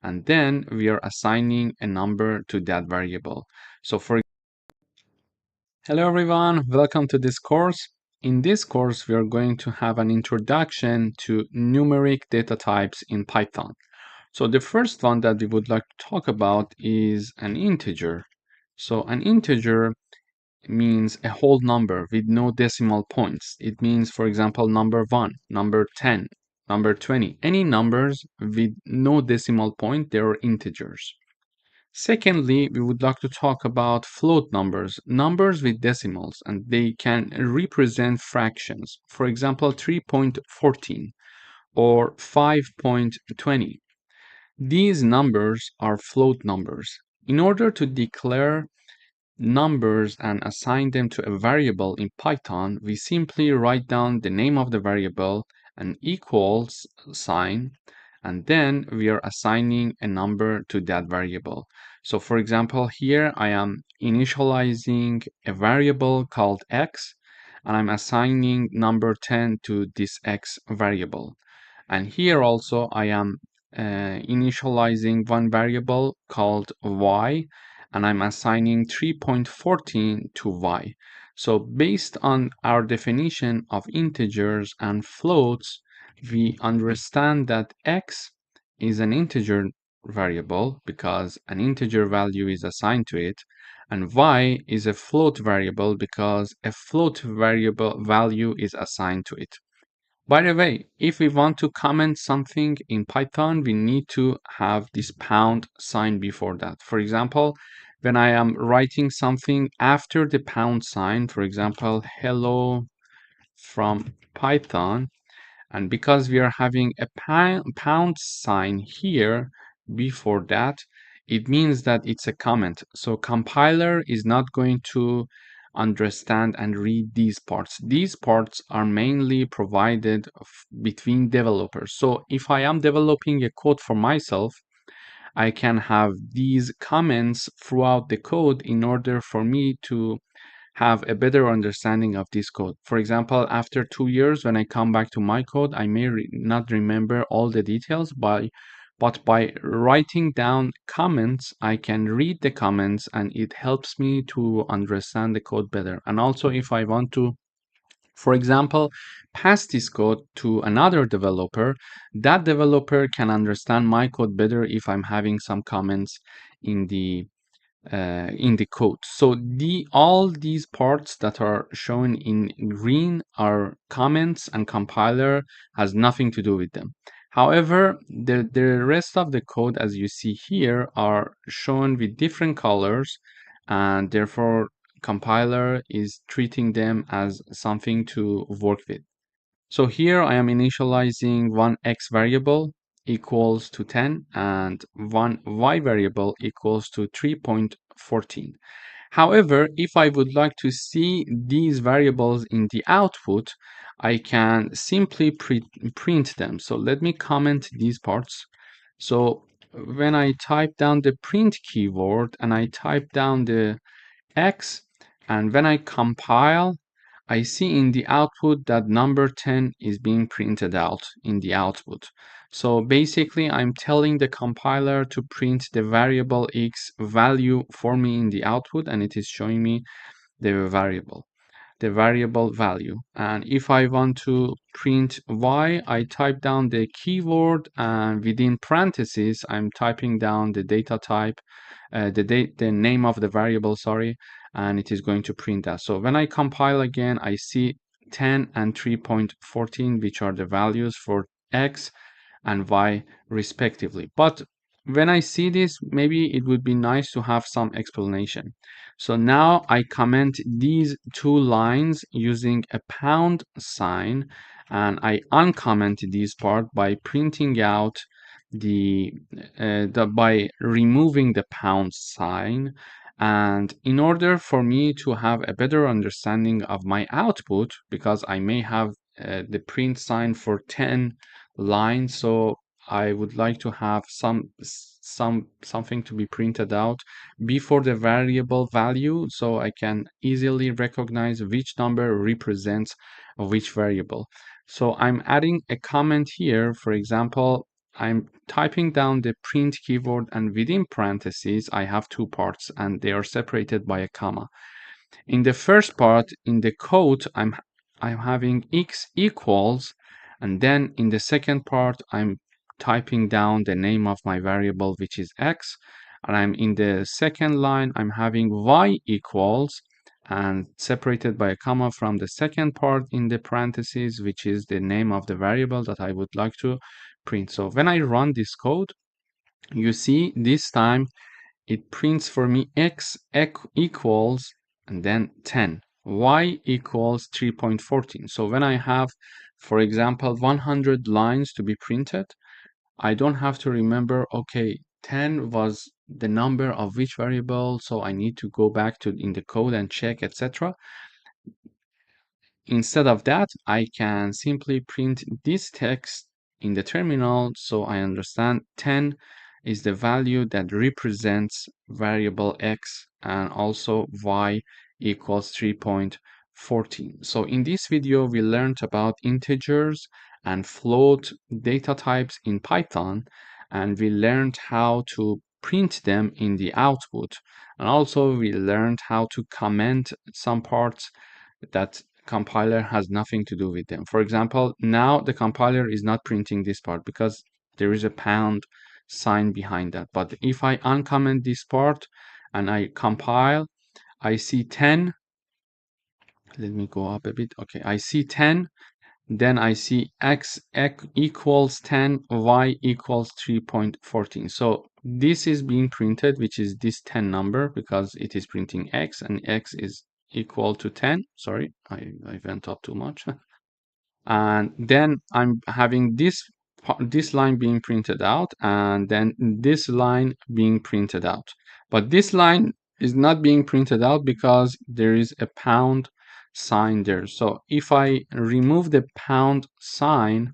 and then we are assigning a number to that variable. So hello everyone, welcome to this course. In this course, we are going to have an introduction to numeric data types in Python. So the first one that we would like to talk about is an integer. So an integer means a whole number with no decimal points. It means, for example, number 1, number 10, number 20. Any numbers with no decimal point, they are integers. Secondly, we would like to talk about float numbers, numbers with decimals, and they can represent fractions. For example, 3.14 or 5.20. These numbers are float numbers. In order to declare numbers and assign them to a variable in Python, we simply write down the name of the variable, an equals sign, and then we are assigning a number to that variable. So for example, here I am initializing a variable called x, and I'm assigning number 10 to this x variable. And here also I am initializing one variable called y, and I'm assigning 3.14 to y. So based on our definition of integers and floats, we understand that x is an integer variable because an integer value is assigned to it, and y is a float variable because a float variable value is assigned to it. By the way, if we want to comment something in Python, we need to have this pound sign before that. For example, when I am writing something after the pound sign, for example, hello from Python, and because we are having a pound sign here before that, it means that it's a comment. So compiler is not going to understand and read these parts. These parts are mainly provided between developers. So if I am developing a code for myself, I can have these comments throughout the code in order for me to have a better understanding of this code. For example, after 2 years, when I come back to my code, I may not remember all the details, but by writing down comments, I can read the comments and it helps me to understand the code better. And also, if I want to, for example, pass this code to another developer, that developer can understand my code better if I'm having some comments in the code. So all these parts that are shown in green are comments, and compiler has nothing to do with them. However, the rest of the code, as you see here, are shown with different colors, and therefore compiler is treating them as something to work with. So here I am initializing one x variable equals to 10 and one y variable equals to 3.14. However, if I would like to see these variables in the output, I can simply print them. So let me comment these parts. So when I type down the print keyword and I type down the x, and when I compile, I see in the output that number 10 is being printed out in the output. So basically, I'm telling the compiler to print the variable x value for me in the output, and it is showing me the variable value. And if I want to print y, I type down the keyword, and within parentheses, I'm typing down the data type, the name of the variable, sorry, and it is going to print that. So when I compile again, I see 10 and 3.14, which are the values for x and y respectively. But when I see this, maybe it would be nice to have some explanation. So now I comment these two lines using a pound sign, and I uncomment this part by printing out by removing the pound sign. And in order for me to have a better understanding of my output, because I may have the print sign for 10 lines, so I would like to have something to be printed out before the variable value, so I can easily recognize which number represents which variable. So I'm adding a comment here. For example, I'm typing down the print keyword, and within parentheses, I have two parts and they are separated by a comma. In the first part, in the code, I'm having x equals, and then in the second part, I'm typing down the name of my variable, which is x, and I'm in the second line, I'm having y equals, and separated by a comma from the second part in the parentheses, which is the name of the variable that I would like to print. So when I run this code, you see this time it prints for me x equals and then 10, y equals 3.14. So when I have, for example, 100 lines to be printed, I don't have to remember, okay, 10 was the number of which variable, so I need to go back to in the code and check, etc. Instead of that, I can simply print this text in the terminal, so I understand 10 is the value that represents variable x, and also y equals 3.14. So in this video, we learned about integers and float data types in Python, and we learned how to print them in the output. And also we learned how to comment some parts that compiler has nothing to do with them. For example, now the compiler is not printing this part because there is a pound sign behind that. But if I uncomment this part and I compile, I see 10. Let me go up a bit. Okay, I see 10. Then I see x equals 10, y equals 3.14. So this is being printed, which is this 10 number, because it is printing x, and x is equal to 10. Sorry, I went up too much. And then I'm having this line being printed out, and then this line being printed out. But this line is not being printed out because there is a pound sign there. So if I remove the pound sign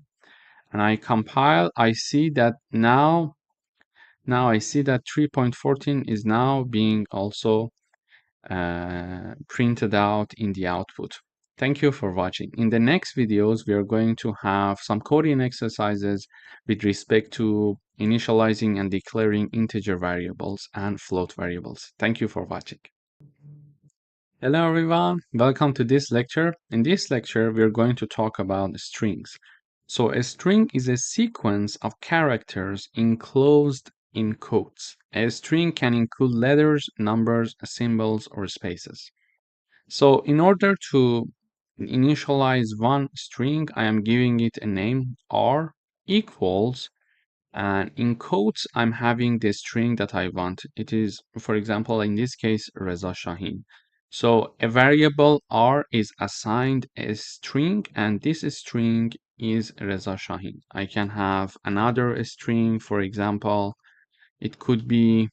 and I compile, I see that now I see that 3.14 is now being also printed out in the output. Thank you for watching. In the next videos, we are going to have some coding exercises with respect to initializing and declaring integer variables and float variables. Thank you for watching. Hello everyone, welcome to this lecture. In this lecture, we are going to talk about strings. So a string is a sequence of characters enclosed in quotes. A string can include letters, numbers, symbols, or spaces. So in order to initialize one string, I am giving it a name r equals, and in quotes, I'm having the string that I want. It is, for example, in this case, Reza Shahin. So a variable r is assigned a string, and this string is Reza Shahin. I can have another string, for example, it could be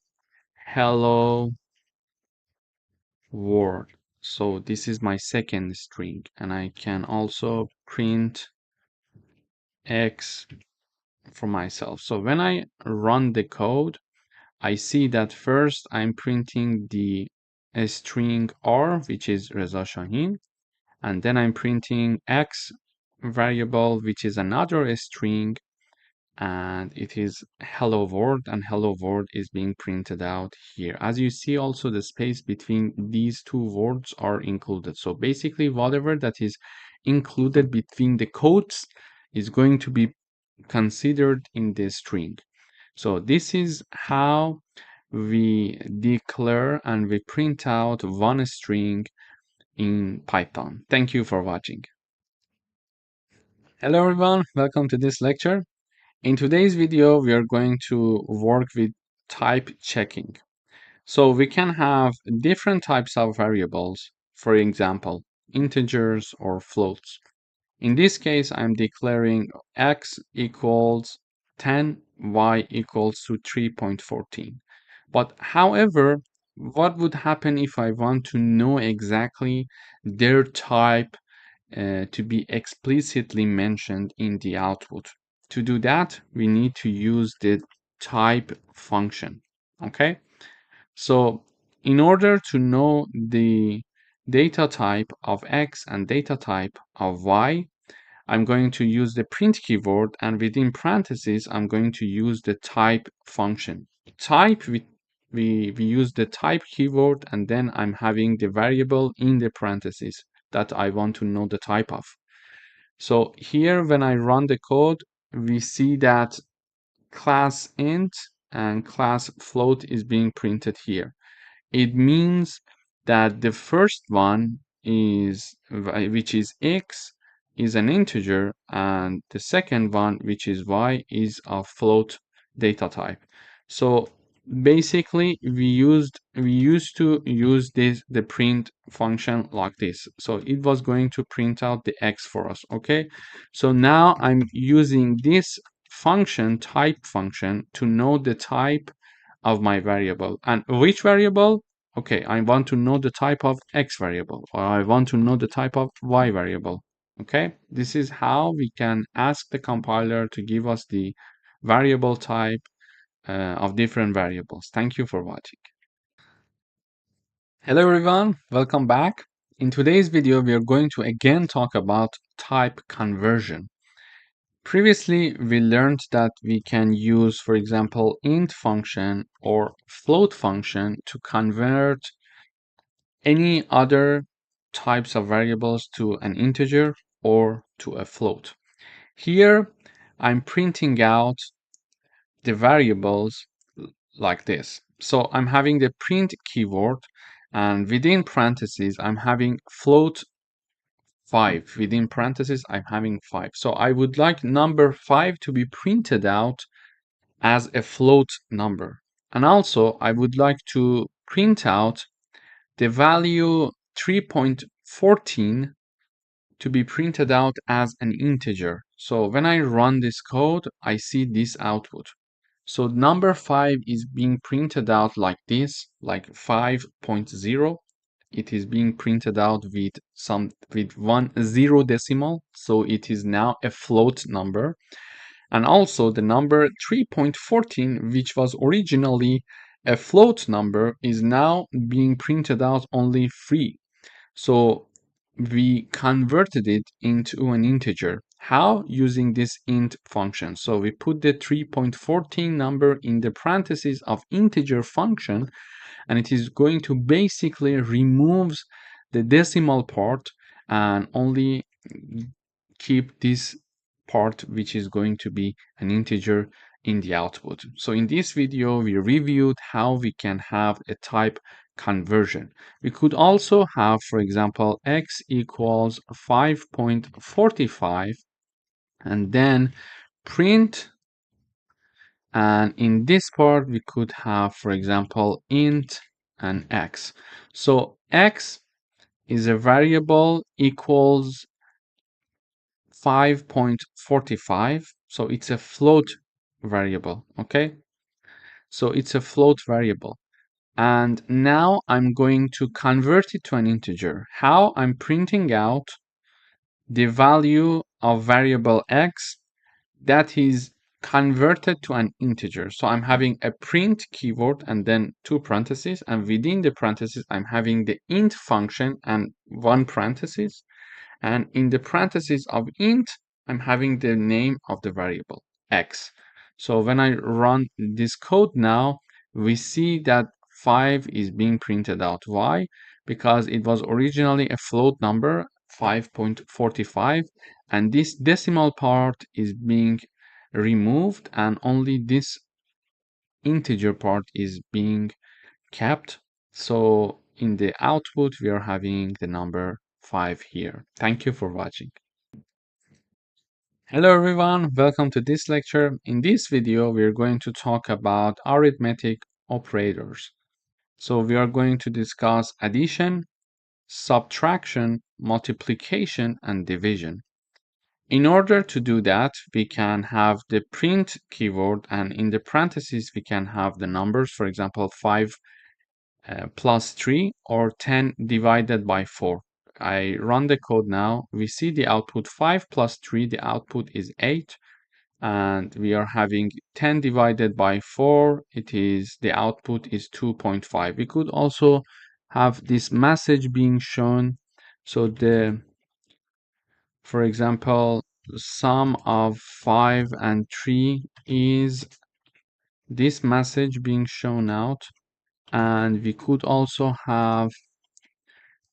hello world. So this is my second string, and I can also print x for myself. So when I run the code, I see that first I'm printing the string r, which is Reza Shahin, and then I'm printing x variable, which is another string, and it is hello world, and hello world is being printed out here. As you see, also the space between these two words are included. So basically, whatever that is included between the quotes is going to be considered in the string. So this is how we declare and we print out one string in Python. Thank you for watching. Hello everyone, welcome to this lecture. In today's video, we are going to work with type checking. So we can have different types of variables, for example, integers or floats. In this case, I'm declaring x equals 10, y equals to 3.14. But however, what would happen if I want to know exactly their type to be explicitly mentioned in the output? To do that, we need to use the type function. Okay, so in order to know the data type of x and data type of y, I'm going to use the print keyword, and within parentheses, I'm going to use the type function. Type, we use the type keyword, and then I'm having the variable in the parentheses that I want to know the type of. So here, when I run the code, we see that class int and class float is being printed here. It means that the first one is, which is x, is an integer, and the second one, which is y, is a float data type. So basically, we used to use the print function like this. So it was going to print out the x for us. Okay. So now I'm using this function, type function, to know the type of my variable. And which variable? Okay, I want to know the type of x variable, or I want to know the type of y variable. Okay, this is how we can ask the compiler to give us the variable type of different variables. Thank you for watching. Hello everyone, welcome back. In today's video, we are going to again talk about type conversion. Previously, we learned that we can use, for example, int function or float function to convert any other types of variables to an integer or to a float. Here, I'm printing out the variables like this. So I'm having the print keyword, and within parentheses, I'm having float 5. Within parentheses, I'm having 5. So I would like number 5 to be printed out as a float number. And also, I would like to print out the value 3.14 to be printed out as an integer. So when I run this code, I see this output. So number 5 is being printed out like this, like 5.0. It is being printed out with 10 decimal. So it is now a float number. And also the number 3.14, which was originally a float number, is now being printed out only 3. So we converted it into an integer. How? Using this int function. So we put the 3.14 number in the parentheses of integer function, and it is going to basically removes the decimal part and only keep this part, which is going to be an integer in the output. So in this video, we reviewed how we can have a type conversion. We could also have, for example, x equals 5.45 and then print. And in this part, we could have, for example, int and x. So x is a variable equals 5.45. So it's a float variable. Okay. So it's a float variable. And now I'm going to convert it to an integer. How? I'm printing out the value of variable x that is converted to an integer. So I'm having a print keyword and then 2 parentheses, and within the parentheses I'm having the int function and 1 parenthesis, and in the parentheses of int I'm having the name of the variable x. So when I run this code now, we see that 5 is being printed out. Why? Because it was originally a float number, 5.45, and this decimal part is being removed and only this integer part is being kept. So in the output, we are having the number 5 here. Thank you for watching. Hello everyone, welcome to this lecture. In this video, we are going to talk about arithmetic operators. So we are going to discuss addition, subtraction, multiplication, and division. In order to do that, we can have the print keyword, and in the parentheses, we can have the numbers, for example, 5 plus 3 or 10 divided by 4. I run the code now. We see the output 5 plus 3, the output is 8. And we are having 10 divided by 4, the output is 2.5. We could also have this message being shown. So for example, sum of 5 and 3 is this message being shown out, and we could also have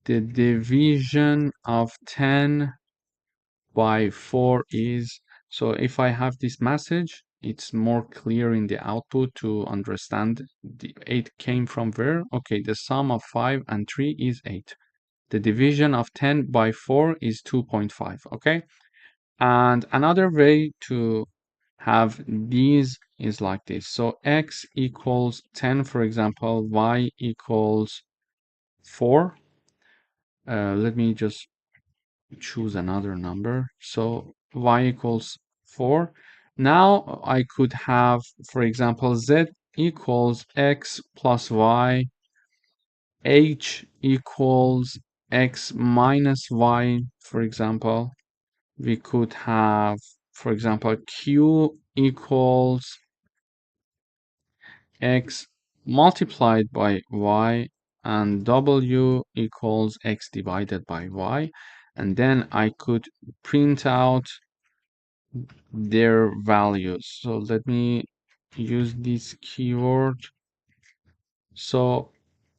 the division of 10 by 4 is. So if I have this message, it's more clear in the output to understand the 8 came from where. Okay, the sum of 5 and 3 is 8. The division of 10 by 4 is 2.5. Okay, and another way to have these is like this. So x equals 10, for example, y equals 4. Let me just choose another number. So y equals 4. Now I could have, for example, z equals x plus y, h equals x minus y, for example. We could have, for example, q equals x multiplied by y, and w equals x divided by y. And then I could print out their values. So let me use this keyword. So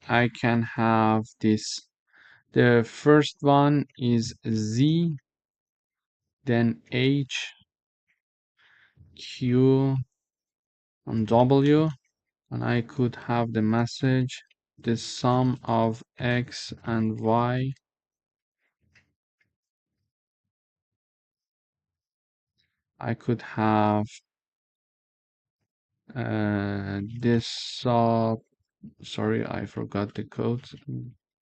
I can have this. The first one is z, then h, q, and w. And I could have the message, the sum of x and y. I could have this sorry, I forgot the code.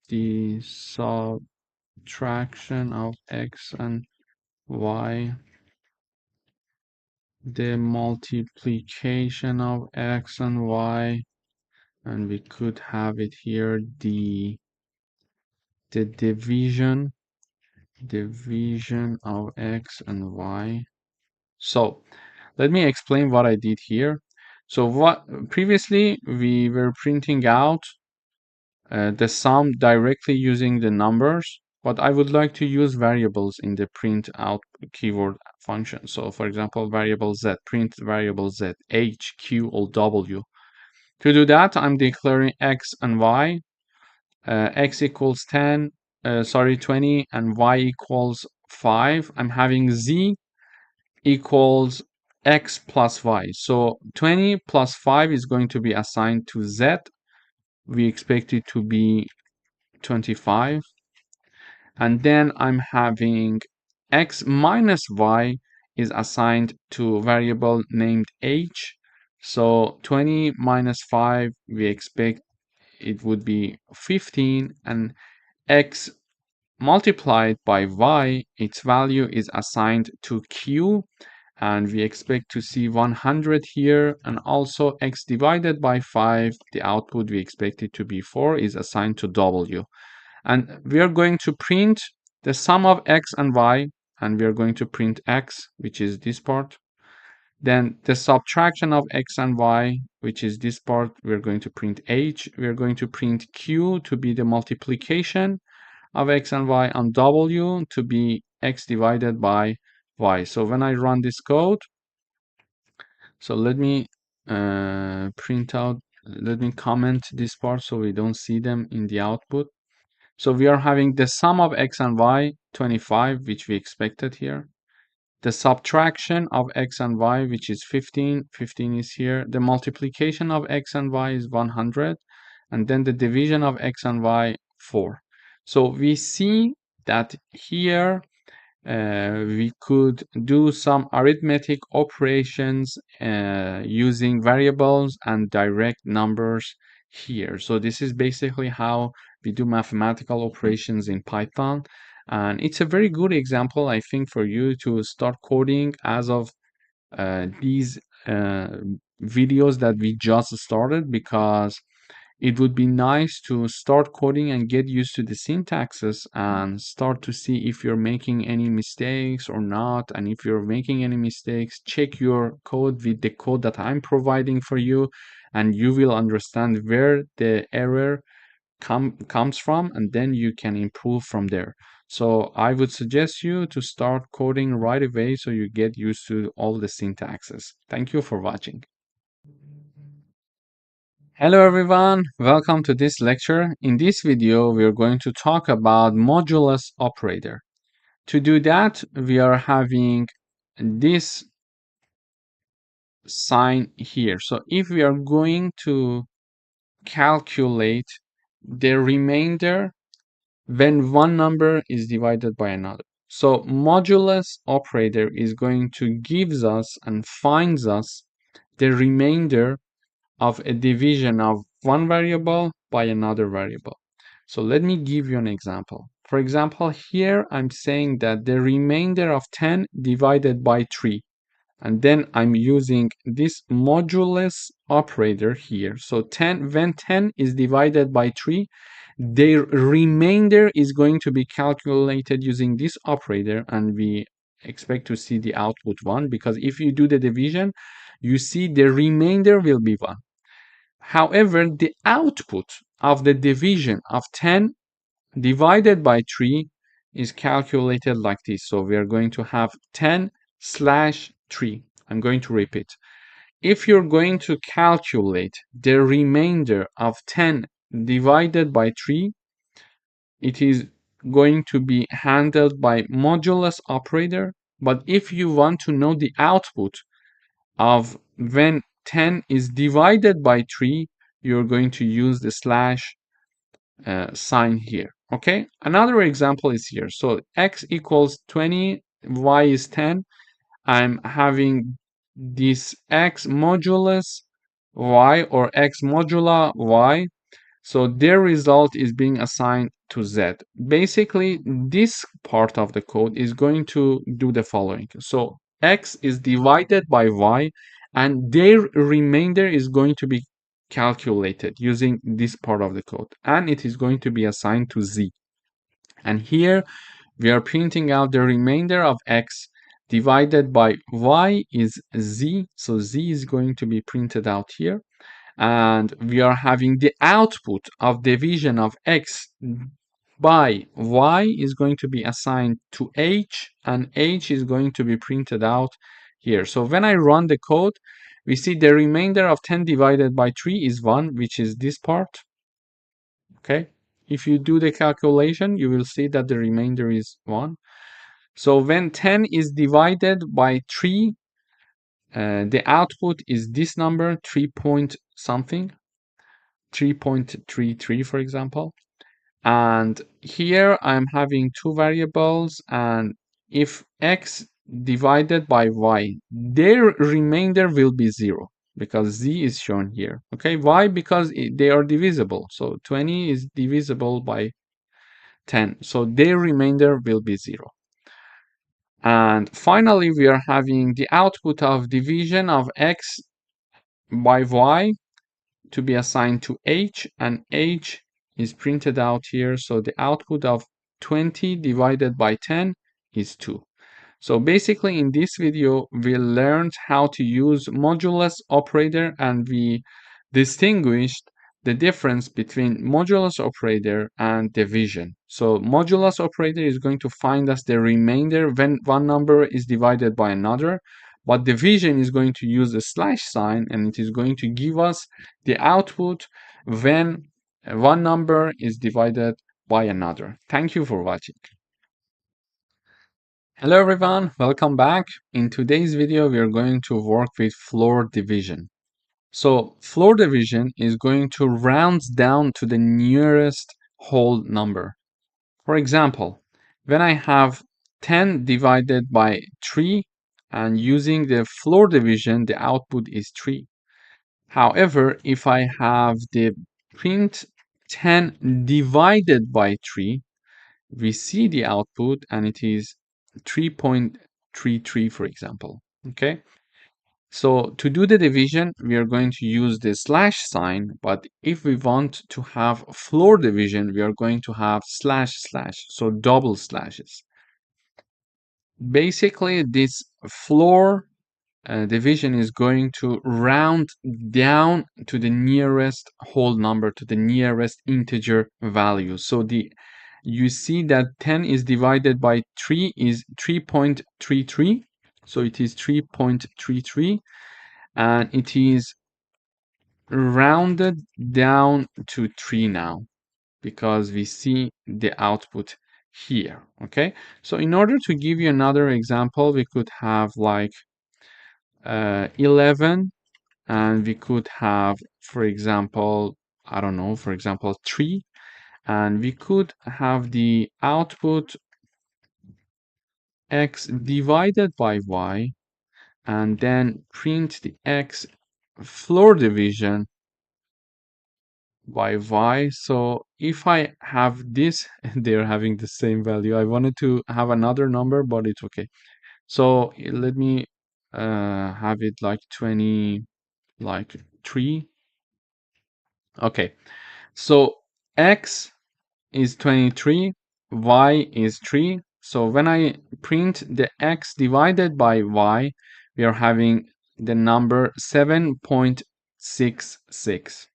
The subtraction of x and y, the multiplication of x and y, and we could have it here, the division of x and y. So let me explain what I did here. So what previously we were printing out the sum directly using the numbers, but I would like to use variables in the print out keyword function. So for example, variable z, print variable z, h, q, or w. To do that, I'm declaring x and y. X equals 10, 20, and y equals 5. I'm having z equals x plus y. So 20 plus 5 is going to be assigned to z. We expect it to be 25. And then I'm having x minus y is assigned to a variable named h. So 20 minus 5, we expect it would be 15, and x multiplied by y, its value is assigned to q, and we expect to see 100 here, and also x divided by 5, the output we expect it to be 4, is assigned to w. And we are going to print the sum of x and y, and we are going to print x, which is this part. Then the subtraction of x and y, which is this part, we're going to print h. We're going to print q to be the multiplication of x and y, and w to be x divided by y. So when I run this code, so let me let me comment this part so we don't see them in the output. So we are having the sum of x and y, 25, which we expected here. The subtraction of x and y, which is 15, 15 is here. The multiplication of x and y is 100. And then the division of x and y, 4. So we see that here we could do some arithmetic operations using variables and direct numbers here. So this is basically how we do mathematical operations in Python. And it's a very good example, I think, for you to start coding as of these videos that we just started, because it would be nice to start coding and get used to the syntaxes and start to see if you're making any mistakes or not. And if you're making any mistakes, check your code with the code that I'm providing for you, and you will understand where the error comes from, and then you can improve from there. So I would suggest you to start coding right away so you get used to all the syntaxes. Thank you for watching. Hello everyone, welcome to this lecture. In this video, we are going to talk about modulus operator. To do that, we are having this sign here. So if we are going to calculate the remainder when one number is divided by another. So modulus operator is going to gives us and finds us the remainder of a division of one variable by another variable. So let me give you an example. For example, here I'm saying that the remainder of 10 divided by 3. And then I'm using this modulus operator here. So 10, when 10 is divided by 3, the remainder is going to be calculated using this operator, and we expect to see the output 1, because if you do the division, you see the remainder will be 1. However, the output of the division of 10 divided by 3 is calculated like this. So we are going to have 10 slash 3. I'm going to repeat. If you're going to calculate the remainder of 10 divided by 3, it is going to be handled by modulus operator. But if you want to know the output of when 10 is divided by 3, you're going to use the slash sign here. Okay, another example is here. So x equals 20, y is 10. I'm having this x modulus y or x modula y. So their result is being assigned to z. Basically, this part of the code is going to do the following. So x is divided by y, and their remainder is going to be calculated using this part of the code, and it is going to be assigned to z. And here we are printing out the remainder of x divided by y is z. So z is going to be printed out here. And we are having the output of division of x by y is going to be assigned to h, and h is going to be printed out here. So when I run the code, we see the remainder of 10 divided by 3 is 1, which is this part. Okay, if you do the calculation, you will see that the remainder is 1. So when 10 is divided by 3, the output is this number, 3 point something, 3.33, for example. And here I'm having two variables, and if x divided by y, their remainder will be 0, because z is shown here. Okay, why? Because they are divisible. So 20 is divisible by 10, so their remainder will be 0. And finally, we are having the output of division of x by y to be assigned to h, and h is printed out here. So the output of 20 divided by 10 is 2. So basically in this video, we learned how to use modulus operator, and we distinguished the difference between modulus operator and division. So modulus operator is going to find us the remainder when one number is divided by another, but division is going to use the slash sign, and it is going to give us the output when one number is divided by another. Thank you for watching. Hello everyone, welcome back. In today's video, we are going to work with floor division. So floor division is going to round down to the nearest whole number. For example, when I have 10 divided by 3, and using the floor division, the output is 3. However, if I have the print 10 divided by 3, we see the output, and it is 3.33, for example. Okay, so to do the division, we are going to use the slash sign, but if we want to have floor division, we are going to have slash slash, so double slashes. Basically, this floor division is going to round down to the nearest whole number, to the nearest integer value. So the you see that 10 is divided by 3 is 3.33. So it is 3.33, and it is rounded down to 3 now, because we see the output here. Okay, so in order to give you another example, we could have like 11, and we could have, for example, I don't know, for example 3, and we could have the output x divided by y, and then print the x floor division by y. So if I have this, they're having the same value. I wanted to have another number, but it's okay. So let me have it like 20, like 3. Okay, so x is 23, y is 3. So when I print the x divided by y, we are having the number 7.66.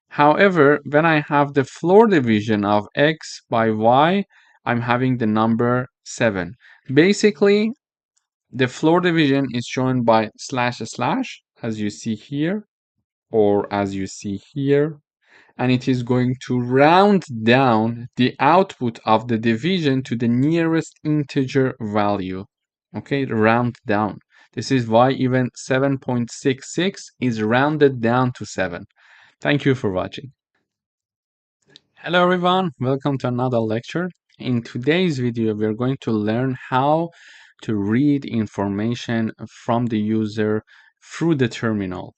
However, when I have the floor division of x by y, I'm having the number 7. Basically, the floor division is shown by slash slash, as you see here, or as you see here, and it is going to round down the output of the division to the nearest integer value. Okay, round down. This is why even 7.66 is rounded down to 7. Thank you for watching. Hello everyone, welcome to another lecture. In today's video, we're going to learn how to read information from the user through the terminal.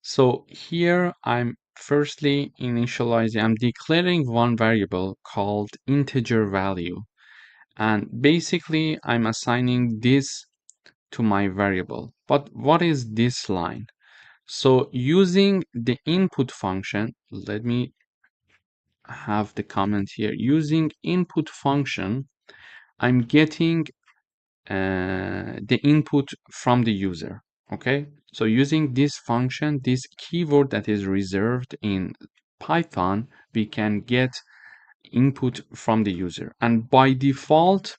So here I'm firstly initializing, I'm declaring one variable called integer value. And basically I'm assigning this to my variable. But what is this line? So using the input function, let me have the comment here. Using input function, I'm getting the input from the user. Okay, so using this function, this keyword that is reserved in Python, we can get input from the user, and by default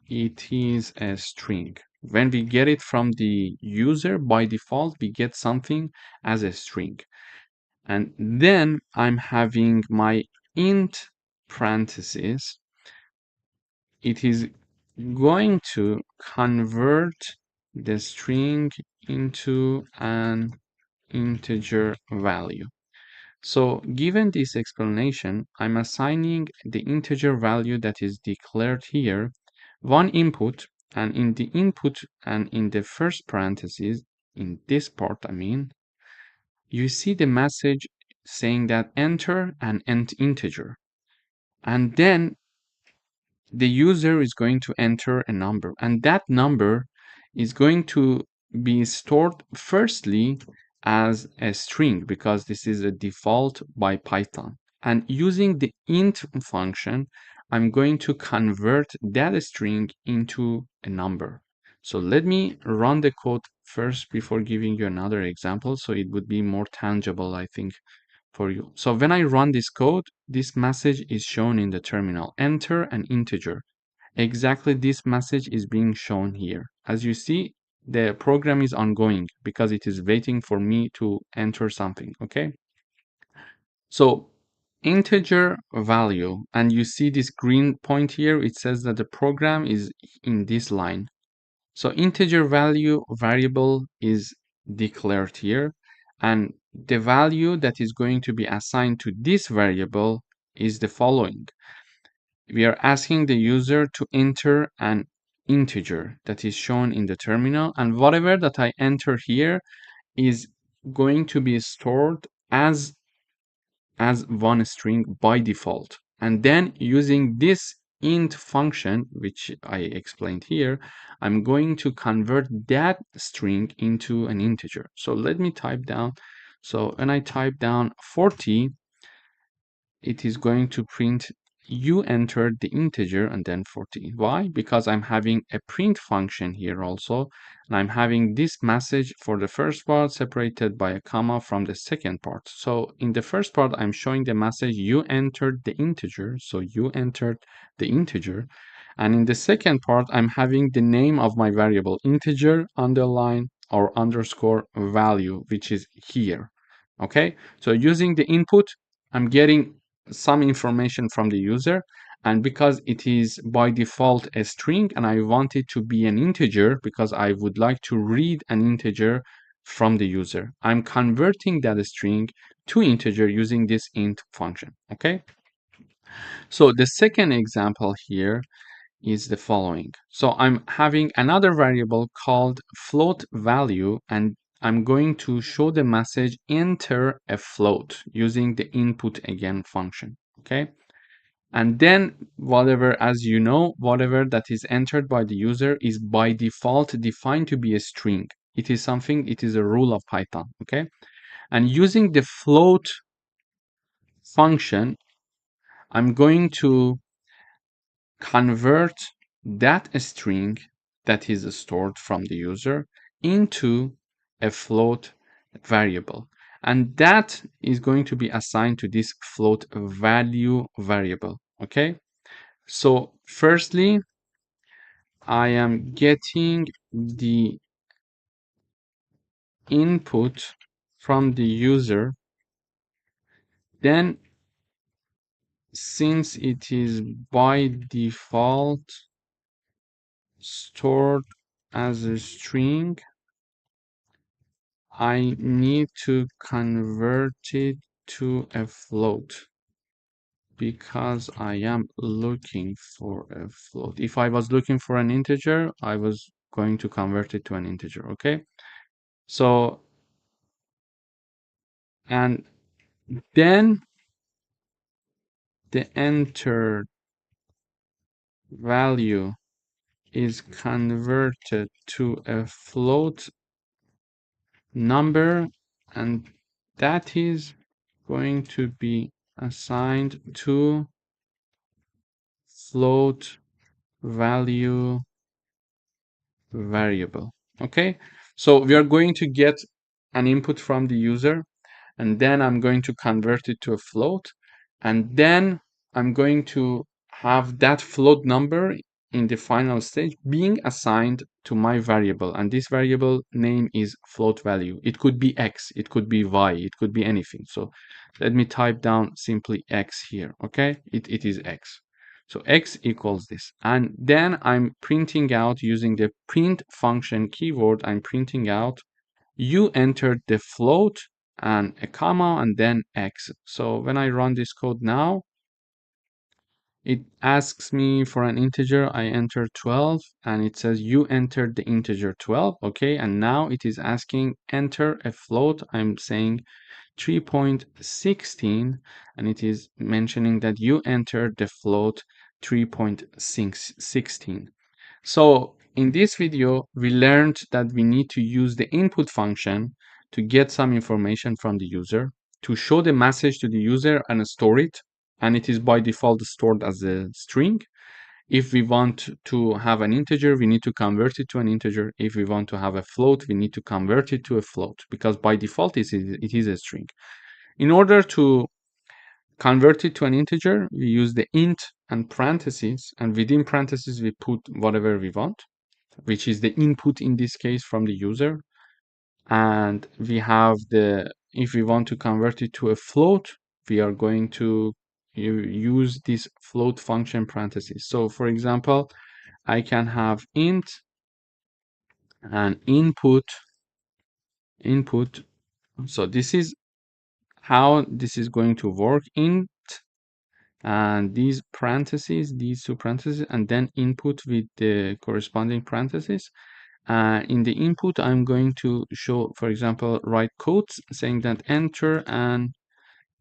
it is a string. When we get it from the user, by default we get something as a string. And then I'm having my int parentheses. It is going to convert the string into an integer value. So given this explanation, I'm assigning the integer value that is declared here one input, and in the input and in the first parenthesis, in this part, I mean, you see the message saying that enter an integer, and then the user is going to enter a number, and that number is going to be stored firstly as a string, because this is a default by Python. And using the int function, I'm going to convert that string into a number. So let me run the code first before giving you another example, so it would be more tangible, I think, for you. So when I run this code, this message is shown in the terminal. Enter an integer. Exactly this message is being shown here. As you see, the program is ongoing because it is waiting for me to enter something. Okay. So integer value, and you see this green point here, it says that the program is in this line. So integer value variable is declared here, and the value that is going to be assigned to this variable is the following. We are asking the user to enter an integer that is shown in the terminal, and whatever that I enter here is going to be stored as one string by default. And then using this int function, which I explained here, I'm going to convert that string into an integer. So let me type down. So when I type down 40, it is going to print you entered the integer and then 14. Why? Because I'm having a print function here also, and I'm having this message for the first part separated by a comma from the second part. So in the first part, I'm showing the message you entered the integer, so you entered the integer. And in the second part, I'm having the name of my variable, integer underline or underscore value, which is here. Okay, so using the input, I'm getting some information from the user, and because it is by default a string and I want it to be an integer because I would like to read an integer from the user, I'm converting that string to integer using this int function. Okay, so the second example here is the following. So I'm having another variable called float value, and I'm going to show the message enter a float using the input again function. Okay, and then whatever, as you know, whatever that is entered by the user is by default defined to be a string. It is something, it is a rule of Python. Okay, and using the float function, I'm going to convert that string that is stored from the user into a float variable, and that is going to be assigned to this float value variable. Okay, so firstly I am getting the input from the user, then since it is by default stored as a string, I need to convert it to a float because I am looking for a float. If I was looking for an integer, I was going to convert it to an integer. Okay, so and then the entered value is converted to a float number, and that is going to be assigned to float value variable. Okay, so we are going to get an input from the user, and then I'm going to convert it to a float, and then I'm going to have that float number in the final stage being assigned to my variable, and this variable name is float value. It could be x, it could be y, it could be anything. So let me type down simply x here. Okay, it is x. So x equals this, and then I'm printing out using the print function keyword, I'm printing out you entered the float and a comma and then x. So when I run this code now, it asks me for an integer. I enter 12 and it says you entered the integer 12. Okay, and now it is asking enter a float. I'm saying 3.16, and it is mentioning that you entered the float 3.16. So in this video, we learned that we need to use the input function to get some information from the user, to show the message to the user and store it, and it is by default stored as a string. If we want to have an integer, we need to convert it to an integer. If we want to have a float, we need to convert it to a float because by default it is a string. In order to convert it to an integer, we use the int and parentheses, and within parentheses we put whatever we want, which is the input in this case from the user. And we have the, if we want to convert it to a float, we are going to use this float function parentheses. So for example, I can have int and input. So this is how this is going to work. Int and these parentheses, these two parentheses, and then input with the corresponding parentheses. In the input, I'm going to show, for example, write quotes saying that enter an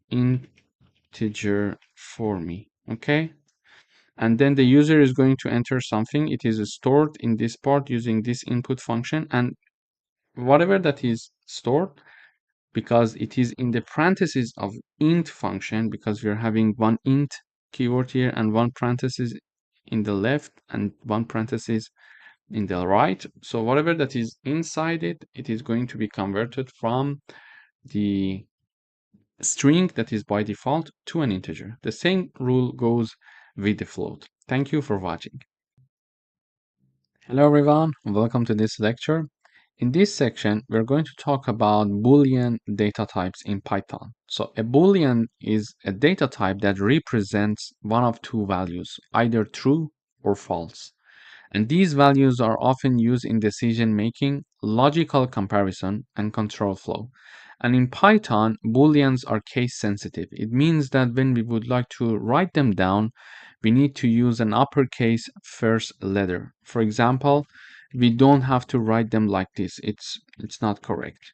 integer for me. Okay, and then the user is going to enter something. It is stored in this part using this input function, and whatever that is stored, because it is in the parentheses of int function, because we are having one int keyword here and one parenthesis in the left and one parenthesis in the right. So whatever that is inside it, it is going to be converted from the string that is by default to an integer. The same rule goes with the float. Thank you for watching. Hello everyone, welcome to this lecture. In this section, we're going to talk about Boolean data types in Python. So a Boolean is a data type that represents one of two values, either true or false. And these values are often used in decision making, logical comparison, and control flow. And in Python, Booleans are case sensitive. It means that when we would like to write them down, we need to use an uppercase first letter. For example, we don't have to write them like this. It's not correct.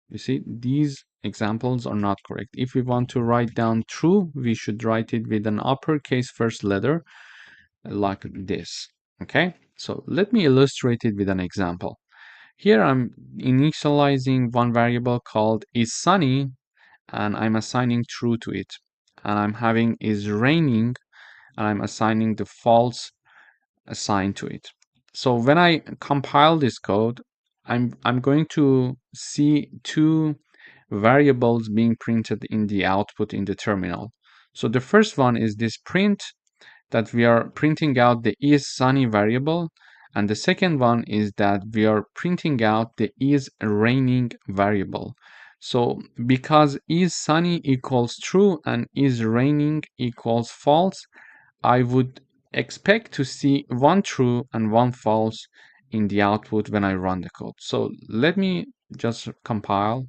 You see, these examples are not correct. If we want to write down true, we should write it with an uppercase first letter like this. Okay, so let me illustrate it with an example. Here I'm initializing one variable called is sunny and I'm assigning true to it. And I'm having is raining and I'm assigning the false assigned to it. So when I compile this code, I'm going to see two variables being printed in the output in the terminal. So the first one is this print that we are printing out the is sunny variable, and the second one is that we are printing out the is raining variable. So because is sunny equals true and is raining equals false, I would expect to see one true and one false in the output when I run the code. So let me just compile.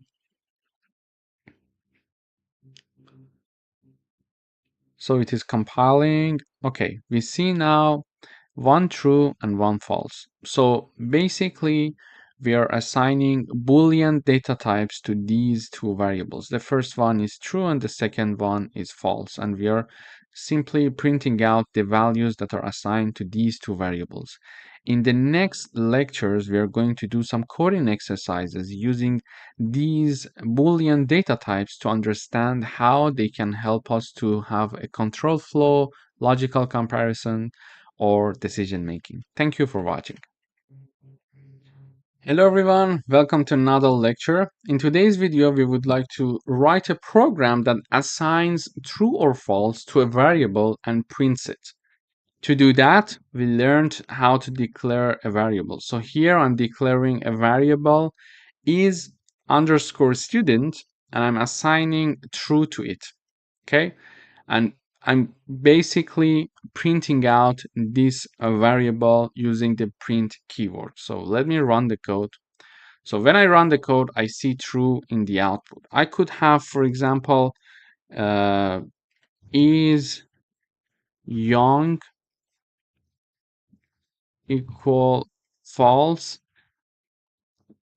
So it is compiling. Okay, we see now one true and one false. So basically, we are assigning Boolean data types to these two variables. The first one is true and the second one is false. And we are simply printing out the values that are assigned to these two variables. In the next lectures, we are going to do some coding exercises using these Boolean data types to understand how they can help us to have a control flow, logical comparison, or decision making. Thank you for watching. Hello everyone, welcome to another lecture. In today's video, we would like to write a program that assigns true or false to a variable and prints it. To do that, we learned how to declare a variable. So here I'm declaring a variable is underscore student and I'm assigning true to it. Okay, and I'm basically printing out this variable using the print keyword. So let me run the code. So when I run the code, I see true in the output. I could have, for example, is young equal false.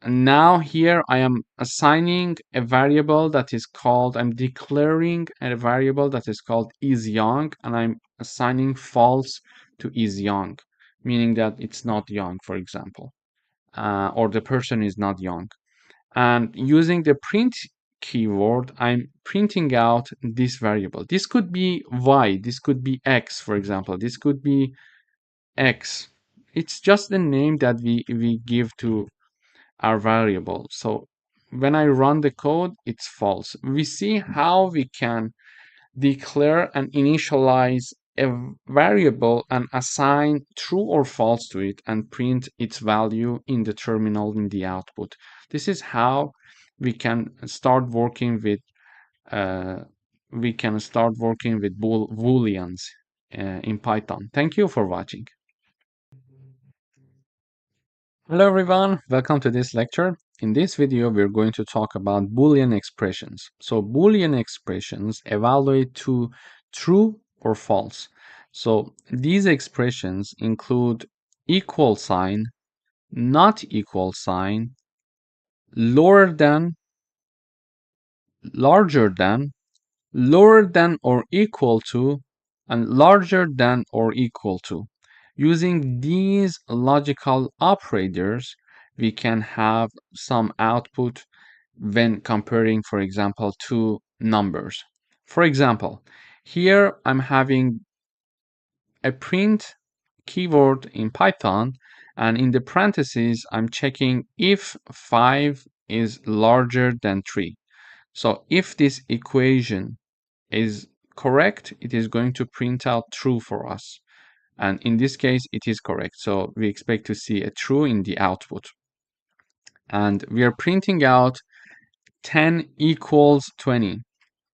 And now here I am assigning a variable that is called, I'm declaring a variable that is called is young, and I'm assigning false to is young, meaning that it's not young, for example, or the person is not young. And using the print keyword, I'm printing out this variable. This could be y, this could be x, for example, this could be x. It's just the name that we give to our variable. So when I run the code, it's false. We see how we can declare and initialize a variable and assign true or false to it and print its value in the terminal in the output. This is how we can start working with Booleans in Python. Thank you for watching. Hello everyone, welcome to this lecture. In this video, we're going to talk about Boolean expressions. So Boolean expressions evaluate to true or false. So these expressions include equal sign, not equal sign, lower than, larger than, lower than or equal to, and larger than or equal to. Using these logical operators, we can have some output when comparing, for example, two numbers. For example, Here I'm having a print keyword in Python, and in the parentheses, I'm checking if 5 is larger than 3. So if this equation is correct, it is going to print out true for us. And in this case, it is correct. So we expect to see a true in the output. And we are printing out 10 equals 20.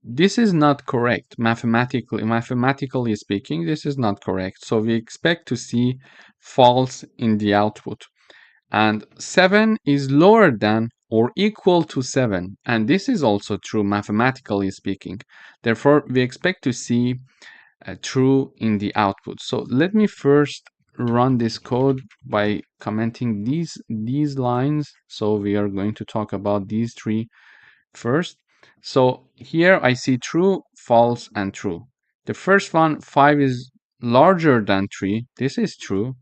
This is not correct mathematically speaking. This is not correct. So we expect to see false in the output. And 7 is lower than or equal to 7. And this is also true mathematically speaking. Therefore, we expect to see true in the output. So let me first run this code by commenting these lines. So we are going to talk about these three first. So here I see true, false, and true. The first one, 5 is larger than 3. This is true.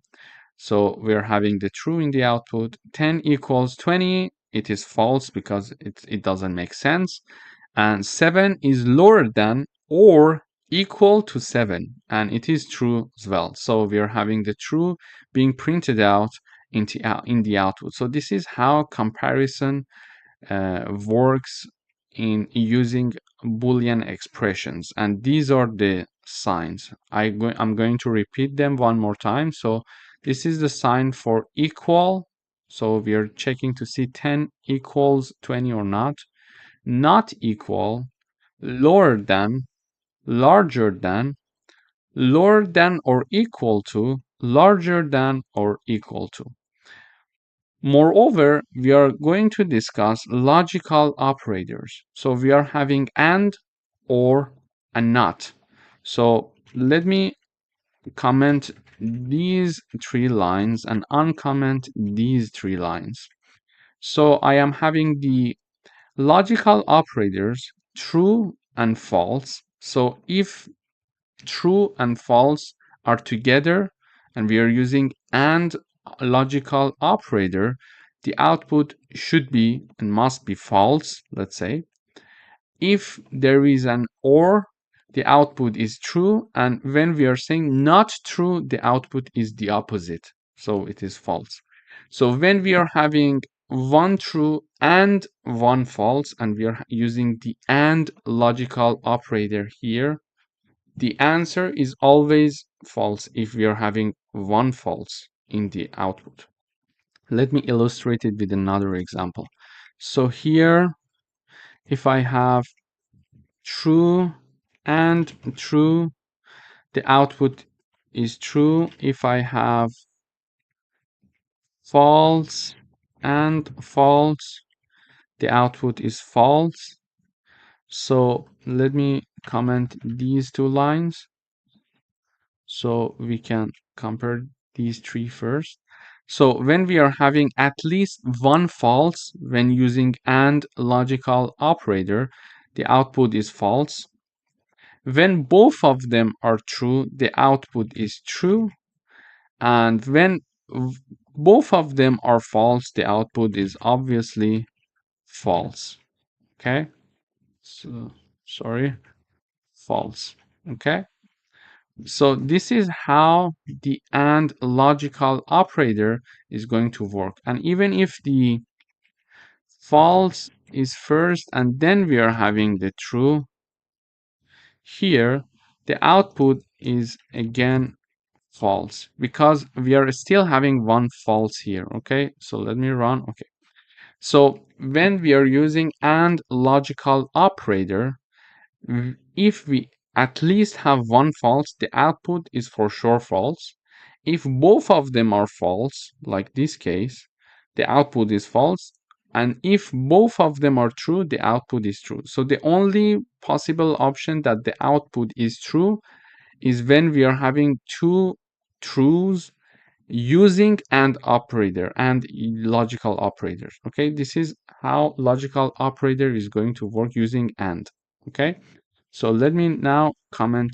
So we're having the true in the output. 10 equals 20. It is false because it doesn't make sense. And 7 is lower than or equal to 7. And it is true as well. So we're having the true being printed out in the output. So this is how comparison works in using Boolean expressions, and these are the signs. I'm going to repeat them one more time. So this is the sign for equal. So we are checking to see 10 equals 20 or not equal, lower than, larger than, lower than or equal to, larger than or equal to. Moreover, we are going to discuss logical operators. So we are having and, or, and not. So let me comment these three lines and uncomment these three lines. So I am having the logical operators true and false. So if true and false are together and we are using and logical operator, the output should be and must be false, let's say. If there is an or, the output is true, and when we are saying not true, the output is the opposite, so it is false. So when we are having one true and one false, and we are using the and logical operator here, the answer is always false if we are having one false in the output. Let me illustrate it with another example. So here, if I have true and true, the output is true. If I have false and false, the output is false. So let me comment these two lines so we can compare these three first. So when we are having at least one false when using AND logical operator, the output is false. When both of them are true, the output is true. And when both of them are false, the output is obviously false. Okay? So, sorry, false. Okay? So this is how the AND logical operator is going to work. And even if the false is first and then we are having the true, here the output is again false because we are still having one false here. Okay, so let me run. Okay, so when we are using AND logical operator, if we at least have one false, the output is for sure false. If both of them are false, like this case, the output is false. And if both of them are true, the output is true. So the only possible option that the output is true is when we are having two truths using AND operator and logical operators. Okay, this is how logical operator is going to work using AND. Okay, so let me now comment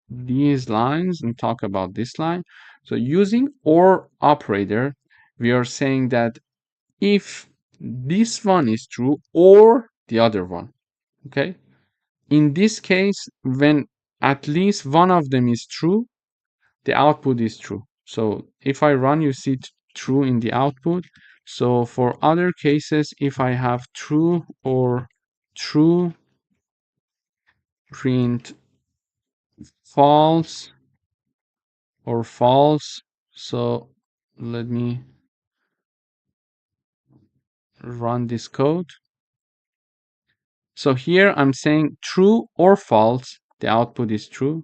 these lines and talk about this line. So using OR operator, we are saying that if this one is true or the other one, okay? In this case, when at least one of them is true, the output is true. So if I run, you see true in the output. So for other cases, if I have true or true, print false or false. So let me run this code. So here I'm saying true or false, the output is true.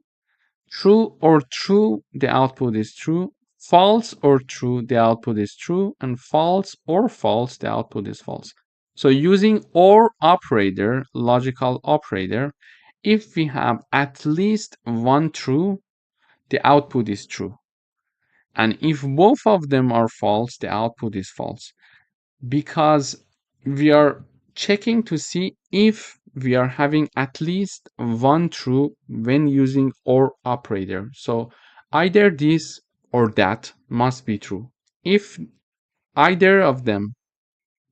True or true, the output is true. False or true, the output is true. And false or false, the output is false. So using OR operator, logical operator, if we have at least one true, the output is true. And if both of them are false, the output is false. Because we are checking to see if we are having at least one true when using OR operator. So either this or that must be true. If either of them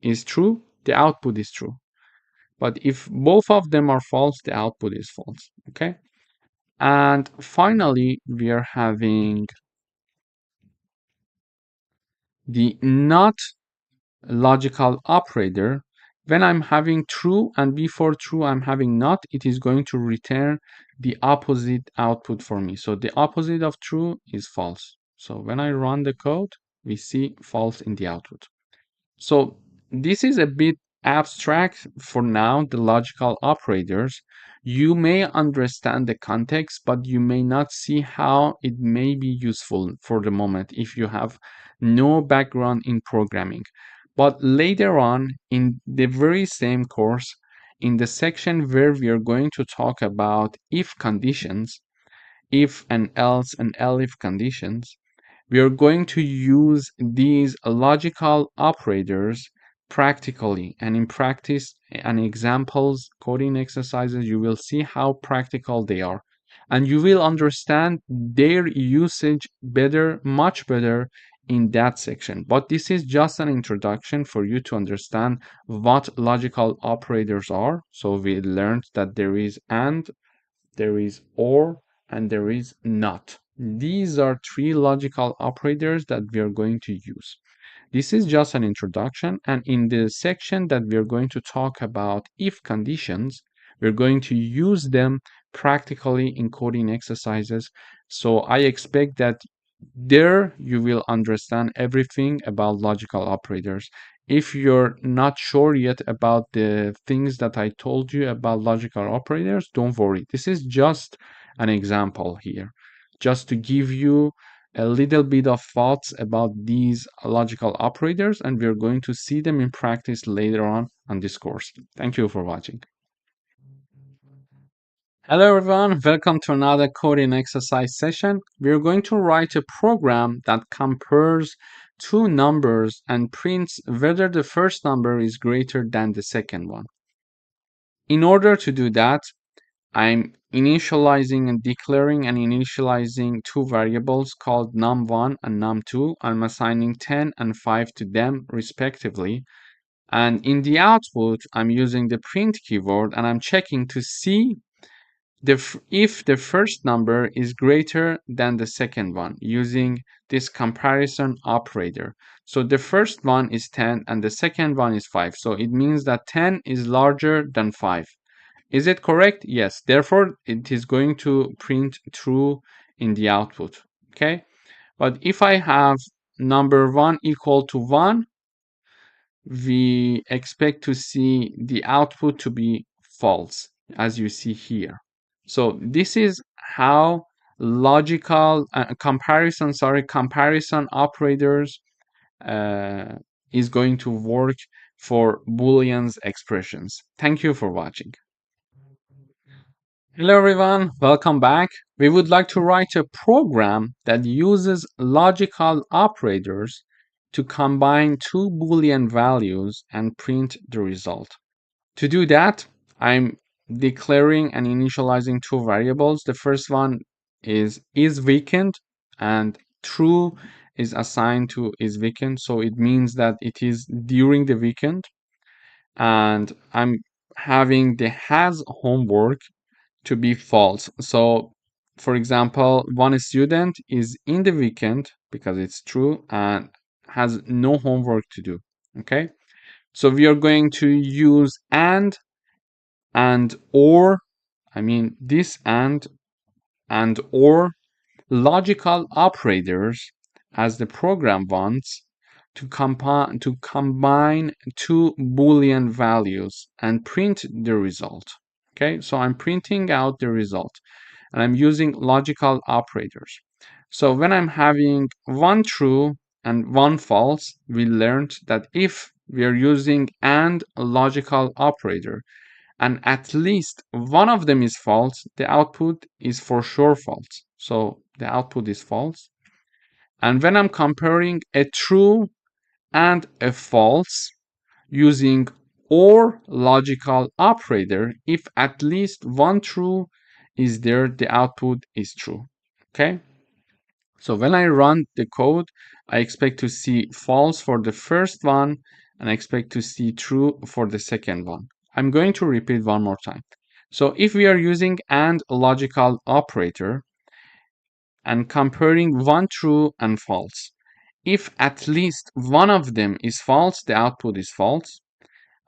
is true, the output is true. But if both of them are false, the output is false. Okay. And finally, we are having the not logical operator. When I'm having true and before true I'm having not, it is going to return the opposite output for me. So the opposite of true is false. So when I run the code, we see false in the output. So this is a bit abstract for now, the logical operators. You may understand the context, but you may not see how it may be useful for the moment if you have no background in programming. But later on in the very same course, in the section where we are going to talk about if conditions, if and else and elif conditions, we are going to use these logical operators practically, and in practice and examples, coding exercises, you will see how practical they are. And you will understand their usage better, much better in that section. But this is just an introduction for you to understand what logical operators are. So we learned that there is and, there is or, and there is not. These are three logical operators that we are going to use. This is just an introduction, and in the section that we are going to talk about if conditions, we're going to use them practically in coding exercises. So I expect that there you will understand everything about logical operators. If you're not sure yet about the things that I told you about logical operators, don't worry. This is just an example here, just to give you a little bit of thoughts about these logical operators, and we're going to see them in practice later on this course. Thank you for watching. Hello everyone, welcome to another coding exercise session. We're going to write a program that compares two numbers and prints whether the first number is greater than the second one. In order to do that, I'm initializing and declaring and initializing two variables called num1 and num2. I'm assigning 10 and 5 to them respectively. And in the output, I'm using the print keyword and I'm checking to see if the first number is greater than the second one using this comparison operator. So the first one is 10 and the second one is 5. So it means that 10 is larger than 5. Is it correct? Yes. Therefore, it is going to print true in the output. Okay. But if I have number 1 equal to 1, we expect to see the output to be false, as you see here. So this is how logical comparison operators is going to work for Booleans expressions. Thank you for watching. Hello everyone, welcome back. We would like to write a program that uses logical operators to combine two Boolean values and print the result. To do that, I'm declaring and initializing two variables. The first one is weekend, and true is assigned to is weekend, so it means that it is during the weekend. And I'm having the has homework to be false. So for example, one student is in the weekend because it's true and has no homework to do. Okay, so we are going to use and or, I mean this and or logical operators as the program wants to combine two Boolean values and print the result. Okay, so I'm printing out the result and I'm using logical operators. So when I'm having one true and one false, we learned that if we are using and logical operator and at least one of them is false, the output is for sure false. So the output is false. And when I'm comparing a true and a false using or logical operator, if at least one true is there, the output is true. Okay? So when I run the code, I expect to see false for the first one and I expect to see true for the second one. I'm going to repeat one more time. So if we are using AND logical operator and comparing one true and false, if at least one of them is false, the output is false.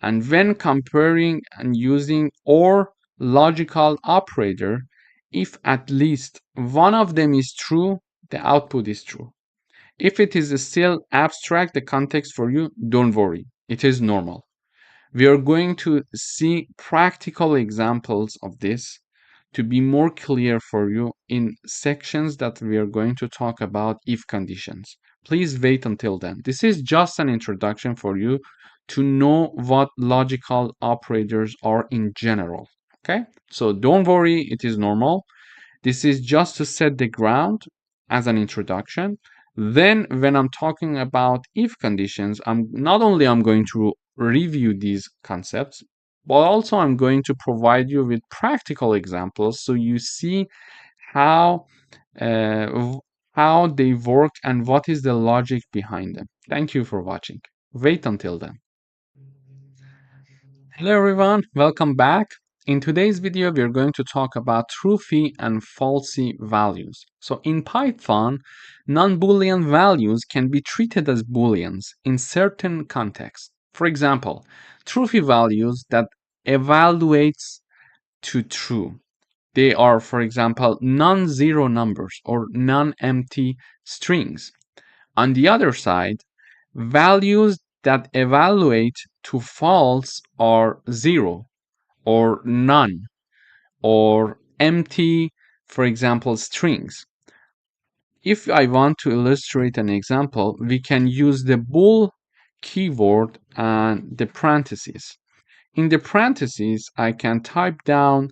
And when comparing and using OR logical operator, if at least one of them is true, the output is true. If it is still abstract, the context for you, don't worry, it is normal. We are going to see practical examples of this to be more clear for you in sections that we are going to talk about if conditions. Please wait until then. This is just an introduction for you to know what logical operators are in general. Okay, so don't worry, it is normal. This is just to set the ground as an introduction. Then when I'm talking about if conditions, I'm going to review these concepts, but also I'm going to provide you with practical examples so you see how how they work and what is the logic behind them. Thank you for watching. Wait until then. Hello everyone, welcome back. In today's video, we're going to talk about truthy and falsy values. So in Python, non-Boolean values can be treated as Booleans in certain contexts. For example, truthy values that evaluates to true. They are, for example, non-zero numbers or non-empty strings. On the other side, values that evaluate to false are zero or none or empty, for example, strings. If I want to illustrate an example, we can use the bool keyword and the parentheses. In the parentheses, I can type down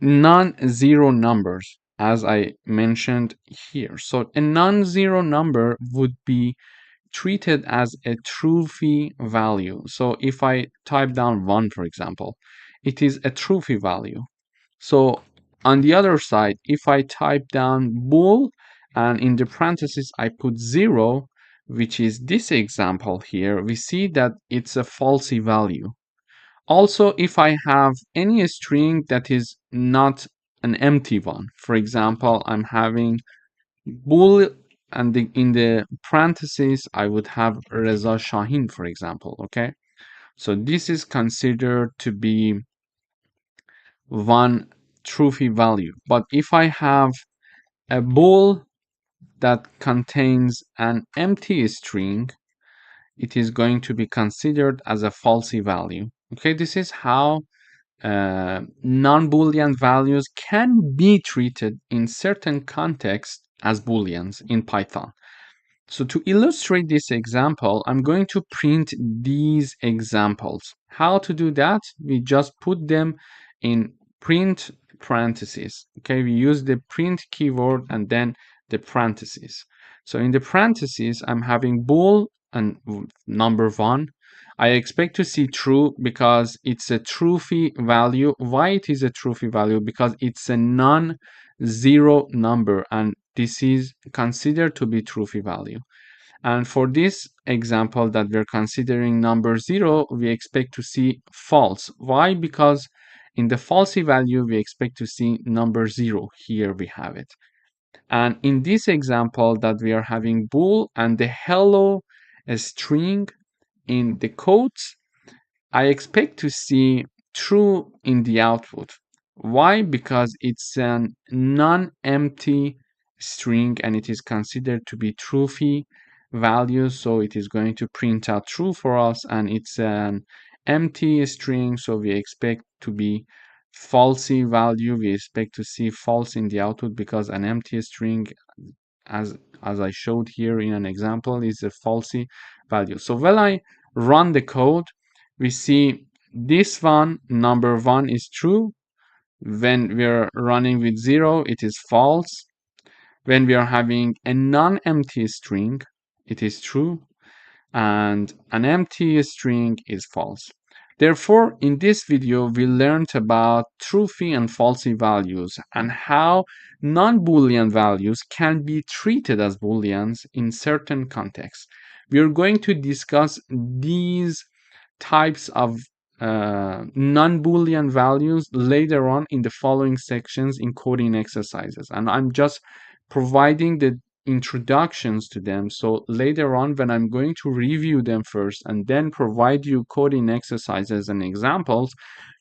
non-zero numbers as I mentioned here. So a non-zero number would be treated as a truthy value. So if I type down 1, for example, it is a truthy value. So on the other side, if I type down bool and in the parentheses I put 0, which is this example here, we see that it's a falsy value. Also, if I have any string that is not an empty one, for example, I'm having bool and in the parentheses I would have Reza Shahin, for example. Okay, so this is considered to be one truthy value. But if I have a bool that contains an empty string, it is going to be considered as a falsy value. Okay, this is how non-Boolean values can be treated in certain contexts as Booleans in Python. So to illustrate this example, I'm going to print these examples. How to do that? We just put them in print parentheses. Okay, we use the print keyword and then the parentheses. So in the parentheses, I'm having bool and number 1. I expect to see true because it's a truthy value. Why it is a truthy value? Because it's a non-zero number and this is considered to be truthy value. And for this example that we're considering number 0, we expect to see false. Why? Because in the falsy value, we expect to see number 0. Here we have it. And in this example that we are having bool and the hello string in the quotes, I expect to see true in the output. Why? Because it's a non-empty string and it is considered to be truthy value, so it is going to print out true for us, and it's an empty string, so we expect to be falsy value. We expect to see false in the output because an empty string, as I showed here in an example, is a falsy value. So when I run the code, we see this one, number 1 is true. When we're running with 0, it is false. When we are having a non-empty string, it is true, and an empty string is false. Therefore, in this video, we learned about truthy and falsy values and how non-Boolean values can be treated as Booleans in certain contexts. We are going to discuss these types of non-Boolean values later on in the following sections in coding exercises. And I'm just providing the introductions to them. So later on, when I'm going to review them first and then provide you coding exercises and examples,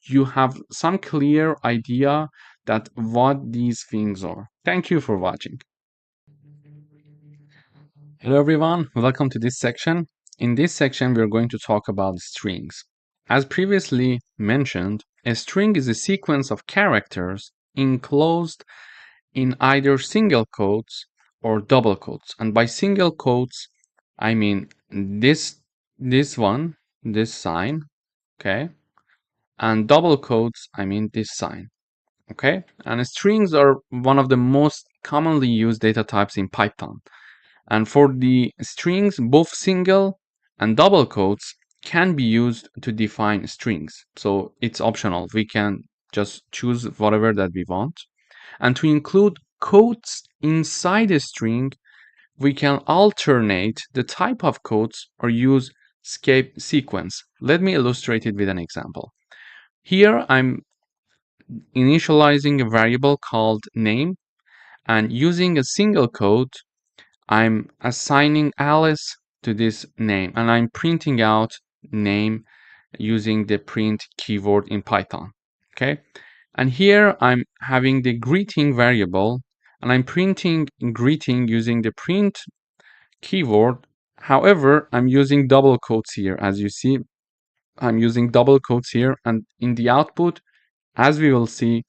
you have some clear idea that what these things are. Thank you for watching. Hello everyone, welcome to this section. In this section, we're going to talk about strings. As previously mentioned, a string is a sequence of characters enclosed in either single quotes or double quotes. And by single quotes, I mean this one, this sign, okay? And double quotes, I mean this sign, okay? And strings are one of the most commonly used data types in Python. And for the strings, both single and double quotes can be used to define strings. So it's optional. We can just choose whatever that we want. And to include quotes inside a string, we can alternate the type of quotes or use escape sequence. Let me illustrate it with an example. Here I'm initializing a variable called name, and using a single quote, I'm assigning Alice to this name, and I'm printing out name using the print keyword in Python. Okay, and here I'm having the greeting variable, and I'm printing greeting using the print keyword. However, I'm using double quotes here. As you see, I'm using double quotes here, and in the output, as we will see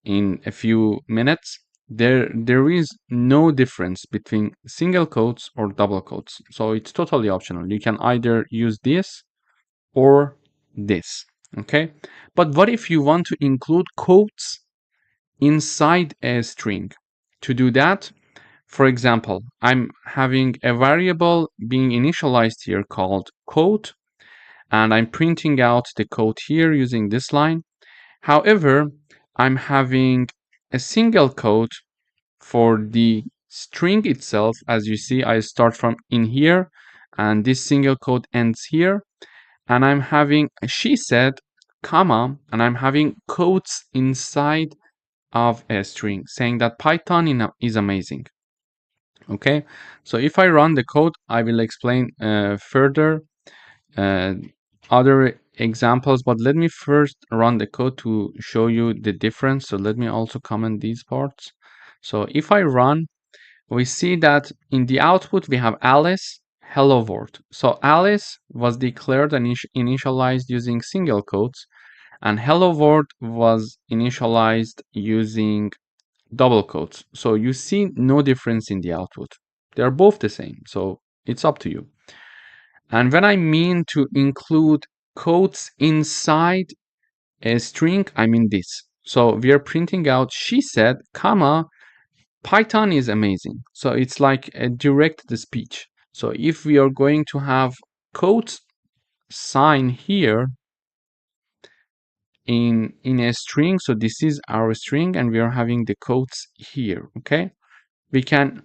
in a few minutes, there is no difference between single quotes or double quotes. So it's totally optional. You can either use this or this, okay? But what if you want to include quotes inside a string? To do that, for example, I'm having a variable being initialized here called quote, and I'm printing out the quote here using this line. However, I'm having a single quote for the string itself. As you see, I start from in here, and this single quote ends here. And I'm having she said, comma, and I'm having quotes inside of a string, saying that Python is amazing. Okay, so if I run the code, I will explain further other examples, but let me first run the code to show you the difference. So let me also comment these parts. So if I run, we see that in the output we have Alice, hello world. So Alice was declared and initialized using single quotes, and hello world was initialized using double quotes. So you see no difference in the output. They're both the same, so it's up to you. And when I mean to include quotes inside a string, I mean this. So we are printing out she said, comma, Python is amazing. So it's like a direct speech. So if we are going to have quotes sign here in a string, so this is our string and we are having the quotes here, okay? We can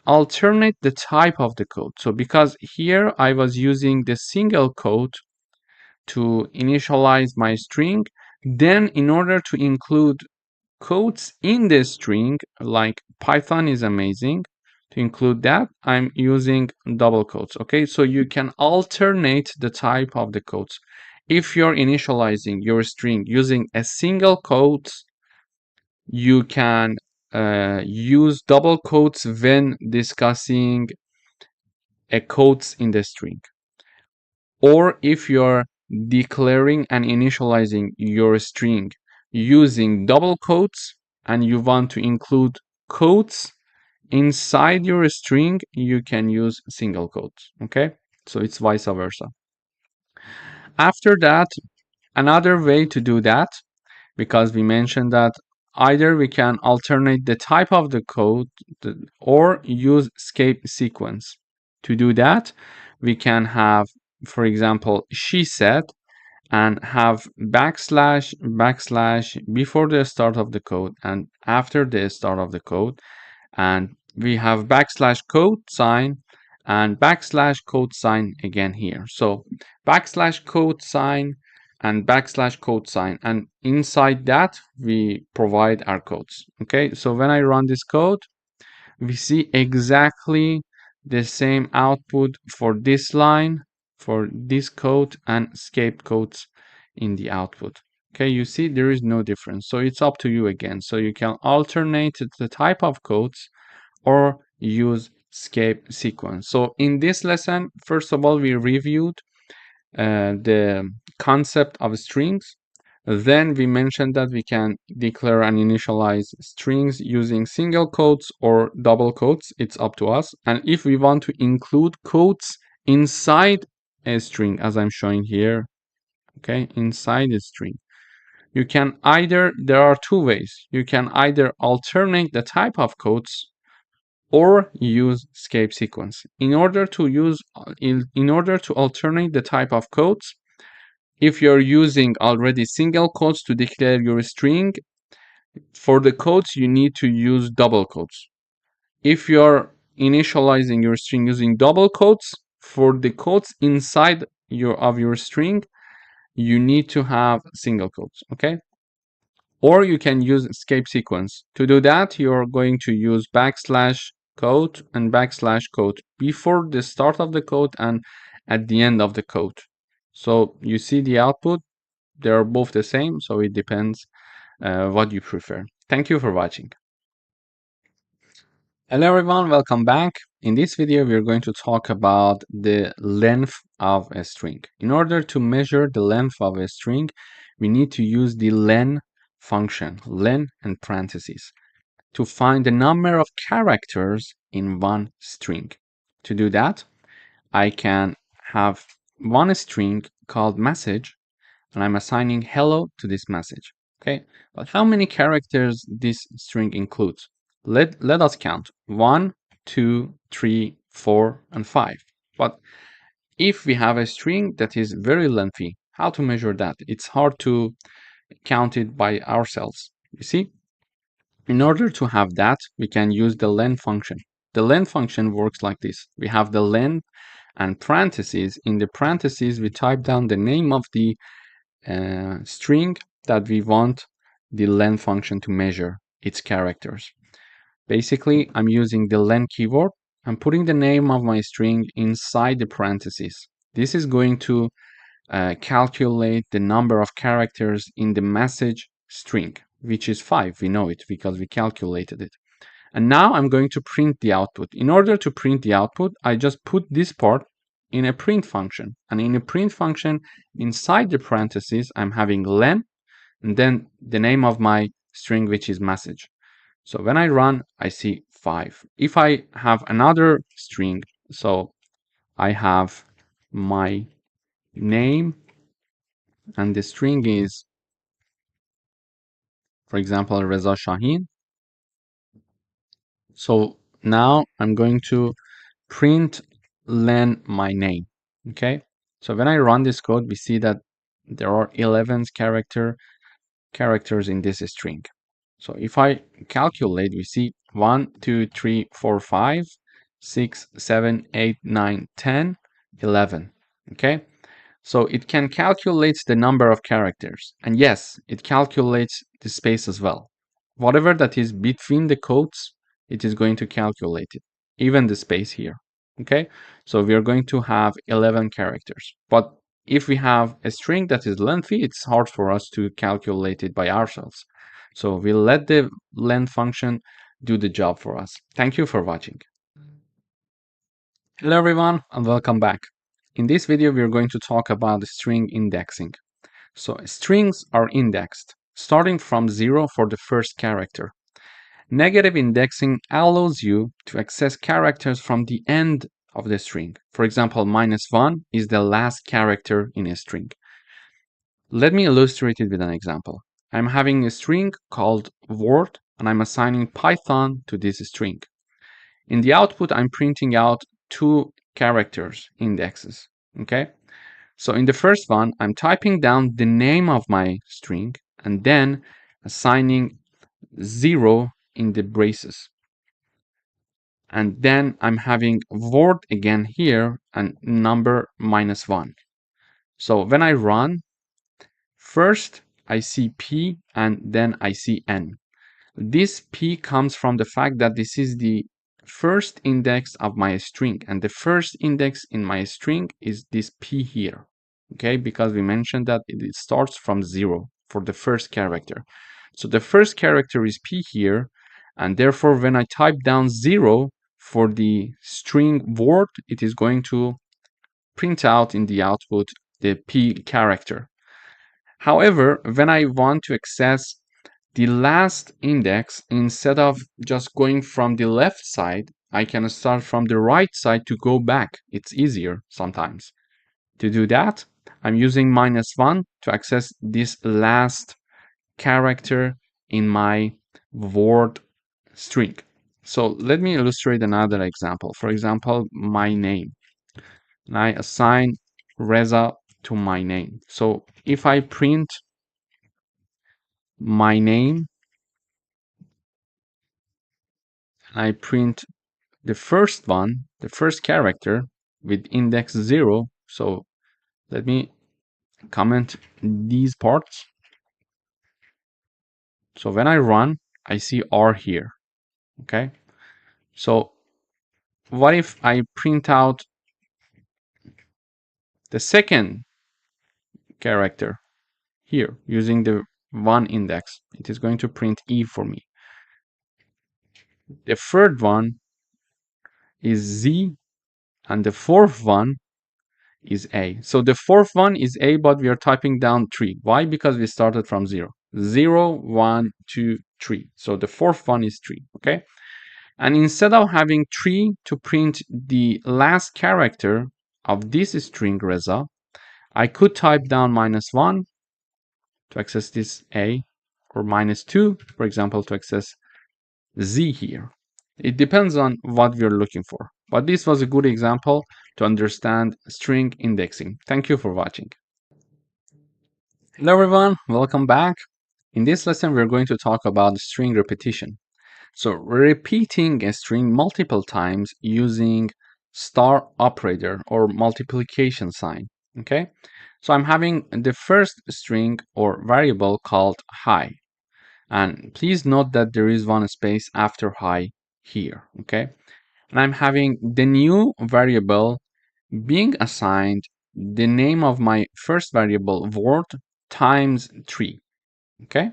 alternate the type of the quote. So because here I was using the single quote to initialize my string, Then in order to include quotes in the string, like Python is amazing, to include that, I'm using double quotes. Okay, so you can alternate the type of the quotes. If you're initializing your string using a single quote, you can use double quotes when discussing a quotes in the string. Or if you're declaring and initializing your string using double quotes and you want to include quotes inside your string, you can use single quotes. Okay, so it's vice versa. After that, another way to do that, because we mentioned that either we can alternate the type of the code or use escape sequence. To do that, we can have, for example, she said, and have backslash before the start of the code and after the start of the code, and we have backslash code sign and backslash code sign again here. So backslash code sign and backslash code sign, and inside that we provide our codes. Okay, so when I run this code, we see exactly the same output for this line, for this code, and escape codes in the output. Okay, you see there is no difference. So it's up to you again. So you can alternate the type of codes or use escape sequence. So in this lesson, first of all, we reviewed the concept of strings. Then we mentioned that we can declare and initialize strings using single quotes or double quotes. It's up to us. And if we want to include quotes inside a string, as I'm showing here, okay, inside a string, you can either, there are two ways. You can either alternate the type of quotes or use escape sequence. In order to alternate the type of quotes, if you're using already single quotes to declare your string, for the quotes you need to use double quotes. If you're initializing your string using double quotes, for the quotes inside your string, you need to have single quotes, okay? Or you can use escape sequence. To do that, you're going to use backslash code and backslash code before the start of the code and at the end of the code. So you see the output, they're both the same, so it depends what you prefer. Thank you for watching. Hello everyone, welcome back. In this video, we're going to talk about the length of a string. In order to measure the length of a string, we need to use the len function, len and parentheses, to find the number of characters in one string. To do that, I can have one string called message, and I'm assigning hello to this message. Okay, but how many characters this string includes? Let us count 1, 2, 3, 4, and 5. But if we have a string that is very lengthy, how to measure that? It's hard to count it by ourselves. You see, in order to have that, we can use the len function. The len function works like this. We have the len and parentheses. In the parentheses, we type down the name of the string that we want the len function to measure its characters. Basically, I'm using the len keyword. I'm putting the name of my string inside the parentheses. This is going to calculate the number of characters in the message string, which is 5. We know it because we calculated it. And now I'm going to print the output. In order to print the output, I just put this part in a print function. And in a print function, inside the parentheses, I'm having len, and then the name of my string, which is message. So when I run, I see 5. If I have another string, so I have my name, and the string is, for example, Reza Shahin. So now I'm going to print len my name. Okay, so when I run this code, we see that there are 11 characters in this string. So if I calculate, we see 1, 2, 3, 4, 5, 6, 7, 8, 9, 10, 11. Okay, So it can calculate the number of characters. And yes, it calculates the space as well. Whatever that is between the quotes, it is going to calculate it, even the space here. Okay, so we are going to have 11 characters. But if we have a string that is lengthy, it's hard for us to calculate it by ourselves. So we'll let the length function do the job for us. Thank you for watching. Hello everyone and welcome back. In this video, we are going to talk about string indexing. So strings are indexed, starting from 0 for the first character. Negative indexing allows you to access characters from the end of the string. For example, -1 is the last character in a string. Let me illustrate it with an example. I'm having a string called word and I'm assigning Python to this string. In the output, I'm printing out two characters indexes, okay? So in the first one, I'm typing down the name of my string and then assigning 0 in the braces. And then I'm having word again here and number -1. So when I run, first I see P and then I see N. This P comes from the fact that this is the first index of my string, and the first index in my string is this P here, okay? Because we mentioned that it starts from 0 for the first character. So the first character is P here, and therefore when I type down 0 for the string word, it is going to print out in the output the P character. However, when I want to access the last index, instead of just going from the left side, I can start from the right side to go back. It's easier sometimes. To do that, I'm using -1 to access this last character in my word string. So let me illustrate another example. For example, my name. And I assign Reza to my name. So if I print my name, I print the first one, the first character with index 0. So let me comment these parts. So when I run, I see R here, okay? So what if I print out the second character here using the 1 index? It is going to print E for me. The third one is Z, and the fourth one is A. So the fourth one is A, but we are typing down 3. Why? Because we started from 0. 0, 1, 2, 3. So the fourth one is 3, okay? And instead of having 3 to print the last character of this string Reza, I could type down -1 to access this A, or -2, for example, to access Z here. It depends on what we're looking for. But this was a good example to understand string indexing. Thank you for watching. Hello everyone, welcome back. In this lesson, we're going to talk about string repetition. So repeating a string multiple times using star operator or multiplication sign, okay? So I'm having the first string or variable called hi. And please note that there is one space after hi here, okay? And I'm having the new variable being assigned the name of my first variable word times 3, okay?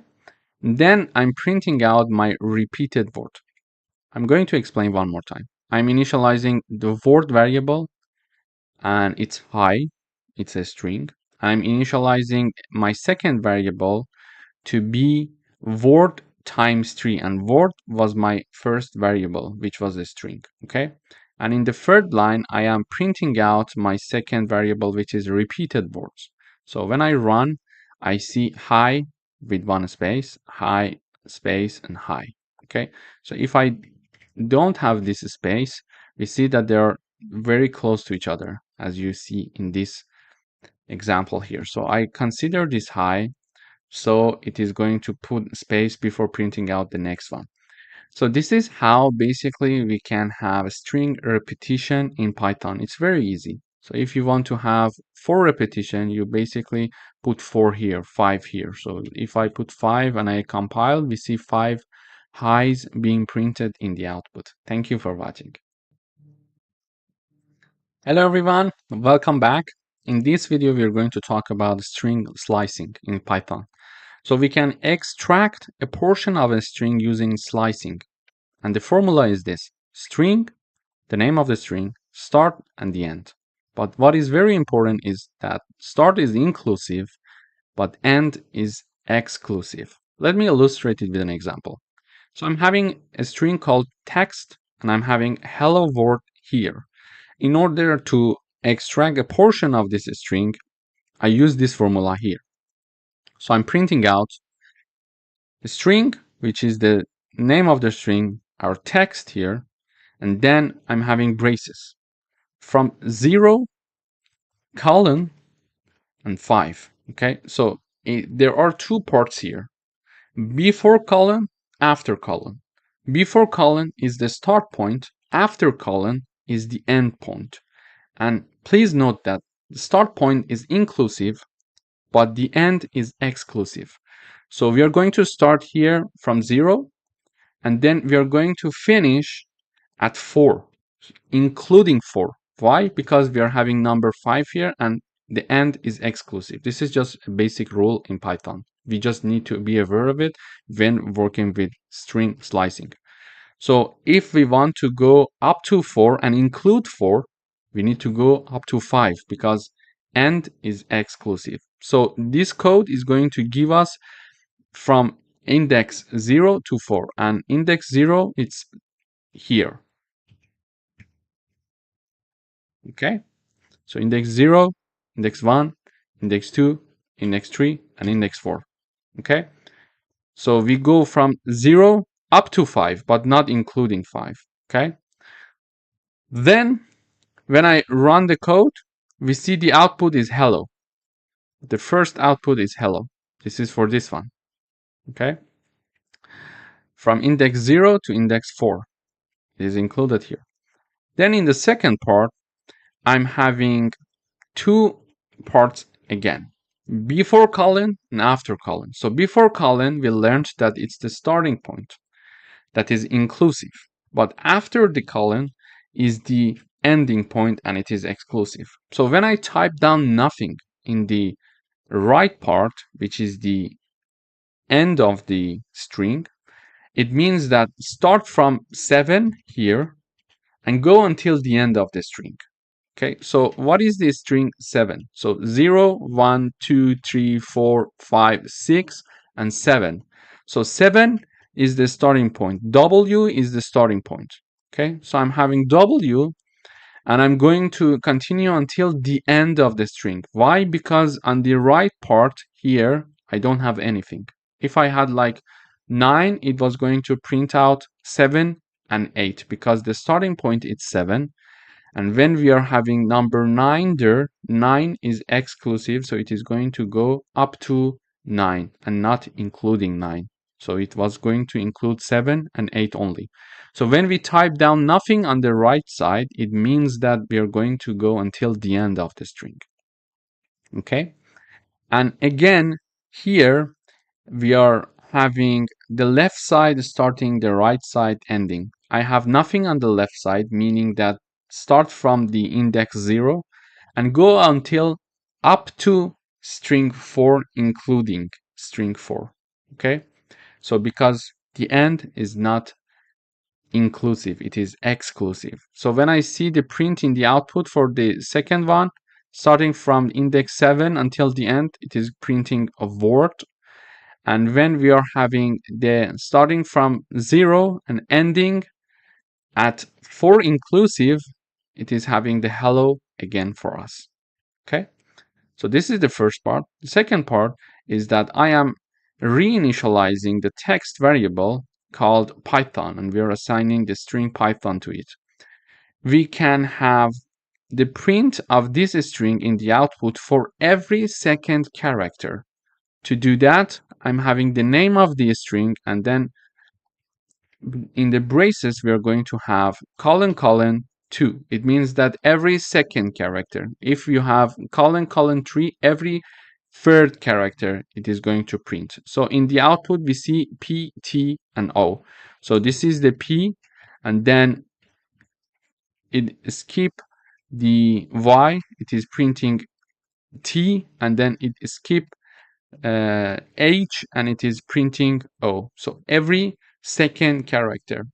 Then I'm printing out my repeated word. I'm going to explain one more time. I'm initializing the word variable and it's hi, it's a string. I'm initializing my second variable to be word times 3, and word was my first variable, which was a string, okay? And in the third line, I am printing out my second variable, which is repeated words. So when I run, I see hi with one space, hi, space, and hi, okay? So if I don't have this space, we see that they are very close to each other, as you see in this example here. So I consider this hi, so it is going to put space before printing out the next one. So this is how basically we can have a string repetition in Python. It's very easy. So if you want to have 4 repetition, you basically put 4 here, 5 here. So if I put 5 and I compile, we see 5 highs being printed in the output. Thank you for watching. Hello everyone, welcome back. In this video, we're going to talk about string slicing in Python. So we can extract a portion of a string using slicing. And the formula is this: string, the name of the string, start, and the end. But what is very important is that start is inclusive, but end is exclusive. Let me illustrate it with an example. So I'm having a string called text, and I'm having hello world here. In order to extract a portion of this string, I use this formula here. So I'm printing out the string, which is the name of the string, our text here, and then I'm having braces from 0, colon, and 5. Okay, so there are two parts here: before colon, after colon. Before colon is the start point, after colon is the end point. And please note that the start point is inclusive, but the end is exclusive. So we are going to start here from 0, and then we are going to finish at 4, including 4. Why? Because we are having number 5 here, and the end is exclusive. This is just a basic rule in Python. We just need to be aware of it when working with string slicing. So if we want to go up to 4 and include 4, we need to go up to 5 because end is exclusive. So this code is going to give us from index 0 to 4, and index 0, it's here. Okay, so index 0, index 1, index 2, index 3, and index 4. Okay, so we go from 0 up to 5, but not including 5. Okay, then when I run the code, we see the output is hello. The first output is hello. This is for this one. Okay, from index 0 to index 4. It is included here. Then in the second part, I'm having two parts again: before colon and after colon. So before colon, we learned that it's the starting point that is inclusive, but after the colon is the ending point and it is exclusive. So when I type down nothing in the right part, which is the end of the string, it means that start from 7 here and go until the end of the string. Okay, so what is the string 7? So 0, 1, 2, 3, 4, 5, 6, and 7. So 7 is the starting point. W is the starting point. Okay, so I'm having W, and I'm going to continue until the end of the string. Why? Because on the right part here, I don't have anything. If I had like 9, it was going to print out 7 and 8 because the starting point is 7. And when we are having number 9 there, 9 is exclusive, so it is going to go up to 9 and not including 9. So it was going to include 7 and 8 only. So when we type down nothing on the right side, it means that we are going to go until the end of the string. Okay? And again, here we are having the left side starting, the right side ending. I have nothing on the left side, meaning that start from the index 0 and go until up to string 4, including string 4. Okay, so because the end is not inclusive, it is exclusive. So when I see the print in the output for the second one, starting from index 7 until the end, it is printing a word. And when we are having the starting from 0 and ending at 4 inclusive, it is having the hello again for us. Okay, so this is the first part. The second part is that I am reinitializing the text variable called Python, and we are assigning the string Python to it. We can have the print of this string in the output for every second character. To do that, I'm having the name of the string, and then in the braces, we are going to have colon, colon, 2. It means that every second character, if you have colon, colon 3, every third character it is going to print. So in the output, we see P, T, and O. So this is the P, and then it skip the Y, it is printing T, and then it skip H, and it is printing O. So every second character.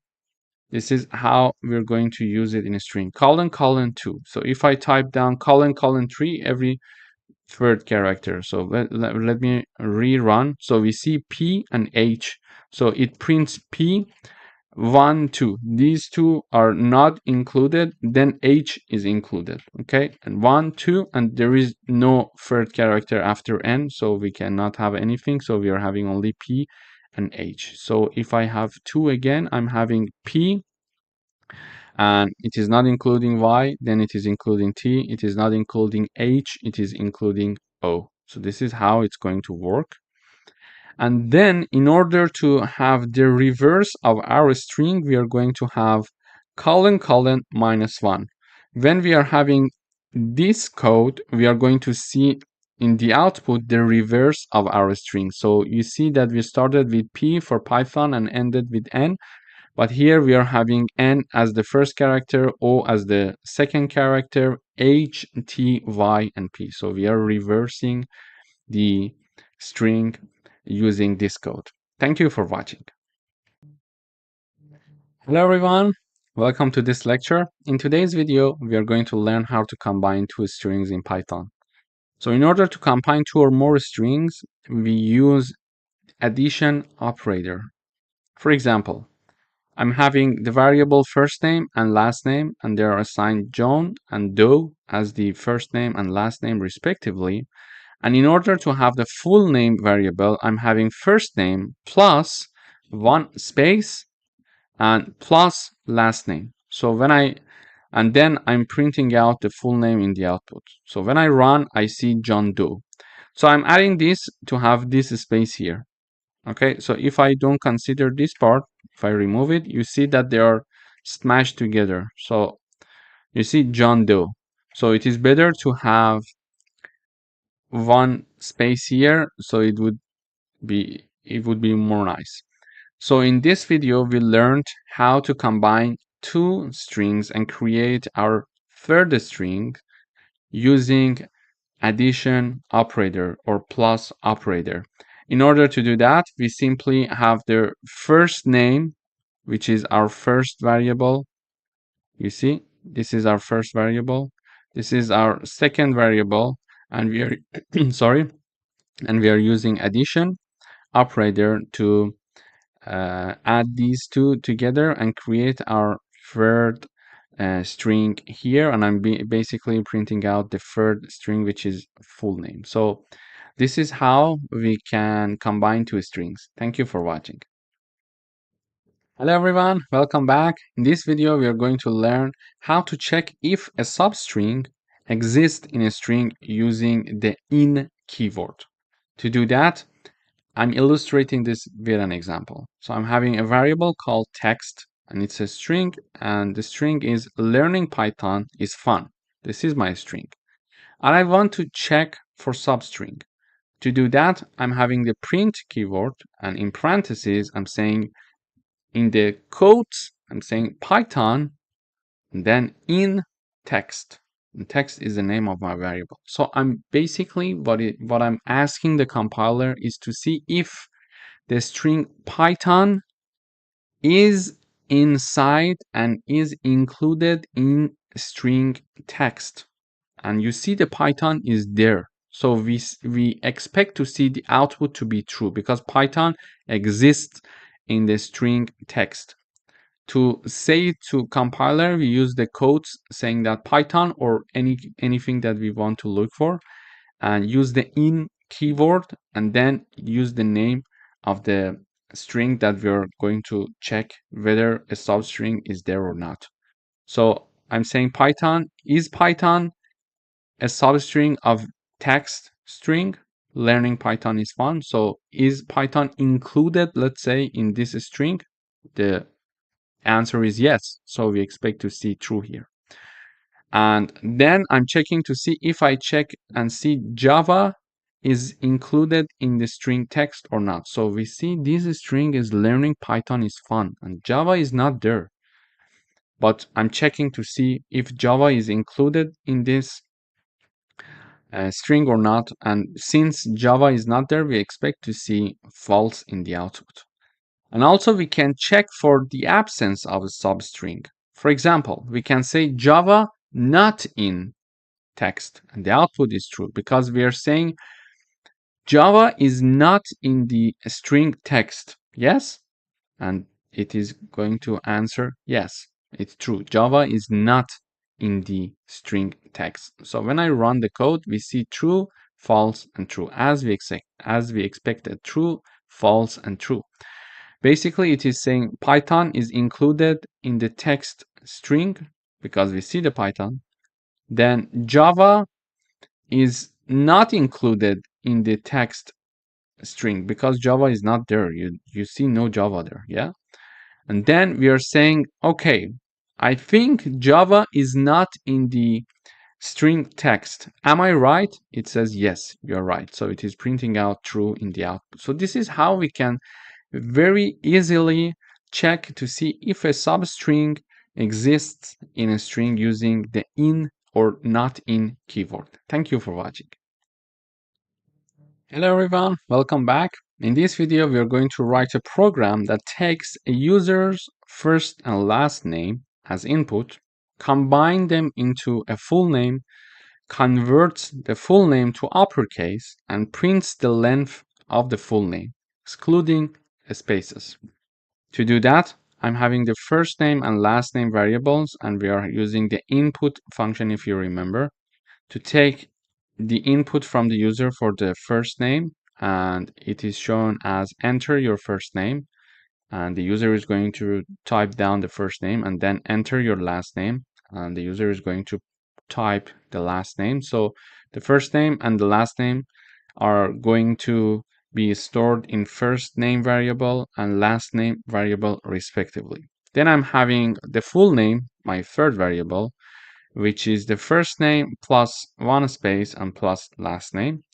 This is how we're going to use it in a string. Colon, colon 2. So if I type down colon, colon 3, every third character. So let me rerun. So we see P and H. So it prints P, 1, 2. These two are not included, then H is included. Okay, and 1, 2, and there is no third character after N, so we cannot have anything. So we are having only P and H. So if I have 2 again, I'm having P, and it is not including Y, then it is including T, it is not including H, it is including O. So this is how it's going to work. And then in order to have the reverse of our string, we are going to have colon, colon, -1. When we are having this code, we are going to see in the output the reverse of our string. So you see that we started with P for Python and ended with N. But here we are having N as the first character, O as the second character, H, T, Y, and P. So we are reversing the string using this code. Thank you for watching. Hello everyone, welcome to this lecture. In today's video, we are going to learn how to combine two strings in Python. So in order to combine two or more strings, we use addition operator. For example, I'm having the variable first name and last name, and they are assigned John and Doe as the first name and last name respectively. And in order to have the full name variable, I'm having first name plus 1 space and plus last name. So and then I'm printing out the full name in the output. So when I run, I see John Doe. So I'm adding this to have this space here. Okay, so if I don't consider this part, if I remove it, you see that they are smashed together. So you see John Doe. So it is better to have 1 space here, so it would be more nice. So in this video, we learned how to combine two strings and create our third string using addition operator or plus operator. In order to do that, we simply have the first name, which is our first variable. You see, this is our first variable. This is our second variable, and we are sorry, and we are using addition operator to add these two together and create our third string here, and I'm basically printing out the third string, which is full name. So this is how we can combine two strings. Thank you for watching. Hello everyone, welcome back. In this video, we are going to learn how to check if a substring exists in a string using the in keyword. To do that, I'm illustrating this with an example. So I'm having a variable called text, and it's a string, and the string is learning Python is fun. This is my string. And I want to check for substring. To do that, I'm having the print keyword, and in parentheses, I'm saying in the quotes, I'm saying Python, and then in text. And text is the name of my variable. So I'm basically what I'm asking the compiler is to see if the string Python is inside and is included in string text. And you see the Python is there. So we expect to see the output to be true because Python exists in the string text. To say it to compiler, we use the codes saying that Python or anything that we want to look for, and use the in keyword, and then use the name of the string that we're going to check whether a substring is there or not. So I'm saying Python, is Python a substring of text string? Learning Python is fun. So is Python included, let's say, in this string? The answer is yes. So we expect to see true here. And then I'm checking to see if I check and see Java is included in the string text or not. So we see this string is learning Python is fun and Java is not there. But I'm checking to see if Java is included in this string or not. And since Java is not there, we expect to see false in the output. And also we can check for the absence of a substring. For example, we can say Java not in text and the output is true because we are saying Java is not in the string text. Yes? And it is going to answer yes, it's true. Java is not in the string text. So when I run the code, we see true, false, and true as we expected, true, false, and true. Basically, it is saying Python is included in the text string because we see the Python. Then Java is not included in the text string because Java is not there. You see no Java there, yeah? And then we are saying, okay, I think Java is not in the string text. Am I right? It says yes, you're right. So it is printing out true in the output. So this is how we can very easily check to see if a substring exists in a string using the in or not in keyword. Thank you for watching. Hello everyone, welcome back. In this video, we are going to write a program that takes a user's first and last name as input, combine them into a full name, converts the full name to uppercase, and prints the length of the full name, excluding spaces. To do that, I'm having the first name and last name variables, and we are using the input function, if you remember, to take the input from the user for the first name, and it is shown as enter your first name, and the user is going to type down the first name and then enter your last name, and the user is going to type the last name. So the first name and the last name are going to be stored in first name variable and last name variable respectively. Then I'm having the full name, my third variable, which is the first name plus one space and plus last name.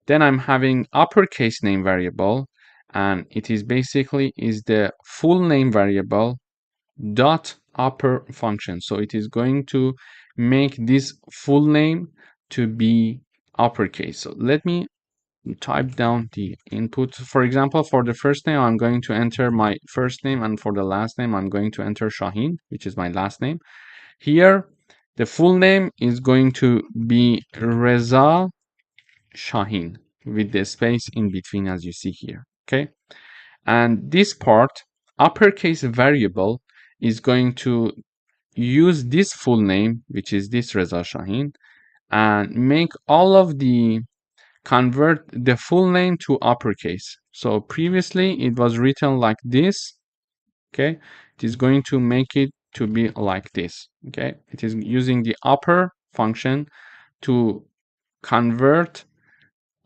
Then I'm having uppercase name variable, and it is basically is the full name variable dot upper function. So it is going to make this full name to be uppercase. So let me type down the input. For example, for the first name, I'm going to enter my first name, and for the last name, I'm going to enter Shaheen, which is my last name. Here, the full name is going to be Reza Shaheen with the space in between, as you see here. Okay. And this part, uppercase variable, is going to use this full name, which is this Reza Shaheen, and make all of the convert the full name to uppercase. So previously it was written like this. Okay. It is going to make it to be like this. Okay. It is using the upper function to convert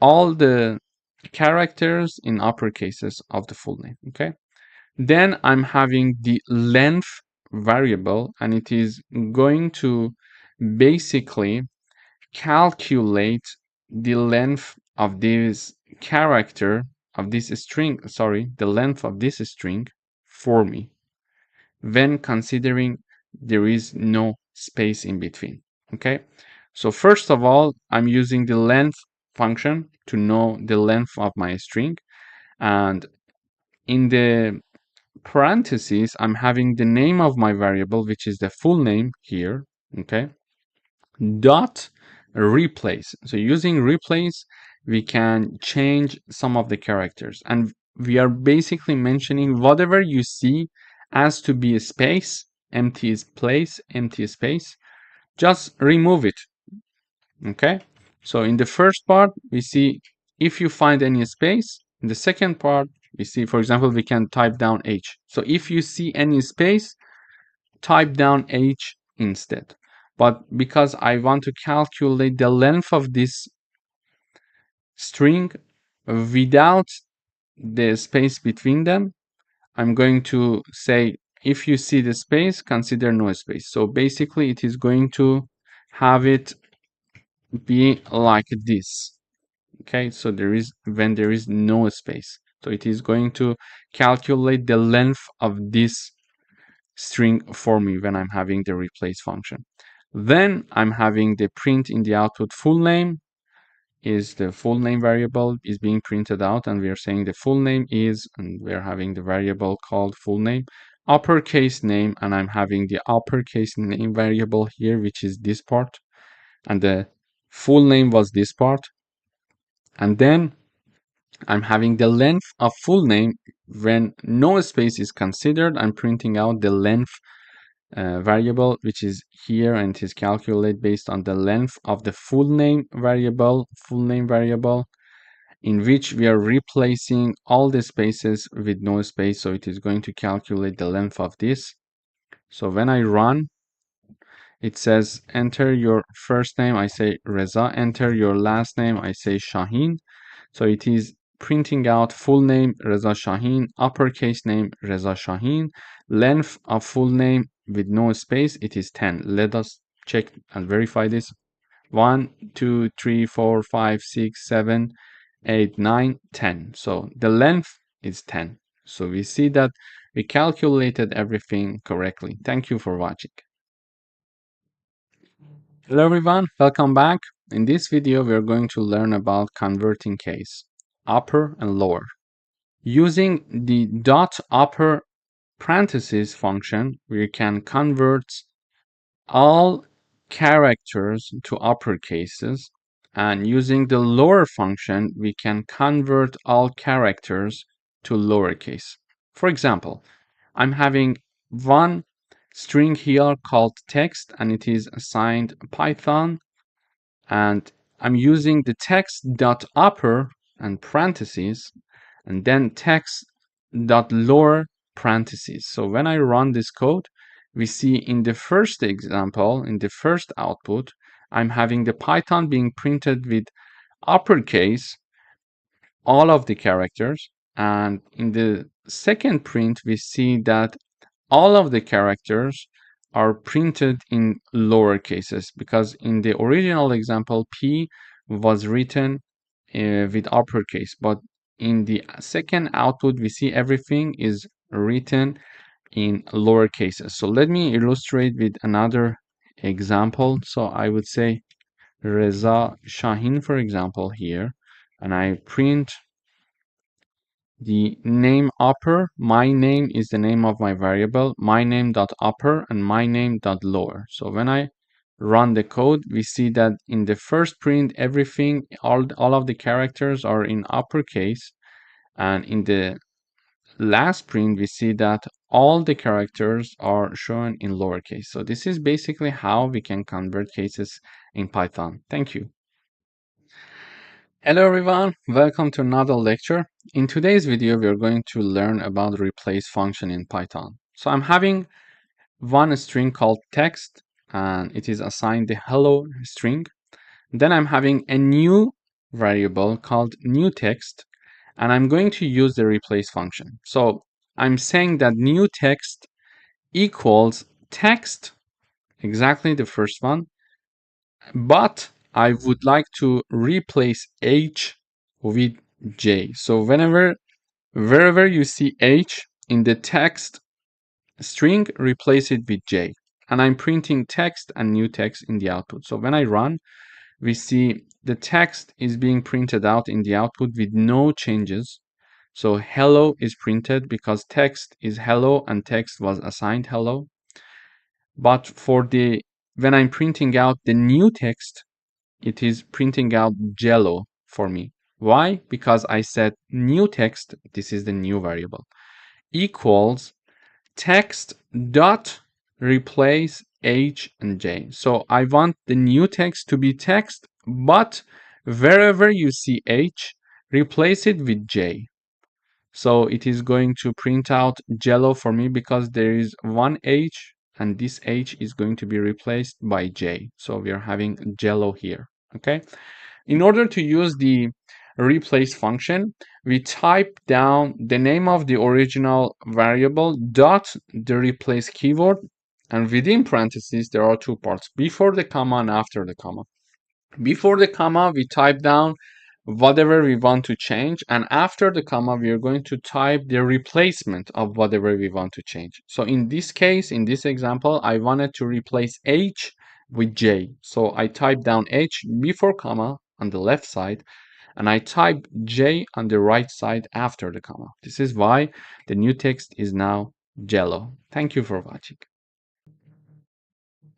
all the characters in uppercases of the full name. Okay. Then I'm having the length variable, and it is going to basically calculate the length of this character of this string, the length of this string for me when considering there is no space in between. Okay. So first of all, I'm using the length function to know the length of my string, and in the parentheses, I'm having the name of my variable, which is the full name here. Okay. Dot replace. So using replace, we can change some of the characters, and we are basically mentioning whatever you see as to be a space, empty place, empty space, just remove it. Okay. So in the first part, we see if you find any space. In the second part, we see, for example, we can type down H. So if you see any space, type down H instead. But because I want to calculate the length of this string without the space between them, I'm going to say if you see the space, consider no space. So basically it is going to have it be like this. Okay, so when there is no space. So it is going to calculate the length of this string for me when I'm having the replace function. Then I'm having the print in the output full name is the full name variable is being printed out, and we are saying the full name is, and we're having the variable called full name, uppercase name, and I'm having the uppercase name variable here, which is this part, and the full name was this part. And then I'm having the length of full name. When no space is considered, I'm printing out the length variable, which is here, and it is calculated based on the length of the full name variable, in which we are replacing all the spaces with no space. So it is going to calculate the length of this. So when I run, it says enter your first name, I say Reza, enter your last name, I say Shaheen. So it is printing out full name Reza Shaheen, uppercase name Reza Shaheen, length of full name with no space, it is 10. Let us check and verify this. 1, 2, 3, 4, 5, 6, 7, 8, 9, 10. So the length is 10. So we see that we calculated everything correctly. Thank you for watching. Hello everyone, welcome back. In this video, we are going to learn about converting case, upper and lower. Using the dot upper parentheses function, we can convert all characters to upper cases, and using the lower function, we can convert all characters to lowercase. For example, I'm having one string here called text, and it is assigned Python, and I'm using the text dot upper and parentheses, and then text dot lower parentheses. So when I run this code, we see in the first example, in the first output, I'm having the Python being printed with uppercase, all of the characters, and in the second print, we see that all of the characters are printed in lower cases, because in the original example, P was written with uppercase, but in the second output, we see everything is written in lower cases. So let me illustrate with another example. So I would say Reza Shaheen, for example, here, and I print the name upper. My name is the name of my variable, my name dot upper and my name dot lower. So when I run the code, we see that in the first print, everything, all of the characters are in uppercase, and in the last print, we see that all the characters are shown in lowercase. So this is basically how we can convert cases in Python. Thank you. Hello everyone, welcome to another lecture. In today's video, we are going to learn about the replace function in Python. So I'm having one string called text, and it is assigned the hello string. Then I'm having a new variable called new text, and I'm going to use the replace function. So I'm saying that new text equals text, exactly the first one, but I would like to replace H with J. So wherever you see H in the text string, replace it with J. And I'm printing text and new text in the output. So when I run, we see the text is being printed out in the output with no changes. So hello is printed because text is hello and text was assigned hello. But when I'm printing out the new text, it is printing out Jello for me. Why? Because I said new text, this is the new variable, equals text dot replace H and J. So I want the new text to be text, but wherever you see H, replace it with J. So it is going to print out Jello for me because there is one H, and this H is going to be replaced by J. So we are having Jello here. Okay. In order to use the replace function, we type down the name of the original variable dot the replace keyword, And within parentheses, there are two parts, before the comma and after the comma. Before the comma, we type down whatever we want to change, and after the comma, we are going to type the replacement of whatever we want to change. So in this case, in this example, I wanted to replace H with J. So I type down H before comma on the left side, and I type J on the right side after the comma. This is why the new text is now yellow. Thank you for watching.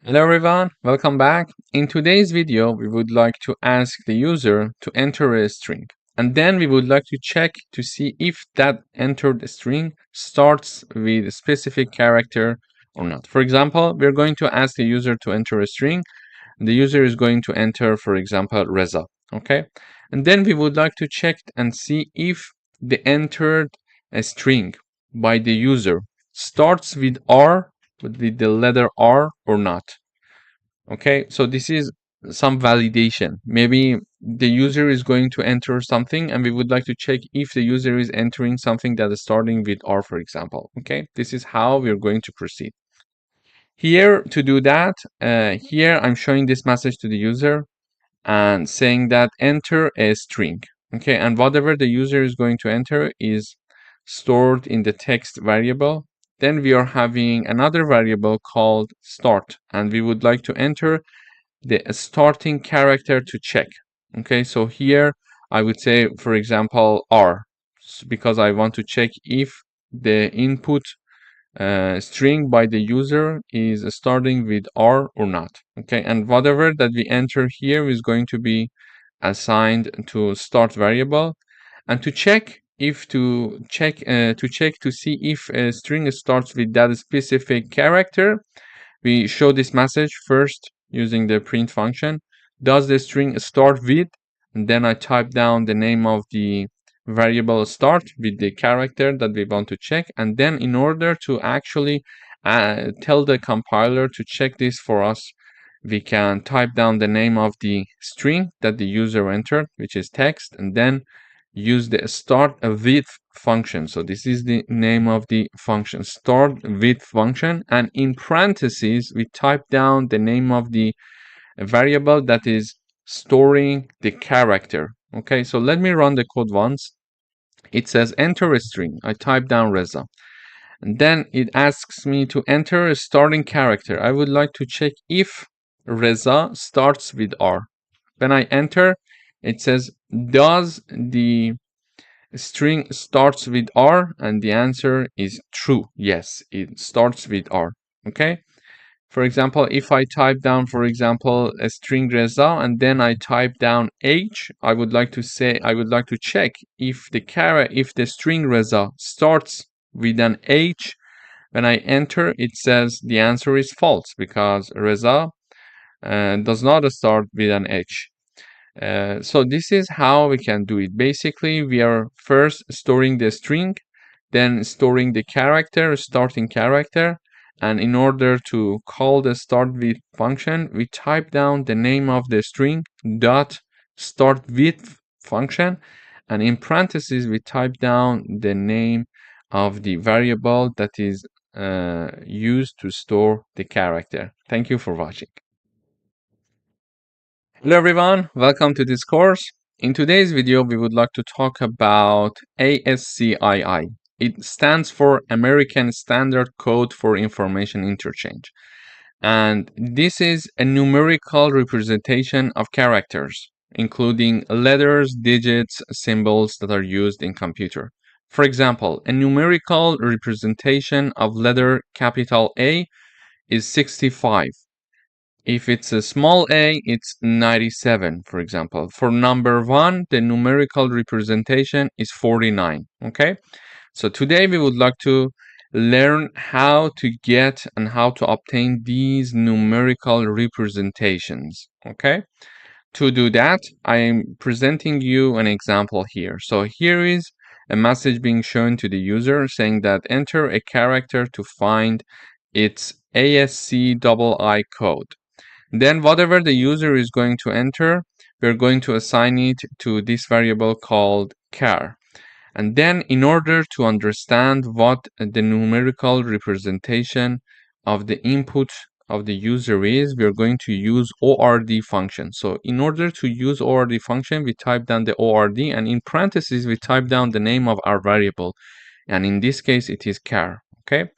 Hello everyone, welcome back. In today's video, we would like to ask the user to enter a string. And then we would like to check to see if that entered string starts with a specific character or not. For example, we're going to ask the user to enter a string. The user is going to enter, for example, Reza. Okay. And then we would like to check and see if the entered string by the user starts with R, with the letter R or not. Okay, so this is some validation. Maybe the user is going to enter something and we would like to check if the user is entering something that is starting with R, for example. Okay, this is how we're going to proceed. Here, to do that, here I'm showing this message to the user and saying that enter a string. Okay, and whatever the user is going to enter is stored in the text variable. Then we are having another variable called start, and we would like to enter the starting character to check. Okay, so here I would say, for example, R, because I want to check if the input string by the user is starting with R or not. Okay, and whatever that we enter here is going to be assigned to start variable, and to check to see if a string starts with that specific character, we show this message first using the print function. Does the string start with? And then I type down the name of the variable start with the character that we want to check. And then in order to actually tell the compiler to check this for us, we can type down the name of the string that the user entered, which is text, and then use the start with function. So this is the name of the function, start with function, and in parentheses we type down the name of the variable that is storing the character. Okay, so let me run the code once. It says enter a string. I type down Reza, and then it asks me to enter a starting character. I would like to check if Reza starts with R. When I enter, it says, does the string starts with R? And the answer is true. Yes, it starts with R. Okay. For example, if I type down, for example, a string Reza, and then I type down H, I would like to check if the string Reza starts with an H. When I enter, it says the answer is false because Reza does not start with an H. So this is how we can do it. Basically, we are first storing the string, then storing the character, starting character, and in order to call the start with function, we type down the name of the string dot start with function, and in parentheses we type down the name of the variable that is used to store the character. Thank you for watching. Hello everyone, welcome to this course. In today's video, we would like to talk about ASCII. It stands for American Standard Code for Information Interchange. And this is a numerical representation of characters, including letters, digits, symbols that are used in computer. For example, a numerical representation of letter capital A is 65. If it's a small a, it's 97, for example. For number 1, the numerical representation is 49, okay? So today we would like to learn how to get and how to obtain these numerical representations, okay? To do that, I am presenting you an example here. So here is a message being shown to the user saying that enter a character to find its ASCII code. Then whatever the user is going to enter, we're going to assign it to this variable called char. And then in order to understand what the numerical representation of the input of the user is, we're going to use ORD function. So in order to use ORD function, we type down the ORD, and in parentheses, we type down the name of our variable. And in this case, it is char, okay?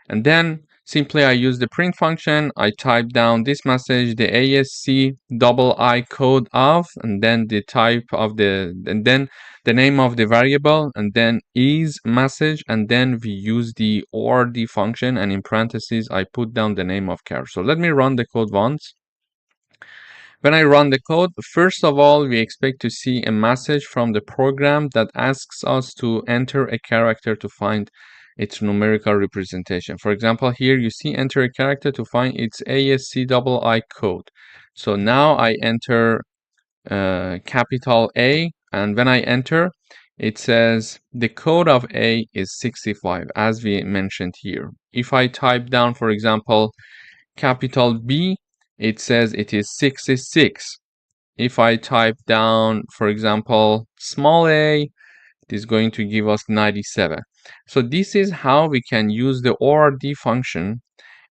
And then simply I use the print function. I type down this message, the ASC double I code of, and then the type of and then the name of the variable, and then is message, and then we use the ORD function, and in parentheses, I put down the name of char. So let me run the code once. When I run the code, first of all, we expect to see a message from the program that asks us to enter a character to find its numerical representation. For example, here you see enter a character to find its ASC double I code. So now I enter capital A, and when I enter, it says the code of A is 65, as we mentioned here. If I type down, for example, capital B, it says it is 66. If I type down, for example, small a, it is going to give us 97. So this is how we can use the ORD function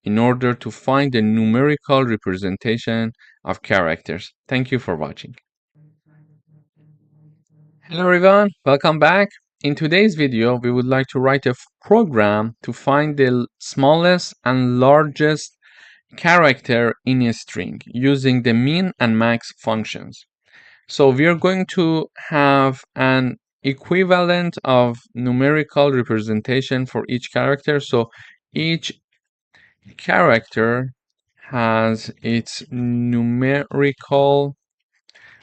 in order to find the numerical representation of characters. Thank you for watching. Hello everyone, welcome back. In today's video, we would like to write a program to find the smallest and largest character in a string using the min and max functions. So we are going to have an equivalent of numerical representation for each character. So each character has its numerical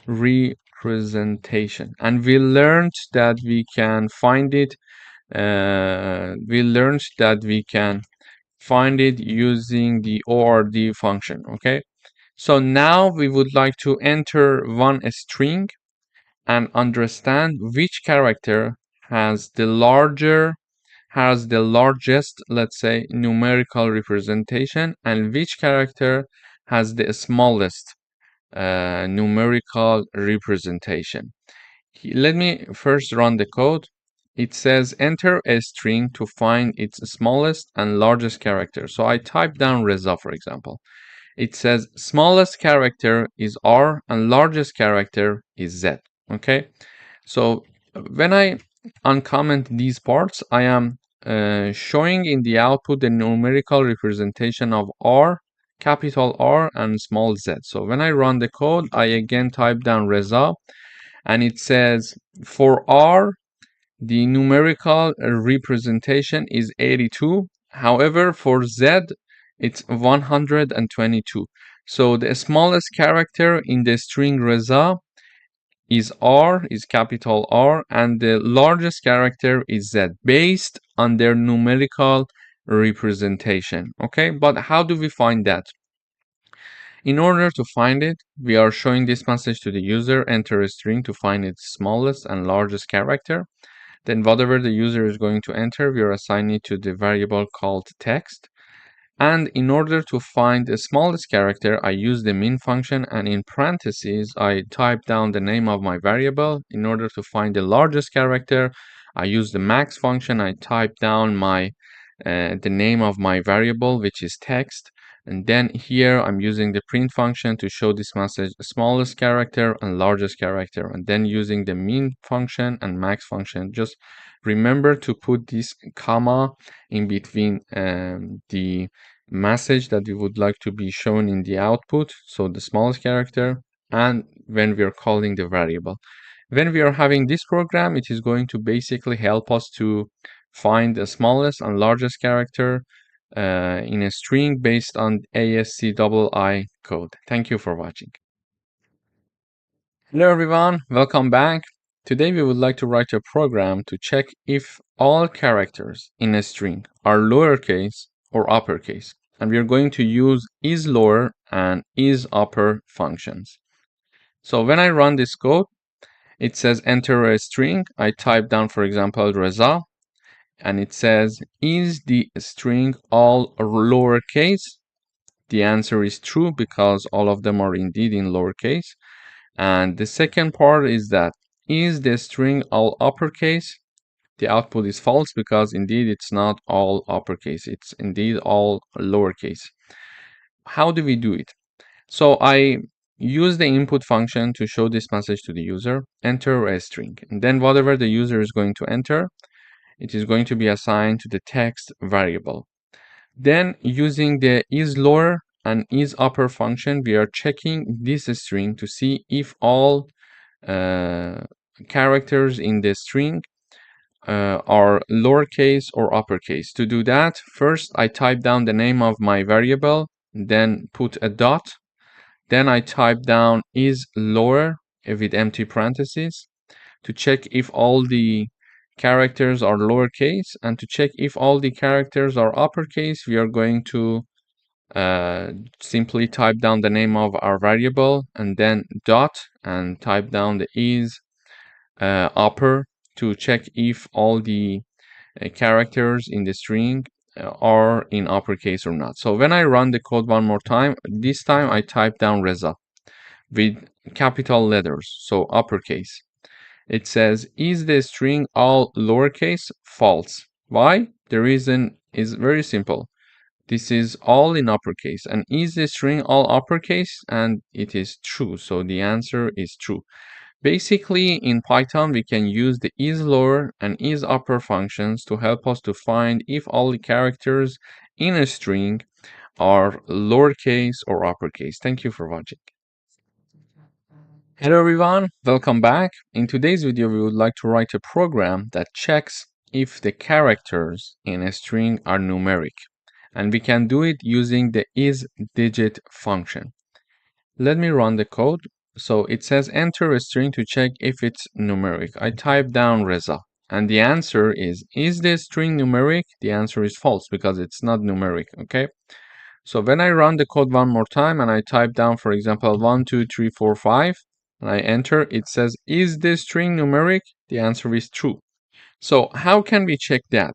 representation, and we learned that we can find it using the ORD function. Okay, so now we would like to enter one string and understand which character has the largest, let's say, numerical representation, and which character has the smallest numerical representation. Let me first run the code. It says enter a string to find its smallest and largest character. So I type down Reza, for example. It says smallest character is R and largest character is Z. Okay, so when I uncomment these parts, I am showing in the output the numerical representation of R, capital R, and small z. So when I run the code, I again type down Reza, and it says for R, the numerical representation is 82. However, for Z, it's 122. So the smallest character in the string Reza is R, is capital R, and the largest character is Z, based on their numerical representation. Okay, but how do we find that? In order to find it, we are showing this message to the user, enter a string to find its smallest and largest character. Then whatever the user is going to enter, we are assigning it to the variable called text. And in order to find the smallest character, I use the min function, and in parentheses, I type down the name of my variable. In order to find the largest character, I use the max function. I type down the name of my variable, which is text. And then here I'm using the print function to show this message, smallest character and largest character. And then using the min function and max function. Just remember to put this comma in between the message that we would like to be shown in the output, so the smallest character, and when we are calling the variable. When we are having this program, it is going to basically help us to find the smallest and largest character in a string based on ASC double I code. Thank you for watching. Hello everyone, welcome back. Today we would like to write a program to check if all characters in a string are lowercase or uppercase. And we are going to use isLower and isUpper functions. So when I run this code, it says enter a string. I type down, for example, Reza, and it says, is the string all lowercase? The answer is true because all of them are indeed in lowercase. And the second part is that, is the string all uppercase? the output is false because indeed it's not all uppercase. It's indeed all lowercase. How do we do it? So I use the input function to show this message to the user, enter a string. And then whatever the user is going to enter, it is going to be assigned to the text variable. Then using the isLower and isUpper function, we are checking this string to see if all characters in the string are lowercase or uppercase. To do that, first I type down the name of my variable, then put a dot, then I type down isLower with empty parentheses to check if all the characters are lowercase, and to check if all the characters are uppercase, we are going to simply type down the name of our variable and then dot and type down the isUpper to check if all the characters in the string are in uppercase or not. So when I run the code one more time, this time I type down Reza with capital letters, so uppercase. It says, is the string all lowercase? False. Why? The reason is very simple. This is all in uppercase. And is the string all uppercase? And it is true. So the answer is true. Basically, in Python, we can use the isLower and isUpper functions to help us to find if all the characters in a string are lowercase or uppercase. Thank you for watching. Hello everyone, welcome back. In today's video, we would like to write a program that checks if the characters in a string are numeric. And we can do it using the isDigit function. Let me run the code. So it says enter a string to check if it's numeric. I type down Reza, and the answer is the string numeric? The answer is false because it's not numeric, okay? So when I run the code one more time and I type down, for example, 1, 2, 3, 4, 5, and I enter, it says, is this string numeric? The answer is true. So how can we check that?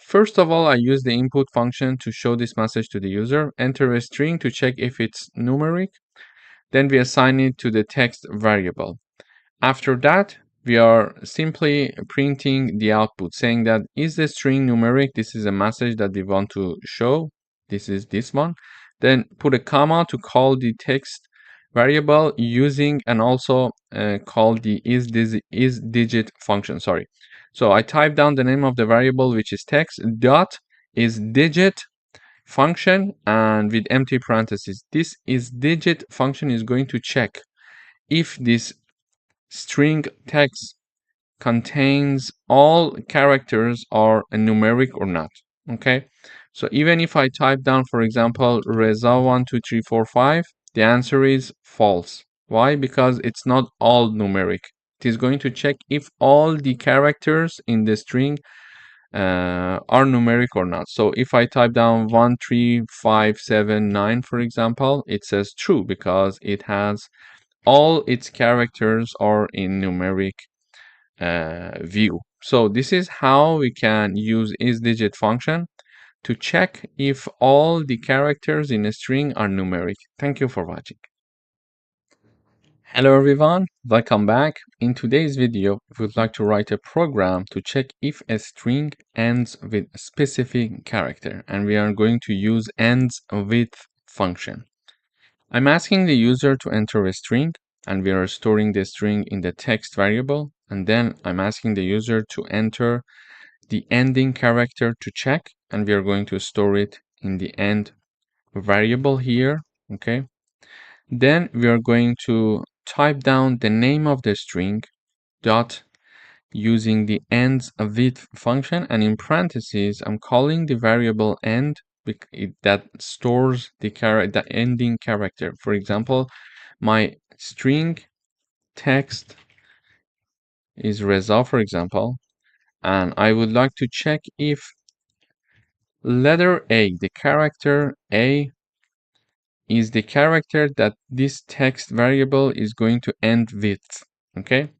First of all, I use the input function to show this message to the user, enter a string to check if it's numeric. Then we assign it to the text variable. After that, we are simply printing the output saying that is the string numeric? This is a message that we want to show. This is this one. Then put a comma to call the text variable using and also call the isDigit function. Sorry. So I type down the name of the variable, which is text dot isDigit function, and with empty parentheses. This isDigit function is going to check if this string text contains all characters are numeric or not. Okay, so even if I type down, for example, Reza 1, 2, 3, 4, 5, the answer is false. Why? Because it's not all numeric. It is going to check if all the characters in the string are numeric or not. So if I type down 1, 3, 5, 7, 9, for example, it says true because it has all its characters are in numeric view. So this is how we can use isDigit function to check if all the characters in a string are numeric. Thank you for watching. Hello everyone, welcome back. In today's video, we would like to write a program to check if a string ends with a specific character, and we are going to use ends with function. I'm asking the user to enter a string, and we are storing the string in the text variable, and then I'm asking the user to enter the ending character to check, and we are going to store it in the end variable here, okay? Then we are going to type down the name of the string dot using the ends with function, and in parentheses I'm calling the variable end that stores the ending character. For example, my string text is Reza, for example, and I would like to check if letter A, the character A, is the character that this text variable is going to end with. Okay,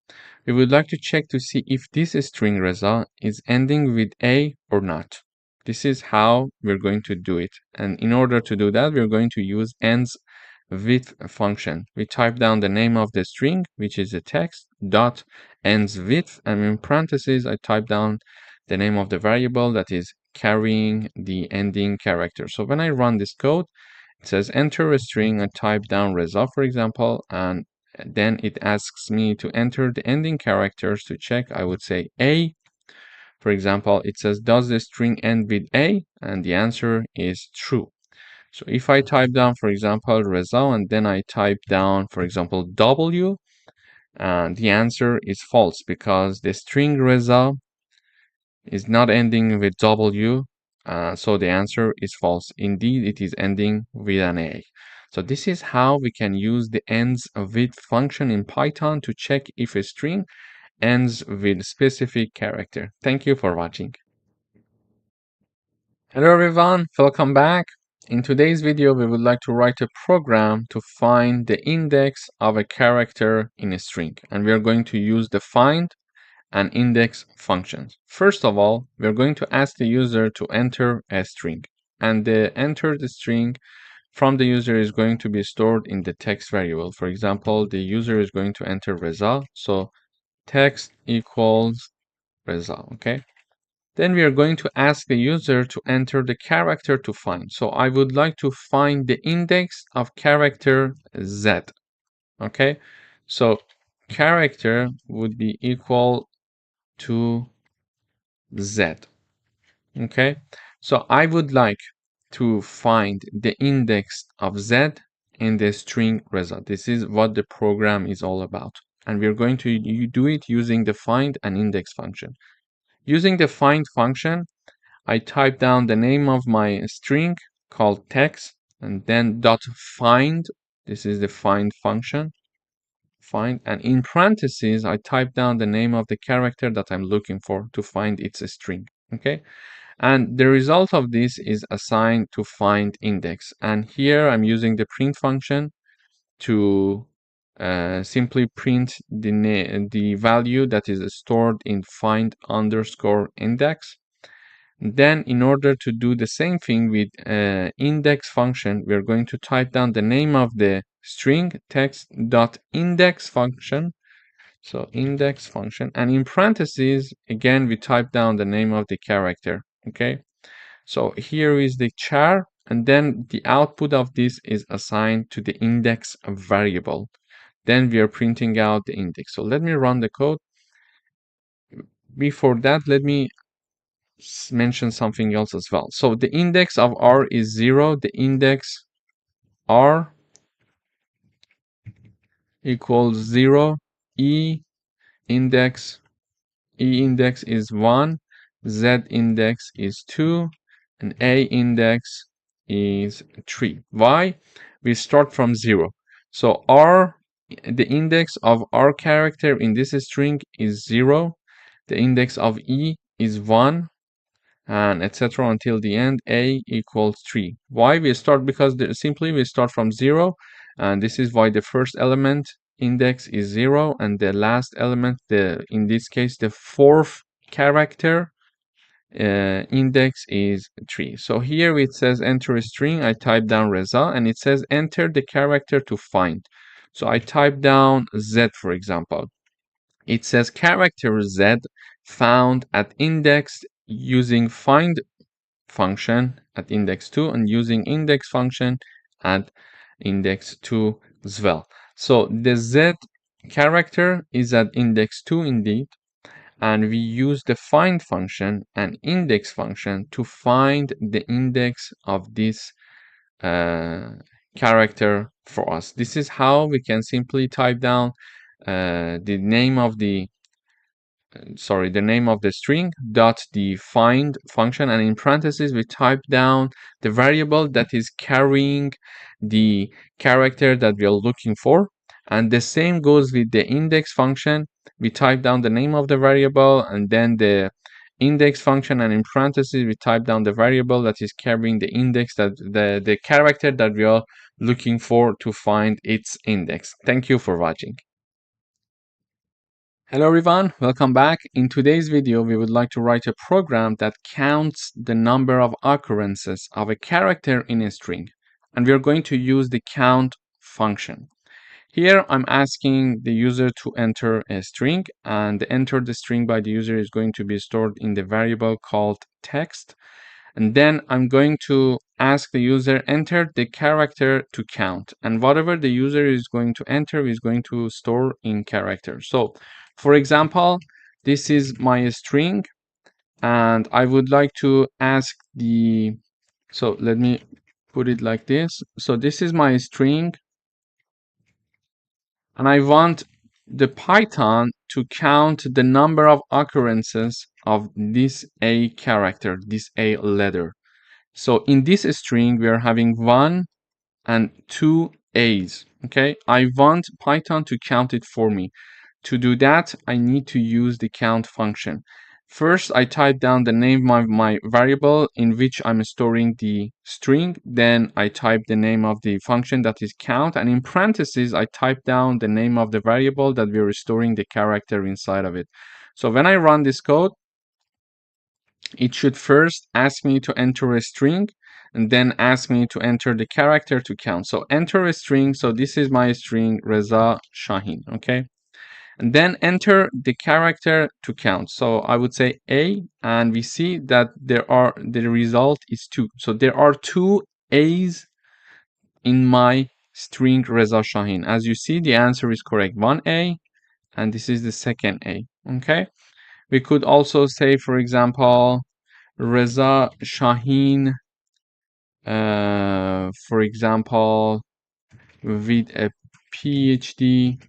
we would like to check to see if this string Reza is ending with A or not. This is how we're going to do it, and in order to do that, we're going to use ends with function. We type down the name of the string, which is a text, dot ends with, and in parentheses, I type down the name of the variable that is carrying the ending character. So when I run this code, it says enter a string. I type down Reza, for example, and then it asks me to enter the ending characters to check. I would say A. For example, it says, does the string end with A? And the answer is true. So if I type down, for example, Reza, and then I type down, for example, W, the answer is false because the string Reza is not ending with W, so the answer is false. Indeed, it is ending with an A. So this is how we can use the ends with function in Python to check if a string ends with specific character. Thank you for watching. Hello everyone, welcome back. In today's video, we would like to write a program to find the index of a character in a string. And we are going to use the find and index functions. First of all, we're going to ask the user to enter a string. And the enter the string from the user is going to be stored in the text variable. For example, the user is going to enter Reza. So text equals Reza, okay? Then we are going to ask the user to enter the character to find. So I would like to find the index of character Z. Okay, so character would be equal to Z. Okay, so I would like to find the index of Z in the string Reza. This is what the program is all about. And we're going to do it using the find and index function. Using the find function, I type down the name of my string called text and then dot find. This is the find function. Find, and in parentheses, I type down the name of the character that I'm looking for to find its string. Okay. And the result of this is assigned to find index. And here I'm using the print function to simply print the value that is stored in find underscore index. Then in order to do the same thing with index function, we're going to type down the name of the string text dot index function. So index function, and in parentheses, again, we type down the name of the character. Okay. So here is the char, and then the output of this is assigned to the index variable. Then we are printing out the index. So let me run the code. Before that, let me mention something else as well. So the index of R is 0. The index R equals 0. E index is 1. Z index is 2. And A index is 3. Why? We start from 0. So R, the index of R character in this string is 0. The index of E is 1. And etc. until the end. A equals 3. Why we start? Because simply we start from 0, and this is why the first element index is 0, and the last element, in this case the fourth character index is 3. So here it says enter a string. I type down Reza, and it says enter the character to find. So I type down Z, for example. It says character Z found at index using find function at index 2 and using index function at index 2 as well. So the Z character is at index 2 indeed, and we use the find function and index function to find the index of this character for us. This is how we can simply type down the name of the string dot the find function, and in parentheses we type down the variable that is carrying the character that we are looking for. And the same goes with the index function. We type down the name of the variable and then the index function, and in parentheses we type down the variable that is carrying the index, that the character that we are looking for to find its index. Thank you for watching. Hello everyone, welcome back. In today's video, we would like to write a program that counts the number of occurrences of a character in a string. And we are going to use the count function. Here I'm asking the user to enter a string, and the entered string by the user is going to be stored in the variable called text. And then I'm going to ask the user enter the character to count, and whatever the user is going to enter is going to store in character. So for example, this is my string, and I would like to ask so let me put it like this. So this is my string, and I want the Python to count the number of occurrences of this A character, this A letter. So in this string, we are having 1 and 2 A's, okay? I want Python to count it for me. To do that, I need to use the count function. First, I type down the name of my variable in which I'm storing the string. Then I type the name of the function that is count. And in parentheses, I type down the name of the variable that we're storing the character inside of it. So when I run this code, it should first ask me to enter a string and then ask me to enter the character to count. So enter a string. So this is my string, Reza Shahin, okay? And then enter the character to count. So I would say A, and we see that the result is 2. So there are 2 A's in my string Reza Shahin. As you see, the answer is correct. 1 A, and this is the second A, okay? We could also say, for example, Reza Shahin, for example, with a PhD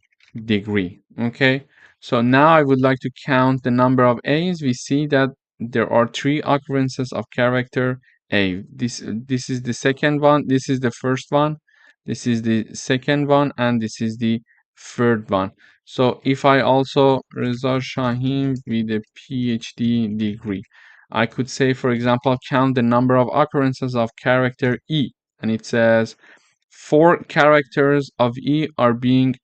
degree. Okay, so now I would like to count the number of A's. We see that there are 3 occurrences of character A. This is the second one, this is the first one, this is the second one, and this is the third one. So if I also Reza Shahin with a PhD degree, I could say, for example, count the number of occurrences of character E, and it says 4 characters of E are being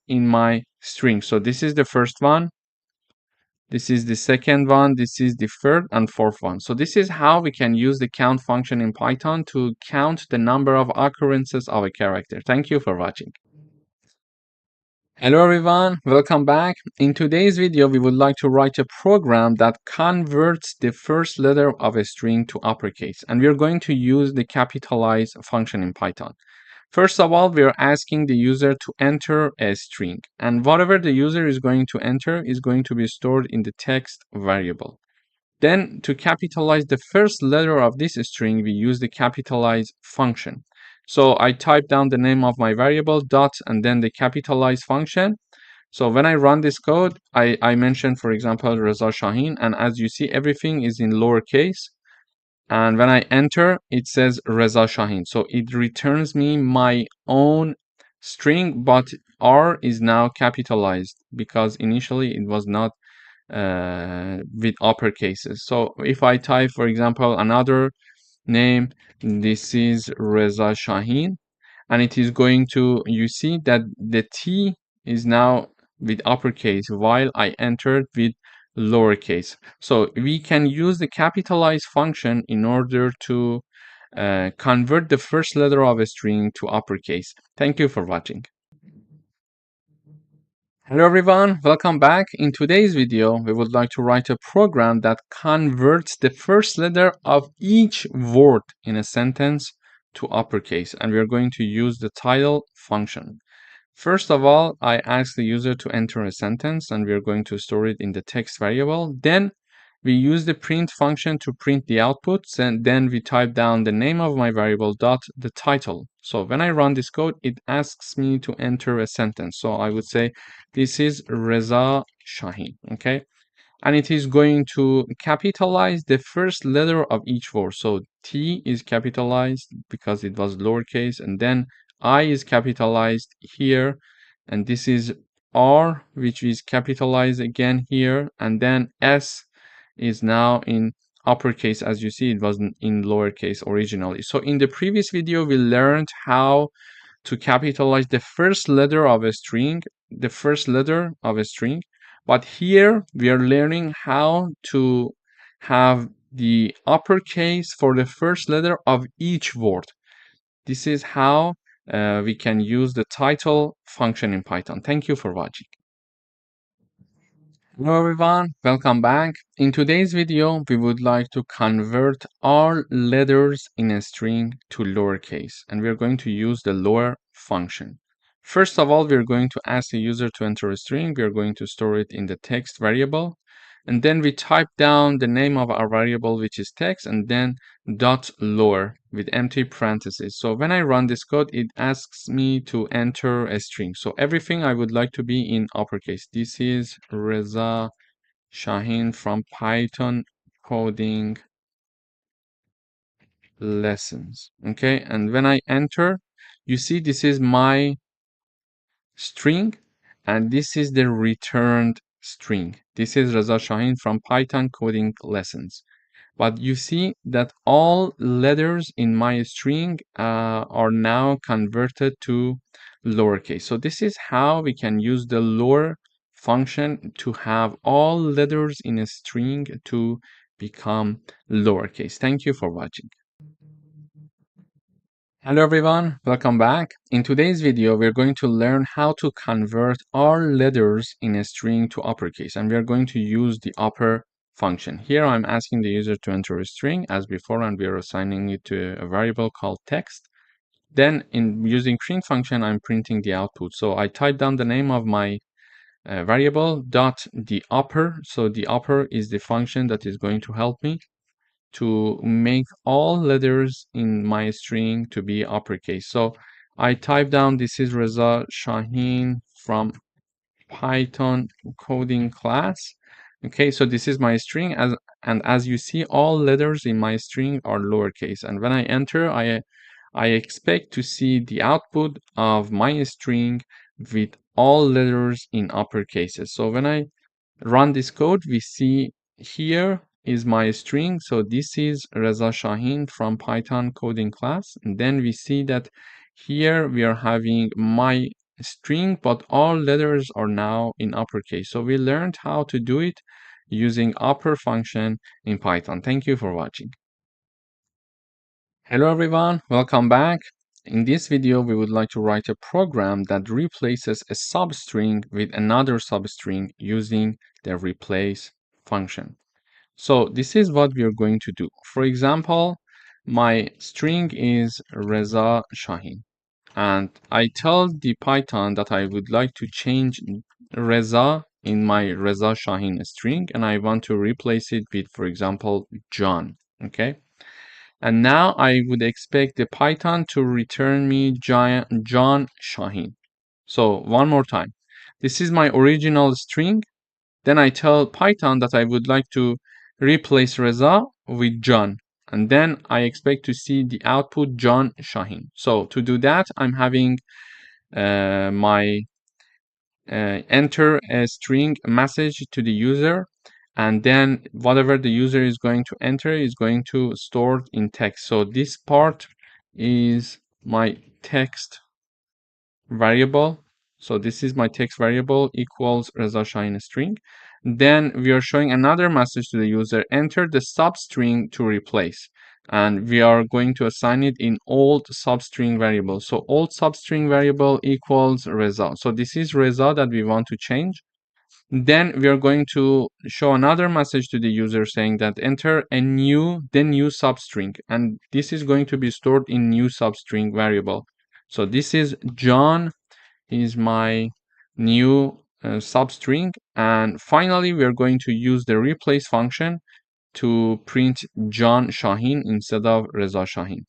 in my string. So this is the first one, this is the second one, this is the third and fourth one. So this is how we can use the count function in Python to count the number of occurrences of a character. Thank you for watching. Hello everyone, welcome back. In today's video, we would like to write a program that converts the first letter of a string to uppercase, and we are going to use the capitalize function in Python. First of all, we are asking the user to enter a string, and whatever the user is going to enter is going to be stored in the text variable. Then, to capitalize the first letter of this string, we use the capitalize function. So I type down the name of my variable, dot, and then the capitalize function. So when I run this code, I mentioned, for example, Reza Shahin, and as you see, everything is in lowercase. And when I enter, it says Reza Shahin. So it returns me my own string, but R is now capitalized because initially it was not with uppercases. So if I type, for example, another name, this is Reza Shahin, and it is going to, you see that the T is now with uppercase while I entered with lowercase. So we can use the capitalize function in order to convert the first letter of a string to uppercase. Thank you for watching. Hello everyone, welcome back. In today's video, we would like to write a program that converts the first letter of each word in a sentence to uppercase, and we are going to use the title function. First of all, I ask the user to enter a sentence, and we are going to store it in the text variable. Then we use the print function to print the outputs, and then we type down the name of my variable dot the title. So when I run this code, it asks me to enter a sentence. So I would say this is Reza Shahin, okay? And it is going to capitalize the first letter of each word. So T is capitalized because it was lowercase, and then I is capitalized here, and this is R, which is capitalized again here, and then S is now in uppercase. As you see, it was in lowercase originally. So in the previous video, we learned how to capitalize the first letter of a string, but here we are learning how to have the uppercase for the first letter of each word. this is how we can use the title function in Python. Thank you for watching. Hello everyone, welcome back. In today's video, we would like to convert all letters in a string to lowercase, and we're going to use the lower function. First of all, we're going to ask the user to enter a string. We're going to store it in the text variable, and then we type down the name of our variable, which is text, and then dot lower with empty parentheses. So when I run this code, it asks me to enter a string. So everything I would like to be in uppercase. This is Reza Shahin from Python coding lessons. Okay, and when I enter, you see this is my string, and this is the returned string. This is Reza Shahin from Python coding lessons. But you see that all letters in my string are now converted to lowercase. So this is how we can use the lower function to have all letters in a string to become lowercase. Thank you for watching. Hello everyone, welcome back. In today's video, we're going to learn how to convert all letters in a string to uppercase, and we're going to use the upper function. Here I'm asking the user to enter a string as before, and we are assigning it to a variable called text. Then in using print function, I'm printing the output. So I type down the name of my variable dot the upper. So the upper is the function that is going to help me to make all letters in my string to be uppercase. So I type down this is Reza Shahin from Python coding class. Okay, so this is my string, and as you see, all letters in my string are lowercase. And when I enter, I expect to see the output of my string with all letters in uppercases. So when I run this code, we see here is my string. So this is Reza Shahin from Python coding class. And then we see that here we are having my string, but all letters are now in uppercase. So we learned how to do it using upper function in Python. Thank you for watching. Hello everyone, welcome back. In this video, we would like to write a program that replaces a substring with another substring using the replace function. So this is what we are going to do. For example, my string is Reza Shahin, and I tell the Python that I would like to change Reza in my Reza Shahin string, and I want to replace it with, for example, John. Okay. And now I would expect the Python to return me John Shahin. So one more time. This is my original string. Then I tell Python that I would like to replace Reza with John. And then I expect to see the output John Shahin. So to do that, I'm having my enter a string message to the user, and then whatever the user is going to enter is going to store in text. So this part is my text variable. So this is my text variable equals Reza Shahin string. Then we are showing another message to the user, enter the substring to replace. And we are going to assign it in old substring variable. So old substring variable equals Reza. So this is Reza that we want to change. Then we are going to show another message to the user saying that enter a new substring, and this is going to be stored in new substring variable. So this is John is my new substring, and finally we are going to use the replace function to print John Shahin instead of Reza Shahin.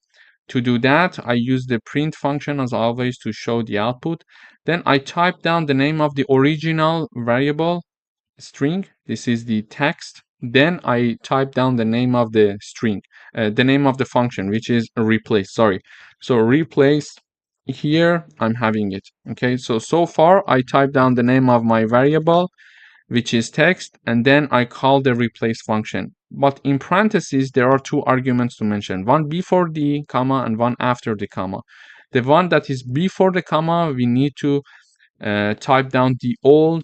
To do that, I use the print function as always to show the output. Then I type down the name of the original variable string. This is the text. Then I type down the name of the string, the name of the function, which is replace. Sorry. So replace here, I'm having it. Okay. So far I type down the name of my variable, which is text, and then I call the replace function. But in parentheses, there are two arguments to mention, one before the comma and one after the comma. The one that is before the comma, we need to type down the old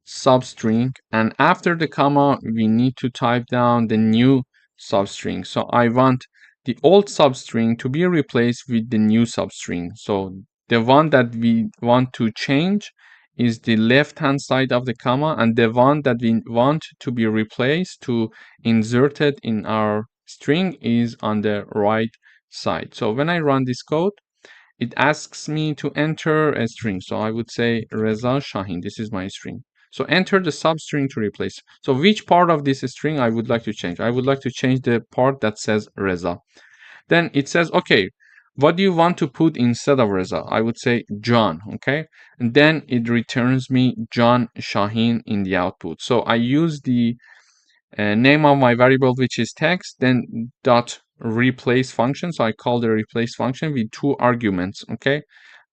substring, and after the comma, we need to type down the new substring. So I want the old substring to be replaced with the new substring. So the one that we want to change is the left hand side of the comma, and the one that we want to be replaced, to inserted in our string, is on the right side. So when I run this code, it asks me to enter a string. So I would say Reza Shahin. This is my string. So enter the substring to replace. So which part of this string I would like to change? I would like to change the part that says Reza. Then it says, okay, what do you want to put instead of Reza? I would say John, okay? And then it returns me John Shahin in the output. So I use the name of my variable, which is text, then dot replace function. So I call the replace function with two arguments, okay?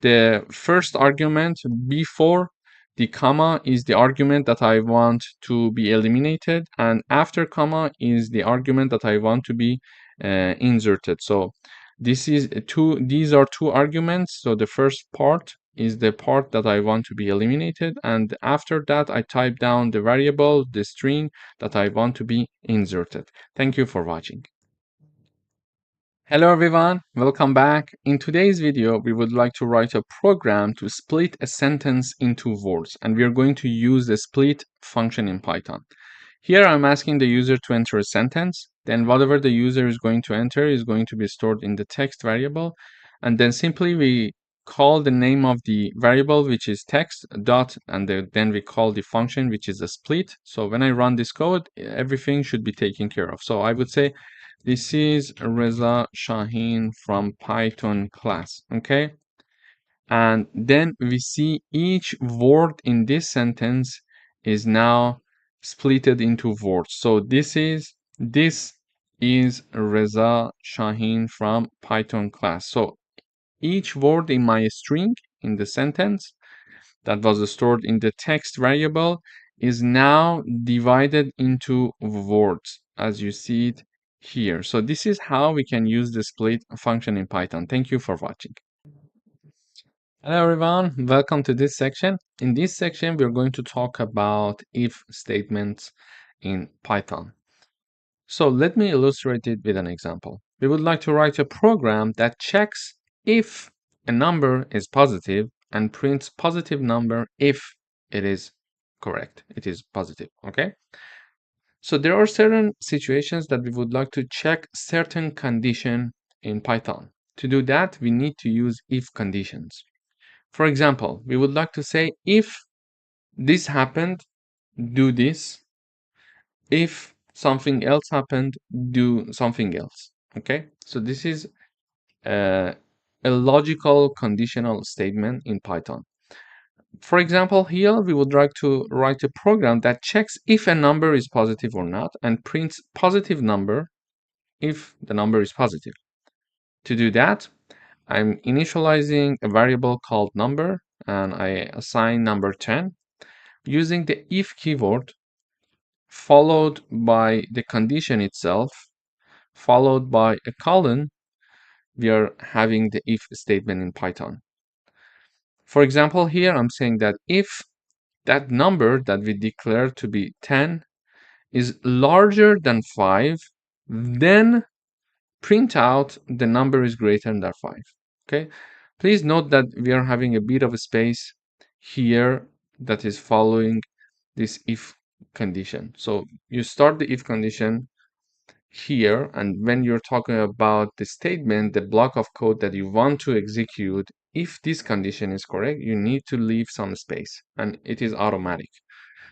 The first argument before the comma is the argument that I want to be eliminated, and after comma is the argument that I want to be inserted. So these are two arguments. So the first part is the part that I want to be eliminated, and after that I type down the variable, the string that I want to be inserted. Thank you for watching. Hello everyone, welcome back. In today's video, we would like to write a program to split a sentence into words, and we are going to use the split function in Python. Here I'm asking the user to enter a sentence, then whatever the user is going to enter is going to be stored in the text variable, and then simply we call the name of the variable, which is text dot, and then we call the function, which is a split. So when I run this code, everything should be taken care of. So I would say this is Reza Shahin from Python class, okay? And then we see each word in this sentence is now splitted into words. So this is Reza Shahin from Python class. So each word in my string in the sentence that was stored in the text variable is now divided into words, as you see it here. So this is how we can use the split function in Python. Thank you for watching. Hello everyone, welcome to this section. In this section, we're going to talk about if statements in Python. So let me illustrate it with an example. We would like to write a program that checks if a number is positive and prints positive number if it is correct. It is positive, okay? So there are certain situations that we would like to check certain condition in Python. To do that, we need to use if conditions. For example, we would like to say if this happened, do this. If something else happened, do something else. Okay, so this is a logical conditional statement in Python. For example, here we would like to write a program that checks if a number is positive or not and prints positive number if the number is positive. To do that, I'm initializing a variable called number, and I assign number 10 using the if keyword followed by the condition itself, followed by a colon. We are having the if statement in Python. For example, here I'm saying that if that number that we declare to be 10 is larger than 5, then print out the number is greater than 5. Okay, please note that we are having a bit of a space here that is following this if condition. So you start the if condition here, and when you're talking about the statement, the block of code that you want to execute, if this condition is correct, you need to leave some space, and it is automatic.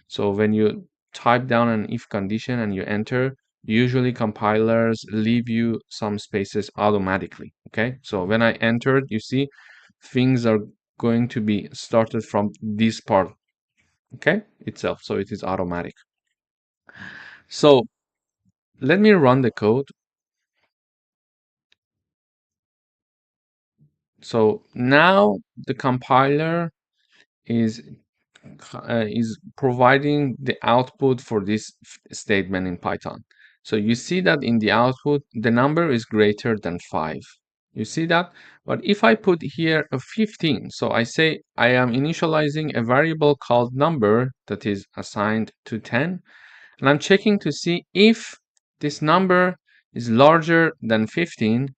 So when you type down an if condition and you enter, usually compilers leave you some spaces automatically. Okay, so when I entered, you see things are going to be started from this part, okay, itself. So it is automatic. So let me run the code. So now the compiler is providing the output for this statement in Python. So you see that in the output, the number is greater than 5. You see that? But if I put here a 15, so I say I am initializing a variable called number that is assigned to 10, and I'm checking to see if this number is larger than 15,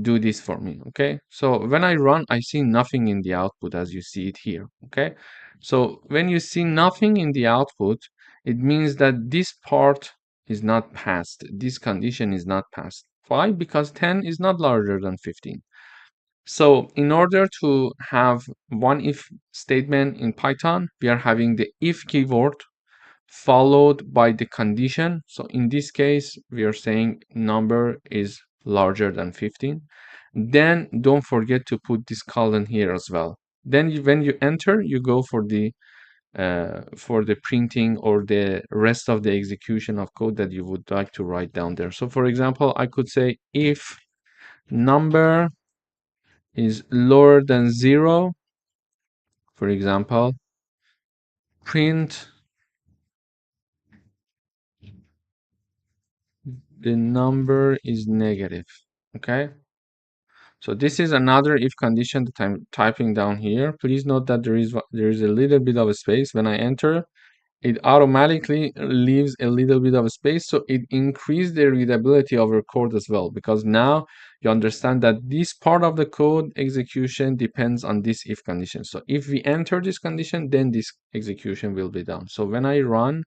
do this for me, okay? So when I run, I see nothing in the output as you see it here, okay? So when you see nothing in the output, it means that this part is not passed. This condition is not passed. Why? Because 10 is not larger than 15. So in order to have one if statement in Python, we are having the if keyword followed by the condition. So in this case, we are saying number is larger than 15. Then don't forget to put this colon here as well. Then when you enter, you go for the printing or the rest of the execution of code that you would like to write down there. So for example, I could say if number is lower than 0, for example, print the number is negative, okay? So this is another if condition that I'm typing down here. Please note that there is a little bit of a space. When I enter, it automatically leaves a little bit of a space, so it increases the readability of your code as well, because now you understand that this part of the code execution depends on this if condition. So if we enter this condition, then this execution will be done. So when I run,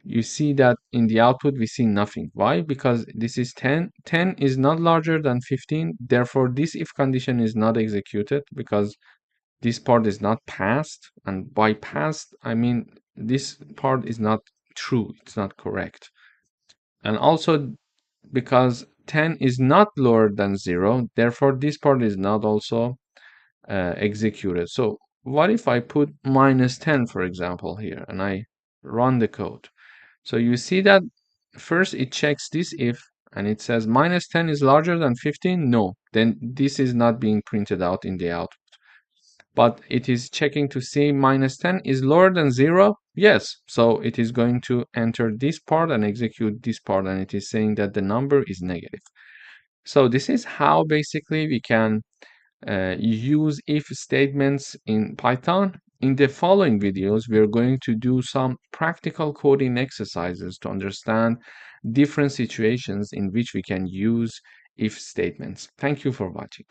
you see that in the output we see nothing. Why? Because this is 10. 10 is not larger than 15. Therefore, this if condition is not executed because this part is not passed. And by passed, I mean this part is not true. It's not correct. And also because 10 is not lower than 0. Therefore, this part is not also executed. So what if I put -10, for example, here, and I run the code? So you see that first it checks this if, and it says -10 is larger than 15. No, then this is not being printed out in the output. But it is checking to see -10 is lower than 0. Yes, so it is going to enter this part and execute this part, and it is saying that the number is negative. So this is how basically we can use if statements in Python. In the following videos, we are going to do some practical coding exercises to understand different situations in which we can use if statements. Thank you for watching.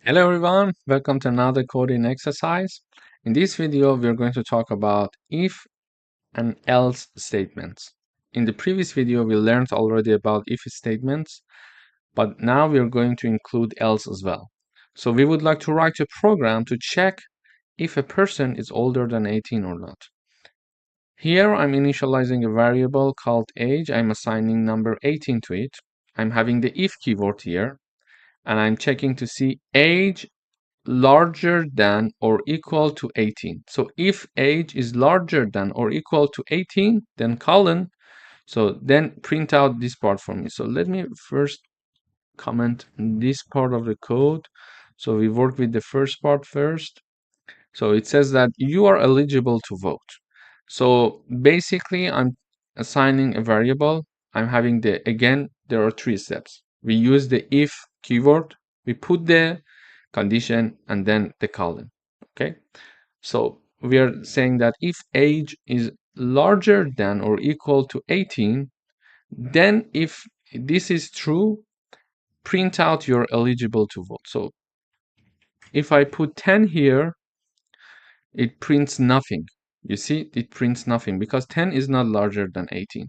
Hello everyone, welcome to another coding exercise. In this video, we are going to talk about if and else statements. In the previous video, we learned already about if statements, but now we are going to include else as well. So we would like to write a program to check if a person is older than 18 or not. Here I'm initializing a variable called age. I'm assigning number 18 to it. I'm having the if keyword here, and I'm checking to see age larger than or equal to 18. So if age is larger than or equal to 18, then colon. So then print out this part for me. So let me first comment this part of the code. So we work with the first part first. So it says that you are eligible to vote. So basically I'm assigning a variable. I'm having again, there are 3 steps. We use the if keyword, we put the condition, and then the colon, okay? So we are saying that if age is larger than or equal to 18, then if this is true, print out you're eligible to vote. So if I put 10 here, it prints nothing. You see, it prints nothing because 10 is not larger than 18.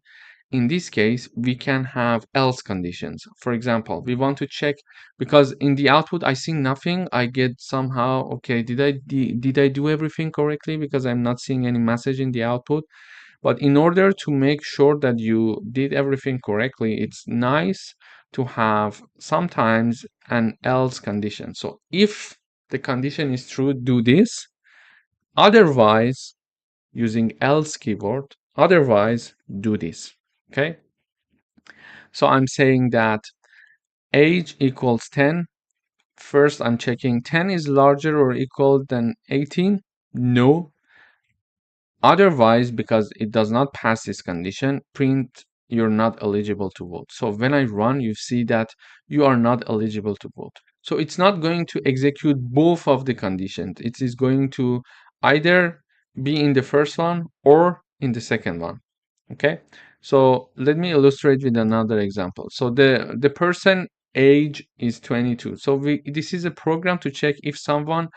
In this case, we can have else conditions. For example, we want to check because in the output I see nothing. I get somehow, okay, did I do everything correctly? Because I'm not seeing any message in the output. But in order to make sure that you did everything correctly, it's nice to have sometimes an else condition. So if the condition is true, do this. Otherwise, using else keyword, otherwise do this, okay? So I'm saying that age equals 10. First, I'm checking 10 is larger or equal than 18. No. Otherwise, because it does not pass this condition, print you're not eligible to vote. So when I run, you see that you are not eligible to vote. So it's not going to execute both of the conditions. It is going to either be in the first one or in the second one. Okay. So let me illustrate with another example. So the person age is 22. So this is a program to check if someone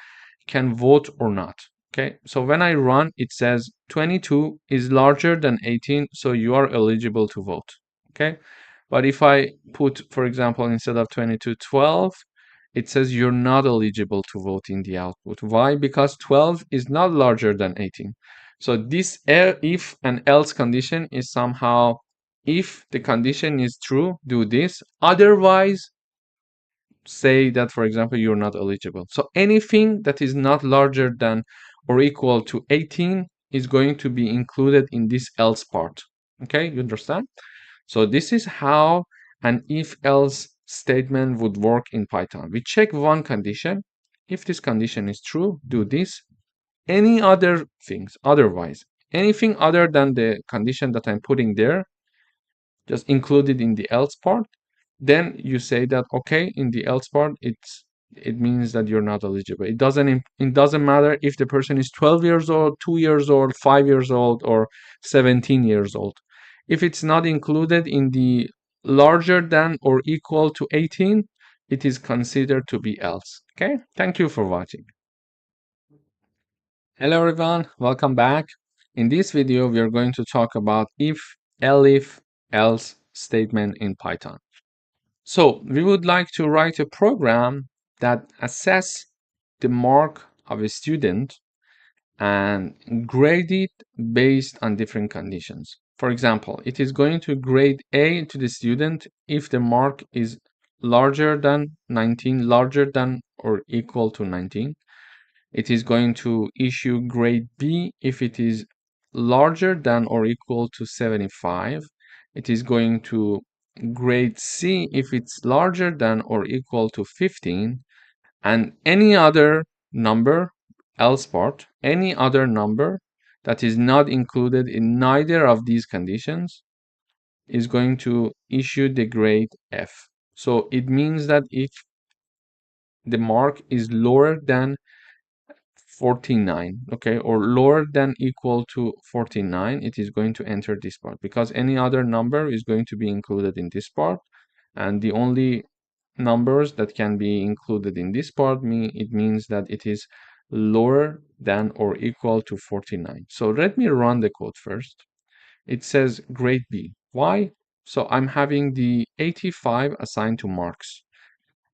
can vote or not. Okay, so when I run, it says 22 is larger than 18, so you are eligible to vote. Okay, but if I put, for example, instead of 22, 12, it says you're not eligible to vote in the output. Why? Because 12 is not larger than 18. So this if and else condition is somehow, if the condition is true, do this. Otherwise, say that, for example, you're not eligible. So anything that is not larger than or equal to 18 is going to be included in this else part. Okay, you understand? So this is how an if-else statement would work in Python. We check one condition. If this condition is true, do this. Any other things, otherwise, anything other than the condition that I'm putting there, just included in the else part, then you say that, okay, in the else part, it means that you're not eligible. It doesn't matter if the person is 12 years old, 2 years old, 5 years old, or 17 years old. If it's not included in the larger than or equal to 18, it is considered to be else. Okay, thank you for watching. Hello everyone, welcome back. In this video, we are going to talk about if, elif, else statement in Python. So we would like to write a program that assess the mark of a student and grade it based on different conditions. For example, it is going to grade A to the student if the mark is larger than 19, larger than or equal to 19. It is going to issue grade B if it is larger than or equal to 75. It is going to grade C if it's larger than or equal to 15. And any other number, else part, any other number that is not included in neither of these conditions is going to issue the grade F. So it means that if the mark is lower than 49, okay, or lower than equal to 49, it is going to enter this part, because any other number is going to be included in this part, and the only numbers that can be included in this part it means that it is lower than or equal to 49. So let me run the code first. It says grade B. Why? So I'm having the 85 assigned to marks.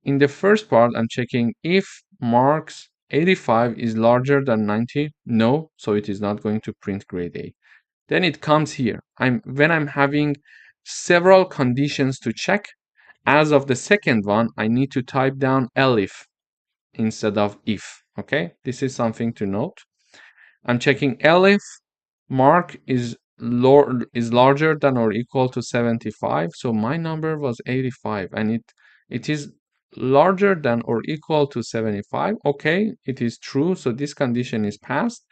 In the first part, I'm checking if marks 85 is larger than 90. No, so it is not going to print grade A. Then it comes here. When I'm having several conditions to check, as of the second one, I need to type down elif instead of if. Okay, this is something to note. I'm checking elif mark is larger than or equal to 75. So my number was 85, and it is larger than or equal to 75. Okay, it is true. So this condition is passed.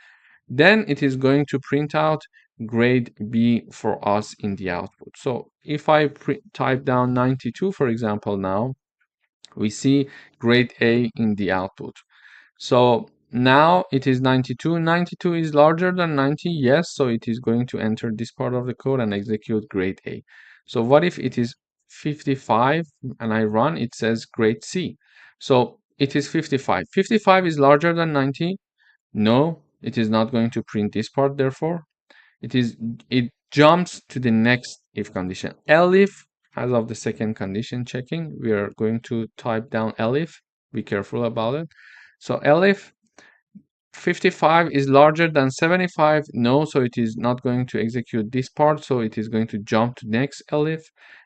Then it is going to print out grade B for us in the output. So if I type down 92, for example, now we see grade A in the output. So now it is 92. 92 is larger than 90. Yes, so it is going to enter this part of the code and execute grade A. So what if it is 55 and I run, it says grade C. So it is 55. 55 is larger than 90. No, it is not going to print this part, therefore. It jumps to the next if condition. Elif, as of the second condition checking, we are going to type down elif. Be careful about it. So elif 55 is larger than 75. No, so it is not going to execute this part. So it is going to jump to next elif.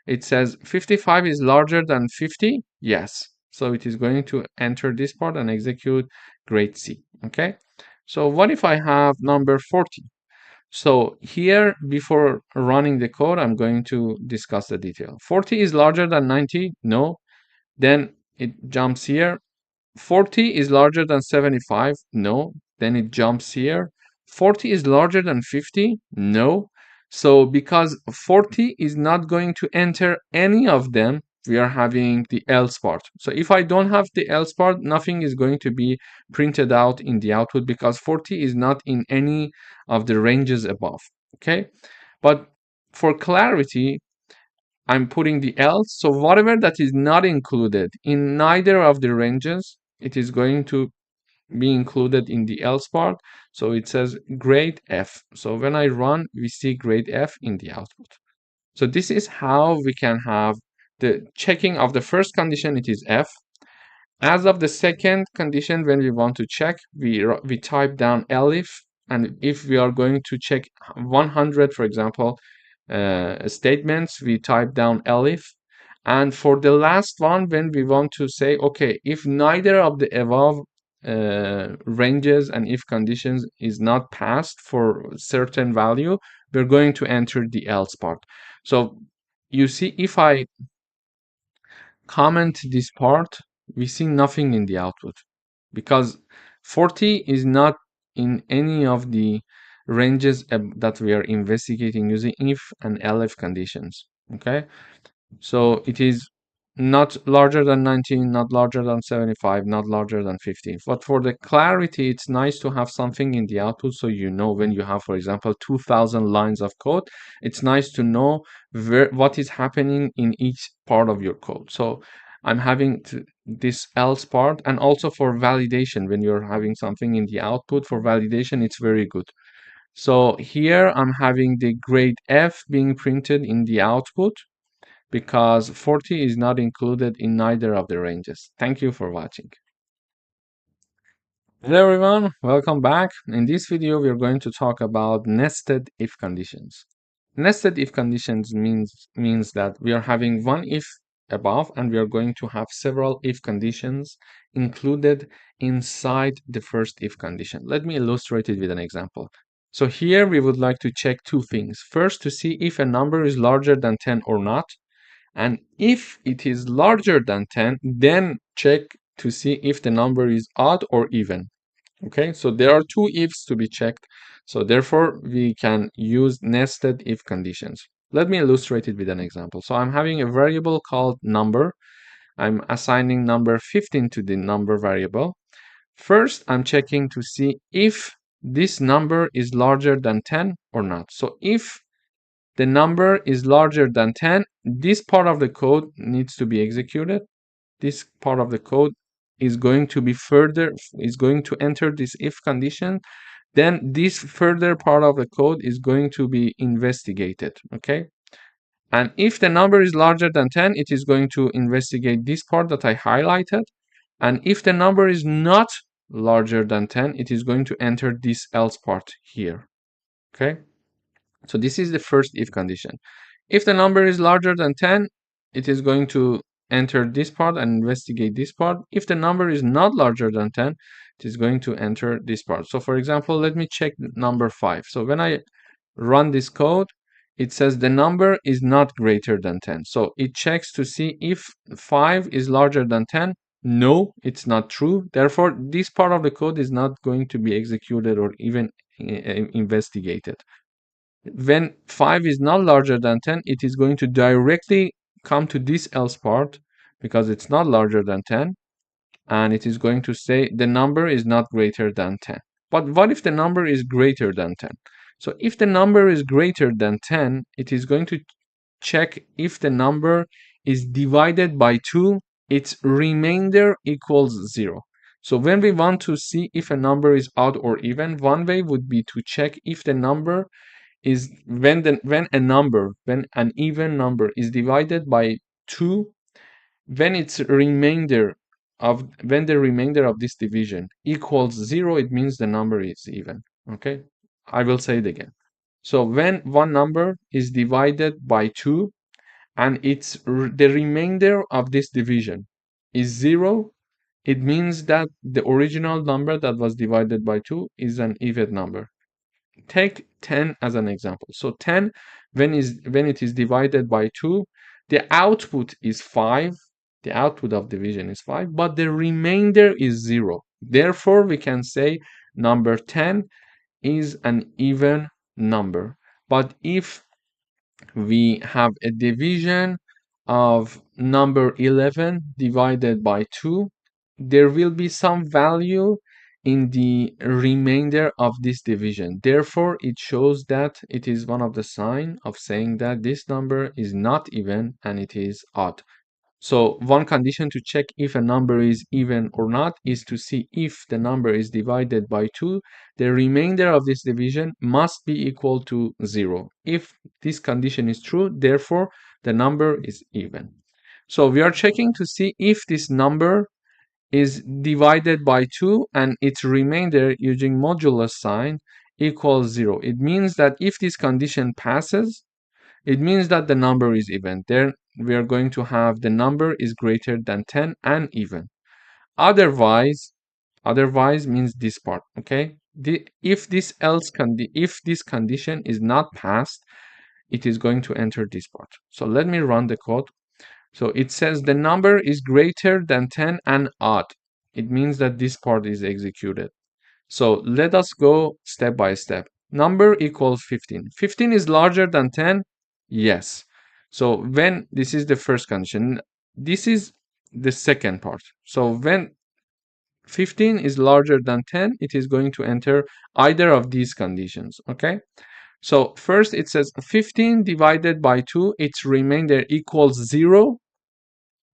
It says 55 is larger than 50. Yes. So it is going to enter this part and execute grade C. Okay. So what if I have number 40? So here, before running the code, I'm going to discuss the detail. 40 is larger than 90? No. Then it jumps here. 40 is larger than 75? No. Then it jumps here. 40 is larger than 50? No. So because 40 is not going to enter any of them, we are having the else part. So if I don't have the else part, nothing is going to be printed out in the output, because 40 is not in any of the ranges above. Okay. But for clarity, I'm putting the else. So whatever that is not included in neither of the ranges, it is going to be included in the else part. So it says grade F. So when I run, we see grade F in the output. So this is how we can have the checking of the first condition, it is F. As of the second condition, when we want to check, we type down elif, and if we are going to check 100, for example, statements, we type down elif. And for the last one, when we want to say, okay, if neither of the above ranges and if conditions is not passed for certain value, we're going to enter the else part. So you see, if I comment this part, we see nothing in the output because 40 is not in any of the ranges that we are investigating using if and elif conditions. Okay, so it is not larger than 19, not larger than 75, not larger than 50. But for the clarity, it's nice to have something in the output so you know when you have, for example, 2,000 lines of code, it's nice to know what is happening in each part of your code. So I'm having this else part, and also for validation, when you're having something in the output, for validation, it's very good. So here I'm having the grade F being printed in the output, because 40 is not included in neither of the ranges. Thank you for watching. Hello everyone, welcome back. In this video, we are going to talk about nested if conditions. Nested if conditions means that we are having one if above, and we are going to have several if conditions included inside the first if condition. Let me illustrate it with an example. So here we would like to check two things. First, to see if a number is larger than 10 or not. And if it is larger than 10, then check to see if the number is odd or even. Okay, so there are two ifs to be checked. So therefore, we can use nested if conditions. Let me illustrate it with an example. So I'm having a variable called number. I'm assigning number 15 to the number variable. First, I'm checking to see if this number is larger than 10 or not. So if the number is larger than 10, this part of the code needs to be executed. This part of the code is going to be is going to enter this if condition. Then this further part of the code is going to be investigated, okay? And if the number is larger than 10, it is going to investigate this part that I highlighted. And if the number is not larger than 10, it is going to enter this else part here, okay? So this is the first if condition. If the number is larger than 10, it is going to enter this part and investigate this part. If the number is not larger than 10, it is going to enter this part. So for example, let me check number 5. So when I run this code, it says the number is not greater than 10. So it checks to see if 5 is larger than 10. No, it's not true. Therefore, this part of the code is not going to be executed or even investigated. When 5 is not larger than 10, it is going to directly come to this else part because it's not larger than 10, and it is going to say the number is not greater than 10. But what if the number is greater than 10? So if the number is greater than 10, it is going to check if the number is divided by 2, its remainder equals 0. So when we want to see if a number is odd or even, one way would be to check if the number is when an even number is divided by 2, when the remainder of this division equals 0, it means the number is even. Okay, I will say it again. So when one number is divided by 2 and the remainder of this division is 0, it means that the original number that was divided by 2 is an even number. Take 10 as an example. So 10, when it is divided by 2, the output is 5. The output of division is 5, but the remainder is 0. Therefore, we can say number 10 is an even number. But if we have a division of number 11 divided by 2, there will be some value in the remainder of this division. Therefore, it shows that it is one of the sign of saying that this number is not even and it is odd. So one condition to check if a number is even or not is to see if the number is divided by 2, the remainder of this division must be equal to 0. If this condition is true, therefore the number is even. So we are checking to see if this number is divided by 2 and its remainder using modulus sign equals 0. It means that if this condition passes, it means that the number is even. Then we are going to have the number is greater than 10 and even. Otherwise means this part, okay? If this condition is not passed, it is going to enter this part. So let me run the code. So it says the number is greater than 10 and odd. It means that this part is executed. So let us go step by step. Number equals 15. 15 is larger than 10? Yes. So when this is the first condition, this is the second part. So when 15 is larger than 10, it is going to enter either of these conditions, okay? So first it says 15 divided by 2, its remainder equals 0.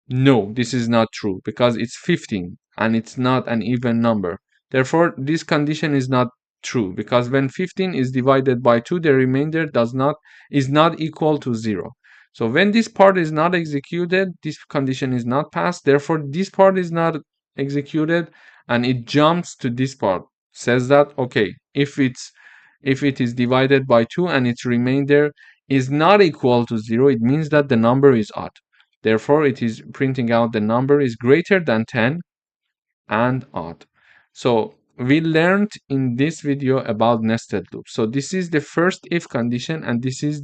No, this is not true because it's 15 and it's not an even number. Therefore, this condition is not true because when 15 is divided by 2, the remainder is not equal to 0. So when this part is not executed, this condition is not passed. Therefore, this part is not executed and it jumps to this part. Says that, okay, if it is divided by 2 and its remainder is not equal to 0, it means that the number is odd. Therefore, it is printing out the number is greater than 10 and odd. So we learned in this video about nested loops. So this is the first if condition and this is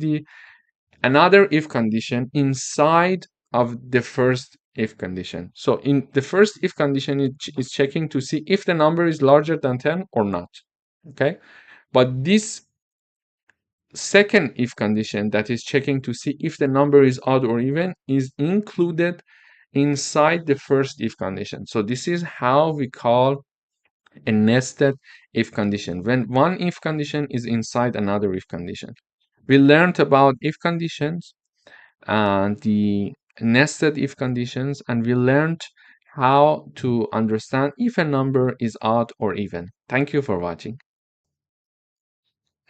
another if condition inside of the first if condition. So in the first if condition, it is checking to see if the number is larger than 10 or not. Okay, but this second if condition that is checking to see if the number is odd or even is included inside the first if condition. So this is how we call a nested if condition, when one if condition is inside another if condition. We learned about if conditions and the nested if conditions, and we learned how to understand if a number is odd or even. Thank you for watching.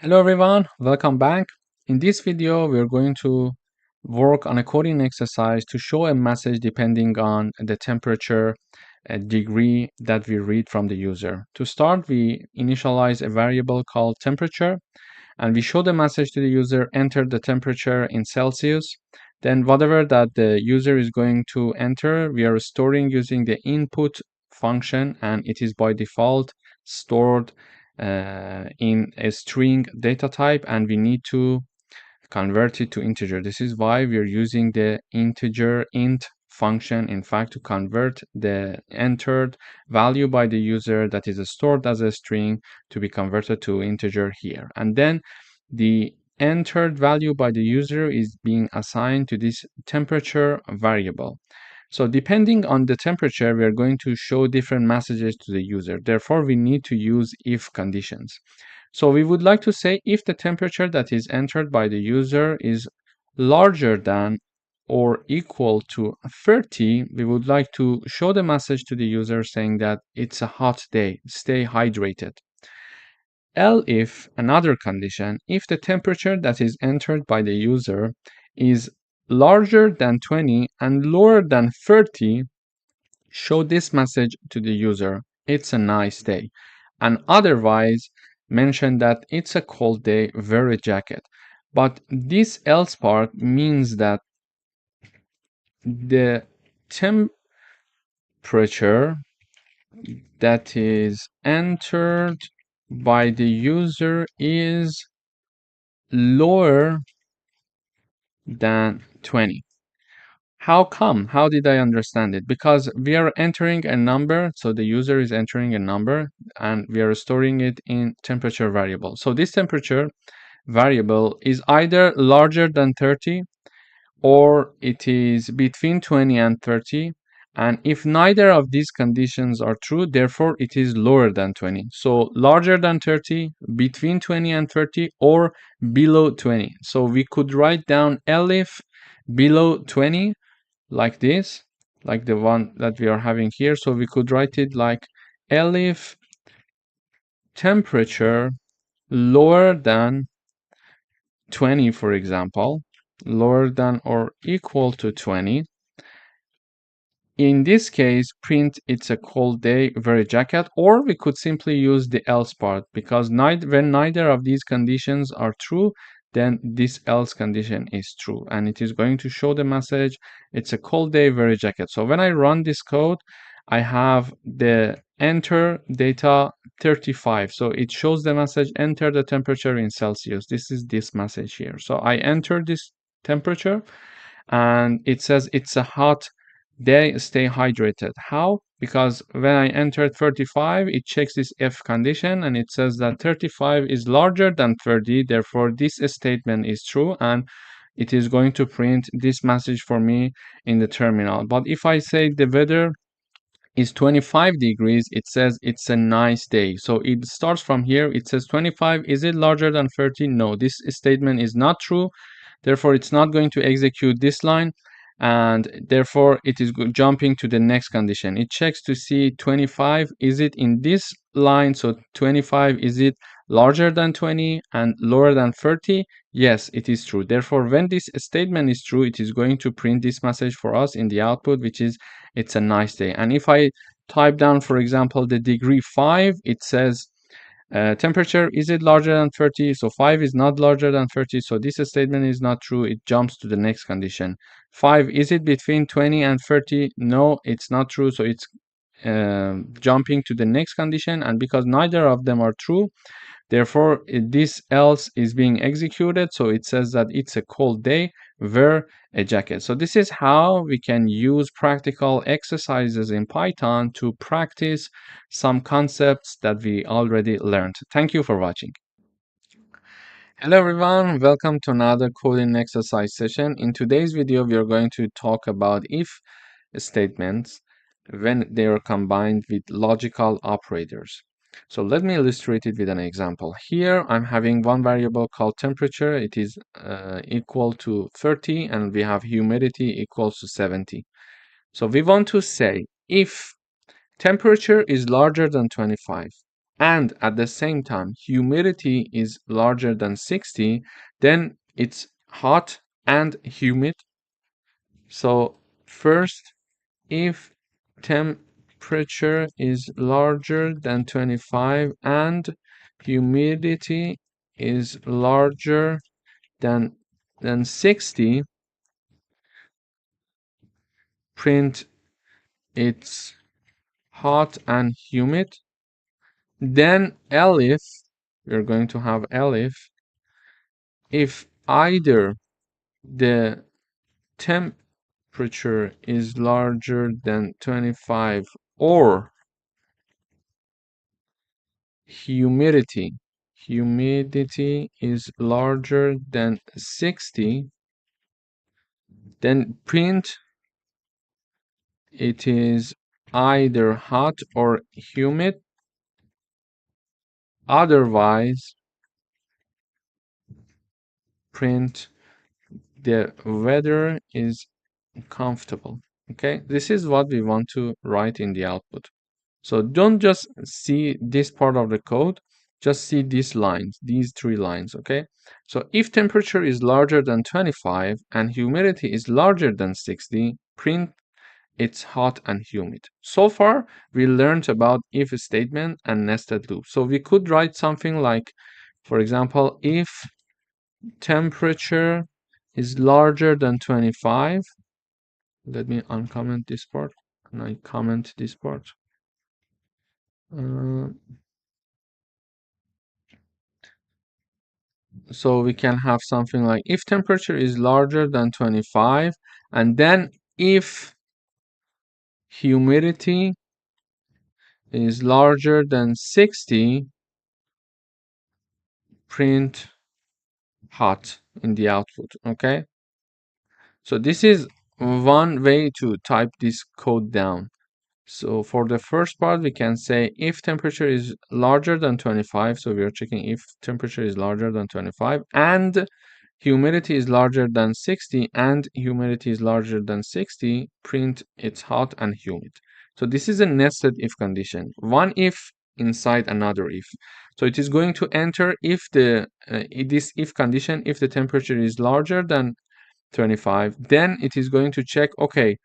Hello everyone, welcome back. In this video, we're going to work on a coding exercise to show a message depending on the temperature degree that we read from the user. To start, we initialize a variable called temperature, and we show the message to the user, enter the temperature in Celsius. Then whatever that the user is going to enter, we are storing using the input function, and it is by default stored in a string data type, and we need to convert it to integer. This is why we are using the integer int function, in fact, to convert the entered value by the user that is stored as a string to be converted to integer here. And then the entered value by the user is being assigned to this temperature variable. So depending on the temperature, we are going to show different messages to the user. Therefore, we need to use if conditions. So we would like to say if the temperature that is entered by the user is larger than or equal to 30, we would like to show the message to the user saying that it's a hot day, stay hydrated. If another condition, if the temperature that is entered by the user is larger than 20 and lower than 30, show this message to the user, it's a nice day. And otherwise, mention that it's a cold day, wear a jacket. But this else part means that the temperature that is entered by the user is lower than 20. How come? How did I understand it? Because we are entering a number, so the user is entering a number, and we are storing it in temperature variable. So this temperature variable is either larger than 30, or it is between 20 and 30, And if neither of these conditions are true, therefore it is lower than 20. So larger than 30, between 20 and 30, or below 20. So we could write down elif below 20 like this, like the one that we are having here. So we could write it like elif temperature lower than 20, for example, lower than or equal to 20. In this case, print it's a cold day, wear a jacket, or we could simply use the else part, because when neither of these conditions are true, then this else condition is true, and it is going to show the message, it's a cold day, wear a jacket. So when I run this code, I have the enter data 35. So it shows the message, enter the temperature in Celsius. This is this message here. So I enter this temperature, and it says it's a hot day, stay hydrated. How? Because when I enter 35, it checks this if condition, and it says that 35 is larger than 30, therefore this statement is true, and it is going to print this message for me in the terminal. But if I say the weather is 25 degrees, it says it's a nice day. So it starts from here. It says 25. Is it larger than 30? No, this statement is not true. Therefore, it's not going to execute this line, and therefore it is jumping to the next condition. It checks to see 25. Is it in this line? So 25, is it larger than 20 and lower than 30? Yes, it is true. Therefore, when this statement is true, it is going to print this message for us in the output, which is it's a nice day. And if I type down, for example, the degree 5, it says temperature, is it larger than 30? So 5 is not larger than 30. So this statement is not true. It jumps to the next condition. 5, is it between 20 and 30? No, it's not true. So it's jumping to the next condition. And because neither of them are true, therefore this else is being executed. So it says that it's a cold day, wear a jacket. So this is how we can use practical exercises in Python to practice some concepts that we already learned. Thank you for watching. Hello everyone, welcome to another coding exercise session. In today's video, we are going to talk about if statements when they are combined with logical operators. So let me illustrate it with an example. Here I'm having one variable called temperature. It is equal to 30, and we have humidity equals to 70. So we want to say if temperature is larger than 25 and at the same time humidity is larger than 60, then it's hot and humid. So first, if temperature is larger than 25 and humidity is larger than 60, print it's hot and humid. Then elif, we're going to have elif, if either the temperature is larger than 25 or humidity is larger than 60, then print it is either hot or humid, otherwise print the weather is comfortable. Okay, this is what we want to write in the output. So don't just see this part of the code, just see these lines, these three lines, okay? So if temperature is larger than 25 and humidity is larger than 60, print it's hot and humid. So far, we learned about if statement and nested loop. So we could write something like, for example, if temperature is larger than 25, let me uncomment this part and I comment this part. So we can have something like if temperature is larger than 25 and then if humidity is larger than 60, print hot in the output. Okay, so this is one way to type this code down. So for the first part, we can say if temperature is larger than 25, so we are checking if temperature is larger than 25 and humidity is larger than 60 and humidity is larger than 60, print it's hot and humid. So this is a nested if condition, one if inside another if. So it is going to enter if this if condition, if the temperature is larger than 25, then it is going to check, okay,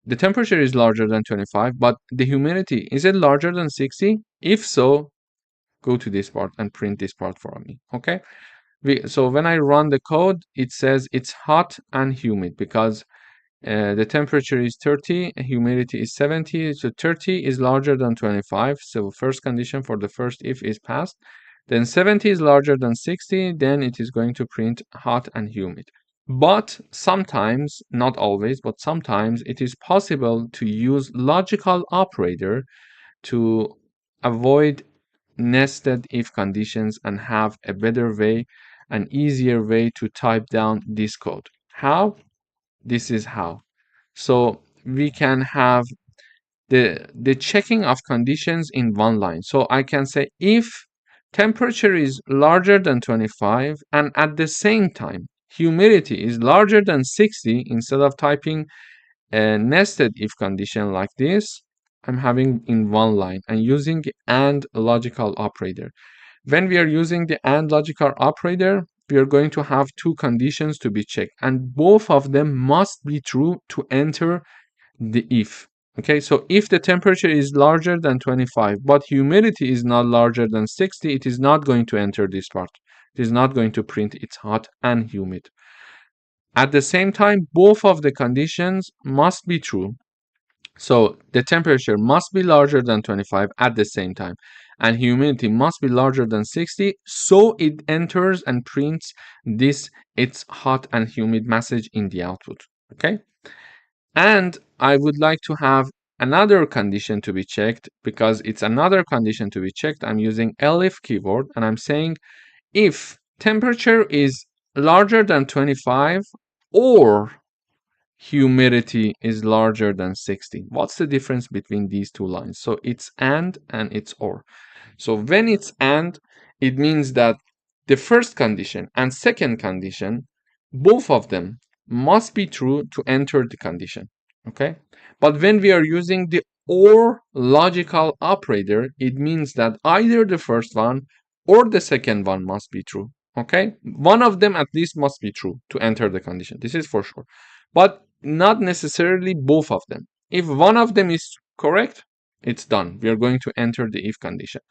the temperature is larger than 25, but the humidity, is it larger than 60? If so, go to this part and print this part for me, okay? So when I run the code, it says it's hot and humid because the temperature is 30, humidity is 70, so 30 is larger than 25, so first condition for the first if is passed. Then 70 is larger than 60, then it is going to print hot and humid. But sometimes, not always, but sometimes it is possible to use logical operator to avoid nested if conditions and have a better way, an easier way to type down this code. How? This is how. So we can have the checking of conditions in one line. So I can say if temperature is larger than 25 and at the same time humidity is larger than 60, instead of typing a nested if condition like this, I'm having in one line and using AND logical operator. When we are using the AND logical operator, we are going to have two conditions to be checked, and both of them must be true to enter the if. Okay, so if the temperature is larger than 25, but humidity is not larger than 60, it is not going to enter this part. It is not going to print it's hot and humid. At the same time, both of the conditions must be true. So the temperature must be larger than 25 at the same time, and humidity must be larger than 60, so it enters and prints this it's hot and humid message in the output. Okay, and I would like to have another condition to be checked. Because it's another condition to be checked, I'm using elif keyword and I'm saying if temperature is larger than 25 or humidity is larger than 60. What's the difference between these two lines? So it's and it's or. So when it's and, it means that the first condition and second condition, both of them must be true to enter the condition. Okay? But when we are using the or logical operator, it means that either the first one or the second one must be true. Okay? One of them at least must be true to enter the condition. This is for sure. But not necessarily both of them. If one of them is correct, it's done. We are going to enter the if condition.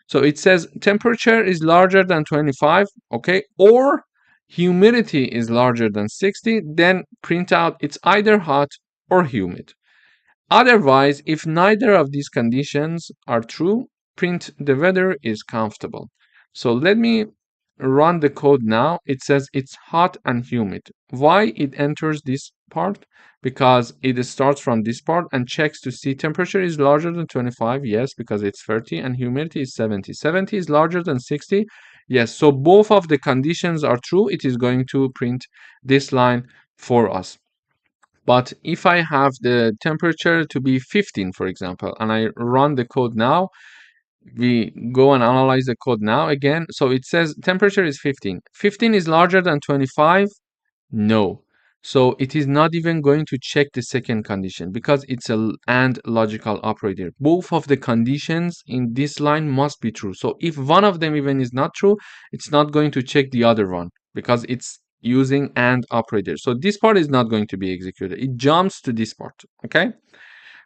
So it says temperature is larger than 25, okay, or humidity is larger than 60, then print out it's either hot or humid. Otherwise, if neither of these conditions are true, print the weather is comfortable. So let me run the code now. It says it's hot and humid. Why it enters this part? Because it starts from this part and checks to see temperature is larger than 25, yes, because it's 30, and humidity is 70. 70 is larger than 60, yes. So both of the conditions are true. It is going to print this line for us. But if I have the temperature to be 15, for example, and I run the code now, we go and analyze the code now again. So it says temperature is 15. 15 is larger than 25? No. So it is not even going to check the second condition because it's a AND logical operator. Both of the conditions in this line must be true. So if one of them even is not true, it's not going to check the other one because it's using AND operator. So this part is not going to be executed. It jumps to this part, okay?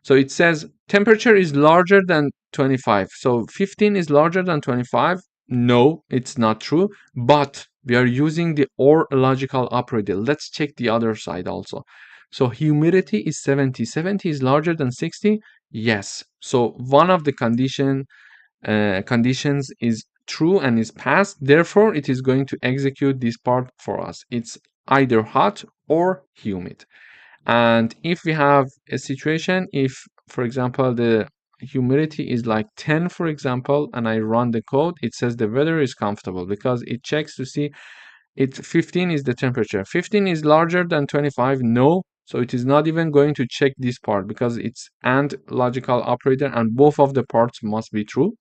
So it says temperature is larger than 25. So 15 is larger than 25. No, it's not true, but we are using the OR logical operator. Let's check the other side also. So humidity is 70. 70 is larger than 60. Yes. So one of the conditions is true and is passed. Therefore, it is going to execute this part for us. It's either hot or humid. And if we have a situation, if, for example, the humidity is like 10, for example, and I run the code, it says the weather is comfortable because it checks to see 15 is the temperature. 15 is larger than 25. No, So it is not even going to check this part because it's AND logical operator and both of the parts must be true.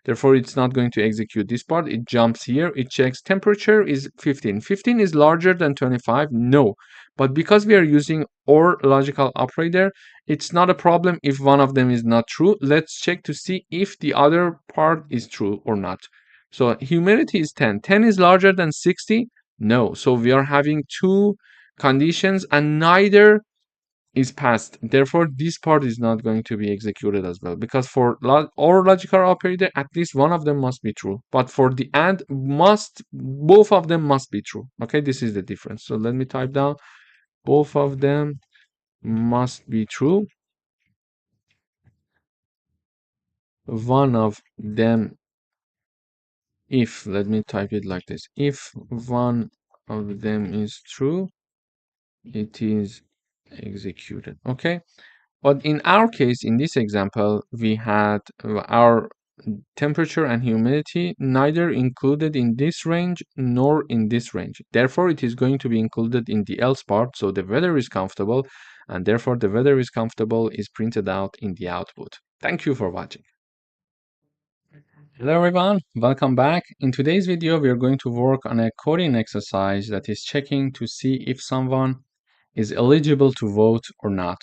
Therefore, it's not going to execute this part. It jumps here. It checks temperature is 15. 15 is larger than 25. No. But because we are using OR logical operator, it's not a problem if one of them is not true. Let's check to see if the other part is true or not. So humidity is 10. 10 is larger than 60. No. So we are having two conditions and neither is passed. Therefore, this part is not going to be executed as well because for OR logical operator, at least one of them must be true. But for the AND, both of them must be true. Okay, this is the difference. So let me type down both of them must be true. One of them, if, let me type it like this. If one of them is true, it is executed. Okay. But in our case, in this example, we had our temperature and humidity neither included in this range nor in this range. Therefore, it is going to be included in the else part. So the weather is comfortable, and therefore the weather is comfortable is printed out in the output. Thank you for watching. Hello everyone, welcome back. In today's video, we are going to work on a coding exercise that is checking to see if someone is eligible to vote or not.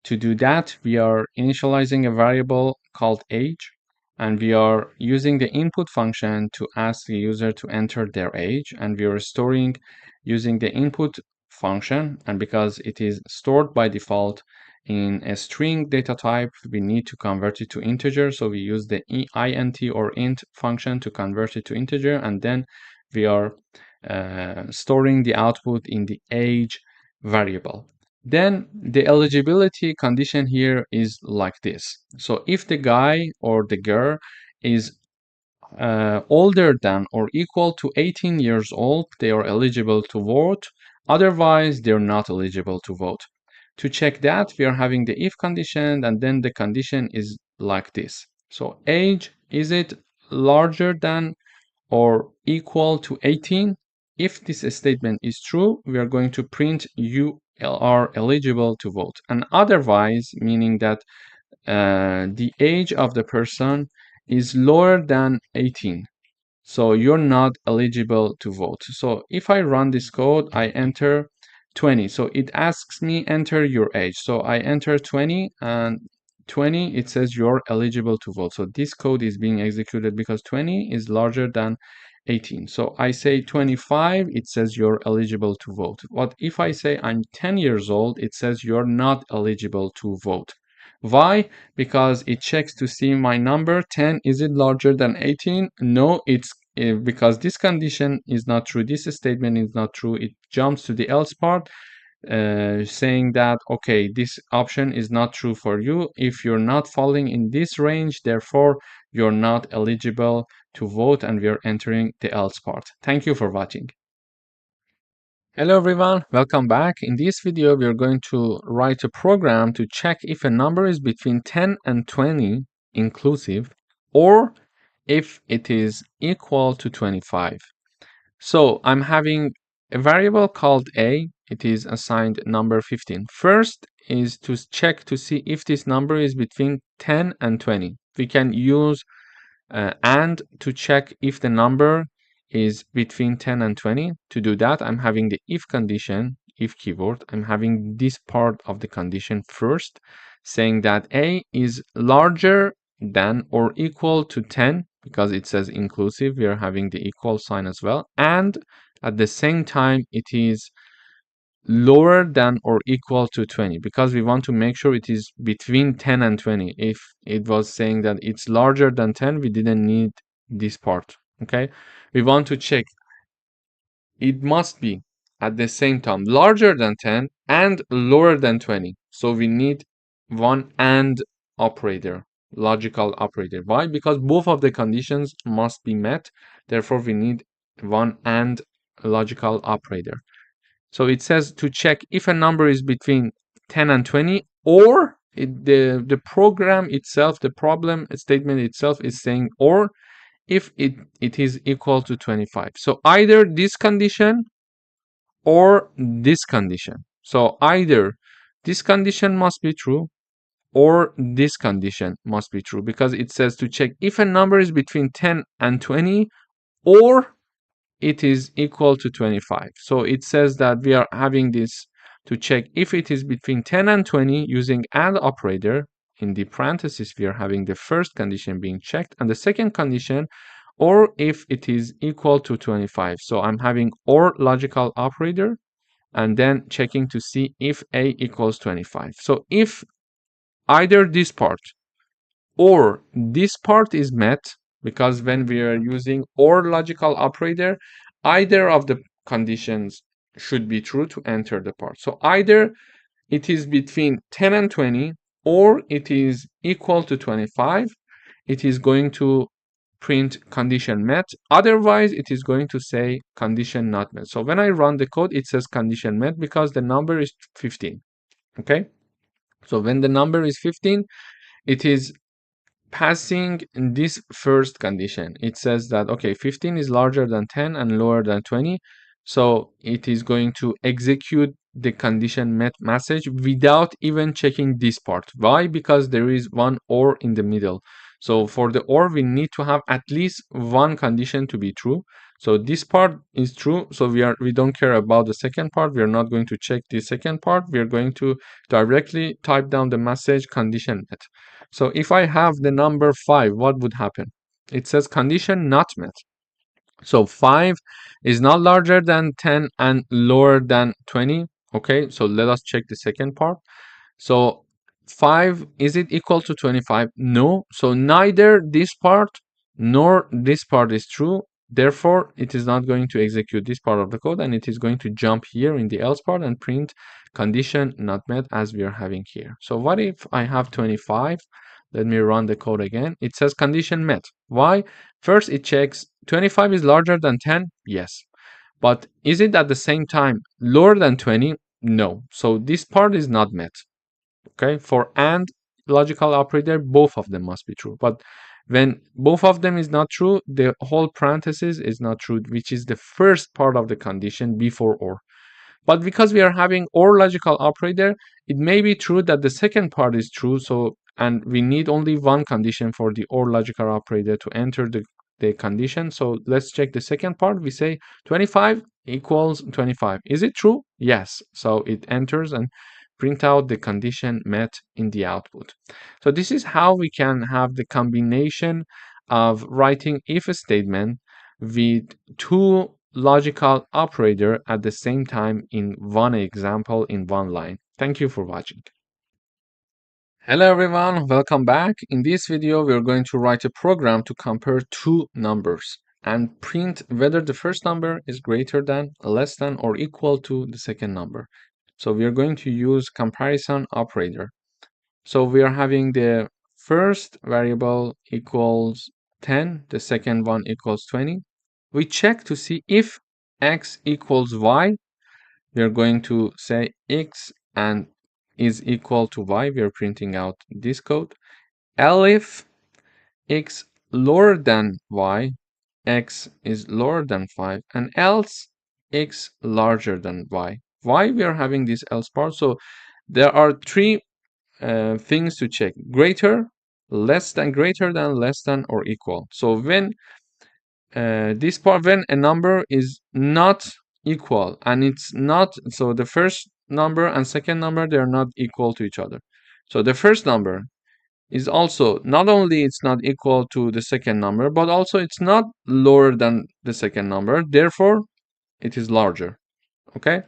To do that, we are initializing a variable called age, and we are using the input function to ask the user to enter their age, and we are storing using the input function, and because it is stored by default in a string data type, we need to convert it to integer, so we use the int or int function to convert it to integer, and then we are storing the output in the age variable. Then the eligibility condition here is like this. So if the guy or the girl is older than or equal to 18 years old, they are eligible to vote. Otherwise, they're not eligible to vote. To check that, we are having the if condition, and then the condition is like this. So age, is it larger than or equal to 18? If this statement is true, we are going to print you are eligible to vote. And otherwise, meaning that the age of the person is lower than 18. So you're not eligible to vote. So if I run this code, I enter 20. So it asks me enter your age. So I enter 20 and 20, it says you're eligible to vote. So this code is being executed because 20 is larger than 18. So I say 25, it says you're eligible to vote. What if I say I'm 10 years old, it says you're not eligible to vote. Why? Because it checks to see my number 10, is it larger than 18? No, it's because this condition is not true, this statement is not true, it jumps to the else part saying that, okay, this option is not true for you. If you're not falling in this range, therefore you're not eligible to vote, and we are entering the else part. Thank you for watching. Hello everyone, welcome back. In this video, we are going to write a program to check if a number is between 10 and 20 inclusive, or if it is equal to 25. So I'm having a variable called a, it is assigned number 15. First is to check to see if this number is between 10 and 20. We can use and to check if the number is between 10 and 20. To do that, I'm having the if condition, if keyword. I'm having this part of the condition first, saying that a is larger than or equal to 10, because it says inclusive, we are having the equal sign as well. And at the same time, it is lower than or equal to 20, because we want to make sure it is between 10 and 20. If it was saying that it's larger than 10, we didn't need this part. Okay, we want to check it must be at the same time larger than 10 and lower than 20. So we need one AND operator, logical operator. Why? Because both of the conditions must be met. Therefore, we need one AND logical operator. So it says to check if a number is between 10 and 20, or the program itself, the problem statement itself is saying or if it is equal to 25. So either this condition or this condition. So either this condition must be true, or this condition must be true, because it says to check if a number is between 10 and 20 or it is equal to 25. So it says that we are having this to check if it is between 10 and 20 using AND operator. In the parentheses, we are having the first condition being checked and the second condition, or if it is equal to 25. So I'm having OR logical operator and then checking to see if A equals 25. So if either this part or this part is met, because when we are using OR logical operator, either of the conditions should be true to enter the part. So either it is between 10 and 20 or it is equal to 25, it is going to print condition met. Otherwise, it is going to say condition not met. So when I run the code, it says condition met because the number is 15. Okay? So when the number is 15, it is passing this first condition. It says that, okay, 15 is larger than 10 and lower than 20. So it is going to execute the condition met message without even checking this part. Why? Because there is one OR in the middle. So for the OR, we need to have at least one condition to be true. So this part is true. So we don't care about the second part. We are not going to check the second part. We are going to directly type down the message condition met. So if I have the number 5, what would happen? It says condition not met. So 5 is not larger than 10 and lower than 20. Okay, so let us check the second part. So 5, is it equal to 25? No. So neither this part nor this part is true. Therefore, it is not going to execute this part of the code, and it is going to jump here in the else part and print condition not met as we are having here. So what if I have 25? Let me run the code again. It says condition met. Why? First, it checks 25 is larger than 10. Yes. But is it at the same time lower than 20? No. So this part is not met. Okay, for AND logical operator, both of them must be true. But when both of them is not true, the whole parenthesis is not true, which is the first part of the condition before OR. But because we are having OR logical operator, it may be true that the second part is true. So, and we need only one condition for the OR logical operator to enter the condition. So let's check the second part. We say 25 equals 25. Is it true? Yes. So it enters and print out the condition met in the output. So this is how we can have the combination of writing if statement with two logical operator at the same time in one example in one line. Thank you for watching. Hello everyone, welcome back. In this video, we're going to write a program to compare two numbers and print whether the first number is greater than, less than, or equal to the second number. So we are going to use comparison operator. So we are having the first variable equals 10, the second one equals 20. We check to see if x equals y. We are going to say x and is equal to y. We are printing out this code. If x lower than y, x is lower than 5, and else x larger than y. Why we are having this else part? So there are three things to check: greater, less than, less than, or equal. So when this part, when a number is not equal and it's not, so the first number and second number, they are not equal to each other. So the first number is also not only it's not equal to the second number, but also it's not lower than the second number, therefore it is larger. Okay,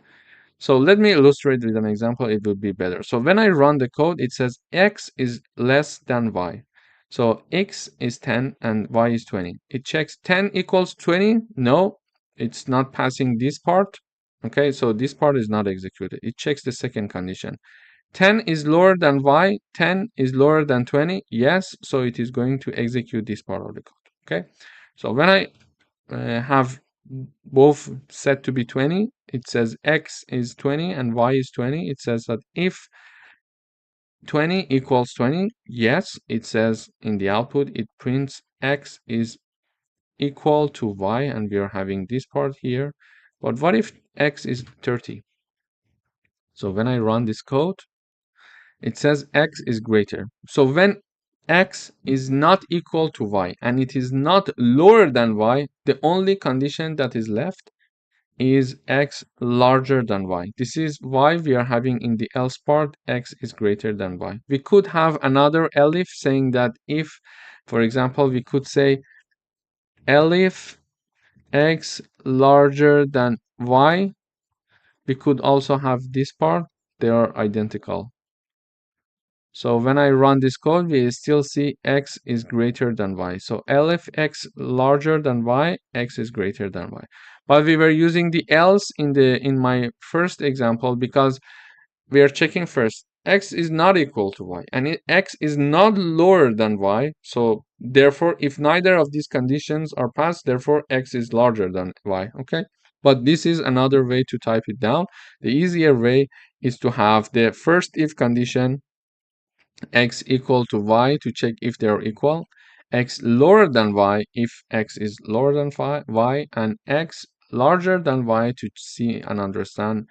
so let me illustrate with an example, it will be better. So when I run the code, it says x is less than y. So x is 10 and y is 20. It checks 10 equals 20. No, it's not passing this part. Okay, so this part is not executed. It checks the second condition. 10 is lower than y. 10 is lower than 20. Yes, so it is going to execute this part of the code. Okay, so when I have both set to be 20, it says x is 20 and y is 20. It says that if 20 equals 20, yes, it says in the output, it prints x is equal to y, and we are having this part here. But what if x is 30? So when I run this code, It says x is greater. So when x is not equal to y and it is not lower than y, the only condition that is left is x larger than y. This is why we are having in the else part x is greater than y. We could have another elif saying that if, for example, we could say elif x larger than y. We could also have this part. They are identical. So when I run this code, we still see x is greater than y. So elif x larger than y, x is greater than y. But we were using the else in my first example because we are checking first x is not equal to y and x is not lower than y. So therefore, if neither of these conditions are passed, therefore x is larger than y. Okay. But this is another way to type it down. The easier way is to have the first if condition x equal to y to check if they are equal, x lower than y if x is lower than y, and x larger than y to see and understand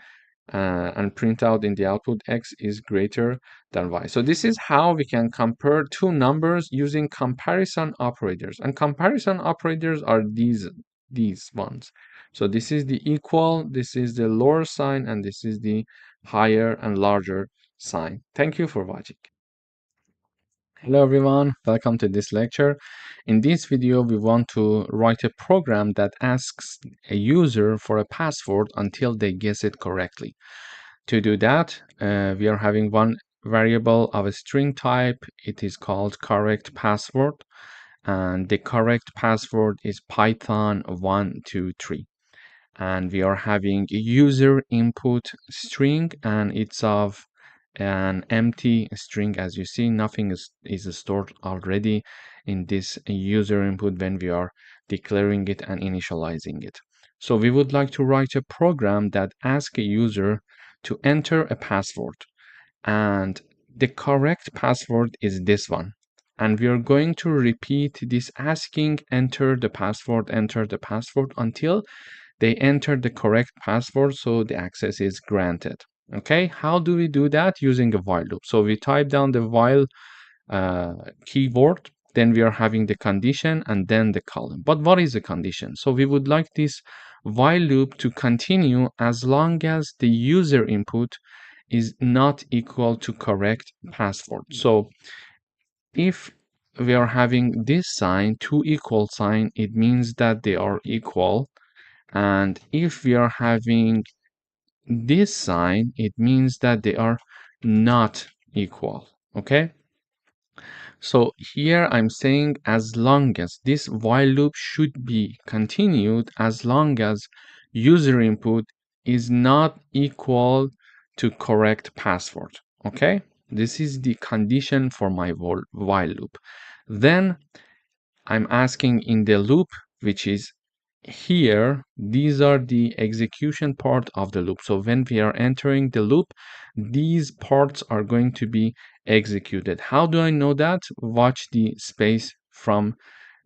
and print out in the output x is greater than y. So this is how we can compare two numbers using comparison operators. And comparison operators are these ones. So this is the equal, this is the lower sign, and this is the higher and larger sign. Thank you for watching. Hello everyone, welcome to this lecture. In this video, we want to write a program that asks a user for a password until they guess it correctly. To do that, we are having one variable of a string type. It is called correct password, and the correct password is Python123. And we are having a user input string, and it's of an empty string. As you see, nothing is stored already in this user input when we are declaring it and initializing it. So we would like to write a program that asks a user to enter a password, and the correct password is this one. And we are going to repeat this asking enter the password until they enter the correct password, so the access is granted. Okay, how do we do that? Using a while loop. So we type down the while keyword, then we are having the condition and then the column. But what is the condition? So we would like this while loop to continue as long as the user input is not equal to correct password. So if we are having this sign, two equal sign, it means that they are equal. And if we are having this sign, it means that they are not equal. Okay. So here I'm saying as long as this while loop should be continued as long as user input is not equal to correct password. Okay. This is the condition for my while loop. Then I'm asking in the loop, which is here, these are the execution part of the loop. So when we are entering the loop, these parts are going to be executed. How do I know that? Watch the space from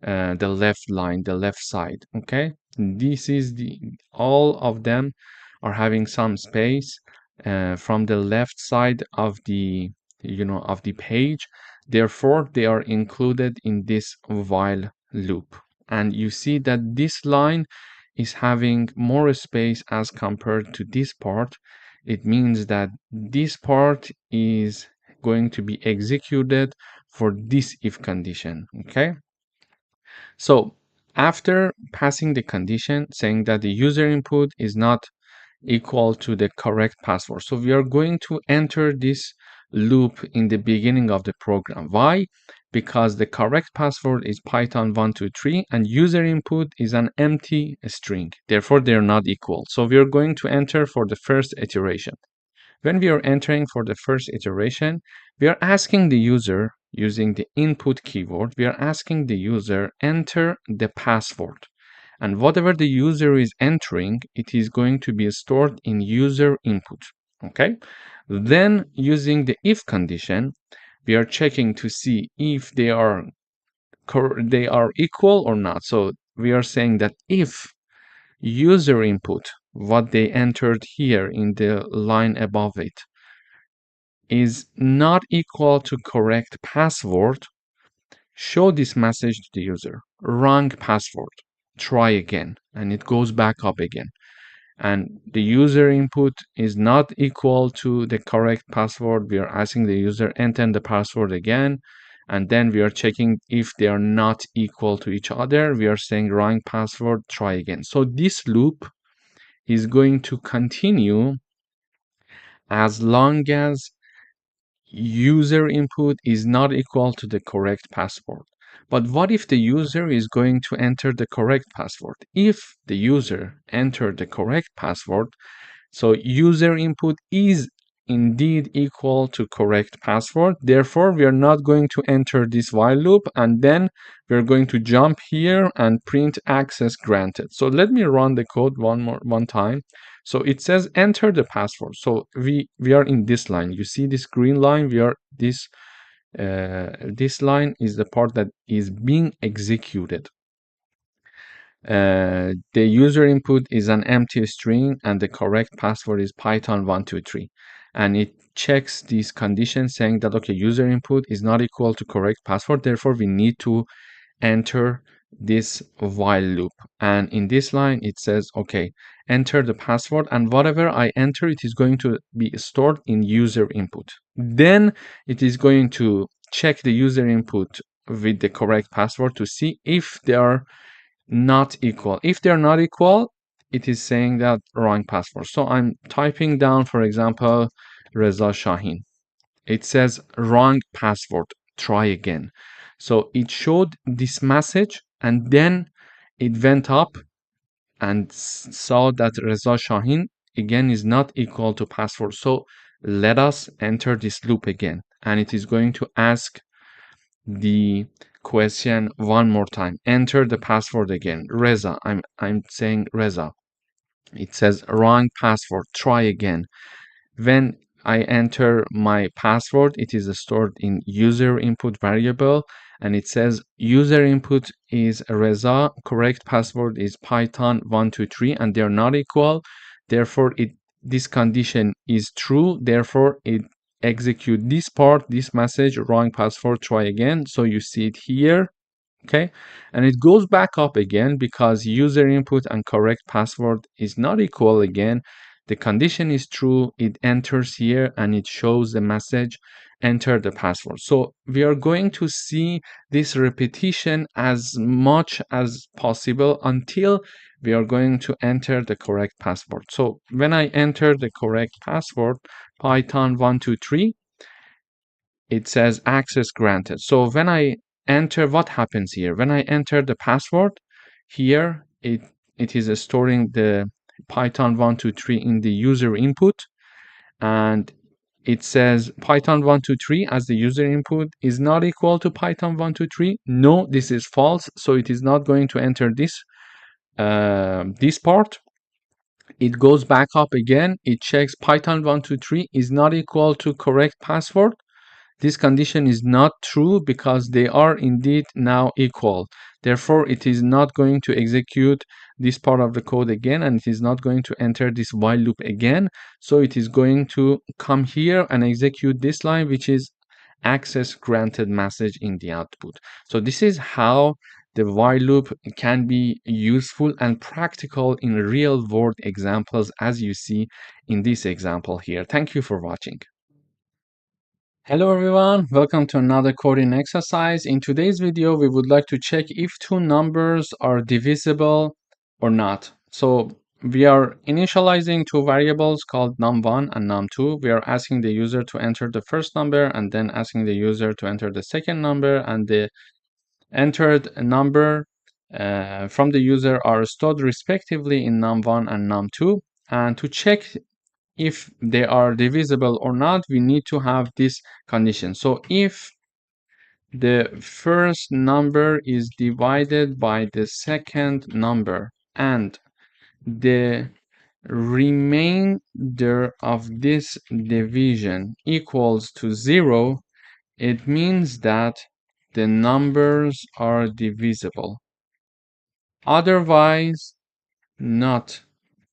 the left line, the left side. Okay, this is all of them are having some space from the left side of the of the page. Therefore, they are included in this while loop. And you see that this line is having more space as compared to this part. It means that this part is going to be executed for this if condition. Okay. So after passing the condition saying that the user input is not equal to the correct password, so we are going to enter this loop in the beginning of the program. Why? Because the correct password is Python123 and user input is an empty string. Therefore, they're not equal. So we are going to enter for the first iteration. When we are entering for the first iteration, we are asking the user using the input keyword, we are asking the user enter the password. And whatever the user is entering, it is going to be stored in user input. Okay. Then using the if condition, we are checking to see if they are equal or not. So we are saying that if user input, what they entered here in the line above it, is not equal to correct password, show this message to the user. Wrong password. Try again. And it goes back up again. And the user input is not equal to the correct password. We are asking the user enter the password again. And then we are checking if they are not equal to each other. We are saying wrong password, try again. So this loop is going to continue as long as user input is not equal to the correct password. But what if the user is going to enter the correct password? If the user entered the correct password, so user input is indeed equal to correct password. Therefore, we are not going to enter this while loop, and then we're going to jump here and print access granted. So let me run the code one time. So it says enter the password. So we are in this line. You see this green line? We are this line is the part that is being executed. The user input is an empty string and the correct password is python123, and it checks these conditions saying that okay, user input is not equal to correct password, therefore we need to enter this while loop. And in this line it says okay, enter the password, and whatever I enter, it is going to be stored in user input. Then it is going to check the user input with the correct password to see if they are not equal. If they're not equal, it is saying that wrong password. So I'm typing down, for example, Reza Shahin. It says wrong password, try again. So it showed this message and then it went up and saw that Reza Shahin again is not equal to password. So let us enter this loop again, and it is going to ask the question one more time. Enter the password again. Reza, I'm saying Reza. It says wrong password. Try again. When I enter my password, it is stored in user input variable, and it says user input is Reza, correct password is python123, and they're not equal. Therefore, this condition is true. Therefore, it execute this part, this message, wrong password, try again. So you see it here. Okay, and it goes back up again because user input and correct password is not equal again. The condition is true, it enters here and it shows the message enter the password. So we are going to see this repetition as much as possible until we are going to enter the correct password. So when I enter the correct password, python123, it says access granted. So when I enter, what happens here? When I enter the password here, it is storing the python123 in the user input, and it says python123 as the user input is not equal to python123. No, this is false, so it is not going to enter this part. It goes back up again, it checks python123 is not equal to correct password. This condition is not true because they are indeed now equal. Therefore, it is not going to execute this part of the code again, and it is not going to enter this while loop again. So it is going to come here and execute this line, which is access granted message in the output. So this is how the while loop can be useful and practical in real world examples, as you see in this example here. Thank you for watching. Hello everyone, welcome to another coding exercise. In today's video, we would like to check if two numbers are divisible or not. So we are initializing two variables called num1 and num2. We are asking the user to enter the first number and then asking the user to enter the second number, and the entered number from the user are stored respectively in num1 and num2. And to check if they are divisible or not, we need to have this condition. So if the first number is divided by the second number and the remainder of this division equals to 0, it means that the numbers are divisible. Otherwise, not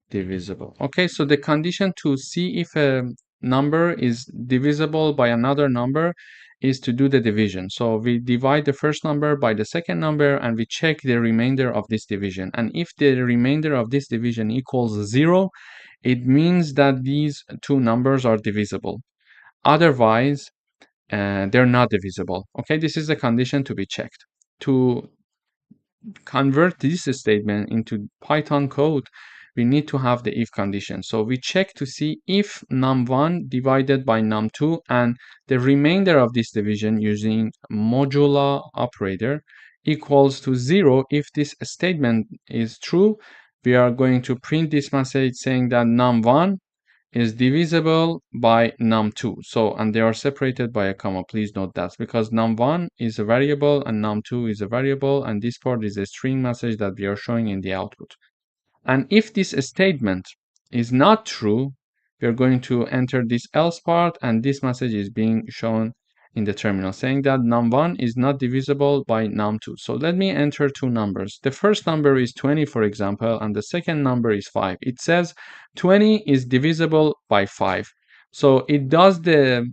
divisible. Okay, so the condition to see if a number is divisible by another number is to do the division. So we divide the first number by the second number and we check the remainder of this division. And if the remainder of this division equals 0, it means that these two numbers are divisible. Otherwise, they're not divisible. Okay, this is the condition to be checked. To convert this statement into Python code, we need to have the if condition. So we check to see if num1 divided by num2 and the remainder of this division using modulo operator equals to 0. If this statement is true, we are going to print this message saying that num1 is divisible by num2. So, and they are separated by a comma. Please note that because num1 is a variable and num2 is a variable, and this part is a string message that we are showing in the output. And if this statement is not true, we are going to enter this else part, and this message is being shown in the terminal saying that num1 is not divisible by num2. So let me enter two numbers. The first number is 20, for example, and the second number is 5. It says 20 is divisible by 5. So it does the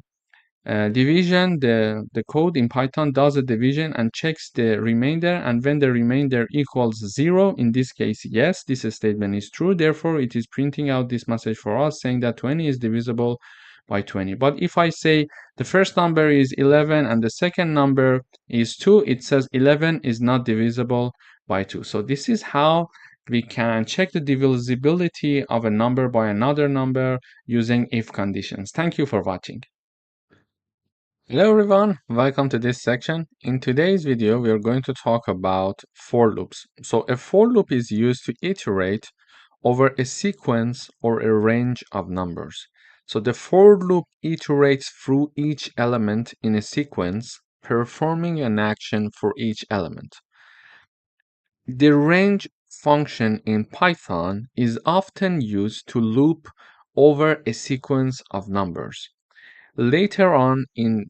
division, the code in Python does a division and checks the remainder, and when the remainder equals 0, in this case, yes, this statement is true, therefore it is printing out this message for us saying that 20 is divisible by 20. But if I say the first number is 11 and the second number is 2, it says 11 is not divisible by 2. So this is how we can check the divisibility of a number by another number using if conditions. Thank you for watching. Hello everyone, welcome to this section. In today's video, we are going to talk about for loops. So a for loop is used to iterate over a sequence or a range of numbers. So the for loop iterates through each element in a sequence, performing an action for each element. The range function in Python is often used to loop over a sequence of numbers. Later on in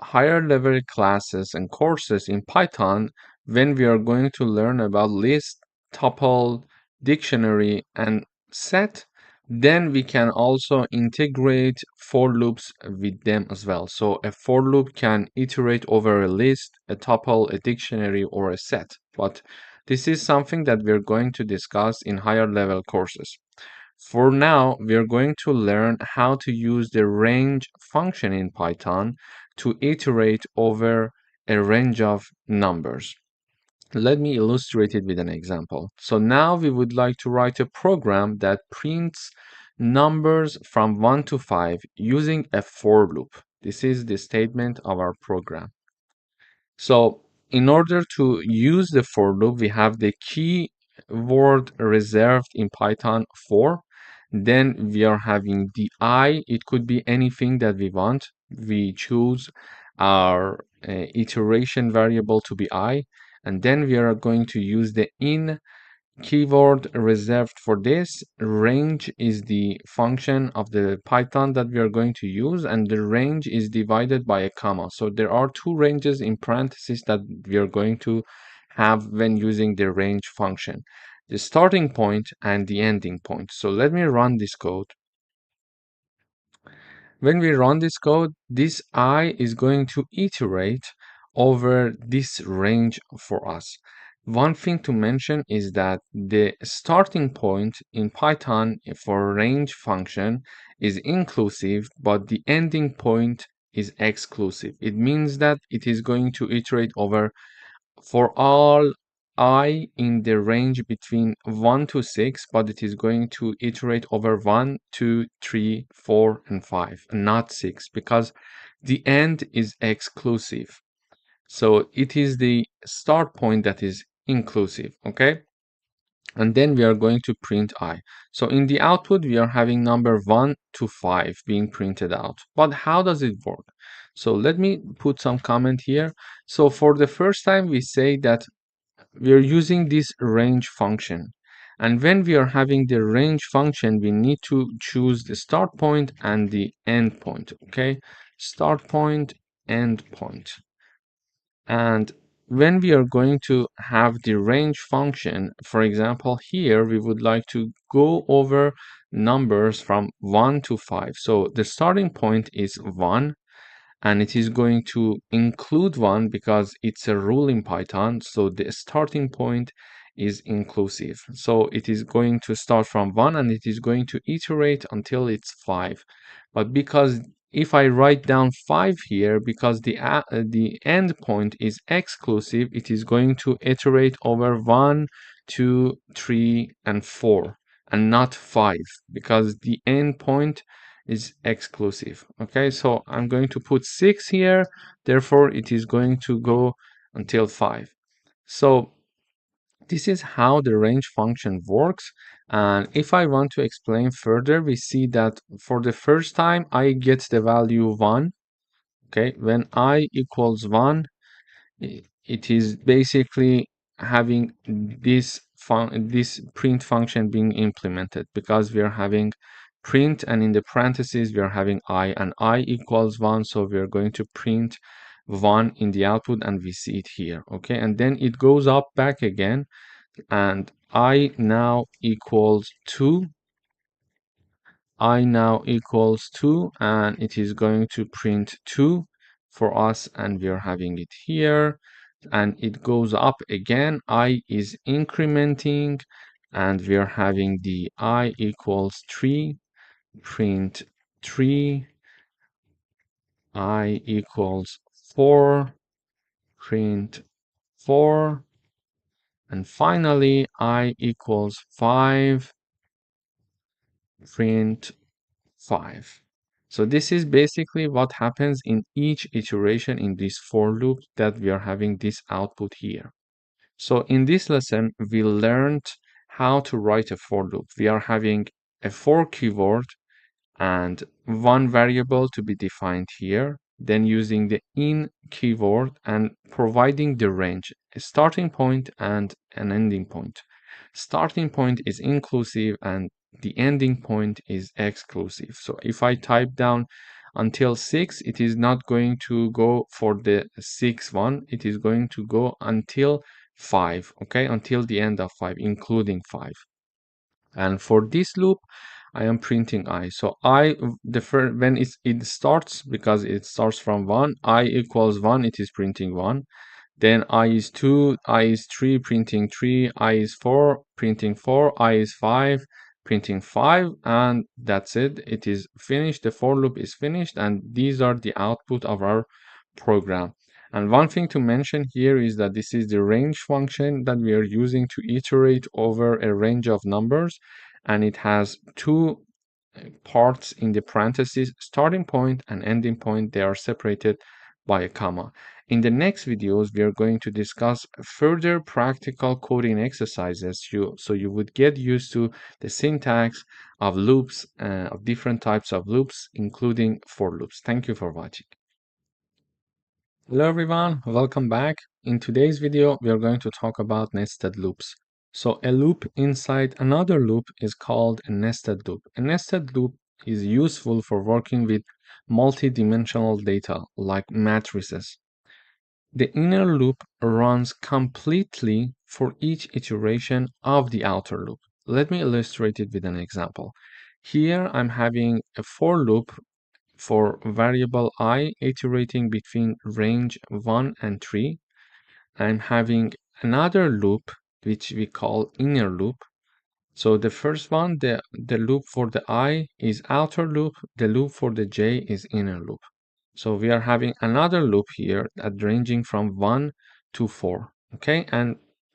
higher level classes and courses in Python, when we are going to learn about list, tuple, dictionary, and set, then we can also integrate for loops with them as well. So a for loop can iterate over a list, a tuple, a dictionary, or a set. But this is something that we're going to discuss in higher level courses. For now, we are going to learn how to use the range function in Python to iterate over a range of numbers. Let me illustrate it with an example. So now we would like to write a program that prints numbers from 1 to 5 using a for loop. This is the statement of our program. So in order to use the for loop, we have the keyword reserved in Python for. Then we are having the I. It could be anything that we want. We choose our iteration variable to be I. And then we are going to use the in keyword reserved for this. Range is the function of the Python that we are going to use, and the range is divided by a comma. So there are two ranges in parentheses that we are going to have when using the range function, the starting point and the ending point. So let me run this code. When we run this code, this I is going to iterate over this range for us. One thing to mention is that the starting point in Python for range function is inclusive, but the ending point is exclusive. It means that it is going to iterate over for all I in the range between 1 to 6, but it is going to iterate over 1, 2, 3, 4, and 5, and not 6, because the end is exclusive. So it is the start point that is inclusive, okay? And then we are going to print I. So in the output, we are having number 1 to 5 being printed out. But how does it work? So let me put some comment here. So for the first time, we say that we are using this range function. And when we are having the range function, we need to choose the start point and the end point, okay? Start point, end point. And when we are going to have the range function, for example, here we would like to go over numbers from 1 to 5. So the starting point is 1, and it is going to include 1 because it's a rule in Python. So the starting point is inclusive. So it is going to start from 1 and it is going to iterate until it's 5. But because if I write down 5 here, because the end point is exclusive, it is going to iterate over 1, 2, 3, and 4, and not 5, because the end point is exclusive. Okay, so I'm going to put 6 here, therefore it is going to go until 5. So this is how the range function works. And if I want to explain further, we see that for the first time I get the value 1. Okay, when I equals 1, it is basically having this print function being implemented, because we are having print, and in the parentheses we are having I, and I equals 1, so we are going to print 1 in the output, and we see it here. Okay, and then it goes up back again, and I now equals 2. I now equals 2, and it is going to print 2 for us, and we are having it here, and it goes up again. I is incrementing, and we are having the I equals 3, print 3, I equals 4, print 4, and finally I equals 5, print 5. So this is basically what happens in each iteration in this for loop, that we are having this output here. So in this lesson, we learned how to write a for loop. We are having a for keyword and one variable to be defined here, then using the in keyword and providing the range, a starting point and an ending point. Starting point is inclusive and the ending point is exclusive. So if I type down until 6, it is not going to go for the 6th one, it is going to go until 5, okay, until the end of 5, including 5. And for this loop, I am printing I. So I, when it starts, because it starts from 1, I equals 1, it is printing 1. Then I is 2, I is 3, printing 3, I is 4, printing 4, I is 5, printing 5, and that's it. It is finished. The for loop is finished, and these are the output of our program. And one thing to mention here is that this is the range function that we are using to iterate over a range of numbers, and it has two parts in the parentheses, starting point and ending point. They are separated by a comma. In the next videos, we are going to discuss further practical coding exercises, so you would get used to the syntax of loops, of different types of loops, including for loops. Thank you for watching. Hello everyone, welcome back. In today's video, we are going to talk about nested loops. So a loop inside another loop is called a nested loop. A nested loop is useful for working with multi-dimensional data like matrices. The inner loop runs completely for each iteration of the outer loop. Let me illustrate it with an example. Here I'm having a for loop for variable I iterating between range 1 and 3. I'm having another loop which we call inner loop. So the first one, the loop for the I is outer loop, the loop for the J is inner loop. So we are having another loop here that ranging from 1 to 4, okay? And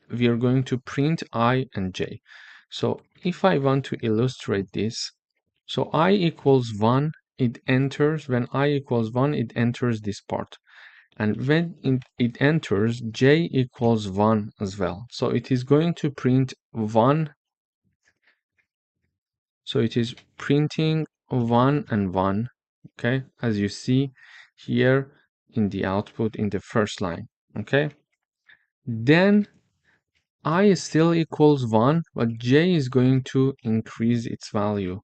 we are going to print I and J. So if I want to illustrate this, so I equals 1, it enters, when I equals 1, it enters this part. And when it enters, J equals 1 as well. So it is going to print 1. So it is printing 1 and 1, okay, as you see here in the output in the first line, okay. Then I still equals 1, but J is going to increase its value.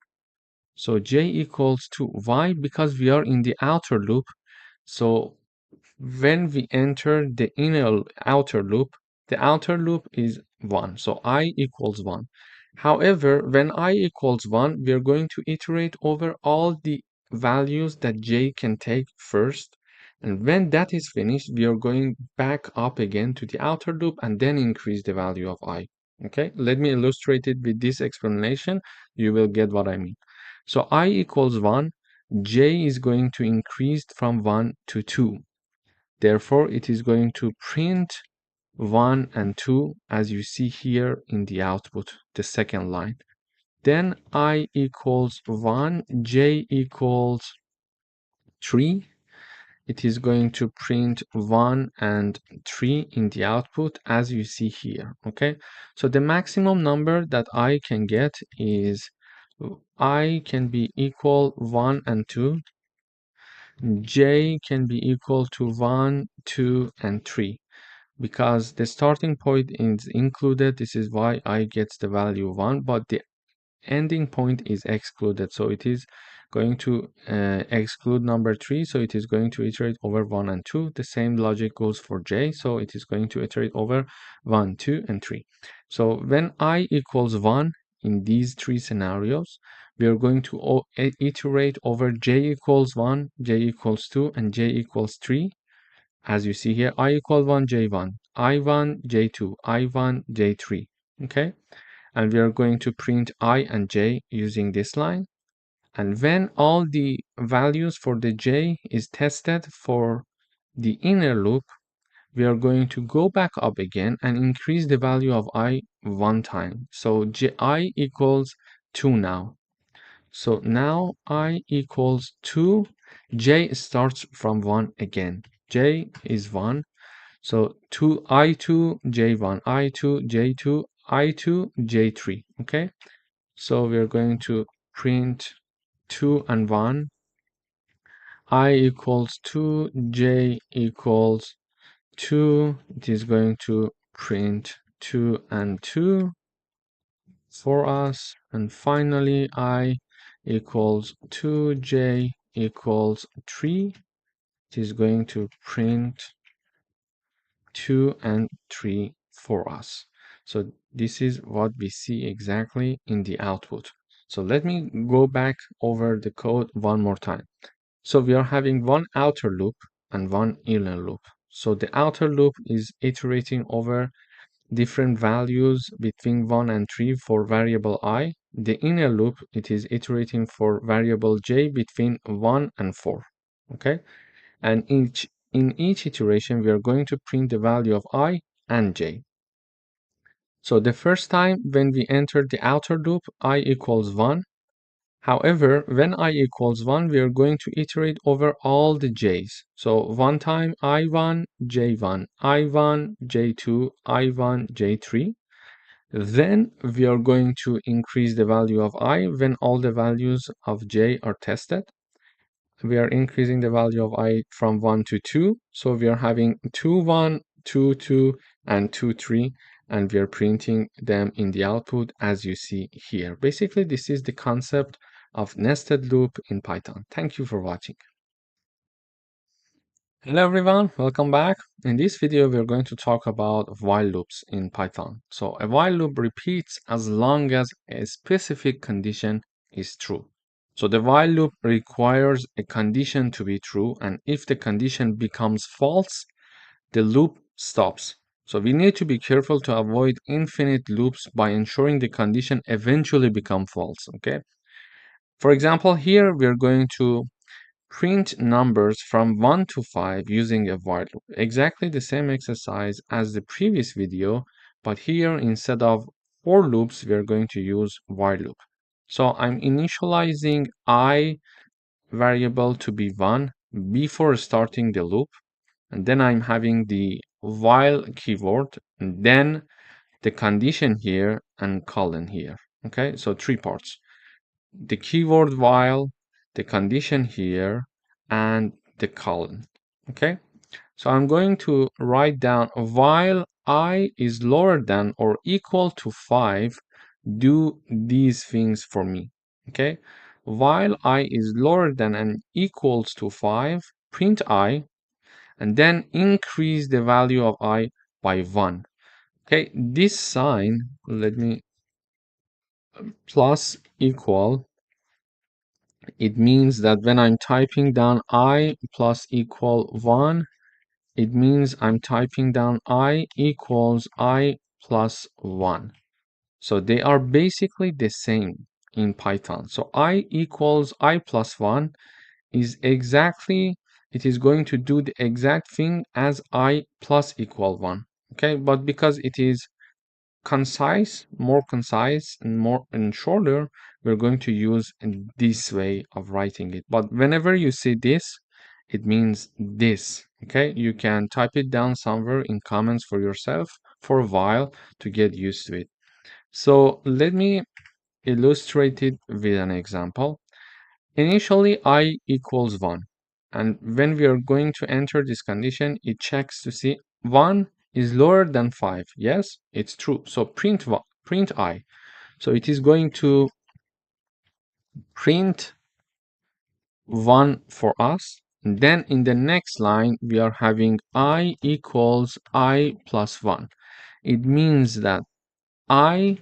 So J equals 2. Why? Because we are in the outer loop. So when we enter the inner outer loop, the outer loop is 1. So I equals 1. However, when I equals 1, we are going to iterate over all the values that j can take first. And when that is finished, we are going back up again to the outer loop and then increase the value of I. Okay, let me illustrate it with this explanation. You will get what I mean. So I equals 1, j is going to increase from 1 to 2. Therefore, it is going to print 1 and 2 as you see here in the output, the second line. Then I equals 1, j equals 3. It is going to print 1 and 3 in the output as you see here. Okay, so the maximum number that I can get is I can be equal 1 and 2. J can be equal to 1, 2, and 3. Because the starting point is included, this is why I get the value 1, but the ending point is excluded, so it is going to exclude number 3, so it is going to iterate over 1 and 2. The same logic goes for j, so it is going to iterate over 1, 2, and 3. So when I equals 1 in these three scenarios, we are going to iterate over j equals 1, j equals 2, and j equals 3. As you see here, I equal 1, j1, I1, j2, I1, j3. Okay, and we are going to print I and j using this line. And when all the values for the j is tested for the inner loop, we are going to go back up again and increase the value of I one time. So I equals 2 now. So now I equals 2. J starts from 1 again. J is 1. So 2 I2, J1, I2, J2, I2, J3. Okay. So we're going to print 2 and 1. I equals 2, J equals 2. It is going to print 2 and 2 for us. And finally, I equals 2, J equals 3. It is going to print 2 and 3 for us. So this is what we see exactly in the output. So let me go back over the code one more time. So we are having one outer loop and one inner loop. So the outer loop is iterating over different values between 1 and 3 for variable I. The inner loop, it is iterating for variable j between 1 and 4. Okay, and in each iteration we are going to print the value of I and j. So the first time when we enter the outer loop, I equals 1. However, when I equals 1, we are going to iterate over all the j's. So one time I1, J1, I1, J2, I1, J3. Then we are going to increase the value of I when all the values of j are tested. We are increasing the value of I from 1 to 2. So we are having 2, 1, 2, 2, and 2, 3. And we are printing them in the output as you see here. Basically, this is the concept of nested loop in Python. Thank you for watching. Hello everyone, welcome back. In this video, we're going to talk about while loops in Python. So a while loop repeats as long as a specific condition is true. So the while loop requires a condition to be true, and if the condition becomes false, the loop stops. So we need to be careful to avoid infinite loops by ensuring the condition eventually becomes false, okay? For example, here we're going to print numbers from 1 to 5 using a while loop. Exactly the same exercise as the previous video, but here instead of for loops, we are going to use while loop. So I'm initializing I variable to be 1 before starting the loop, and then I'm having the while keyword, and then the condition here and colon here. Okay, so three parts: the keyword while, the condition here, and the colon. Okay, so I'm going to write down while I is lower than or equal to 5, do these things for me. Okay, while I is lower than and equals to 5, print I, and then increase the value of I by 1. Okay, this sign, let me plus equal, it means that when I'm typing down I plus equal 1, it means I'm typing down I equals I plus 1. So they are basically the same in Python. So I equals I plus 1 is exactly, it is going to do the exact thing as I plus equal 1. Okay, but because it is more concise and more and shorter, we're going to use this way of writing it. But whenever you see this, it means this. Okay, you can type it down somewhere in comments for yourself for a while to get used to it. So let me illustrate it with an example. Initially, I equals 1. And when we are going to enter this condition, it checks to see 1 is lower than 5. Yes, it's true. So print I. So it is going to print 1 for us. And then in the next line, we are having I equals I plus 1. It means that I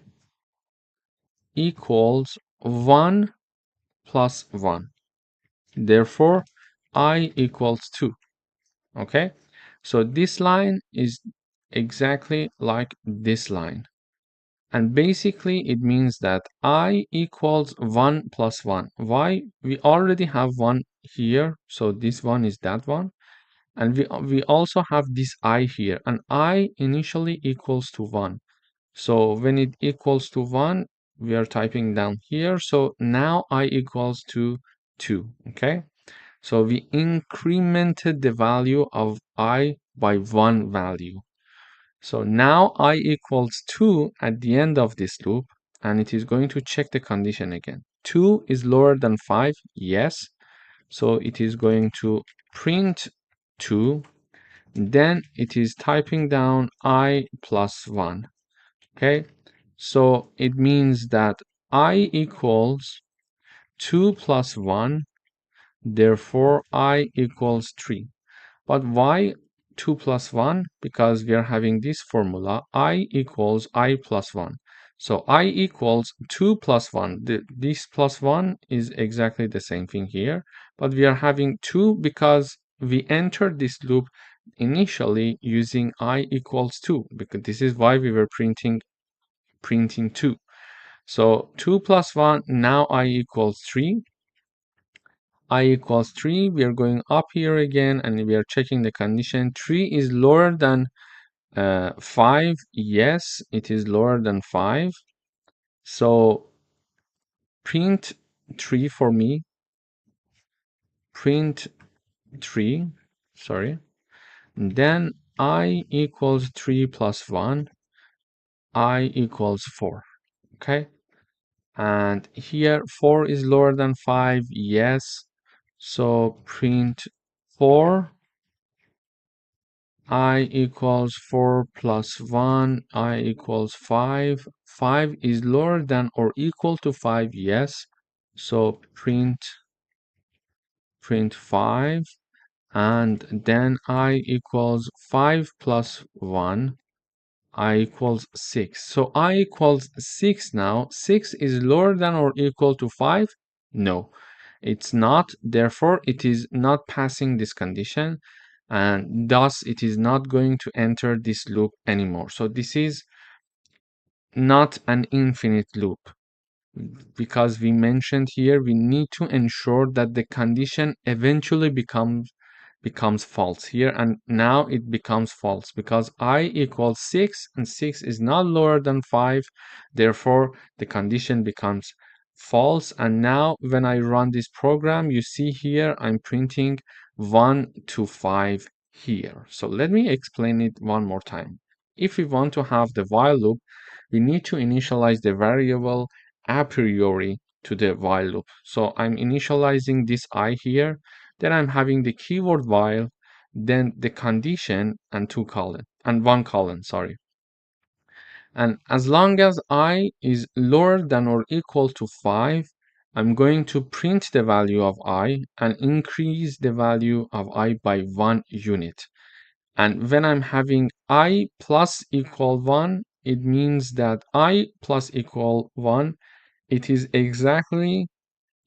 equals 1 plus 1. Therefore, I equals 2. Okay, so this line is exactly like this line. And basically, it means that I equals 1 plus 1. Why? We already have 1 here, so this one is that one. And we also have this I here, and I initially equals to 1. So when it equals to 1, we are typing down here. So now I equals to 2, okay? So we incremented the value of I by 1 value. So now I equals 2 at the end of this loop, and it is going to check the condition again. 2 is lower than 5, yes. So it is going to print 2. Then it is typing down I plus 1. Okay, so it means that I equals 2 plus 1, therefore I equals 3. But why 2 plus 1? Because we are having this formula, I equals I plus 1. So I equals 2 plus 1. This plus 1 is exactly the same thing here, but we are having 2 because we entered this loop initially using I equals 2, because this is why we were printing 2. So 2 plus 1, now I equals 3. I equals 3, we are going up here again and we are checking the condition. 3 is lower than 5. Yes, it is lower than 5. So print 3 for me. Print 3, sorry. And then I equals 3 plus 1. I equals 4. Okay. And here 4 is lower than 5. Yes. So print 4. I equals 4 plus 1. I equals 5. 5 is lower than or equal to 5. Yes. So print 5. And then I equals 5 plus 1. I equals 6. So I equals 6 now. 6 is lower than or equal to 5? No, it's not. Therefore, it is not passing this condition, and thus it is not going to enter this loop anymore. So this is not an infinite loop, because we mentioned here we need to ensure that the condition eventually becomes false here, and now it becomes false because I equals 6 and 6 is not lower than 5. Therefore, the condition becomes false, and now when I run this program, you see here I'm printing 1 to 5 here. So let me explain it one more time. If we want to have the while loop, we need to initialize the variable a priori to the while loop. So I'm initializing this I here, then I'm having the keyword while, then the condition and one colon, sorry. And as long as I is lower than or equal to 5, I'm going to print the value of I and increase the value of I by 1 unit. And when I'm having I plus equal 1, it means that I plus equal 1 it is exactly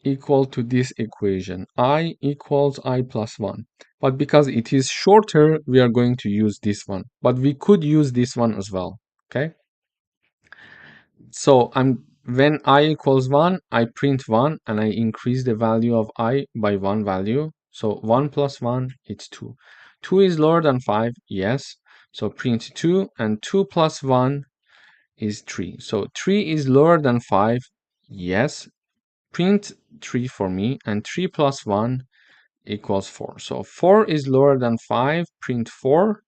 equal to this equation, I equals I plus 1. But because it is shorter, we are going to use this one. But we could use this one as well, okay? So when I equals 1, I print 1 and I increase the value of I by 1 value. So 1 plus 1, it's 2. 2 is lower than 5, yes. So print 2, and 2 plus 1 is 3. So 3 is lower than 5, yes. Print 3 for me, and 3 plus 1 equals 4. So 4 is lower than 5, print 4.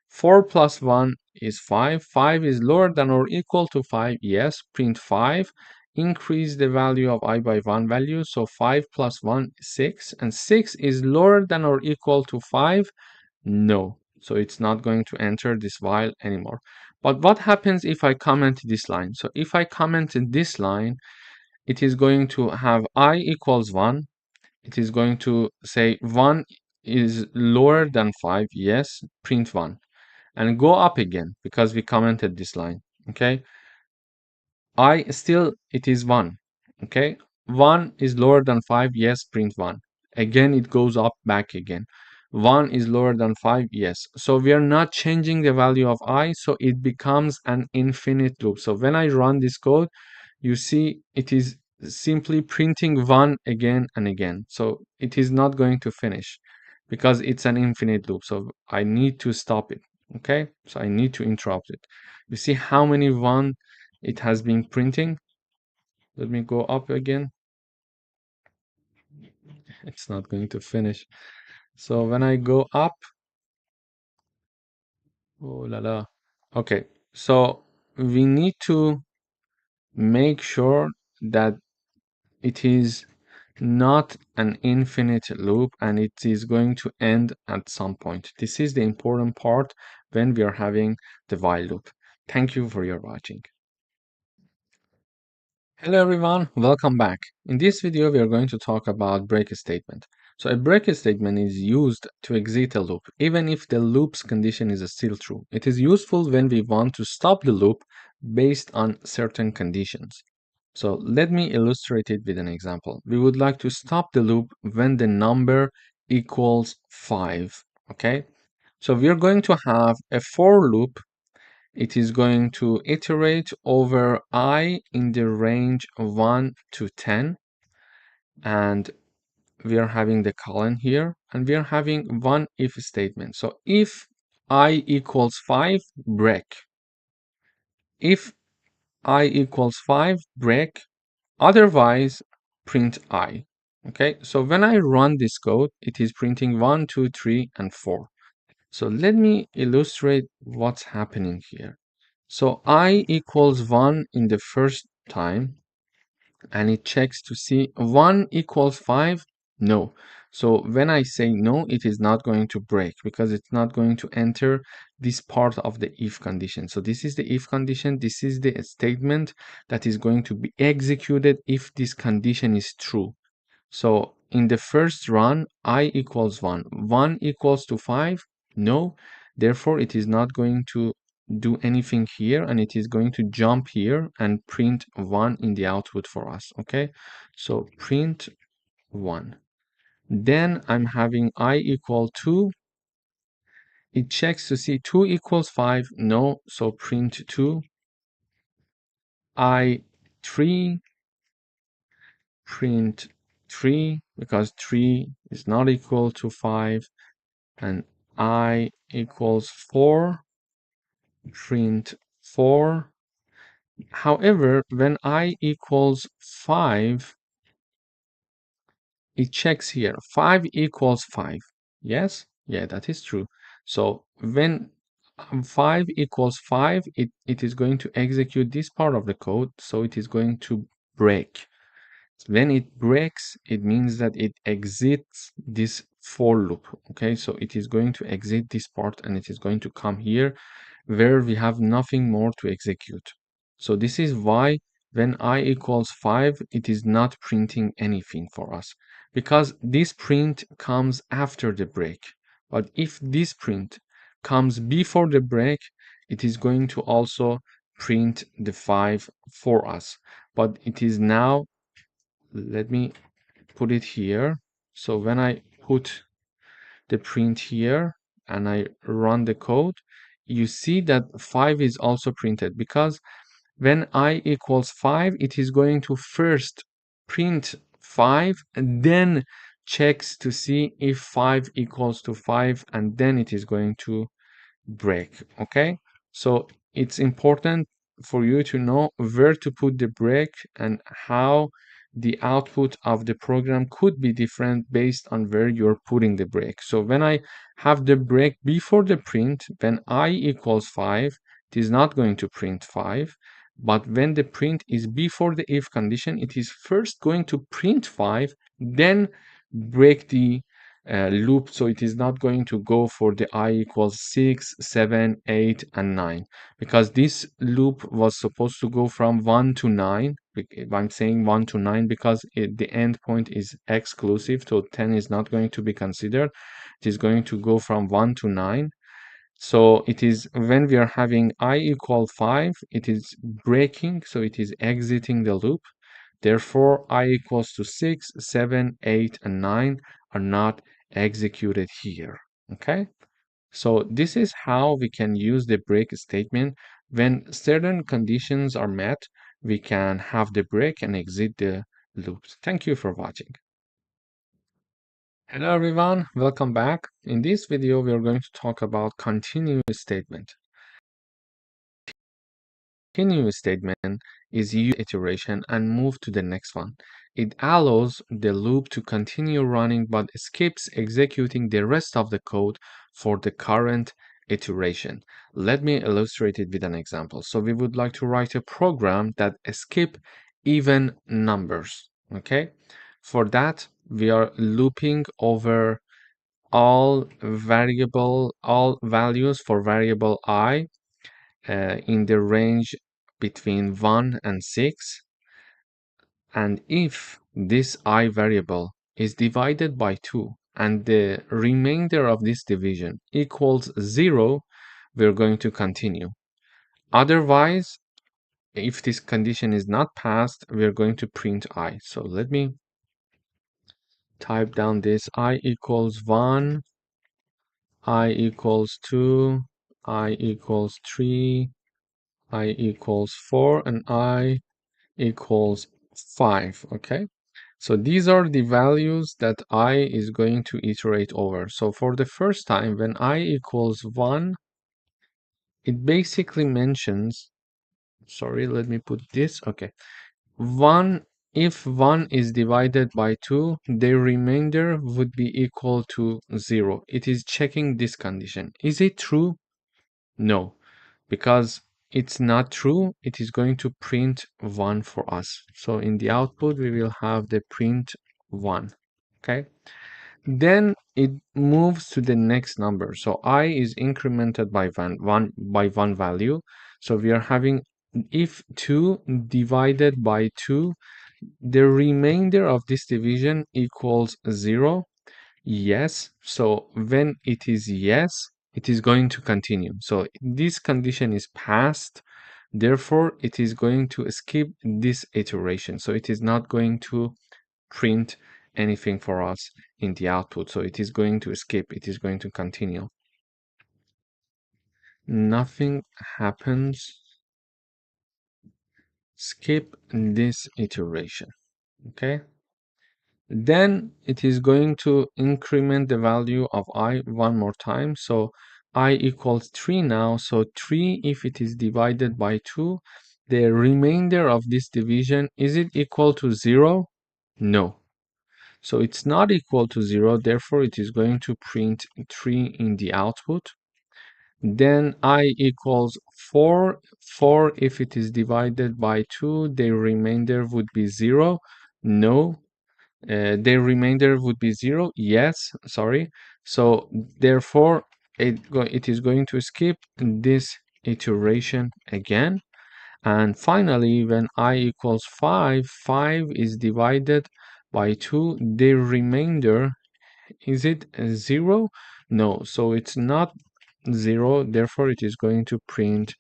4 plus 1 is 5. 5 is lower than or equal to 5, yes. Print 5. Increase the value of I by 1 value. So 5 plus 1 is 6. And 6 is lower than or equal to 5, no. So it's not going to enter this while anymore. But what happens if I comment this line? So if I comment this line, it is going to have I equals 1. It is going to say 1 is lower than 5, yes. Print 1. And go up again because we commented this line, okay? I still, it is 1, okay? 1 is lower than 5, yes, print 1. Again, it goes up back again. 1 is lower than 5, yes. So we are not changing the value of I, so it becomes an infinite loop. So when I run this code, you see it is simply printing 1 again and again. So it is not going to finish because it's an infinite loop. So I need to stop it. Okay, so I need to interrupt it. You see how many 1 it has been printing? Let me go up again. It's not going to finish. So when I go up, oh la la. Okay, so we need to make sure that it is not an infinite loop and it is going to end at some point. This is the important part when we are having the while loop. Thank you for your watching. Hello everyone, welcome back. In this video, we are going to talk about break statement. So a break statement is used to exit a loop, even if the loop's condition is still true. It is useful when we want to stop the loop based on certain conditions. So let me illustrate it with an example. We would like to stop the loop when the number equals 5, okay? So we are going to have a for loop. It is going to iterate over I in the range 1 to 10, and we are having the colon here, and we are having one if statement. So if I equals 5, break. If I equals 5, break. Otherwise, print I. Okay, so when I run this code, it is printing 1, 2, 3, and 4. So let me illustrate what's happening here. So I equals 1 in the first time, and it checks to see 1 equals 5. No. So when I say no, it is not going to break because it's not going to enter this part of the if condition. So this is the if condition. This is the statement that is going to be executed if this condition is true. So in the first run, I equals 1. 1 equals to 5. No. Therefore, it is not going to do anything here, and it is going to jump here and print 1 in the output for us. Okay, so print 1. Then I'm having I equal 2. It checks to see 2 equals 5. No, so print 2. I 3, print 3 because 3 is not equal to 5. And I equals 4, print 4. However, when I equals 5, it checks here. 5 equals 5. Yes? Yeah, that is true. So when 5 equals 5, it is going to execute this part of the code. So it is going to break. When it breaks, it means that it exits this for loop. Okay, so it is going to exit this part and it is going to come here where we have nothing more to execute. So this is why when I equals 5, it is not printing anything for us because this print comes after the break. But if this print comes before the break, it is going to also print the 5 for us. but it is now, let me put it here. So when I put the print here and I run the code, you see that 5 is also printed, because when I equals 5, it is going to first print 5 and then checks to see if 5 equals to 5, and then it is going to break. Okay, so it's important for you to know where to put the break and how the output of the program could be different based on where you're putting the break. So when I have the break before the print, when I equals 5, it is not going to print 5. But when the print is before the if condition, it is first going to print 5, then break the loop. So it is not going to go for the I equals 6, 7, 8, and 9, because this loop was supposed to go from 1 to 9. I'm saying 1 to 9 because the endpoint is exclusive, so 10 is not going to be considered. It is going to go from 1 to 9. So it is when we are having I equal 5, it is breaking, so it is exiting the loop. Therefore, I equals to 6, 7, 8, and 9 are not executed here. Okay? So this is how we can use the break statement. When certain conditions are met, we can have the break and exit the loops. Thank you for watching. Hello everyone, welcome back. In this video, we are going to talk about continuous statement. Continuous statement is use iteration and move to the next one. It allows the loop to continue running but skips executing the rest of the code for the current iteration. Let me illustrate it with an example. So we would like to write a program that skip even numbers. Okay, for that we are looping over all values for variable I in the range between 1 and 6, and if this I variable is divided by 2 and the remainder of this division equals 0, we're going to continue. Otherwise, if this condition is not passed, we're going to print I. So let me type down this: I equals 1, I equals 2, I equals 3, I equals 4, and I equals 5. Okay, so these are the values that I is going to iterate over. So for the first time, when I equals 1, it basically mentions, sorry, let me put this. Okay, 1, if 1 is divided by 2, the remainder would be equal to 0. It is checking this condition. Is it true? No, because it's not true. It is going to print 1 for us. So in the output, we will have the print 1. Okay, then it moves to the next number. So I is incremented by one value. So we are having, if 2 divided by 2, the remainder of this division equals 0. Yes. So when it is yes, it is going to continue. So this condition is passed. Therefore, it is going to skip this iteration. So it is not going to print anything for us in the output. So it is going to skip. It is going to continue. Nothing happens. Skip this iteration. Okay. Then it is going to increment the value of I one more time. So I equals 3 now. So 3, if it is divided by 2, the remainder of this division, is it equal to 0? No. So it's not equal to 0. Therefore, it is going to print 3 in the output. Then I equals 4. 4, if it is divided by 2, the remainder would be 0. No. The remainder would be 0. Yes, sorry. So therefore, it is going to skip this iteration again. And finally, when I equals 5, 5 is divided by 2. The remainder, is it 0? No, so it's not 0. Therefore, it is going to print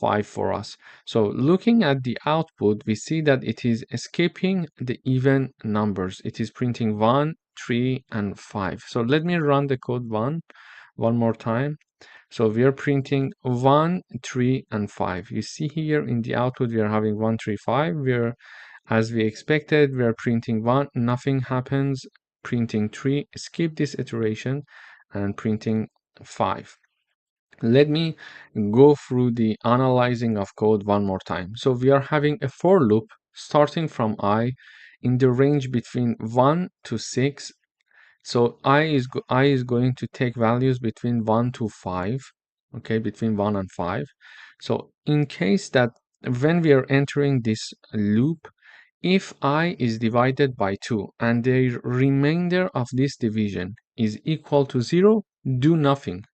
5 for us. So looking at the output, we see that it is escaping the even numbers. It is printing 1, 3, and 5. So let me run the code one more time. So we are printing 1, 3, and 5. You see here in the output, we are having 1, 3, 5. As we expected, we are printing 1, nothing happens, printing 3, skip this iteration, and printing 5. Let me go through the analyzing of code one more time. So we are having a for loop starting from I in the range between 1 to 6. So I is going to take values between 1 to 5, okay, between 1 and 5. So in case that when we are entering this loop, if I is divided by 2 and the remainder of this division is equal to 0, do nothing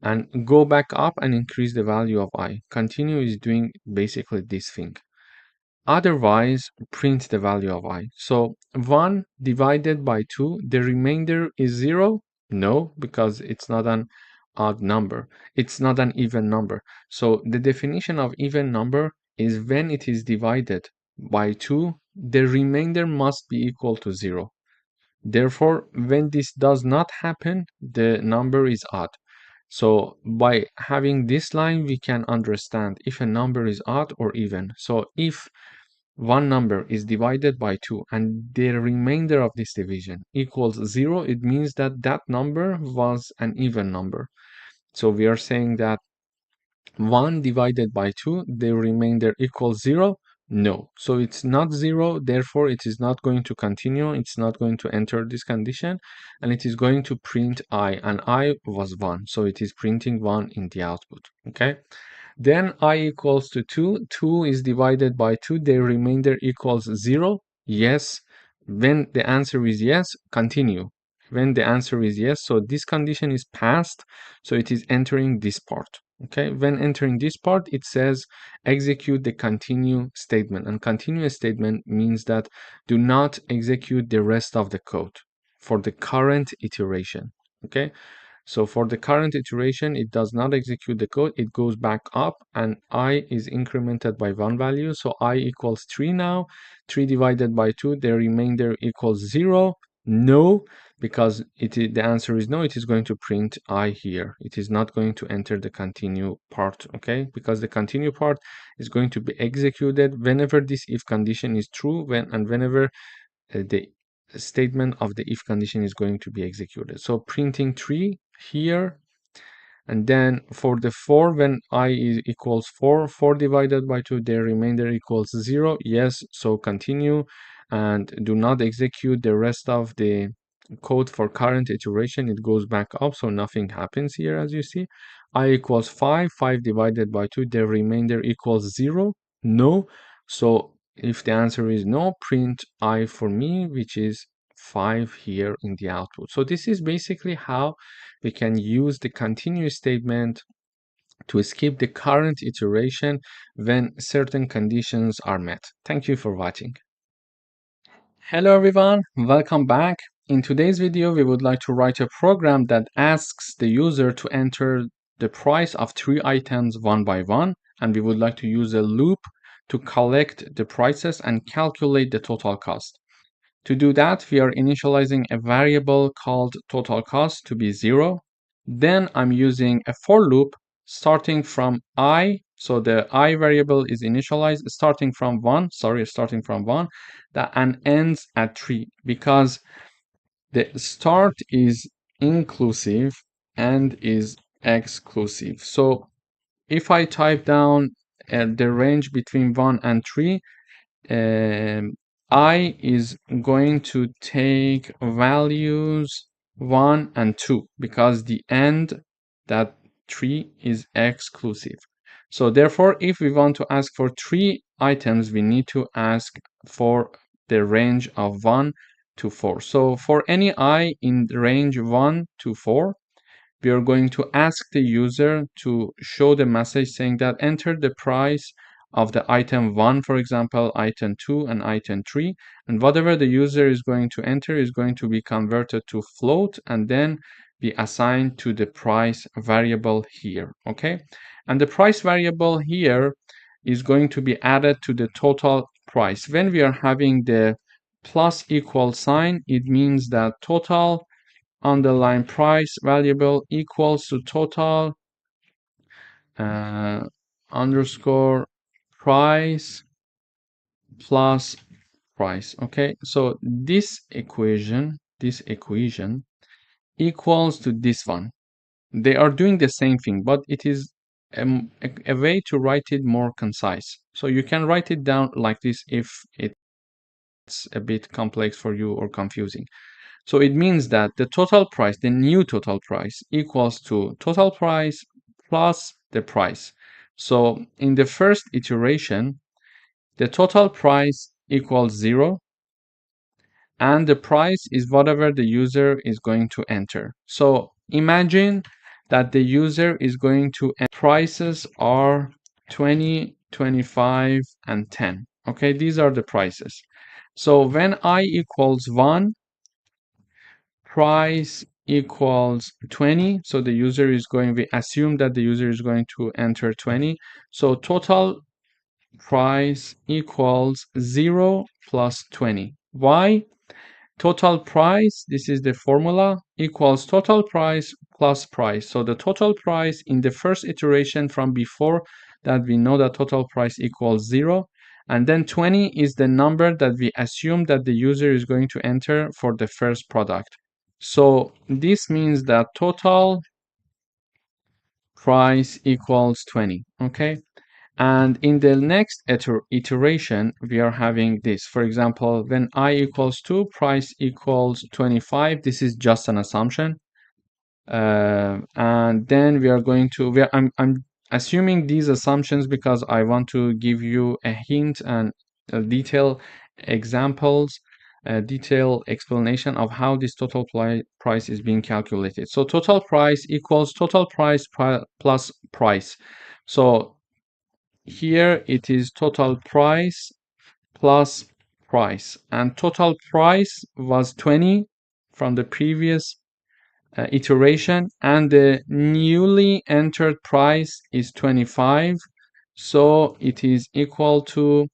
and go back up and increase the value of I. Continue is doing basically this thing. Otherwise, print the value of I. So 1 divided by 2, the remainder is 0? No, because it's not an odd number. It's not an even number. So the definition of even number is when it is divided by 2, the remainder must be equal to 0. Therefore, when this does not happen, the number is odd. So by having this line, we can understand if a number is odd or even. So if one number is divided by 2 and the remainder of this division equals 0, it means that that number was an even number. So we are saying that 1 divided by 2, the remainder equals 0. No, so it's not 0, therefore it is not going to continue, it's not going to enter this condition, and it is going to print I, and I was 1, so it is printing 1 in the output, okay? Then I equals to 2, 2 is divided by 2, the remainder equals 0, yes. When the answer is yes, continue. When the answer is yes, so this condition is passed, so it is entering this part. Okay, when entering this part, it says execute the continue statement, and continue statement means that do not execute the rest of the code for the current iteration. Okay, so for the current iteration, it does not execute the code, it goes back up, and I is incremented by 1 value, so I equals 3 now. 3 divided by 2, the remainder equals 0. No, because the answer is no, it is going to print I here. It is not going to enter the continue part, okay? Because the continue part is going to be executed whenever this if condition is true, whenever the statement of the if condition is going to be executed. So printing 3 here, and then for the 4, when I is equals 4, 4 divided by 2, the remainder equals 0. Yes, so continue and do not execute the rest of the code for current iteration. It goes back up, so nothing happens here, as you see. I equals 5, 5 divided by 2, the remainder equals 0. No, so if the answer is no, print I for me, which is 5 here in the output. So this is basically how we can use the continue statement to skip the current iteration when certain conditions are met. Thank you for watching. Hello everyone, welcome back. In today's video, we would like to write a program that asks the user to enter the price of 3 items one by one, and we would like to use a loop to collect the prices and calculate the total cost. To do that, we are initializing a variable called total cost to be 0. Then I'm using a for loop starting from I. So the I variable is initialized starting from 1, and ends at 3, because the start is inclusive and is exclusive. So if I type down the range between 1 and 3, I is going to take values 1 and 2 because the end, that 3, is exclusive. So therefore, if we want to ask for 3 items, we need to ask for the range of 1 to 4. So for any I in the range 1 to 4, we are going to ask the user to show the message saying that enter the price of the item 1, for example, item 2 and item 3, and whatever the user is going to enter is going to be converted to float, and then be assigned to the price variable here, okay? And the price variable here is going to be added to the total price. When we are having the plus equal sign, it means that total underline price variable equals to total underscore price plus price, okay? So this equation equals to this one. They are doing the same thing, but it is a way to write it more concise. So you can write it down like this if it's a bit complex for you or confusing. So it means that the total price, the new total price, equals to total price plus the price. So in the first iteration, the total price equals 0, and the price is whatever the user is going to enter. So imagine that the user is going to enter prices are 20, 25, and 10. Okay, these are the prices. So when I equals 1, price equals 20. So the user is going, we assume that the user is going to enter 20. So total price equals 0 plus 20. Why? Total price, this is the formula, equals total price plus price. So the total price in the first iteration from before that we know that total price equals 0. And then 20 is the number that we assume that the user is going to enter for the first product. So this means that total price equals 20, okay? And in the next iteration, we are having this. For example, when I equals 2, price equals 25. This is just an assumption. And then we are going to, I'm assuming these assumptions because I want to give you a hint and a detailed examples, a detailed explanation of how this total price is being calculated. So total price equals total price plus price. So here it is total price plus price, and total price was 20 from the previous iteration, and the newly entered price is 25, so it is equal to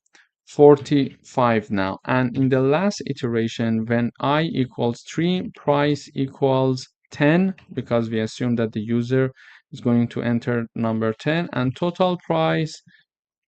45 now. And in the last iteration, when I equals 3, price equals 10, because we assume that the user is going to enter number 10, and total price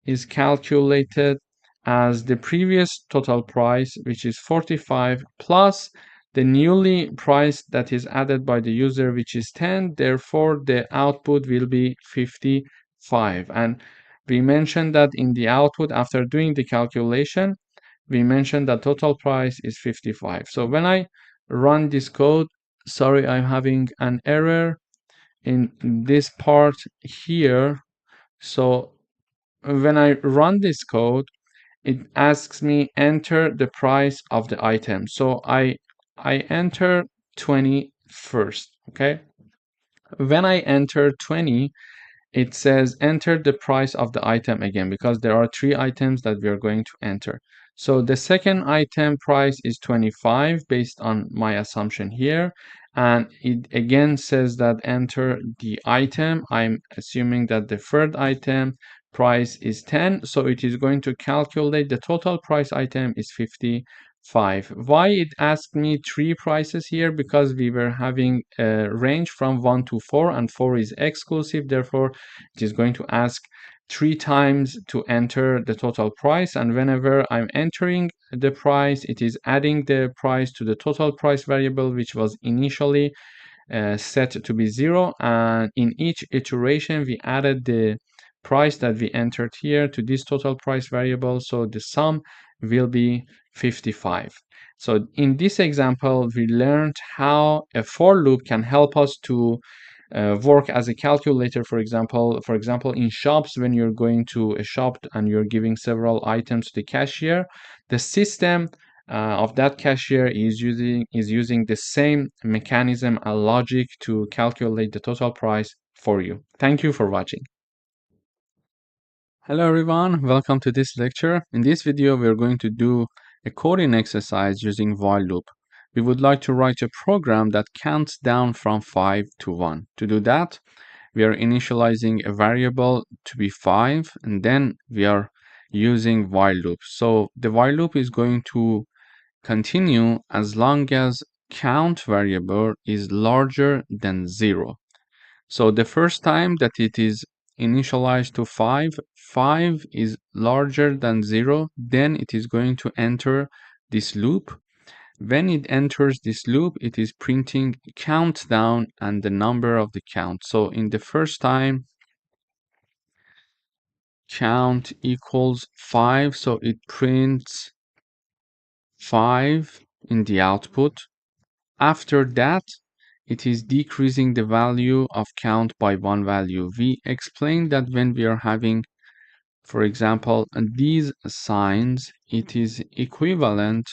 is calculated as the previous total price, which is 45, plus the newly price that is added by the user, which is 10. Therefore, the output will be 55. And we mentioned that in the output, after doing the calculation, we mentioned that total price is 55. So when I run this code, sorry, I'm having an error in this part here. So when I run this code, it asks me enter the price of the item. So I enter 20 first, okay? When I enter 20, it says enter the price of the item again, because there are 3 items that we are going to enter. So the second item price is 25 based on my assumption here, and it again says that enter the item. I'm assuming that the third item price is 10, so it is going to calculate the total price item is 55. Why it asked me 3 prices here? Because we were having a range from 1 to 4, and 4 is exclusive. Therefore, it is going to ask 3 times to enter the total price, and whenever I'm entering the price, it is adding the price to the total price variable, which was initially set to be 0, and in each iteration we added the price that we entered here to this total price variable, so the sum will be 55. So in this example, we learned how a for loop can help us to work as a calculator. For example, in shops, when you're going to a shop and you're giving several items to the cashier, the system of that cashier is using the same mechanism and logic to calculate the total price for you. Thank you for watching. Hello everyone, welcome to this lecture. In this video, we're going to do a coding exercise using while loop. we would like to write a program that counts down from 5 to 1. To do that, we are initializing a variable to be 5, and then we are using while loop. So the while loop is going to continue as long as count variable is larger than 0. So the first time that it is initialized to 5, 5 is larger than 0, then it is going to enter this loop. When it enters this loop, it is printing countdown and the number of the count. So in the first time, count equals 5, so it prints 5 in the output. After that, it is decreasing the value of count by one value. We explained that when we are having, for example, these signs, it is equivalent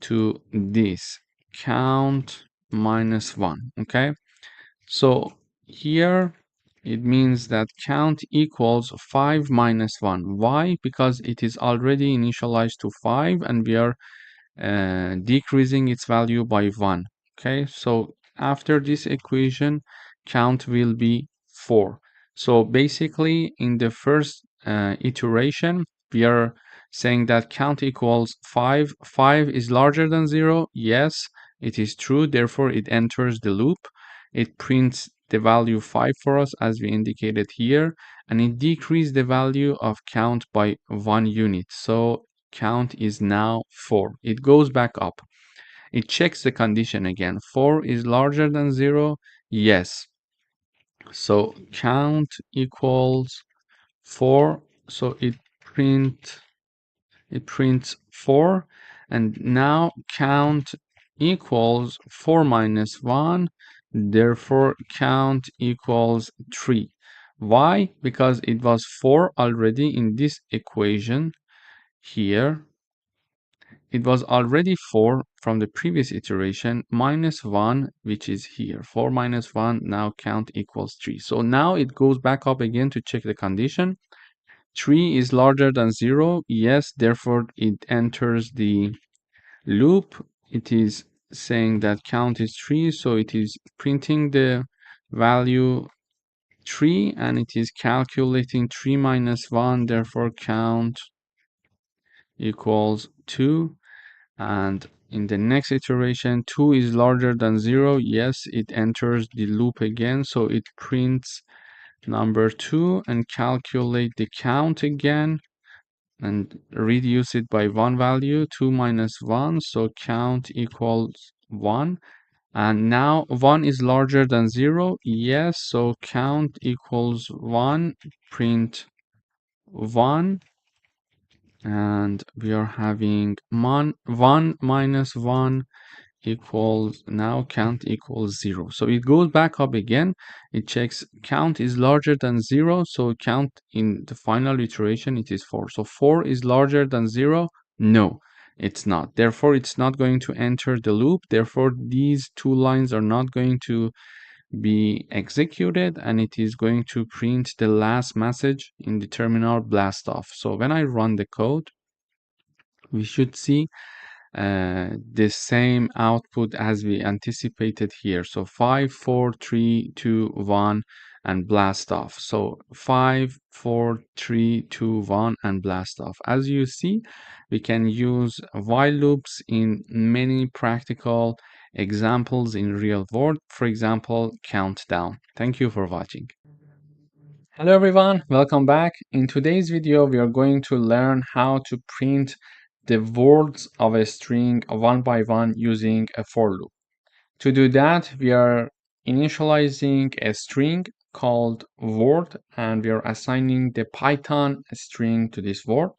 to this count minus 1. Okay, so here it means that count equals 5 minus 1. Why? Because it is already initialized to 5 and we are decreasing its value by 1. Okay, so after this equation, count will be 4. So basically, in the first iteration, we are saying that count equals 5. 5 is larger than 0. Yes, it is true. Therefore, it enters the loop. It prints the value 5 for us, as we indicated here, and it decreases the value of count by 1 unit. So count is now 4. It goes back up. It checks the condition again. 4 is larger than 0. Yes. So count equals 4. So it prints 4, and now count equals 4 minus 1. Therefore count equals 3. Why? Because it was 4 already in this equation here. It was already 4 from the previous iteration minus 1, which is here. 4 minus 1, now count equals 3. So now it goes back up again to check the condition. 3 is larger than 0. Yes, therefore it enters the loop. It is saying that count is 3, so it is printing the value 3 and it is calculating 3 minus 1. Therefore count equals 2. And in the next iteration, 2 is larger than 0. Yes, it enters the loop again, so it prints number 2 and calculate the count again and reduce it by one value, 2 minus 1, so count equals 1. And now 1 is larger than 0. Yes, so count equals 1, print 1. And we are having 1 minus 1 equals, now count equals 0. So it goes back up again. It checks count is larger than 0. So count in the final iteration, it is 4. So 4 is larger than 0. No, it's not. Therefore, it's not going to enter the loop. Therefore, these two lines are not going to be executed, and it is going to print the last message in the terminal blast off. So when I run the code, we should see the same output as we anticipated here. So 5, 4, 3, 2, 1, and blast off. So 5, 4, 3, 2, 1, and blast off. As you see, we can use while loops in many practical examples in real world. For example, countdown. Thank you for watching. Hello everyone, welcome back. In today's video, we are going to learn how to print the words of a string one by one using a for loop. To do that, we are initializing a string called word, and we are assigning the Python string to this word.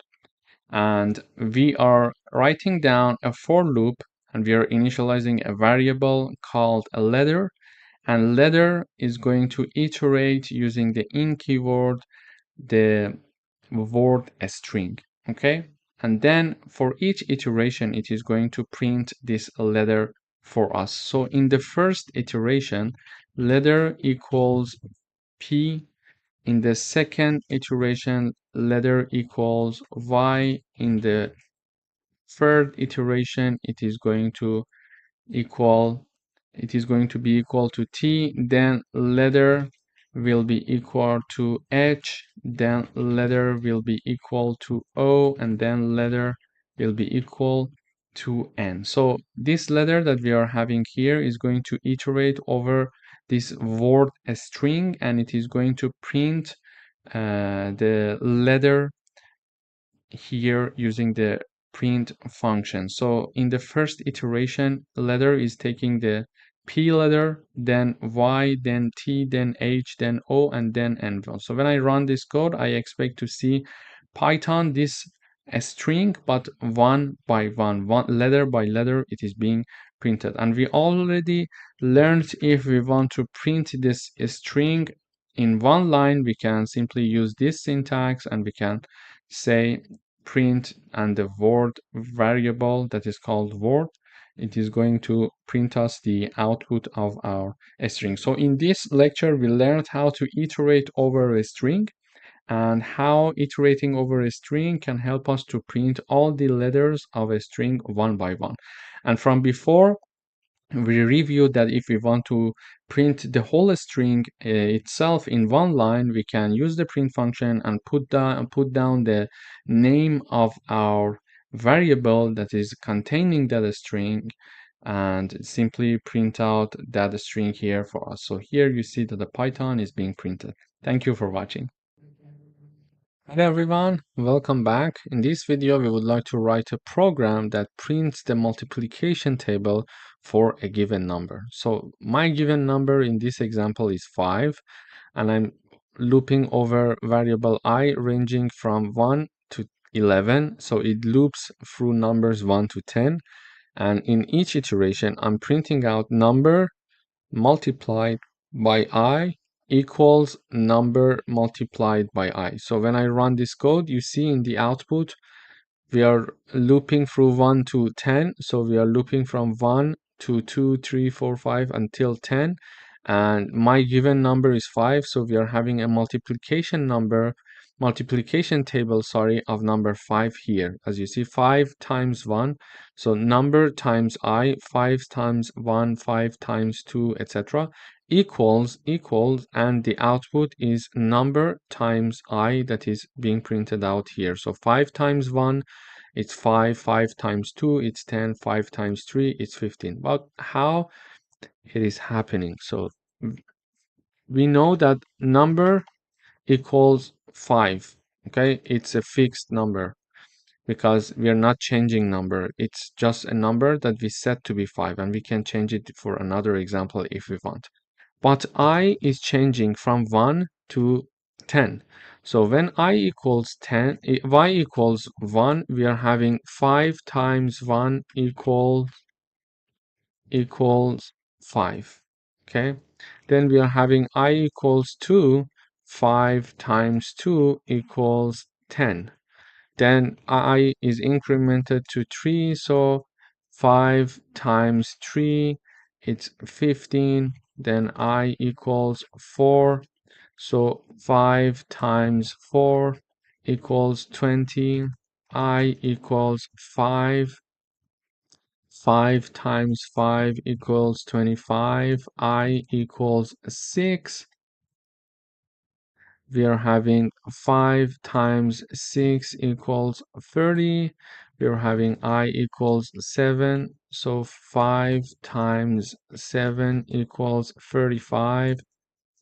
And we are writing down a for loop, and we are initializing a variable called a letter, and letter is going to iterate using the in keyword the word string. Okay, and then for each iteration it is going to print this letter for us. So in the first iteration, letter equals p. In the second iteration, letter equals y. In the third iteration, it is going to equal, it is going to be equal to T, then letter will be equal to H, then letter will be equal to O, and then letter will be equal to N. So this letter that we are having here is going to iterate over this word string, and it is going to print the letter here using the print function. So in the first iteration, letter is taking the P letter, then Y, then T, then H, then O, and then N. So when I run this code, I expect to see Python this a string, but one by one, letter by letter, it is being printed. And we already learned if we want to print this string in one line, we can simply use this syntax and we can say print and the word variable that is called word, it is going to print us the output of our string. So in this lecture, we learned how to iterate over a string and how iterating over a string can help us to print all the letters of a string one by one. And from before, we reviewed that if we want to print the whole string itself in one line, we can use the print function and put down the name of our variable that is containing that string and simply print out that string here for us. So here you see that the Python is being printed. Thank you for watching. Hello everyone, welcome back. In this video, we would like to write a program that prints the multiplication table for a given number. So my given number in this example is 5, and I'm looping over variable I ranging from 1 to 11. So it loops through numbers 1 to 10. And in each iteration, I'm printing out number multiplied by I equals number multiplied by I. So when I run this code, you see in the output, we are looping through 1 to 10. So we are looping from 1 to 2, 3, 4, 5 until 10. And my given number is 5. So we are having a multiplication table, of number 5 here. As you see, 5 times 1. So number times I, 5 times 1, 5 times 2, etc. equals, and the output is number times I that is being printed out here. So 5 times 1, it's 5, 5 times 2, it's 10, 5 times 3, it's 15. But how it is happening? So we know that number equals 5, okay? It's a fixed number because we are not changing number. It's just a number that we set to be 5, and we can change it for another example if we want. But I is changing from 1 to 10. So when I equals 10, y equals 1, we are having 5 times 1 equals 5. Okay. Then we are having I equals 2, 5 times 2 equals 10. Then I is incremented to 3, so 5 times 3, it's 15. Then I equals 4, so 5 times 4 equals 20. I equals 5. 5 times 5 equals 25. I equals 6. We are having 5 times 6 equals 30. We are having I equals 7. So 5 times 7 equals 35.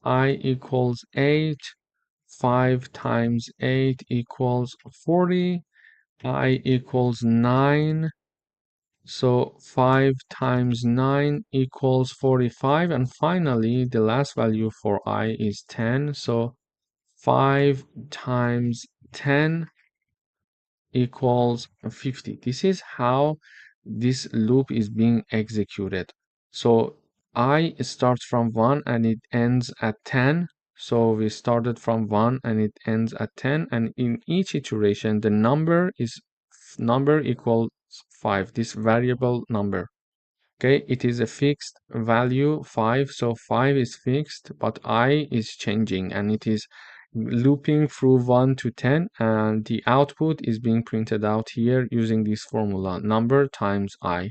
I equals 8. 5 times 8 equals 40. I equals 9. So 5 times 9 equals 45. And finally, the last value for I is 10. So 5 times 10 equals 50. This is how this loop is being executed. So I starts from 1 and it ends at 10. So we started from 1 and it ends at 10. And in each iteration, the number equals 5, this variable number. Okay, it is a fixed value 5, so 5 is fixed, but I is changing and it is looping through 1 to 10, and the output is being printed out here using this formula, number times I.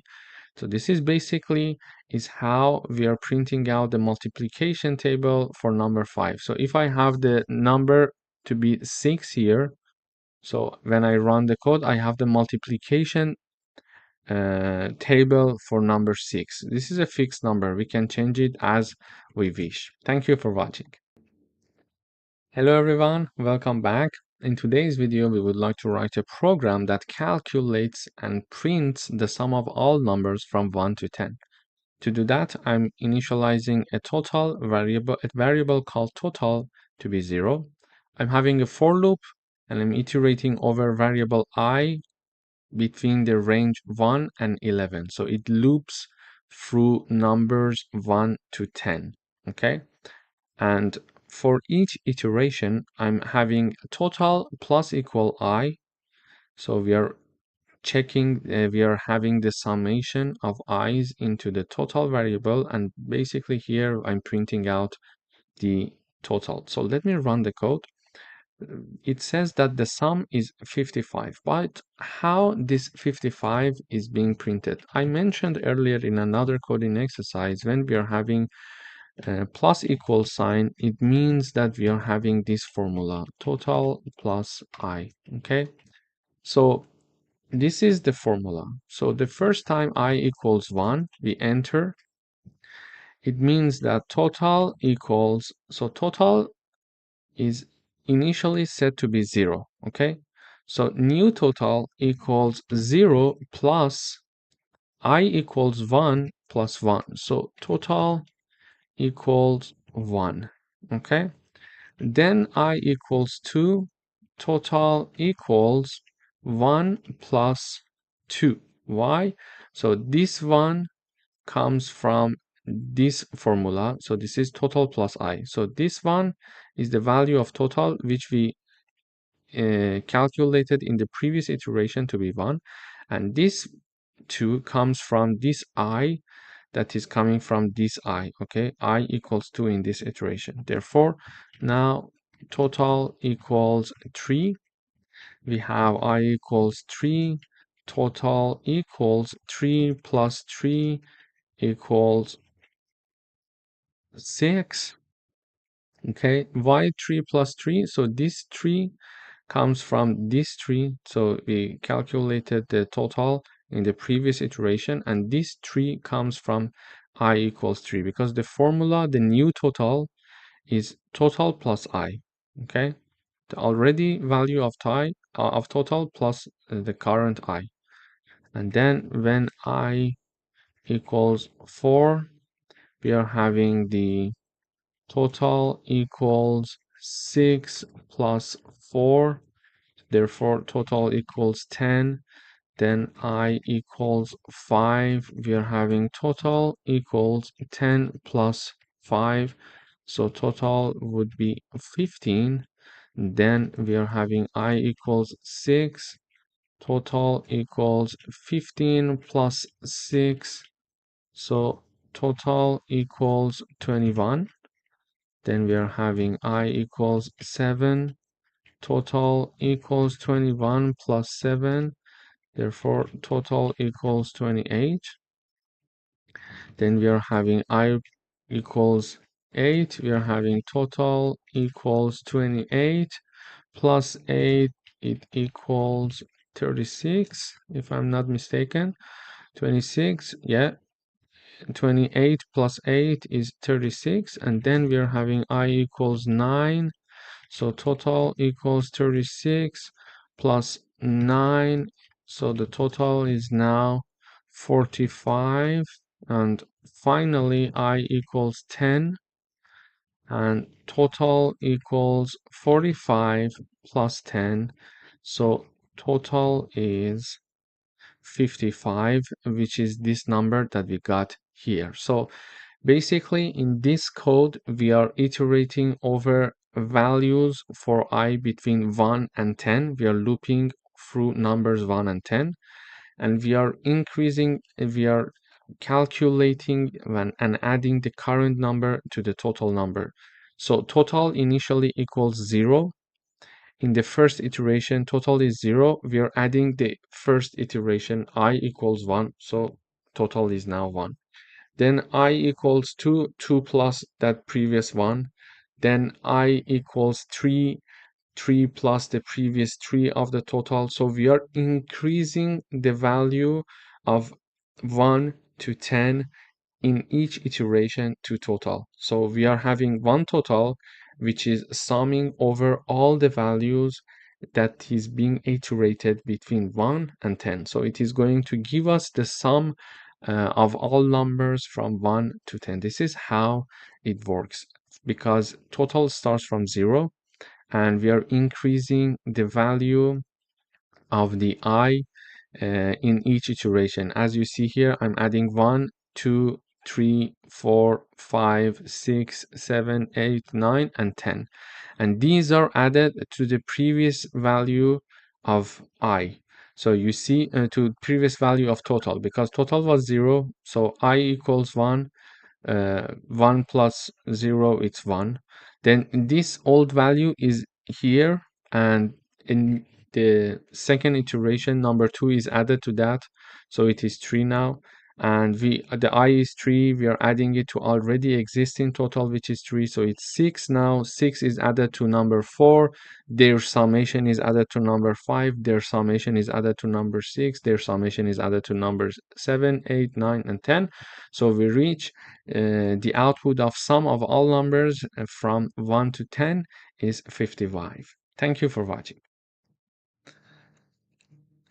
So this is basically is how we are printing out the multiplication table for number 5. So if I have the number to be 6 here, so when I run the code, I have the multiplication table for number 6. This is a fixed number. We can change it as we wish. Thank you for watching. Hello everyone, welcome back. In today's video, we would like to write a program that calculates and prints the sum of all numbers from 1 to 10. To do that, I'm initializing a variable called total to be 0. I'm having a for loop and I'm iterating over variable I between the range 1 and 11. So it loops through numbers 1 to 10, okay? And for each iteration, I'm having total plus equal I. So we are checking, we are having the summation of i's into the total variable. And basically here, I'm printing out the total. So let me run the code. It says that the sum is 55, but how this 55 is being printed? I mentioned earlier in another coding exercise, when we are having plus equal sign, it means that we are having this formula, total plus I, okay? So this is the formula. So the first time I equals 1, we enter. It means that total equals, so total is initially set to be 0, okay? So new total equals 0 plus I equals 1 plus 1. So total equals 1, okay? Then I equals 2, total equals 1 plus 2. Why? So this one comes from this formula. So this is total plus I. So this one is the value of total which we calculated in the previous iteration to be 1. And this 2 comes from this I that is coming from this I, okay? I equals 2 in this iteration. Therefore, now total equals 3. We have I equals 3. Total equals 3 plus 3 equals 6. Okay, why 3 plus 3? So this 3 comes from this 3. So we calculated the total in the previous iteration, and this 3 comes from I equals 3 because the formula, the new total, is total plus I. Okay, the already value of total plus the current I. And then when I equals 4, we are having the total equals 6 plus 4. Therefore, total equals 10. Then I equals 5. We are having total equals 10 plus 5. So total would be 15. Then we are having I equals 6. Total equals 15 plus 6. So total equals 21. Then we are having I equals 7. Total equals 21 plus 7. Therefore, total equals 28. Then we are having I equals 8. We are having total equals 28 plus 8. It equals 36, if I'm not mistaken. 26, yeah. 28 plus 8 is 36. And then we are having I equals 9. So total equals 36 plus 9. So the total is now 45. And finally, I equals 10. And total equals 45 plus 10. So total is 55, which is this number that we got here. So basically, in this code, we are iterating over values for I between 1 and 10. We are looping through numbers 1 and 10. And we are calculating and adding the current number to the total number. So total initially equals 0. In the first iteration, total is 0. We are adding the first iteration, I equals 1. So total is now 1. Then I equals 2, 2 plus that previous one. Then I equals 3, 3 plus the previous 3 of the total. So we are increasing the value of 1 to 10 in each iteration to total. So we are having one total which is summing over all the values that is being iterated between 1 and 10. So it is going to give us the sum of all numbers from 1 to 10. This is how it works, because total starts from 0 and we are increasing the value of the I in each iteration. As you see here, I'm adding 1, 2, 3, 4, 5, 6, 7, 8, 9, and 10. And these are added to the previous value of I. So you see to previous value of total, because total was 0. So I equals 1. 1 plus 0, it's 1. Then this old value is here, and in the second iteration, number 2 is added to that, so it is 3 now. And the I is 3, we are adding it to already existing total, which is 3, so it's 6 now. 6 is added to number 4, their summation is added to number 5, their summation is added to number 6, their summation is added to numbers 7, 8, 9, and 10. So we reach the output of sum of all numbers from 1 to 10 is 55. Thank you for watching.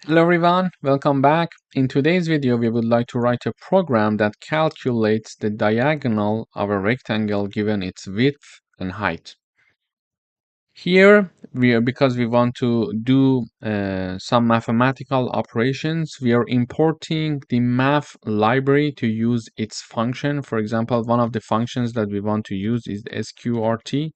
Hello everyone, welcome back. In today's video, we would like to write a program that calculates the diagonal of a rectangle given its width and height. Here, because we want to do some mathematical operations, we are importing the math library to use its function. For example, one of the functions that we want to use is the sqrt.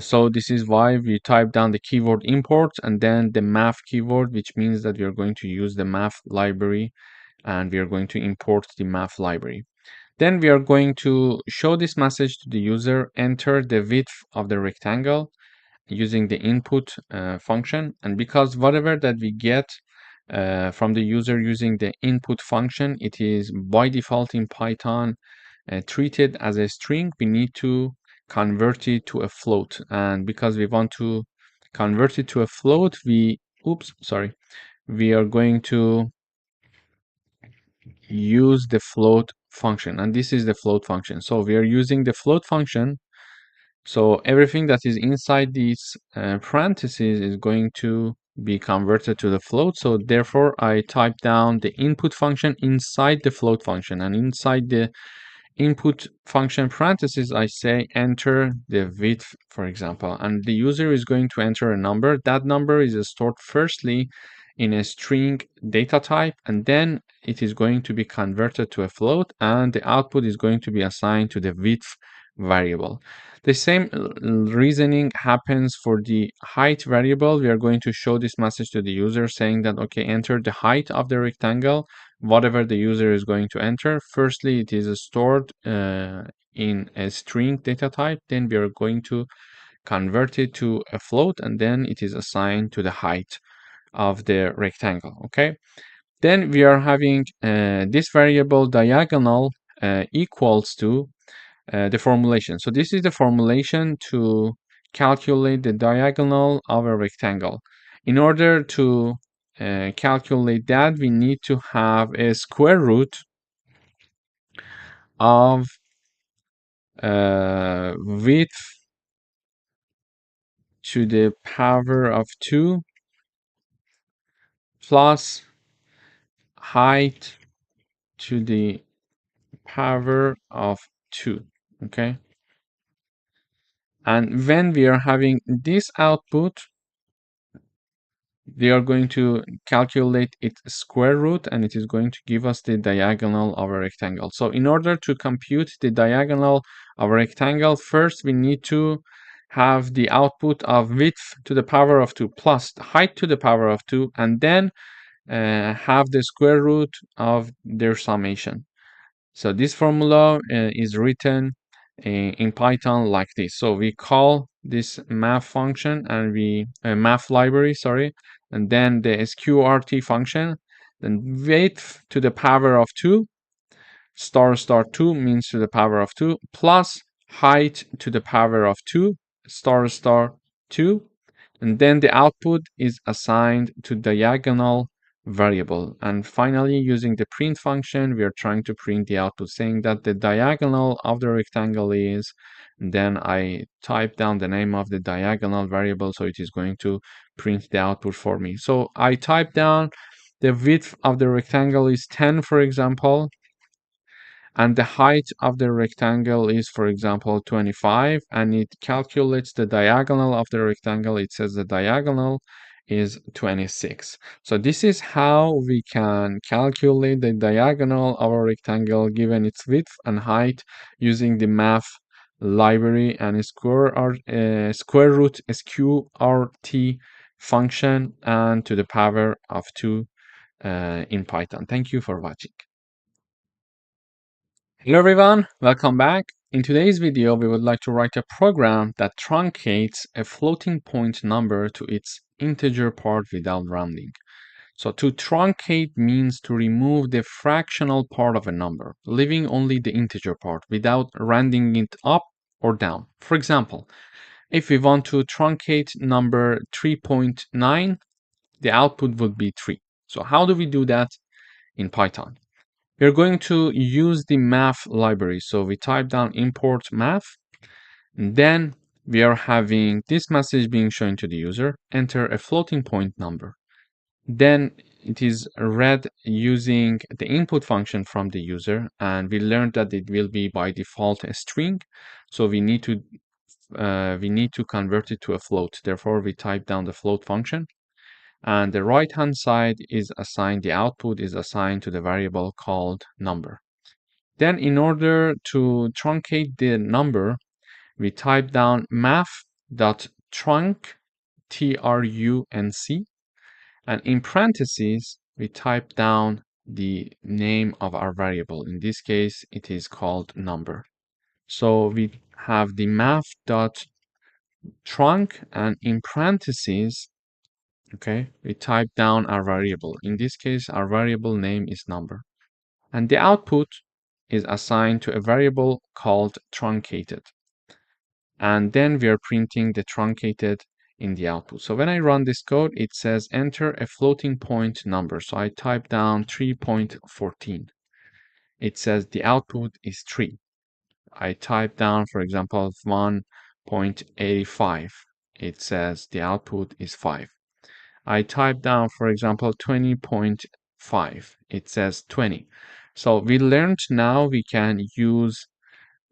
So this is why we type down the keyword import and then the math keyword, which means that we are going to use the math library and we are going to import the math library. Then we are going to show this message to the user, enter the width of the rectangle using the input function. And because whatever that we get from the user using the input function, it is by default in Python treated as a string, we need to convert it to a float. And because we want to convert it to a float, we are going to use the float function, and this is the float function. So we are using the float function. So everything that is inside these parentheses is going to be converted to the float. So therefore, I type down the input function inside the float function, and inside the input function parentheses, I say enter the width, for example, and the user is going to enter a number. That number is stored firstly in a string data type, and then it is going to be converted to a float, and the output is going to be assigned to the width variable. The same reasoning happens for the height variable. We are going to show this message to the user saying that, okay, enter the height of the rectangle, whatever the user is going to enter. Firstly, it is stored in a string data type. Then we are going to convert it to a float, and then it is assigned to the height of the rectangle. Okay. Then we are having this variable diagonal equals to the formulation. So this is the formulation to calculate the diagonal of a rectangle. In order to calculate that, we need to have a square root of width to the power of 2 plus height to the power of 2. Okay. And when we are having this output, we are going to calculate its square root, and it is going to give us the diagonal of a rectangle. So in order to compute the diagonal of a rectangle, first we need to have the output of width to the power of 2 plus height to the power of 2, and then have the square root of their summation. So this formula is written in Python like this. So we call this math function and math library, sorry, and then the sqrt function, then width to the power of 2, star star 2 means to the power of 2, plus height to the power of 2, star star 2, and then the output is assigned to diagonal variable. And finally, using the print function, we are trying to print the output saying that the diagonal of the rectangle is, and then I type down the name of the diagonal variable, so it is going to print the output for me. So I type down the width of the rectangle is 10, for example, and the height of the rectangle is, for example, 25, and it calculates the diagonal of the rectangle. It says the diagonal is 26. So this is how we can calculate the diagonal of a rectangle given its width and height using the math library and square root sqrt function and to the power of 2 in Python. Thank you for watching. Hello everyone, welcome back. In today's video, we would like to write a program that truncates a floating point number to its integer part without rounding. So to truncate means to remove the fractional part of a number, leaving only the integer part without rounding it up or down. For example, if we want to truncate number 3.9, the output would be 3. So how do we do that in Python? We're going to use the math library. So we type down import math, and then we are having this message being shown to the user, enter a floating point number. Then it is read using the input function from the user, and we learned that it will be by default a string. So we need to convert it to a float. Therefore, we type down the float function. And the right hand side is assigned, the output is assigned to the variable called number. Then in order to truncate the number, we type down math.trunc, T-R-U-N-C, and in parentheses, we type down the name of our variable. In this case, it is called number. So we have the math.trunc, and in parentheses, okay, we type down our variable. In this case, our variable name is number. And the output is assigned to a variable called truncated. And then we are printing the truncated in the output. So when I run this code, it says enter a floating point number. So I type down 3.14. It says the output is 3. I type down, for example, 1.85. It says the output is 5. I type down, for example, 20.5. It says 20. So we learned now we can use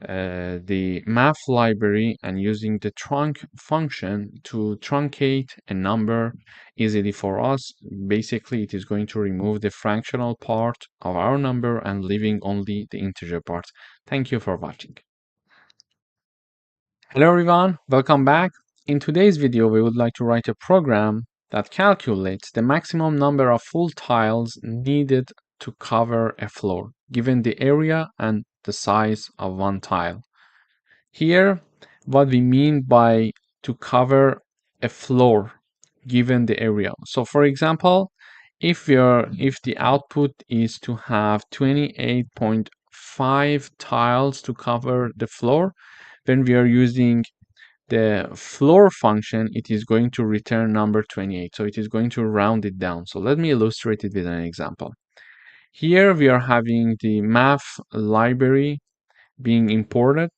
the math library and using the trunc function to truncate a number easily for us. Basically, it is going to remove the fractional part of our number and leaving only the integer part. Thank you for watching. Hello everyone, welcome back. In today's video, we would like to write a program that calculates the maximum number of full tiles needed to cover a floor, given the area and the size of one tile. Here, what we mean by to cover a floor, given the area. So for example, if the output is to have 28.5 tiles to cover the floor, when we are using the floor function, it is going to return number 28. So it is going to round it down. So let me illustrate it with an example. Here we are having the math library being imported.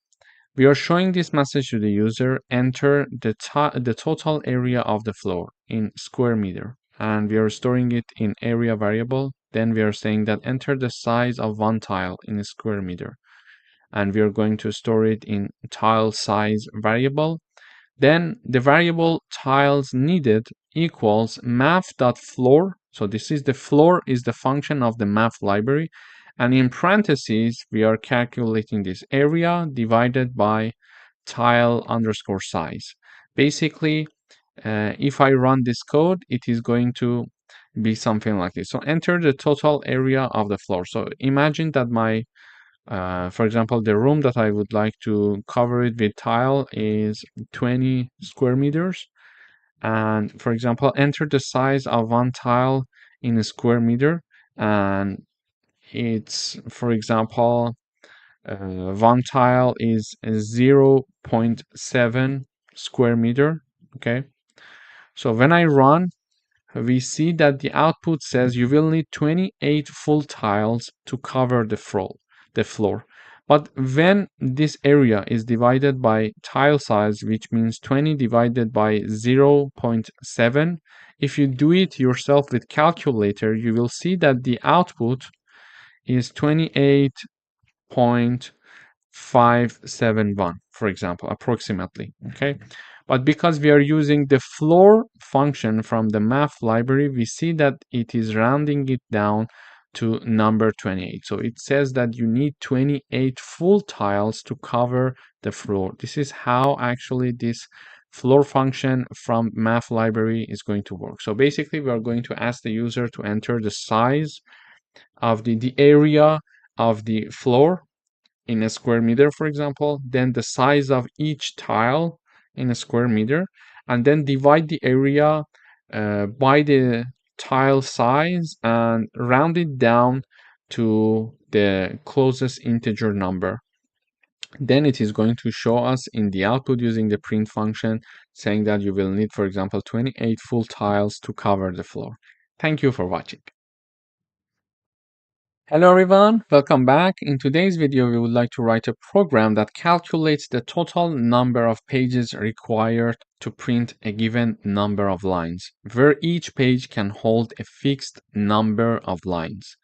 We are showing this message to the user, enter the total area of the floor in square meter. And we are storing it in area variable. Then we are saying that enter the size of one tile in a square meter. And we are going to store it in tile size variable. Then the variable tiles needed equals math.floor. So this is the floor is the function of the math library. And in parentheses, we are calculating this area divided by tile underscore size. Basically, if I run this code, it is going to be something like this. So enter the total area of the floor. So imagine that for example, the room that I would like to cover it with tile is 20 square meters. And for example, enter the size of one tile in a square meter. and it's, for example, one tile is 0.7 square meter. Okay, so when I run, we see that the output says you will need 28 full tiles to cover the floor. But when this area is divided by tile size, which means 20 divided by 0.7, if you do it yourself with calculator, you will see that the output is 28.571, for example, approximately. Okay, but because we are using the floor function from the math library, we see that it is rounding it down to number 28. So it says that you need 28 full tiles to cover the floor. This is how actually this floor function from math library is going to work. So basically we are going to ask the user to enter the size of the area of the floor in a square meter, for example, then the size of each tile in a square meter, and then divide the area by the tile size and round it down to the closest integer number. Then it is going to show us in the output using the print function saying that you will need, for example, 28 full tiles to cover the floor. Thank you for watching. Hello everyone, welcome back. In today's video, we would like to write a program that calculates the total number of pages required to print a given number of lines, where each page can hold a fixed number of lines.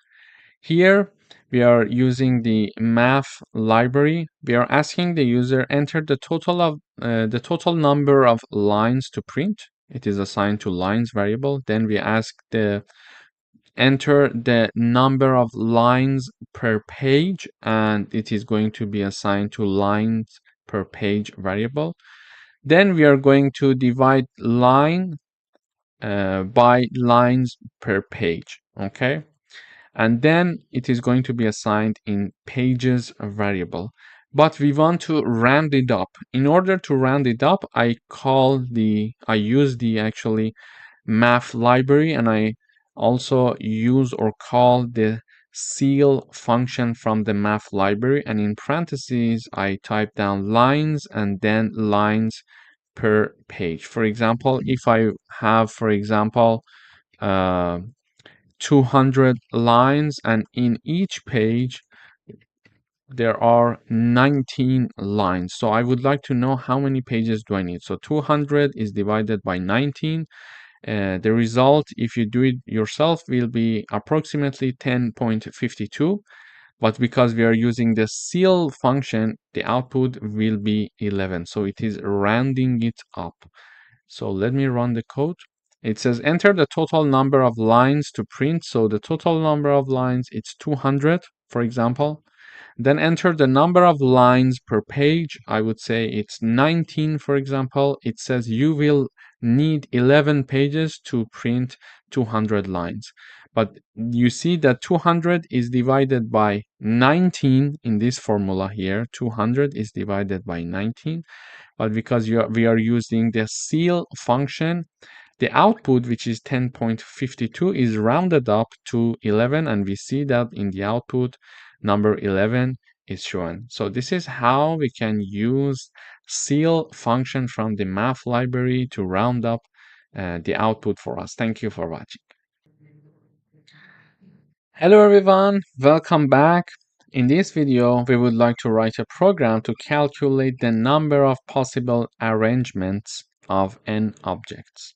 Here, we are using the math library. We are asking the user enter the total number of lines to print. It is assigned to lines variable. Then we ask the enter the number of lines per page, and it is going to be assigned to lines per page variable. Then we are going to divide line by lines per page. Okay, and then it is going to be assigned in pages variable, but we want to round it up. In order to round it up, I use the actually math library, and I also use or call the ceil function from the math library, and in parentheses I type down lines and then lines per page. For example, if I have, for example, 200 lines, and in each page there are 19 lines, so I would like to know how many pages do I need. So 200 is divided by 19. The result, if you do it yourself, will be approximately 10.52, but because we are using the ceil function, the output will be 11, so it is rounding it up. So let me run the code. It says enter the total number of lines to print, so the total number of lines, it's 200, for example. Then enter the number of lines per page. I would say it's 19, for example. It says you will need 11 pages to print 200 lines. But you see that 200 is divided by 19 in this formula here. 200 is divided by 19. But because we are using the ceil function, the output, which is 10.52, is rounded up to 11, and we see that in the output, number 11 is shown. So this is how we can use ceil function from the math library to round up the output for us. Thank you for watching. Hello everyone, welcome back. In this video, we would like to write a program to calculate the number of possible arrangements of n objects.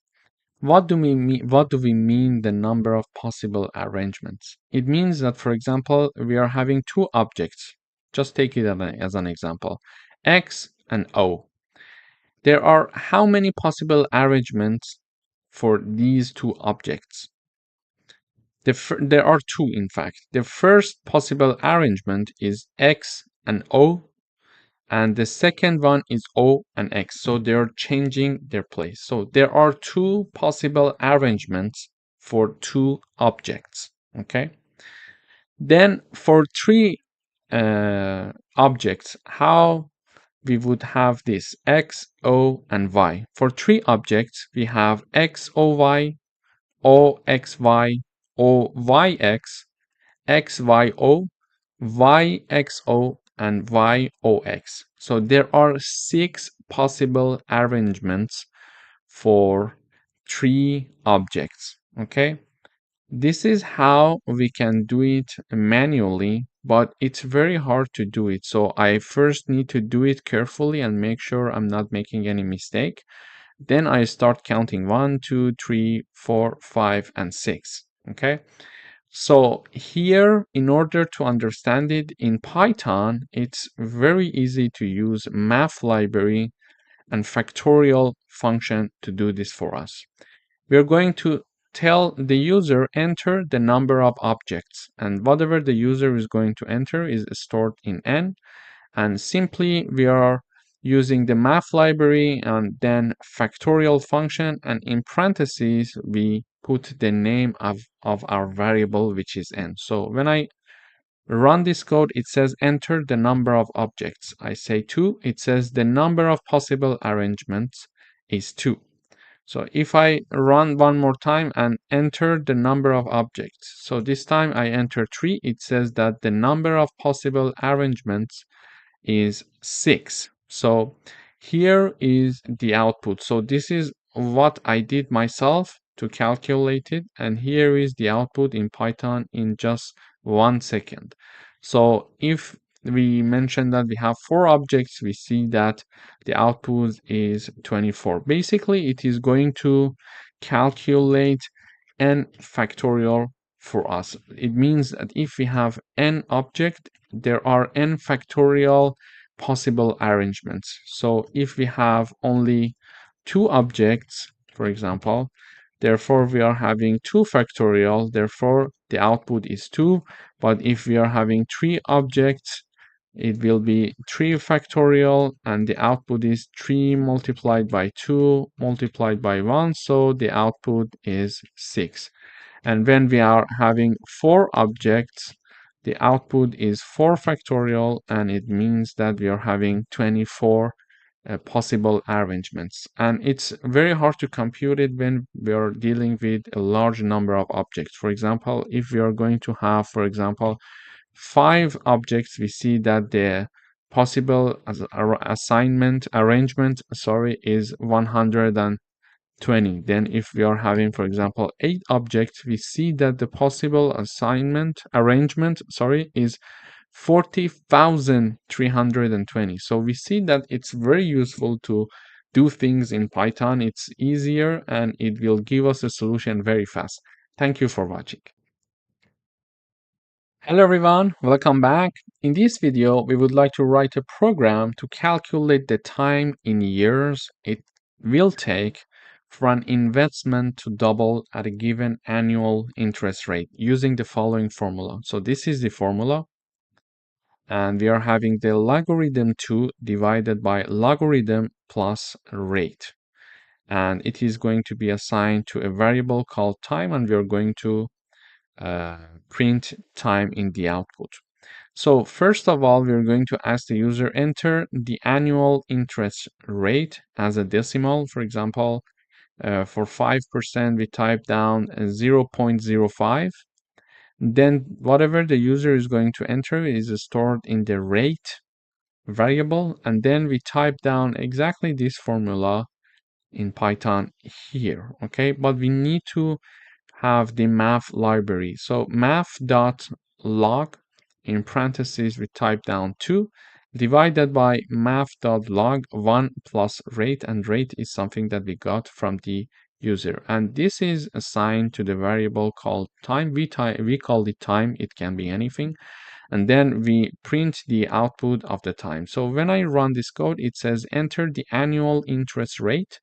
What do we mean the number of possible arrangements? It means that, for example, we are having two objects. Just take it as an example, X and O. There are how many possible arrangements for these two objects? There are two, in fact. The first possible arrangement is X and O, and the second one is O and X, so they're changing their place. So there are two possible arrangements for two objects. Okay, then for three objects, how we would have this X, O, and Y. For three objects, we have X, O, Y, O, X, Y, O, Y, X, XYO, YXO, and YOX. So there are 6 possible arrangements for 3 objects. Okay, this is how we can do it manually, but it's very hard to do it. So I first need to do it carefully and make sure I'm not making any mistake. Then I start counting 1, 2, 3, 4, 5, and 6. Okay. So here, in order to understand it in Python, it's very easy to use math library and factorial function to do this for us. We're going to tell the user enter the number of objects, and whatever the user is going to enter is stored in n, and simply we are using the math library and then factorial function, and in parentheses we put the name of our variable, which is n. So when I run this code, it says enter the number of objects. I say 2, it says the number of possible arrangements is 2. So if I run one more time and enter the number of objects, so this time I enter 3, it says that the number of possible arrangements is 6. So here is the output. So this is what I did myself to calculate it, and here is the output in Python in just 1 second. So if we mention that we have 4 objects, we see that the output is 24. Basically, it is going to calculate n factorial for us. It means that if we have n object, there are n factorial possible arrangements. So if we have only 2 objects, for example, therefore we are having 2 factorial, therefore the output is 2. But if we are having 3 objects, it will be 3 factorial, and the output is 3 multiplied by 2 multiplied by 1, so the output is 6. And when we are having 4 objects, the output is 4 factorial, and it means that we are having 24 possible arrangements. And it's very hard to compute it when we are dealing with a large number of objects. For example, if we are going to have, for example, 5 objects, we see that the possible arrangement, is 120. Then if we are having, for example, 8 objects, we see that the possible arrangement is 40,320. So we see that it's very useful to do things in Python. It's easier and it will give us a solution very fast. Thank you for watching. Hello everyone, welcome back. In this video, we would like to write a program to calculate the time in years it will take for an investment to double at a given annual interest rate using the following formula. So this is the formula, and we are having the logarithm 2 divided by logarithm plus rate. And it is going to be assigned to a variable called time, and we are going to print time in the output. So first of all, we're going to ask the user enter the annual interest rate as a decimal. For example, for 5%, we type down 0.05. Then whatever the user is going to enter is stored in the rate variable. And then we type down exactly this formula in Python here. Okay, but we need to have the math library. So math.log, in parentheses we type down 2 divided by math.log 1 plus rate, and rate is something that we got from the user, and this is assigned to the variable called time. We call it time, it can be anything, and then we print the output of the time. So when I run this code, it says enter the annual interest rate.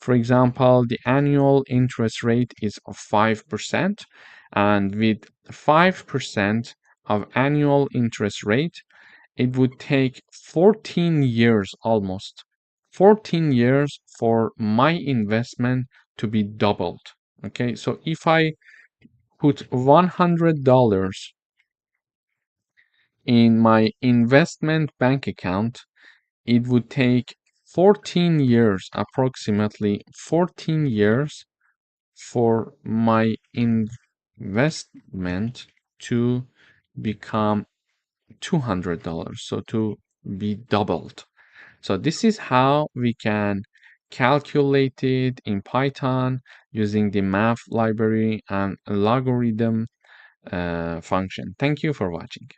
For example, the annual interest rate is of 5%, and with 5% of annual interest rate, it would take 14 years, almost 14 years, for my investment to be doubled. Okay, so if I put $100 in my investment bank account, it would take 14 years, approximately 14 years, for my investment to become $200, so to be doubled. So this is how we can calculate it in Python using the math library and logarithm function. Thank you for watching.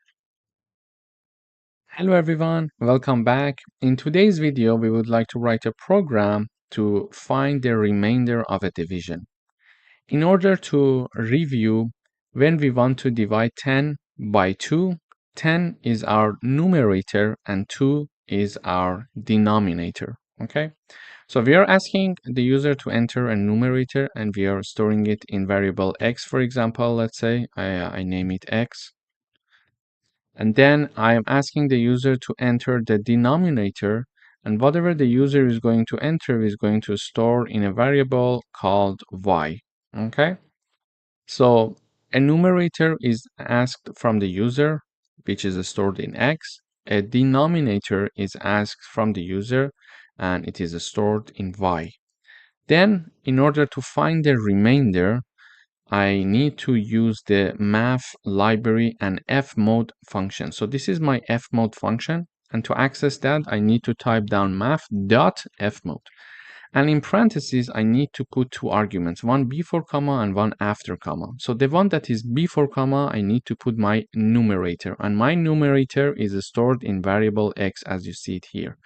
Hello everyone, welcome back. In today's video, we would like to write a program to find the remainder of a division. In order to review, when we want to divide 10 by 2, 10 is our numerator and 2 is our denominator. Okay, so we are asking the user to enter a numerator and we are storing it in variable x, for example. Let's say I name it x. And then I am asking the user to enter the denominator, and whatever the user is going to enter is going to store in a variable called y. Okay, so a numerator is asked from the user, which is stored in x. A denominator is asked from the user, and it is stored in y. Then, in order to find the remainder, I need to use the math library and fmod function. So this is my fmod function. And to access that, I need to type down math.fmod. And in parentheses, I need to put two arguments, one before comma and one after comma. So the one that is before comma, I need to put my numerator. And my numerator is stored in variable x as you see it here.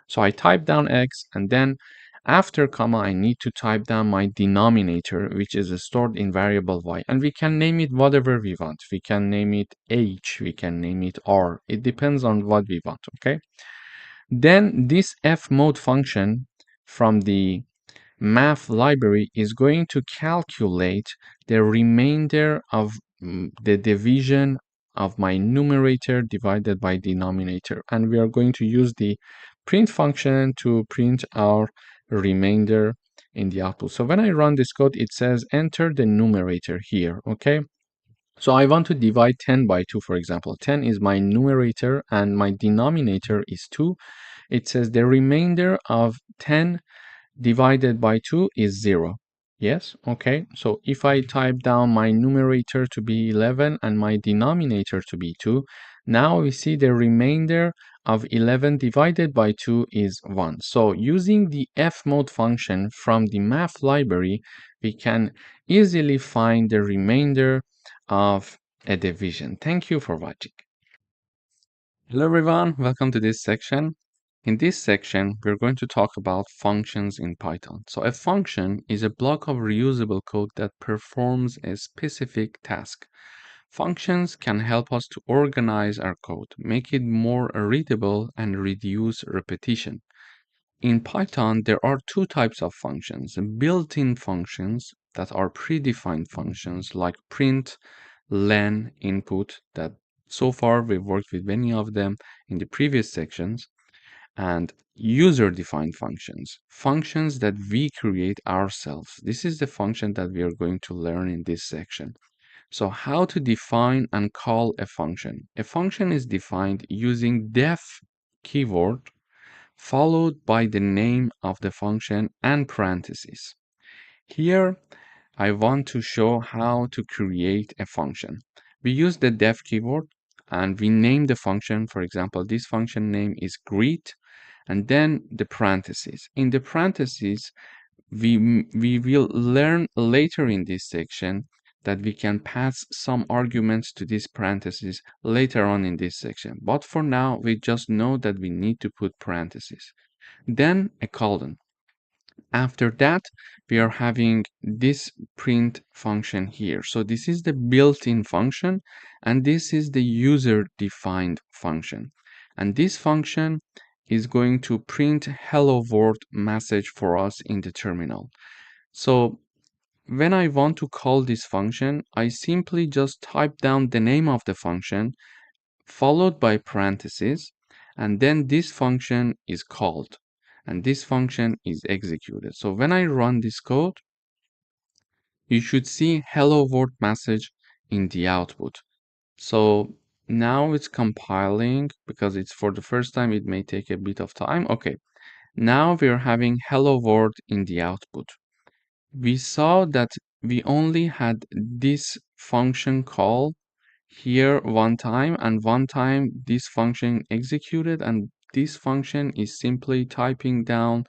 So I type down x, and then after comma, I need to type down my denominator, which is stored in variable y. And we can name it whatever we want. We can name it h, we can name it r. It depends on what we want, okay? Then this fmod function from the math library is going to calculate the remainder of the division of my numerator divided by denominator, and we are going to use the print function to print our remainder in the output. So when I run this code, it says enter the numerator here. Okay, so I want to divide 10 by 2, for example. 10 is my numerator and my denominator is 2. It says the remainder of 10 divided by 2 is 0. Yes, okay. So if I type down my numerator to be 11 and my denominator to be 2, now we see the remainder of 11 divided by 2 is 1. So using the fmod function from the math library, we can easily find the remainder of a division. Thank you for watching. Hello everyone, welcome to this section. In this section, we're going to talk about functions in Python. So a function is a block of reusable code that performs a specific task. Functions can help us to organize our code, make it more readable, and reduce repetition. In Python, there are two types of functions: built-in functions that are predefined functions like print, len, input, that so far we've worked with many of them in the previous sections, and user-defined functions, functions that we create ourselves. This is the function that we are going to learn in this section. So how to define and call a function. A function is defined using def keyword followed by the name of the function and parentheses. Here, I want to show how to create a function. We use the def keyword and we name the function. For example, this function name is greet, and then the parentheses. In the parentheses, we will learn later in this section that we can pass some arguments to these parentheses later on in this section. But for now, we just know that we need to put parentheses. Then a colon. After that, we are having this print function here. So this is the built-in function, and this is the user-defined function. And this function is going to print hello world message for us in the terminal. So when I want to call this function, I simply just type down the name of the function followed by parentheses, and then this function is called and this function is executed. So when I run this code, you should see hello world message in the output. So now it's compiling because it's for the first time. It may take a bit of time. Okay, now we're having hello world in the output. We saw that we only had this function call here one time, and one time this function executed, and this function is simply typing down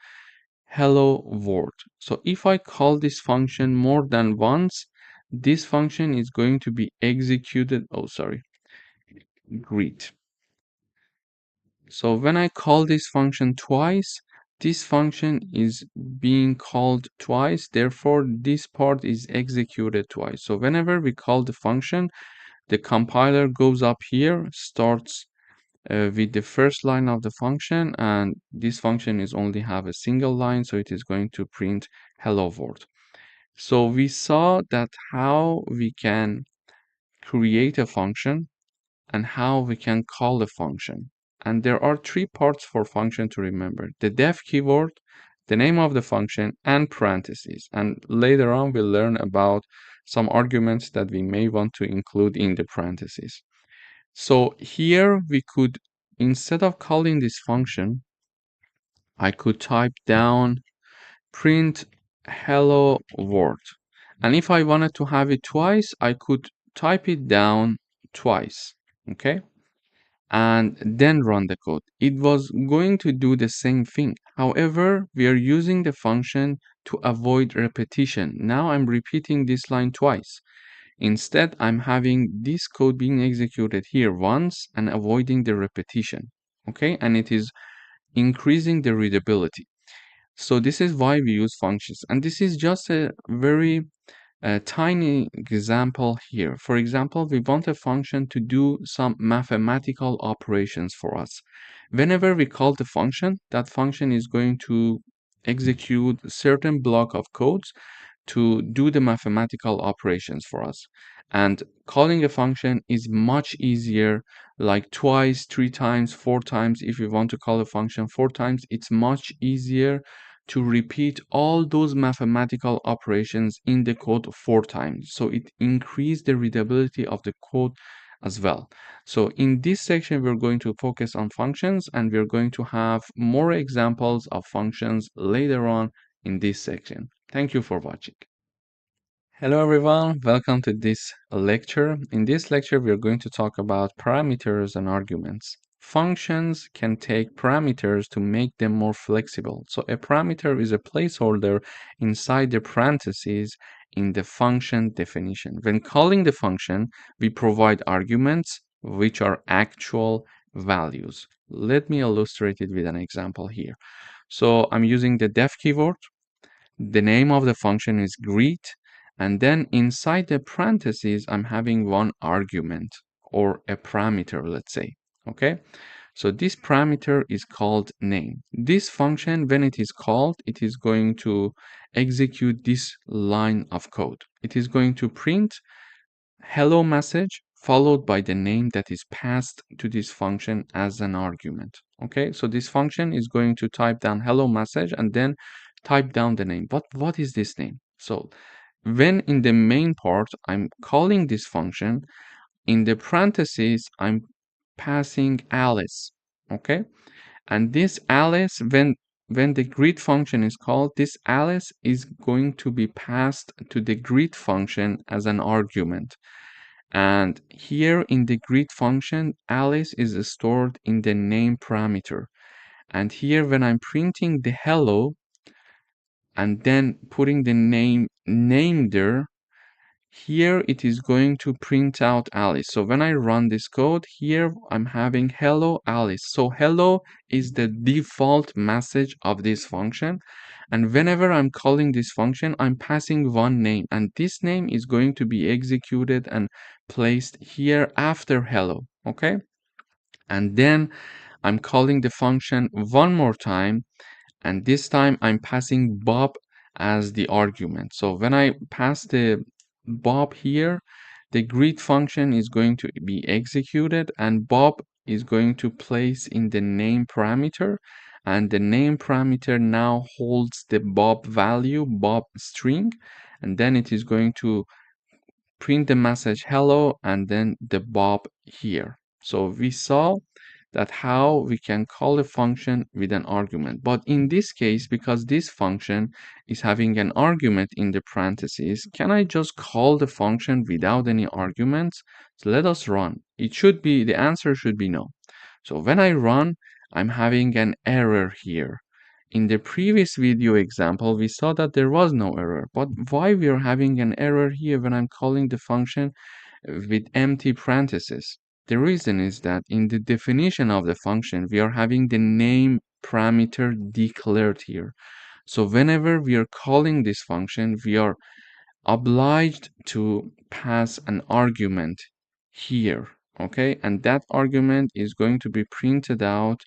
hello world. So if I call this function more than once, this function is going to be executed. Oh, sorry, greet. So when I call this function twice, this function is being called twice, therefore this part is executed twice. So whenever we call the function, the compiler goes up here, starts with the first line of the function, and this function is only have a single line, so it is going to print hello world. So we saw that how we can create a function and how we can call a function. And there are three parts for function to remember: the def keyword, the name of the function, and parentheses. And later on we'll learn about some arguments that we may want to include in the parentheses. So here we could, instead of calling this function, I could type down print hello world. And if I wanted to have it twice, I could type it down twice, okay? And then run the code. It was going to do the same thing. However, we are using the function to avoid repetition. Now I'm repeating this line twice. Instead, I'm having this code being executed here once and avoiding the repetition, okay? And it is increasing the readability. So this is why we use functions. And this is just a very tiny example here. For example, we want a function to do some mathematical operations for us. Whenever we call the function, that function is going to execute a certain block of codes to do the mathematical operations for us. And calling a function is much easier, like twice, three times, four times. If you want to call a function four times, it's much easier to repeat all those mathematical operations in the code four times. So it increases the readability of the code as well. So in this section, we're going to focus on functions, and we're going to have more examples of functions later on in this section. Thank you for watching. Hello everyone, welcome to this lecture. In this lecture, we are going to talk about parameters and arguments. Functions can take parameters to make them more flexible. So a parameter is a placeholder inside the parentheses in the function definition. When calling the function, we provide arguments which are actual values. Let me illustrate it with an example here. So I'm using the def keyword. The name of the function is greet, and then inside the parentheses, I'm having one argument or a parameter, let's say. Okay, so this parameter is called name. This function, when it is called, it is going to execute this line of code. It is going to print hello message followed by the name that is passed to this function as an argument. Okay, so this function is going to type down hello message and then type down the name. But what is this name? So when in the main part I'm calling this function, in the parentheses I'm passing Alice. Okay, and this Alice, when the greet function is called, this Alice is going to be passed to the greet function as an argument. And here in the greet function, Alice is stored in the name parameter. And here when I'm printing the hello and then putting the name there, here it is going to print out Alice. So when I run this code, here I'm having hello Alice. So hello is the default message of this function. And whenever I'm calling this function, I'm passing one name, and this name is going to be executed and placed here after hello. Okay, and then I'm calling the function one more time, and this time I'm passing Bob as the argument. So when I pass the Bob here, the greet function is going to be executed, and Bob is going to place in the name parameter, and the name parameter now holds the Bob value, Bob string, and then it is going to print the message hello and then the Bob here. So we saw that how we can call a function with an argument. But in this case, because this function is having an argument in the parentheses, can I just call the function without any arguments? So let us run. The answer should be no. So when I run, I'm having an error here. In the previous video example, we saw that there was no error. But why we are having an error here when I'm calling the function with empty parentheses? The reason is that in the definition of the function, we are having the name parameter declared here. So whenever we are calling this function, we are obliged to pass an argument here, okay? And that argument is going to be printed out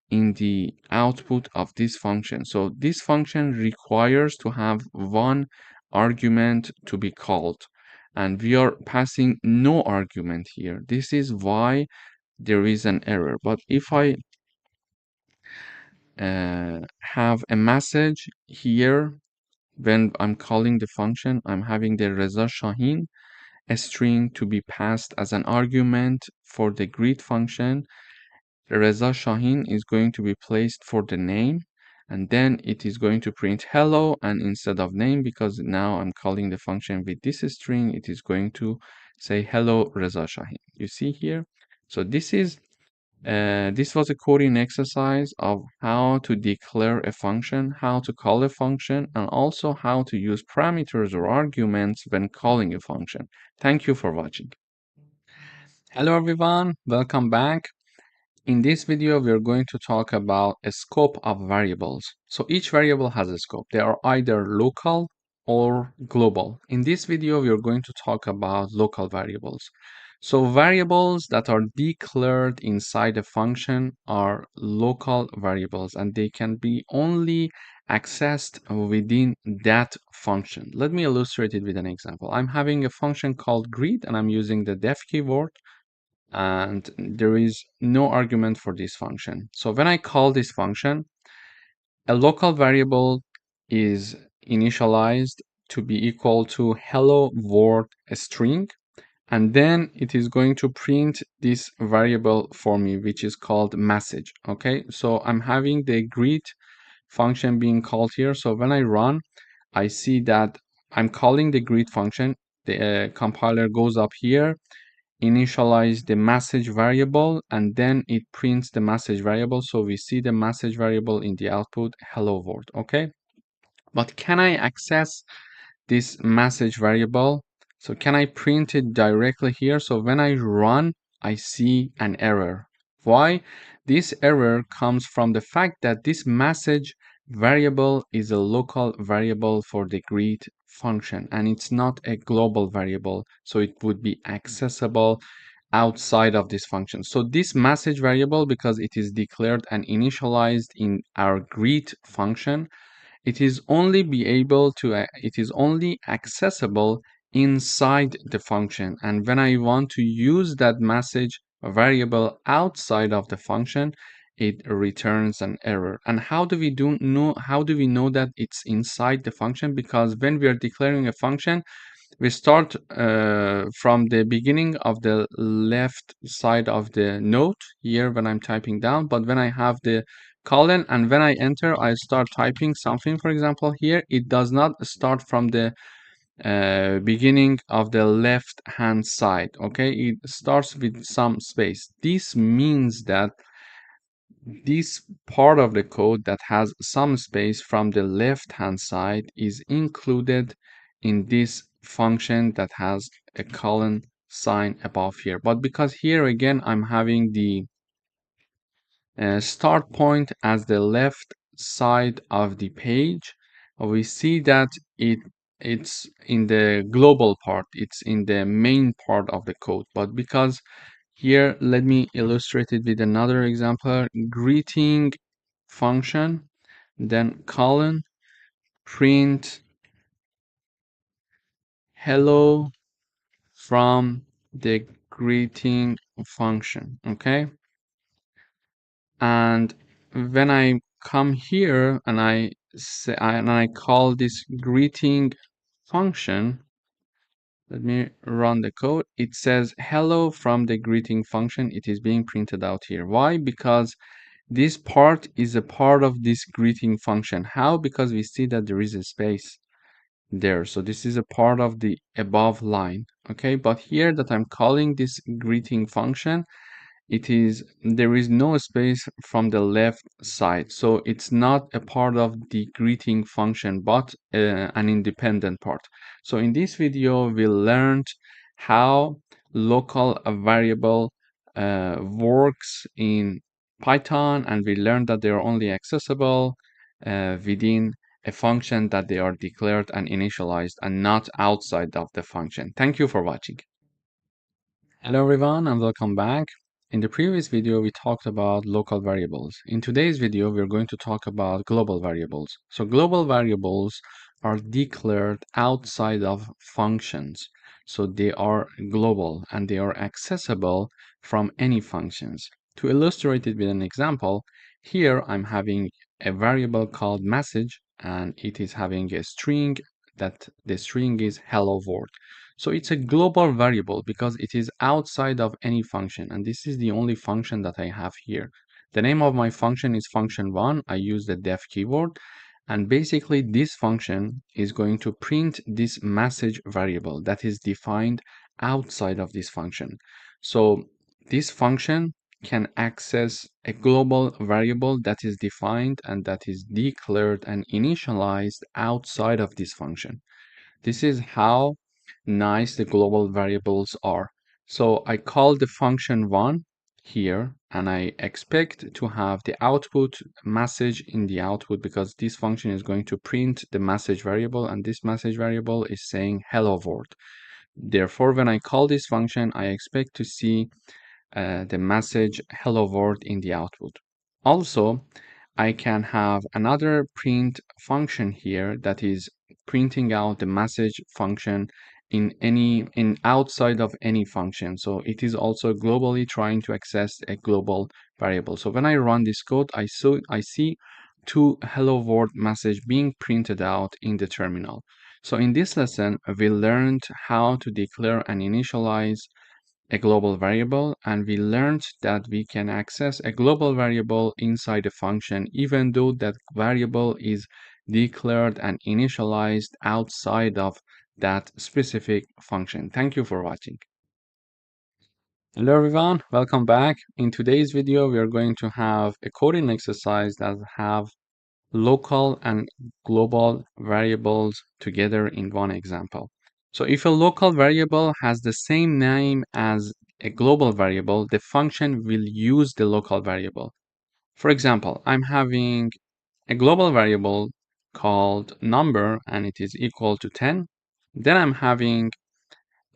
in the output of this function. So this function requires to have one argument to be called, and we are passing no argument here. This is why there is an error. But if I have a message here when I'm calling the function, I'm having the Reza Shahin, a string to be passed as an argument for the greet function. Reza Shahin is going to be placed for the name, and then it is going to print hello, and instead of name, because now I'm calling the function with this string, it is going to say hello Reza Shahin. You see here? So this was a coding exercise of how to declare a function, how to call a function, and also how to use parameters or arguments when calling a function. Thank you for watching. Hello everyone, welcome back. In this video, we are going to talk about a scope of variables. So each variable has a scope. They are either local or global. In this video, we are going to talk about local variables. So variables that are declared inside a function are local variables, and they can be only accessed within that function. Let me illustrate it with an example. I'm having a function called greet, and I'm using the def keyword, and there is no argument for this function. So when I call this function, a local variable is initialized to be equal to hello world string, and then it is going to print this variable for me, which is called message. Okay, so I'm having the greet function being called here. So when I run, I see that I'm calling the greet function. The compiler goes up here, initialize the message variable, and then it prints the message variable. So we see the message variable in the output hello world. Okay, but can I access this message variable? So can I print it directly here? So when I run, I see an error. Why? This error comes from the fact that this message variable is a local variable for the greet function, and it's not a global variable, so it would be accessible outside of this function. So this message variable, because it is declared and initialized in our greet function, it is only accessible inside the function. And when I want to use that message variable outside of the function, it returns an error. And how do we know that it's inside the function? Because when we are declaring a function, we start from the beginning of the left side of the note here when I'm typing down, but when I have the colon and when I enter, I start typing something, for example, here, it does not start from the beginning of the left hand side. Okay, it starts with some space. This means that this part of the code that has some space from the left hand side is included in this function that has a colon sign above here. But because here again I'm having the start point as the left side of the page, we see that it's in the global part, it's in the main part of the code. But because here, let me illustrate it with another example. Greeting function, then colon, print hello from the greeting function. Okay, and when I come here and I call this greeting function, Let me run the code. It says hello from the greeting function. It is being printed out here. Why? Because this part is a part of this greeting function. How? Because we see that there is a space there. So this is a part of the above line. Okay, but here that I'm calling this greeting function, there is no space from the left side, so it's not a part of the greeting function but an independent part. So in this video we learned how local variable works in Python, and we learned that they are only accessible within a function that they are declared and initialized and not outside of the function. Thank you for watching. Hello everyone and welcome back. In the previous video we talked about local variables. In today's video we're going to talk about global variables. So global variables are declared outside of functions. So they are global and they are accessible from any functions. To illustrate it with an example, here I'm having a variable called message and it is having a string that the string is hello world. So it's a global variable because it is outside of any function, and this is the only function that I have here. The name of my function is function1. I use the def keyword, and basically this function is going to print this message variable that is defined outside of this function. So this function can access a global variable that is defined and that is declared and initialized outside of this function. This is how nice the global variables are. So I call the function one here, and I expect to have the output message in the output because this function is going to print the message variable, and this message variable is saying hello world. Therefore, when I call this function, I expect to see the message hello world in the output. Also, I can have another print function here that is printing out the message function in outside of any function. So it is also globally trying to access a global variable. So when I run this code, I see two hello world message being printed out in the terminal. So in this lesson, we learned how to declare and initialize a global variable, and we learned that we can access a global variable inside a function even though that variable is declared and initialized outside of that specific function. Thank you for watching. Hello everyone, welcome back. In today's video we are going to have a coding exercise that have local and global variables together in one example. So if a local variable has the same name as a global variable, the function will use the local variable. For example, I'm having a global variable called number and it is equal to 10. Then I'm having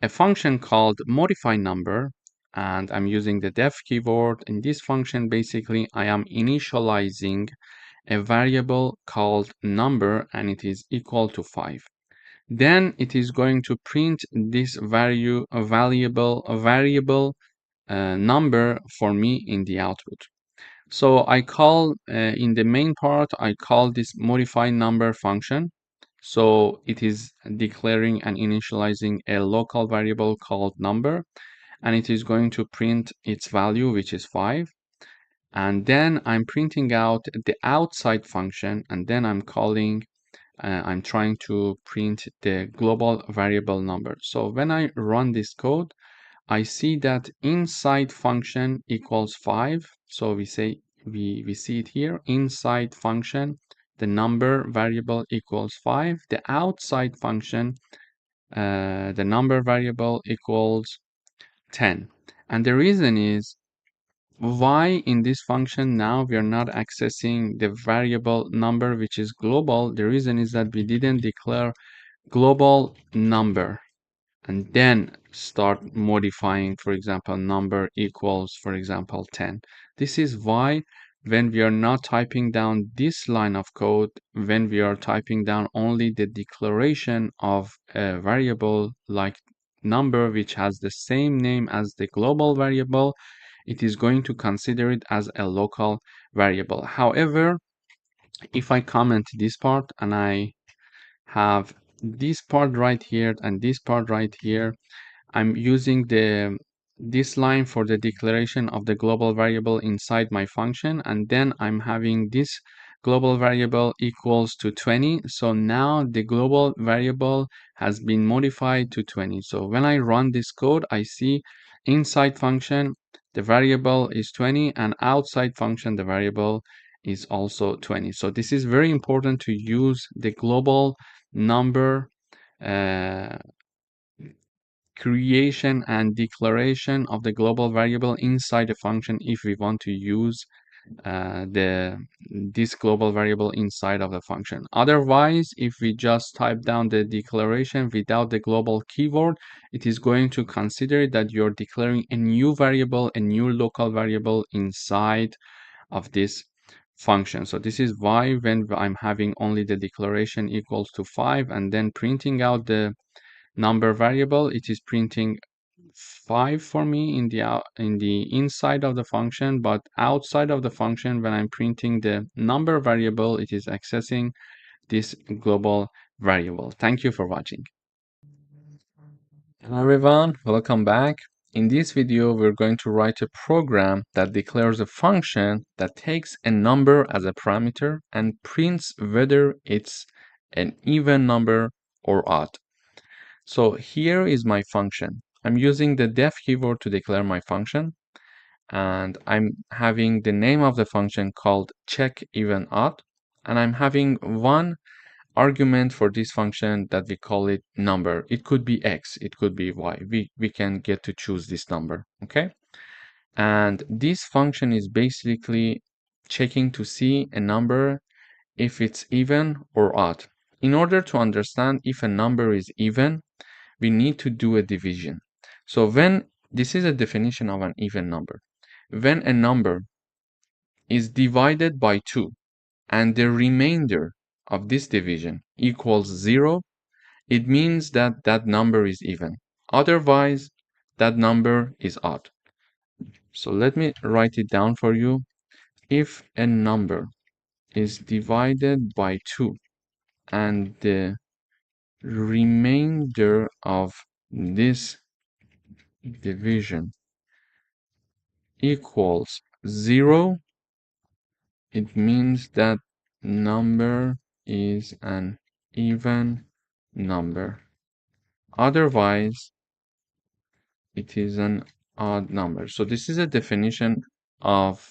a function called modify number and I'm using the def keyword. In this function, basically, I am initializing a variable called number and it is equal to 5. Then it is going to print this variable number for me in the output. So I call in the main part, I call this modify number function. So it is declaring and initializing a local variable called number, and it is going to print its value, which is 5. And then I'm printing out the outside function, and then I'm trying to print the global variable number. So when I run this code, I see that inside function equals 5. So we see it here, inside function, the number variable equals 5. The outside function, the number variable equals 10. And the reason is why in this function now we are not accessing the variable number which is global. The reason is that we didn't declare global number and then start modifying, for example, number equals, for example, 10. This is why when we are not typing down this line of code, when we are typing down only the declaration of a variable like number which has the same name as the global variable, it is going to consider it as a local variable. However, if I comment this part and I have this part right here and this part right here, I'm using this line for the declaration of the global variable inside my function, and then I'm having this global variable equals to 20. So now the global variable has been modified to 20. So when I run this code, I see inside function the variable is 20, and outside function the variable is also 20. So this is very important to use the global number creation and declaration of the global variable inside a function if we want to use this global variable inside of the function. Otherwise, if we just type down the declaration without the global keyword, it is going to consider that you're declaring a new variable, a new local variable inside of this function. So this is why when I'm having only the declaration equals to 5 and then printing out the number variable, it is printing 5 for me in the inside of the function, but outside of the function, when I'm printing the number variable, it is accessing this global variable. Thank you for watching. Hello everyone, welcome back. In this video, we're going to write a program that declares a function that takes a number as a parameter and prints whether it's an even number or odd. So here is my function. I'm using the def keyword to declare my function, and I'm having the name of the function called check even odd, and I'm having one argument for this function that we call it number. It could be x, it could be y. We can get to choose this number, okay? And this function is basically checking to see a number if it's even or odd. In order to understand if a number is even, we need to do a division. So this is a definition of an even number. When a number is divided by 2 and the remainder of this division equals 0, it means that that number is even. Otherwise, that number is odd. So let me write it down for you. If a number is divided by 2 and the remainder of this division equals 0, it means that number is an even number. Otherwise, it is an odd number. So this is a definition of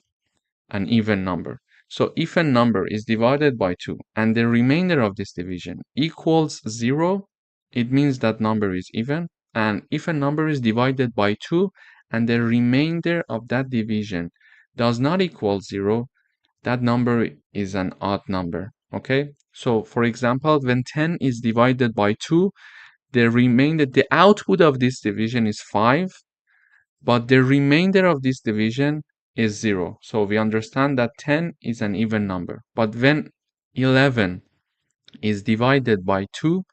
an even number. So if a number is divided by 2 and the remainder of this division equals 0, it means that number is even. And if a number is divided by 2 and the remainder of that division does not equal 0, that number is an odd number. Okay, so for example, when 10 is divided by 2, the output of this division is 5, but the remainder of this division is 0. So we understand that 10 is an even number. But when 11 is divided by 2,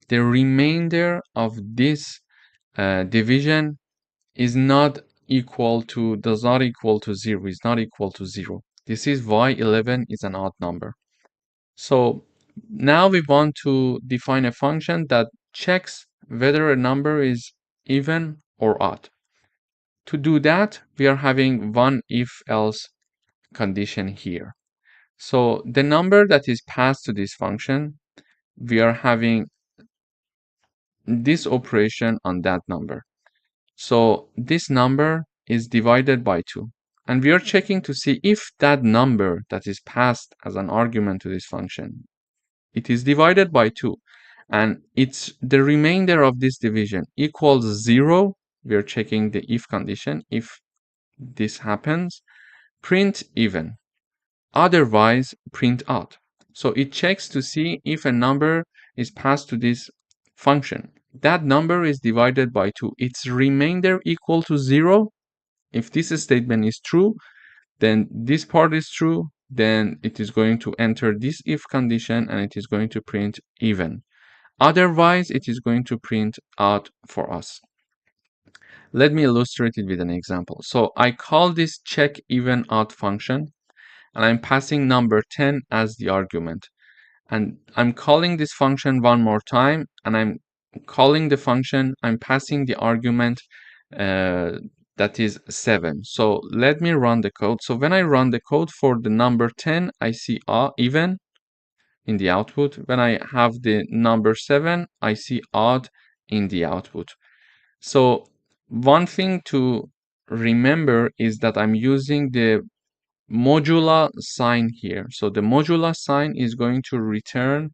the remainder of this division does not equal to 0, is not equal to 0. This is why 11 is an odd number. So now we want to define a function that checks whether a number is even or odd. To do that, we are having one if-else condition here. So the number that is passed to this function, we are having this operation on that number. So this number is divided by 2. And we are checking to see if that number that is passed as an argument to this function, it is divided by 2. And it's the remainder of this division equals 0. We are checking the if condition. If this happens, print even. Otherwise, print odd. So it checks to see if a number is passed to this function. That number is divided by 2. Its remainder equal to 0. If this statement is true, then this part is true. Then it is going to enter this if condition and it is going to print even. Otherwise, it is going to print odd for us. Let me illustrate it with an example. So I call this check even odd function, and I'm passing number 10 as the argument. And I'm calling this function one more time, and I'm calling the function, I'm passing the argument that is 7. So let me run the code. So when I run the code for the number 10, I see even in the output. When I have the number 7, I see odd in the output. So one thing to remember is that I'm using the modular sign here. So the modular sign is going to return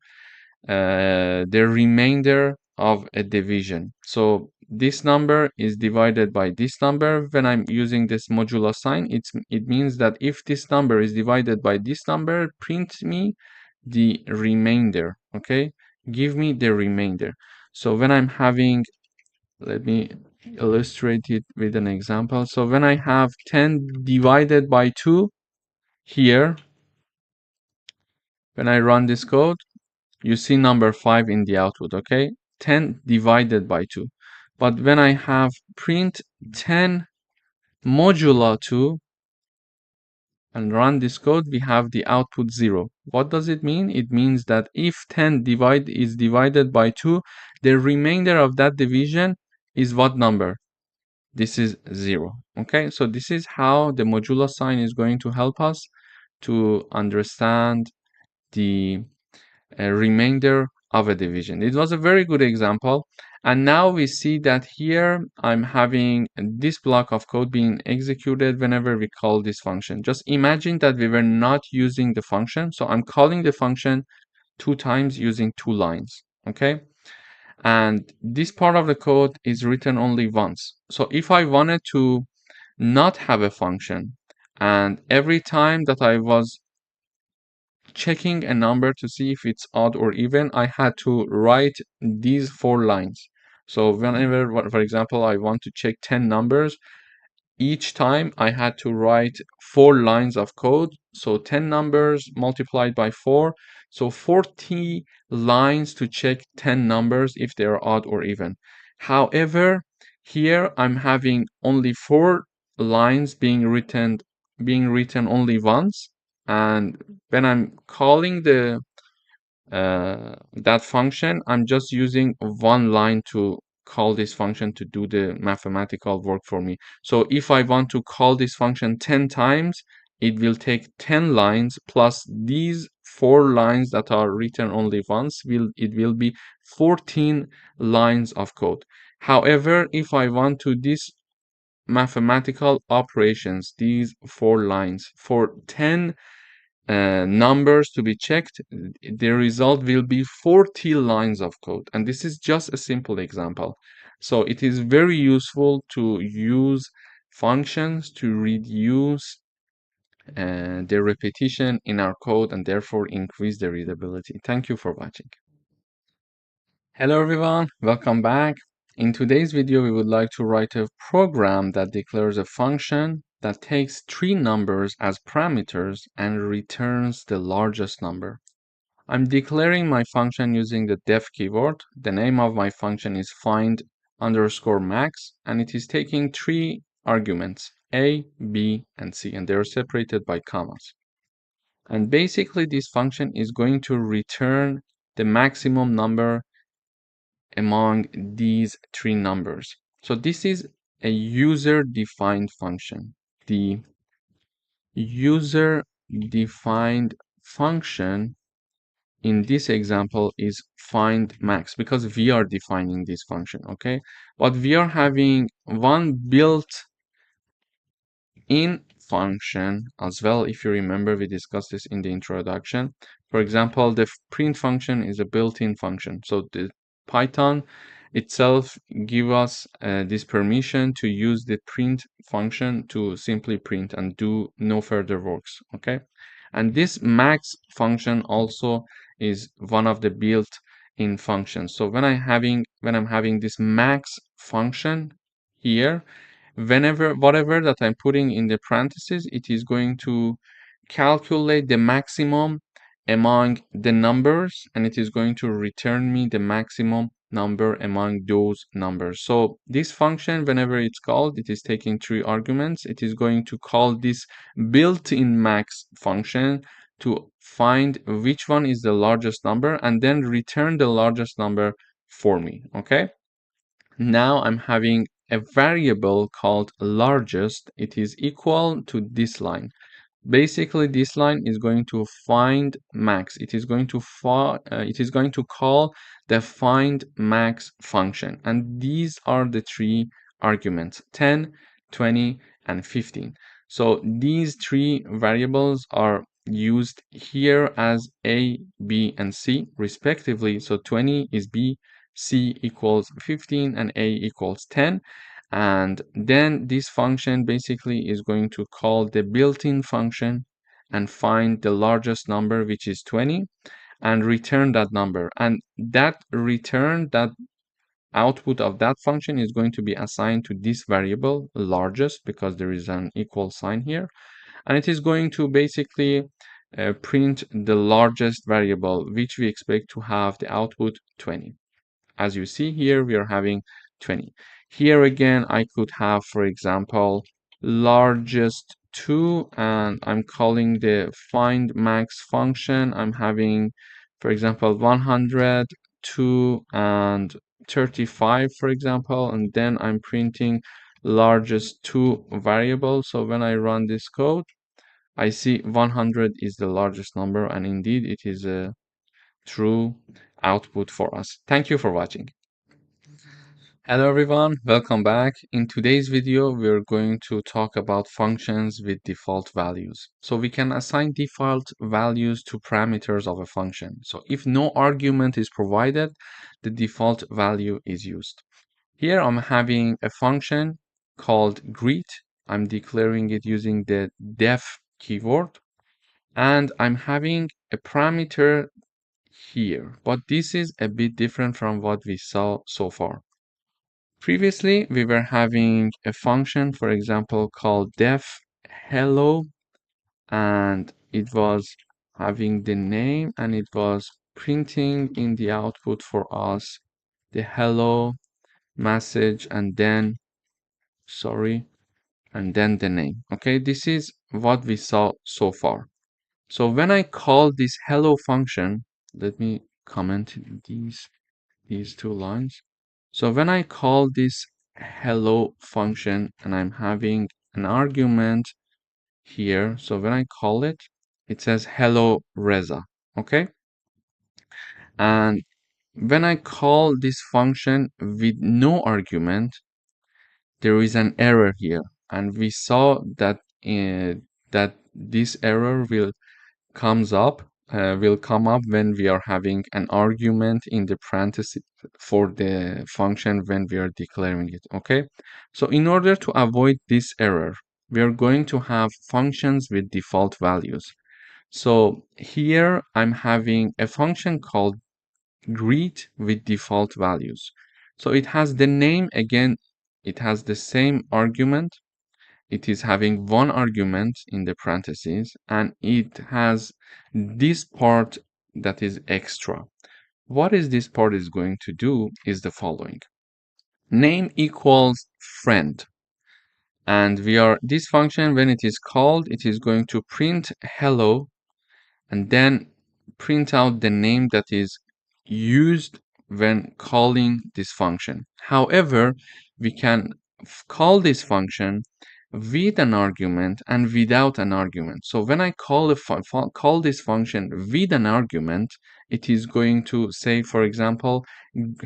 the remainder of a division. So this number is divided by this number. When I'm using this modular sign, it means that if this number is divided by this number, print me the remainder. Okay, give me the remainder. So when I'm having, let me illustrate it with an example. So when I have 10 divided by 2 here, when I run this code, you see number 5 in the output, okay? 10 divided by 2. But when I have print 10 modulo 2 and run this code, we have the output 0. What does it mean? It means that if 10 is divided by 2, the remainder of that division is what number? This is 0. Okay, so this is how the modulo sign is going to help us to understand the remainder of a division. It was a very good example. And now we see that here I'm having this block of code being executed whenever we call this function. Just imagine that we were not using the function. So I'm calling the function 2 times using 2 lines. Okay. And this part of the code is written only once. So if I wanted to not have a function, and every time that I was checking a number to see if it's odd or even, I had to write these 4 lines. So whenever, for example, I want to check 10 numbers, each time I had to write 4 lines of code. So 10 numbers multiplied by 4. So 40 lines to check 10 numbers if they're odd or even. However, here I'm having only 4 lines being written only once. And when I'm calling that function, I'm just using 1 line to call this function to do the mathematical work for me. So if I want to call this function 10 times, it will take 10 lines plus these 4 lines that are written only once. It will be 14 lines of code. However, if I want to this mathematical operations, these 4 lines for 10 numbers to be checked, the result will be 40 lines of code. And this is just a simple example. So it is very useful to use functions to reduce the repetition in our code and therefore increase the readability. Thank you for watching. Hello everyone, welcome back. In today's video, we would like to write a program that declares a function that takes 3 numbers as parameters and returns the largest number. I'm declaring my function using the def keyword. The name of my function is find_max, and it is taking 3 arguments, a, b, and c, and they're separated by commas. And basically, this function is going to return the maximum number among these 3 numbers. So this is a user-defined function. The user-defined function in this example is find max because we are defining this function, okay? But we are having one built-in function as well. If you remember, we discussed this in the introduction. For example, the print function is a built-in function. So the Python itself give us this permission to use the print function to simply print and do no further works, okay? And this max function also is one of the built-in functions. So when I'm having this max function here, whatever that I'm putting in the parentheses, it is going to calculate the maximum among the numbers, and it is going to return me the maximum number among those numbers. So this function, whenever it's called, it is taking 3 arguments. It is going to call this built-in max function to find which one is the largest number and then return the largest number for me, okay? Now I'm having a variable called largest. It is equal to this line. Basically, this line is going to find max. It is going to call the find max function, and these are the three arguments: 10, 20, and 15. So these three variables are used here as A, B, and C respectively. So 20 is B, C equals 15, and A equals 10. And then this function basically is going to call the built-in function and find the largest number, which is 20, and return that number. And that output of that function is going to be assigned to this variable largest, because there is an equal sign here. And it is going to basically print the largest variable, which we expect to have the output 20. As you see here, we are having 20. Here again, I could have, for example, largest 2, and I'm calling the find max function. I'm having, for example, 100, 2, and 35, for example, and then I'm printing largest 2 variable. So when I run this code, I see 100 is the largest number, and indeed it is a true output for us. Thank you for watching. Hello everyone, welcome back. In today's video, we're going to talk about functions with default values. So we can assign default values to parameters of a function. So if no argument is provided, the default value is used. Here I'm having a function called greet. I'm declaring it using the def keyword, and I'm having a parameter here, but this is a bit different from what we saw so far. Previously, we were having a function, for example, called def hello, and it was having the name, and it was printing in the output for us the hello message, and then, and then the name. Okay, this is what we saw so far. So when I call this hello function, let me comment these two lines. So when I call this hello function and I'm having an argument here, so when I call it, it says hello Reza, okay? And when I call this function with no argument, there is an error here, and we saw that that this error will come up when we are having an argument in the parentheses for the function when we are declaring it, okay? So in order to avoid this error, we are going to have functions with default values. So here I'm having a function called greet with default values. So it has the name again, it has the same argument. It is having one argument in the parentheses, and it has this part that is extra. What is this part is going to do is the following. Name equals friend, and this function, when it is called, it is going to print hello and then print out the name that is used when calling this function. However, we can call this function with an argument and without an argument. So when I call this function with an argument, it is going to say, for example,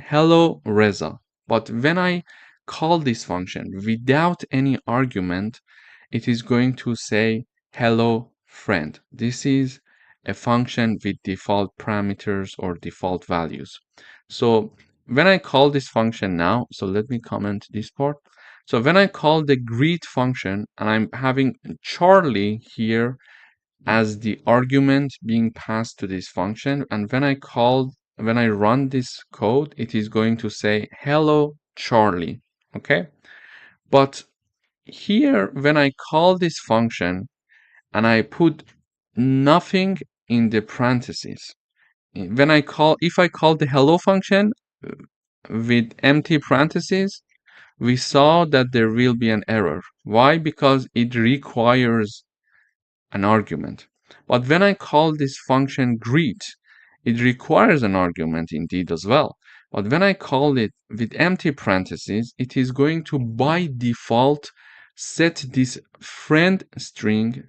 hello Reza. But when I call this function without any argument, it is going to say hello friend. This is a function with default parameters or default values. So when I call this function now, so let me comment this part. So when I call the greet function, and I'm having Charlie here as the argument being passed to this function, and when I run this code, it is going to say hello Charlie, okay? But here, when I call this function and I put nothing in the parentheses, if I call the hello function with empty parentheses, we saw that there will be an error. Why? Because it requires an argument. But when I call this function greet, it requires an argument indeed as well. But when I call it with empty parentheses, it is going to by default set this friend string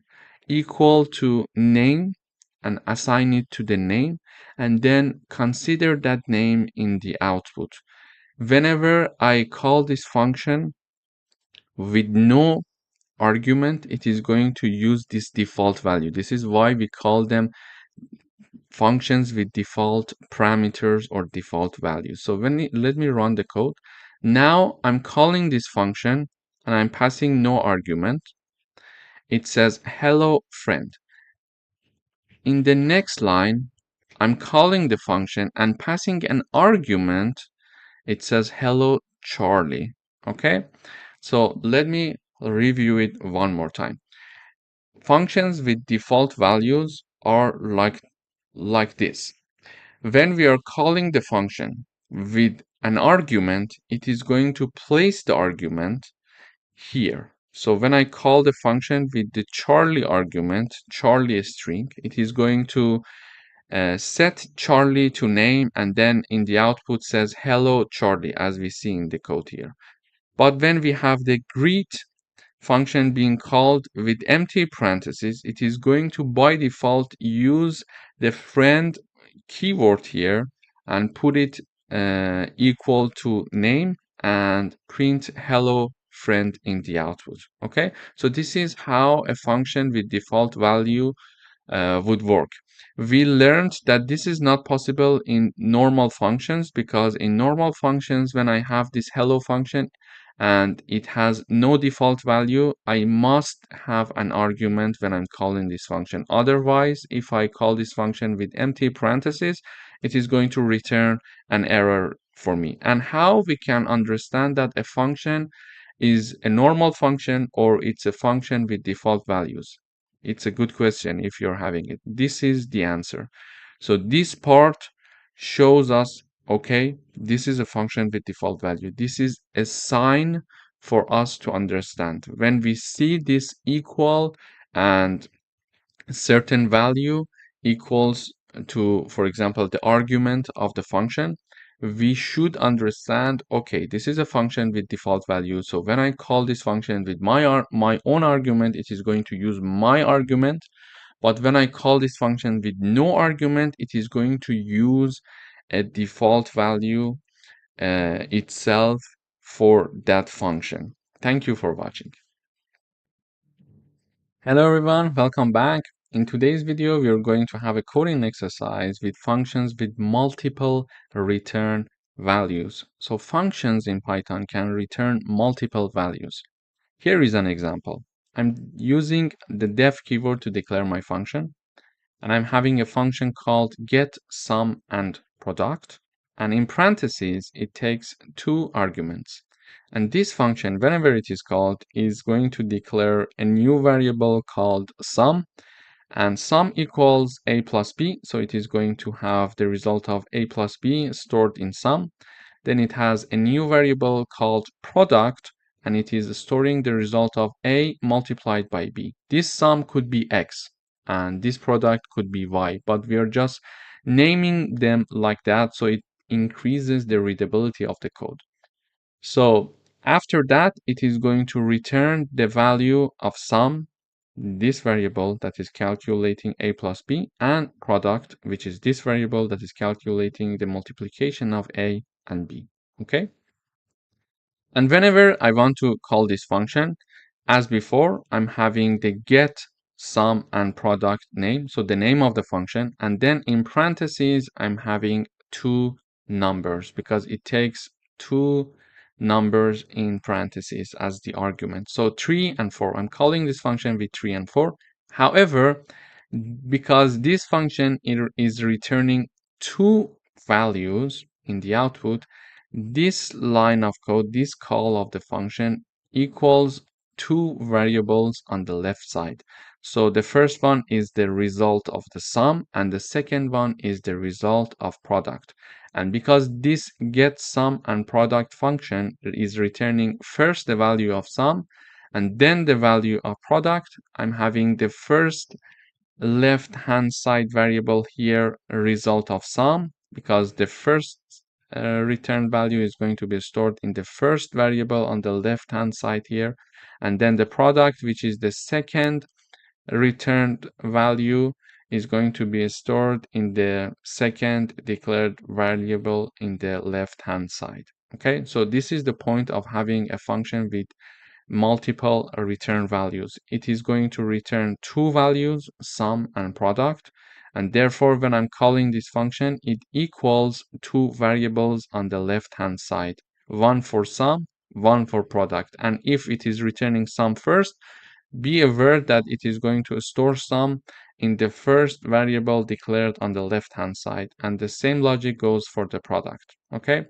equal to name and assign it to the name, and then consider that name in the output. Whenever I call this function with no argument, it is going to use this default value. This is why we call them functions with default parameters or default values. So let me run the code. Now I'm calling this function and I'm passing no argument. It says hello friend. In the next line, I'm calling the function and passing an argument. It says hello Charlie. Okay, so let me review it one more time. Functions with default values are like this. When we are calling the function with an argument, it is going to place the argument here. So when I call the function with the Charlie argument, Charlie string, it is going to set Charlie to name, and then in the output says hello Charlie, as we see in the code here. But when we have the greet function being called with empty parentheses, it is going to by default use the friend keyword here and put it equal to name and print hello friend in the output. Okay, so this is how a function with default value would work. We learned that this is not possible in normal functions, because in normal functions, when I have this hello function and it has no default value, I must have an argument when I'm calling this function. Otherwise, if I call this function with empty parentheses, it is going to return an error for me. And how we can understand that a function is a normal function or it's a function with default values? It's a good question if you're having it. This is the answer. So this part shows us, okay, this is a function with default value. This is a sign for us to understand. When we see this equal and certain value equals to, for example, the argument of the function, we should understand, okay, this is a function with default value. So when I call this function with my own argument, it is going to use my argument. But when I call this function with no argument, it is going to use a default value itself for that function. Thank you for watching. Hello everyone, welcome back. In today's video, we are going to have a coding exercise with functions with multiple return values. So functions in Python can return multiple values. Here is an example. I'm using the def keyword to declare my function, and I'm having a function called get sum and product. And in parentheses, it takes two arguments. And this function, whenever it is called, is going to declare a new variable called sum. And sum equals a plus b. So it is going to have the result of a plus b stored in sum. Then it has a new variable called product, and it is storing the result of a multiplied by b. This sum could be x, and this product could be y, but we are just naming them like that so it increases the readability of the code. So after that, it is going to return the value of sum, this variable that is calculating a plus b, and product, which is this variable that is calculating the multiplication of a and b. Okay? And whenever I want to call this function, as before, I'm having the get sum and product name, so the name of the function, and then in parentheses, I'm having two numbers because it takes two numbers in parentheses as the argument. So 3 and 4. I'm calling this function with 3 and 4. However, because this function is returning two values in the output, this line of code, this call of the function equals two variables on the left side. So the first one is the result of the sum, and the second one is the result of product. And because this get sum and product function is returning first the value of sum and then the value of product, I'm having the first left hand side variable here result of sum, because the first return value is going to be stored in the first variable on the left hand side here, and then the product, which is the second returned value, is going to be stored in the second declared variable in the left hand side. Okay, so this is the point of having a function with multiple return values. It is going to return two values, sum and product, and therefore when I'm calling this function, it equals two variables on the left hand side, one for sum, one for product. And if it is returning sum first, be aware that it is going to store sum in the first variable declared on the left hand side, and the same logic goes for the product. Okay,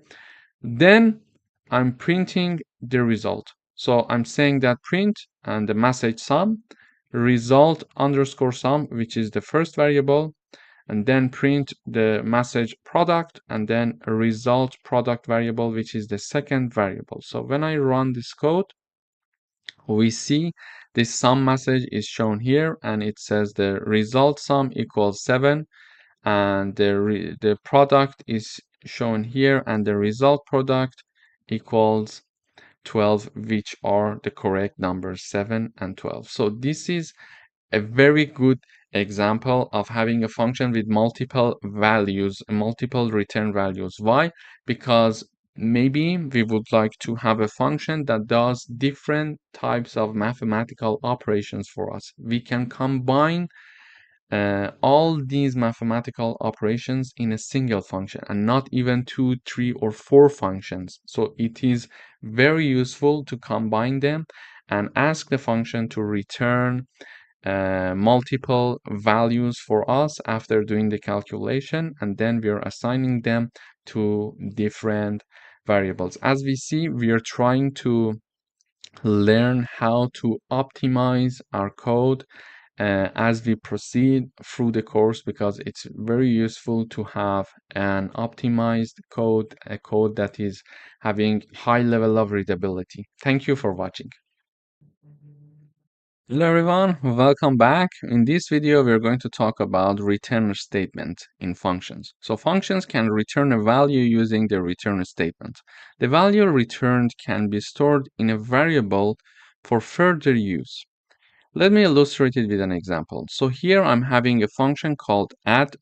then I'm printing the result. So I'm saying that print and the message sum, result underscore sum, which is the first variable, and then print the message product, and then a result product variable, which is the second variable. So when I run this code, we see this sum message is shown here, and it says the result sum equals 7, and the product is shown here, and the result product equals 12, which are the correct numbers, 7 and 12. So this is a very good example of having a function with multiple values, multiple return values. Why? Because maybe we would like to have a function that does different types of mathematical operations for us. We can combine all these mathematical operations in a single function, and not even 2, 3, or 4 functions. So it is very useful to combine them and ask the function to return multiple values for us after doing the calculation, and then we are assigning them to different variables. As we see, we are trying to learn how to optimize our code as we proceed through the course, because it's very useful to have an optimized code, a code that is having high level of readability. Thank you for watching. Hello everyone, welcome back. In this video, we're going to talk about return statement in functions. So functions can return a value using the return statement. The value returned can be stored in a variable for further use. Let me illustrate it with an example. So here I'm having a function called add.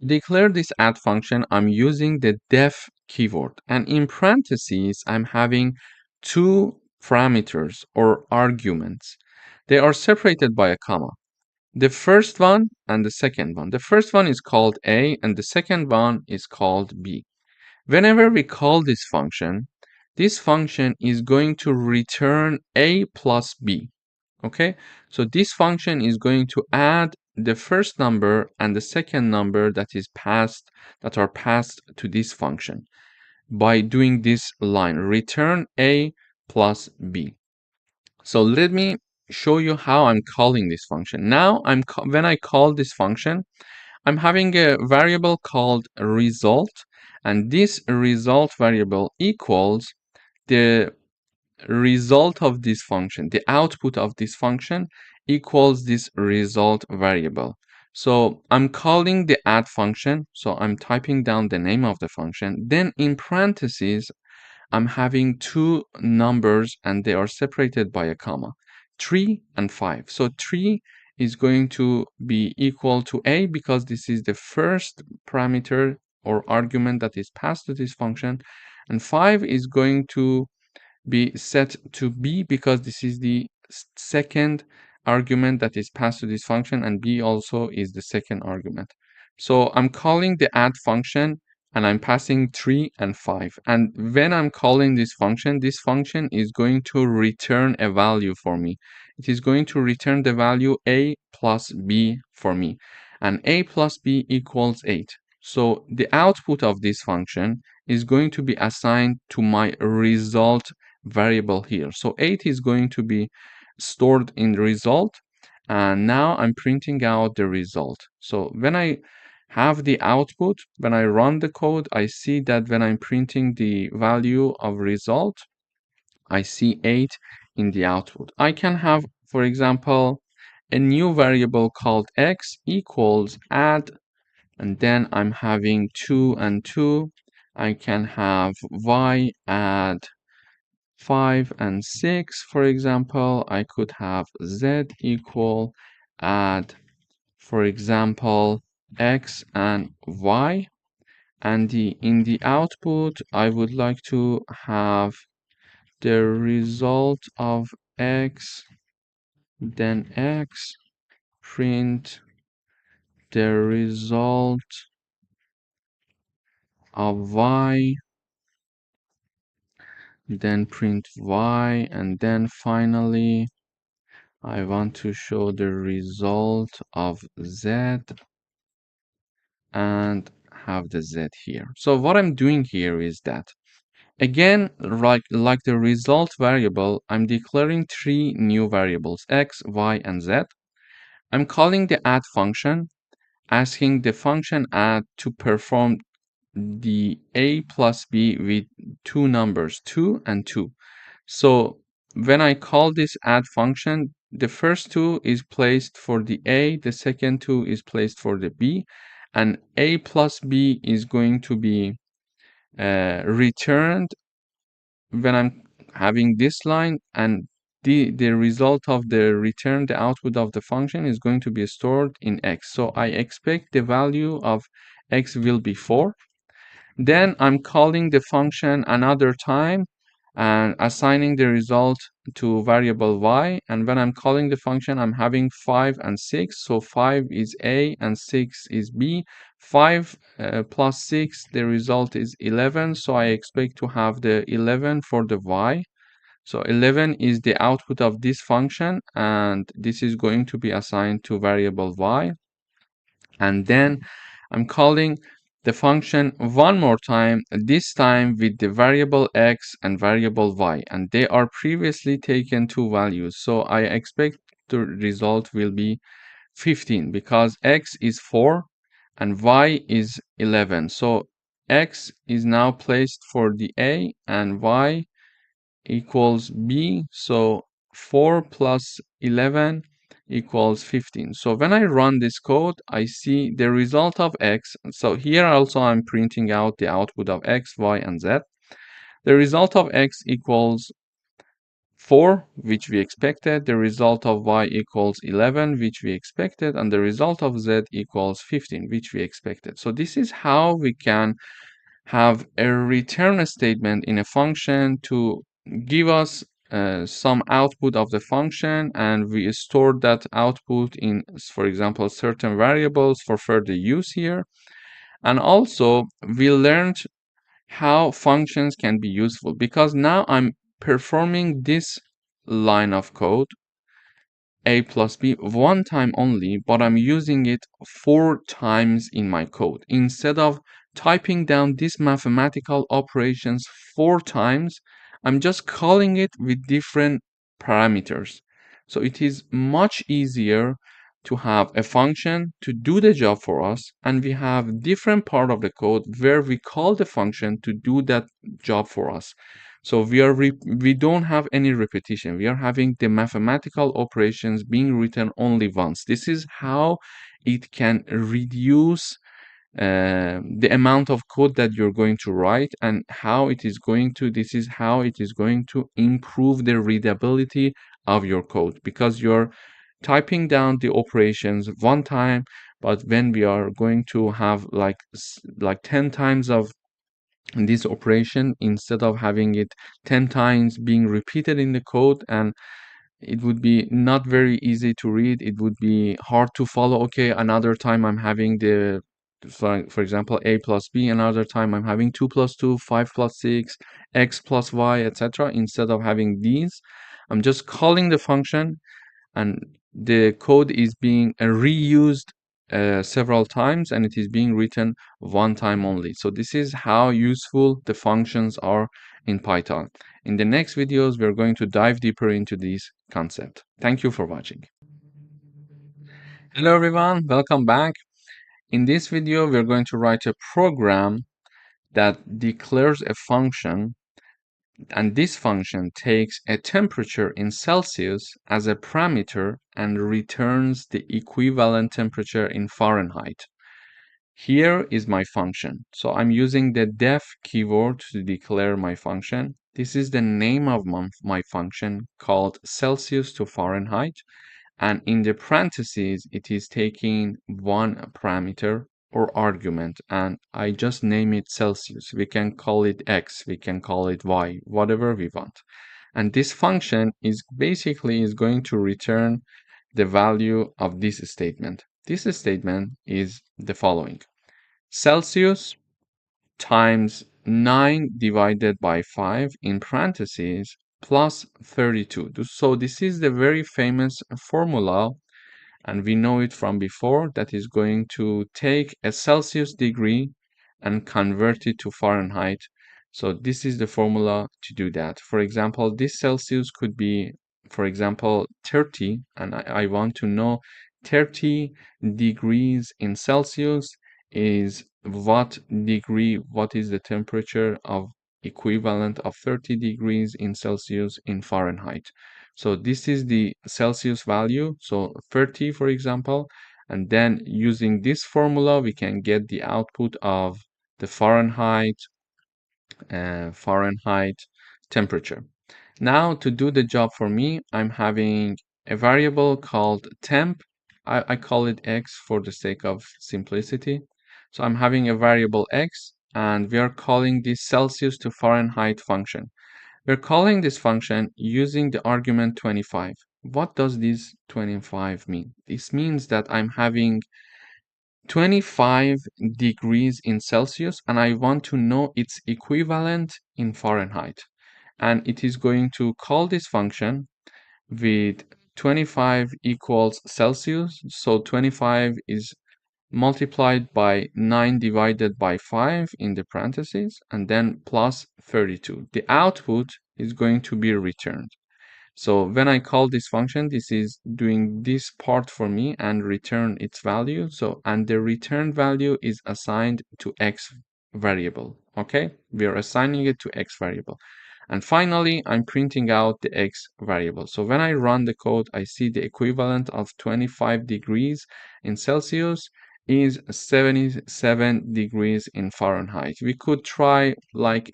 To declare this add function, I'm using the def keyword, and in parentheses, I'm having two parameters or arguments. They are separated by a comma. The first one and the second one. The first one is called A, and the second one is called B. Whenever we call this function is going to return A plus B. Okay, so this function is going to add the first number and the second number that are passed to this function by doing this line, return A plus B. So let me show you how I'm calling this function. Now when I call this function, I'm having a variable called result, and this result variable equals the result of this function, the output of this function equals this result variable. So I'm calling the add function, so I'm typing down the name of the function, then in parentheses I'm having two numbers and they are separated by a comma, 3 and 5. So 3 is going to be equal to A because this is the first parameter or argument that is passed to this function, and 5 is going to be set to B because this is the second argument that is passed to this function, and B also is the second argument. So I'm calling the add function and I'm passing 3 and 5. And when I'm calling this function is going to return a value for me. It is going to return the value A plus B for me. And A plus B equals 8. So the output of this function is going to be assigned to my result variable here. So 8 is going to be stored in the result, and now I'm printing out the result. So when I have the output, when I run the code, I see that when I'm printing the value of result, I see 8 in the output. I can have, for example, a new variable called x equals add, and then I'm having 2 and 2. I can have y add 5 and 6, for example. I could have z equal add, for example, x and y. And in the output, I would like to have the result of x, then x, print the result of y, then print y, and then finally I want to show the result of z and have the z here. So what I'm doing here is that, again, like the result variable, I'm declaring 3 new variables, x, y, and z. I'm calling the add function, asking the function add to perform the a plus b with 2 numbers, 2 and 2. So when I call this add function, the first 2 is placed for the a, the second 2 is placed for the b, and a plus b is going to be returned when I'm having this line, and the result of the return, the output of the function is going to be stored in x. So I expect the value of x will be 4. Then I'm calling the function another time and assigning the result to variable y. And when I'm calling the function, I'm having 5 and 6. So 5 is a and 6 is b. 5 plus 6, the result is 11. So I expect to have the 11 for the y. So 11 is the output of this function, and this is going to be assigned to variable y. And then I'm calling the function one more time, this time with the variable x and variable y, and they are previously taken 2 values. So I expect the result will be 15 because x is 4 and y is 11. So x is now placed for the a and y equals b. So 4 plus 11 equals 15. So when I run this code, I see the result of x. So here also I'm printing out the output of x, y, and z. The result of x equals 4, which we expected. The result of y equals 11, which we expected. And the result of z equals 15, which we expected. So this is how we can have a return statement in a function to give us some output of the function, and we store that output in, for example, certain variables for further use here. And also we learned how functions can be useful, because now I'm performing this line of code a plus b one time only, but I'm using it 4 times in my code. Instead of typing down these mathematical operations 4 times, I'm just calling it with different parameters. So it is much easier to have a function to do the job for us, and we have different part of the code where we call the function to do that job for us. So we don't have any repetition. We are having the mathematical operations being written only once. This is how it can reduce the amount of code that you're going to write, and this is how it is going to improve the readability of your code, because you're typing down the operations one time, but when we are going to have like 10 times of this operation, instead of having it 10 times being repeated in the code, and it would be not very easy to read, it would be hard to follow. Okay, another time I'm having for example, a plus b, another time I'm having 2 plus 2, 5 plus 6, x plus y, etc. Instead of having these, I'm just calling the function, and the code is being reused several times, and it is being written one time only. So this is how useful the functions are in Python. In the next videos, we're going to dive deeper into this concept. Thank you for watching. Hello everyone, welcome back. In this video, we're going to write a program that declares a function And this function takes a temperature in Celsius as a parameter and returns the equivalent temperature in Fahrenheit. Here is my function. So I'm using the def keyword to declare my function. This is the name of my function called Celsius to Fahrenheit. And in the parentheses, it is taking one parameter or argument, and I just name it Celsius. We can call it X, we can call it Y, whatever we want. And this function is basically is going to return the value of this statement. This statement is the following. Celsius times 9 divided by 5 in parentheses plus 32. So this is the very famous formula, and we know it from before, that is going to take a Celsius degree and convert it to Fahrenheit. So this is the formula to do that. For example, this Celsius could be, for example, 30, and I want to know 30 degrees in Celsius is what is the temperature of equivalent of 30 degrees in Celsius in Fahrenheit. So this is the Celsius value, so 30 for example, and then using this formula we can get the output of the Fahrenheit temperature. Now to do the job for me, I'm having a variable called temp. I call it x for the sake of simplicity. So I'm having a variable x, and we are calling this Celsius to Fahrenheit function. We're calling this function using the argument 25. What does this 25 mean? This means that I'm having 25 degrees in Celsius and I want to know its equivalent in Fahrenheit. And it is going to call this function with 25 equals Celsius. So 25 is multiplied by 9 divided by 5 in the parentheses, and then plus 32. The output is going to be returned. So when I call this function, this is doing this part for me and return its value. So, and the return value is assigned to X variable. Okay, we are assigning it to X variable. And finally, I'm printing out the X variable. So when I run the code, I see the equivalent of 25 degrees in Celsius is 77 degrees in Fahrenheit. We could try like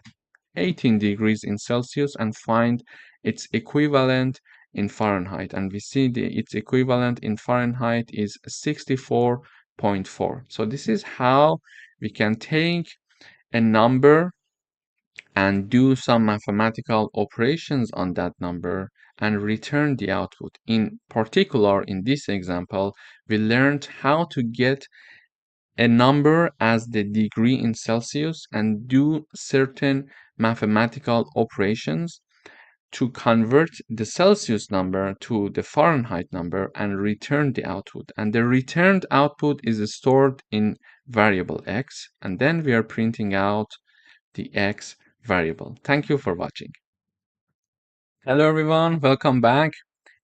18 degrees in Celsius and find its equivalent in Fahrenheit. And we see its equivalent in Fahrenheit is 64.4. So this is how we can take a number and do some mathematical operations on that number and return the output. In particular, in this example, we learned how to get a number as the degree in Celsius and do certain mathematical operations to convert the Celsius number to the Fahrenheit number and return the output. And the returned output is stored in variable x, and then we are printing out the x variable. Thank you for watching. Hello everyone, welcome back.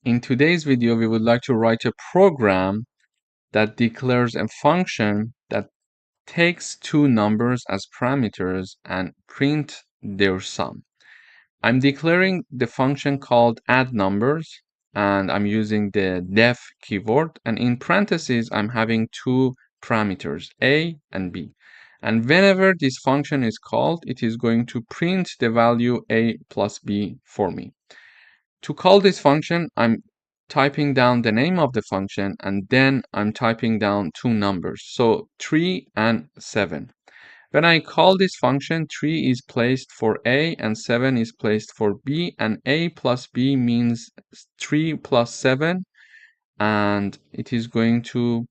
In today's video, we would like to write a program that declares a function that takes two numbers as parameters and print their sum. I'm declaring the function called add numbers, and I'm using the def keyword, and in parentheses I'm having two parameters, a and b. And whenever this function is called, it is going to print the value a plus b for me. To call this function, I'm typing down the name of the function, and then I'm typing down two numbers, so 3 and 7. When I call this function, 3 is placed for A and 7 is placed for B, and A plus B means 3 plus 7, and it is going to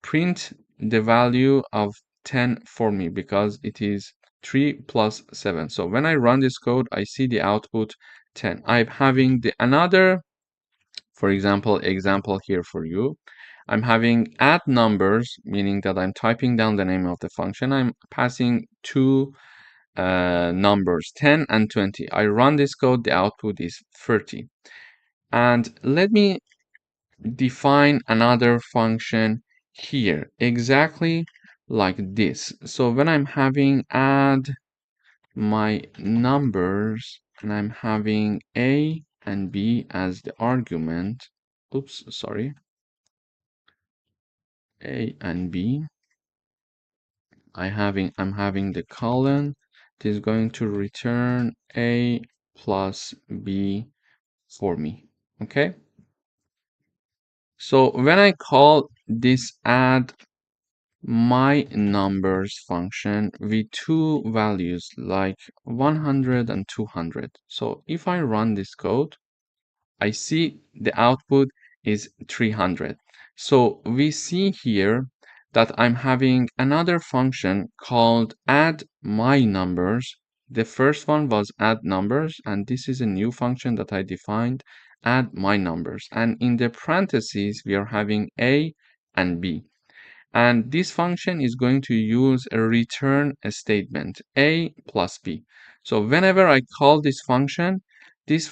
print the value of 10 for me because it is 3 plus 7. So when I run this code, I see the output 10. I'm having another, for example here for you. I'm having add numbers, meaning that I'm typing down the name of the function. I'm passing two numbers, 10 and 20. I run this code, the output is 30. And let me define another function here, exactly like this. So when I'm having add my numbers, and I'm having A and B as the argument. Oops, sorry. A and B. I'm having the column. It is going to return A plus B for me. Okay. So when I call this add my numbers function with two values like 100 and 200. So if I run this code, I see the output is 300. So we see here that I'm having another function called add my numbers. The first one was add numbers, and this is a new function that I defined, add my numbers. And in the parentheses, we are having A and B. And this function is going to use a return statement, A plus B. So whenever I call this function is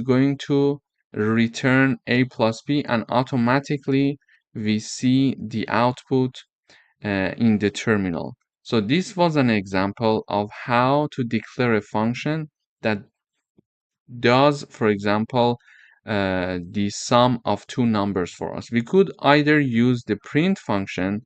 going to return A plus B, and automatically we see the output in the terminal. So this was an example of how to declare a function that does, for example, the sum of two numbers for us. We could either use the print function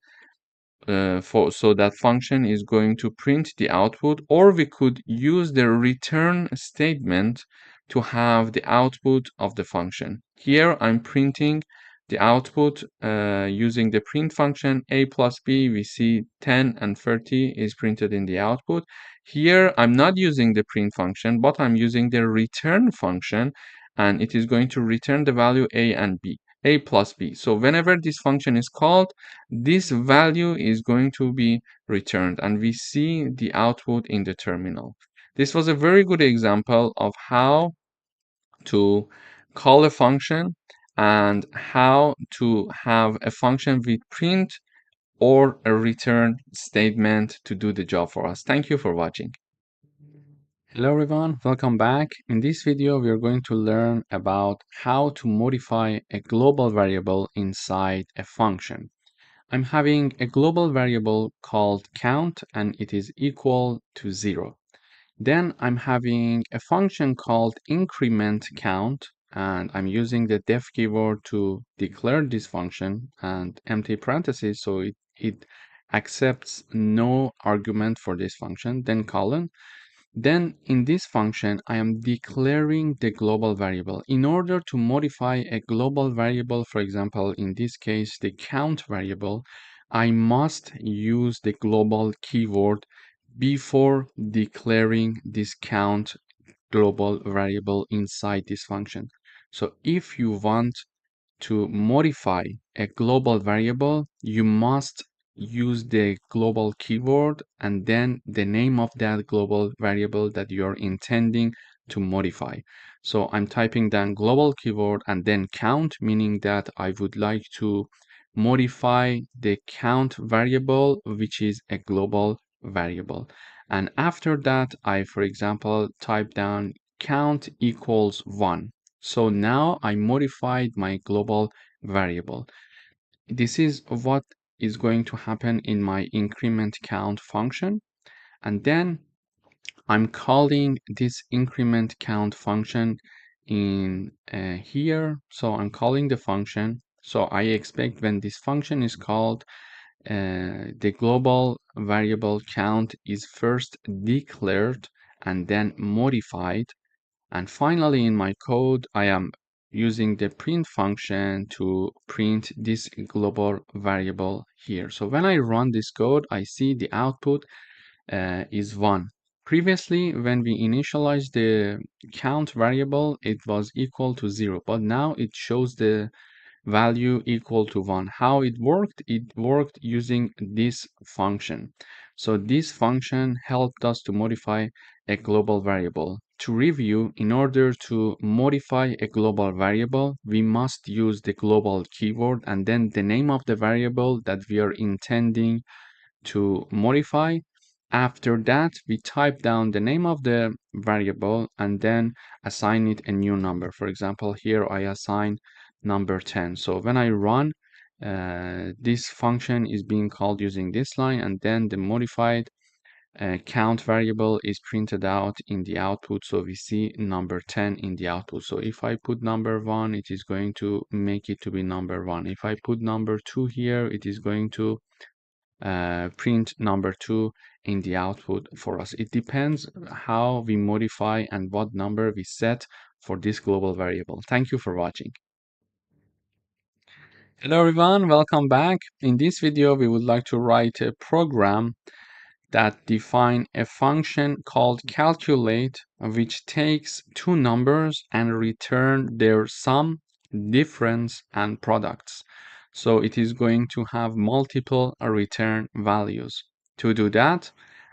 so that function is going to print the output, or we could use the return statement to have the output of the function. Here I'm printing the output using the print function A plus B. We see 10 and 30 is printed in the output. Here I'm not using the print function, but I'm using the return function, and it is going to return the value A and B, A plus B. So whenever this function is called, this value is going to be returned, and we see the output in the terminal. This was a very good example of how to call a function and how to have a function with print or a return statement to do the job for us. Thank you for watching. Hello everyone, welcome back. In this video, we are going to learn about how to modify a global variable inside a function. I'm having a global variable called count, and it is equal to 0. Then I'm having a function called increment count, and I'm using the def keyword to declare this function and empty parentheses, so it accepts no argument for this function, then colon. Then in this function, I am declaring the global variable. In order to modify a global variable, for example, in this case, the count variable, I must use the global keyword before declaring this count global variable inside this function. So if you want to modify a global variable, you must use the global keyword and then the name of that global variable that you're intending to modify. So I'm typing down global keyword and then count, meaning that I would like to modify the count variable, which is a global variable. And after that, I, for example, type down count equals 1. So now I modified my global variable. This is what is going to happen in my increment count function. And then I'm calling this increment count function in here. So I'm calling the function. So I expect when this function is called, the global variable count is first declared and then modified. And finally, in my code, I am using the print function to print this global variable here. So when I run this code, I see the output is 1. Previously, when we initialized the count variable, it was equal to 0, but now it shows the value equal to 1. How it worked? It worked using this function. So this function helped us to modify a global variable. To review, in order to modify a global variable, we must use the global keyword and then the name of the variable that we are intending to modify. After that, we type down the name of the variable and then assign it a new number. For example, here I assign number 10. So when I run, this function is being called using this line, and then the modified count variable is printed out in the output. So we see number 10 in the output. So if I put number 1, it is going to make it to be number 1. If I put number 2 here, it is going to print number 2 in the output for us. It depends how we modify and what number we set for this global variable. Thank you for watching. Hello everyone, welcome back. In this video, we would like to write a program that define a function called calculate, which takes two numbers and return their sum, difference, and products. So it is going to have multiple return values. To do that,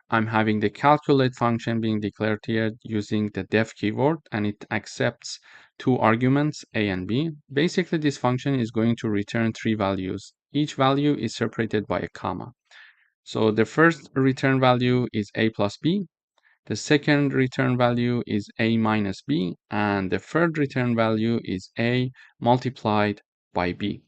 I'm having the calculate function being declared here using the def keyword, and it accepts two arguments, a and b. Basically, this function is going to return three values. Each value is separated by a comma. So the first return value is a plus b, the second return value is a minus b, and the third return value is a multiplied by b.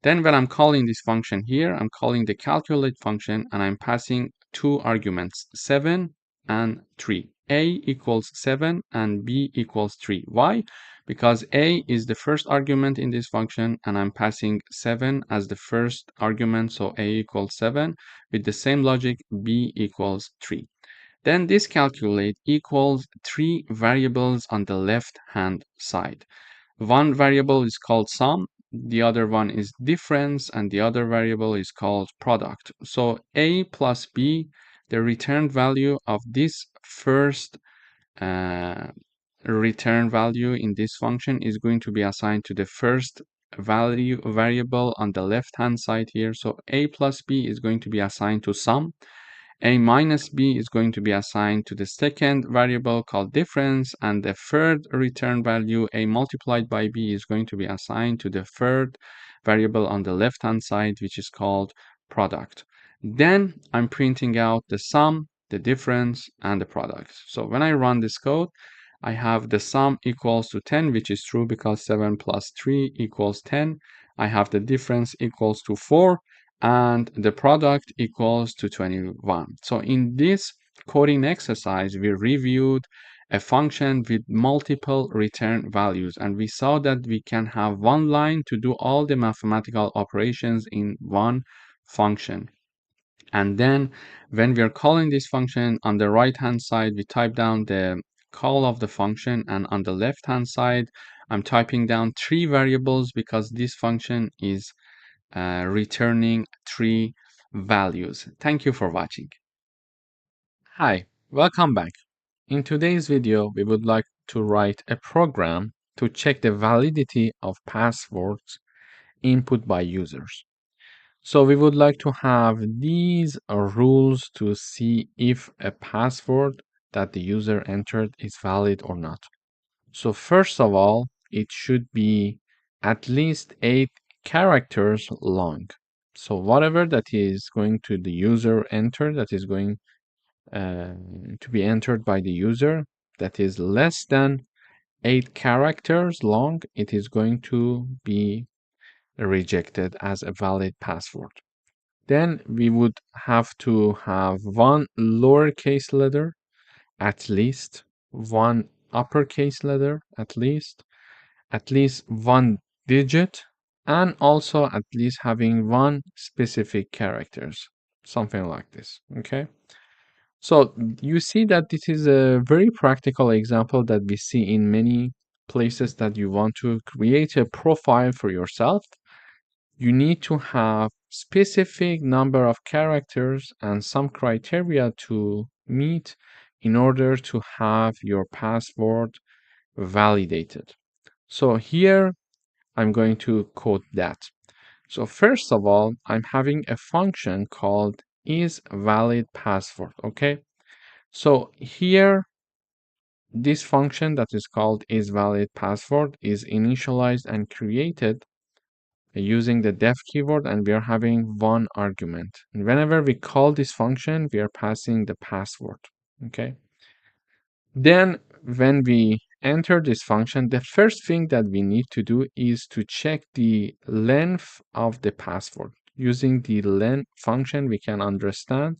Then when I'm calling this function here, I'm calling the calculate function and I'm passing two arguments, 7 and 3. A equals 7 and b equals 3. Why? Because a is the first argument in this function and I'm passing 7 as the first argument, so a equals 7. With the same logic, b equals 3. Then this calculate equals three variables on the left hand side. One variable is called sum, the other one is difference, and the other variable is called product. So a plus b, the return value of this first return value in this function is going to be assigned to the first variable on the left hand side here. So a plus b is going to be assigned to sum. A minus b is going to be assigned to the second variable called difference, and the third return value, a multiplied by b, is going to be assigned to the third variable on the left hand side, which is called product. Then I'm printing out the sum, the difference, and the product. So when I run this code, I have the sum equals to 10, which is true because 7 plus 3 equals 10. I have the difference equals to 4, and the product equals to 21. So in this coding exercise, we reviewed a function with multiple return values, and we saw that we can have one line to do all the mathematical operations in one function. And then when we are calling this function, on the right hand side, we type down the call of the function, and on the left hand side, I'm typing down three variables because this function is returning three values. Thank you for watching. Hi, welcome back. In today's video, we would like to write a program to check the validity of passwords input by users. So we would like to have these rules to see if a password that the user entered is valid or not. So first of all, it should be at least 8 characters long. So whatever that is going to the user enter, that is going to be entered by the user, that is less than 8 characters long, it is going to be rejected as a valid password. Then we would have to have one lowercase letter, at least one uppercase letter, at least one digit, and also at least having one specific characters, something like this. Okay, so you see that this is a very practical example that we see in many places that you want to create a profile for yourself. You need to have specific number of characters and some criteria to meet in order to have your password validated. So here I'm going to code that. So first of all, I'm having a function called isValidPassword. Okay, so here this function that is called isValidPassword is initialized and created using the def keyword, and we are having one argument. And whenever we call this function, we are passing the password. Okay, then when we enter this function, the first thing that we need to do is to check the length of the password. Using the len function, we can understand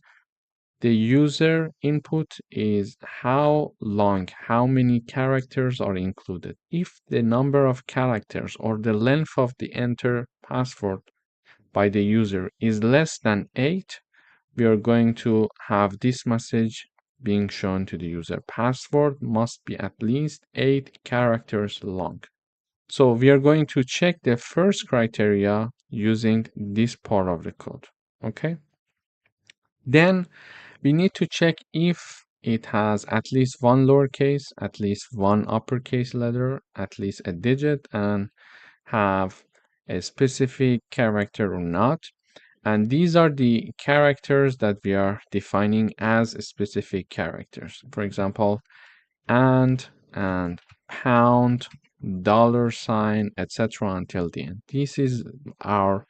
the user input is how long, how many characters are included. If the number of characters or the length of the enter password by the user is less than 8, we are going to have this message being shown to the user. Password must be at least 8 characters long. So we are going to check the first criteria using this part of the code. Okay. Then we need to check if it has at least one lowercase, at least one uppercase letter, at least a digit, and have a specific character or not. And these are the characters that we are defining as specific characters. For example, and pound, dollar sign, etc. until the end. This is our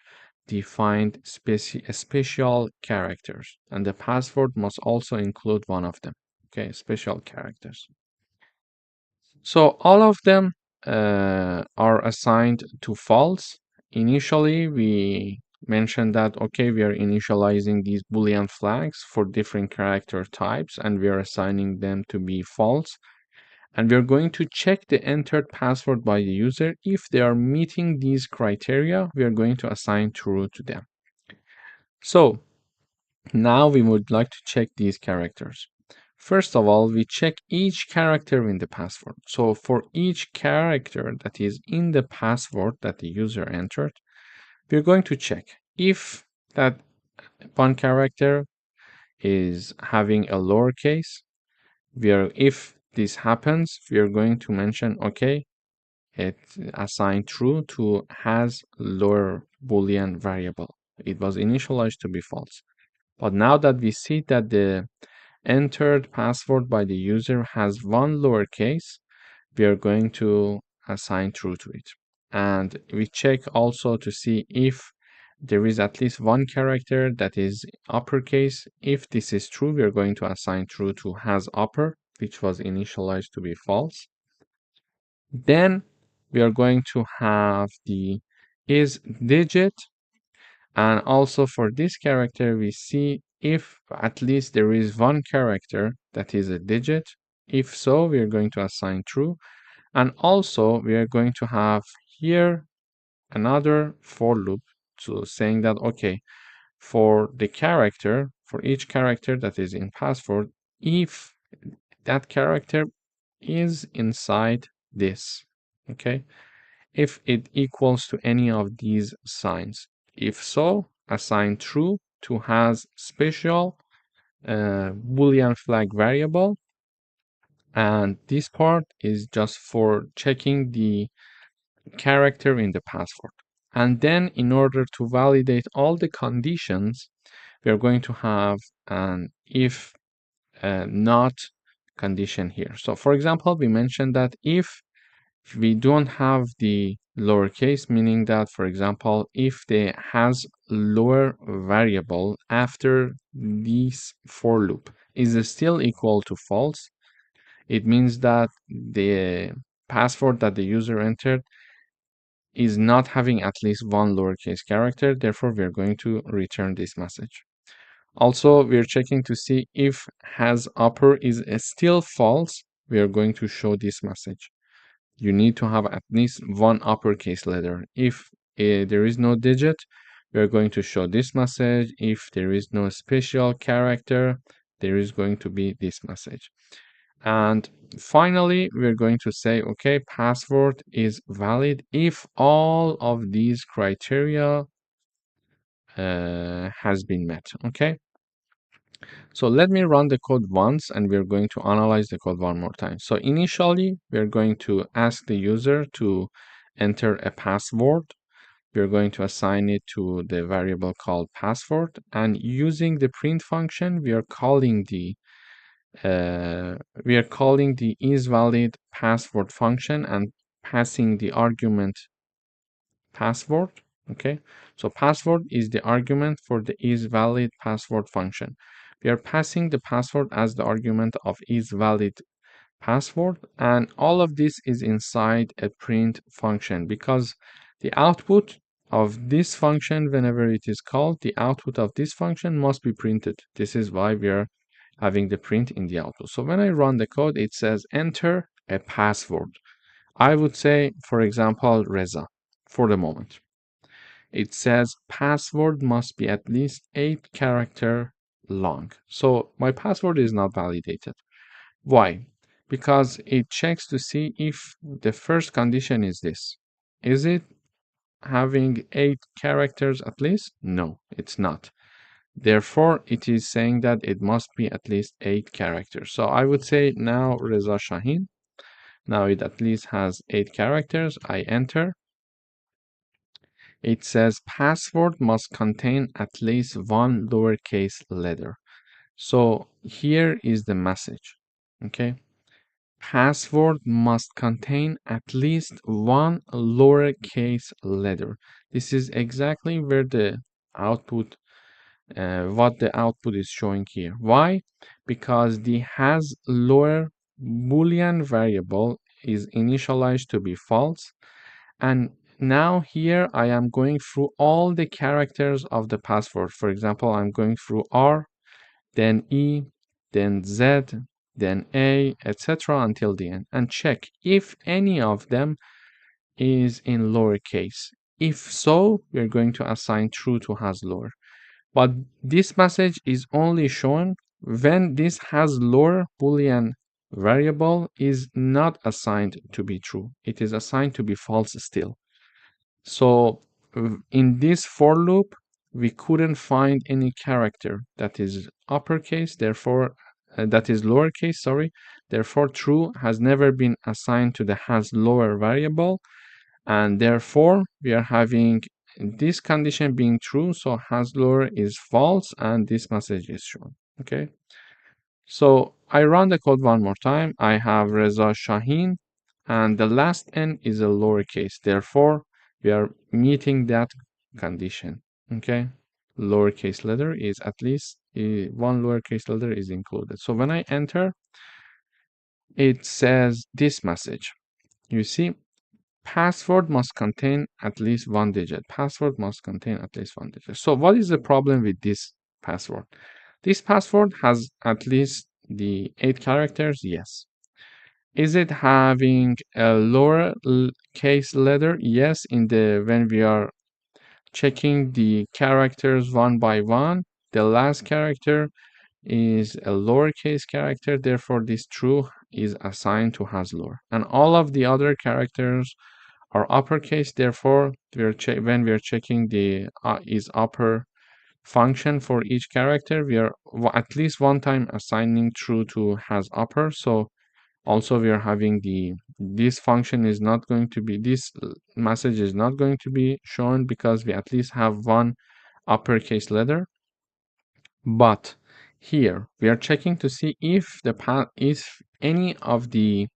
defined special characters, and the password must also include one of them. Okay, special characters. So all of them are assigned to false. Initially, we mentioned that, okay, we are initializing these Boolean flags for different character types, and we are assigning them to be false. And we're going to check the entered password by the user. If they are meeting these criteria, we are going to assign true to them. So now we would like to check these characters. First of all, we check each character in the password. So for each character that is in the password that the user entered, we're going to check if that one character is having a lowercase. If this happens, we are going to mention, okay, it assigned true to has lower Boolean variable. It was initialized to be false. But now that we see that the entered password by the user has one lowercase, we are going to assign true to it. And we check also to see if there is at least one character that is uppercase. If this is true, we are going to assign true to has upper, which was initialized to be false. Then we are going to have the is digit. And also for this character, we see if at least there is one character that is a digit. If so, we are going to assign true. And also we are going to have here another for loop. So saying that, okay, for the character, for each character that is in password, if that character is inside this, okay, if it equals to any of these signs. If so, assign true to has special Boolean flag variable. And this part is just for checking the character in the password. And then in order to validate all the conditions, we are going to have an if not condition here. So for example, we mentioned that if we don't have the lowercase, meaning that, for example, if the has lower variable after this for loop is still equal to false, it means that the password that the user entered is not having at least one lowercase character. Therefore, we're going to return this message. Also, we're checking to see if has upper is still false. We are going to show this message. You need to have at least one uppercase letter. If there is no digit, we are going to show this message. If there is no special character, there is going to be this message. And finally, we're going to say, okay, password is valid if all of these criteria has been met. Okay. So let me run the code once and we're going to analyze the code one more time. So initially, we're going to ask the user to enter a password. We're going to assign it to the variable called password. And using the print function, we are calling the isValid password function and passing the argument password. Okay, so password is the argument for the isValid password function. We are passing the password as the argument of isValid password, and all of this is inside a print function because the output of this function, whenever it is called, the output of this function must be printed. This is why we are having the print in the output. So when I run the code, it says enter a password. I would say, for example, Reza for the moment. It says password must be at least 8-character long. So my password is not validated. Why? Because it checks to see if the first condition is this. Is it having 8 characters at least? No, it's not. Therefore, it is saying that it must be at least 8 characters. So I would say now Reza Shahin. Now it at least has 8 characters. I enter. It says password must contain at least one lowercase letter. So here is the message. Okay. Password must contain at least one lowercase letter. This is exactly where the output, what the output is showing here. Why? Because the has lower Boolean variable is initialized to be false. And now here I am going through all the characters of the password. For example, I'm going through R, then E, then Z, then A, etc. until the end, and check if any of them is in lowercase. If so, we're going to assign true to has lower. But this message is only shown when this has lower Boolean variable is not assigned to be true. It is assigned to be false still. So in this for loop, we couldn't find any character that is uppercase, therefore that is lowercase, sorry. Therefore, true has never been assigned to the has lower variable, and therefore we are having this condition being true, so has lower is false, and this message is shown. Okay. So I run the code one more time. I have Reza Shahin, and the last n is a lowercase. Therefore, we are meeting that condition. Okay, lowercase letter is at least one lowercase letter is included. So when I enter, it says this message. You see, password must contain at least one digit. Password must contain at least one digit. So what is the problem with this password? This password has at least the 8 characters? Yes. Is it having a lower case letter? Yes. When we are checking the characters one by one, the last character is a lowercase character. Therefore, this true is assigned to has lower, and all of the other characters are uppercase. Therefore, when we are checking the is upper function for each character, we are at least one time assigning true to has upper. So also we are having this function is not going to be, this message is not going to be shown because we at least have one uppercase letter. But here we are checking to see if any of the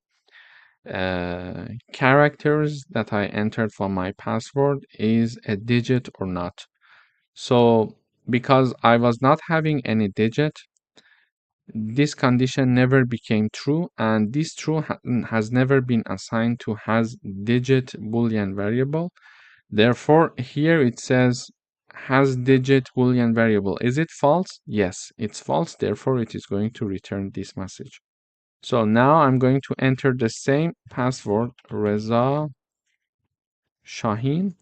characters that I entered for my password is a digit or not. So because I was not having any digit, this condition never became true, and this true has never been assigned to has digit Boolean variable. Therefore, here it says has digit Boolean variable. Is it false? Yes, it's false. Therefore, it is going to return this message. So now I'm going to enter the same password, Reza Shahin,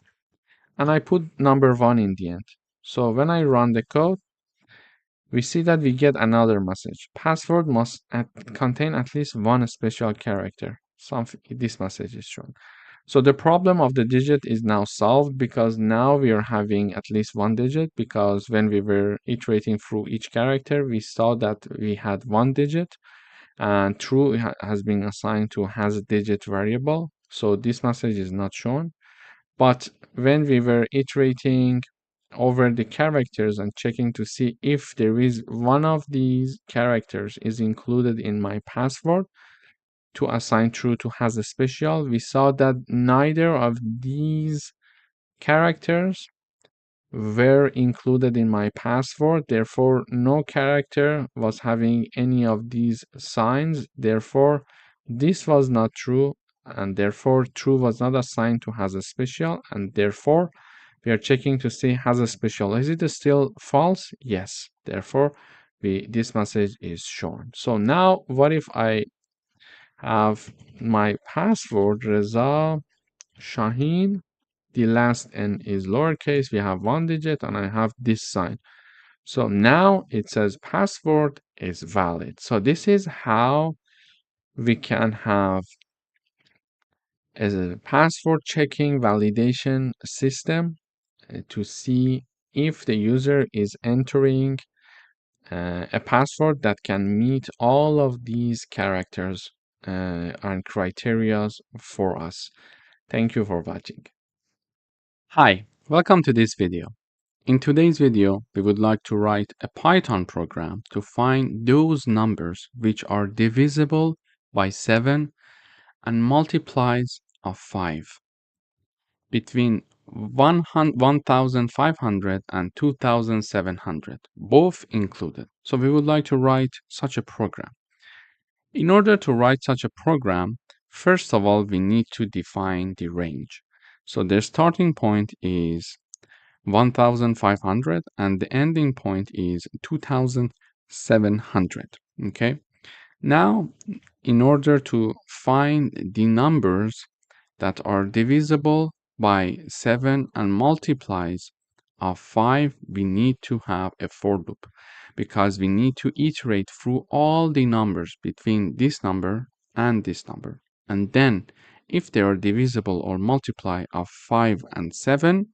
and I put number 1 in the end. So when I run the code, we see that we get another message. Password must contain at least one special character. This message is shown. So the problem of the digit is now solved because now we are having at least one digit, because when we were iterating through each character, we saw that we had one digit, and true has been assigned to has a digit variable. So this message is not shown. But when we were iterating over the characters and checking to see if there is one of these characters is included in my password to assign true to has a special, we saw that neither of these characters were included in my password. Therefore, no character was having any of these signs. Therefore, this was not true, and therefore true was not assigned to has a special, and therefore we are checking to see has a special. Is it still false? Yes. Therefore, this message is shown. So now what if I have my password Reza Shaheen, the last n is lowercase, we have one digit, and I have this sign. So now it says password is valid. So this is how we can have a password checking validation system to see if the user is entering a password that can meet all of these characters and criteria for us. Thank you for watching. Hi, welcome to this video. In today's video, we would like to write a Python program to find those numbers which are divisible by 7 and multiplies of 5 between 1,500 and 2,700, both included. So we would like to write such a program. In order to write such a program, first of all, we need to define the range. So the starting point is 1,500 and the ending point is 2,700. Okay. Now, in order to find the numbers that are divisible by 7 and multiplies of 5, we need to have a for loop because we need to iterate through all the numbers between this number and this number. And then, if they are divisible or multiply of 5 and 7,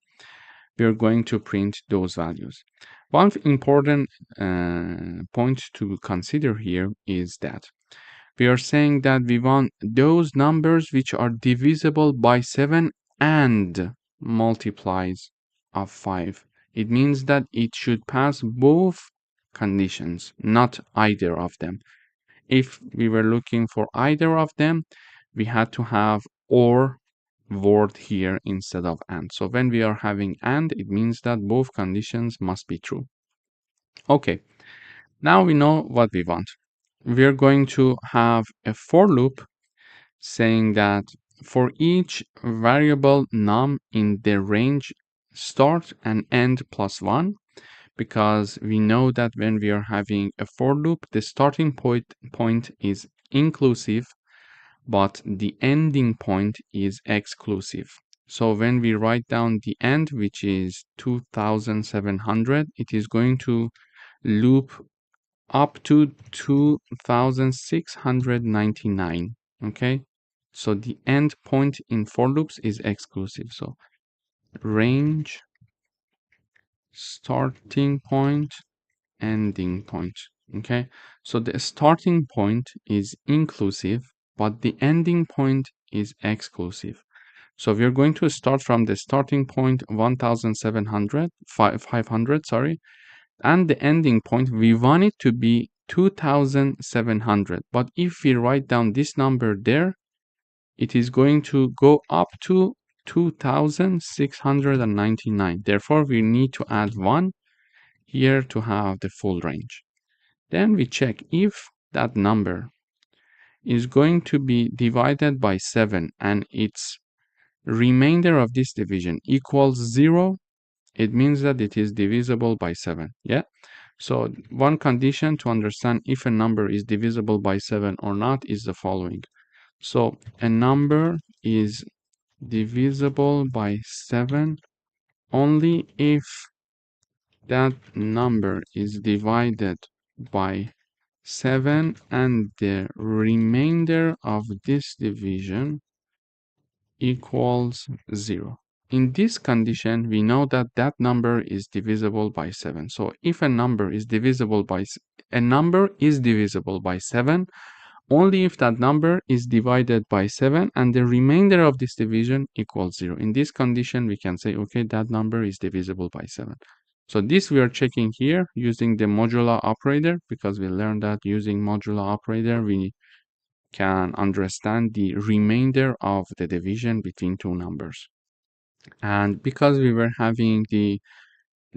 we are going to print those values. One important point to consider here is that we are saying that we want those numbers which are divisible by 7 and multiplies of 5. It means that it should pass both conditions, not either of them. If we were looking for either of them, we had to have or word here instead of and. So when we are having and, it means that both conditions must be true. Okay, now we know what we want. We're going to have a for loop saying that for each variable num in the range start and end plus 1, because we know that when we are having a for loop, the starting point is inclusive, but the ending point is exclusive. So when we write down the end, which is 2,700, it is going to loop up to 2,699. Okay, so the end point in for loops is exclusive. So range, starting point, ending point. Okay, so the starting point is inclusive, but the ending point is exclusive. So we're going to start from the starting point 500, sorry, and the ending point, we want it to be 2,700. But if we write down this number there, it is going to go up to 2,699. Therefore, we need to add 1 here to have the full range. Then we check if that number is going to be divided by 7 and its remainder of this division equals 0, it means that it is divisible by 7. Yeah. So one condition to understand if a number is divisible by 7 or not is the following. So a number is divisible by 7 only if that number is divided by 7 and the remainder of this division equals 0. In this condition, we know that that number is divisible by 7. So if a number is divisible by 7 only if that number is divided by 7 and the remainder of this division equals 0. In this condition, we can say, okay, that number is divisible by 7. So this we are checking here using the modular operator, because we learned that using modular operator, we can understand the remainder of the division between two numbers. And because we were having the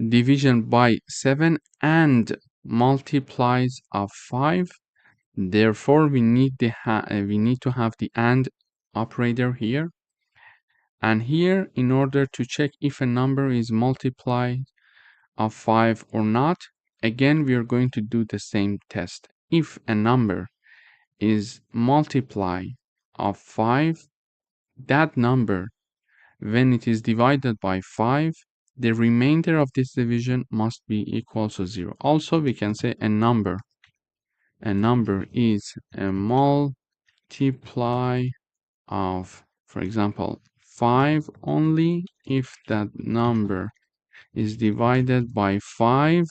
division by 7 and multiplies of 5, therefore we need to have the AND operator here. And here, in order to check if a number is multiplied of 5 or not, again, we are going to do the same test. If a number is multiply of 5, that number, when it is divided by 5, the remainder of this division must be equal to 0. Also, we can say a number is a multiply of, for example, 5 only if that number is divided by 5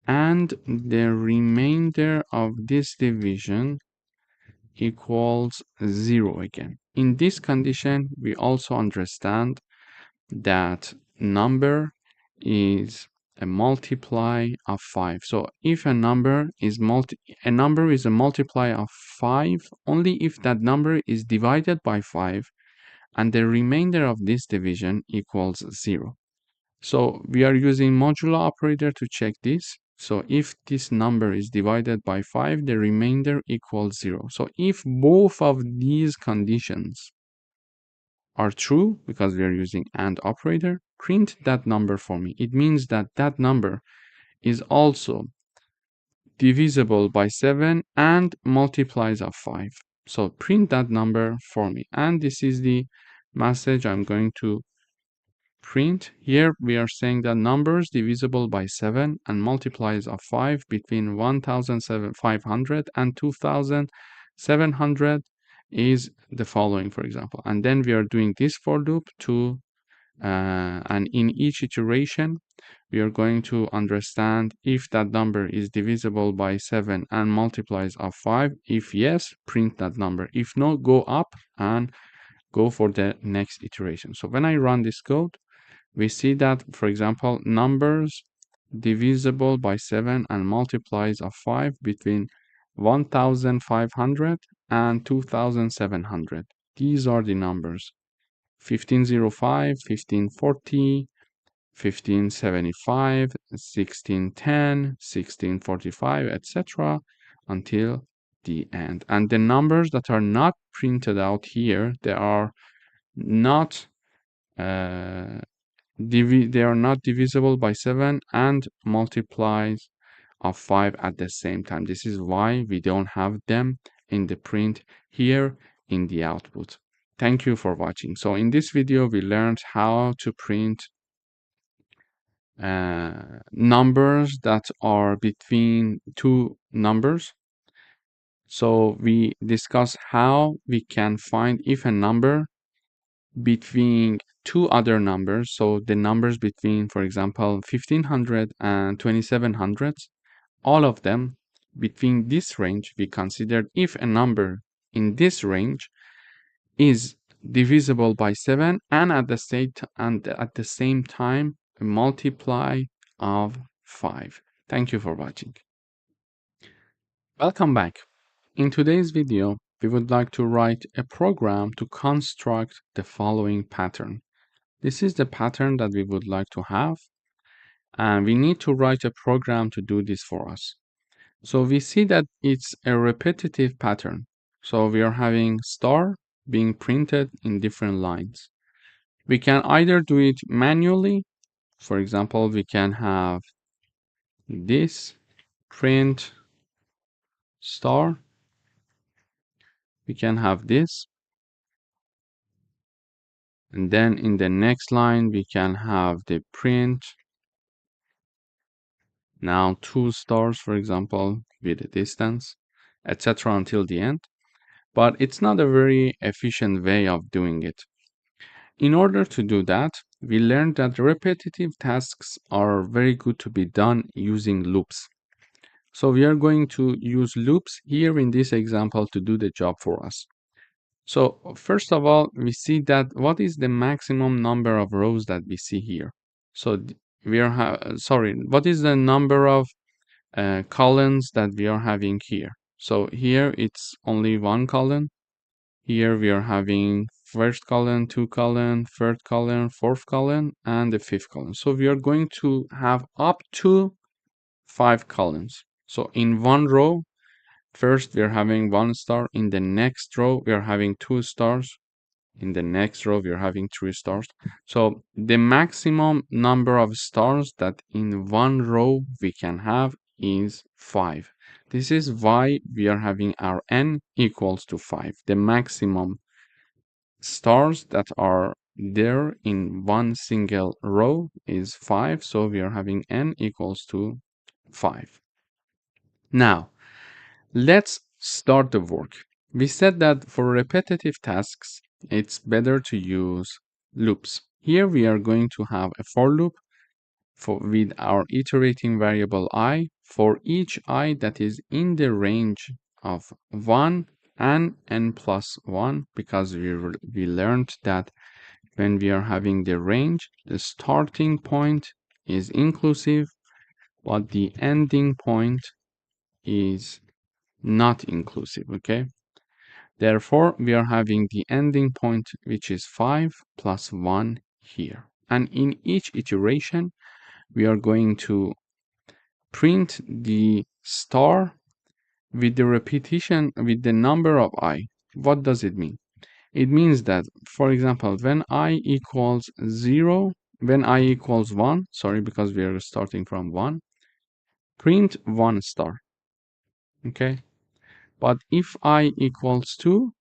and the remainder of this division equals 0 again. In this condition, we also understand that number is a multiply of 5. So if a number is a multiply of 5 only if that number is divided by 5 and the remainder of this division equals 0. So we are using modulo operator to check this. So if this number is divided by 5, the remainder equals 0. So if both of these conditions are true, because we are using AND operator, print that number for me. It means that that number is also divisible by 7 and multiplies of 5. So print that number for me. And this is the message I'm going to print. Here we are saying that numbers divisible by 7 and multiplies of 5 between 1,500 and 2,700 is the following, for example. And then we are doing this for loop and in each iteration we are going to understand if that number is divisible by 7 and multiplies of 5. If yes, print that number. If no, go up and go for the next iteration. So when I run this code, we see that, for example, numbers divisible by 7 and multiplies of 5 between 1,500 and 2,700. These are the numbers: 1505, 1540, 1575, 1610, 1645, etc. until the end. And the numbers that are not printed out here, they are not divisible by 7 and multiplies of 5 at the same time. This is why we don't have them in the print here in the output. Thank you for watching. So in this video, we learned how to print numbers that are between two numbers. So we discuss how we can find if a number between two other numbers, so the numbers between, for example, 1500 and 2700, all of them between this range, we consider if a number in this range is divisible by 7 and at the same time a multiply of 5. Thank you for watching. Welcome back. In today's video, we would like to write a program to construct the following pattern. This is the pattern that we would like to have, and we need to write a program to do this for us. So we see that it's a repetitive pattern. So we are having star being printed in different lines. We can either do it manually. For example, we can have this print star. We can have this. And then in the next line, we can have the print. Now 2 stars, for example, with a distance, etc. until the end. But it's not a very efficient way of doing it. In order to do that, we learned that repetitive tasks are very good to be done using loops. So we are going to use loops here in this example to do the job for us. So first of all, we see that what is the maximum number of rows that we see here. So what is the number of columns that we are having here? So here it's only one column. Here we are having first column, 2 column, third column, fourth column, and the fifth column. So we are going to have up to 5 columns. So in one row, first we are having 1 star. In the next row, we are having 2 stars. In the next row, we are having 3 stars. So the maximum number of stars that in one row we can have is 5. This is why we are having our n equals to 5. The maximum stars that are there in one single row is 5. So we are having n equals to 5. Now, let's start the work. We said that for repetitive tasks, it's better to use loops. Here we are going to have a for loop with our iterating variable I for each I that is in the range of 1 and n plus 1, because we learned that when we are having the range, the starting point is inclusive, but the ending point is not inclusive, okay? Therefore, we are having the ending point, which is 5 plus 1 here. And in each iteration, we are going to print the star with the repetition, with the number of I. What does it mean? It means that, for example, when I equals 0, when I equals 1, sorry, because we are starting from 1, print 1 star, okay? But if I equals 2,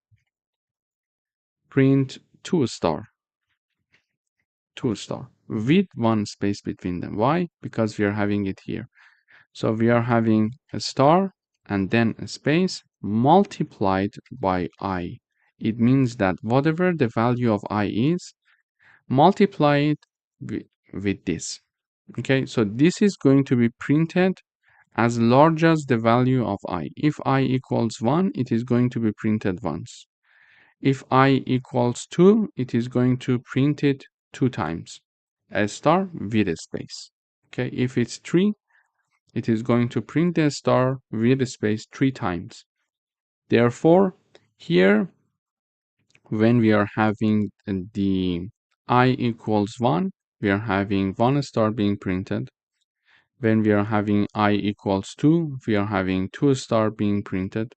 print 2 star, 2 star, with 1 space between them. Why? Because we are having it here. So we are having a star and then a space multiplied by I. It means that whatever the value of I is, multiply it with this. Okay, so this is going to be printed as large as the value of I. If I equals 1, it is going to be printed once. If I equals 2, it is going to print it 2 times. A star with a space. Okay, if it's 3, it is going to print the star with a space 3 times. Therefore, here, when we are having the I equals 1, we are having 1 star being printed. When we are having I equals 2, we are having 2 star being printed.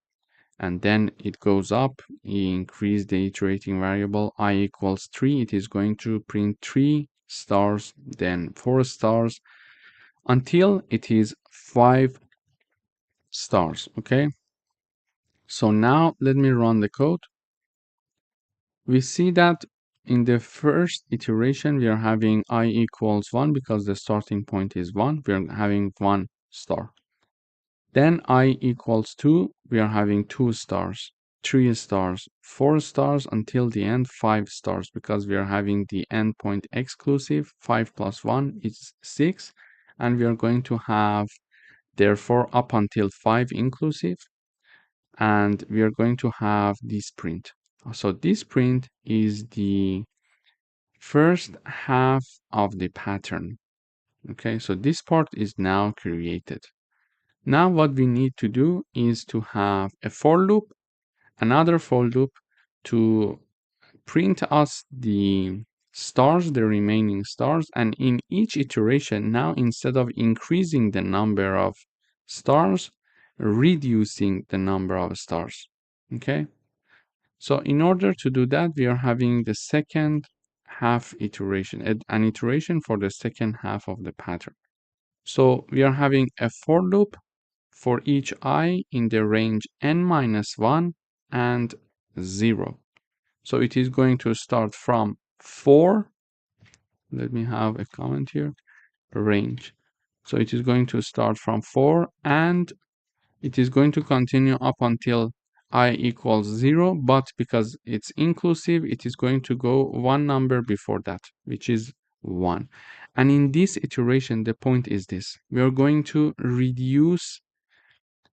And then it goes up, increase the iterating variable, I equals 3, it is going to print 3 stars, then 4 stars, until it is 5 stars, okay? So now let me run the code. We see that in the first iteration, we are having I equals 1 because the starting point is 1. We are having 1 star. Then I equals 2, we are having 2 stars, 3 stars, 4 stars, until the end 5 stars, because we are having the endpoint exclusive. 5 plus 1 is 6, and we are going to have therefore up until 5 inclusive, and we are going to have this print. So this print is the first half of the pattern. Okay, so this part is now created. Now what we need to do is to have a for loop, another for loop to print us the stars, the remaining stars, and in each iteration, now instead of increasing the number of stars, reducing the number of stars. Okay, so in order to do that, we are having the second half iteration, an iteration for the second half of the pattern. So we are having a for loop for each I in the range n minus 1 and 0. So it is going to start from 4. Let me have a comment here. Range. So it is going to start from 4, and it is going to continue up until I equals 0, but because it's inclusive, it is going to go one number before that, which is 1. And in this iteration, the point is this. We are going to reduce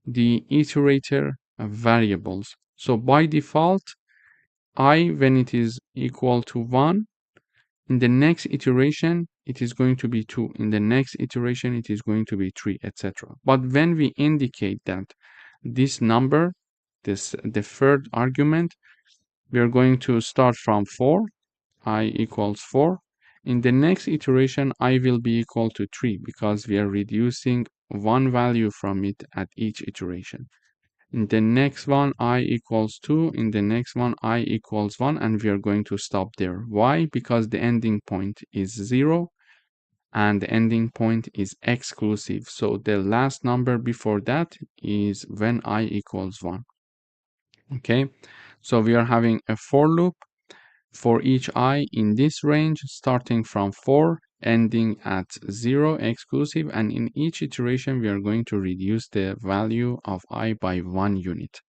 the iterator variables. So by default, I, when it is equal to 1, in the next iteration, it is going to be 2. In the next iteration, it is going to be 3, etc. But when we indicate that this number, the third argument, we are going to start from 4, I equals 4. In the next iteration, I will be equal to 3 because we are reducing one value from it at each iteration. In the next one, I equals 2. In the next one, I equals 1. And we are going to stop there. Why? Because the ending point is 0 and the ending point is exclusive. So the last number before that is when I equals 1. Okay, so we are having a for loop for each I in this range, starting from 4, ending at 0 exclusive, and in each iteration we are going to reduce the value of I by 1 unit.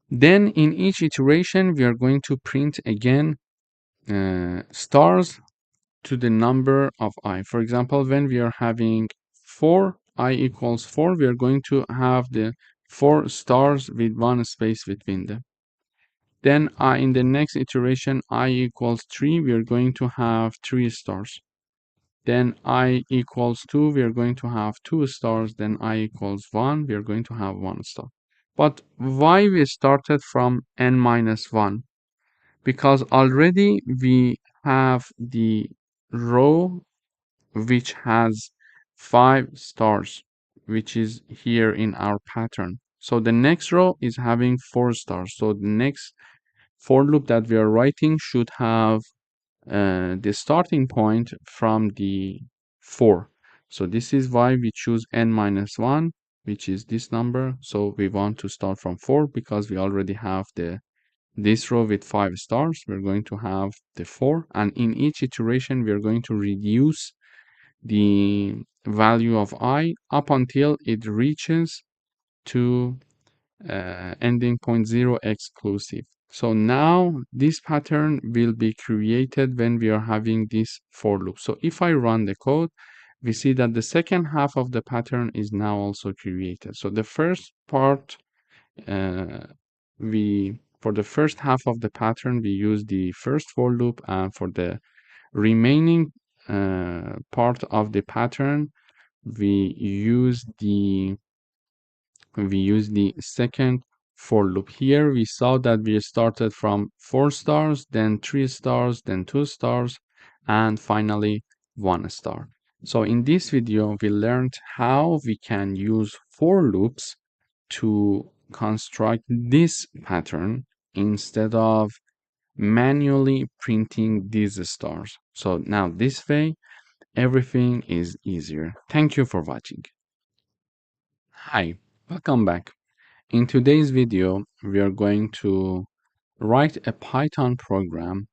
Then in each iteration we are going to print again stars to the number of I. For example, when we are having 4, I equals 4, we are going to have the 4 stars with 1 space between them. Then in the next iteration, I equals 3, we are going to have 3 stars. Then I equals 2, we are going to have 2 stars. Then I equals 1, we are going to have 1 star. But why we started from n minus 1? Because already we have the row which has 5 stars, which is here in our pattern. So the next row is having 4 stars. So the next for loop that we are writing should have the starting point from the 4. So this is why we choose n minus 1, which is this number. So we want to start from 4 because we already have this row with 5 stars. We're going to have the 4, and in each iteration we are going to reduce the value of I up until it reaches to ending point 0 exclusive. So now this pattern will be created when we are having this for loop. So if I run the code, we see that the second half of the pattern is now also created. So the first part, for the first half of the pattern, we use the first for loop, and for the remaining part of the pattern, we use the second for loop. Here we saw that we started from 4 stars, then 3 stars, then 2 stars, and finally 1 star. So in this video, we learned how we can use for loops to construct this pattern instead of manually printing these stars. So now this way, everything is easier. Thank you for watching. Hi, welcome back. In today's video, we are going to write a Python program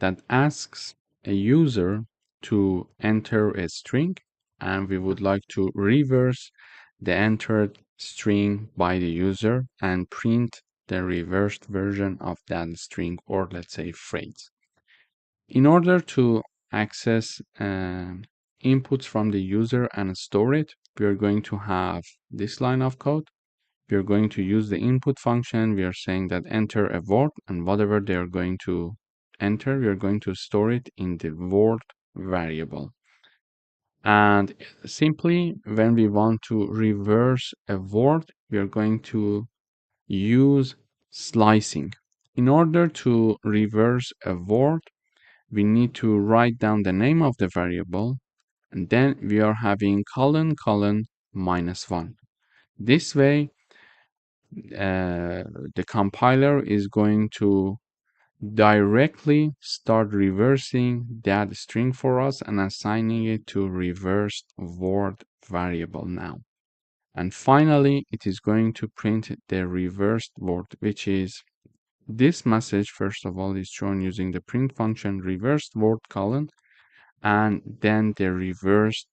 that asks a user to enter a string, and we would like to reverse the entered string by the user and print the reversed version of that string, or let's say phrase. In order to access inputs from the user and store it, we are going to have this line of code. We are going to use the input function. We are saying that enter a word, and whatever they are going to enter, we are going to store it in the word variable. And simply, when we want to reverse a word, we are going to use slicing. In order to reverse a word, we need to write down the name of the variable, and then we are having colon colon -1. This way, the compiler is going to directly start reversing that string for us and assigning it to reversed word variable now. And finally, it is going to print the reversed word, which is this message. First of all, is shown using the print function reversed word colon, and then the reversed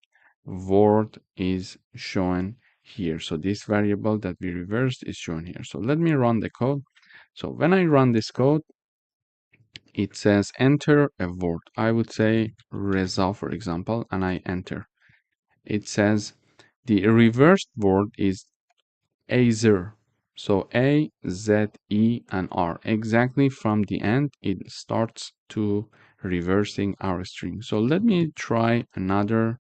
word is shown here. So this variable that we reversed is shown here. So let me run the code. So when I run this code, it says enter a word. I would say Reza, for example, and I enter. It says the reversed word is Azer. So A, Z, E, and R. Exactly from the end, it starts to reversing our string. So let me try another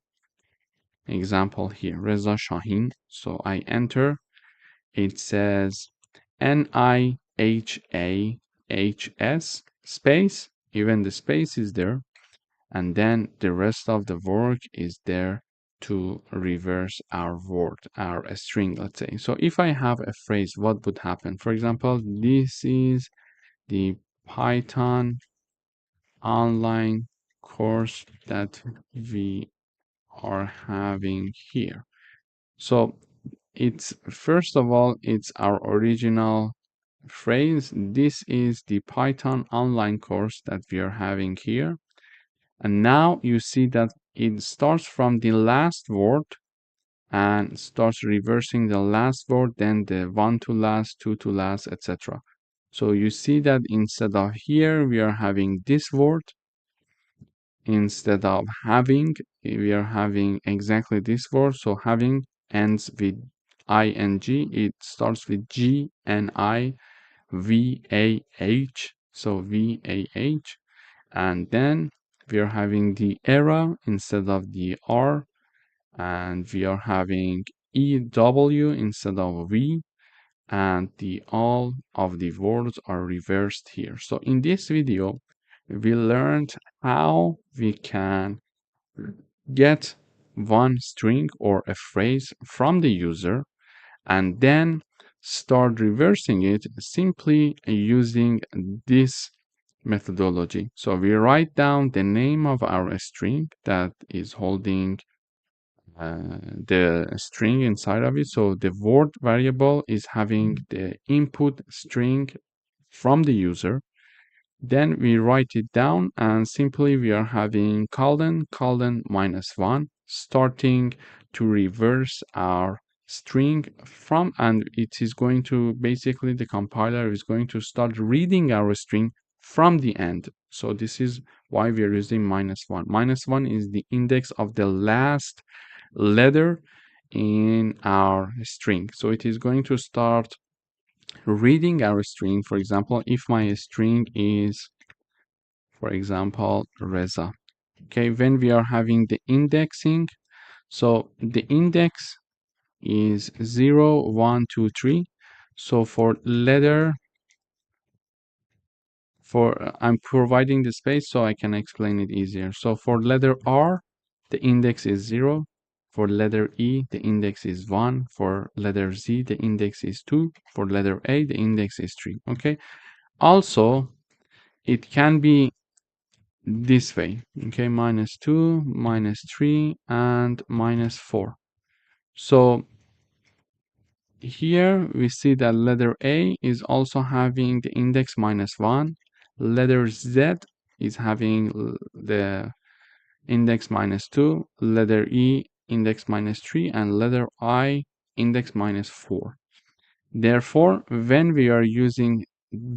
example here. Reza Shahin. So I enter. It says NIHAHS space. Even the space is there. And then the rest of the work is there to reverse our word, our string, let's say. So if I have a phrase, what would happen? For example, this is the Python online course that we are having here. So it's first of all, it's our original phrase. This is the Python online course that we are having here. And now you see that it starts from the last word and starts reversing the last word, then the one to last, two to last, etc. So you see that instead of here, we are having this word. Instead of having, we are having exactly this word. So having ends with ing. It starts with G N I V A H. So VAH. And then we are having the era instead of the R. And we are having EW instead of V. And the all of the words are reversed here. So in this video, we learned how we can get one string or a phrase from the user and then start reversing it simply using this methodology. So we write down the name of our string that is holding the string inside of it. So the word variable is having the input string from the user. Then we write it down and simply we are having colon -1 starting to reverse our string from, and it is going to basically the compiler is going to start reading our string from the end. So this is why we are using -1. -1 is the index of the last letter in our string. So it is going to start reading our string. For example, if my string is, for example, Reza. Okay, when we are having the indexing, so the index is 0, 1, 2, 3. So for letter, I'm providing the space so I can explain it easier. So for letter R, the index is 0. For letter E, the index is 1. For letter Z, the index is 2. For letter A, the index is 3. Okay. Also, it can be this way, okay, -2, -3, and -4. So here we see that letter A is also having the index -1. Letter Z is having the index -2. Letter E index -3, and letter I index -4. Therefore, when we are using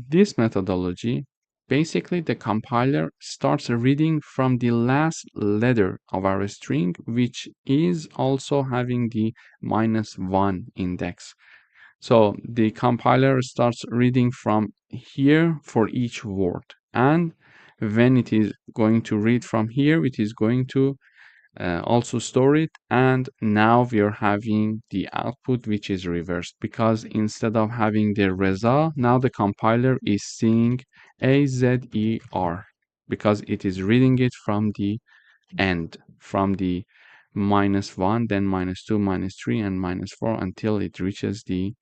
this methodology, basically the compiler starts reading from the last letter of our string, which is also having the -1 index. So the compiler starts reading from here for each word. And when it is going to read from here, it is going to also store it, and now we are having the output which is reversed, because instead of having the Reza, now the compiler is seeing AZER because it is reading it from the end, from the -1, then -2, -3, and -4 until it reaches the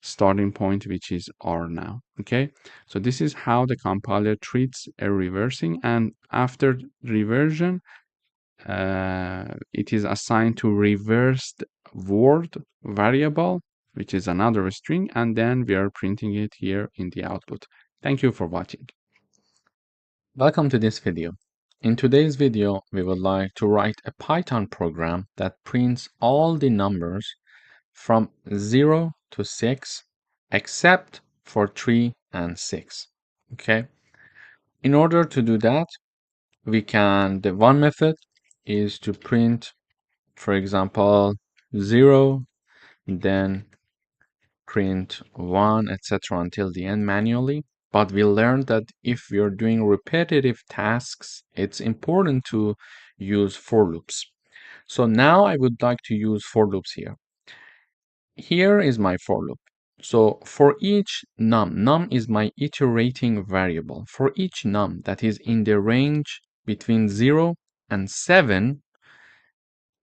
starting point, which is R now. Okay, so this is how the compiler treats a reversing, and after reversion, it is assigned to reversed word variable, which is another string, and then we are printing it here in the output. Thank you for watching. Welcome to this video. In today's video, we would like to write a Python program that prints all the numbers from 0 to 6, except for 3 and 6. Okay. In order to do that, the one method is to print, for example, 0, then print 1, etc. until the end manually. But we learned that if we are doing repetitive tasks, it's important to use for loops. So now I would like to use for loops here. Here is my for loop. So for each num is my iterating variable. For each num that is in the range between 0 and 7,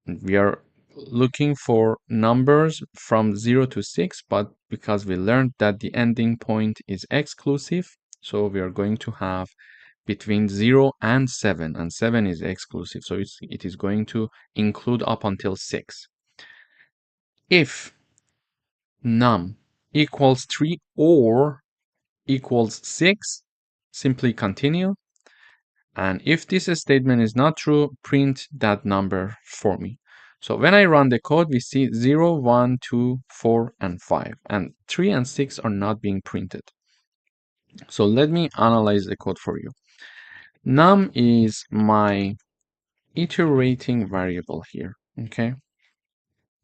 we are looking for numbers from 0 to 6, but because we learned that the ending point is exclusive, so we are going to have between 0 and 7, and 7 is exclusive, so it is going to include up until 6. If num equals 3 or equals 6, simply continue. And if this statement is not true, print that number for me. So when I run the code, we see 0, 1, 2, 4, and 5. And 3 and 6 are not being printed. So let me analyze the code for you. Num is my iterating variable here, okay?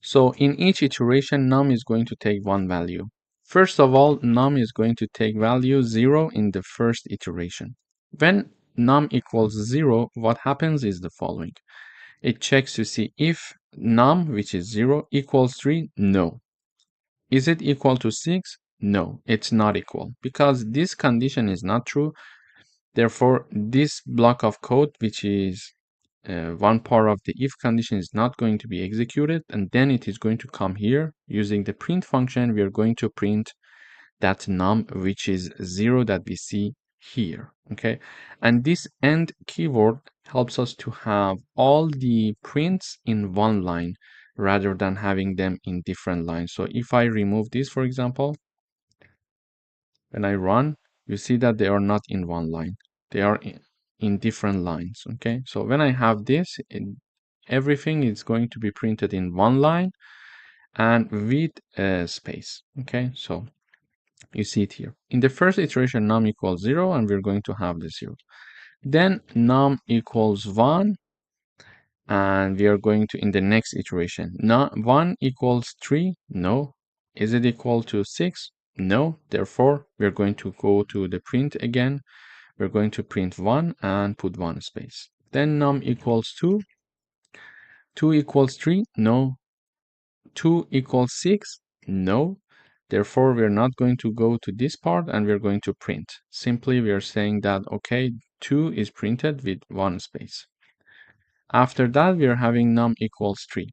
So in each iteration, num is going to take one value. First of all, num is going to take value 0 in the first iteration. When num equals 0, what happens is the following. It checks to see if num, which is 0, equals 3. No. Is it equal to 6? No, it's not equal, because this condition is not true. Therefore, this block of code, which is one part of the if condition, is not going to be executed, and then it is going to come here. Using the print function, we are going to print that num, which is 0, that we see here, okay? And this end keyword helps us to have all the prints in one line rather than having them in different lines. So if I remove this, for example, when I run, you see that they are not in one line. They are in different lines, okay? So when I have this, everything is going to be printed in one line and with a space, okay? So you see it here. In the first iteration, num equals 0, and we're going to have the 0. Then num equals 1, and we are going to, in the next iteration, 1 equals 3. No. Is it equal to 6? No. Therefore, we're going to go to the print again. We're going to print 1 and put 1 space. Then num equals 2. 2 equals 3? No. 2 equals 6? No. Therefore, we're not going to go to this part, and we're going to print. Simply, we are saying that, okay, 2 is printed with 1 space. After that, we are having num equals 3.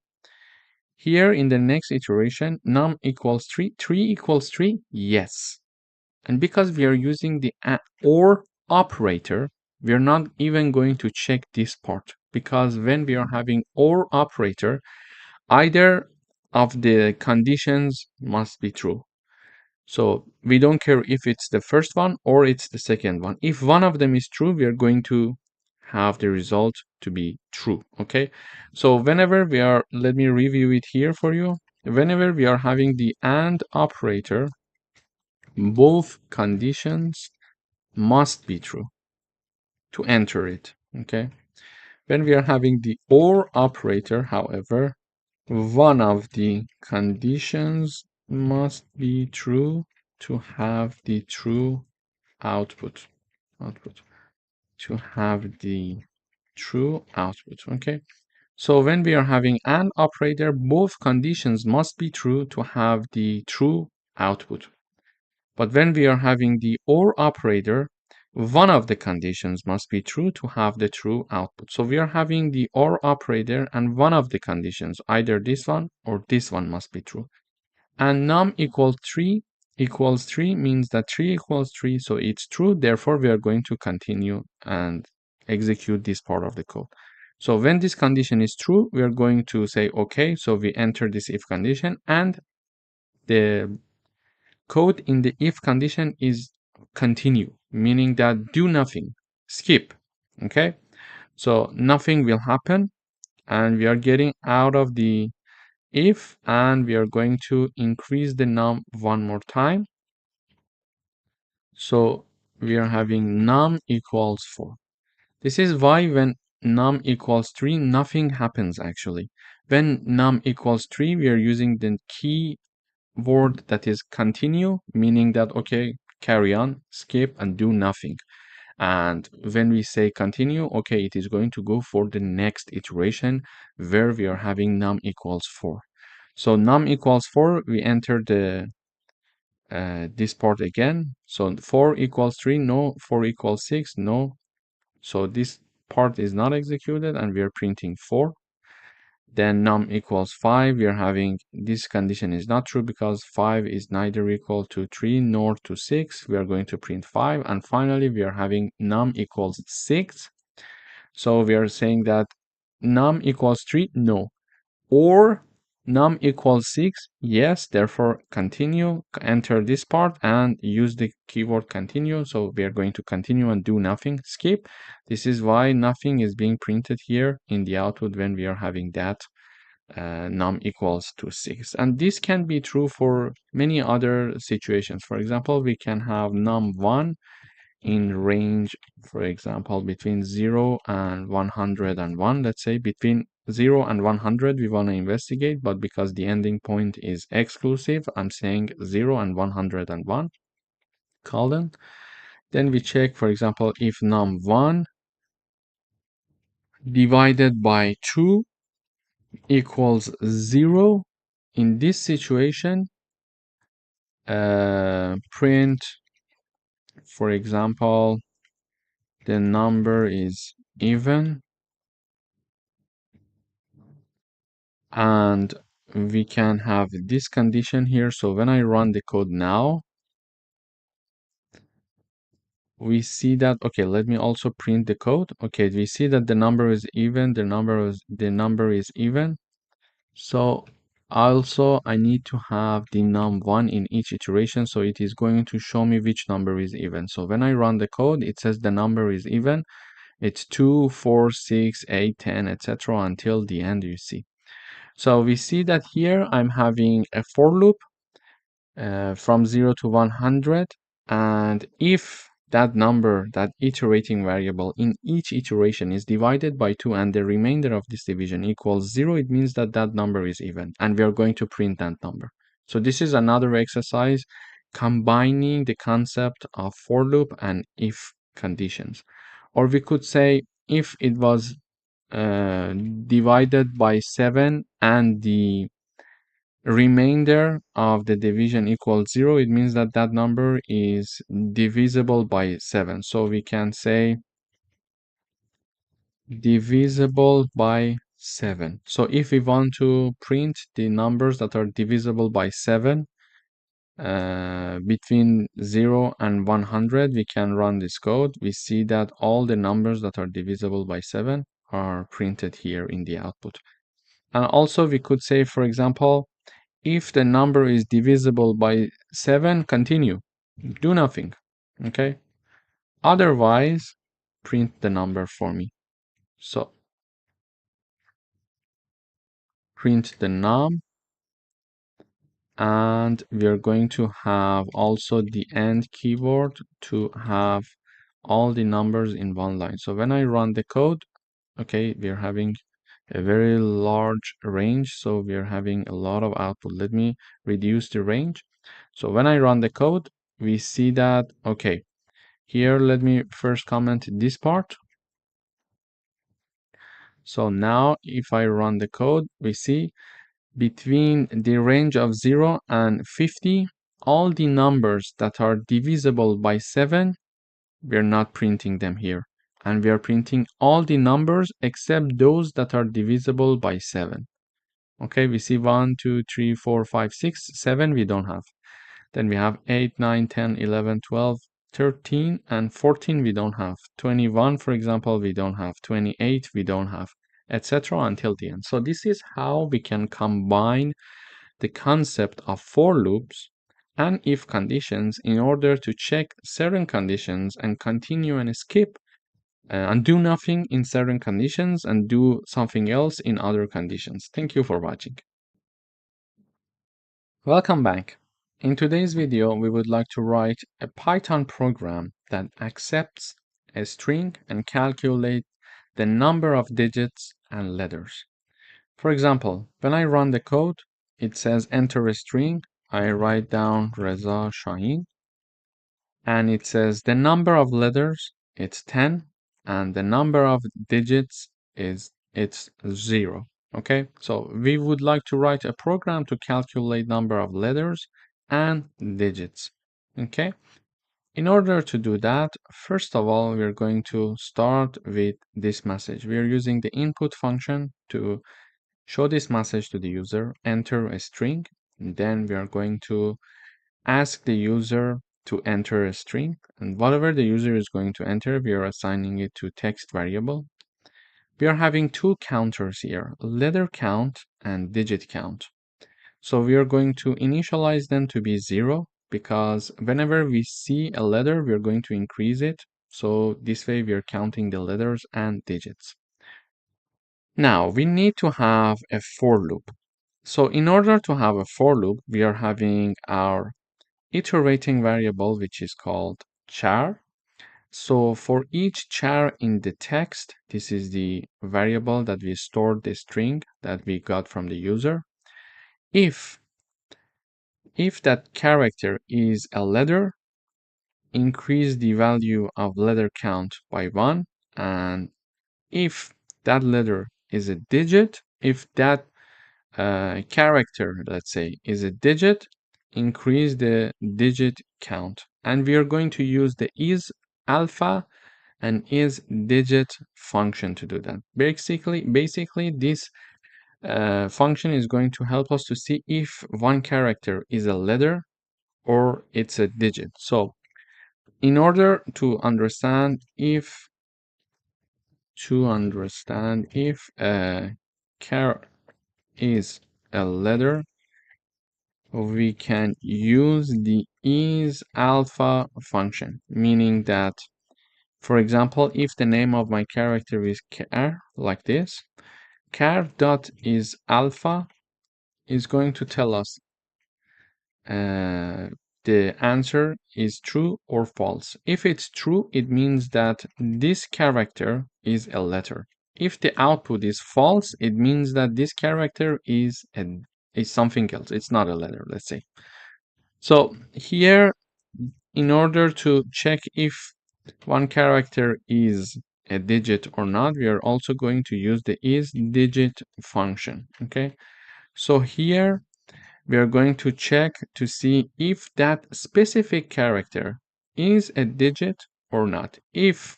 Here in the next iteration, num equals 3. 3 equals 3? Yes. And because we are using the OR operator, we are not even going to check this part, because when we are having OR operator, either of the conditions must be true. So we don't care if it's the first one or it's the second one. If one of them is true, we are going to have the result to be true, okay? So whenever we are, let me review it here for you. Whenever we are having the AND operator, both conditions must be true to enter it, okay? When we are having the OR operator, however, one of the conditions must be true to have the true output. To have the true output, okay? So when we are having AND operator, both conditions must be true to have the true output. But when we are having the OR operator, one of the conditions must be true to have the true output. So we are having the OR operator, and one of the conditions, either this one or this one, must be true. And num equals 3 means that 3 equals 3, so it's true. Therefore, we are going to continue and execute this part of the code. So when this condition is true, we are going to say, okay, so we enter this if condition, and the code in the if condition is continue, meaning that do nothing, skip, okay? So nothing will happen, and we are getting out of the if, and we are going to increase the num one more time. So we are having num equals 4. This is why when num equals 3, nothing happens actually. When num equals 3, we are using the key word that is continue, meaning that, okay, carry on, skip, and do nothing. And when we say continue, okay, it is going to go for the next iteration where we are having num equals 4. So num equals 4, we enter the this part again. So 4 equals 3, no. 4 equals 6, no. So this part is not executed, and we are printing 4. Then num equals 5. We are having this condition is not true because 5 is neither equal to 3 nor to 6. We are going to print 5. And finally, we are having num equals 6. So we are saying that num equals 3, no. Or num equals 6, yes, therefore continue, enter this part and use the keyword continue. So we are going to continue and do nothing, skip. This is why nothing is being printed here in the output when we are having that num equals to 6. And this can be true for many other situations. For example, we can have num1 in range, for example, between 0 and 101. Let's say between 0 and 100 we want to investigate, but because the ending point is exclusive, I'm saying 0 and 101 colon. Then we check, for example, if num1 divided by 2 equals 0. In this situation, print, for example, the number is even, and we can have this condition here. So when I run the code now, we see that, okay, let me also print the code. Okay, we see that the number is even, the number is even. So also I need to have the num1 in each iteration, so it is going to show me which number is even. So when I run the code, it says the number is even. It's 2, 4, 6, 8, 10, etc. until the end, you see. So we see that here I'm having a for loop from 0 to 100, and if that number, that iterating variable in each iteration is divided by 2 and the remainder of this division equals 0, it means that that number is even, and we are going to print that number. So this is another exercise combining the concept of for loop and if conditions. Or we could say if it was divided by 7 and the remainder of the division equals 0, it means that that number is divisible by 7. So we can say divisible by 7. So if we want to print the numbers that are divisible by 7 between 0 and 100, we can run this code. We see that all the numbers that are divisible by 7 are printed here in the output. And also we could say, for example, if the number is divisible by 7, continue, do nothing, okay? Otherwise, print the number for me. So print the num, and we are going to have also the end keyword to have all the numbers in one line. So when I run the code, okay, we are having a very large range, so we are having a lot of output. Let me reduce the range. So when I run the code, we see that, okay, here let me first comment this part. So now if I run the code, we see between the range of 0 and 50, all the numbers that are divisible by 7, we're not printing them here. And we are printing all the numbers except those that are divisible by 7. Okay, we see 1, 2, 3, 4, 5, 6, 7 we don't have. Then we have 8, 9, 10, 11, 12, 13, and 14 we don't have. 21, for example, we don't have. 28 we don't have, etc. until the end. So this is how we can combine the concept of for loops and if conditions in order to check certain conditions and continue and skip and do nothing in certain conditions and do something else in other conditions. Thank you for watching. Welcome back. In today's video, we would like to write a Python program that accepts a string and calculate the number of digits and letters. For example, when I run the code, it says enter a string. I write down Reza Shahin, and it says the number of letters, it's 10, and the number of digits it's 0. Okay, so we would like to write a program to calculate number of letters and digits. Okay, in order to do that, first of all, we're going to start with this message. We are using the input function to show this message to the user, enter a string, and then we are going to ask the user to enter a string, and whatever the user is going to enter, we are assigning it to text variable. We are having two counters here, letter count and digit count. So we are going to initialize them to be 0 because whenever we see a letter, we are going to increase it. So this way we are counting the letters and digits. Now we need to have a for loop. So in order to have a for loop, we are having our iterating variable, which is called char. So for each char in the text, this is the variable that we stored the string that we got from the user. If that character is a letter, increase the value of letter count by 1. And if that letter is a digit, if that character, let's say, is a digit, increase the digit count. And we are going to use the is alpha and is digit function to do that. Basically, this function is going to help us to see if one character is a letter or it's a digit. So in order to understand if a char is a letter, we can use the is alpha function, meaning that, for example, if the name of my character is char, like this, char dot is alpha is going to tell us the answer is true or false. If it's true, it means that this character is a letter. If the output is false, it means that this character is something else. It's not a letter, let's say. So here, in order to check if one character is a digit or not, we are also going to use the is digit function. Okay, so here we are going to check to see if that specific character is a digit or not. If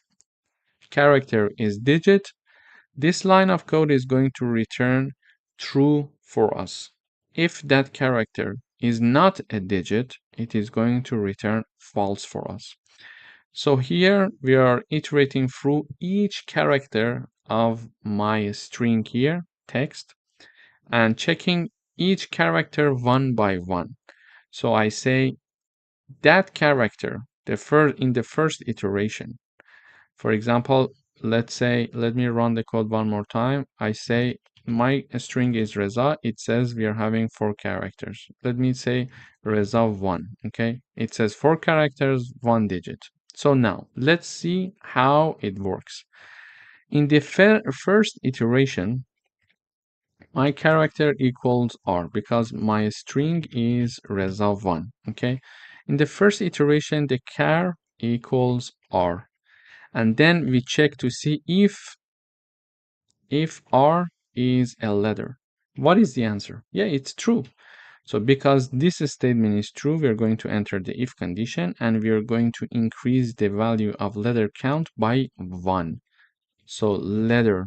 character is digit, this line of code is going to return true for us. If that character is not a digit, it is going to return false for us. So here we are iterating through each character of my string here, text, and checking each character one by one. So I say that character, in the first iteration. For example, let me run the code one more time. I say my string is Reza. It says we are having 4 characters. Let me say Reza 1. Okay, it says 4 characters, 1 digit. So now let's see how it works. In the first iteration, my character equals R because my string is Reza 1. Okay, in the first iteration, the char equals R. And then we check to see if R is a letter. What is the answer? Yeah, it's true. So because this statement is true, we're going to enter the if condition and we are going to increase the value of letter count by 1. So letter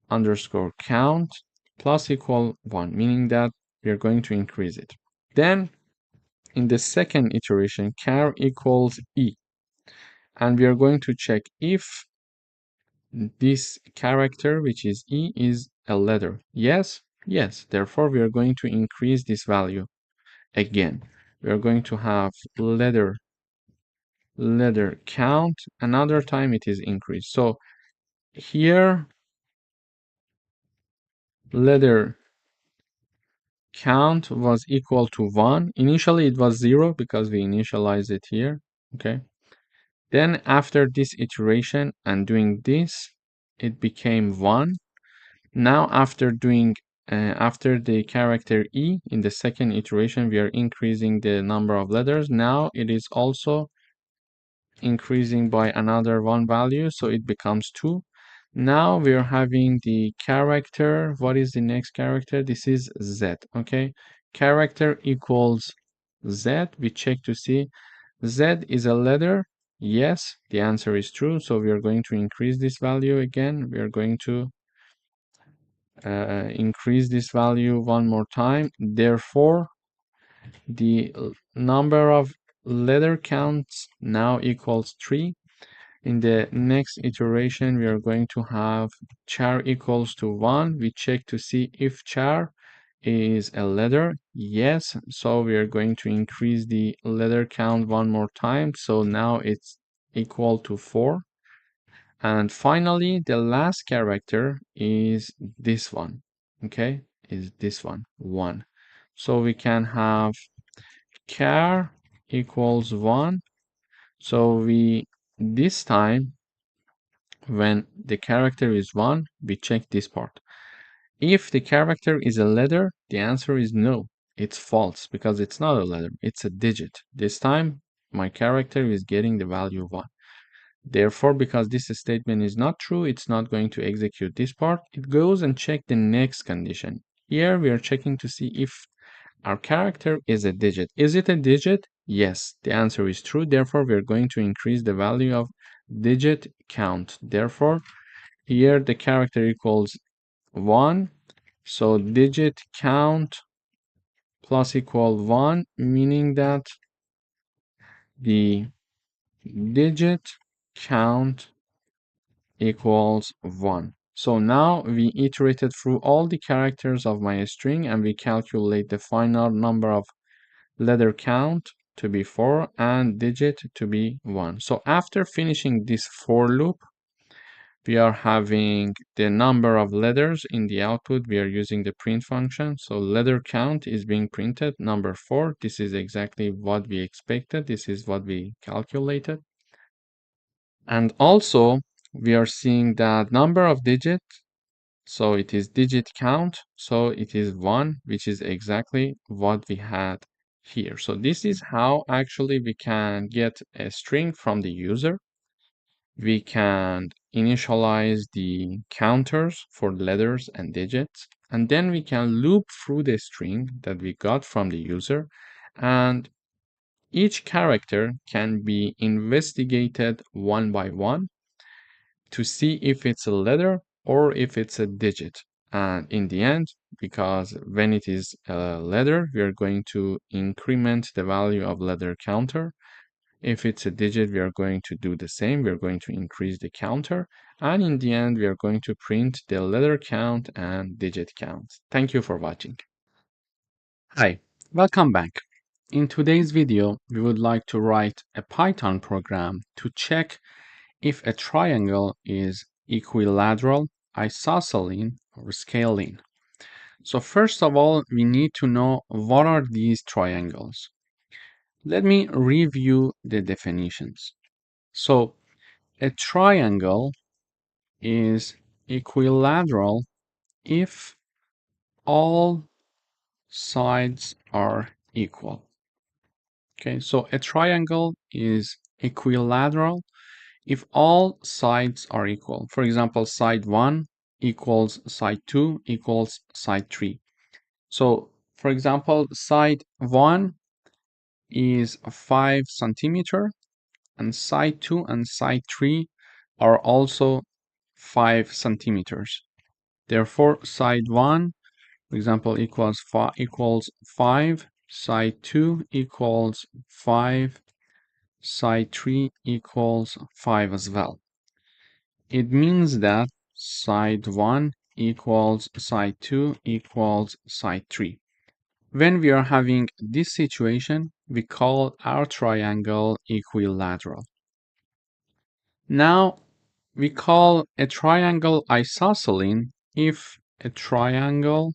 underscore count plus equal 1, meaning that we are going to increase it. Then in the second iteration, char equals E. And we are going to check if this character, which is E, is a letter. Yes, yes. Therefore, we are going to increase this value again. We are going to have letter count. Another time it is increased. So here, letter count was equal to 1. Initially, it was 0 because we initialized it here. Okay. Then after this iteration and doing this, it became 1. Now after the character E in the second iteration, we are increasing the number of letters. Now it is also increasing by another 1 value, so it becomes 2. Now we are having the character. What is the next character? This is Z. Okay, character equals Z. We check to see Z is a letter. Yes, the answer is true. So we are going to increase this value again. We are going to increase this value one more time. Therefore, the number of letter counts now equals 3. In the next iteration, we are going to have char equals to 1. We check to see if char is a letter. Yes, so we are going to increase the letter count one more time. So now it's equal to 4. And finally, the last character is this one, okay? Is this one, 1. So we can have char equals 1. So this time, when the character is 1, we check this part. If the character is a letter, the answer is no. It's false because it's not a letter, it's a digit. This time, my character is getting the value 1. Therefore, because this statement is not true, it's not going to execute this part. It goes and check the next condition. Here, we are checking to see if our character is a digit. Is it a digit? Yes, the answer is true. Therefore, we are going to increase the value of digit count. Therefore, here the character equals 1. So digit count plus equal 1, meaning that the digit count equals 1. So now we iterated through all the characters of my string and we calculate the final number of letter count to be 4 and digit to be 1. So after finishing this for loop, we are having the number of letters in the output. We are using the print function. So letter count is being printed, number 4. This is exactly what we expected. This is what we calculated. And also, we are seeing that number of digits. So it is digit count. So it is 1, which is exactly what we had here. So this is how actually we can get a string from the user. We can initialize the counters for letters and digits, and then we can loop through the string that we got from the user, and each character can be investigated one by one to see if it's a letter or if it's a digit. And in the end, because when it is a letter, we are going to increment the value of letter counter. If it's a digit, we are going to do the same. We are going to increase the counter. And in the end, we are going to print the letter count and digit count. Thank you for watching. Hi, welcome back. In today's video, we would like to write a Python program to check if a triangle is equilateral, isosceles, or scalene. So first of all, we need to know what are these triangles. Let me review the definitions. So a triangle is equilateral if all sides are equal. Okay, so a triangle is equilateral if all sides are equal. For example, side 1 equals side 2 equals side 3. So, for example, side 1 is 5 centimeter, and side 2 and side 3 are also 5 centimeters. Therefore, side 1, for example, equals 5, side 2 equals 5, side 3 equals 5 as well. It means that side 1 equals side 2 equals side 3. When we are having this situation, we call our triangle equilateral. Now, we call a triangle isosceles if a triangle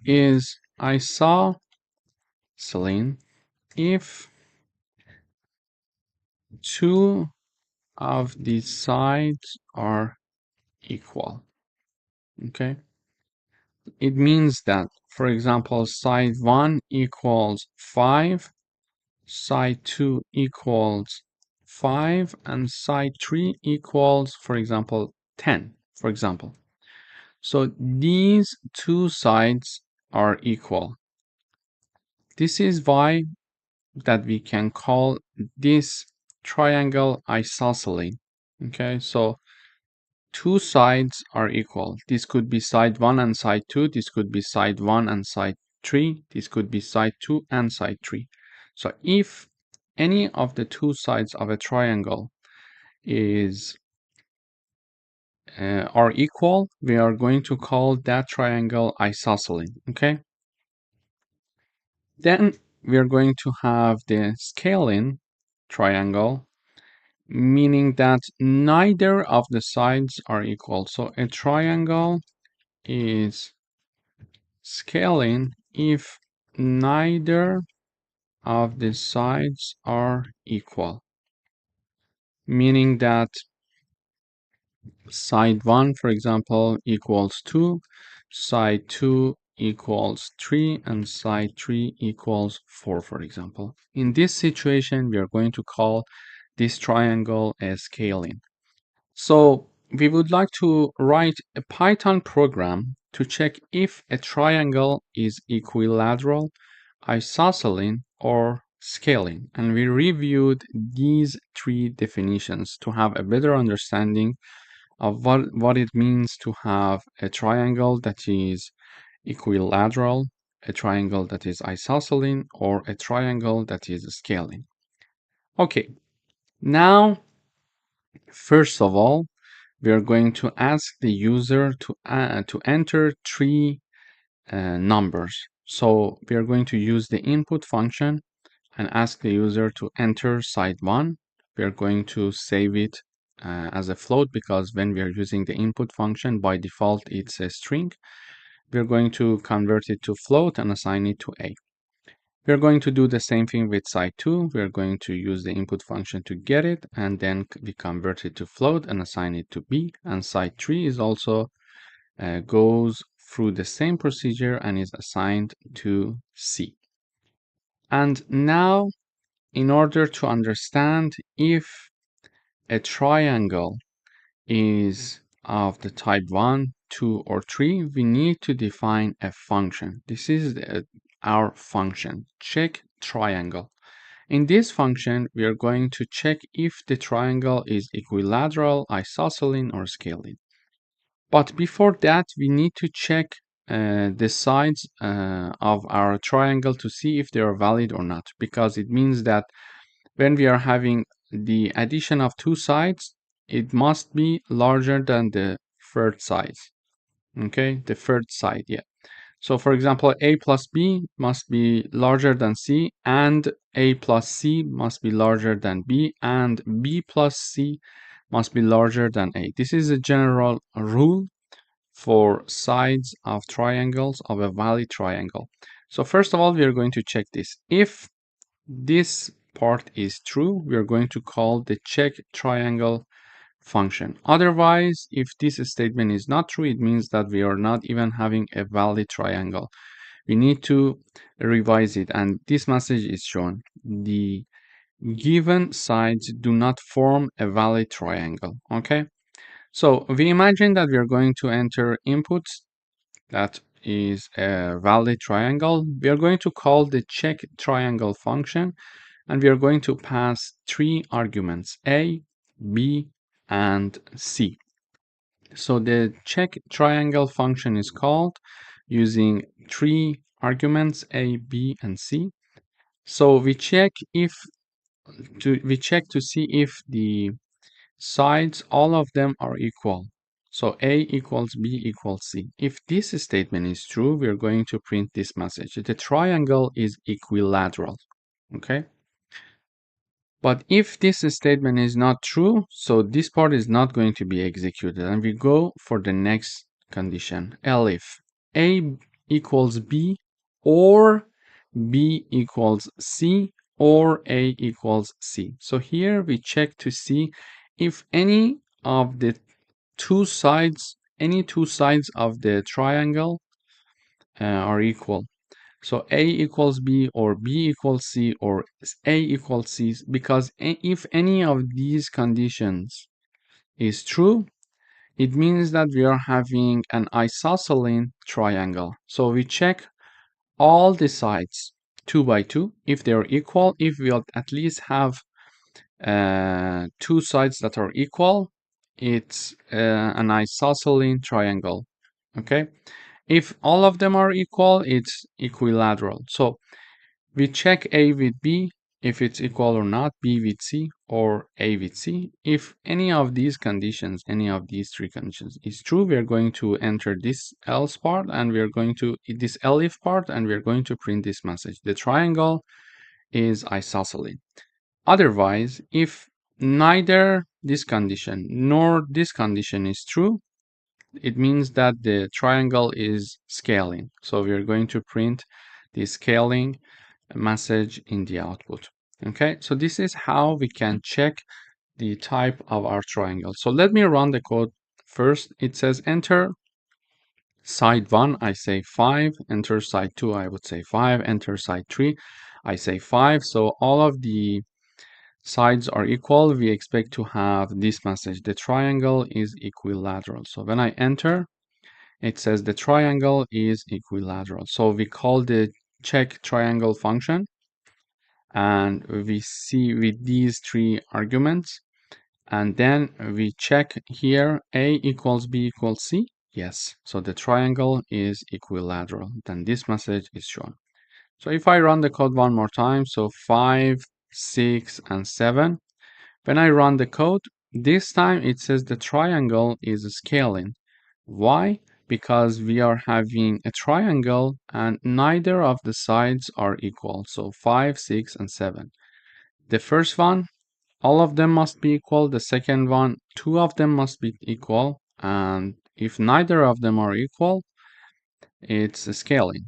is isosceles if two of the sides are equal. Okay, it means that, for example, side 1 equals 5, side 2 equals 5, and side 3 equals, for example, 10, for example. So these two sides are equal. This is why that we can call this triangle isosceles. Okay, so two sides are equal. This could be side 1 and side 2. This could be side 1 and side 3. This could be side 2 and side 3. So if any of the two sides of a triangle is are equal, we are going to call that triangle isosceles. Okay. Then we are going to have the scaling triangle, meaning that neither of the sides are equal. So a triangle is scaling if neither of the sides are equal, meaning that side 1, for example, equals 2, side 2 equals 3, and side 3 equals 4, for example. In this situation, we are going to call this triangle a scaling. So we would like to write a Python program to check if a triangle is equilateral, isosceles, or scaling. And we reviewed these three definitions to have a better understanding of what it means to have a triangle that is equilateral, a triangle that is isosceles, or a triangle that is scaling. Okay, now, first of all, we are going to ask the user to enter three numbers. So we are going to use the input function and ask the user to enter side 1. We are going to save it as a float because when we are using the input function, by default, it's a string. We are going to convert it to float and assign it to a. We are going to do the same thing with side 2. We are going to use the input function to get it, and then we convert it to float and assign it to b. And side 3 is also goes through the same procedure and is assigned to c. And now, in order to understand if a triangle is of the type 1, 2, or 3, we need to define a function. This is our function, check triangle. In this function, we are going to check if the triangle is equilateral, isosceles, or scaling. But before that, we need to check the sides of our triangle to see if they are valid or not, because it means that when we are having the addition of two sides, it must be larger than the third side. Okay, the third side, yeah. So for example, a plus b must be larger than c, and a plus c must be larger than b, and b plus c must be larger than a. This is a general rule for sides of triangles of a valid triangle. So first of all, we are going to check this. If this part is true, we are going to call the check triangle function. Otherwise, if this statement is not true, it means that we are not even having a valid triangle. We need to revise it, and this message is shown. The given sides do not form a valid triangle. Okay, so we imagine that we are going to enter inputs that is a valid triangle. We are going to call the check triangle function, and we are going to pass three arguments, a, b, and c. So the check triangle function is called using three arguments, a, b, and c. So we check to see if the sides, all of them are equal. So a equals b equals c. If this statement is true, we are going to print this message. The triangle is equilateral. Okay. But if this statement is not true, so this part is not going to be executed, and we go for the next condition. If a equals b, or b equals c, or a equals c. So here we check to see if any of the two sides of the triangle are equal. So a equals b, or b equals c, or a equals c, because if any of these conditions is true, it means that we are having an isosceles triangle. So we check all the sides 2 by 2 if they are equal. If we at least have two sides that are equal, it's an isosceles triangle. Okay, if all of them are equal, it's equilateral. So we check A with B if it's equal or not, B with C or A with C. If any of these conditions, any of these three conditions is true, we are going to enter this else part and we are going to this elif part and we are going to print this message. The triangle is isosceles. Otherwise, if neither this condition nor this condition is true, it means that the triangle is scaling. So we are going to print the scaling message in the output. Okay, so this is how we can check the type of our triangle. So let me run the code first. It says enter side 1, I say 5, enter side 2, I would say 5, enter side 3, I say 5. So all of the sides are equal. We expect to have this message. The triangle is equilateral. So when I enter, it says the triangle is equilateral. So we call the check triangle function and we see with these three arguments, and then we check here A equals B equals C. Yes, so the triangle is equilateral. Then this message is shown. So if I run the code one more time, so 5, 6, and 7, when I run the code, this time it says the triangle is scaling. Why? Because we are having a triangle and neither of the sides are equal. So 5, 6, and 7. The first one, all of them must be equal. The second one, two of them must be equal. And if neither of them are equal, it's scaling.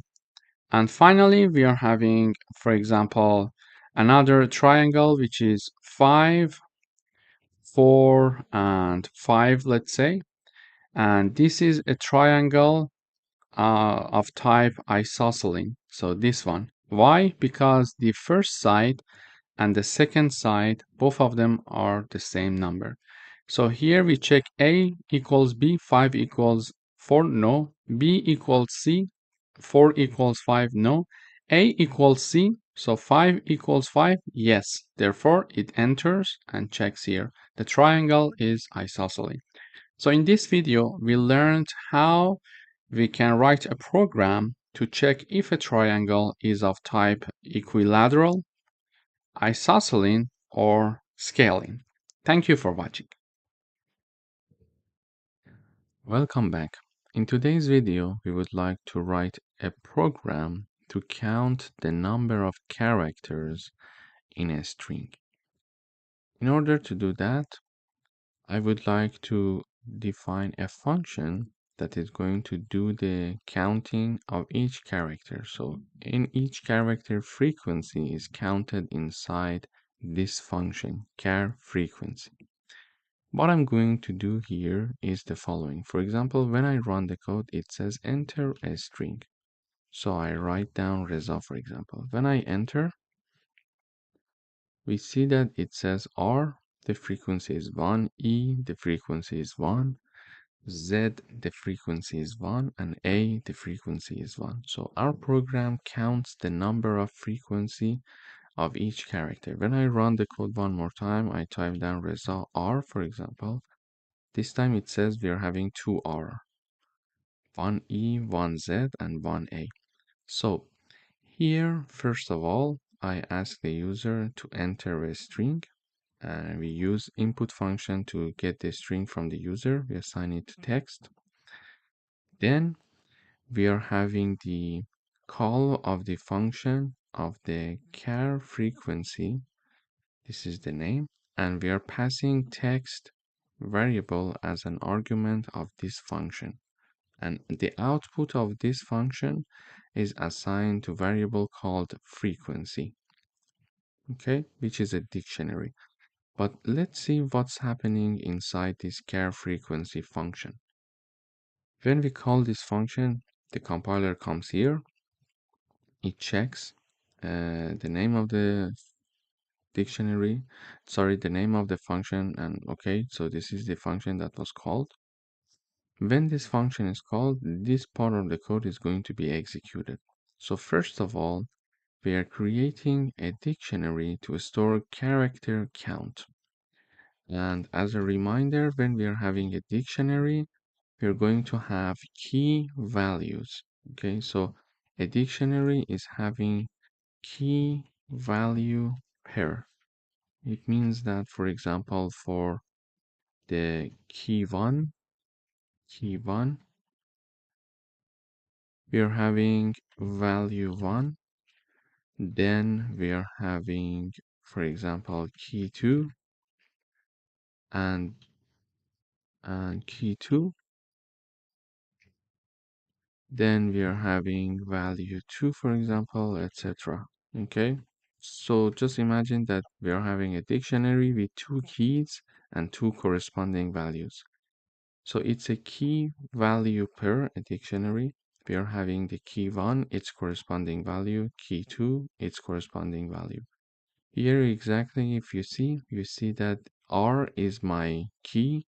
And finally, we are having, for example, another triangle, which is 5, 4, and 5, let's say. And this is a triangle of type isosceles. So this one. Why? Because the first side and the second side, both of them are the same number. So here we check A equals B, 5 equals 4, no. B equals C, 4 equals 5, no. A equals C, so 5 equals 5, yes. Therefore, it enters and checks here. The triangle is isosceles. So in this video, we learned how we can write a program to check if a triangle is of type equilateral, isosceles, or scaling. Thank you for watching. Welcome back. In today's video, we would like to write a program to count the number of characters in a string. In order to do that, I would like to define a function that is going to do the counting of each character. So in each character, frequency is counted inside this function, char frequency. What I'm going to do here is the following. For example, when I run the code, it says enter a string. So I write down Reza, for example. When I enter, we see that it says R, the frequency is 1, E, the frequency is 1, Z, the frequency is 1, and A, the frequency is 1. So our program counts the number of frequency of each character. When I run the code one more time, I type down Reza R, for example. This time it says we are having two R, one E, one Z, and one A. So here, first of all, I ask the user to enter a string. And we use input function to get the string from the user. We assign it to text. Then we are having the call of the function of the char frequency. This is the name. And we are passing text variable as an argument of this function. And the output of this function is assigned to variable called frequency, okay, which is a dictionary. But let's see what's happening inside this char frequency function. When we call this function, the compiler comes here. It checks the name of the dictionary, the name of the function, and okay, so this is the function that was called. When this function is called, this part of the code is going to be executed. So first of all, we are creating a dictionary to store character count. And as a reminder, when we are having a dictionary, we're going to have key values. Okay, so a dictionary is having key value pair. It means that, for example, for the key one, we are having value 1, then we are having, for example, key 2 and key 2, then we are having value 2, for example, etc. Okay, so just imagine that we are having a dictionary with 2 keys and 2 corresponding values. So it's a key value pair, a dictionary. We are having the key 1, its corresponding value, key 2, its corresponding value. Here exactly, if you see that R is my key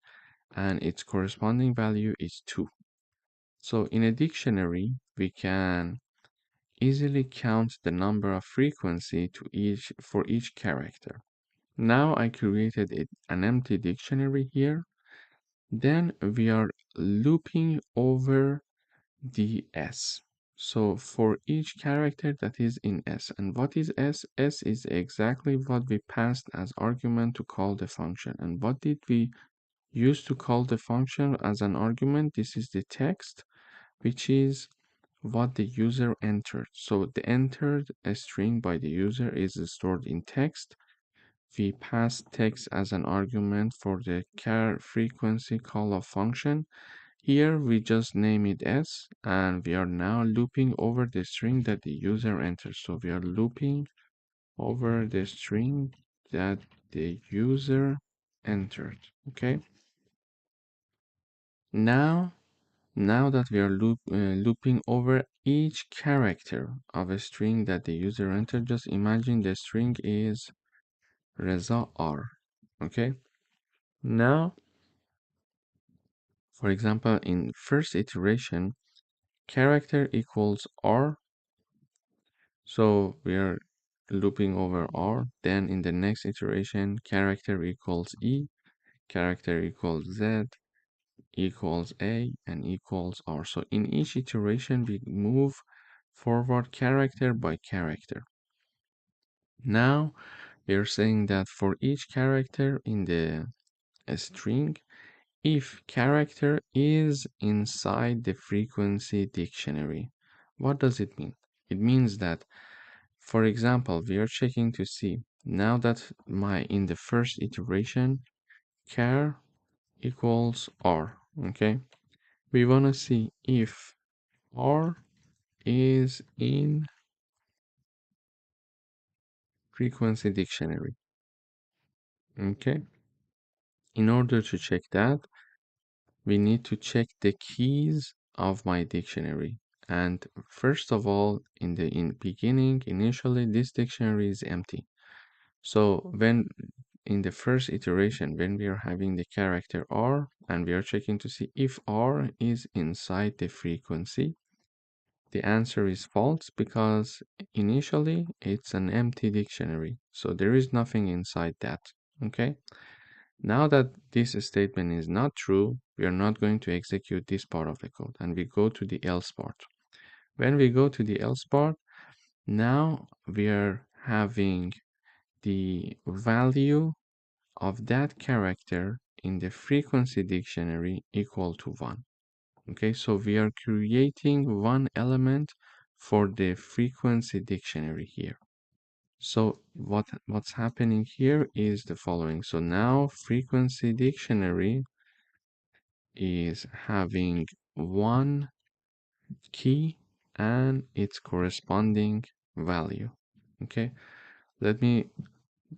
and its corresponding value is 2. So in a dictionary, we can easily count the number of frequency for each character. Now I created an empty dictionary here. Then we are looping over the S. So for each character that is in S. And what is S? S is exactly what we passed as argument to call the function. And what did we use to call the function as an argument? This is the text, which is what the user entered. So the entered string by the user is stored in text. We pass text as an argument for the char frequency call of function. Here we just name it s, and we are now looping over the string that the user enters. So we are looping over the string that the user entered. Okay. Now that we are looping over each character of a string that the user entered, just imagine the string is Reza R. Okay. Now, for example, in first iteration, character equals R. So we are looping over R. Then in the next iteration, character equals E, character equals Z, equals A, and equals R. So in each iteration, we move forward character by character. Now we are saying that for each character in the string, if character is inside the frequency dictionary. What does it mean? It means that, for example, we are checking to see now that in the first iteration, char equals R, okay? We want to see if R is in frequency dictionary, okay? In order to check that, we need to check the keys of my dictionary. And first of all, in beginning, initially, this dictionary is empty. So when in the first iteration, when we are having the character R and we are checking to see if R is inside the frequency, the answer is false because initially it's an empty dictionary. So there is nothing inside that. Okay. Now that this statement is not true, we are not going to execute this part of the code and we go to the else part. When we go to the else part, now we are having the value of that character in the frequency dictionary equal to 1. Okay, so we are creating one element for the frequency dictionary here. So what's happening here is the following. So now frequency dictionary is having one key and its corresponding value. Okay, let me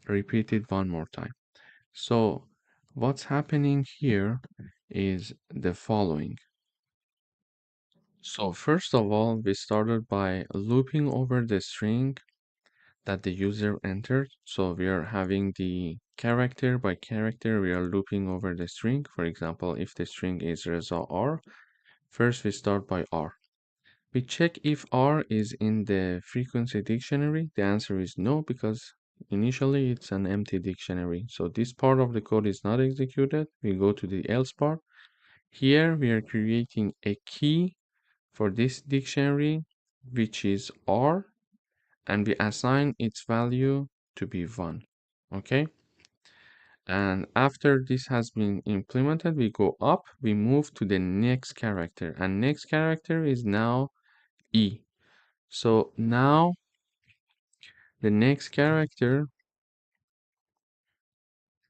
repeat it one more time. So what's happening here is the following. So first of all, we started by looping over the string that the user entered. So we are having the character by character, we are looping over the string. For example, if the string is Reza R, first we start by R. We check if R is in the frequency dictionary. The answer is no, because initially it's an empty dictionary. So this part of the code is not executed. We go to the else part. Here we are creating a key for this dictionary, which is R, and we assign its value to be 1. Okay? And after this has been implemented, we go up, we move to the next character, and next character is now E. So now the next character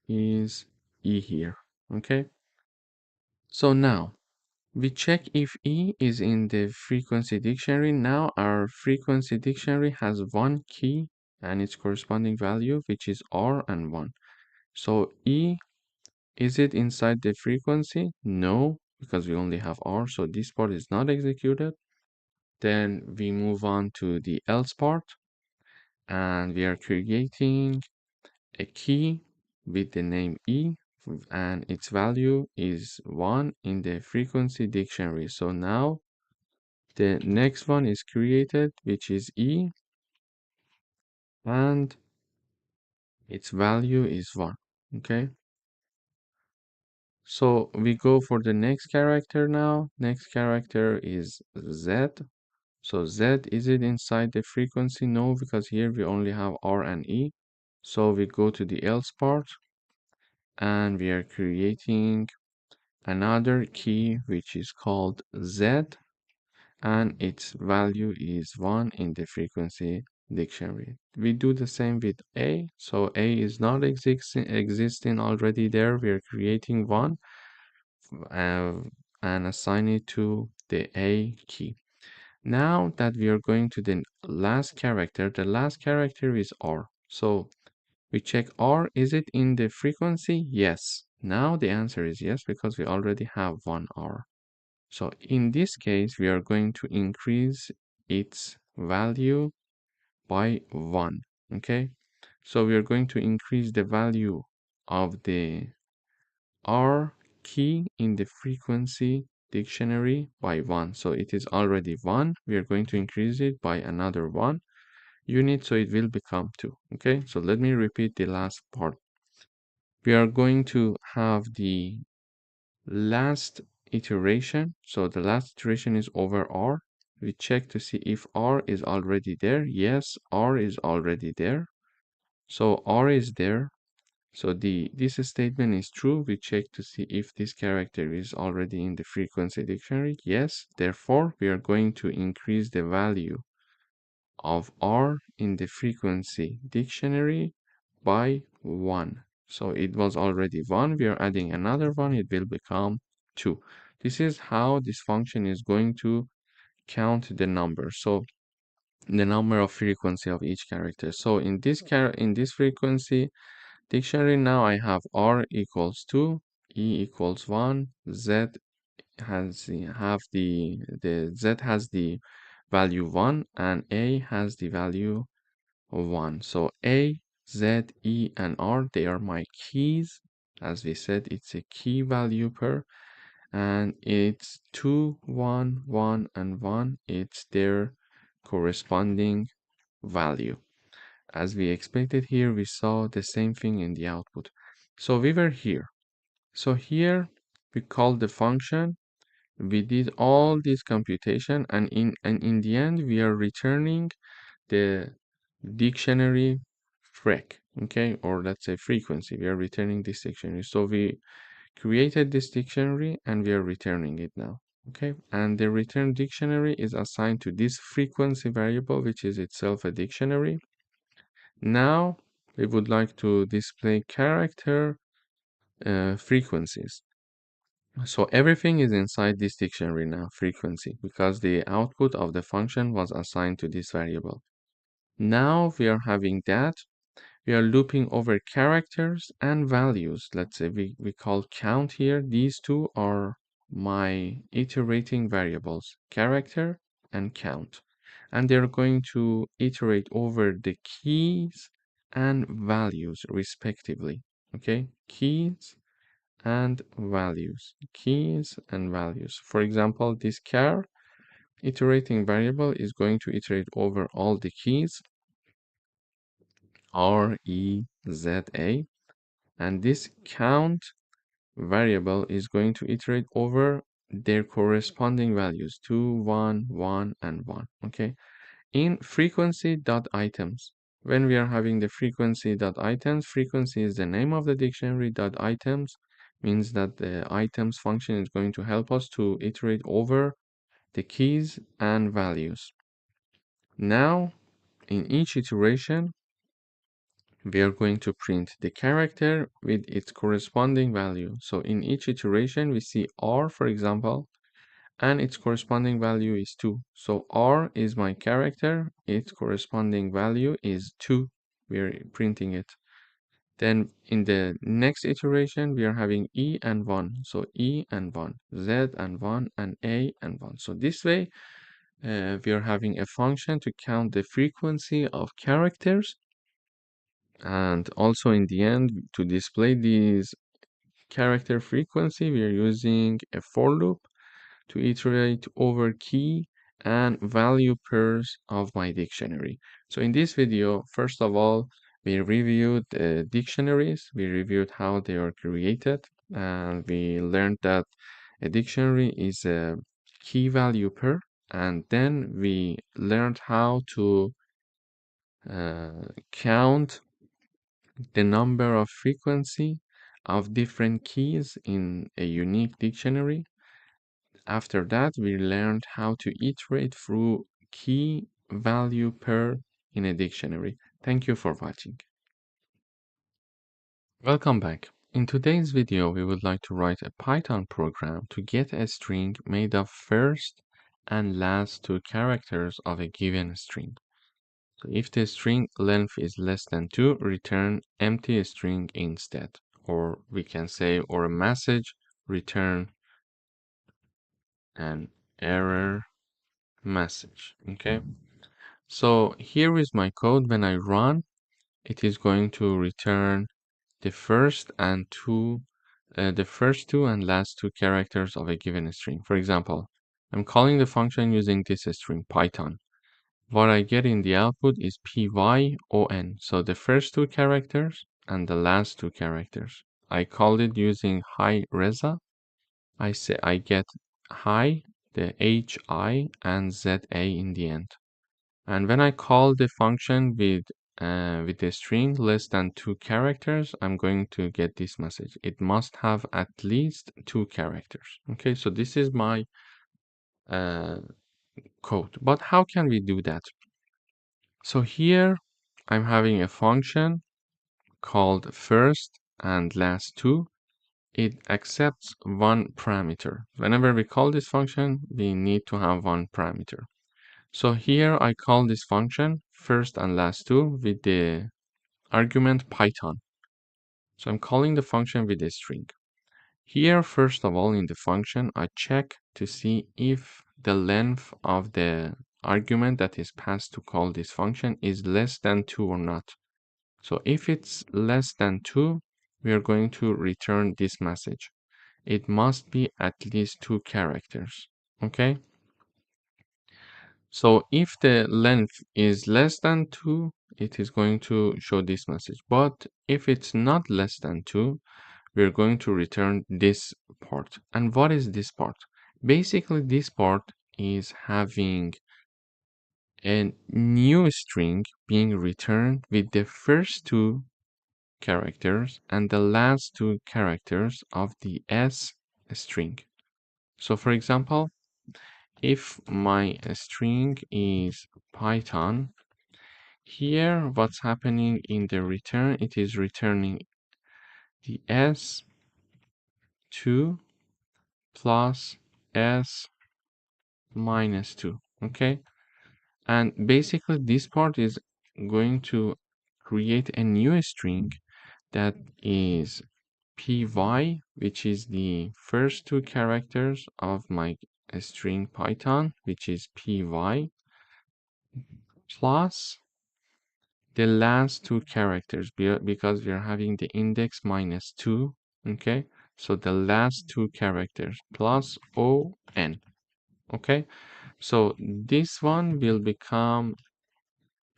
is E here. Okay? So now we check if E is in the frequency dictionary. Now our frequency dictionary has one key and its corresponding value, which is R and 1. So E, is it inside the frequency? No, because we only have R, so this part is not executed. Then we move on to the else part, and we are creating a key with the name E, and its value is 1 in the frequency dictionary. So now the next one is created, which is E, and its value is 1. Okay, so we go for the next character now. Next character is Z. So Z, is it inside the frequency? No, because here we only have R and E. So we go to the else part, and we are creating another key which is called Z, and its value is 1 in the frequency dictionary. We do the same with A. So A is not existing already there. We are creating one uh, and assign it to the A key. Now that we are going to the last character, the last character is R. So we check R, is it in the frequency? Yes. Now the answer is yes, because we already have one R. So in this case, we are going to increase its value by 1. Okay. So we are going to increase the value of the R key in the frequency dictionary by 1. So it is already 1. We are going to increase it by another 1 unit, so it will become 2. Okay, so let me repeat the last part. We are going to have the last iteration. So the last iteration is over R. We check to see if R is already there. Yes, R is already there. So R is there. So this statement is true. We check to see if this character is already in the frequency dictionary. Yes, therefore we are going to increase the value of R in the frequency dictionary by 1. So it was already 1. We are adding another 1. It will become 2. This is how this function is going to count the number. So the number of frequency of each character. So in this frequency dictionary, now I have R equals 2, E equals 1, Z has the Z has the value 1, and A has the value 1. So A, Z, E, and R, they are my keys. As we said, it's a key value pair, and it's 2, 1, 1, and 1. It's their corresponding value. As we expected here, we saw the same thing in the output. So we were here. So here we called the function. We did all this computation, and in the end, we are returning the dictionary frec, okay, or let's say frequency. We are returning this dictionary. So we created this dictionary and we are returning it now, okay, and the return dictionary is assigned to this frequency variable, which is itself a dictionary. Now we would like to display character frequencies. So everything is inside this dictionary now, frequency, because the output of the function was assigned to this variable. Now we are having that. We are looping over characters and values. Let's say we call count here. These two are my iterating variables, character and count. And they're going to iterate over the keys and values respectively. Okay, keys and values, keys and values. For example, this char iterating variable is going to iterate over all the keys R, E, Z, A, and this count variable is going to iterate over their corresponding values 2, 1, 1, and 1. Okay. In frequency.items, when we are having the frequency.items, frequency is the name of the dictionary. .items means that the items function is going to help us to iterate over the keys and values. Now, in each iteration, we are going to print the character with its corresponding value. So in each iteration, we see R, for example, and its corresponding value is 2. So R is my character, its corresponding value is 2. We're printing it. Then in the next iteration, we are having E and 1. So E and 1, Z and 1, and A and 1. So this way, we are having a function to count the frequency of characters. And also in the end, to display these character frequency, we are using a for loop to iterate over key and value pairs of my dictionary. So in this video, first of all, we reviewed dictionaries, we reviewed how they are created, and we learned that a dictionary is a key value pair, and then we learned how to count the number of frequency of different keys in a unique dictionary. After that, we learned how to iterate through key value pair in a dictionary. Thank you for watching. Welcome back. In today's video, we would like to write a Python program to get a string made of first and last two characters of a given string. So if the string length is less than 2, return empty string instead. Or we can say, or a message, return an error message. Okay. So here is my code. When I run, it is going to return the first two and last two characters of a given string. For example, I'm calling the function using this string Python. What I get in the output is PYON. So the first two characters and the last two characters. I called it using hi Reza. I say I get hi, the HI and ZA in the end. And when I call the function with the string less than 2 characters, I'm going to get this message. It must have at least 2 characters. Okay, so this is my code. But how can we do that? So here I'm having a function called first and last two. It accepts one parameter. Whenever we call this function, we need to have one parameter. So here I call this function first and last two with the argument Python. So I'm calling the function with a string. Here, first of all, in the function, I check to see if the length of the argument that is passed to call this function is less than 2 or not. So if it's less than 2, we are going to return this message. It must be at least 2 characters. Okay? So if the length is less than 2, it is going to show this message. But if it's not less than 2, we're going to return this part. And what is this part? Basically, this part is having a new string being returned with the first two characters and the last two characters of the S string. So for example, if my string is Python, here what's happening in the return, it is returning the S2 plus S minus 2, okay? And basically this part is going to create a new string that is py, which is the first two characters of my string Python, which is py, plus the last two characters, because we are having the index minus 2, okay? So the last two characters plus on, okay? So this one will become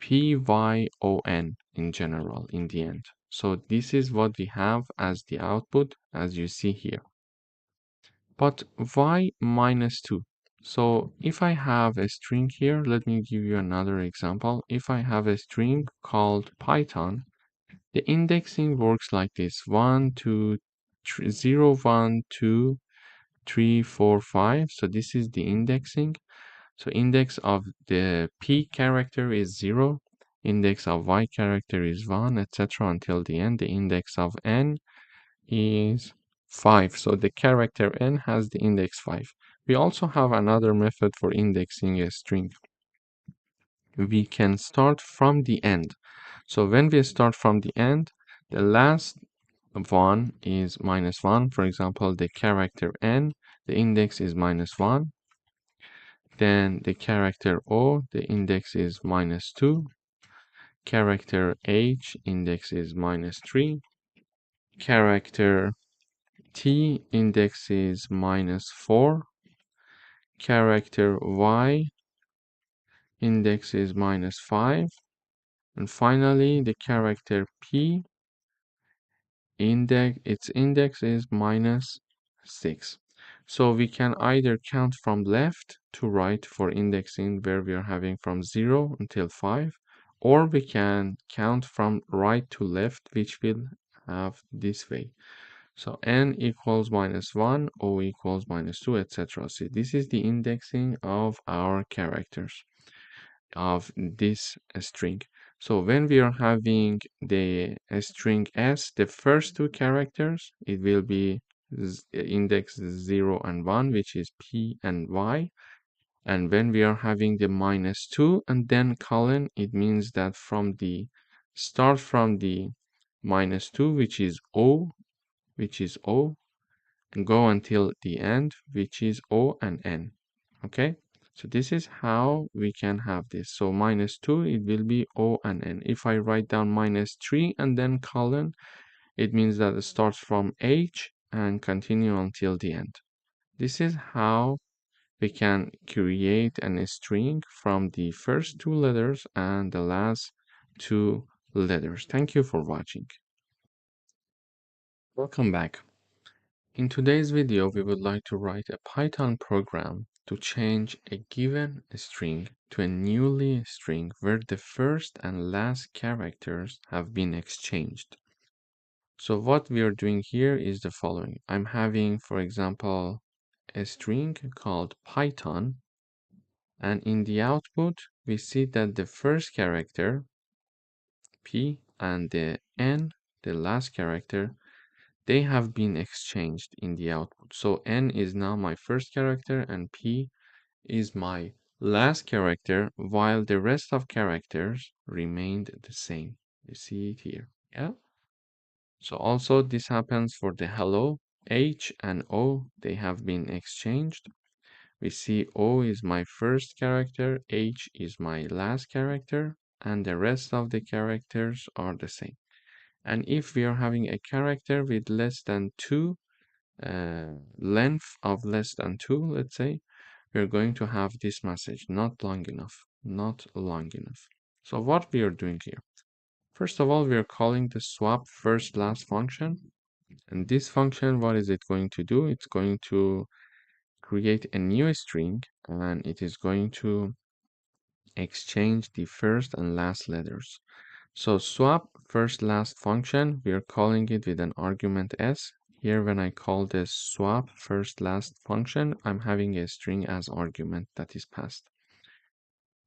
PYON in general in the end. So this is what we have as the output, as you see here. But why -2? So if I have a string here, let me give you another example. If I have a string called Python, the indexing works like this: 1, 2, 3, 0, 1, 2, 3, 4, 5. So this is the indexing. So index of the P character is 0, index of Y character is 1, etc. until the end. The index of N is 5. So the character N has the index 5. We also have another method for indexing a string. We can start from the end. So when we start from the end, the last one is -1. For example, the character N, the index is -1. Then the character O, the index is -2. Character H, index is -3. Character T, index is -4. Character Y, index is -5. And finally, the character P, its index is -6. So we can either count from left to right for indexing where we are having from 0 until 5, or we can count from right to left, which will have this way. So n equals -1, o equals -2, etc. So this is the indexing of our characters of this string. So when we are having the string s, the first two characters, it will be index 0 and 1, which is p and y. And when we are having the -2 and then colon, it means that start from the -2, which is o, and go until the end, which is o and n. Okay? So this is how we can have this. So -2, it will be O and N. If I write down -3 and then colon, it means that it starts from H and continue until the end. This is how we can create a string from the first two letters and the last two letters. Thank you for watching. Welcome back. In today's video, we would like to write a Python program to change a given string to a newly string where the first and last characters have been exchanged. So what we are doing here is the following. I'm having, for example, a string called Python, and in the output, we see that the first character, P, and the N, the last character, they have been exchanged in the output. So N is now my first character and P is my last character, while the rest of characters remained the same. You see it here. Yeah. So also this happens for the hello. H and O, they have been exchanged. We see O is my first character, H is my last character, and the rest of the characters are the same. And if we are having a character with less than 2, length of less than 2, let's say, we're going to have this message, not long enough, not long enough. So what we are doing here? First of all, we are calling the swap first last function. And this function, what is it going to do? It's going to create a new string, and it is going to exchange the first and last letters. So swap first last function, we are calling it with an argument s. Here when I call this swap first last function, I'm having a string as argument that is passed.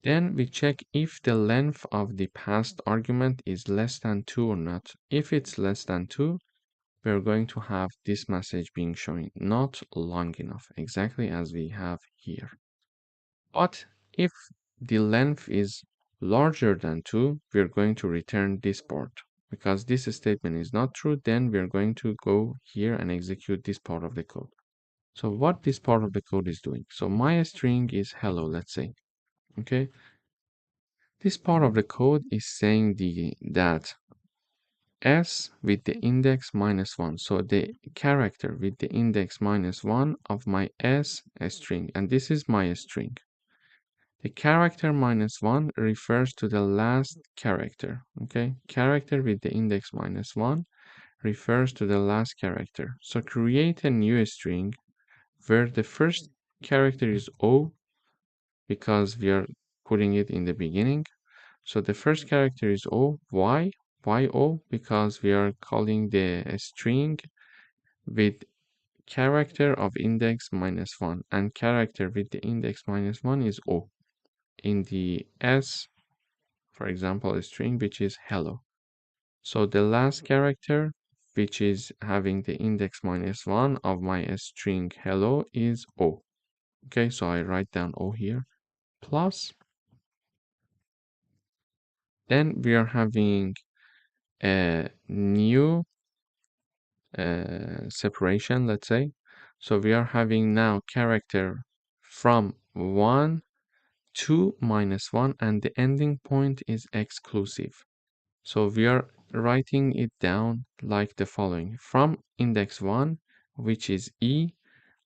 Then we check if the length of the passed argument is less than 2 or not. If it's less than 2, we're going to have this message being shown, not long enough, exactly as we have here. But if the length is larger than 2, we're going to return this part. Because this statement is not true, then we're going to go here and execute this part of the code. So what this part of the code is doing. So my string is hello, let's say. Okay. This part of the code is saying that s with the index -1. So the character with the index -1 of my s string, and this is my string. The character -1 refers to the last character, okay? Character with the index -1 refers to the last character. So create a new string where the first character is O because we are putting it in the beginning. So the first character is O. Why? Why O? Because we are calling the string with character of index -1, and character with the index -1 is O in the S, for example, a string which is hello. So the last character, which is having the index -1 of my string hello, is O. Okay, so I write down O here, plus, then we are having a new separation, let's say. So we are having now character from 1 to -1, and the ending point is exclusive. So we are writing it down like the following: from index 1, which is E,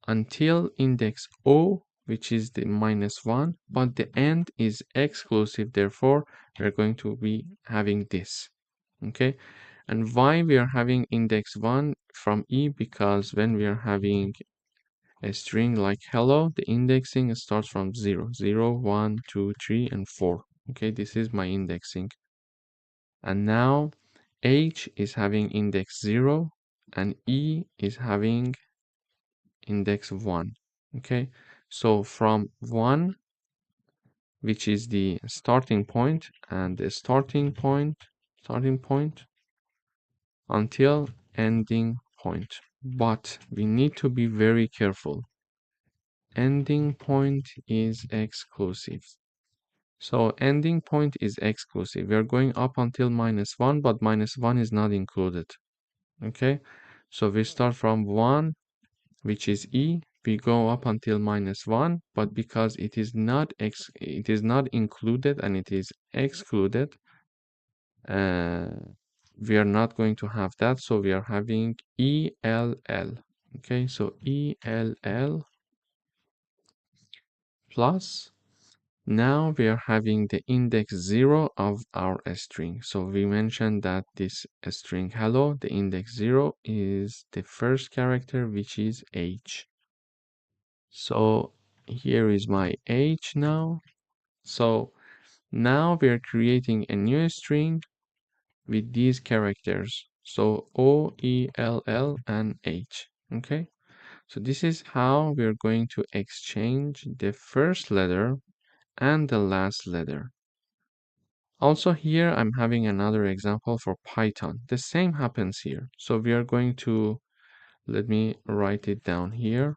until index O, which is the -1, but the end is exclusive. Therefore, we're going to be having this. Okay, and why we are having index 1 from E? Because when we are having a string like hello, the indexing starts from 0, 0, 1, 2, 3, and 4. Okay, this is my indexing. And now H is having index 0 and E is having index 1. Okay, so from 1, which is the starting point, and the starting point until ending point. But we need to be very careful. Ending point is exclusive. So ending point is exclusive. We are going up until -1, but -1 is not included. Okay, so we start from 1, which is E. We go up until -1, but because it is not included and it is excluded, uh, we are not going to have that. So we are having ELL. Okay, so ELL plus. Now we are having the index 0 of our string. So we mentioned that this string hello, the index 0 is the first character, which is H. So here is my H now. So now we are creating a new string with these characters. So O, E, L, L, and H. Okay. So this is how we are going to exchange the first letter and the last letter. Also here, I'm having another example for Python. The same happens here. So we are going to, let me write it down here.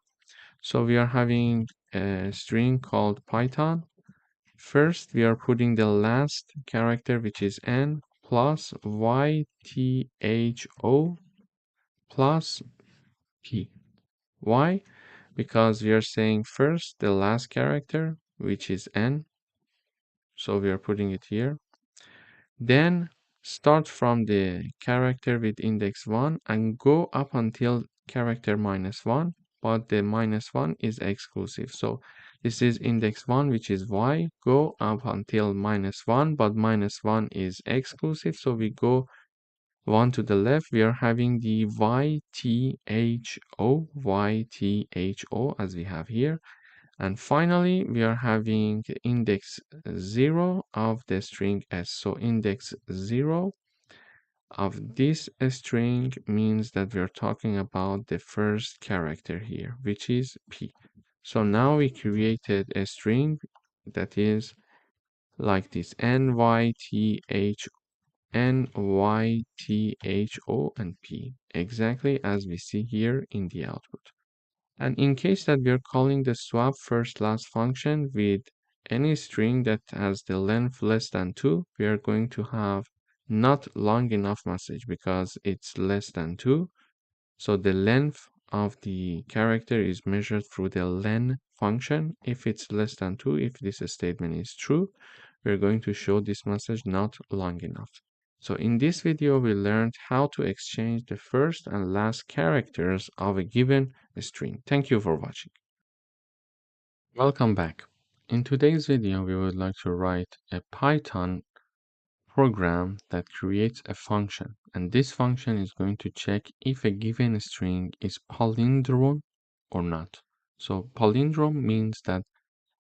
So we are having a string called Python. First, we are putting the last character, which is n, plus ytho plus p. Why? Because we are saying first the last character, which is n. So we are putting it here. Then start from the character with index 1 and go up until character -1, but the -1 is exclusive. So this is index 1, which is y. Go up until -1, but -1 is exclusive. So we go 1 to the left. We are having the ytho as we have here. And finally, we are having index 0 of the string s. So index 0 of this string means that we are talking about the first character here, which is p. So now we created a string that is like this: nyth, nytho, and p, exactly as we see here in the output. And in case that we are calling the swap first last function with any string that has the length less than 2, we are going to have not long enough message because it's less than 2. So the length of the character is measured through the len function. If it's less than 2, if this statement is true, we're going to show this message not long enough. So in this video, we learned how to exchange the first and last characters of a given string. Thank you for watching. Welcome back. In today's video, we would like to write a Python program that creates a function, and this function is going to check if a given string is palindrome or not. So palindrome means that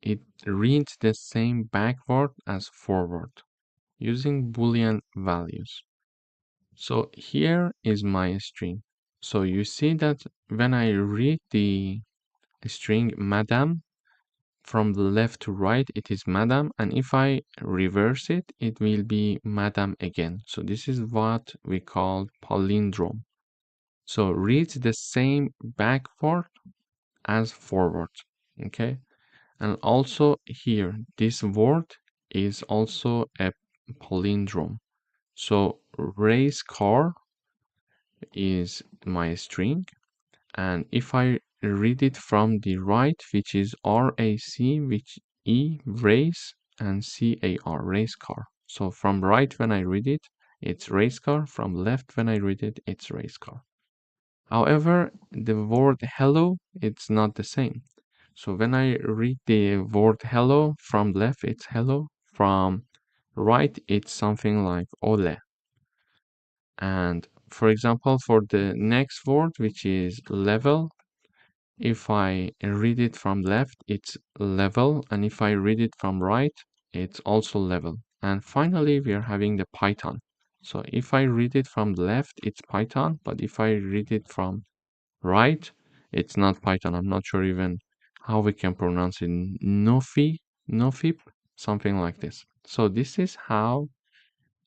it reads the same backward as forward using Boolean values. So here is my string. So you see that when I read the string madam, from the left to right, it is madam, and if I reverse it, it will be madam again. So this is what we call palindrome. So reads the same backward as forward, okay? And also here, this word is also a palindrome. So race car is my string, and if I read it from the right, which is RAC, which race, and CAR, race car. So from right when I read it, it's race car. From left when I read it, it's race car. However, the word hello, it's not the same. So when I read the word hello, from left it's hello, from right it's something like ole. And for example, for the next word, which is level, if I read it from left, it's level, and if I read it from right, it's also level. And finally, we are having the Python. So if I read it from left, it's Python, but if I read it from right, it's not Python. I'm not sure even how we can pronounce it. Nofip, something like this. So this is how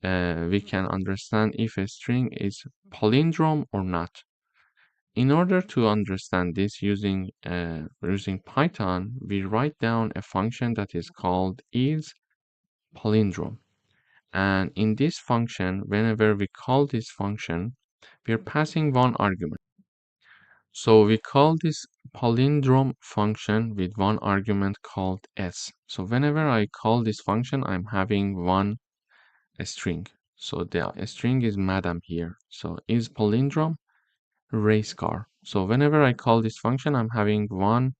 we can understand if a string is palindrome or not. In order to understand this using Python, we write down a function that is called isPalindrome. And in this function, whenever we call this function, we are passing one argument. So we call this palindrome function with one argument called s. So whenever I call this function, I'm having one string. So the string is madam here. So isPalindrome race car. So whenever I call this function, I'm having one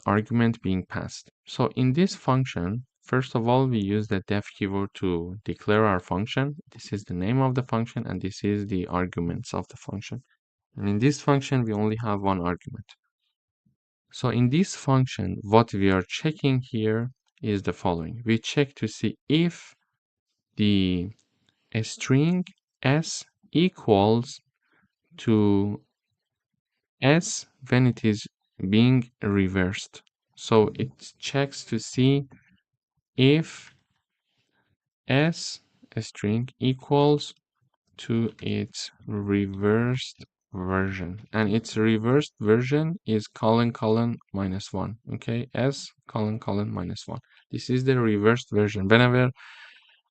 argument being passed. So in this function, first of all, we use the def keyword to declare our function. This is the name of the function, and this is the arguments of the function. And in this function, we only have one argument. So in this function, what we are checking here is the following. We check to see if the string s equals to s when it is being reversed. So it checks to see if s string equals to its reversed version, and its reversed version is colon colon minus 1. Okay, s colon colon minus 1. This is the reversed version. Whenever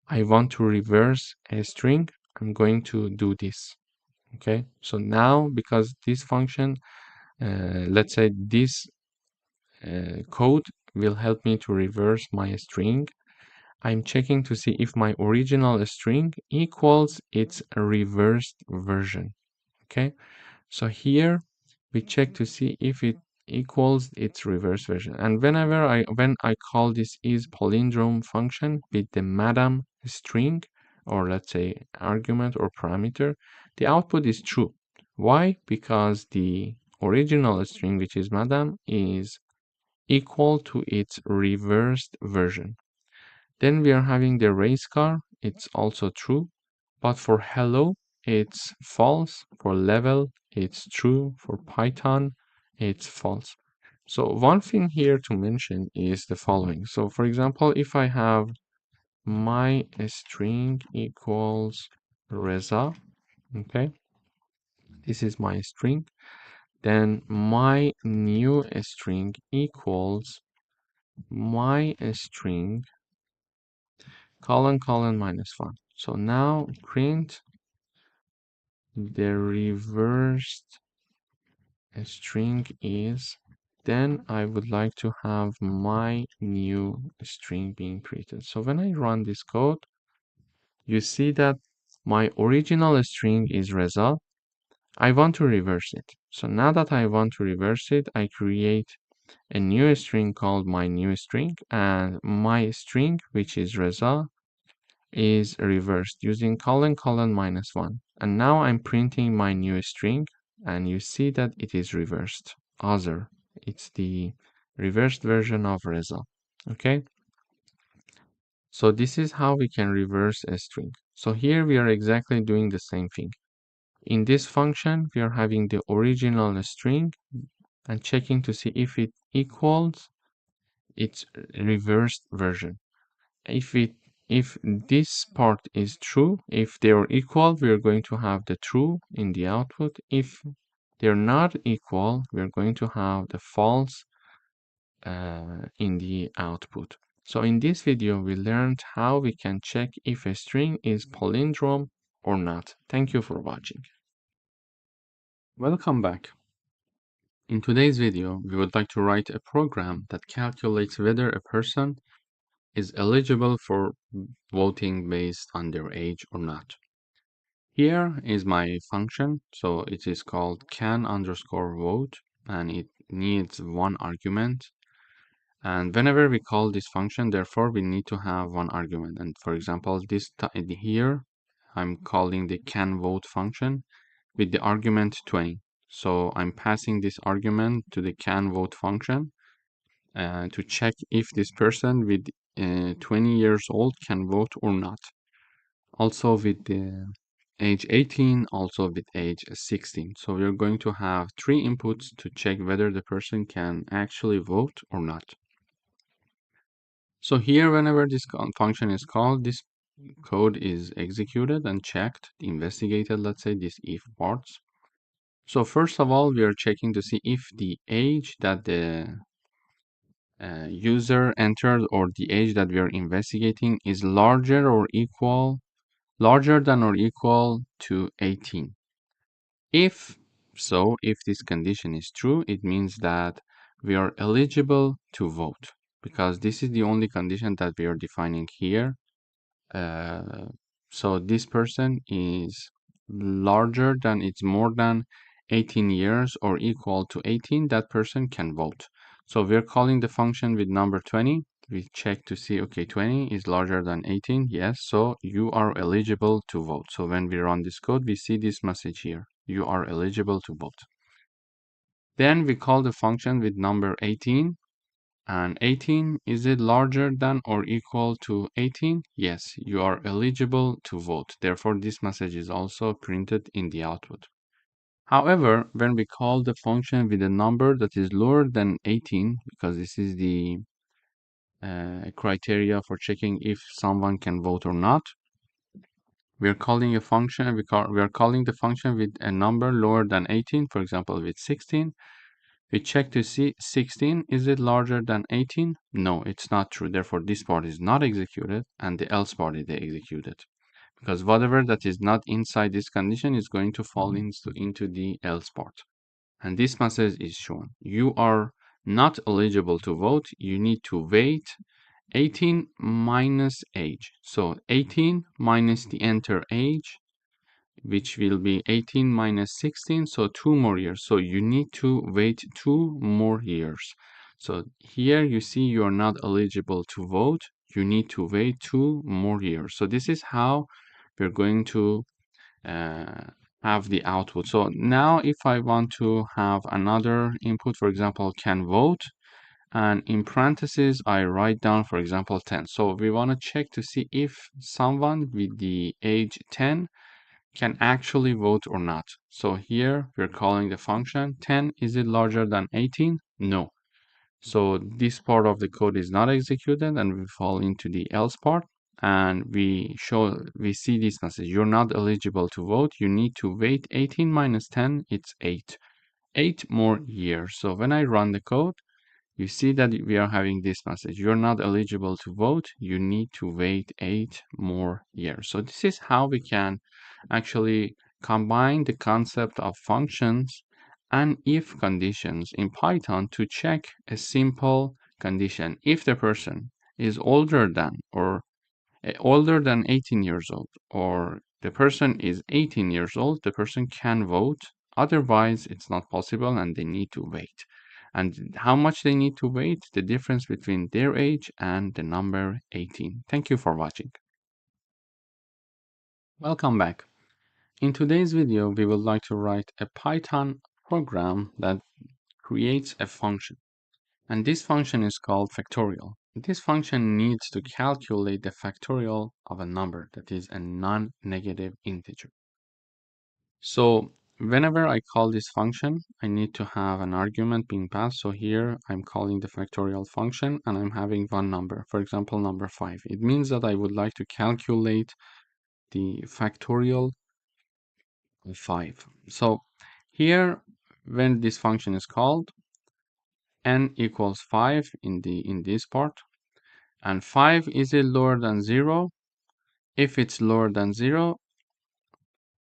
I want to reverse a string, I'm going to do this. Okay, so now because this function, let's say this code will help me to reverse my string, I'm checking to see if my original string equals its reversed version. Okay, so here we check to see if it equals its reverse version. And when I call this isPalindrome function with the madam string, or let's say argument or parameter, the output is true. Why? Because the original string, which is madam, is equal to its reversed version. Then we are having the race car, it's also true, but for hello, it's false. For level, it's true. For Python, it's false. So one thing here to mention is the following. So for example, if I have my string equals Reza, okay, this is my string, then my new string equals my string colon colon minus 1. So now print the reversed string is, then I would like to have my new string being printed. So when I run this code, you see that my original string is Reza. I want to reverse it. So now that I want to reverse it, I create a new string called my new string, and my string, which is Reza, is reversed using colon -1. And now I'm printing my new string, and you see that it is reversed. Other. It's the reversed version of Reza. Okay? So this is how we can reverse a string. So here we are exactly doing the same thing. In this function, we are having the original string and checking to see if it equals its reversed version. If this part is true, if they are equal, we are going to have the true in the output. If they're not equal, we are going to have the false in the output. So in this video, we learned how we can check if a string is palindrome or not. Thank you for watching. Welcome back. In today's video, we would like to write a program that calculates whether a person is eligible for voting based on their age or not. Here is my function. So it is called can_vote, and it needs one argument. And whenever we call this function, therefore, we need to have one argument. And for example, here, I'm calling the canVote function with the argument 20. So I'm passing this argument to the canVote function to check if this person with 20 years old can vote or not. Also with the age 18, also with age 16. So we're going to have 3 inputs to check whether the person can actually vote or not. So here, whenever this function is called, this code is executed and checked, investigated, let's say, these if parts. So first of all, we are checking to see if the age that the user entered or the age that we are investigating is larger than or equal to 18. If so, if this condition is true, it means that we are eligible to vote, because this is the only condition that we are defining here. So this person is larger than, it's more than 18 years or equal to 18, that person can vote. So we're calling the function with number 20. We check to see, okay, 20 is larger than 18. Yes, so you are eligible to vote. So when we run this code, we see this message here. You are eligible to vote. Then we call the function with number 18. And 18, is it larger than or equal to 18? Yes, you are eligible to vote. Therefore, this message is also printed in the output. However, when we call the function with a number that is lower than 18, because this is the criteria for checking if someone can vote or not, we are calling a function, we are calling the function with a number lower than 18, for example, with 16. We check to see 16, is it larger than 18? No, it's not true. Therefore, this part is not executed and the else part is executed. Because whatever that is not inside this condition is going to fall into the else part. And this message is shown. You are not eligible to vote. You need to wait 18 minus age. So 18 minus the enter age, which will be 18 minus 16, so 2 more years. So you need to wait 2 more years. So here you see you are not eligible to vote. You need to wait 2 more years. So this is how we're going to have the output. So now if I want to have another input, for example, can vote, and in parentheses, I write down, for example, 10. So we want to check to see if someone with the age 10 can actually vote or not. So here we're calling the function 10. Is it larger than 18? No. So this part of the code is not executed and we fall into the else part, and we see this message. You're not eligible to vote. You need to wait 18 minus 10. It's 8. 8 more years. So when I run the code, you see that we are having this message. You're not eligible to vote. You need to wait 8 more years. So this is how we can actually combine the concept of functions and if conditions in Python to check a simple condition. If the person is older than 18 years old, or the person is 18 years old, the person can vote. Otherwise, it's not possible and they need to wait. And how much they need to wait? The difference between their age and the number 18. Thank you for watching. Welcome back. In today's video, we would like to write a Python program that creates a function. And this function is called factorial. This function needs to calculate the factorial of a number that is a non-negative integer. So whenever I call this function, I need to have an argument being passed. So here I'm calling the factorial function and I'm having one number, for example, number 5. It means that I would like to calculate the factorial of 5. So here, when this function is called, n equals 5 in this part, and 5 is it lower than 0? If it's lower than 0,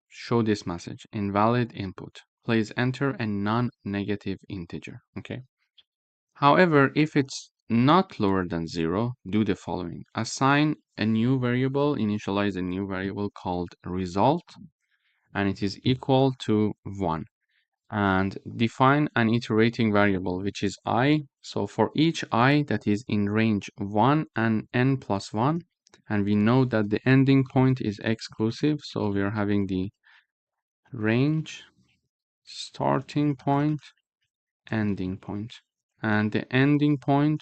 show this message, invalid input. Please enter a non-negative integer, okay? However, if it's not lower than 0, do the following. Assign a new variable, initialize a new variable called result, and it is equal to 1. And define an iterating variable, which is I. So for each I that is in range 1 and n plus 1, and we know that the ending point is exclusive, so we are having the range, starting point, ending point. And the ending point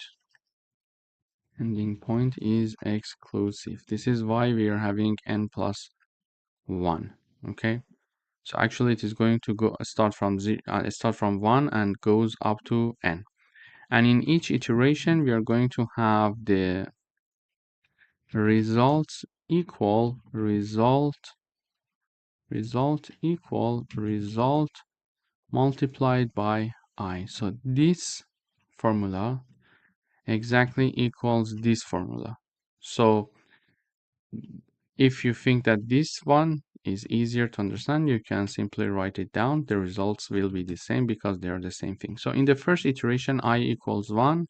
is exclusive. This is why we are having n plus 1, okay? So actually it is going to go start from 1 and goes up to n. And in each iteration, we are going to have the results equal result multiplied by I. So this formula exactly equals this formula. So if you think that this one is easier to understand, you can simply write it down. The results will be the same because they are the same thing. So in the first iteration, I equals 1,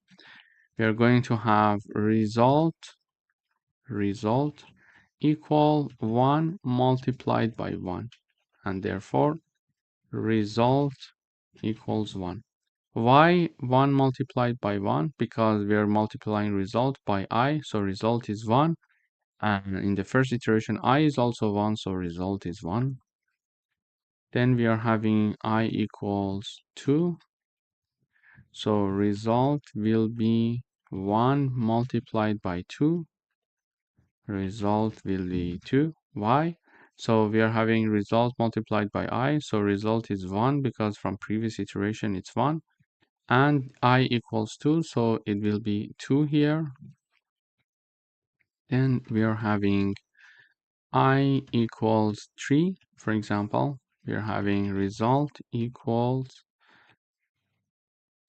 we are going to have result equal 1 multiplied by 1, and therefore result equals 1. Why 1 multiplied by 1? Because we are multiplying result by I, so result is 1. And in the first iteration, I is also 1, so result is 1. Then we are having I equals 2. So result will be 1 multiplied by 2. Result will be 2. Why? So we are having result multiplied by I. So result is 1 because from previous iteration it's 1. And I equals 2. So it will be 2 here. Then we are having I equals 3. For example, we are having result equals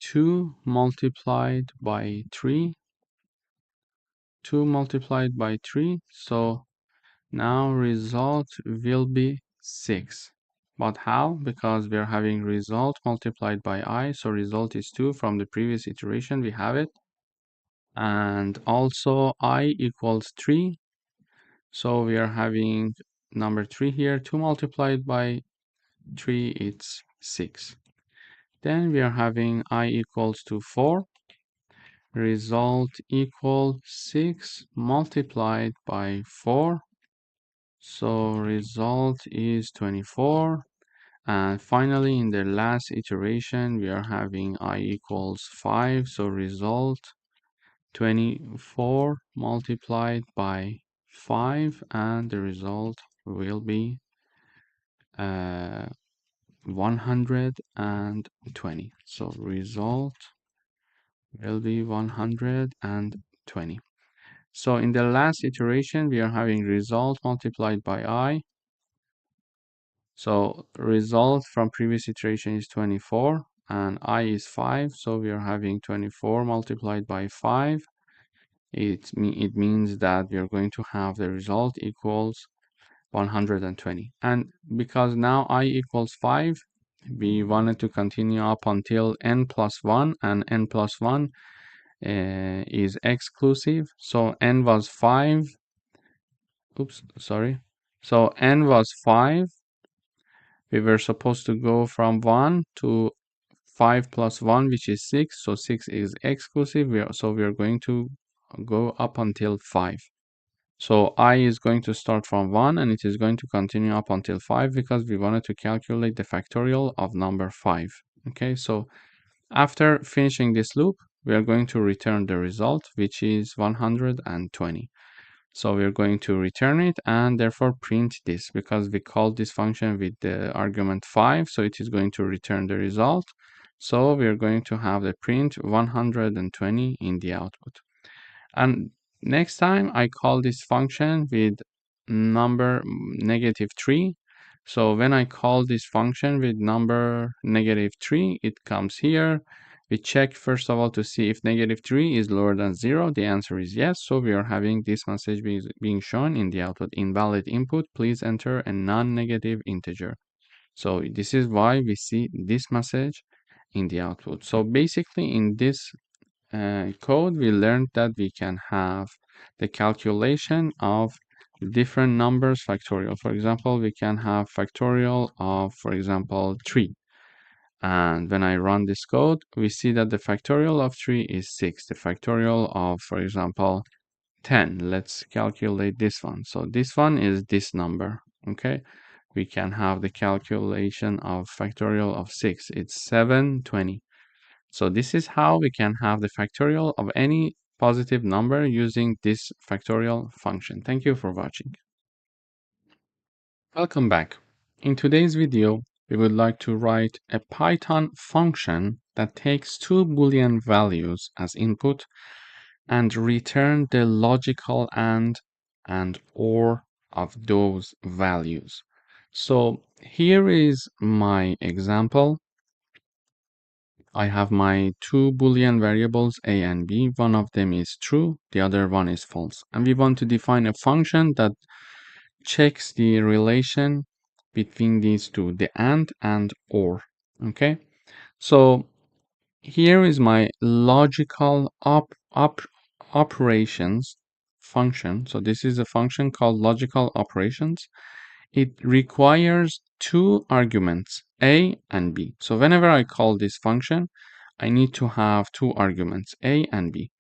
2 multiplied by 3. 2 multiplied by 3. So now result will be 6. But how? Because we are having result multiplied by I, so result is 2. From the previous iteration we have it. And also I equals 3. So we are having number 3 here. 2 multiplied by 3, it's 6. Then we are having I equals to 4. Result equal 6 multiplied by 4. So result is 24. And finally, in the last iteration, we are having I equals 5. So result 24 multiplied by 5. And the result will be 120. So result will be 120. So in the last iteration, we are having result multiplied by I. So result from previous iteration is 24 and I is 5. So we are having 24 multiplied by 5. It means that we are going to have the result equals 120. And because now I equals 5, we wanted to continue up until n plus 1, and n plus 1 is exclusive. So n was 5. Oops, sorry. So n was 5. We were supposed to go from 1 to 5 plus 1, which is 6. So 6 is exclusive. So we are going to go up until 5. So I is going to start from 1 and it is going to continue up until 5 because we wanted to calculate the factorial of number 5. Okay, so after finishing this loop, we are going to return the result, which is 120. So we're going to return it and therefore print this because we called this function with the argument 5. So it is going to return the result. So we're going to have the print 120 in the output. And next time I call this function with number -3. So when I call this function with number -3, it comes here. We check first of all to see if -3 is lower than 0. The answer is yes. So we are having this message being shown in the output. Invalid input. Please enter a non-negative integer. So this is why we see this message in the output. So basically in this code, we learned that we can have the calculation of different numbers factorial. For example, we can have factorial of, for example, 3. And when I run this code, we see that the factorial of 3 is 6. The factorial of, for example, 10. Let's calculate this one. So this one is this number, okay? We can have the calculation of factorial of 6. It's 720. So this is how we can have the factorial of any positive number using this factorial function. Thank you for watching. Welcome back. In today's video, we would like to write a Python function that takes two Boolean values as input and return the logical and or of those values. So here is my example. I have my two Boolean variables a and b. One of them is true, the other one is false. And we want to define a function that checks the relation between these two, the and or. Okay, so here is my logical operations function. So this is a function called logical operations. It requires two arguments, a and b. So whenever I call this function, I need to have two arguments, a and b.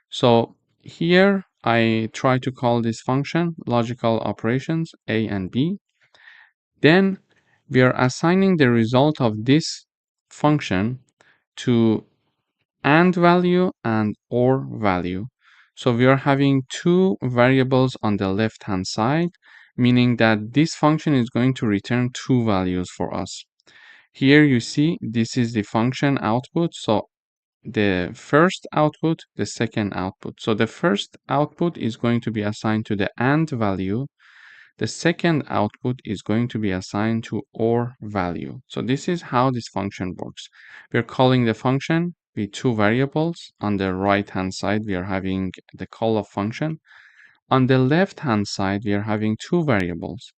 So here I try to call this function logical operations, a and b. Then we are assigning the result of this function to and value and or value. So we are having two variables on the left hand side, meaning that this function is going to return two values for us. Here you see this is the function output. So the first output, the second output. So the first output is going to be assigned to the and value. The second output is going to be assigned to or value. So this is how this function works. We're calling the function with two variables. On the right hand side, we are having the call of function. On the left hand side, we are having two variables.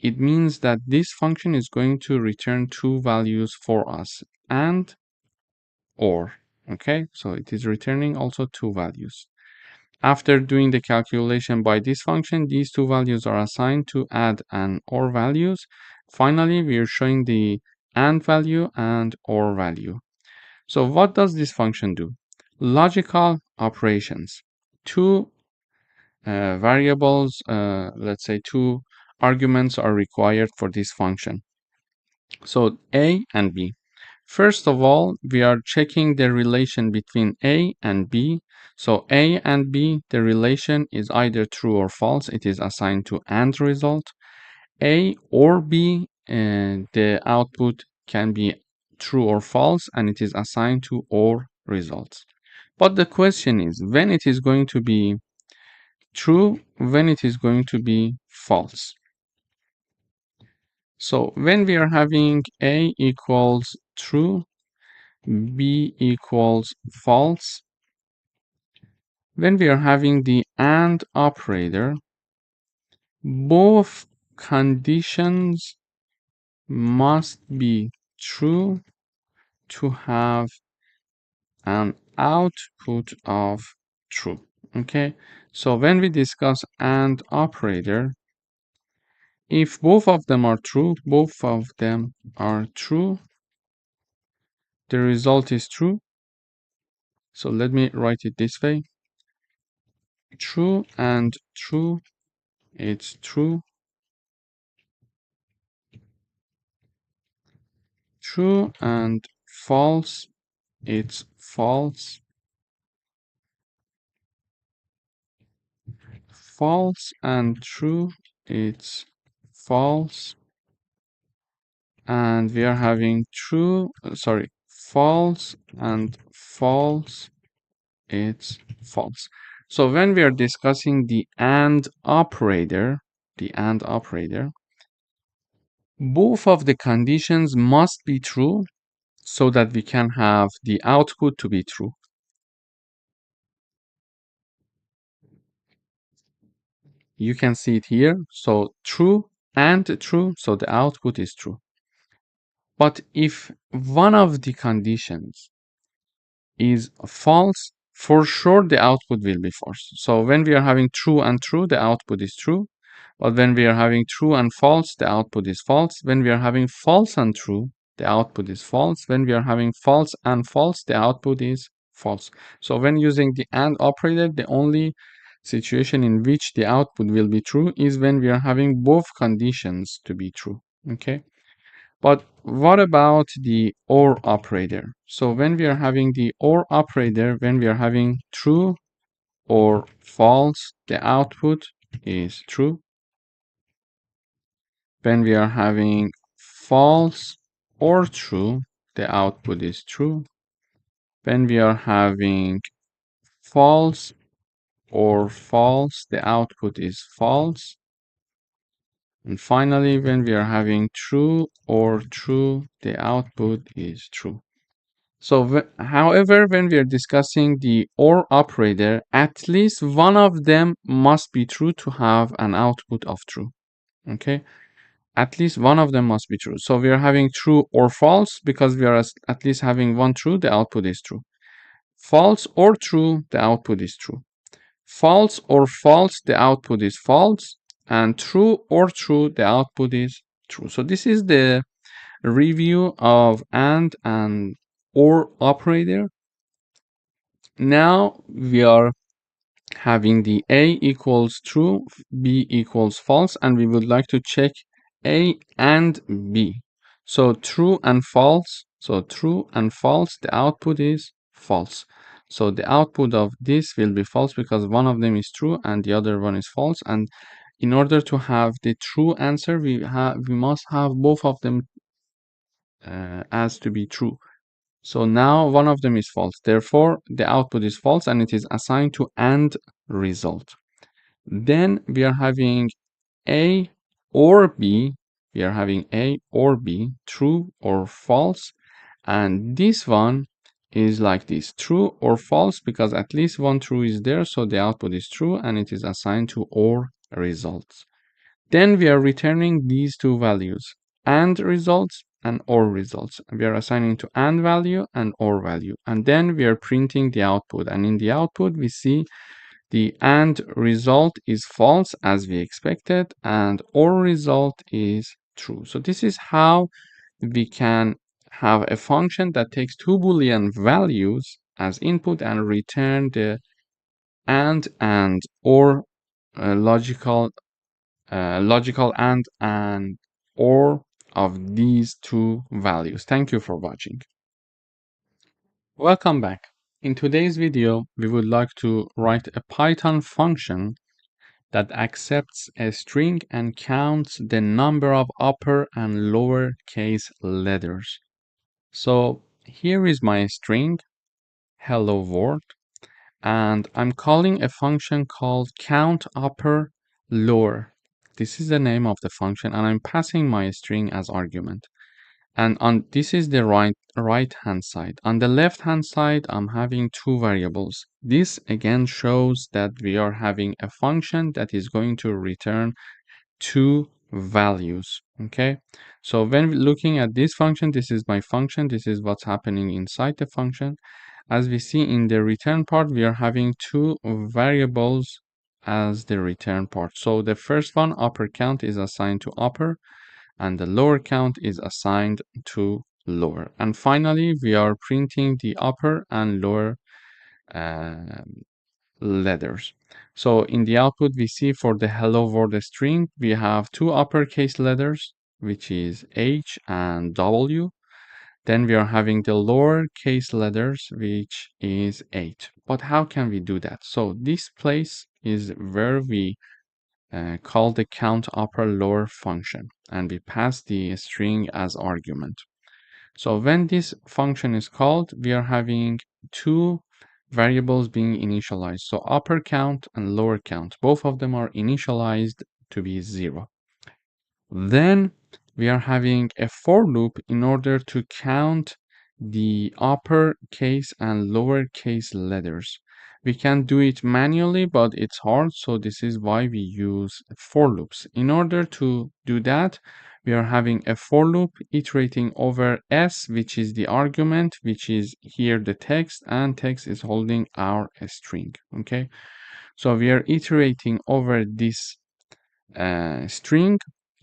It means that this function is going to return two values for us, and or. Okay, so it is returning also two values. After doing the calculation by this function, these two values are assigned to add and or values. Finally, we are showing the and value and or value. So what does this function do? Logical operations. Two variables, let's say two arguments are required for this function. So a and b. First of all, we are checking the relation between a and b. So a and b, the relation is either true or false. It is assigned to and result. A or b, the output can be true or false, and it is assigned to or results. But the question is when it is going to be true, when it is going to be false. So when we are having a equals true, b equals false, when we are having the and operator, both conditions must be true to have an output of true. Okay, so when we discuss and operator, if both of them are true, the result is true. So let me write it this way. True and true, it's true. True and false, it's false. False and true, it's false. And we are having false and false, it's false. So when we are discussing the AND operator, both of the conditions must be true so that we can have the output to be true. You can see it here. So true and true, so the output is true. But if one of the conditions is false, for sure the output will be false. So when we are having true and true, the output is true. But when we are having true and false, the output is false. When we are having false and true, the output is false. When we are having false and false, the output is false. So when using the AND operator, the only situation in which the output will be true is when we are having both conditions to be true. Okay. But what about the OR operator? So when we are having the OR operator, when we are having true or false, the output is true. When we are having false or true, the output is true. When we are having false or false, the output is false. And finally, when we are having true or true, the output is true. So, however, when we are discussing the OR operator, at least one of them must be true to have an output of true. Okay, at least one of them must be true. So we are having true or false because we are at least having one true, the output is true. False or true, the output is true. False or false, the output is false. And true or true, the output is true. So this is the review of and OR operator. Now we are having the A equals true, B equals false, and we would like to check A and B. So true and false. So true and false, the output is false. So the output of this will be false because one of them is true and the other one is false. And in order to have the true answer, we must have both of them as to be true. So now one of them is false. Therefore, the output is false and it is assigned to AND result. Then we are having A or B. We are having A or B, true or false. And this one is like this, true or false, because at least one true is there. So the output is true and it is assigned to OR results. Then we are returning these two values, AND results and OR results. We are assigning to AND value and OR value. And then we are printing the output. And in the output, we see the AND result is false as we expected, and OR result is true. So this is how we can have a function that takes two Boolean values as input and return the AND and OR logical and OR of these two values. Thank you for watching. Welcome back. In today's video, we would like to write a Python function that accepts a string and counts the number of upper and lower case letters. So here is my string, hello world, and I'm calling a function called count upper lower. This is the name of the function, and I'm passing my string as argument. And this is the right hand side. On the left hand side, I'm having two variables. This again shows that we are having a function that is going to return two values. Okay, so when looking at this function, this is my function, this is what's happening inside the function. As we see in the return part, we are having two variables as the return part. So the first one, upper count, is assigned to upper, and the lower count is assigned to lower. And finally, we are printing the upper and lower uh, letters. So in the output, we see for the hello world string, we have two uppercase letters, which is H and W. Then we are having the lowercase letters, which is 8. But how can we do that? So this place is where we call the count upper lower function, and we pass the string as argument. So when this function is called, we are having two variables being initialized. So upper count and lower count, both of them are initialized to be 0. Then we are having a for loop in order to count the uppercase and lowercase letters. We can do it manually, but it's hard, so this is why we use for loops. In order to do that, we are having a for loop iterating over s, which is the argument, which is here the text, and text is holding our string. Okay, so we are iterating over this string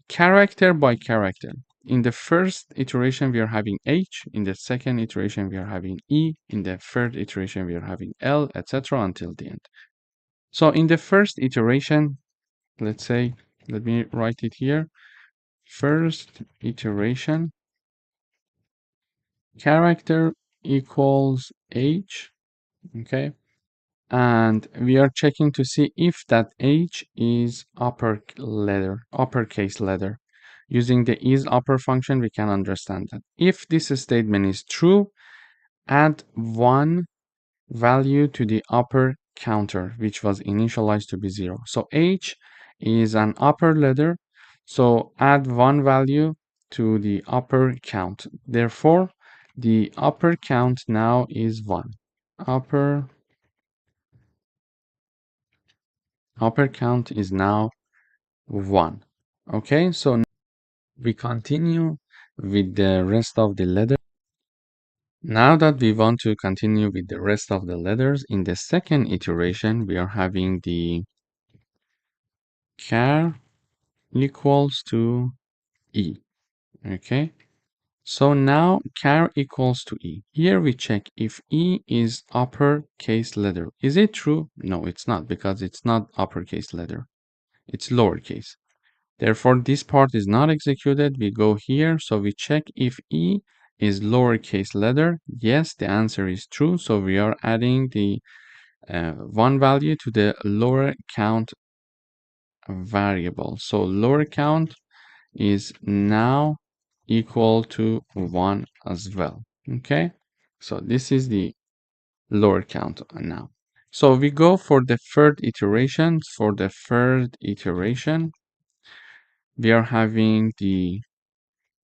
character by character. In the first iteration, we are having H. In the second iteration, we are having E. In the third iteration, we are having L, etc. until the end. So in the first iteration, let's say, let me write it here. First iteration, character equals H, okay? And we are checking to see if that H is uppercase letter. Using the isUpper function, we can understand that. If this statement is true, add 1 value to the upper counter, which was initialized to be 0. So H is an upper letter, so add 1 value to the upper count. Therefore, the upper count now is 1. Upper count is now 1. Okay, so we continue with the rest of the letters. Now that we want to continue with the rest of the letters, in the second iteration, we are having the char equals to E. Okay, so now char equals to E. Here we check if E is uppercase letter. Is it true? No, it's not, because it's not uppercase letter. It's lowercase. Therefore, this part is not executed. We go here, so we check if E is lowercase letter. Yes, the answer is true. So we are adding the 1 value to the lower count variable. So lower count is now equal to 1 as well. Okay, so this is the lower count now. So we go for the third iteration. For the third iteration, we are having the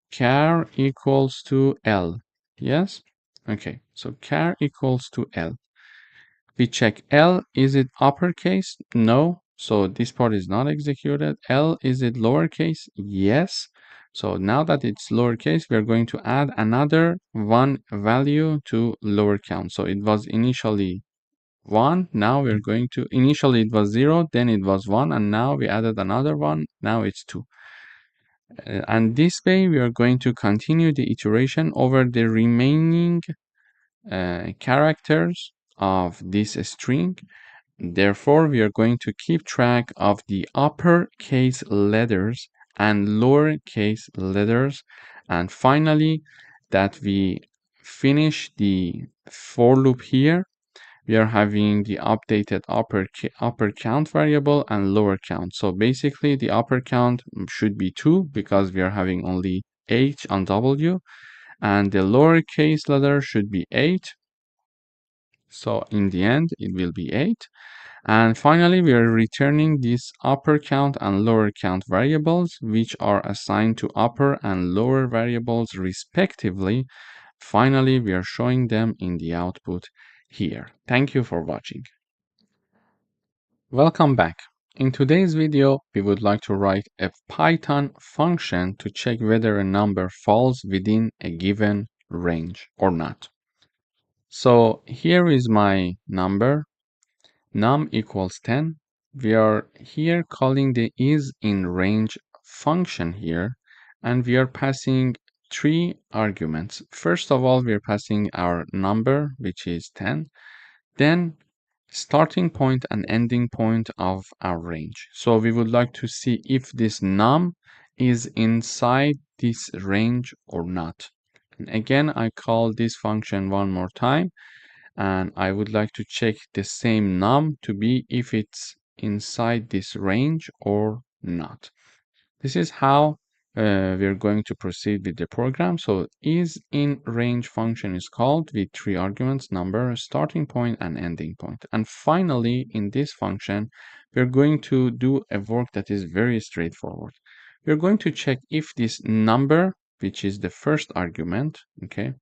char equals to L. Yes? Okay, so char equals to L. We check L, is it uppercase? No, so this part is not executed. L, is it lowercase? Yes. So now that it's lowercase, we are going to add another 1 value to lower count. So it was initially 1, now we're going to, initially it was 0, then it was 1, and now we added another 1, now it's 2. And this way we are going to continue the iteration over the remaining characters of this string. Therefore, we are going to keep track of the uppercase letters and lowercase letters. And finally, that we finish the for loop here, we are having the updated upper count variable and lower count. So basically the upper count should be 2 because we are having only H on W, and the lowercase letter should be 8. So in the end, it will be 8. And finally, we are returning these upper count and lower count variables, which are assigned to upper and lower variables respectively. Finally, we are showing them in the output here. Thank you for watching. Welcome back. In today's video, we would like to write a Python function to check whether a number falls within a given range or not. So here is my number, num equals 10. We are here calling the isInRange function here, and we are passing three arguments. First of all, we're passing our number, which is 10, then starting point and ending point of our range. So we would like to see if this num is inside this range or not. And again, I call this function one more time, and I would like to check the same num to be if it's inside this range or not. This is how we're going to proceed with the program. So is in range function is called with three arguments, number, starting point, and ending point. And finally, in this function, we're going to do a work that is very straightforward. We're going to check if this number, which is the first argument, okay,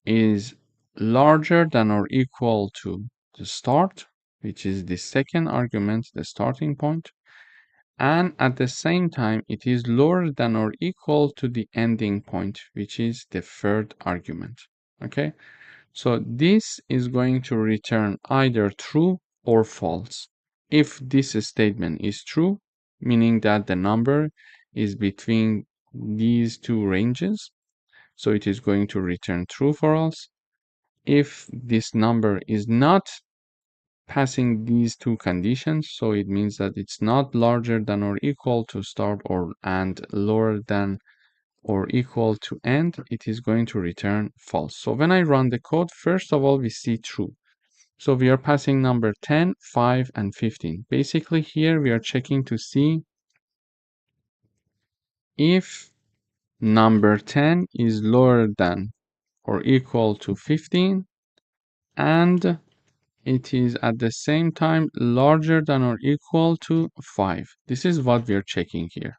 is larger than or equal to the start, which is the second argument, the starting point, and at the same time it is lower than or equal to the ending point, which is the third argument. Okay, so this is going to return either true or false. If this statement is true, meaning that the number is between these two ranges, so it is going to return true for us. If this number is not passing these two conditions, so it means that it's not larger than or equal to start or and lower than or equal to end, it is going to return false. So when I run the code, first of all, we see true. So we are passing number 10, 5, and 15. Basically here we are checking to see if number 10 is lower than or equal to 15 and it is at the same time larger than or equal to 5. This is what we are checking here.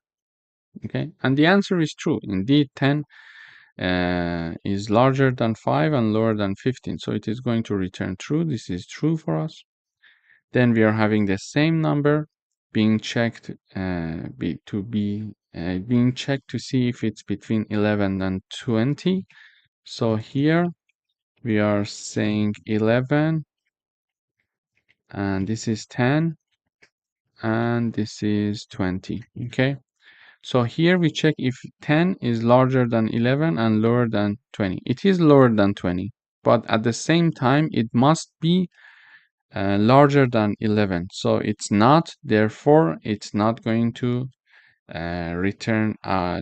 Okay, and the answer is true. Indeed, 10 is larger than 5 and lower than 15. So it is going to return true. This is true for us. Then we are having the same number being checked being checked to see if it's between 11 and 20. So here we are saying 11 and this is 10 and this is 20. Okay, so here we check if 10 is larger than 11 and lower than 20. It is lower than 20, but at the same time it must be larger than 11. So it's not, therefore it's not going to return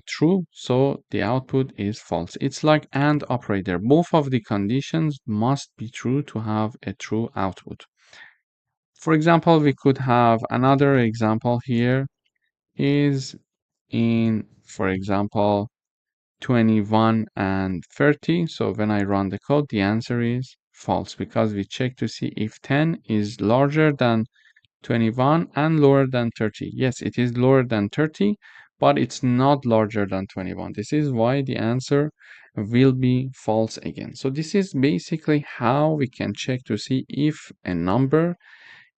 true, so the output is false. It's like AND operator. Both of the conditions must be true to have a true output. For example, we could have another example here is in, for example, 21 and 30. So when I run the code, the answer is false because we check to see if 10 is larger than 21 and lower than 30. Yes, it is lower than 30, but it's not larger than 21. This is why the answer will be false again. So this is basically how we can check to see if a number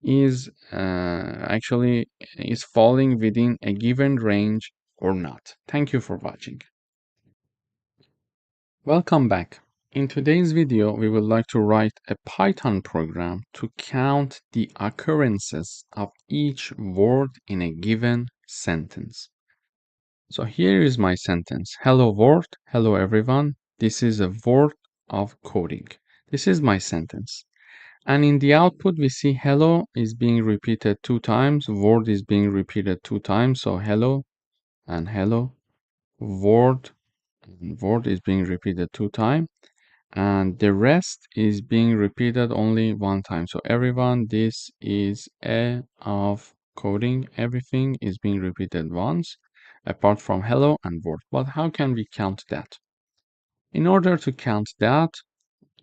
is actually is falling within a given range or not. Thank you for watching. Welcome back. In today's video, we would like to write a Python program to count the occurrences of each word in a given sentence. So here is my sentence. Hello world, hello everyone. This is a word of coding. This is my sentence. And in the output, we see hello is being repeated 2 times, word is being repeated 2 times. So hello and hello, word and word is being repeated 2 times. And the rest is being repeated only 1 time. So everyone, this is a of coding. Everything is being repeated once, apart from hello and word. But how can we count that? In order to count that,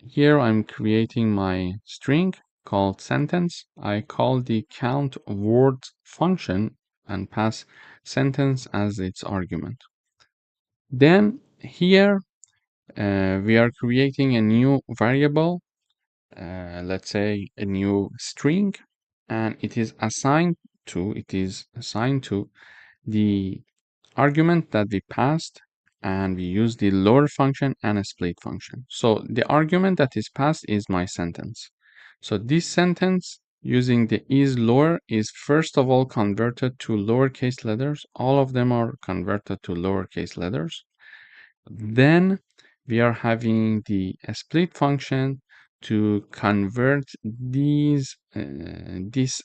here I'm creating my string called sentence. I call the count word function and pass sentence as its argument. Then here we are creating a new variable, let's say a new string, and it is assigned to the argument that we passed, and we use the lower function and a split function. So the argument that is passed is my sentence. So this sentence using the is lower is first of all converted to lowercase letters. All of them are converted to lowercase letters. Then we are having the split function to convert this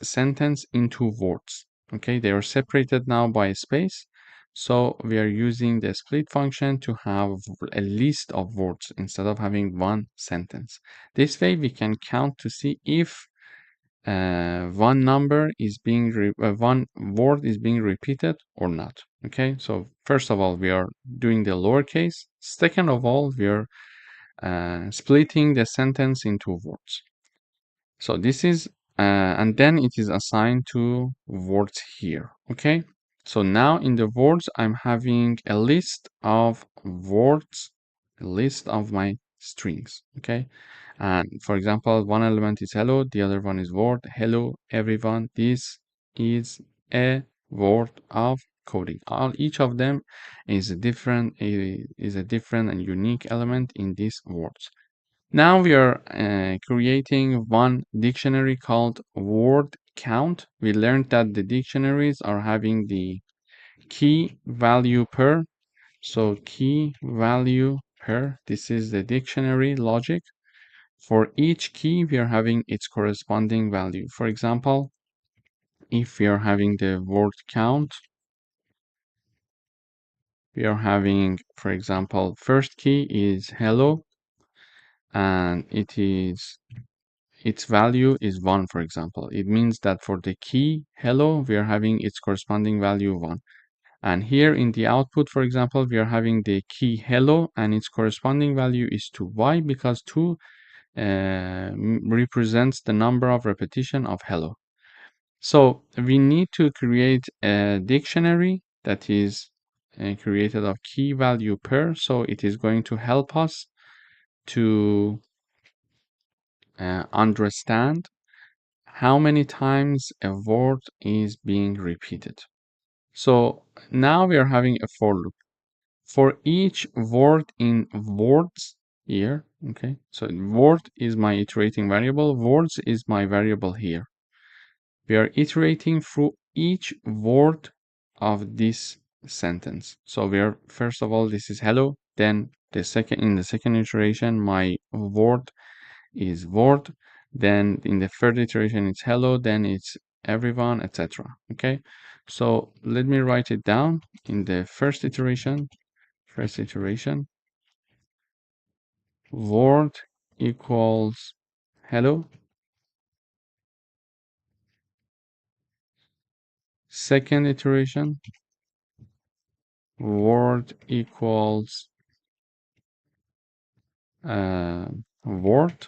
sentence into words. Okay, they are separated now by a space. So we are using the split function to have a list of words instead of having one sentence. This way we can count to see if one word is being repeated or not. Okay, so first of all we are doing the lowercase. Second of all we are splitting the sentence into words. So this is and then it is assigned to words here. Okay, so now in the words I'm having a list of words, a list of my strings. Okay, and for example, one element is hello, the other one is word. Hello everyone, this is a word of coding. Each of them is a different and unique element in these words. Now we are creating one dictionary called word count. We learned that the dictionaries are having the key value per. So key value per, this is the dictionary logic. For each key, we are having its corresponding value. For example, if we are having the word count, we are having, for example, first key is hello, and its value is 1, for example. It means that for the key hello, we are having its corresponding value 1. And here in the output, for example, we are having the key hello and its corresponding value is 2. Why? Because 2 represents the number of repetition of hello. So we need to create a dictionary that is created of key value per. So it is going to help us to understand how many times a word is being repeated. So now we are having a for loop. For each word in words here, okay, so word is my iterating variable, words is my variable here. We are iterating through each word of this sentence. So we are, first of all, this is hello, then in the second iteration, my word is word, then in the third iteration it's hello, then it's everyone, etc. Okay, so let me write it down. In the first iteration, word equals hello. Second iteration, word equals word.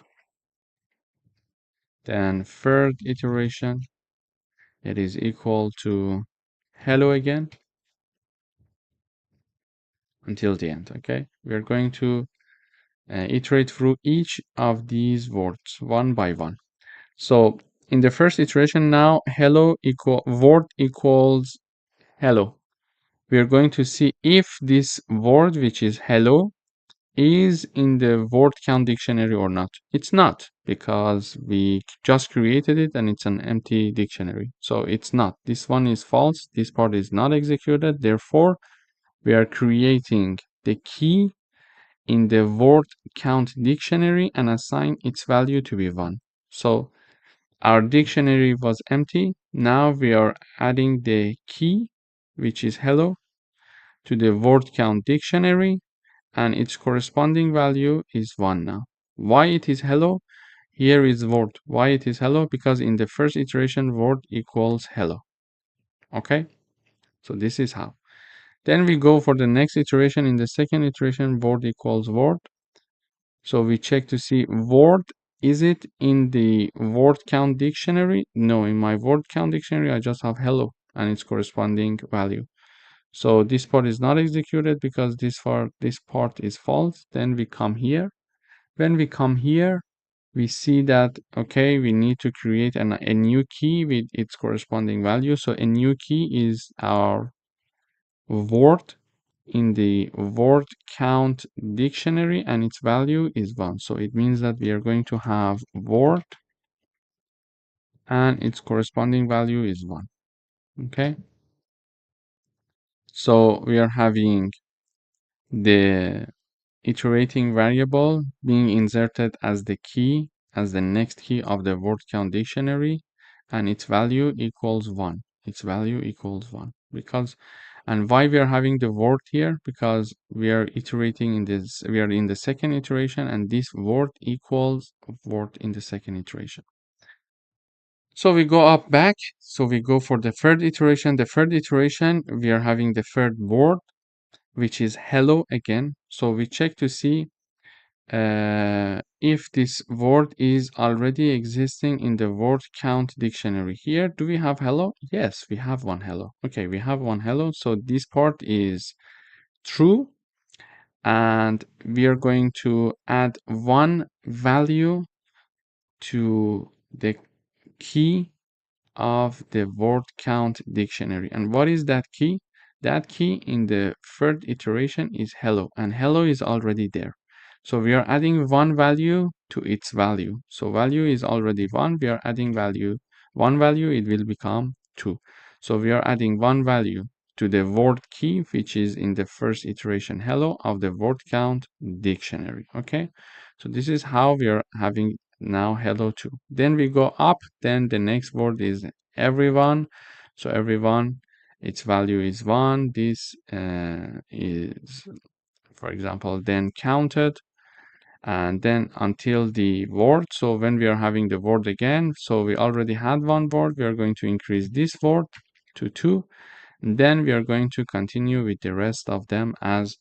Then third iteration, it is equal to hello again until the end. Okay, we are going to iterate through each of these words one by one. So in the first iteration now, word equals hello. We are going to see if this word, which is hello, is in the word count dictionary or not. It's not, because we just created it and it's an empty dictionary. So it's not. This one is false. This part is not executed. Therefore, we are creating the key in the word count dictionary and assign its value to be 1. So our dictionary was empty. Now we are adding the key, which is hello, to the word count dictionary, and its corresponding value is 1 now. Why it is hello? Here is word. Why it is hello? Because in the first iteration, word equals hello. Okay? So this is how. Then we go for the next iteration. In the second iteration, word equals word. So we check to see word, is it in the word count dictionary? No, in my word count dictionary, I just have hello and its corresponding value. So this part is not executed because this part is false. Then we come here. When we come here, we see that, okay, we need to create a new key with its corresponding value. So a new key is our word in the word count dictionary and its value is 1. So it means that we are going to have word and its corresponding value is 1. Okay. So we are having the iterating variable being inserted as the key, as the next key of the word count dictionary, and its value equals 1. Its value equals 1. Because, and why we are having the word here? Because we are iterating in this, we are in the second iteration, and this word equals word in the second iteration. So we go up back. So we go for the third iteration. The third iteration, we are having the third word, which is hello again. So we check to see if this word is already existing in the word count dictionary. Here, do we have hello? Yes, we have one hello. Okay, we have one hello. So this part is true. And we are going to add one value to the key of the word count dictionary. And what is that key? That key in the third iteration is hello, and hello is already there. So we are adding one value to its value. So value is already one. We are adding one value, it will become two. So we are adding one value to the word key, which is in the first iteration hello of the word count dictionary. Okay. So this is how we are having now hello 2. Then we go up, then the next word is everyone. So everyone, its value is 1. This is, for example, then counted, and then until the word. So when we are having the word again, so we already had one word, we are going to increase this word to 2. And then we are going to continue with the rest of them as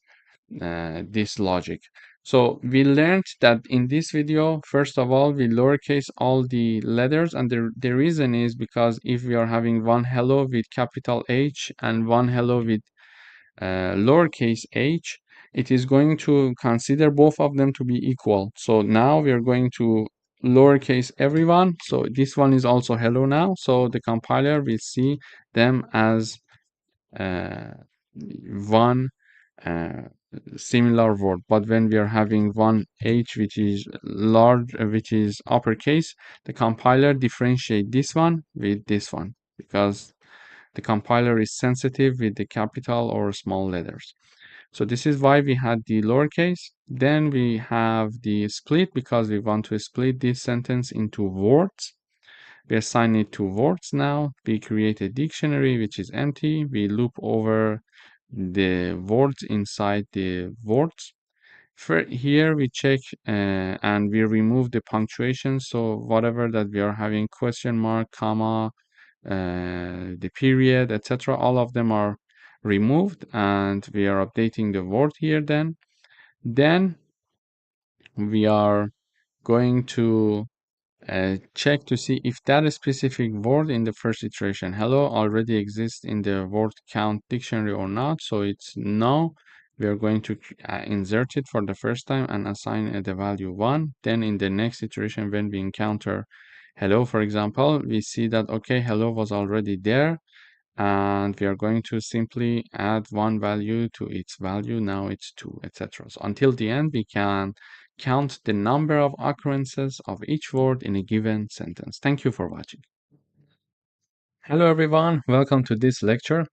this logic. So we learned that in this video, first of all, we lowercase all the letters, and the reason is because if we are having one hello with capital H and one hello with lowercase h, it is going to consider both of them to be equal. So now we are going to lowercase everyone. So this one is also hello now. So the compiler will see them as uh, one uh, similar word. But when we are having one h which is large, which is uppercase, the compiler differentiate this one with this one because the compiler is sensitive with the capital or small letters. So this is why we had the lowercase. Then we have the split because we want to split this sentence into words. We assign it to words now. We create a dictionary which is empty. We loop over the words inside the words. Here we check and we remove the punctuation. So whatever that we are having, question mark, comma, the period, etc., all of them are removed, and we are updating the word here. Then we are going to check to see if that specific word in the first iteration hello already exists in the word count dictionary or not. So it's no. We are going to insert it for the first time and assign it the value 1. Then in the next iteration, when we encounter hello, for example, we see that okay, hello was already there, and we are going to simply add one value to its value. Now it's 2, etc. So until the end, we can count the number of occurrences of each word in a given sentence. Thank you for watching. Hello everyone, welcome to this lecture.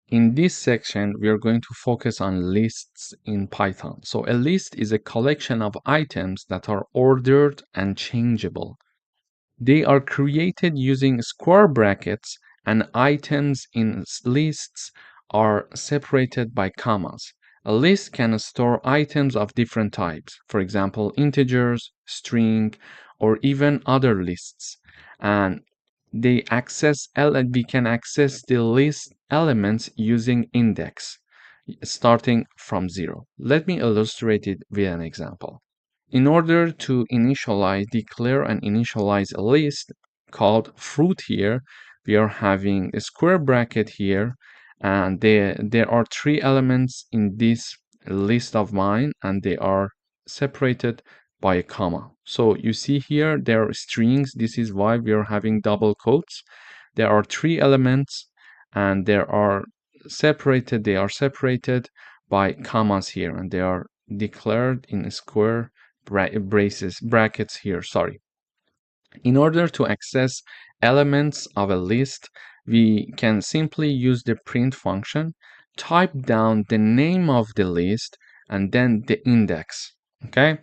In this section, we are going to focus on lists in Python. So a list is a collection of items that are ordered and changeable. They are created using square brackets, and items in lists are separated by commas. A list can store items of different types, for example, integers, string, or even other lists. And we can access the list elements using index, starting from 0. Let me illustrate it with an example. In order to declare and initialize a list called fruit here, we are having a square bracket here, and there are 3 elements in this list of mine, and they are separated by a comma. So you see here, there are strings. This is why we are having double quotes. There are 3 elements, and they are separated by commas here, and they are declared in square brackets here, sorry. In order to access elements of a list, we can simply use the print function, type down the name of the list, and then the index. Okay,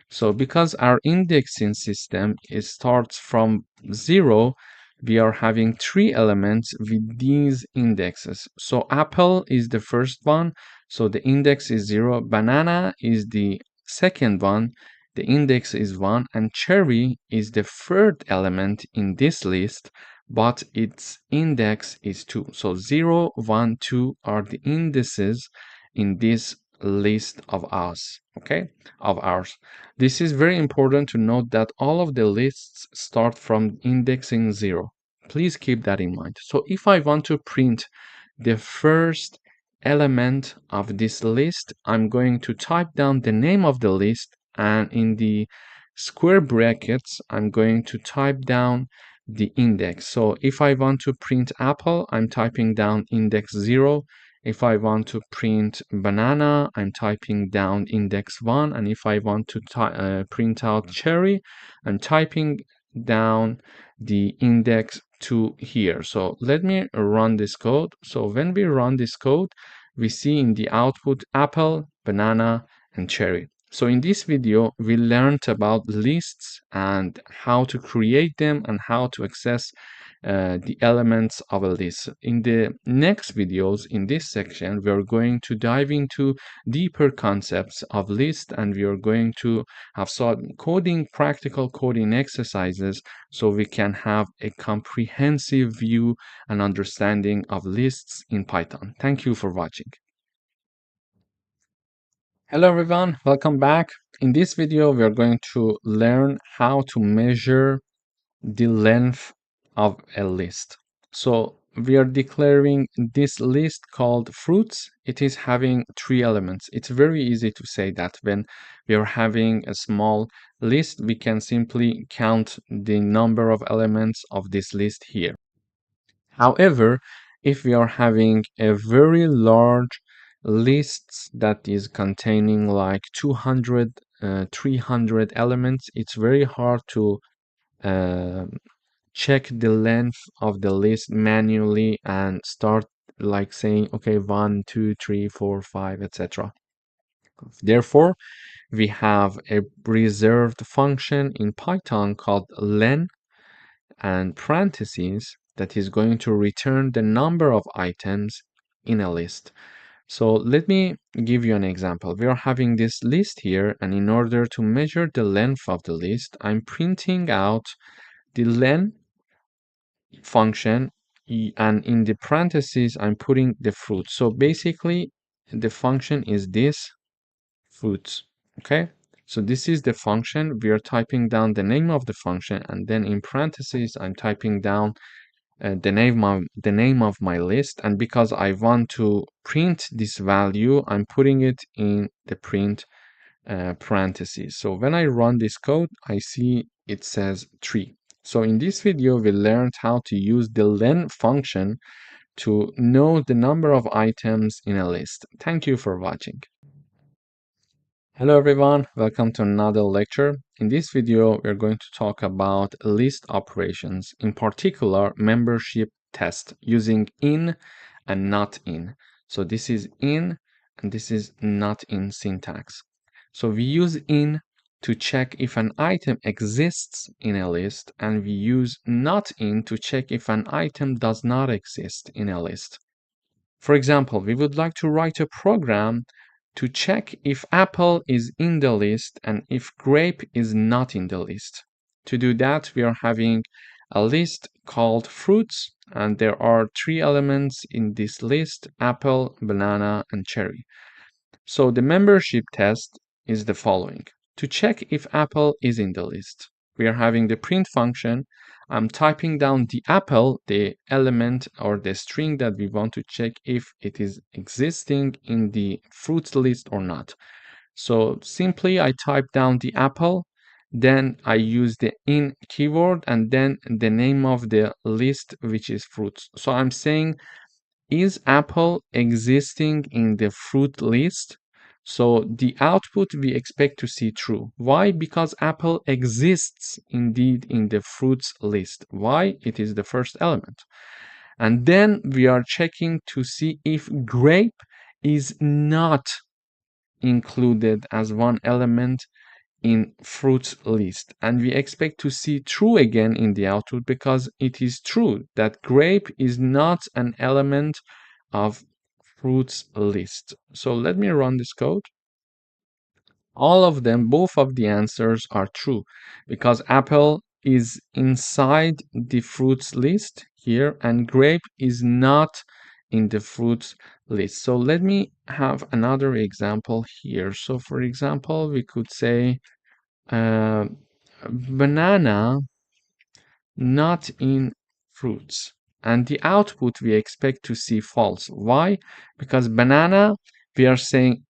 so because our indexing system starts from 0, we are having 3 elements with these indexes. So apple is the first one, so the index is 0. Banana is the second one, the index is 1, and cherry is the third element in this list, but its index is 2. So 0, 1, 2 are the indices in this list of us, okay, of ours. This is very important to note that all of the lists start from indexing 0. Please keep that in mind. So if I want to print the first element of this list, I'm going to type down the name of the list, and in the square brackets, I'm going to type down the index. So if I want to print apple, I'm typing down index 0. If I want to print banana, I'm typing down index 1. And if I want to print out cherry, I'm typing down the index 2 here. So let me run this code. So when we run this code, we see in the output apple, banana, and cherry. So in this video, we learned about lists and how to create them and how to access the elements of a list. In the next videos, in this section, we are going to dive into deeper concepts of list, and we are going to have some practical coding exercises so we can have a comprehensive view and understanding of lists in Python. Thank you for watching. Hello everyone, welcome back. In this video, we are going to learn how to measure the length of a list. So we are declaring this list called fruits. It is having 3 elements. It's very easy to say that when we are having a small list, we can simply count the number of elements of this list here. However, if we are having a very large list that is containing like 200, 300 elements, it's very hard to uh, check the length of the list manually and start like saying, okay, 1, 2, 3, 4, 5, etc. Therefore, we have a reserved function in Python called len and parentheses that is going to return the number of items in a list. So let me give you an example. We are having this list here, and in order to measure the length of the list, I'm printing out the len function, and in the parentheses, I'm putting the fruit. So basically, the function is this fruits. Okay, so this is the function. We are typing down the name of the function, and then in parentheses, I'm typing down the name of my list. And because I want to print this value, I'm putting it in the print parentheses. So when I run this code, I see it says 3. So in this video, we learned how to use the len function to know the number of items in a list. Thank you for watching. Hello everyone, welcome to another lecture. In this video, we're going to talk about list operations, in particular membership test using in and not in. So this is in and this is not in syntax. So we use in to check if an item exists in a list, and we use not in to check if an item does not exist in a list. For example, we would like to write a program to check if apple is in the list and if grape is not in the list. To do that, we are having a list called fruits, and there are 3 elements in this list: apple, banana, and cherry. So the membership test is the following. To check if apple is in the list, we are having the print function. I'm typing down the apple, the element or the string that we want to check if it is existing in the fruits list or not. So simply I type down the apple, then I use the in keyword, and then the name of the list, which is fruits. So I'm saying, is apple existing in the fruit list? So the output we expect to see true. Why? Because apple exists indeed in the fruits list. Why? It is the first element. And then we are checking to see if grape is not included as one element in fruits list, and we expect to see true again in the output because it is true that grape is not an element of fruits list. So let me run this code. All of them, both of the answers are true because apple is inside the fruits list here and grape is not in the fruits list. So let me have another example here. So for example, we could say uh, banana not in fruits. And the output we expect to see false. Why? Because banana, we are saying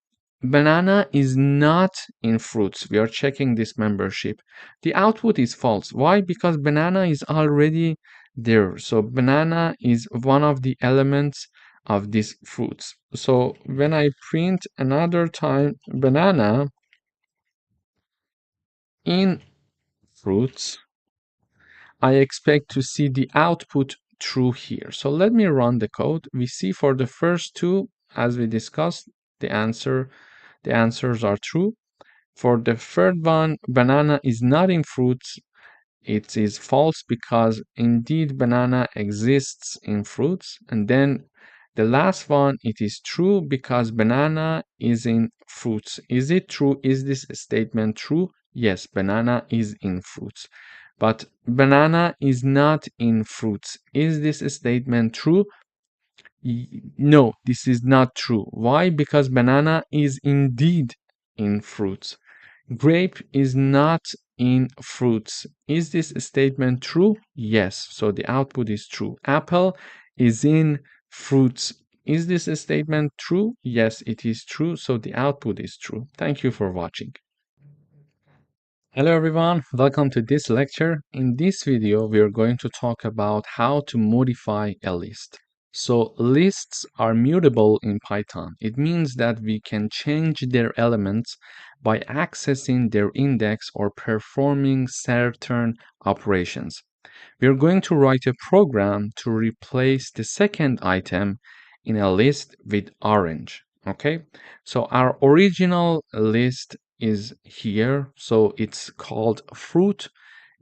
banana is not in fruits. We are checking this membership. The output is false. Why? Because banana is already there. So banana is one of the elements of these fruits. So when I print another time banana in fruits, I expect to see the output true here. So let me run the code. We see for the first two, as we discussed, the answers are true. For the third one, banana is not in fruits. It is false because indeed banana exists in fruits. And then the last one, it is true because banana is in fruits. Is it true? Is this statement true? Yes, banana is in fruits. But banana is not in fruits. Is this statement true? No, this is not true. Why? Because banana is indeed in fruits. Grape is not in fruits. Is this statement true? Yes. So the output is true. Apple is in fruits. Is this statement true? Yes, it is true. So the output is true. Thank you for watching. Hello everyone, welcome to this lecture. In this video, we are going to talk about how to modify a list. So lists are mutable in Python. It means that we can change their elements by accessing their index or performing certain operations. We are going to write a program to replace the second item in a list with orange. Okay, so our original list is here. So it's called fruit.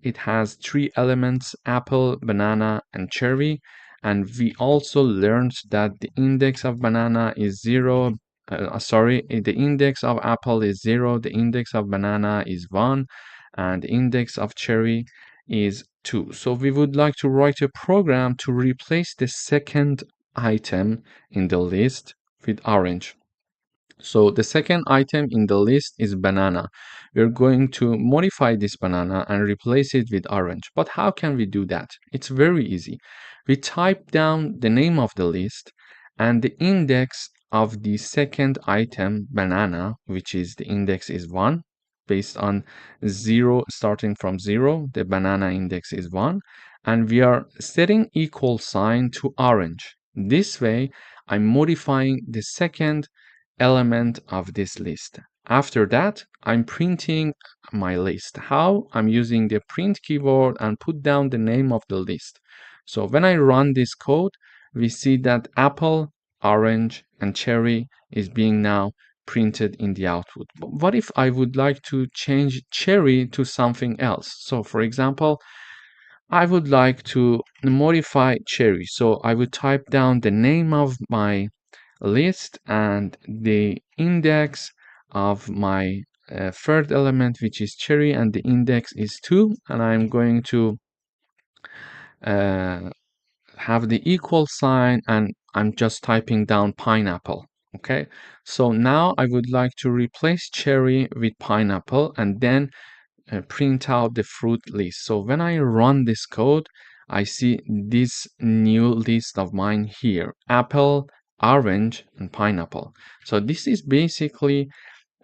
It has three elements, apple, banana, and cherry. And we also learned that the index of banana is 0. The index of apple is 0, the index of banana is 1, and the index of cherry is 2. So we would like to write a program to replace the second item in the list with orange. So the second item in the list is banana. We're going to modify this banana and replace it with orange. But how can we do that? It's very easy. We type down the name of the list and the index of the second item, banana, which is the index is 1. Based on 0, starting from 0, the banana index is 1. And we are setting equal sign to orange. This way, I'm modifying the second element of this list. After that, I'm printing my list. How? I'm using the print keyword and put down the name of the list. So when I run this code, we see that apple, orange, and cherry is being now printed in the output. But what if I would like to change cherry to something else? So for example, I would like to modify cherry. So I would type down the name of my list and the index of my third element, which is cherry, and the index is 2. And I'm going to uh, have the equal sign, and I'm just typing down pineapple. Okay, so now I would like to replace cherry with pineapple and then print out the fruit list. So when I run this code, I see this new list of mine here: apple, orange, and pineapple. So this is basically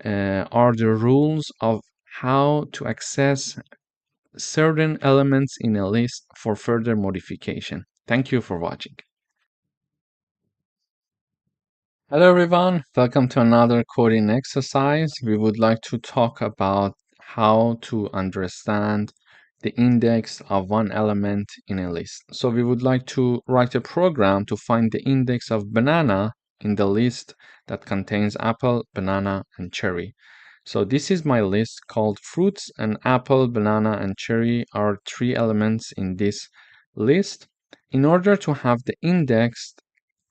are the rules of how to access certain elements in a list for further modification. Thank you for watching. Hello everyone, welcome to another coding exercise. We would like to talk about how to understand the index of one element in a list. So we would like to write a program to find the index of banana in the list that contains apple, banana, and cherry. So this is my list called fruits, and apple, banana, and cherry are 3 elements in this list. In order to have the index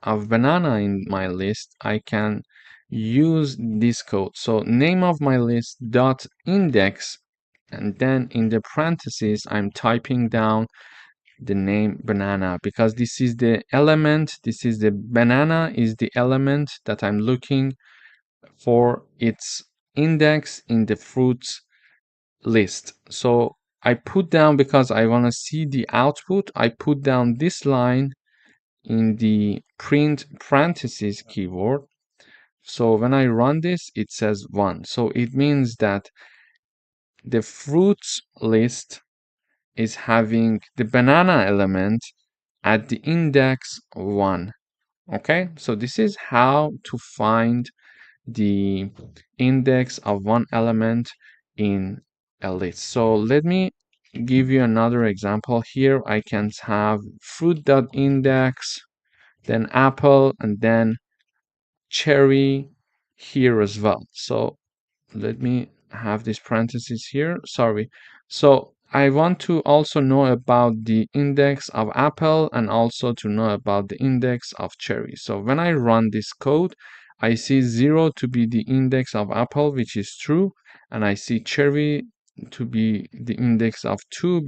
of banana in my list, I can use this code. So name of my list dot index, and then in the parentheses, I'm typing down the name banana because this is the element, this is the banana is the element that I'm looking for its index in the fruits list. So I put down, because I want to see the output, I put down this line in the print parentheses keyword. So when I run this, it says 1. So it means that the fruits list is having the banana element at the index 1. Okay, so this is how to find the index of one element in a list. So let me give you another example here. I can have fruit.index, then apple, and then cherry here as well. So let me have this parenthesis here. Sorry. So I want to also know about the index of apple and also to know about the index of cherry. So when I run this code, I see 0 to be the index of apple, which is true, and I see cherry to be the index of 2,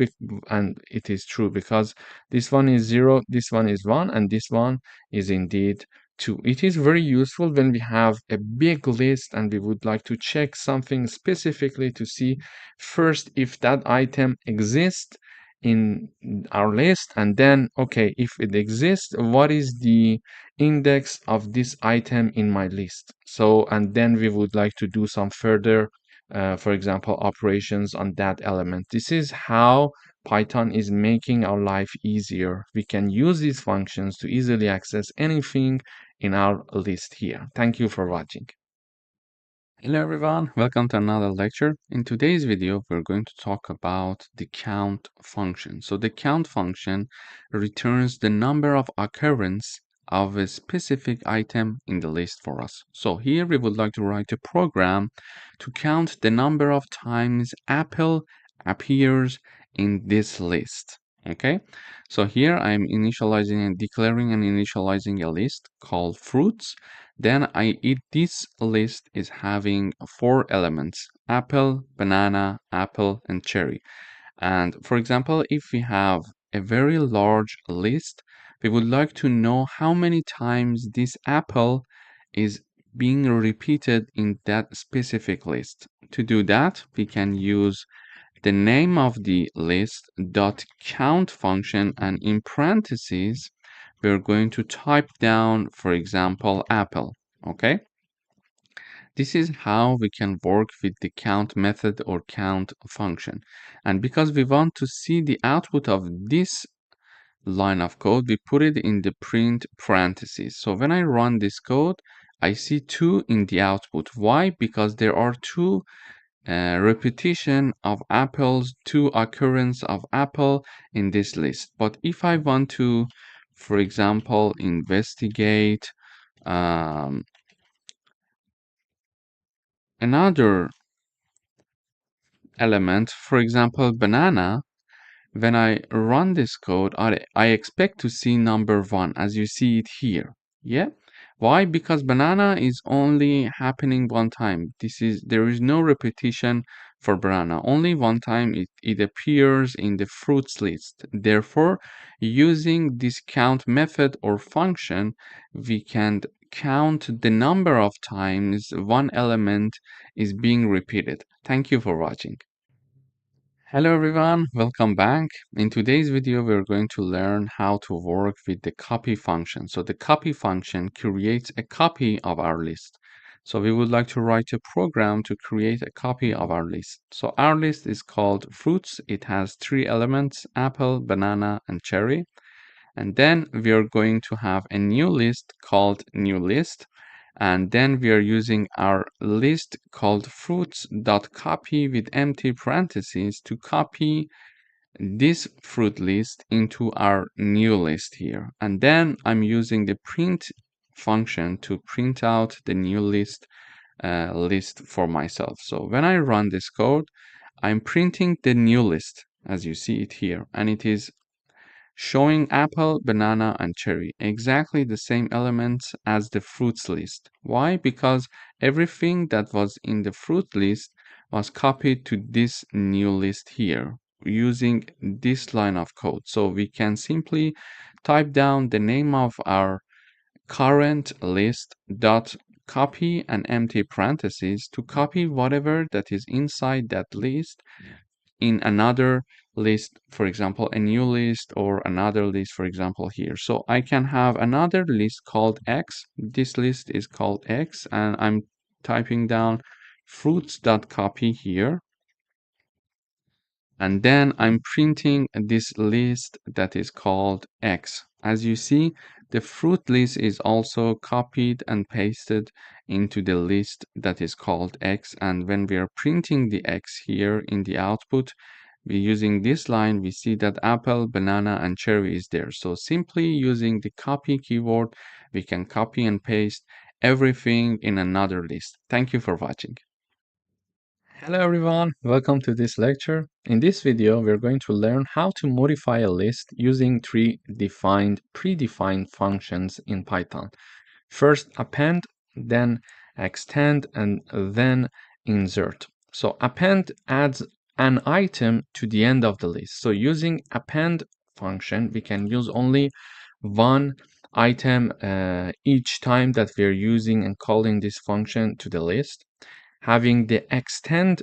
and it is true because this one is 0, this one is 1, and this one is indeed 2. It is very useful when we have a big list and we would like to check something specifically to see first if that item exists in our list, and then, okay, if it exists, what is the index of this item in my list? So, and then we would like to do some further, for example, operations on that element. This is how Python is making our life easier. We can use these functions to easily access anything in our list here. Thank you for watching. Hello everyone, welcome to another lecture. In today's video, we're going to talk about the count function. So the count function returns the number of occurrence of a specific item in the list for us. So here we would like to write a program to count the number of times apple appears in this list. Okay, so here I'm initializing and declaring and initializing a list called fruits. Then this list is having 4 elements: apple, banana, apple, and cherry. And for example, if we have a very large list, we would like to know how many times this apple is being repeated in that specific list. To do that, we can use the name of the list dot count function, and in parentheses we're going to type down, for example, apple. Okay, this is how we can work with the count method or count function. And because we want to see the output of this line of code, we put it in the print parentheses. So when I run this code, I see 2 in the output. Why? Because there are 2 repetition of apples, 2 occurrence of apple in this list. But if I want to, for example, investigate another element, for example, banana, when I run this code, I expect to see number 1 as you see it here. Yeah. Why? Because banana is only happening one time. There is no repetition for banana. Only one time it appears in the fruits list. Therefore, using this count method or function, we can count the number of times one element is being repeated. Thank you for watching. Hello everyone, welcome back. In today's video, we're going to learn how to work with the copy function. So the copy function creates a copy of our list. So we would like to write a program to create a copy of our list. So our list is called fruits. It has 3 elements: apple, banana, and cherry. And then we are going to have a new list called new list. And then we are using our list called fruits.copy with empty parentheses to copy this fruit list into our new list here. And then I'm using the print function to print out the new list for myself. So when I run this code, I'm printing the new list as you see it here, and it is showing apple, banana, and cherry, exactly the same elements as the fruits list. Why? Because everything that was in the fruit list was copied to this new list here using this line of code. So we can simply type down the name of our current list dot copy an empty parentheses to copy whatever that is inside that list in another list, for example, a new list or another list, for example, here. So I can have another list called X. This list is called X, and I'm typing down fruits.copy here. And then I'm printing this list that is called X. As you see, the fruit list is also copied and pasted into the list that is called X. And when we are printing the X here in the output, we're using this line, we see that apple, banana, and cherry is there. So simply using the copy keyword, we can copy and paste everything in another list. Thank you for watching. Hello everyone, welcome to this lecture. In this video, we're going to learn how to modify a list using three predefined functions in Python. First append, then extend, and then insert. So append adds an item to the end of the list. So using append function, we can use only one item each time that we're using and calling this function to the list. Having the extend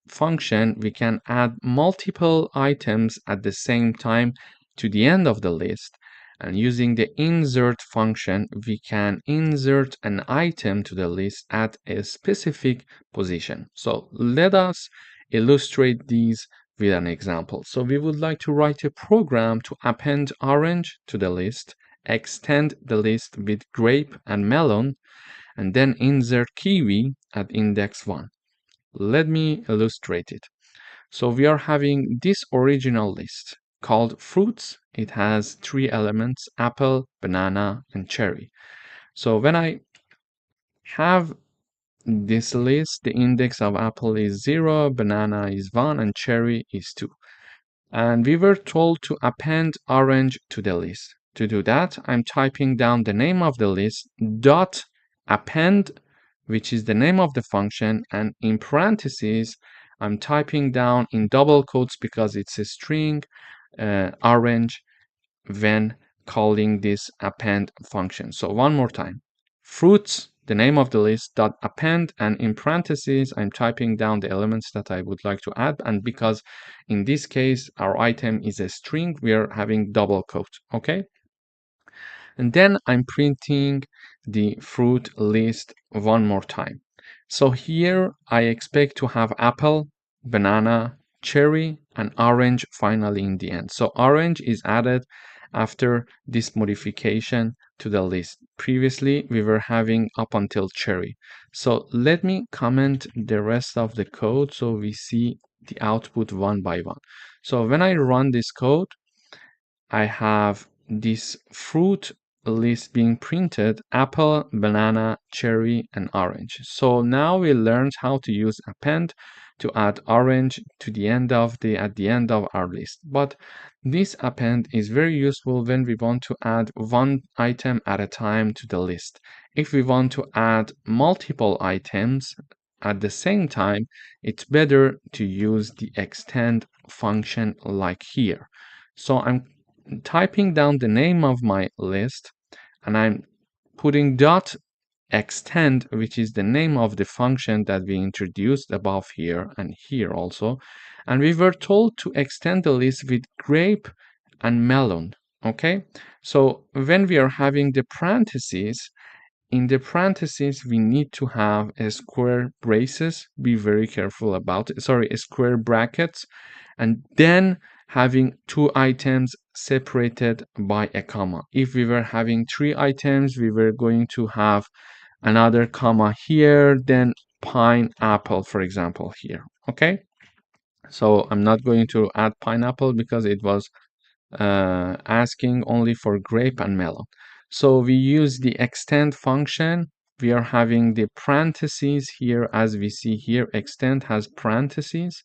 function, we can add multiple items at the same time to the end of the list. And using the insert function, we can insert an item to the list at a specific position. So let us illustrate these with an example. So we would like to write a program to append orange to the list, extend the list with grape and melon, and then insert kiwi at index 1. Let me illustrate it. So we are having this original list called fruits. It has three elements: apple, banana, and cherry. So when I have this list, the index of apple is 0, banana is 1, and cherry is 2. And we were told to append orange to the list. To do that, I'm typing down the name of the list dot append, which is the name of the function, and in parentheses, I'm typing down in double quotes because it's a string orange when calling this append function. So one more time, fruits, the name of the list dot append, and in parentheses I'm typing down the elements that I would like to add, and because in this case our item is a string, we are having double quote. Okay, and then I'm printing the fruit list one more time. So here I expect to have apple, banana, cherry, and orange finally in the end. So orange is added after this modification to the list. Previously, we were having up until cherry. So let me comment the rest of the code so we see the output one by one. So when I run this code, I have this fruit list being printed: apple, banana, cherry, and orange. So now we learned how to use append to add orange to the end of at the end of our list. But this append is very useful when we want to add one item at a time to the list. If we want to add multiple items at the same time, it's better to use the extend function like here. So I'm typing down the name of my list, and I'm putting dot extend, which is the name of the function that we introduced above here and here also. And we were told to extend the list with grape and melon. Okay, so when we are having the parentheses, in the parentheses we need to have a square braces. Be very careful about it. Sorry, square brackets, and then having two items separated by a comma. If we were having three items, we were going to have another comma here, then pineapple, for example, here. Okay, so I'm not going to add pineapple because it was asking only for grape and melon. So we use the extend function. We are having the parentheses here, as we see here. Extend has parentheses,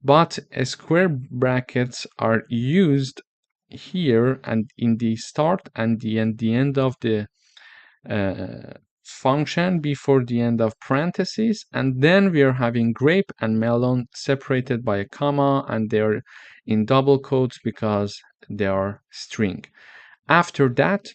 but square brackets are used here and in the start and the end of the function before the end of parentheses, and then we are having grape and melon separated by a comma, and they're in double quotes because they are string. After that,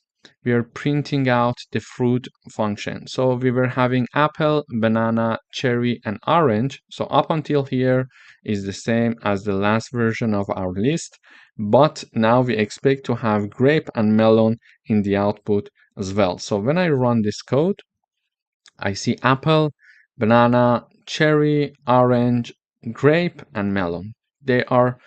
we are printing out the fruit function. So we were having apple, banana, cherry, and orange. So up until here is the same as the last version of our list, but now we expect to have grape and melon in the output as well. So when I run this code, I see apple, banana, cherry, orange, grape, and melon. They are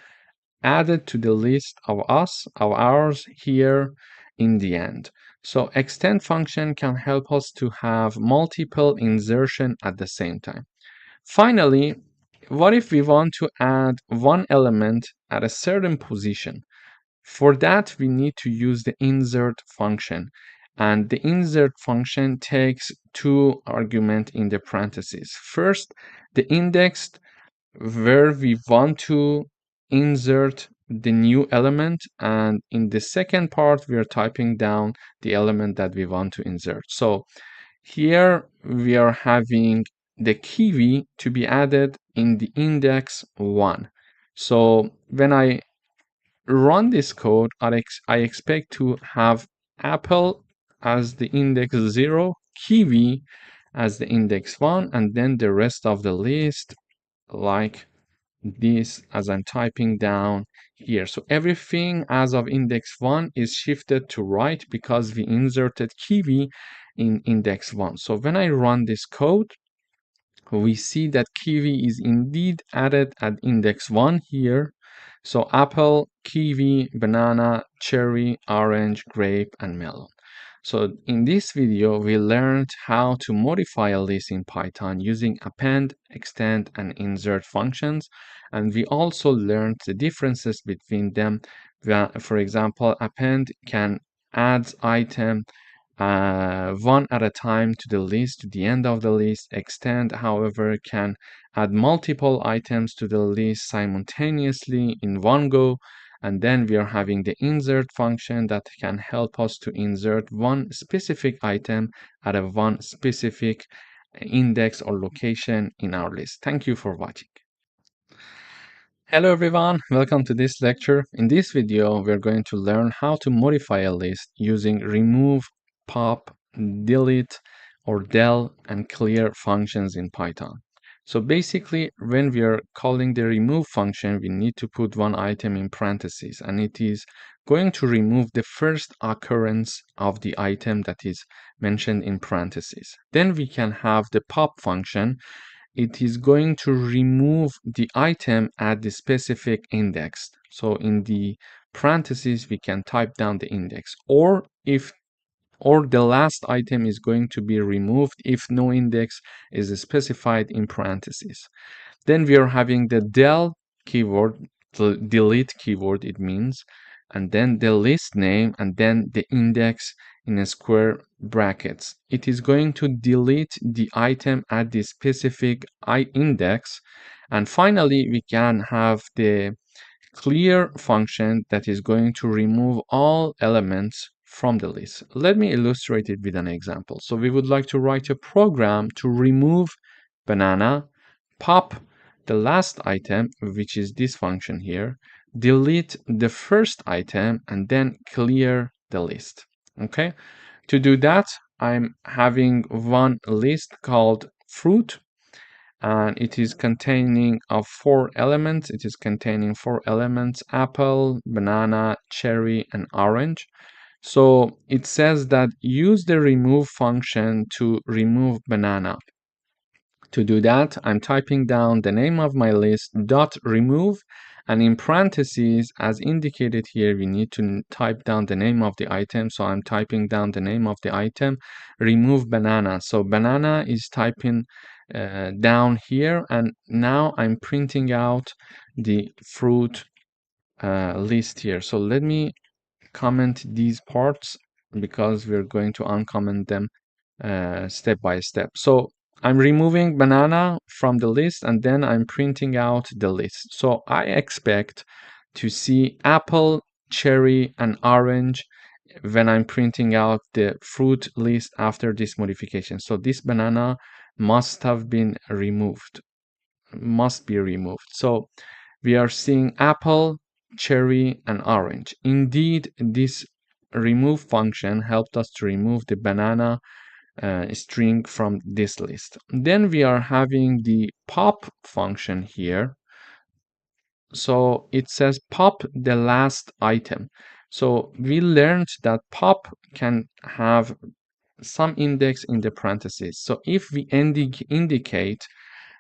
added to the list of ours here in the end. So extend function can help us to have multiple insertion at the same time. Finally, what if we want to add one element at a certain position? For that, we need to use the insert function. And the insert function takes two arguments in the parentheses. First, the index where we want to insert the new element, and in the second part we are typing down the element that we want to insert. So here we are having the kiwi to be added in the index 1. So when I run this code, I expect to have apple as the index 0, kiwi as the index 1, and then the rest of the list like this as I'm typing down here. So everything as of index 1 is shifted to right because we inserted kiwi in index 1. So when I run this code, we see that kiwi is indeed added at index 1 here. So apple, kiwi, banana, cherry, orange, grape, and melon. So in this video, we learned how to modify a list in Python using append, extend, and insert functions. And we also learned the differences between them. For example, append can add item one at a time to the list, to the end of the list. Extend, however, can add multiple items to the list simultaneously in one go. And then we are having the insert function that can help us to insert one specific item at a one specific index or location in our list. Thank you for watching. Hello everyone, welcome to this lecture. In this video, we're going to learn how to modify a list using remove, pop, delete, or del, and clear functions in Python. So basically, when we are calling the remove function, we need to put one item in parentheses, and it is going to remove the first occurrence of the item that is mentioned in parentheses. Then we can have the pop function. It is going to remove the item at the specific index. So in the parentheses, we can type down the index, or the last item is going to be removed if no index is specified in parentheses. Then we are having the del keyword, the delete keyword it means, and then the list name, and then the index in a square brackets. It is going to delete the item at the specific index. And finally, we can have the clear function that is going to remove all elements from the list. Let me illustrate it with an example. So we would like to write a program to remove banana, pop the last item, which is this function here, delete the first item, and then clear the list. Okay, to do that, I'm having one list called fruit, and it is containing of 4 elements. It is containing 4 elements: apple, banana, cherry, and orange. So it says that use the remove function to remove banana. To do that, I'm typing down the name of my list dot remove, and in parentheses, as indicated here, we need to type down the name of the item. So I'm typing down the name of the item, remove banana. So banana is typing down here, and now I'm printing out the fruit list here. So let me comment these parts because we're going to uncomment them step by step. So I'm removing banana from the list and then I'm printing out the list. So I expect to see apple, cherry, and orange when I'm printing out the fruit list after this modification. So this banana must have been removed, must be removed. So we are seeing apple, cherry, and orange. Indeed, this remove function helped us to remove the banana string from this list. Then we are having the pop function here. So it says pop the last item. So we learned that pop can have some index in the parentheses. So if we indicate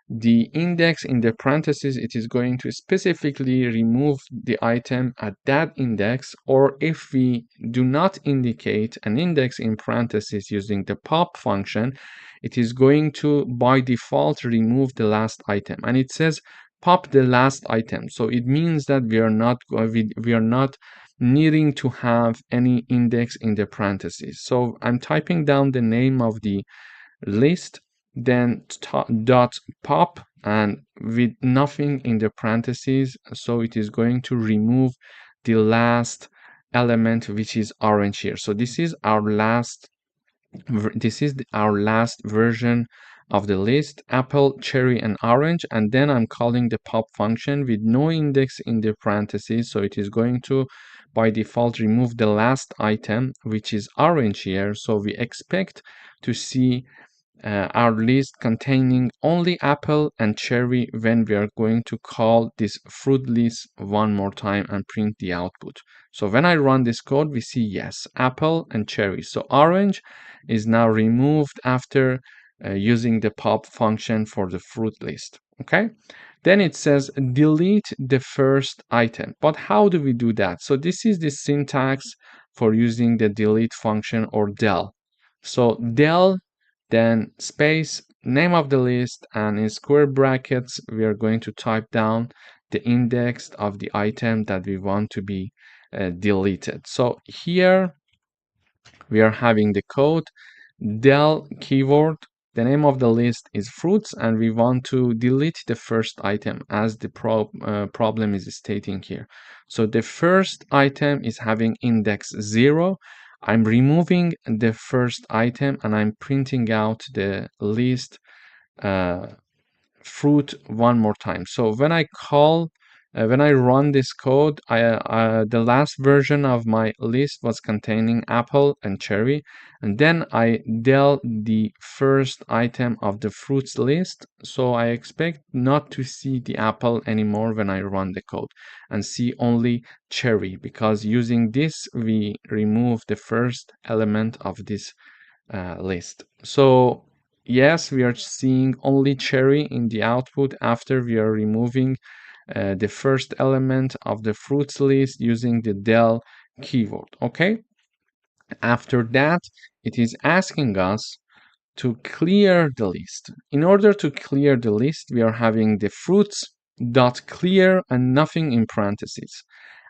the index in the parentheses, it is going to specifically remove the item at that index, or if we do not indicate an index in parentheses using the pop function, it is going to by default remove the last item. And it says pop the last item, so it means that we are not needing to have any index in the parentheses. So I'm typing down the name of the list, then dot pop, and with nothing in the parentheses, so it is going to remove the last element, which is orange here. So this is our last version of the list: apple, cherry, and orange. And then I'm calling the pop function with no index in the parentheses, so it is going to by default remove the last item, which is orange here. So we expect to see our list containing only apple and cherry when we are going to call this fruit list one more time and print the output. So when I run this code, we see yes, apple and cherry. So orange is now removed after using the pop function for the fruit list. Okay. Then it says delete the first item. But how do we do that? So this is the syntax for using the delete function, or del. So del, then space, name of the list, and in square brackets we are going to type down the index of the item that we want to be deleted. So here we are having the code del keyword, the name of the list is fruits, and we want to delete the first item as the problem is stating here. So the first item is having index 0. I'm removing the first item and I'm printing out the list uh, fruit one more time. So when I run this code, the last version of my list was containing apple and cherry, and then I del the first item of the fruits list. So I expect not to see the apple anymore when I run the code, and see only cherry, because using this we remove the first element of this list. So yes, we are seeing only cherry in the output after we are removing the first element of the fruits list using the del keyword. Okay. After that, it is asking us to clear the list. In order to clear the list, we are having the fruits dot clear and nothing in parentheses,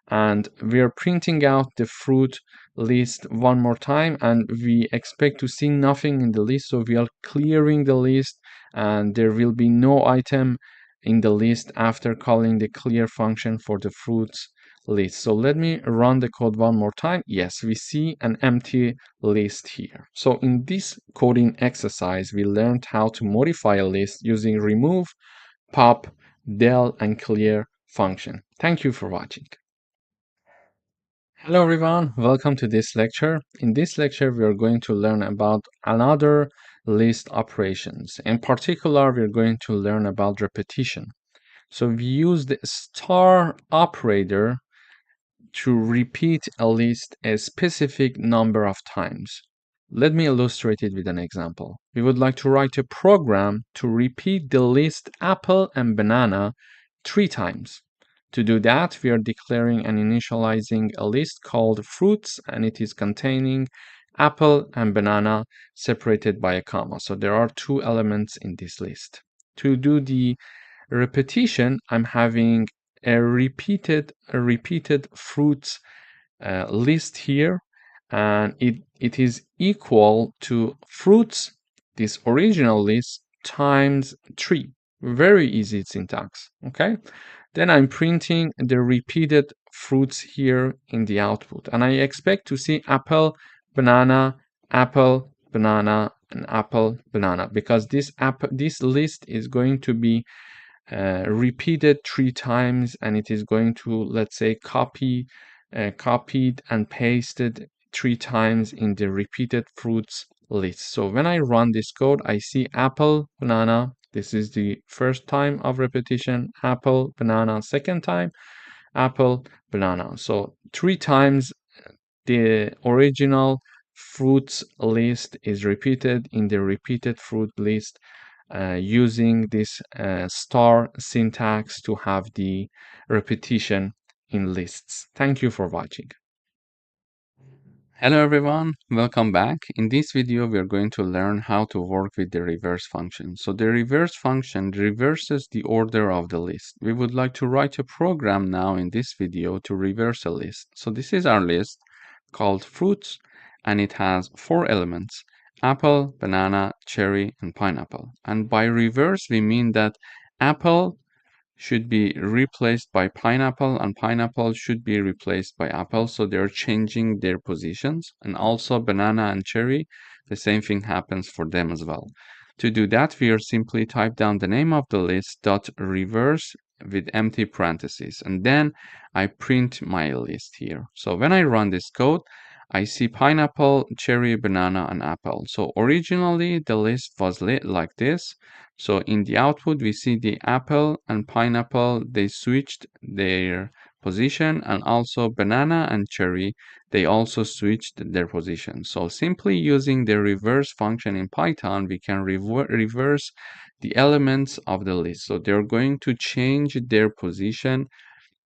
and we are printing out the fruit list one more time, and we expect to see nothing in the list, so we are clearing the list and there will be no item in the list after calling the clear function for the fruits list. So let me run the code one more time. Yes, we see an empty list here. So in this coding exercise, we learned how to modify a list using remove, pop, del, and clear function. Thank you for watching. Hello everyone, welcome to this lecture. In this lecture, we are going to learn about another list operations. In particular, we're going to learn about repetition. So we use the star operator to repeat a list a specific number of times. Let me illustrate it with an example. We would like to write a program to repeat the list apple and banana 3 times. To do that, we are declaring and initializing a list called fruits, and it is containing apple and banana separated by a comma. So there are 2 elements in this list. To do the repetition, I'm having a repeated fruits list here, and it it is equal to fruits, this original list, times 3. Very easy syntax, okay? Then I'm printing the repeated fruits here in the output. And I expect to see apple, banana, apple, banana, and apple, banana, because this list is going to be repeated 3 times, and it is going to, let's say, copied and pasted 3 times in the repeated fruits list. So when I run this code, I see apple, banana. This is the first time of repetition, apple, banana, second time, apple, banana. So 3 times the original fruits list is repeated in the repeated fruit list using this star syntax to have the repetition in lists. Thank you for watching. Hello everyone, welcome back. In this video, we are going to learn how to work with the reverse function. So the reverse function reverses the order of the list. We would like to write a program now in this video to reverse a list. So this is our list called fruits, and it has 4 elements: apple, banana, cherry, and pineapple. And by reverse, we mean that apple should be replaced by pineapple, and pineapple should be replaced by apple. So they're changing their positions. And also banana and cherry, the same thing happens for them as well. To do that, we are simply type down the name of the list dot reverse with empty parentheses, and then I print my list here. So when I run this code, I see pineapple, cherry, banana, and apple. So originally the list was like this. So in the output, we see the apple and pineapple, they switched their position, and also banana and cherry, they also switched their position. So simply using the reverse function in Python, we can reverse the elements of the list. So they're going to change their position,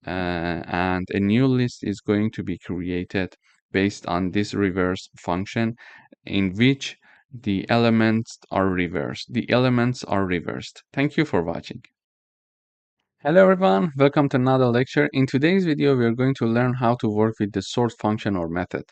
and a new list is going to be created based on this reverse function, in which the elements are reversed. The elements are reversed. Thank you for watching. Hello everyone, welcome to another lecture. In today's video, we are going to learn how to work with the sort function or method.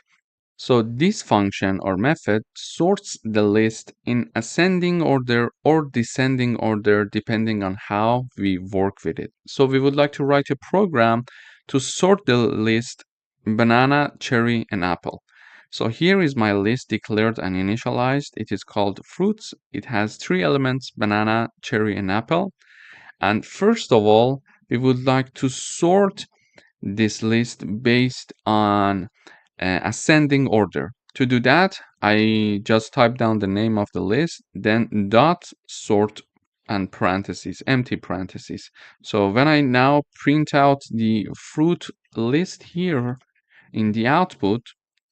So this function or method sorts the list in ascending order or descending order depending on how we work with it. So we would like to write a program to sort the list banana, cherry, and apple. So here is my list declared and initialized. It is called fruits. It has 3 elements: banana, cherry, and apple. And first of all, we would like to sort this list based on ascending order. To do that, I just type down the name of the list, then dot sort and parentheses, empty parentheses. So when I now print out the fruit list here in the output,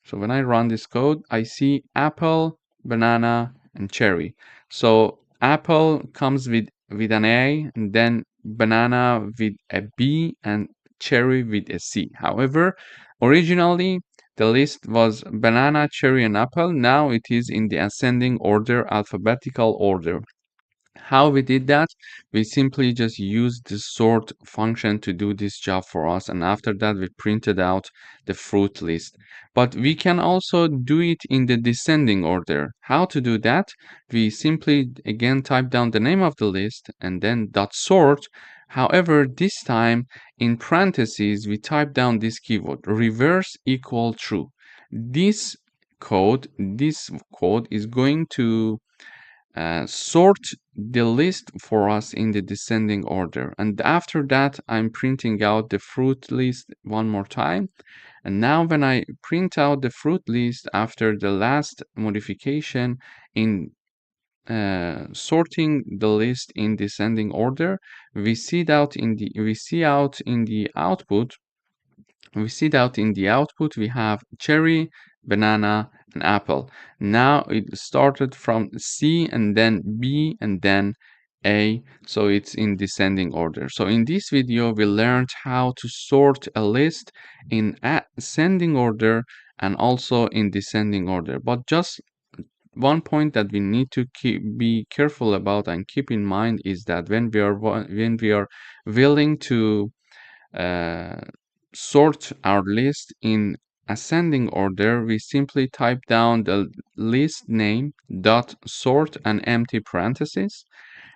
so when I run this code, I see apple, banana, and cherry. So apple comes with an A, and then banana with a B, and cherry with a C. However, originally the list was banana, cherry, and apple. Now it is in the ascending order, alphabetical order. How we did that? We simply just used the sort function to do this job for us, and after that we printed out the fruit list. But we can also do it in the descending order. How to do that? We simply again type down the name of the list and then dot sort. However, this time in parentheses we type down this keyword, reverse equal true. This code is going to sort the list for us in the descending order. And after that, I'm printing out the fruit list one more time. And now when I print out the fruit list after the last modification in sorting the list in descending order, we see out in the output we have cherry, banana, and apple. Now it started from C and then B and then A, so it's in descending order. So in this video, we learned how to sort a list in ascending order and also in descending order. But just one point that we need to be careful about and keep in mind is that when we are willing to uh, sort our list in ascending order, we simply type down the list name dot sort and empty parentheses.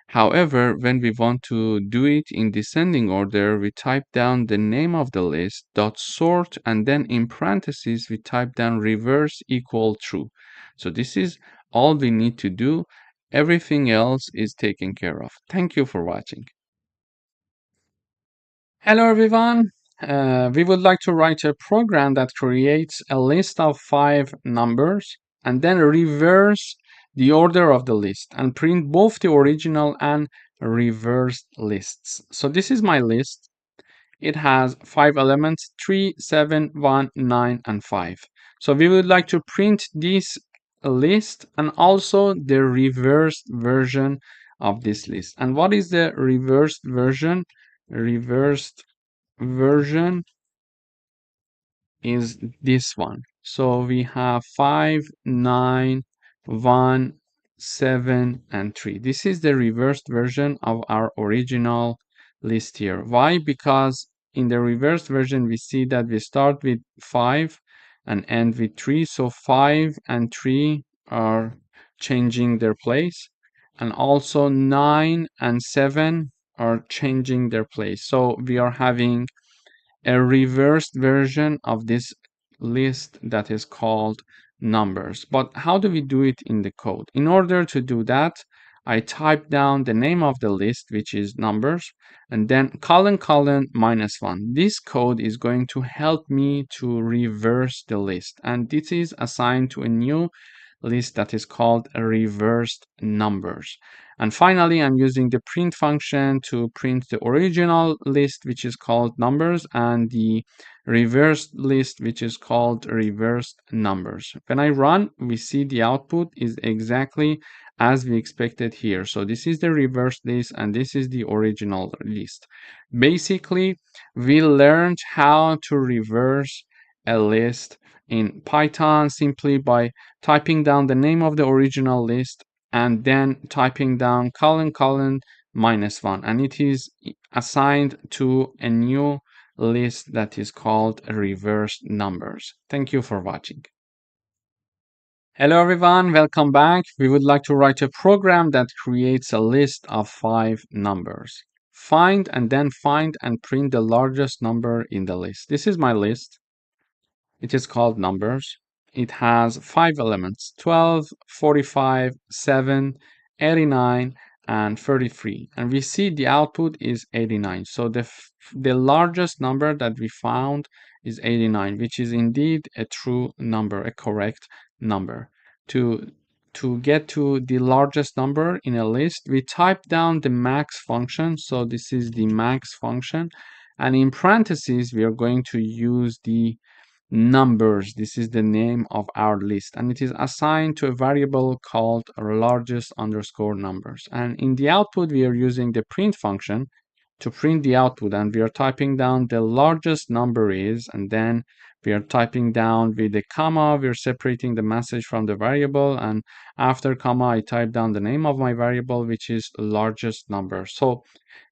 However, when we want to do it in descending order, we type down the name of the list dot sort, and then in parentheses we type down reverse equal true. So this is all we need to do. Everything else is taken care of. Thank you for watching. Hello everyone. We would like to write a program that creates a list of 5 numbers and then reverse the order of the list and print both the original and reversed lists. So this is my list. It has 5 elements: 3, 7, 1, 9, and 5. So we would like to print this list and also the reversed version of this list. And what is the reversed version? Reversed version is this one. So we have 5, 9, 1, 7, and 3. This is the reversed version of our original list here. Why? Because in the reversed version, we see that we start with 5 and end with 3. So 5 and 3 are changing their place. And also 9 and 7 are changing their place. So we are having a reversed version of this list that is called numbers. But how do we do it in the code? In order to do that, I type down the name of the list, which is numbers, and then colon colon -1. This code is going to help me to reverse the list, and this is assigned to a new list that is called reversed numbers. And finally, I'm using the print function to print the original list, which is called numbers, and the reversed list, which is called reversed numbers. When I run, we see the output is exactly as we expected here. So this is the reversed list and this is the original list. Basically, we learned how to reverse a list in Python simply by typing down the name of the original list and then typing down colon colon -1, and it is assigned to a new list that is called reversed numbers. Thank you for watching. Hello everyone, welcome back. We would like to write a program that creates a list of 5 numbers. Find and then find and print the largest number in the list. This is my list. It is called numbers. It has 5 elements: 12, 45, 7, 89, and 33. And we see the output is 89. So the largest number that we found is 89, which is indeed a true number, a correct number. To get to the largest number in a list, we type down the max function. So this is the max function. And in parentheses, we are going to use the numbers. This is the name of our list, and it is assigned to a variable called largest underscore numbers. And in the output, we are using the print function to print the output, and we are typing down the largest number is, and then we are typing down with a comma, we're separating the message from the variable, and after comma, I type down the name of my variable, which is largest number. So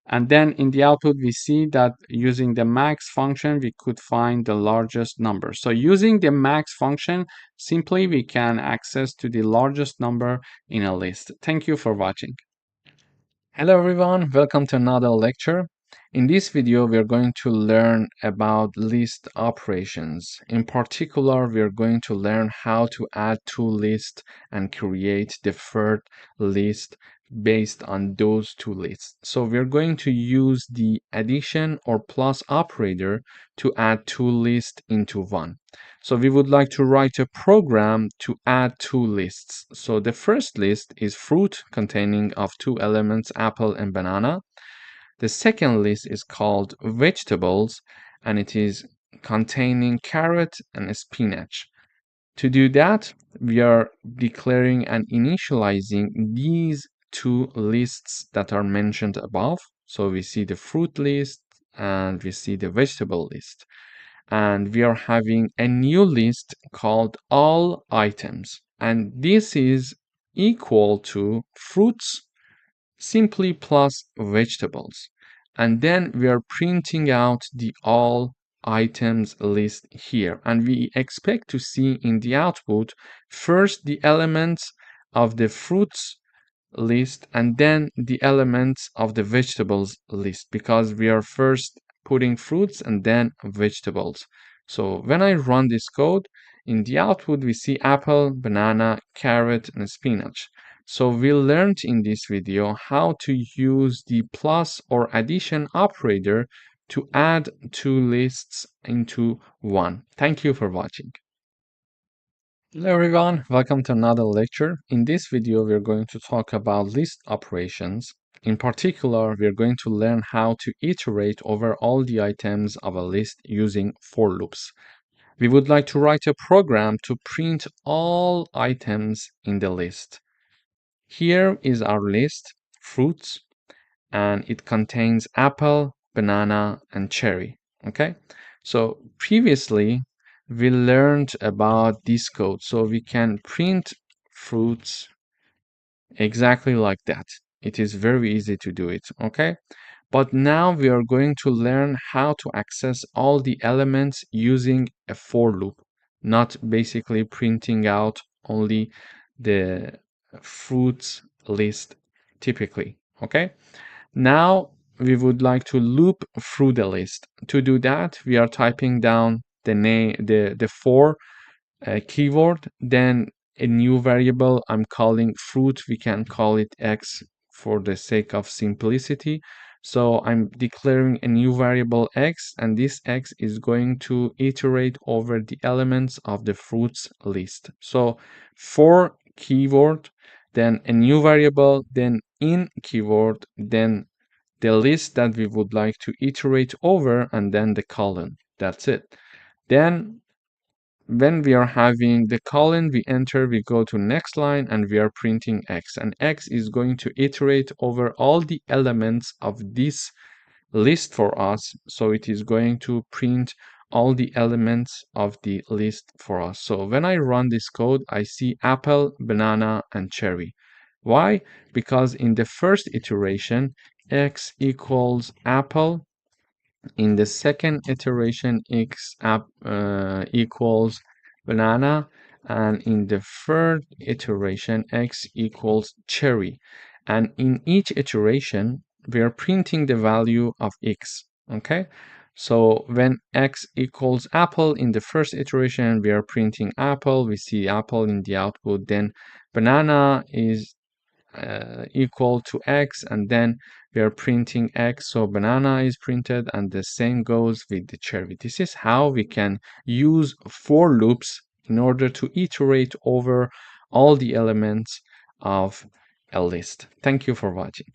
and then in the output, we see that using the max function, we could find the largest number. So using the max function, simply we can access to the largest number in a list. Thank you for watching. Hello everyone, welcome to another lecture. In this video, we are going to learn about list operations. In particular, we are going to learn how to add two lists and create the third list based on those two lists. So we're going to use the addition or plus operator to add two lists into one. So we would like to write a program to add two lists. So the first list is fruit containing of two elements, apple and banana. The second list is called vegetables and it is containing carrot and spinach. To do that, we are declaring and initializing these two lists that are mentioned above. So we see the fruit list and we see the vegetable list. And we are having a new list called all items. And this is equal to fruits simply plus vegetables. And then we are printing out the all items list here. And we expect to see in the output first the elements of the fruits list and then the elements of the vegetables list, because we are first putting fruits and then vegetables. So when I run this code, in the output we see apple, banana, carrot, and spinach. So we learned in this video how to use the plus or addition operator to add two lists into one. Thank you for watching. Hello everyone, welcome to another lecture. In this video, we're going to talk about list operations. In particular, we're going to learn how to iterate over all the items of a list using for loops. We would like to write a program to print all items in the list. Here is our list, fruits, and it contains apple, banana, and cherry. Okay, so previously we learned about this code, so we can print fruits exactly like that. It is very easy to do it. Okay, but now we are going to learn how to access all the elements using a for loop, not basically printing out only the fruits list typically. Okay, now we would like to loop through the list. To do that, we are typing down the name, the for keyword, then a new variable I'm calling fruit. We can call it x for the sake of simplicity. So I'm declaring a new variable x, and this x is going to iterate over the elements of the fruits list. So for keyword, then a new variable, then in keyword, then the list that we would like to iterate over, and then the colon. That's it. Then when we are having the colon, we enter, we go to next line, and we are printing x. And x is going to iterate over all the elements of this list for us. So it is going to print all the elements of the list for us. So when I run this code, I see apple, banana, and cherry. Why? Because in the first iteration, x equals apple. In the second iteration, x equals banana. And in the third iteration, x equals cherry. And in each iteration, we are printing the value of x. Okay, so when x equals apple in the first iteration, we are printing apple. We see apple in the output. Then banana is equal to x, and then we are printing x, so banana is printed, and the same goes with the cherry. This is how we can use for loops in order to iterate over all the elements of a list. Thank you for watching.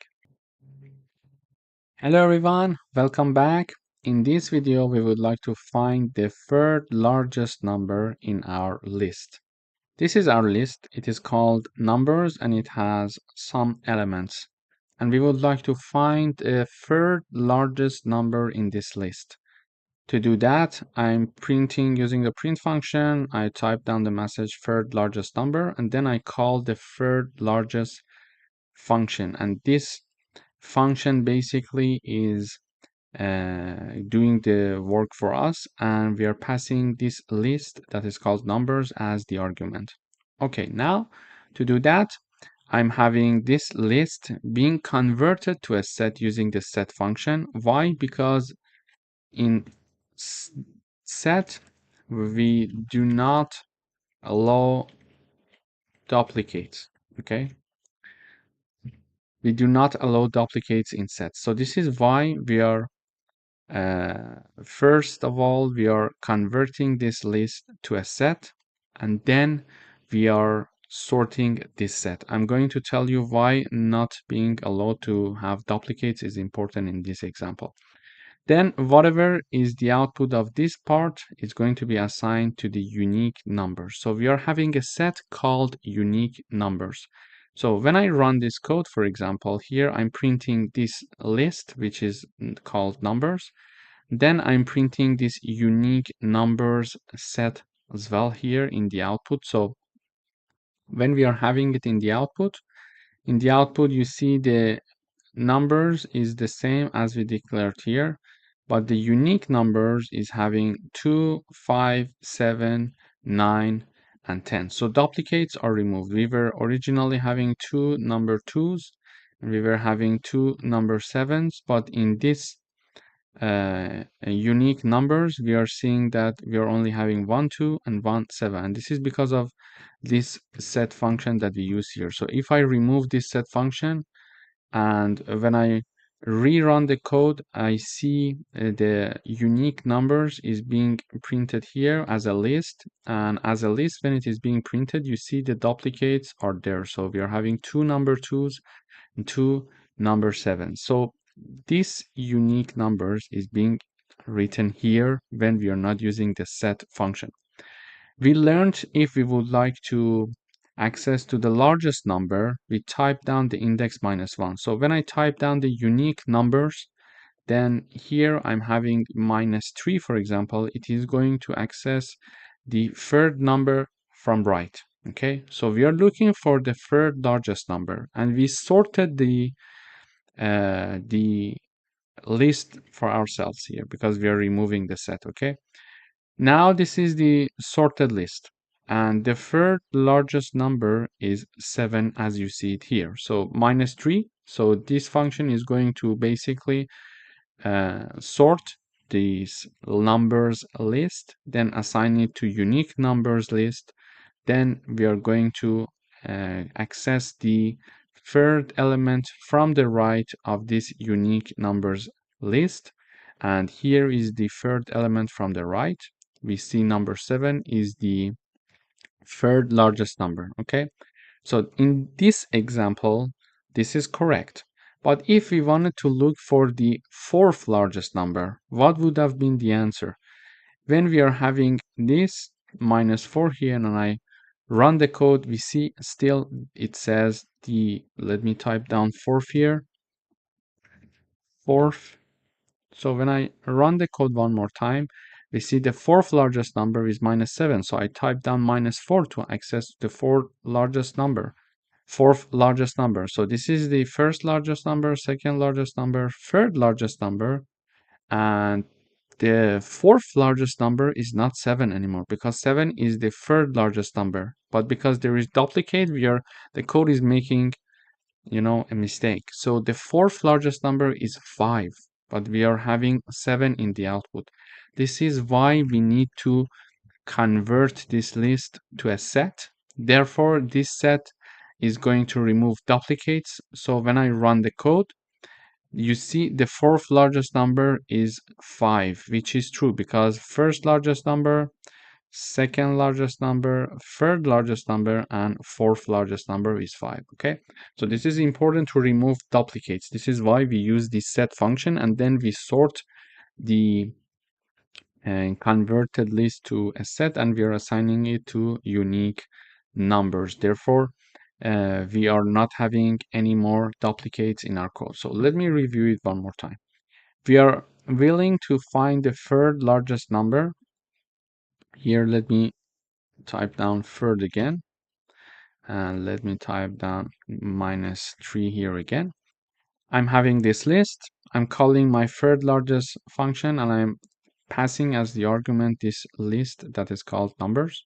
Hello everyone, welcome back. In this video, we would like to find the third largest number in our list. This is our list. It is called numbers and it has some elements. And we would like to find a third largest number in this list. To do that, I'm printing using the print function. I type down the message third largest number, and then I call the third largest function. And this function basically is doing the work for us, and we are passing this list that is called numbers as the argument. Okay, now to do that, I'm having this list being converted to a set using the set function. Why? Because in set, we do not allow duplicates. Okay, we do not allow duplicates in sets. So this is why we are first of all, we are converting this list to a set, and then we are sorting this set. I'm going to tell you why not being allowed to have duplicates is important in this example. Then whatever is the output of this part is going to be assigned to the unique numbers. So we are having a set called unique numbers. So when I run this code, for example, here I'm printing this list, which is called numbers. Then I'm printing this unique numbers set as well here in the output. So when we are having it in the output you see the numbers is the same as we declared here. but the unique numbers is having 2, 5, 7, 9, and 10. So duplicates are removed. We were originally having two number 2s, and we were having two number 7s, but in this unique numbers, we are seeing that we are only having 1, 2, and 1, 7. And this is because of this set function that we use here. So if I remove this set function, and when I rerun the code, I see the unique numbers is being printed here as a list, and as a list, when it is being printed, you see the duplicates are there. So we are having two number 2s and two number 7s. So this unique numbers is being written here when we are not using the set function. We learned if we would like to access to the largest number, we type down the index -1. So when I type down the unique numbers, then here I'm having -3, for example, it is going to access the third number from right. Okay, so we are looking for the third largest number, and we sorted the list for ourselves here because we are removing the set. Okay, now this is the sorted list, and the third largest number is 7 as you see it here. So -3. So this function is going to basically sort these numbers list, then assign it to unique numbers list. Then we are going to access the third element from the right of this unique numbers list. And here is the third element from the right. We see number 7 is the third largest number. Okay, so in this example, this is correct. But if we wanted to look for the fourth largest number, what would have been the answer? When we are having this -4 here and I run the code, we see still it says the, let me type down fourth here, fourth. So when I run the code one more time, we see the fourth largest number is -7. So I type down -4 to access the fourth largest number. So this is the first largest number, second largest number, third largest number, and the fourth largest number is not 7 anymore because 7 is the third largest number. But because there is duplicate, the code is making, a mistake. So the fourth largest number is 5, but we are having 7 in the output. This is why we need to convert this list to a set. Therefore, this set is going to remove duplicates. So when I run the code, you see the fourth largest number is 5, which is true because first largest number, second largest number, third largest number, and fourth largest number is 5. Okay, so this is important to remove duplicates. This is why we use this set function, and then we sort the converted list to a set, and we are assigning it to unique numbers. Therefore, we are not having any more duplicates in our code. So let me review it one more time. We are willing to find the third largest number. Here, let me type down third again. And let me type down -3 here again. I'm having this list. I'm calling my third largest function, and I'm passing as the argument this list that is called numbers.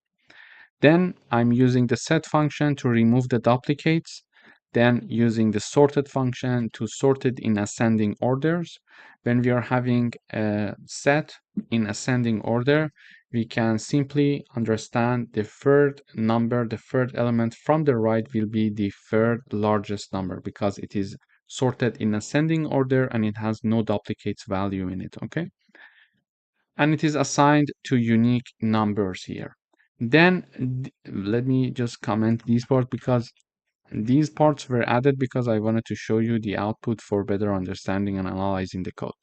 Then I'm using the set function to remove the duplicates. Then using the sorted function to sort it in ascending orders. When we are having a set in ascending order, we can simply understand the third number, the third element from the right will be the third largest number because it is sorted in ascending order and it has no duplicates value in it. Okay, and it is assigned to unique numbers here. Then let me just comment these parts because these parts were added because I wanted to show you the output for better understanding and analyzing the code.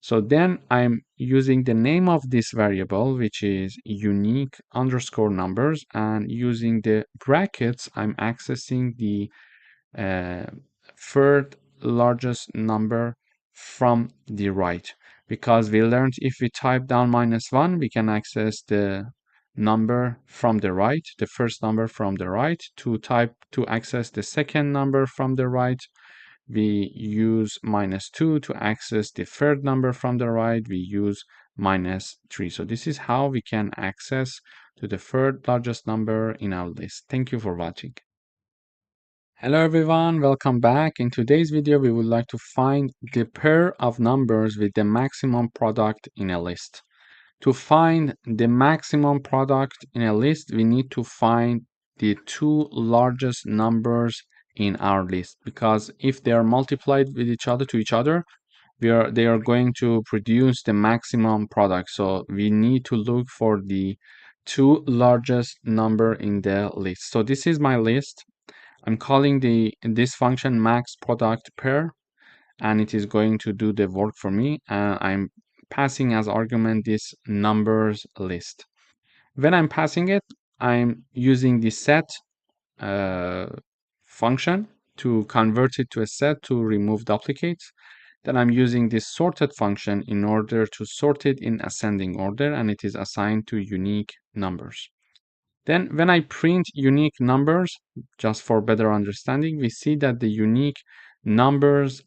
So then I'm using the name of this variable, which is unique underscore numbers, and using the brackets, I'm accessing the uh, third largest number from the right, because we learned if we type down -1, we can access the number from the right, the first number from the right. To access the second number from the right, we use -2. To access the third number from the right, we use -3. So this is how we can access to the third largest number in our list. Thank you for watching. Hello everyone, welcome back. In today's video, we would like to find the pair of numbers with the maximum product in a list. To find the maximum product in a list, we need to find the two largest numbers in our list, because if they are multiplied with each other, they are going to produce the maximum product. So we need to look for the two largest number in the list. So this is my list. I'm calling this function max product pair, and it is going to do the work for me. I'm passing as argument this numbers list. When I'm passing it, I'm using the set uh, function to convert it to a set to remove duplicates. Then I'm using this sorted function in order to sort it in ascending order, and it is assigned to unique numbers. Then when I print unique numbers, just for better understanding, we see that the unique numbers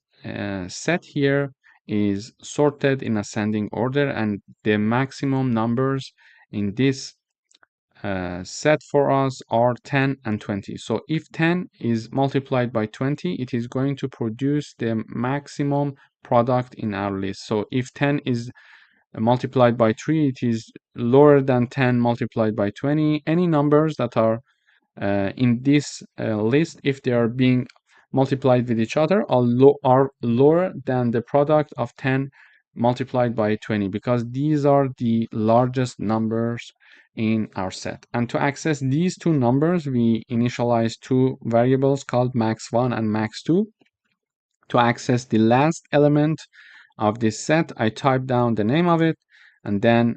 set here is sorted in ascending order, and the maximum numbers in this set for us are 10 and 20. So if 10 is multiplied by 20, it is going to produce the maximum product in our list. So if 10 is multiplied by 3, it is lower than 10 multiplied by 20. Any numbers that are in this list, if they are being multiplied with each other, are lower than the product of 10 multiplied by 20, because these are the largest numbers in our set. And to access these two numbers, we initialize two variables called max1 and max2. To access the last element of this set, I type down the name of it, and then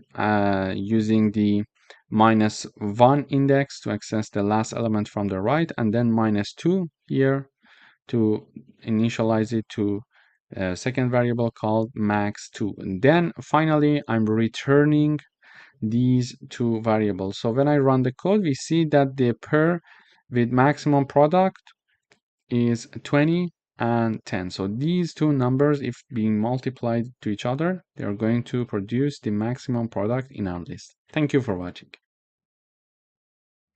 using the -1 index to access the last element from the right, and then -2 here to initialize it to a second variable called max2. And then finally, I'm returning these two variables. So when I run the code, we see that the pair with maximum product is 20 and 10. So these two numbers, if being multiplied to each other, they are going to produce the maximum product in our list. Thank you for watching.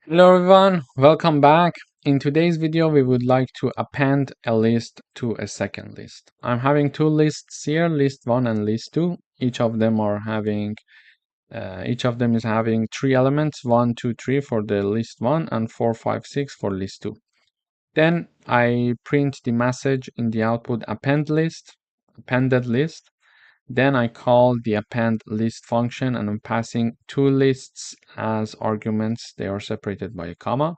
Hello everyone, welcome back. In today's video, we would like to append a list to a second list. I'm having two lists here, list 1 and list 2. Each of them is having 3 elements, 1, 2, 3 for the list 1 and 4, 5, 6 for list 2. Then I print the message in the output appended list. Then I call the append list function, and I'm passing two lists as arguments. They are separated by a comma.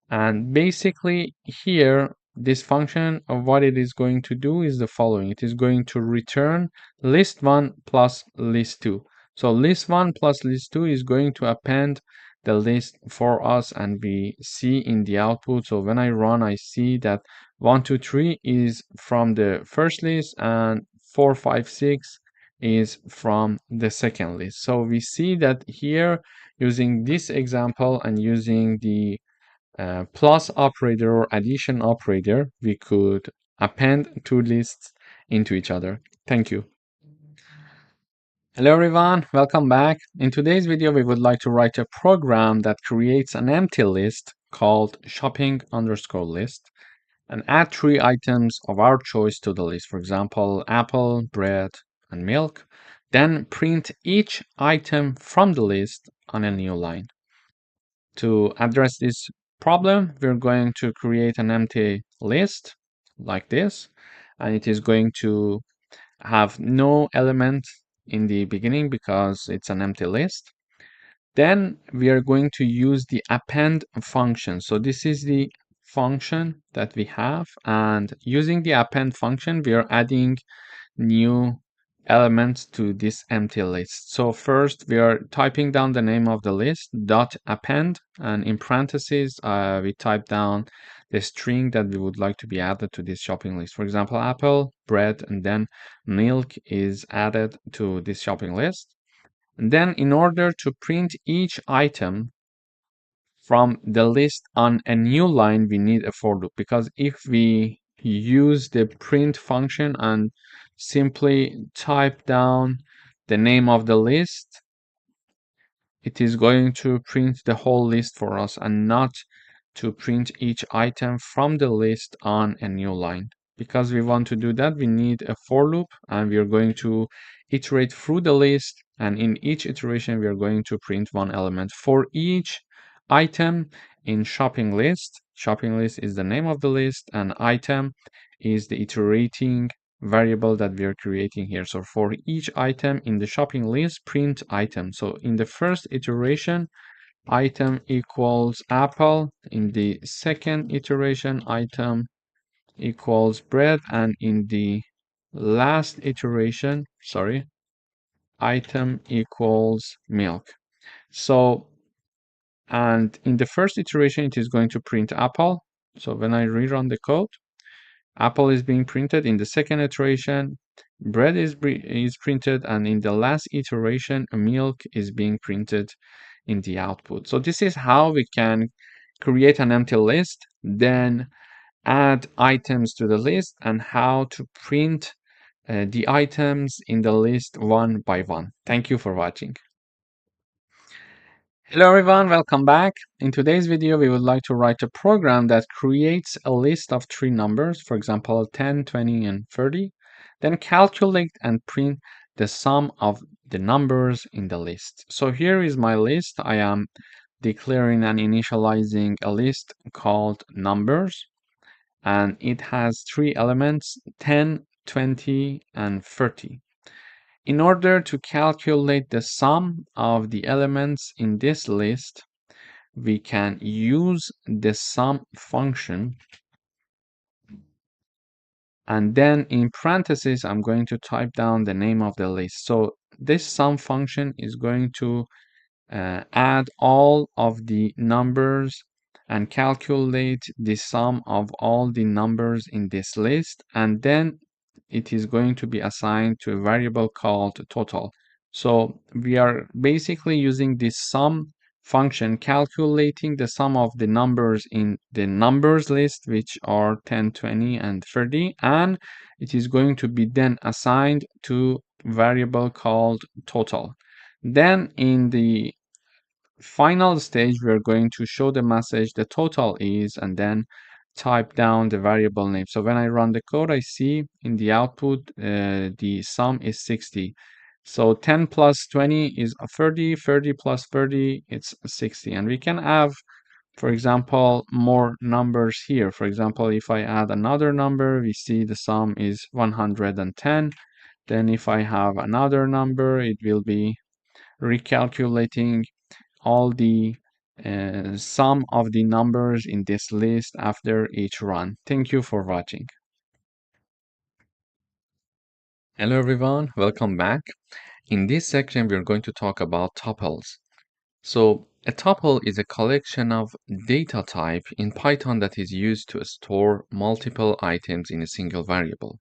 And basically here, this function, what it is going to do is the following. It is going to return list 1 plus list 2. So list 1 plus list 2 is going to append the list for us, and we see in the output. So when I run, I see that 1, 2, 3 is from the first list, and 4, 5, 6 is from the second list. So we see that here, using this example and using the plus operator or addition operator, we could append two lists into each other. Thank you. Hello everyone, welcome back. In today's video, we would like to write a program that creates an empty list called shopping_list and add 3 items of our choice to the list. For example, apple, bread, and milk. Then print each item from the list on a new line. To address this problem, we're going to create an empty list like this, and it is going to have no element in the beginning because it's an empty list. Then we are going to use the append function. So this is the function that we have, and using the append function, we are adding new elements to this empty list. So first we are typing down the name of the list, dot append, and in parentheses we type down the string that we would like to be added to this shopping list. For example, apple, bread, and then milk is added to this shopping list. And then in order to print each item from the list on a new line, we need a for loop, because if we use the print function and simply type down the name of the list, it is going to print the whole list for us and not to print each item from the list on a new line. Because we want to do that, we need a for loop, and we are going to iterate through the list, and in each iteration we are going to print one element for each item in shopping list. Shopping list is the name of the list, and item is the iterating variable that we are creating here. So for each item in the shopping list, print item. So in the first iteration, item equals apple. In the second iteration, item equals bread. And in the last iteration, item equals milk. So, and in the first iteration, it is going to print apple. So when I rerun the code, apple is being printed. In the second iteration, bread is printed, and in the last iteration, milk is being printed in the output. So this is how we can create an empty list, then add items to the list, and how to print the items in the list one by one. Thank you for watching. Hello everyone, welcome back. In today's video, we would like to write a program that creates a list of three numbers, for example, 10, 20, and 30, then calculate and print the sum of the numbers in the list. So here is my list. I am declaring and initializing a list called numbers, and it has three elements, 10, 20, and 30. In order to calculate the sum of the elements in this list, we can use the sum function, and then in parentheses I'm going to type down the name of the list. So this sum function is going to add all of the numbers and calculate the sum of all the numbers in this list, and then it is going to be assigned to a variable called total. So we are basically using this sum function calculating the sum of the numbers in the numbers list, which are 10, 20, and 30, and it is going to be then assigned to variable called total. Then in the final stage, we're going to show the message the total is, and then type down the variable name. So when I run the code, I see in the output the sum is 60. So 10 plus 20 is 30, 30 plus 30, it's 60. And we can have, for example, more numbers here. For example, if I add another number, we see the sum is 110. Then if I have another number, it will be recalculating all the sum of the numbers in this list after each run. Thank you for watching. Hello everyone, welcome back. In this section, we're going to talk about tuples. So a tuple is a collection of data type in Python that is used to store multiple items in a single variable.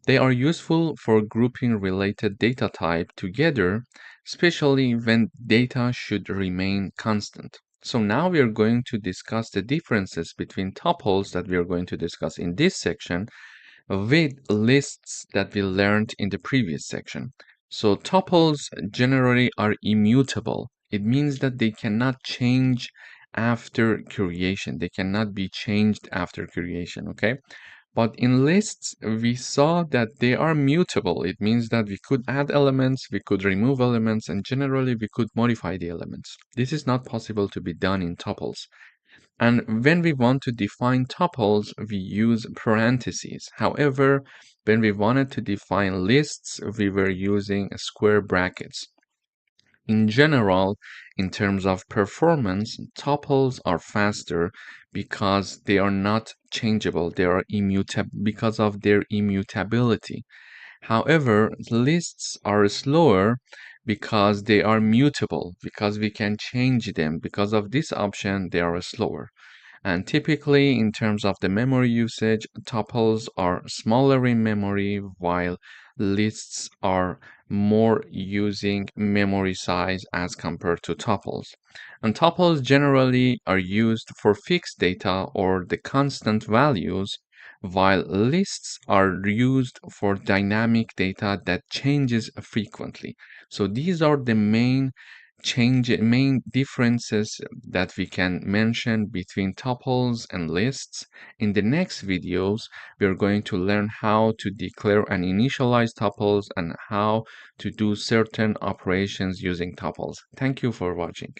They are useful for grouping related data type together, especially when data should remain constant. So now we are going to discuss the differences between tuples that we are going to discuss in this section with lists that we learned in the previous section. So tuples generally are immutable. It means that they cannot change after creation. They cannot be changed after creation, okay? But in lists, we saw that they are mutable. It means that we could add elements, we could remove elements, and generally we could modify the elements. This is not possible to be done in tuples. And when we want to define tuples, we use parentheses. However, when we wanted to define lists, we were using square brackets. In general, in terms of performance, tuples are faster because they are not changeable. They are immutable because of their immutability. However, lists are slower because they are mutable, because we can change them. Because of this option, they are slower. And typically, in terms of the memory usage, tuples are smaller in memory, while lists are more using memory size as compared to tuples. And tuples generally are used for fixed data or the constant values, while lists are used for dynamic data that changes frequently. So these are the main differences that we can mention between tuples and lists. In the next videos, we are going to learn how to declare and initialize tuples and how to do certain operations using tuples. Thank you for watching.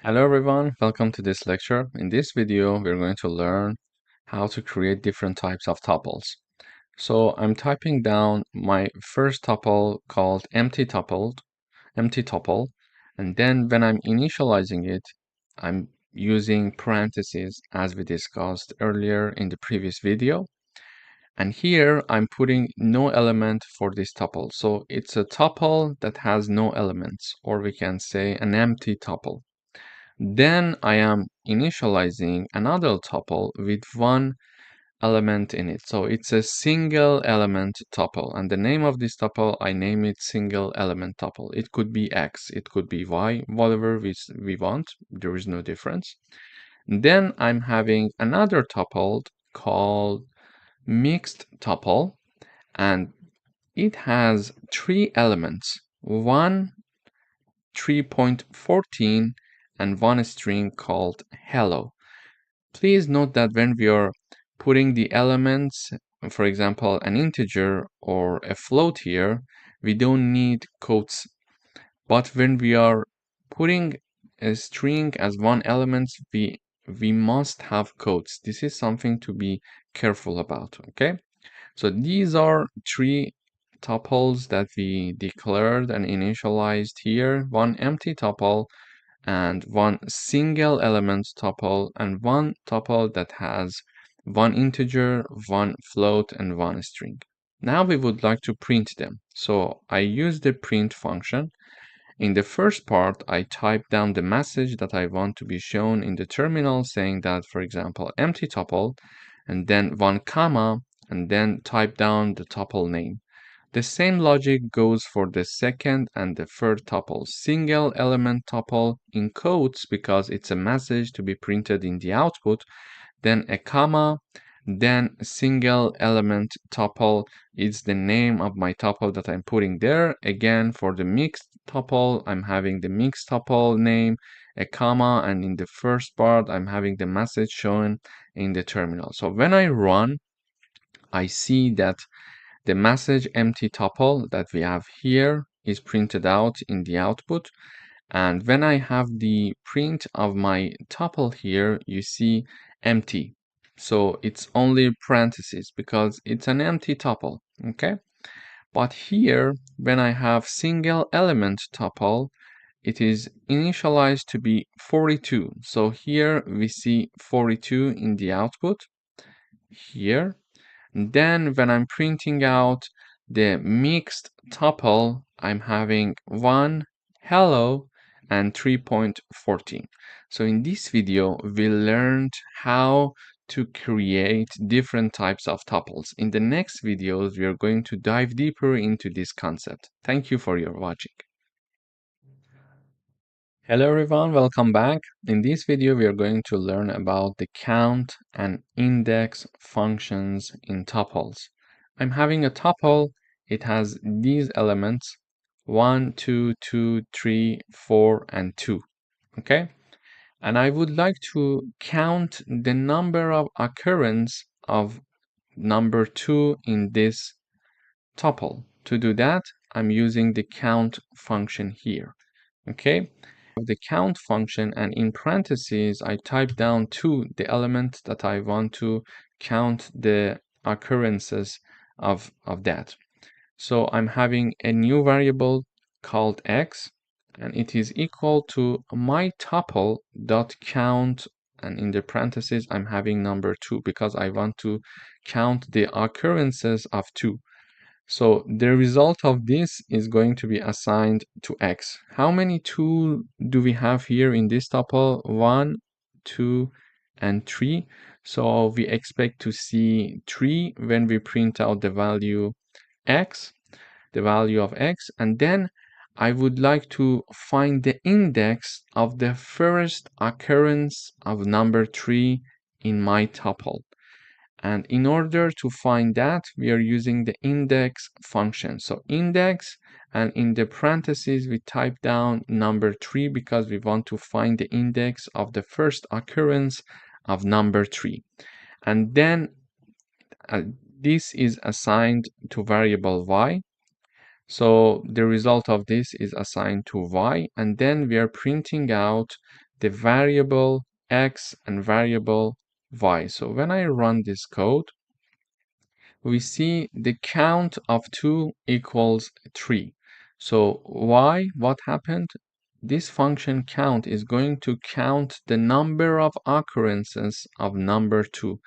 Hello everyone, welcome to this lecture. In this video, we're going to learn how to create different types of tuples. So I'm typing down my first tuple called empty tuple, and then when I'm initializing it, I'm using parentheses as we discussed earlier in the previous video. And here I'm putting no element for this tuple. So it's a tuple that has no elements, or we can say an empty tuple. Then I am initializing another tuple with one element in it. So it's a single element tuple. And the name of this tuple, I name it single element tuple. It could be X, it could be Y, whatever we want. There is no difference. Then I'm having another tuple called mixed tuple, and it has three elements, one 3.14 and one string called hello. Please note that when we are putting the elements, for example, an integer or a float here, we don't need quotes. But when we are putting a string as one element, we must have quotes. This is something to be careful about, okay? So these are three tuples that we declared and initialized here, one empty tuple and one single element tuple and one tuple that has one integer, one float, and one string. Now we would like to print them. So I use the print function. In the first part, I type down the message that I want to be shown in the terminal, saying that, for example, empty tuple, and then one comma, and then type down the tuple name. The same logic goes for the second and the third tuple. Single element tuple in quotes because it's a message to be printed in the output, then a comma, then single element tuple is the name of my tuple that I'm putting there. Again, for the mixed tuple, I'm having the mixed tuple name, a comma, and in the first part, I'm having the message shown in the terminal. So when I run, I see that the message empty tuple that we have here is printed out in the output. And when I have the print of my tuple here, you see empty. So it's only parentheses because it's an empty tuple, okay? But here, when I have single element tuple, it is initialized to be 42. So here we see 42 in the output here. Then when I'm printing out the mixed tuple, I'm having 1 hello and 3.14. So in this video, we learned how to create different types of tuples. In the next videos, we are going to dive deeper into this concept. Thank you for your watching. Hello everyone, welcome back. In this video, we are going to learn about the count and index functions in tuples. I'm having a tuple. It has these elements 1, 2, 2, 3, 4, and 2. Okay? And I would like to count the number of occurrence of number 2 in this tuple. To do that, I'm using the count function here. Okay? The count function, and in parentheses I type down 2, the element that I want to count the occurrences of that. So I'm having a new variable called x, and it is equal to my tuple dot count, and in the parentheses I'm having number 2 because I want to count the occurrences of 2. So the result of this is going to be assigned to x. How many 2 do we have here in this tuple? 1, 2, and 3. So we expect to see 3 when we print out the value x, the value of x. And then I would like to find the index of the first occurrence of number 3 in my tuple. And in order to find that, we are using the index function. So index, and in the parentheses, we type down number 3 because we want to find the index of the first occurrence of number 3. And then this is assigned to variable y. So the result of this is assigned to y, and then we are printing out the variable x and variable y. So when I run this code, we see the count of 2 equals 3. So why? What happened? This function count is going to count the number of occurrences of number 2.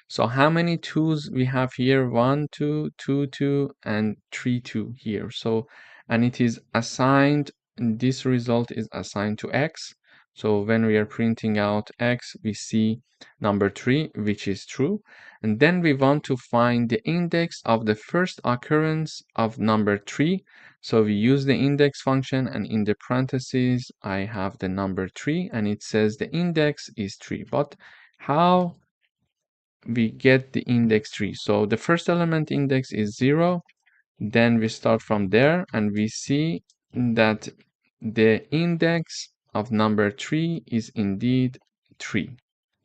So how many 2's we have here? 1, 2, 2, 2, and 3, 2 here. So, and it is assigned, this result is assigned to x. So when we are printing out x, we see number 3, which is true. And then we want to find the index of the first occurrence of number 3. So we use the index function, and in the parentheses, I have the number 3, and it says the index is 3. But how we get the index 3? So the first element index is 0. Then we start from there, and we see that the index of number 3 is indeed 3,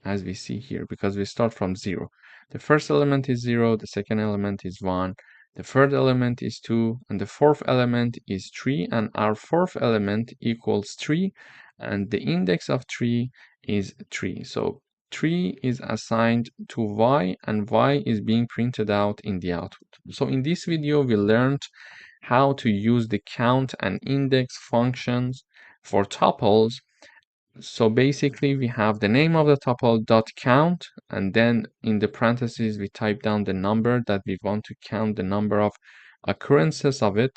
as we see here, because we start from 0. The first element is 0, the second element is 1, the third element is 2, and the fourth element is 3, and our fourth element equals 3, and the index of 3 is 3. So 3 is assigned to y, and y is being printed out in the output. So in this video, we learned how to use the count and index functions for tuples. So basically, we have the name of the tuple dot count, and then in the parentheses, we type down the number that we want to count, the number of occurrences of it.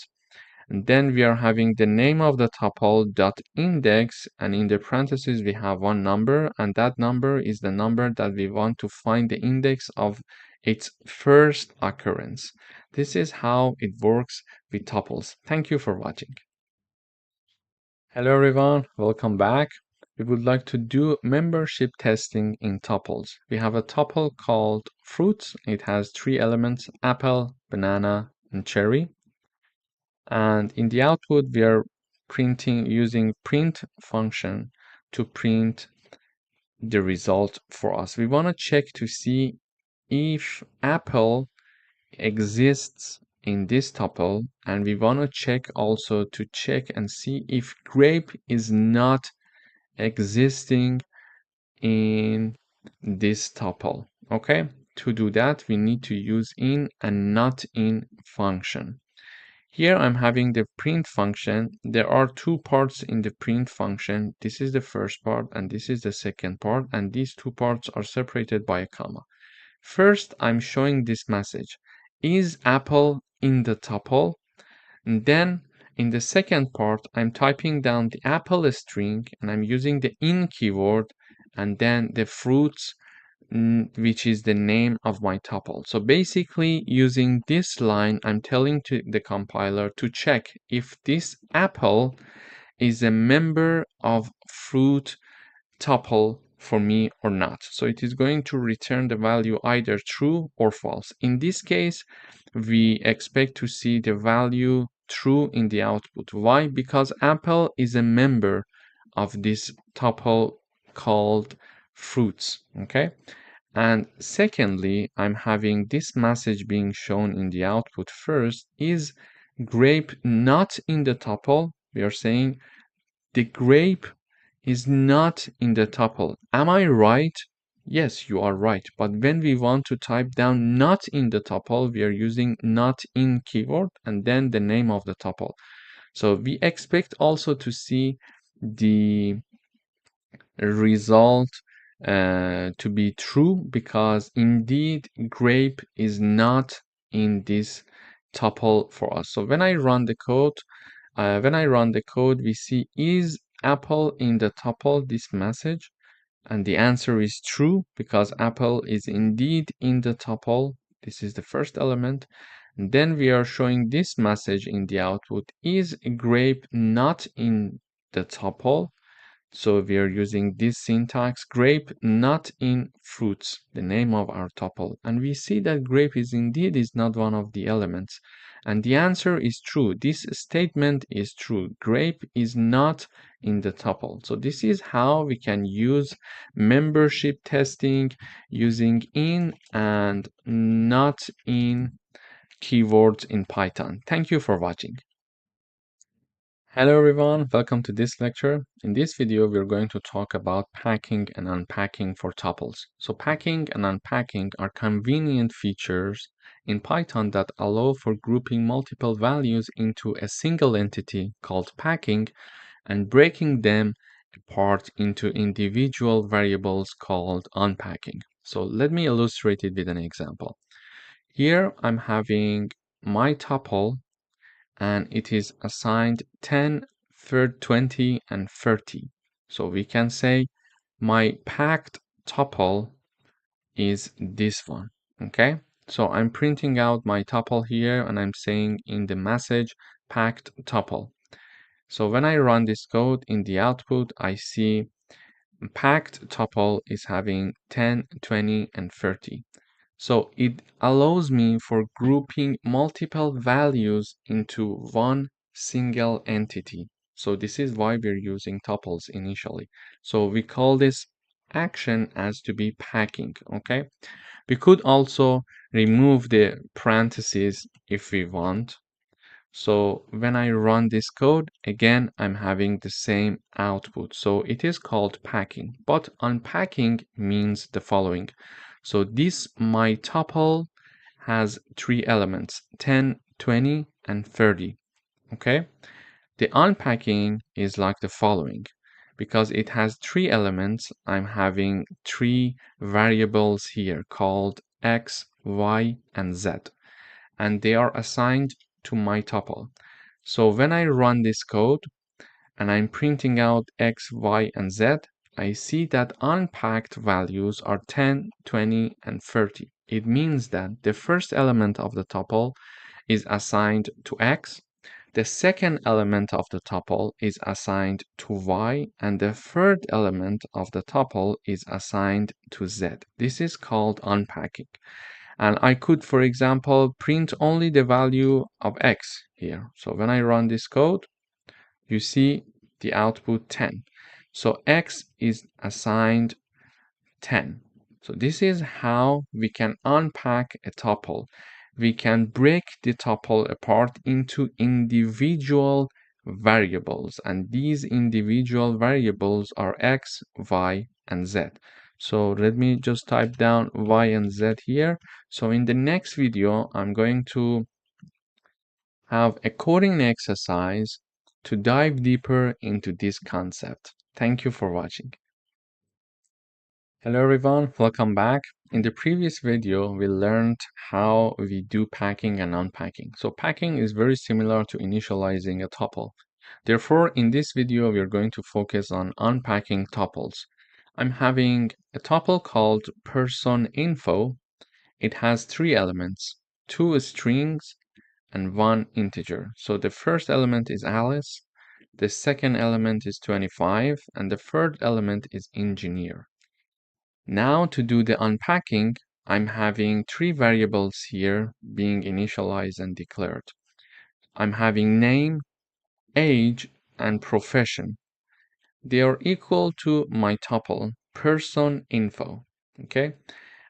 And then we are having the name of the tuple dot index, and in the parentheses, we have one number, and that number is the number that we want to find the index of its first occurrence. This is how it works with tuples. Thank you for watching. Hello everyone, welcome back. We would like to do membership testing in tuples. We have a tuple called fruits. It has 3 elements: apple, banana, and cherry. And in the output, we are printing using print function to print the result for us. We want to check to see if apple exists in this tuple, and we want to check also to check and see if grape is not existing in this tuple. Okay, to do that, we need to use in and not in function. Here I'm having the print function. There are 2 parts in the print function. This is the first part and this is the second part, and these 2 parts are separated by a comma. First, I'm showing this message: is apple in the tuple? And then in the second part, I'm typing down the apple string and I'm using the in keyword, and then the fruits, which is the name of my tuple. So basically, using this line, I'm telling to the compiler to check if this apple is a member of fruit tuple for me or not. So it is going to return the value either true or false. In this case, we expect to see the value true in the output. Why? Because apple is a member of this tuple called fruits. Okay. And secondly, I'm having this message being shown in the output first: is grape not in the tuple? We are saying the grape is not in the tuple. Am I right? Yes, you are right. But when we want to type down not in the tuple, we are using not in keyword and then the name of the tuple. So we expect also to see the result to be true, because indeed grape is not in this tuple for us. So when I run the code, we see is apple in the tuple, this message, and the answer is true because apple is indeed in the tuple. This is the first element. And then we are showing this message in the output: is grape not in the tuple? So we are using this syntax, grape, not in fruits, the name of our tuple. And we see that grape is not one of the elements. And the answer is true. This statement is true. Grape is not in the tuple. So this is how we can use membership testing using in and not in keywords in Python. Thank you for watching. Hello everyone, welcome to this lecture. In this video, we're going to talk about packing and unpacking for tuples. So packing and unpacking are convenient features in Python that allow for grouping multiple values into a single entity called packing and breaking them apart into individual variables called unpacking. So let me illustrate it with an example. Here I'm having my tuple and it is assigned 10, 20, and 30. So we can say my packed tuple is this one, okay? So I'm printing out my tuple here and I'm saying in the message packed tuple. So when I run this code in the output, I see packed tuple is having 10, 20, and 30. So it allows me for grouping multiple values into one single entity. So this is why we're using tuples initially. So we call this action as to be packing, okay? We could also remove the parentheses if we want. So when I run this code, again, I'm having the same output. So it is called packing, but unpacking means the following. So this my tuple has three elements, 10, 20, and 30, okay? The unpacking is like the following. Because it has three elements, I'm having three variables here called x, y, and z, and they are assigned to my tuple. So when I run this code and I'm printing out x, y, and z, I see that unpacked values are 10, 20, and 30. It means that the first element of the tuple is assigned to x, the second element of the tuple is assigned to y, and the third element of the tuple is assigned to z. This is called unpacking. And I could, for example, print only the value of x here. So when I run this code, you see the output 10. So x is assigned 10. So this is how we can unpack a tuple. We can break the tuple apart into individual variables, and these individual variables are x, y, and z. So let me just type down y and z here. So in the next video, I'm going to have a coding exercise to dive deeper into this concept. Thank you for watching. Hello everyone, welcome back. In the previous video, we learned how we do packing and unpacking. So packing is very similar to initializing a tuple. Therefore, in this video, we are going to focus on unpacking tuples. I'm having a tuple called person info. It has three elements, two strings and one integer. So the first element is Alice, the second element is 25, and the third element is engineer. Now to do the unpacking, I'm having three variables here being initialized and declared. I'm having name, age, and profession. They are equal to my tuple, person info, okay?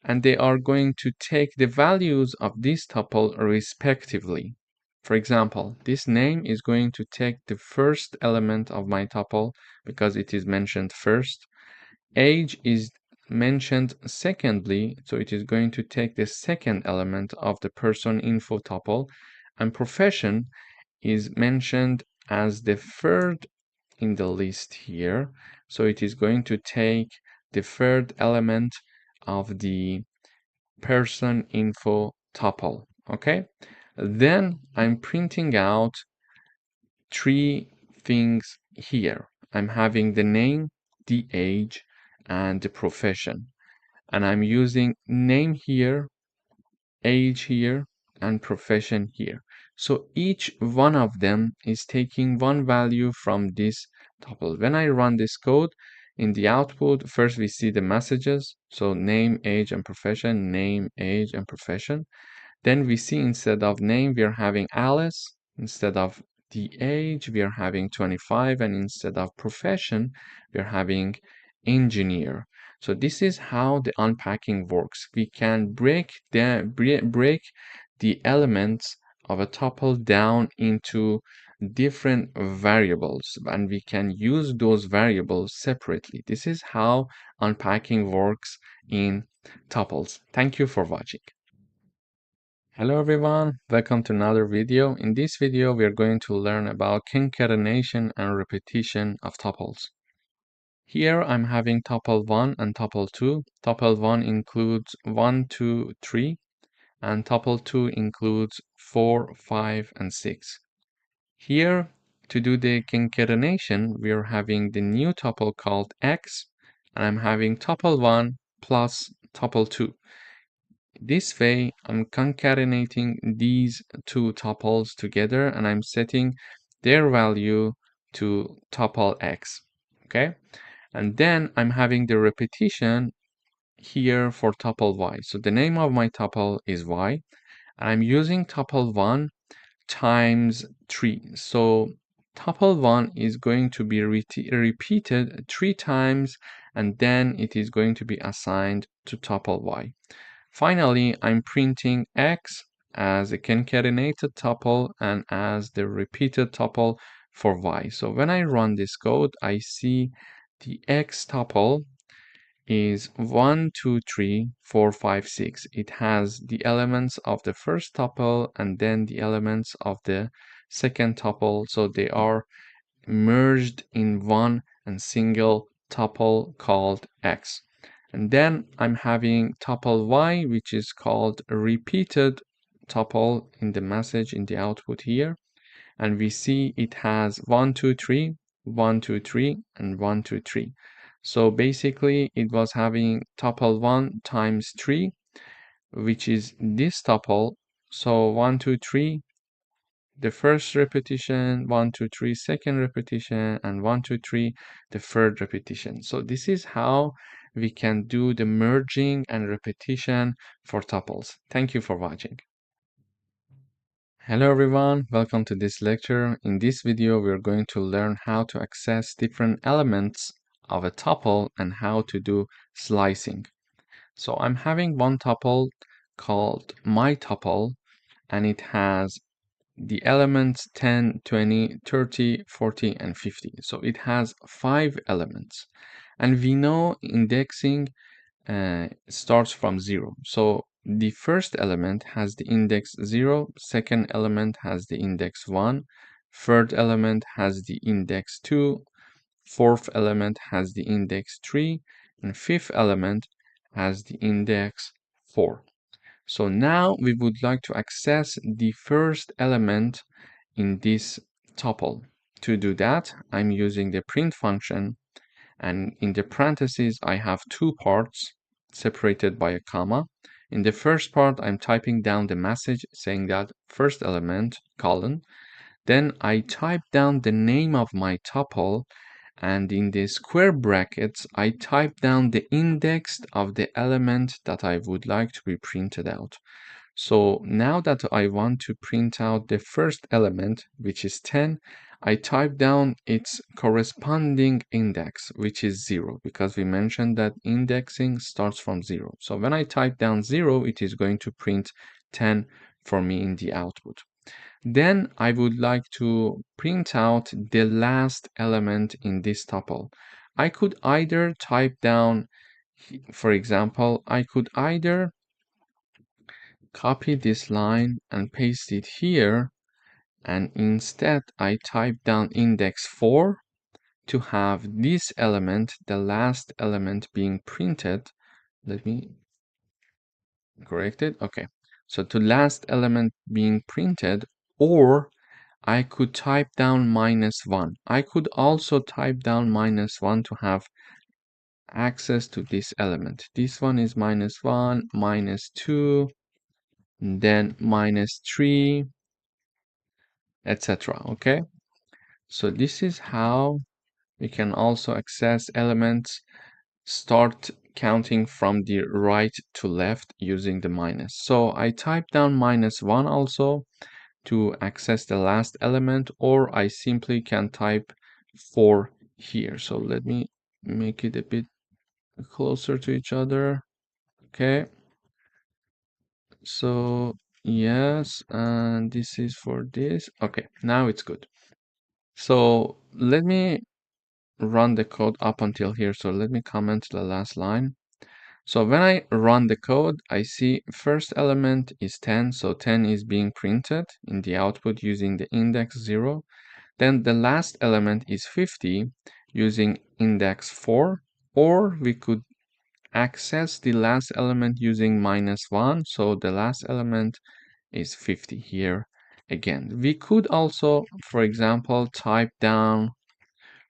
And they are going to take the values of this tuple respectively. For example, this name is going to take the first element of my tuple because it is mentioned first. Age is mentioned secondly, so it is going to take the second element of the person info tuple, and profession is mentioned as the third in the list here, so it is going to take the third element of the person info tuple, okay? Then I'm printing out three things here. I'm having the name, the age, and the profession. And I'm using name here, age here, and profession here. So each one of them is taking one value from this tuple. When I run this code, in the output, first we see the messages. So name, age, and profession, name, age, and profession. Then we see instead of name, we are having Alice. Instead of the age, we are having 25. And instead of profession, we are having engineer. So this is how the unpacking works. We can break the elements of a tuple down into different variables, and we can use those variables separately. This is how unpacking works in tuples. Thank you for watching. Hello everyone, welcome to another video. In this video, we are going to learn about concatenation and repetition of tuples. Here I'm having tuple 1 and tuple 2. Tuple 1 includes 1, 2, 3, and tuple 2 includes 4, 5, and 6. Here, to do the concatenation, we are having the new tuple called x, and I'm having tuple 1 plus tuple 2. This way, I'm concatenating these two tuples together and I'm setting their value to tuple x, okay? And then I'm having the repetition here for tuple y. So the name of my tuple is y, and I'm using tuple 1 times 3. So tuple 1 is going to be repeated 3 times, and then it is going to be assigned to tuple y. Finally, I'm printing x as a concatenated tuple and as the repeated tuple for y. So when I run this code, I see the x tuple is 1, 2, 3, 4, 5, 6. It has the elements of the first tuple and then the elements of the second tuple. So they are merged in one and single tuple called x. And then I'm having tuple y, which is called a repeated tuple in the message in the output here. And we see it has 1, 2, 3, 1, 2, 3, and 1, 2, 3. So basically it was having tuple 1 times 3, which is this tuple. So 1, 2, 3, the first repetition, 1, 2, 3, second repetition, and 1, 2, 3, the third repetition. So this is how we can do the merging and repetition for tuples. Thank you for watching. Hello everyone, welcome to this lecture. In this video, we're going to learn how to access different elements of a tuple and how to do slicing. So I'm having one tuple called my tuple, and it has the elements 10, 20, 30, 40, and 50. So it has 5 elements. And we know indexing starts from 0. So the first element has the index 0, second element has the index 1, third element has the index 2, fourth element has the index 3, and fifth element has the index 4. So now we would like to access the first element in this tuple. To do that, I'm using the print function, and in the parentheses I have 2 parts separated by a comma. In the first part, I'm typing down the message saying that first element, colon. Then I type down the name of my tuple, and in the square brackets, I type down the index of the element that I would like to be printed out. So now that I want to print out the first element, which is 10, I type down its corresponding index, which is 0, because we mentioned that indexing starts from 0. So when I type down 0, it is going to print 10 for me in the output. Then I would like to print out the last element in this tuple. I could either type down, for example, I could either copy this line and paste it here, and instead I type down index 4 to have this element, the last element, being printed. Let me correct it. Okay, so the last element being printed, or I could type down -1. I could also type down -1 to have access to this element. This one is -1, -2, then -3, etc. Okay, so this is how we can also access elements, start counting from the right to left using the minus. So I type down -1 also to access the last element, or I simply can type 4 here. So let me make it a bit closer to each other. Okay, so yes, and this is for this. Okay, now it's good. So let me run the code up until here. So let me comment the last line. So when I run the code, I see first element is 10, so 10 is being printed in the output using the index 0. Then the last element is 50 using index 4, or we could access the last element using -1, so the last element is 50 here again. We could also, for example, type down,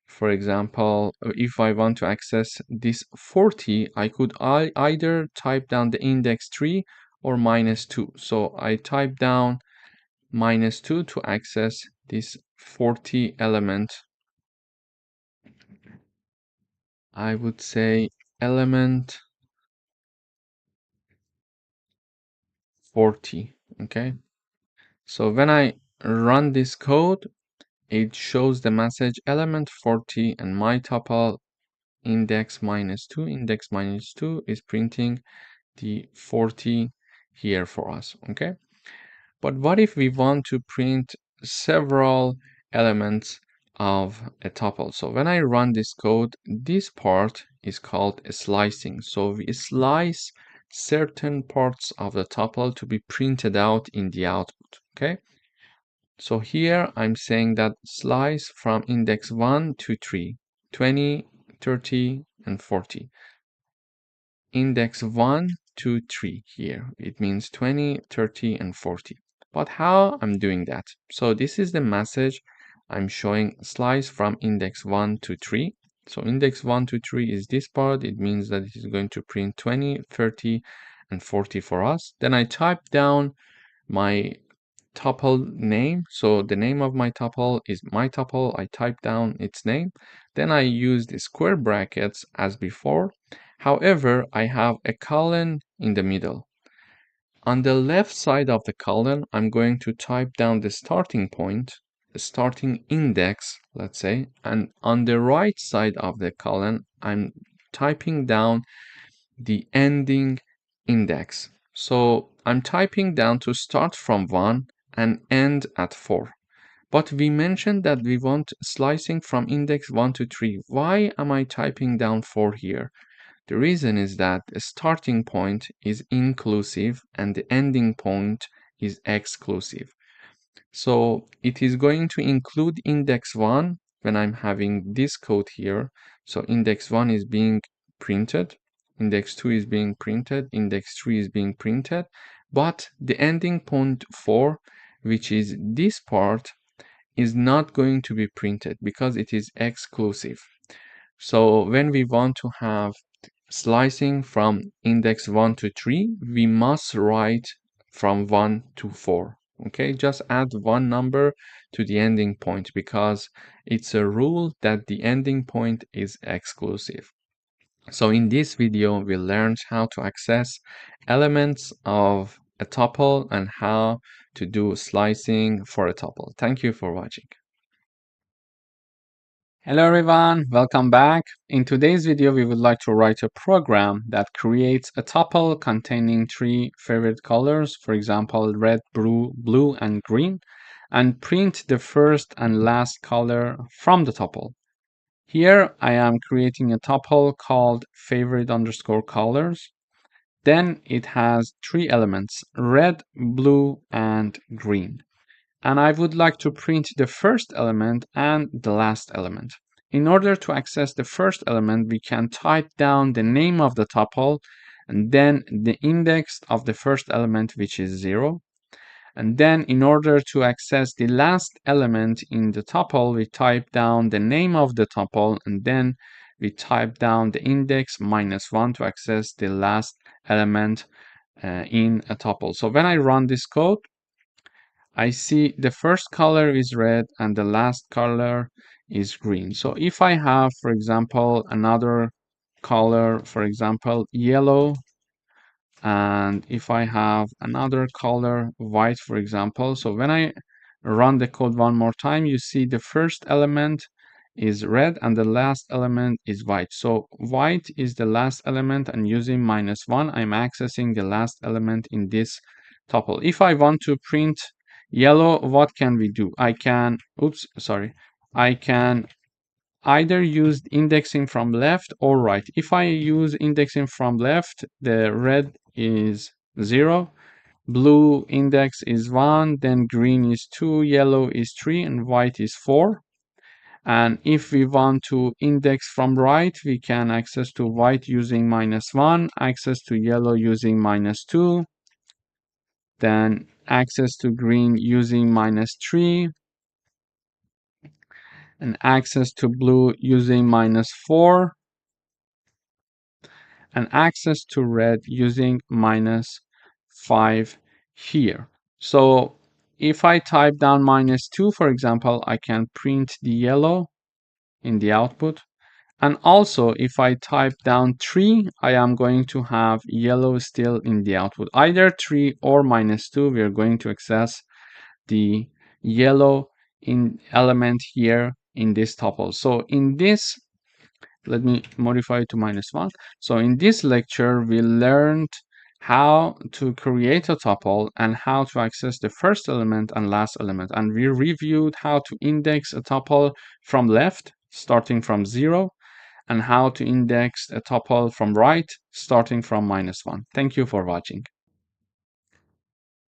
for example, if I want to access this 40, I could either type down the index 3 or -2. So I type down -2 to access this 40 element. I would say element 40. Okay. So when I run this code, it shows the message element 40 and my tuple index -2 is printing the 40 here for us. Okay. But what if we want to print several elements of a tuple? So when I run this code, this part is called slicing. So we slice certain parts of the tuple to be printed out in the output. Okay. So here I'm saying that slice from index 1 to 3, 20, 30, and 40. Index 1 to 3 here. It means 20, 30, and 40. But how I'm doing that? So this is the message I'm showing slice from index 1 to 3. So index 1 to 3 is this part. It means that it is going to print 20, 30, and 40 for us. Then I type down my tuple name. So the name of my tuple is my tuple. I type down its name. Then I use the square brackets as before. However, I have a colon in the middle. On the left side of the colon, I'm going to type down the starting point, the starting index, let's say, and on the right side of the colon, I'm typing down the ending index. So I'm typing down to start from 1 and end at 4. But we mentioned that we want slicing from index 1 to 3. Why am I typing down 4 here? The reason is that the starting point is inclusive and the ending point is exclusive. So it is going to include index 1 when I'm having this code here. So index 1 is being printed, index 2 is being printed, index 3 is being printed, but the ending point 4, which is this part, is not going to be printed because it is exclusive. So when we want to have slicing from index 1 to 3, we must write from 1 to 4. Okay, just add one number to the ending point because it's a rule that the ending point is exclusive. So in this video, we learned how to access elements of a tuple and how to do slicing for a tuple. Thank you for watching. Hello everyone, welcome back. In today's video, we would like to write a program that creates a tuple containing 3 favorite colors, for example, red, blue, and green, and print the first and last color from the tuple. Here, I am creating a tuple called favorite underscore colors. Then it has 3 elements, red, blue, and green. And I would like to print the first element and the last element. In order to access the first element, we can type down the name of the tuple and then the index of the first element, which is 0. And then in order to access the last element in the tuple, we type down the name of the tuple and then we type down the index -1 to access the last element in a tuple. So when I run this code, I see the first color is red and the last color is green. So if I have, for example, another color, for example, yellow, and if I have another color, white, for example, so when I run the code one more time, you see the first element is red and the last element is white. So white is the last element, and using -1, I'm accessing the last element in this tuple. If I want to print yellow, what can we do? I can either use indexing from left or right. If I use indexing from left, the red is 0, blue index is 1, then green is 2, yellow is 3, and white is 4. And if we want to index from right, we can access to white using -1, access to yellow using -2, then access to green using -3, and access to blue using -4, and access to red using -5 here. So if I type down -2, for example, I can print the yellow in the output. And also, if I type down 3, I am going to have yellow still in the output. Either 3 or -2, we are going to access the yellow in element here in this tuple. So in this, let me modify it to -1. So in this lecture, we learned how to create a tuple and how to access the first element and last element. And we reviewed how to index a tuple from left, starting from 0, and how to index a tuple from right, starting from -1. Thank you for watching.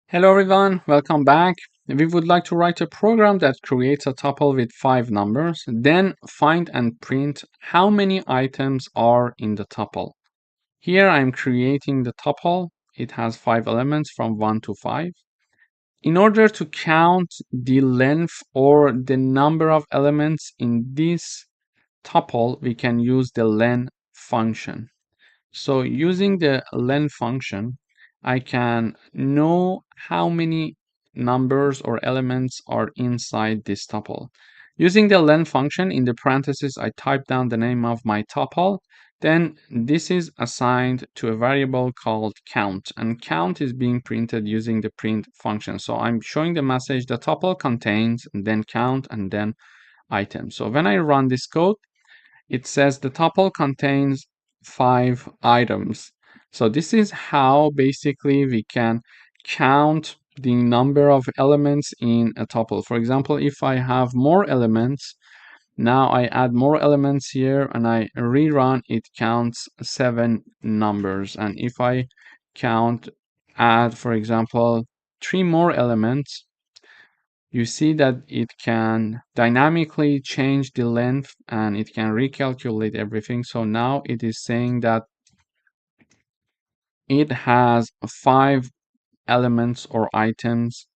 Hello everyone, welcome back. We would like to write a program that creates a tuple with 5 numbers, then find and print how many items are in the tuple. Here I'm creating the tuple. It has 5 elements from 1 to 5. In order to count the length or the number of elements in this tuple, we can use the len function. So using the len function, I can know how many numbers or elements are inside this tuple. Using the len function, in the parentheses, I type down the name of my tuple. Then this is assigned to a variable called count, and count is being printed using the print function. So I'm showing the message the tuple contains, and then count, and then items. So when I run this code, it says the tuple contains 5 items. So this is how basically we can count the number of elements in a tuple. For example, if I have more elements, now I add more elements here and I rerun, it counts 7 numbers. And if I add, for example, 3 more elements, you see that it can dynamically change the length and it can recalculate everything. So now it is saying that it has 5 elements or items,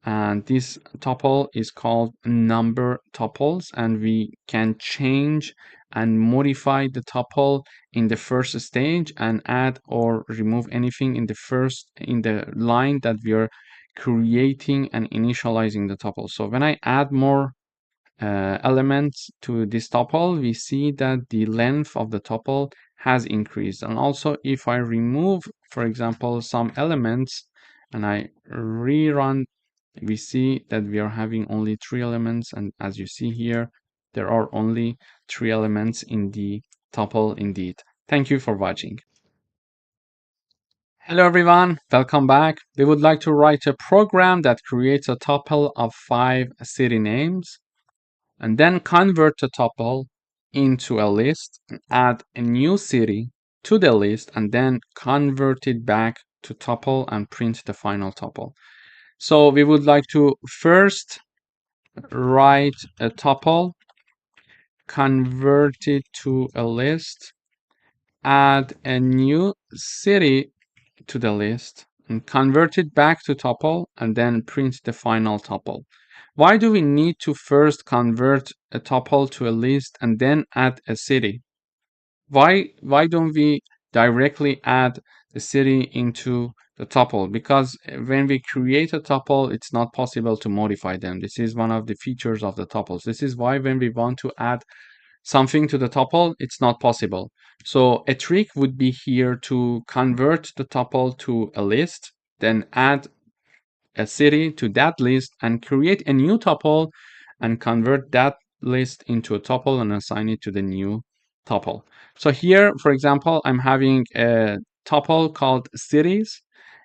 and this tuple is called number tuples, and we can change and modify the tuple in the first stage and add or remove anything in the line that we are creating and initializing the tuple. So when I add more elements to this tuple, we see that the length of the tuple has increased. And also, if I remove, for example, some elements and I rerun, we see that we are having only 3 elements. And as you see here, there are only 3 elements in the tuple indeed. Thank you for watching. Hello everyone, welcome back. We would like to write a program that creates a tuple of 5 city names, and then convert the tuple into a list, add a new city to the list, and then convert it back to tuple and print the final tuple. So we would like to first write a tuple, convert it to a list, add a new city to the list, and convert it back to tuple, and then print the final tuple. Why do we need to first convert a tuple to a list and then add a city? Why don't we directly add the city into the tuple, because when we create a tuple, it's not possible to modify them. This is one of the features of the tuples. This is why when we want to add something to the tuple, it's not possible. So a trick would be here to convert the tuple to a list, then add a city to that list and create a new tuple and convert that list into a tuple and assign it to the new tuple. So here, for example, I'm having a tuple called cities.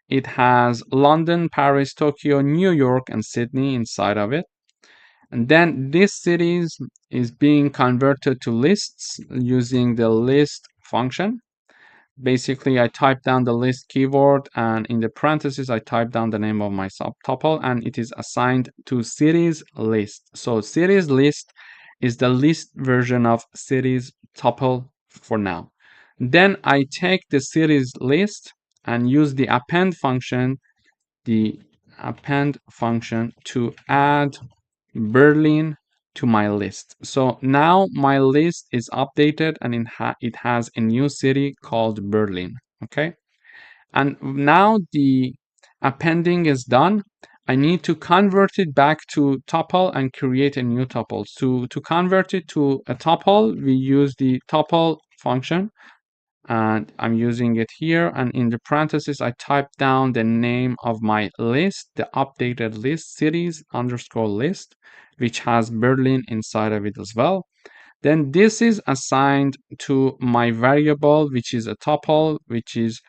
It has London, Paris, Tokyo, New York, and Sydney inside of it. And then this cities is being converted to lists using the list function. Basically, I type down the list keyword, and in the parentheses, I type down the name of my subtuple, and it is assigned to cities list. So cities list is the list version of cities tuple for now. Then I take the cities list and use the append function, to add Berlin to my list. So now my list is updated and it has a new city called Berlin. Okay. And now the appending is done. I need to convert it back to tuple and create a new tuple. To convert it to a tuple, we use the tuple function, and I'm using it here. And in the parentheses, I type down the name of my list, the updated list, cities underscore list, which has Berlin inside of it as well. Then this is assigned to my variable, which is a tuple, which is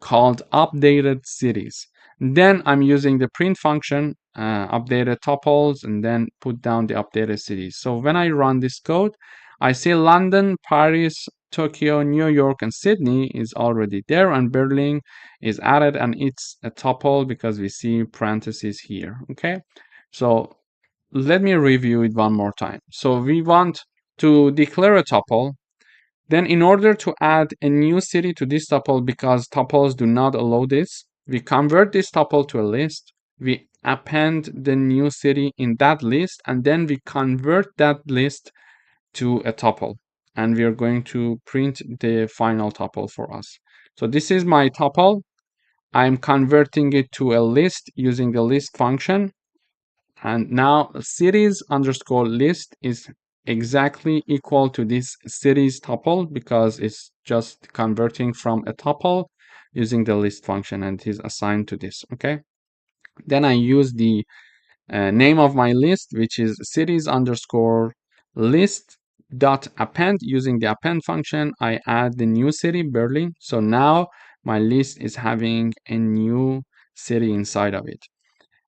called updated cities. Then I'm using the print function, updated tuples, and then put down the updated cities. So when I run this code, I see London, Paris, Tokyo, New York, and Sydney is already there, and Berlin is added, and it's a tuple because we see parentheses here. Okay, so let me review it one more time. So we want to declare a tuple. Then in order to add a new city to this tuple, because tuples do not allow this, we convert this tuple to a list, we append the new city in that list, and then we convert that list to a tuple. And we are going to print the final tuple for us. So this is my tuple. I'm converting it to a list using the list function. And now cities underscore list is exactly equal to this cities tuple because it's just converting from a tuple using the list function, and it is assigned to this. Okay. Then I use the name of my list, which is cities underscore list dot append. Using the append function, I add the new city, Berlin. So now my list is having a new city inside of it.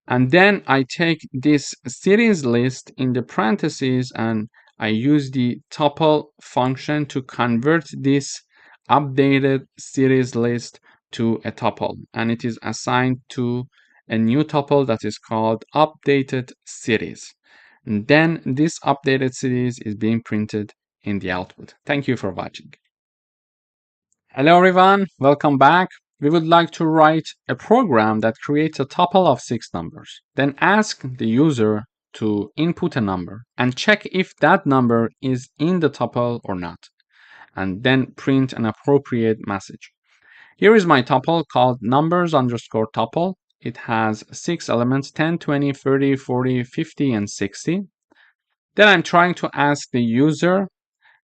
And then I take this cities list in the parentheses and I use the tuple function to convert this updated cities list to a tuple. And it is assigned to a new tuple that is called updated cities. And then this updated cities is being printed in the output. Thank you for watching. Hello everyone, welcome back. We would like to write a program that creates a tuple of 6 numbers. Then ask the user to input a number and check if that number is in the tuple or not. And then print an appropriate message. Here is my tuple called numbers underscore tuple. It has 6 elements, 10, 20, 30, 40, 50, and 60. Then I'm trying to ask the user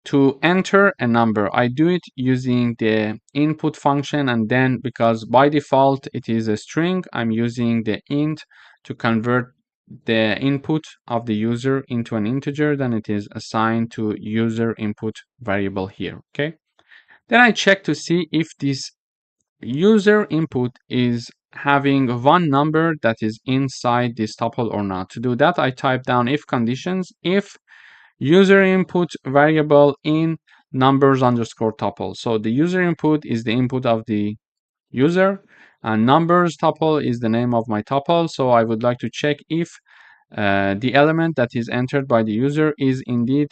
to enter a number. I do it using the input function, and then because by default it is a string, I'm using the int to convert the input of the user into an integer. Then it is assigned to user input variable here. Okay. Then I check to see if this user input is having one number that is inside this tuple or not. To do that, I type down if conditions, if user input variable in numbers underscore tuple. So the user input is the input of the user, and numbers tuple is the name of my tuple. So I would like to check if the element that is entered by the user is indeed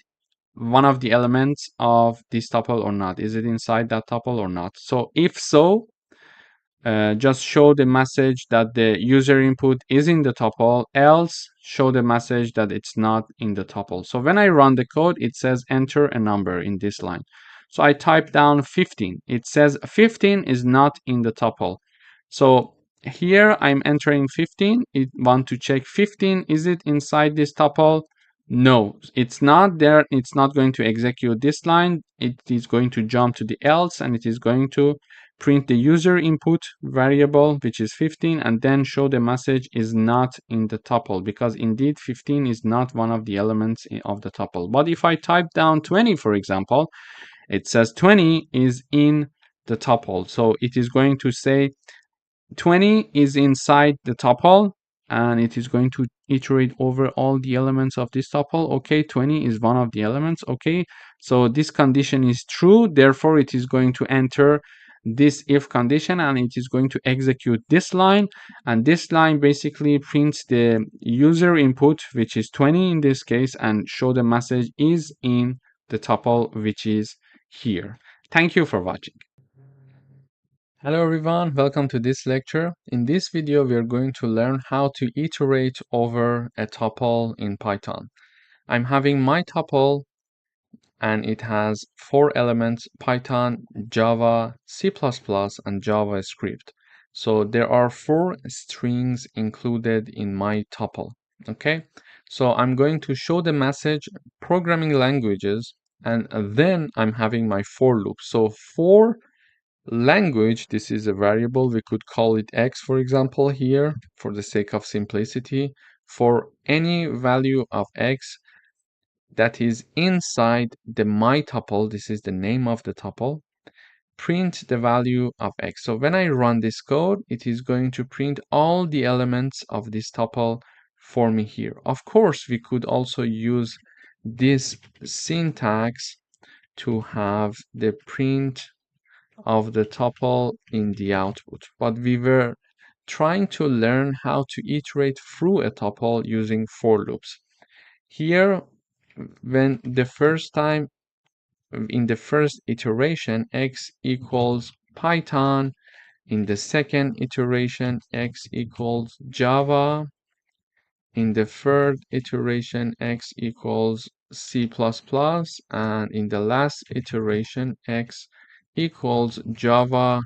one of the elements of this tuple or not. Is it inside that tuple or not? So if so, just show the message that the user input is in the tuple, else show the message that it's not in the tuple. So when I run the code, it says enter a number in this line. So I type down 15. It says 15 is not in the tuple. So here I'm entering 15. It want to check 15. Is it inside this tuple? No, it's not there. It's not going to execute this line. It is going to jump to the else, and it is going to print the user input variable, which is 15, and then show the message is not in the tuple, because indeed 15 is not one of the elements of the tuple. But if I type down 20, for example, it says 20 is in the tuple. So it is going to say 20 is inside the tuple, and it is going to iterate over all the elements of this tuple. Okay, 20 is one of the elements. Okay, so this condition is true, therefore it is going to enter this if condition, and it is going to execute this line, and this line basically prints the user input, which is 20 in this case, and show the message is in the tuple, which is here. Thank you for watching. Hello everyone, welcome to this lecture. In this video, we are going to learn how to iterate over a tuple in Python. I'm having my tuple and it has 4 elements: Python, Java, C++, and JavaScript. So there are 4 strings included in my tuple. Okay, so I'm going to show the message programming languages, and then I'm having my for loop. So for language, this is a variable. We could call it x, for example, here for the sake of simplicity. For any value of x that is inside the my tuple, this is the name of the tuple, print the value of x. So when I run this code, it is going to print all the elements of this tuple for me here. Of course, we could also use this syntax to have the print of the tuple in the output, but we were trying to learn how to iterate through a tuple using for loops. Here, when the first time in the first iteration x equals Python, in the second iteration x equals Java, in the third iteration x equals C++, and in the last iteration x equals Java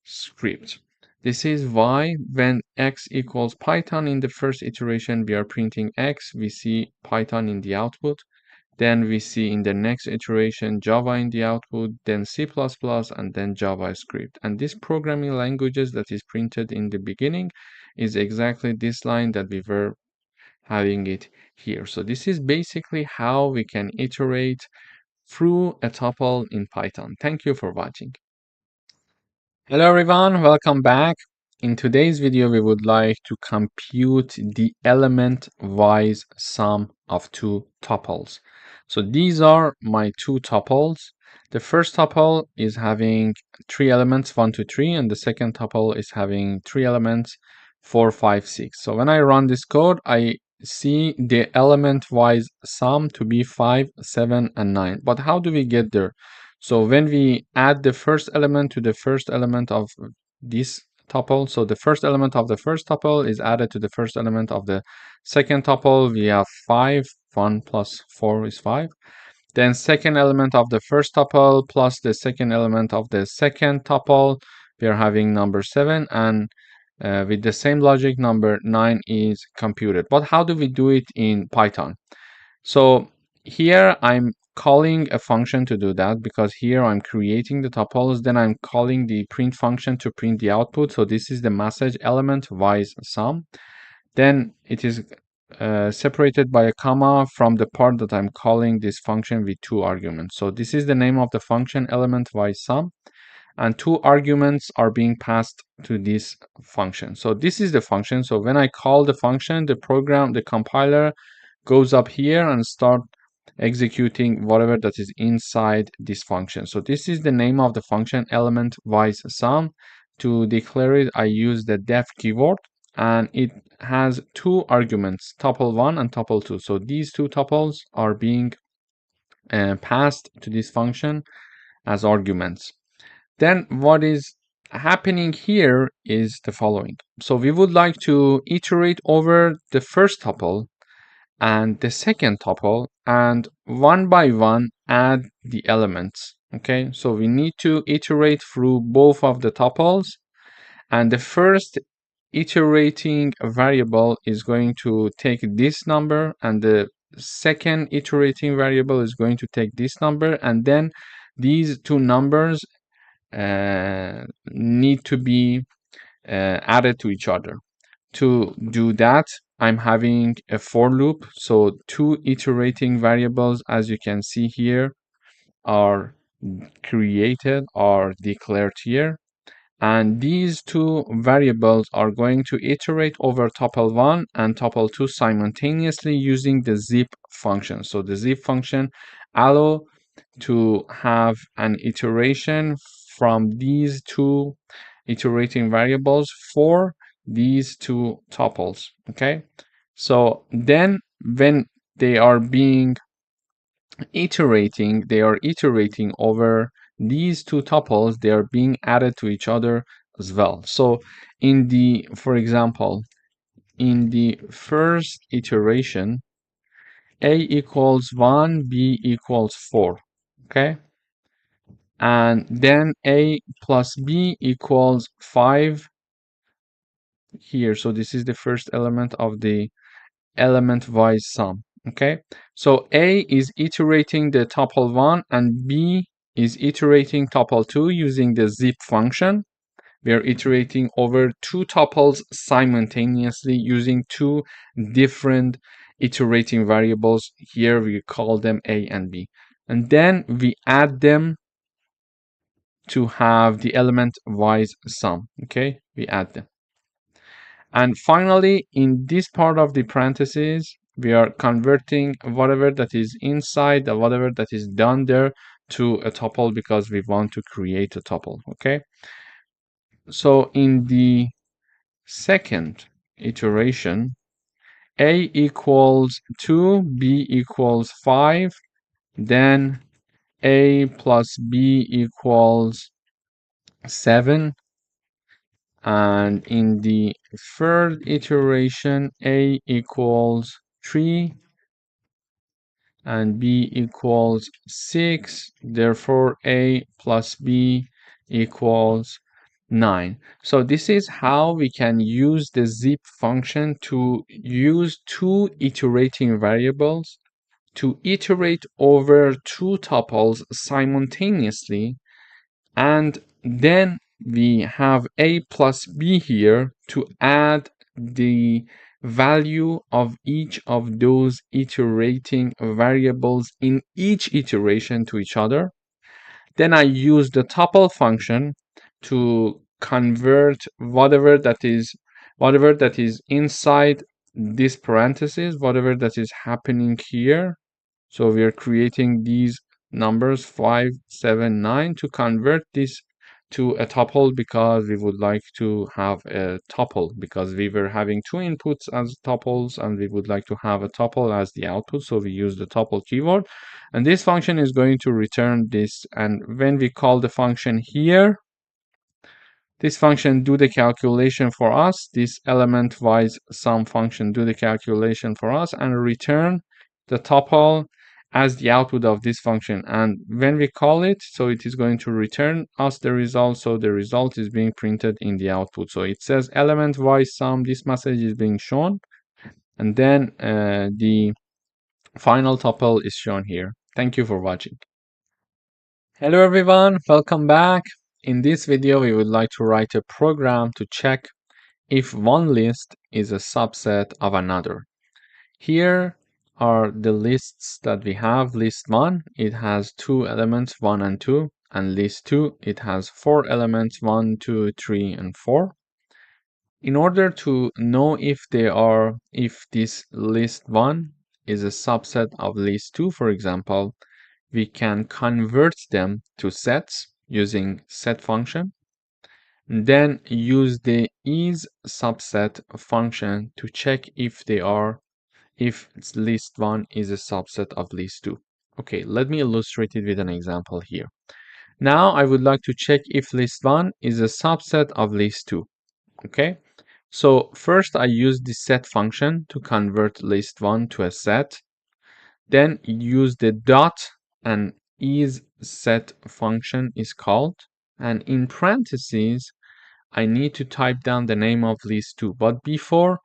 script. This is why when x equals Python in the first iteration, we are printing x, we see Python in the output. Then we see in the next iteration Java in the output, then C++, and then JavaScript. And this programming languages that is printed in the beginning is exactly this line that we were having it here. So this is basically how we can iterate through a tuple in Python. Thank you for watching. Hello everyone, welcome back. In today's video, we would like to compute the element-wise sum of 2 tuples. So these are my 2 tuples. The first tuple is having 3 elements, 1, 2, 3, and the second tuple is having 3 elements, 4, 5, 6. So when I run this code, I see the element-wise sum to be 5, 7, and 9. But how do we get there? So when we add the first element to the first element of this tuple, so the first element of the first tuple is added to the first element of the second tuple, we have 5. 1 plus 4 is 5. Then second element of the first tuple plus the second element of the second tuple, we are having number 7, and with the same logic, number 9 is computed. But how do we do it in Python? So here I'm calling a function to do that, because here I'm creating the tuples, then I'm calling the print function to print the output. So this is the message element-wise sum. Then it is separated by a comma from the part that I'm calling this function with 2 arguments. So this is the name of the function, element-wise sum, and 2 arguments are being passed to this function. So this is the function. So when I call the function, the program, the compiler goes up here and start executing whatever that is inside this function. So this is the name of the function, element-wise sum. To declare it, I use the def keyword, and it has 2 arguments, tuple 1 and tuple 2. So these 2 tuples are being passed to this function as arguments. Then what is happening here is the following. So we would like to iterate over the first tuple and the second tuple, and one by one add the elements. Okay, so we need to iterate through both of the tuples, And the first iterating variable is going to take this number, and the second iterating variable is going to take this number, and then these two numbers need to be added to each other. To do that, I'm having a for loop. So two iterating variables, as you can see here, are created, are declared here. And these two variables are going to iterate over tuple1 and tuple2 simultaneously using the zip function. So the zip function allow to have an iteration from these two iterating variables for these two tuples. Okay, so then when they are being iterating, they are iterating over these two tuples, they are being added to each other as well. So in the, for example, in the first iteration, a equals 1, b equals 4. Okay, and then a plus b equals 5 here. So this is the first element of the element-wise sum. Okay, so a is iterating the tuple 1 and b is iterating tuple 2 using the zip function. We are iterating over two tuples simultaneously using two different iterating variables. Here we call them a and b, and then we add them to have the element-wise sum. Okay, we add them. And finally, in this part of the parentheses, we are converting whatever that is inside, whatever that is done there, to a tuple because we want to create a tuple. Okay. So in the second iteration, a equals 2, b equals 5, then a plus b equals 7, and in the third iteration, a equals 3 and b equals 6. Therefore, a plus b equals 9. So this is how we can use the zip function to use two iterating variables to iterate over two tuples simultaneously, and then we have a plus b here to add the value of each of those iterating variables in each iteration to each other. Then I use the tuple function to convert whatever that is inside this parenthesis, whatever that is happening here. So we are creating these numbers 5, 7, 9 to convert this to a tuple because we would like to have a tuple because we were having two inputs as tuples and we would like to have a tuple as the output. So we use the tuple keyword, and this function is going to return this. And when we call the function here, this function do the calculation for us, this element-wise sum function do the calculation for us and return the tuple as the output of this function. And when we call it, so it is going to return us the result. So the result is being printed in the output. So it says element-wise sum, this message is being shown. And then the final tuple is shown here. Thank you for watching. Hello everyone, welcome back. In this video, we would like to write a program to check if one list is a subset of another. Here are the lists that we have. List 1, it has two elements, 1 and 2, and list 2, it has four elements, 1, 2, 3, and 4. In order to know if this list 1 is a subset of list 2, for example, we can convert them to sets using set function, then use the is subset function to check if list 1 is a subset of list 2. Okay, let me illustrate it with an example here. Now I would like to check if list 1 is a subset of list 2. Okay, so first I use the set function to convert list 1 to a set, then use the dot and is set function is called, and in parentheses I need to type down the name of list2. But before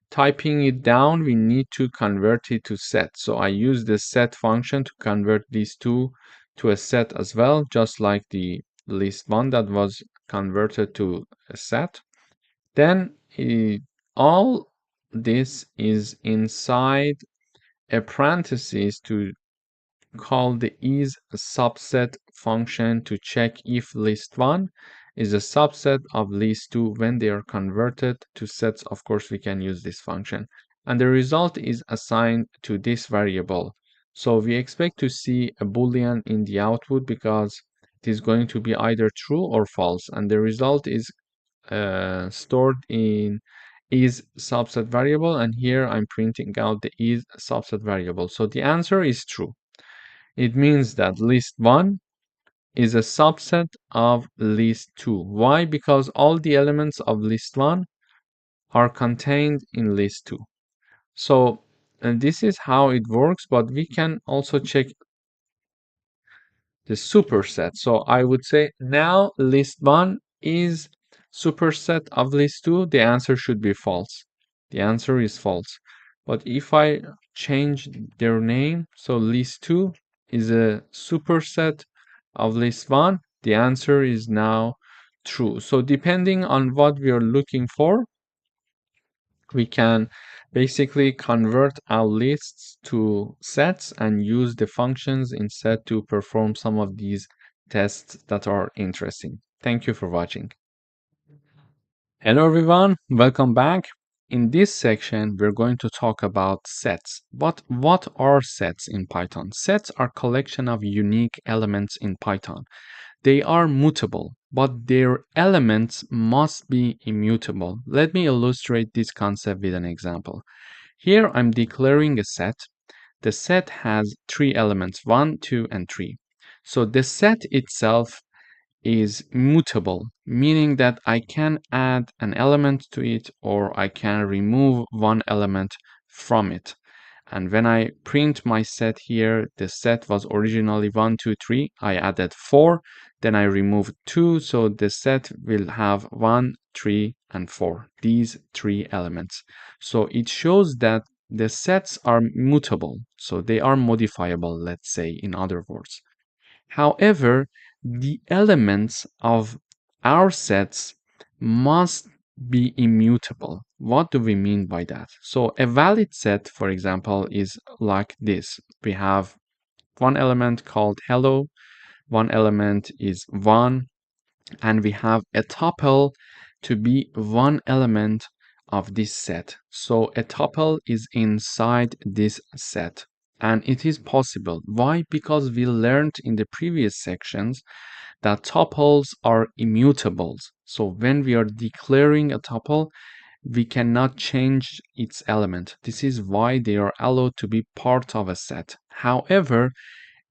typing it down, we need to convert it to set. So I use the set function to convert list2 to a set as well, just like the list1 that was converted to a set. Then all this is inside a parenthesis to call the is subset function to check if list1 is a subset of list2 when they are converted to sets. Of course, we can use this function. And the result is assigned to this variable. So we expect to see a boolean in the output because it is going to be either true or false. And the result is stored in is subset variable. And here I'm printing out the is subset variable. So the answer is true. It means that list1 is a subset of list2. Why? Because all the elements of list1 are contained in list2. So and this is how it works, but we can also check the superset. So I would say now list1 is superset of list2. The answer should be false. The answer is false. But if I change their name, so list2 is a superset of list1, the answer is now true. So depending on what we are looking for, we can basically convert our lists to sets and use the functions instead to perform some of these tests that are interesting. Thank you for watching. Hello everyone, welcome back. In this section, we're going to talk about sets. But what are sets in Python? Sets are collection of unique elements in Python. They are mutable, but their elements must be immutable. Let me illustrate this concept with an example. Here I'm declaring a set. The set has three elements, 1, 2, and 3. So the set itself is mutable, meaning that I can add an element to it or I can remove one element from it. And when I print my set here, the set was originally 1, 2, 3. I added 4, then I removed 2, so the set will have 1, 3, and 4, these three elements. So it shows that the sets are mutable, so they are modifiable, let's say, in other words. However, the elements of our sets must be immutable. What do we mean by that? So a valid set, for example, is like this. We have one element called hello, one element is 1, and we have a tuple to be one element of this set. So a tuple is inside this set. And it is possible. Why? Because we learned in the previous sections that tuples are immutables. So when we are declaring a tuple, we cannot change its element. This is why they are allowed to be part of a set. However,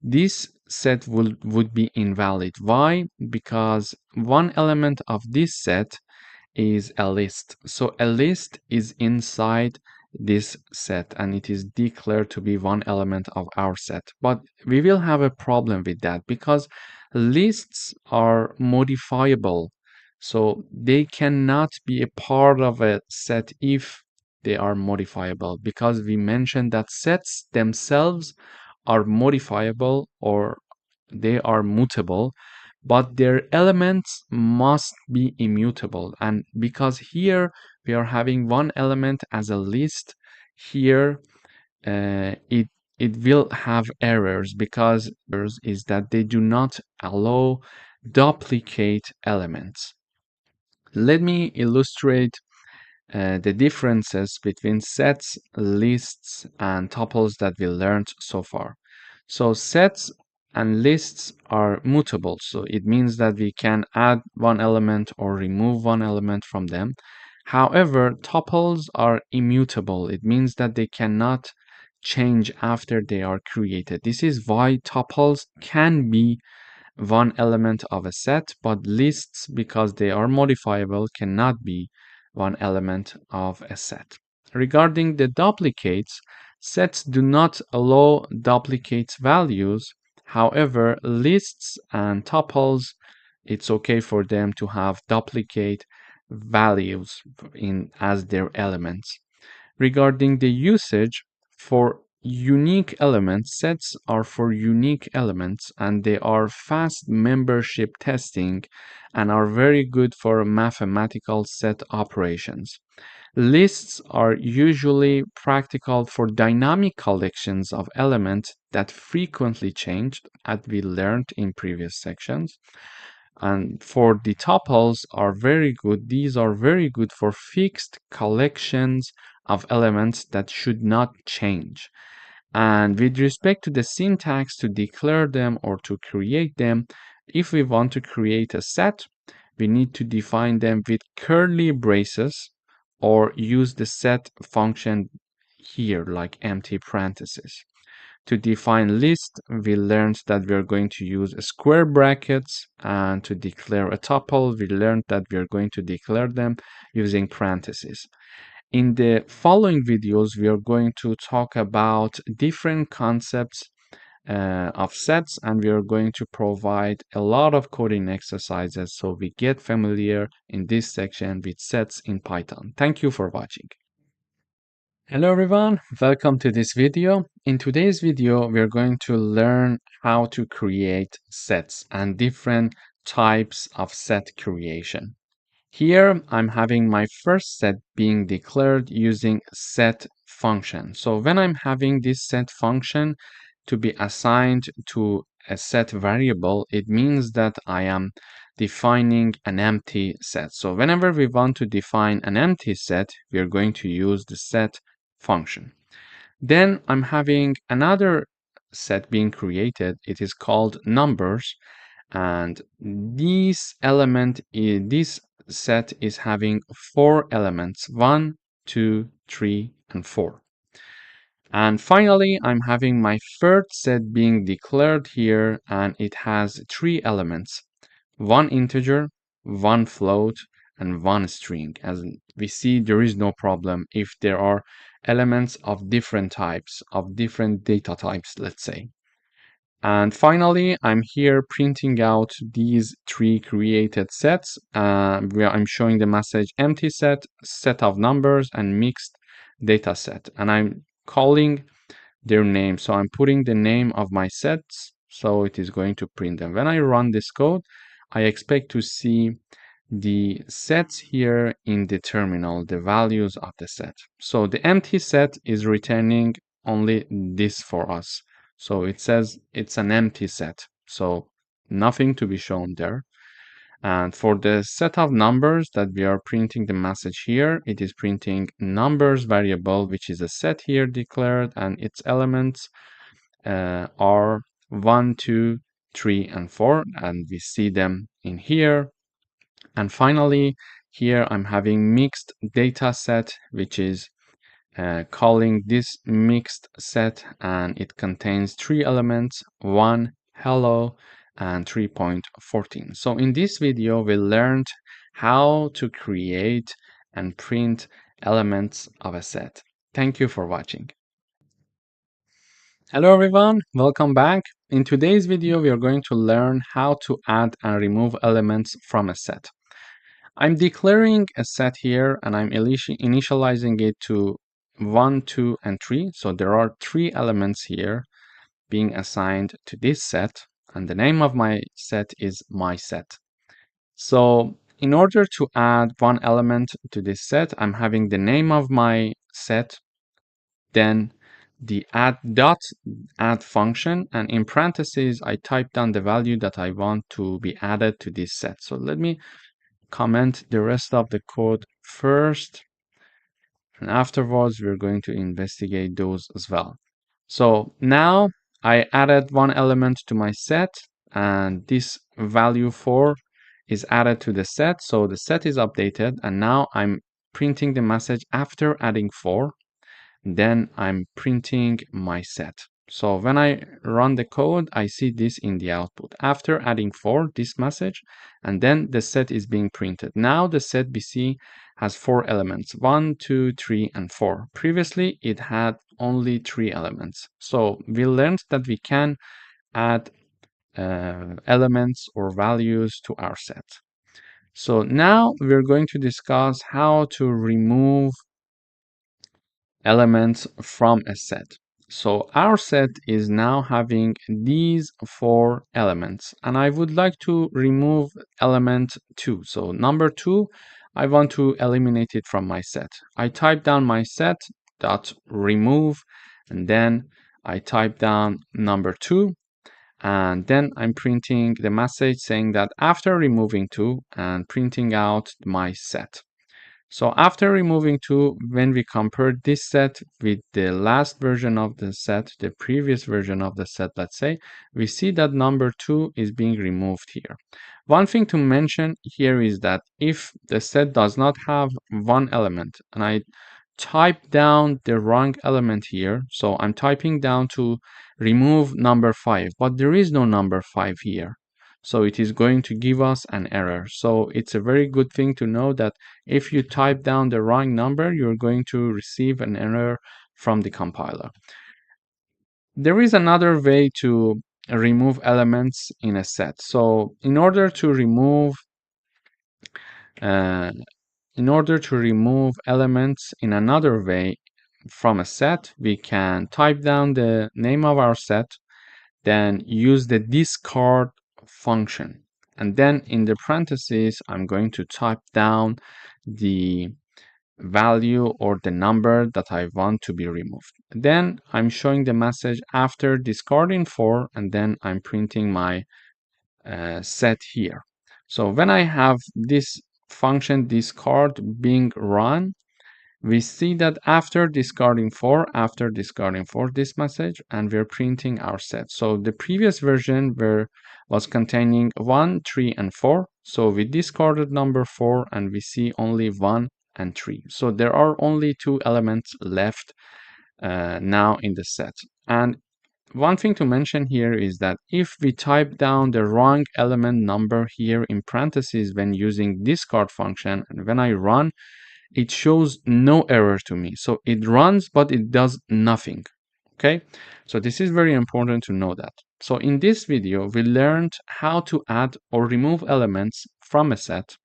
this set would be invalid. Why? Because one element of this set is a list. So a list is inside this set and it is declared to be one element of our set. But we will have a problem with that because lists are modifiable. So they cannot be a part of a set if they are modifiable, because we mentioned that sets themselves are modifiable or they are mutable, but their elements must be immutable. And because here we are having one element as a list, here it will have errors, because is that they do not allow duplicate elements. Let me illustrate the differences between sets, lists, and tuples that we learned so far. So sets and lists are mutable. So it means that we can add one element or remove one element from them. However, tuples are immutable. It means that they cannot change after they are created. This is why tuples can be one element of a set, but lists, because they are modifiable, cannot be one element of a set. Regarding the duplicates, sets do not allow duplicate values. However, lists and tuples, it's okay for them to have duplicate values as their elements. Regarding the usage, for unique elements, sets are for unique elements and they are fast membership testing and are very good for mathematical set operations. Lists are usually practical for dynamic collections of elements that frequently change, as we learned in previous sections. And for the tuples are very good. These are very good for fixed collections of elements that should not change. And with respect to the syntax to declare them or to create them, if we want to create a set, we need to define them with curly braces or use the set function here like empty parentheses. To define list, we learned that we are going to use square brackets, and to declare a tuple, we learned that we are going to declare them using parentheses. In the following videos, we are going to talk about different concepts of sets, and we are going to provide a lot of coding exercises so we get familiar in this section with sets in Python. Thank you for watching. Hello everyone, welcome to this video. In today's video, we are going to learn how to create sets and different types of set creation. Here, I'm having my first set being declared using set function. So when I'm having this set function to be assigned to a set variable, it means that I am defining an empty set. So whenever we want to define an empty set, we are going to use the set function. Then I'm having another set being created. It is called numbers, and this set is having 4 elements: 1, 2, 3, and 4. And finally, I'm having my third set being declared here, and it has 3 elements: 1 integer, 1 float, and 1 string. As we see, there is no problem if there are elements of different types, of different data types, let's say. And finally, I'm here printing out these 3 created sets where I'm showing the message empty set, set of numbers, and mixed data set. And I'm calling their name. So I'm putting the name of my sets, so it is going to print them. When I run this code, I expect to see the sets here in the terminal, the values of the set. So the empty set is returning only this for us. So it says it's an empty set. So nothing to be shown there. And for the set of numbers that we are printing the message here, it is printing numbers variable, which is a set here declared, and its elements are 1, 2, 3, and 4, and we see them in here. And finally, here I'm having mixed data set, which is calling this mixed set, and it contains 3 elements: 1, hello, and 3.14. So in this video, we learned how to create and print elements of a set. Thank you for watching. Hello everyone, welcome back. In today's video, we are going to learn how to add and remove elements from a set. I'm declaring a set here and I'm initializing it to 1, 2, and 3. So there are 3 elements here being assigned to this set, and the name of my set is my set. So in order to add one element to this set, I'm having the name of my set, then the add function, and in parentheses, I type down the value that I want to be added to this set. So let me comment the rest of the code first, and afterwards we're going to investigate those as well. So now I added one element to my set, and this value 4 is added to the set. So the set is updated, and now I'm printing the message after adding 4. Then I'm printing my set. So when I run the code, I see this in the output. After adding 4, this message, and then the set is being printed. Now the set BC has 4 elements: 1, 2, 3, and 4. Previously, it had only 3 elements. So we learned that we can add elements or values to our set. So now we're going to discuss how to remove elements from a set. So our set is now having these 4 elements, and I would like to remove element 2. So number 2, I want to eliminate it from my set. I type down my set dot remove, and then I type down number 2, and then I'm printing the message saying that after removing 2 and printing out my set. So after removing 2, when we compare this set with the last version of the set, the previous version of the set, let's say, we see that number 2 is being removed here. One thing to mention here is that if the set does not have one element, and I type down the wrong element here, so I'm typing down to remove number 5, but there is no number 5 here. So it is going to give us an error. So it's a very good thing to know that if you type down the wrong number, you're going to receive an error from the compiler. There is another way to remove elements in a set. So in order to remove uh, elements in another way from a set, we can type down the name of our set, then use the discard function. And then in the parentheses, I'm going to type down the value or the number that I want to be removed. Then I'm showing the message after discarding 4, and then I'm printing my set here. So when I have this function discard being run, we see that after discarding 4, this message, and we're printing our set. So the previous version was containing 1, 3, and 4. So we discarded number 4, and we see only 1 and 3. So there are only 2 elements left now in the set. And one thing to mention here is that if we type down the wrong element number here in parentheses when using discard function, and when I run, it shows no error to me. So it runs, but it does nothing. Okay, so this is very important to know that. So in this video, we learned how to add or remove elements from a set.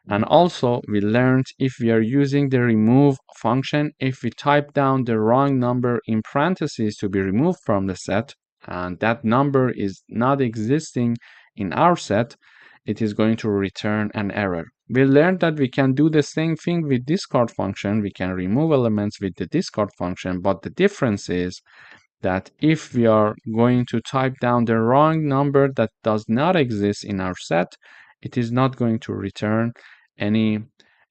And also we learned if we are using the remove function, if we type down the wrong number in parentheses to be removed from the set, and that number is not existing in our set, it is going to return an error. We learned that we can do the same thing with discard function. We can remove elements with the discard function, but the difference is that if we are going to type down the wrong number that does not exist in our set, it is not going to return any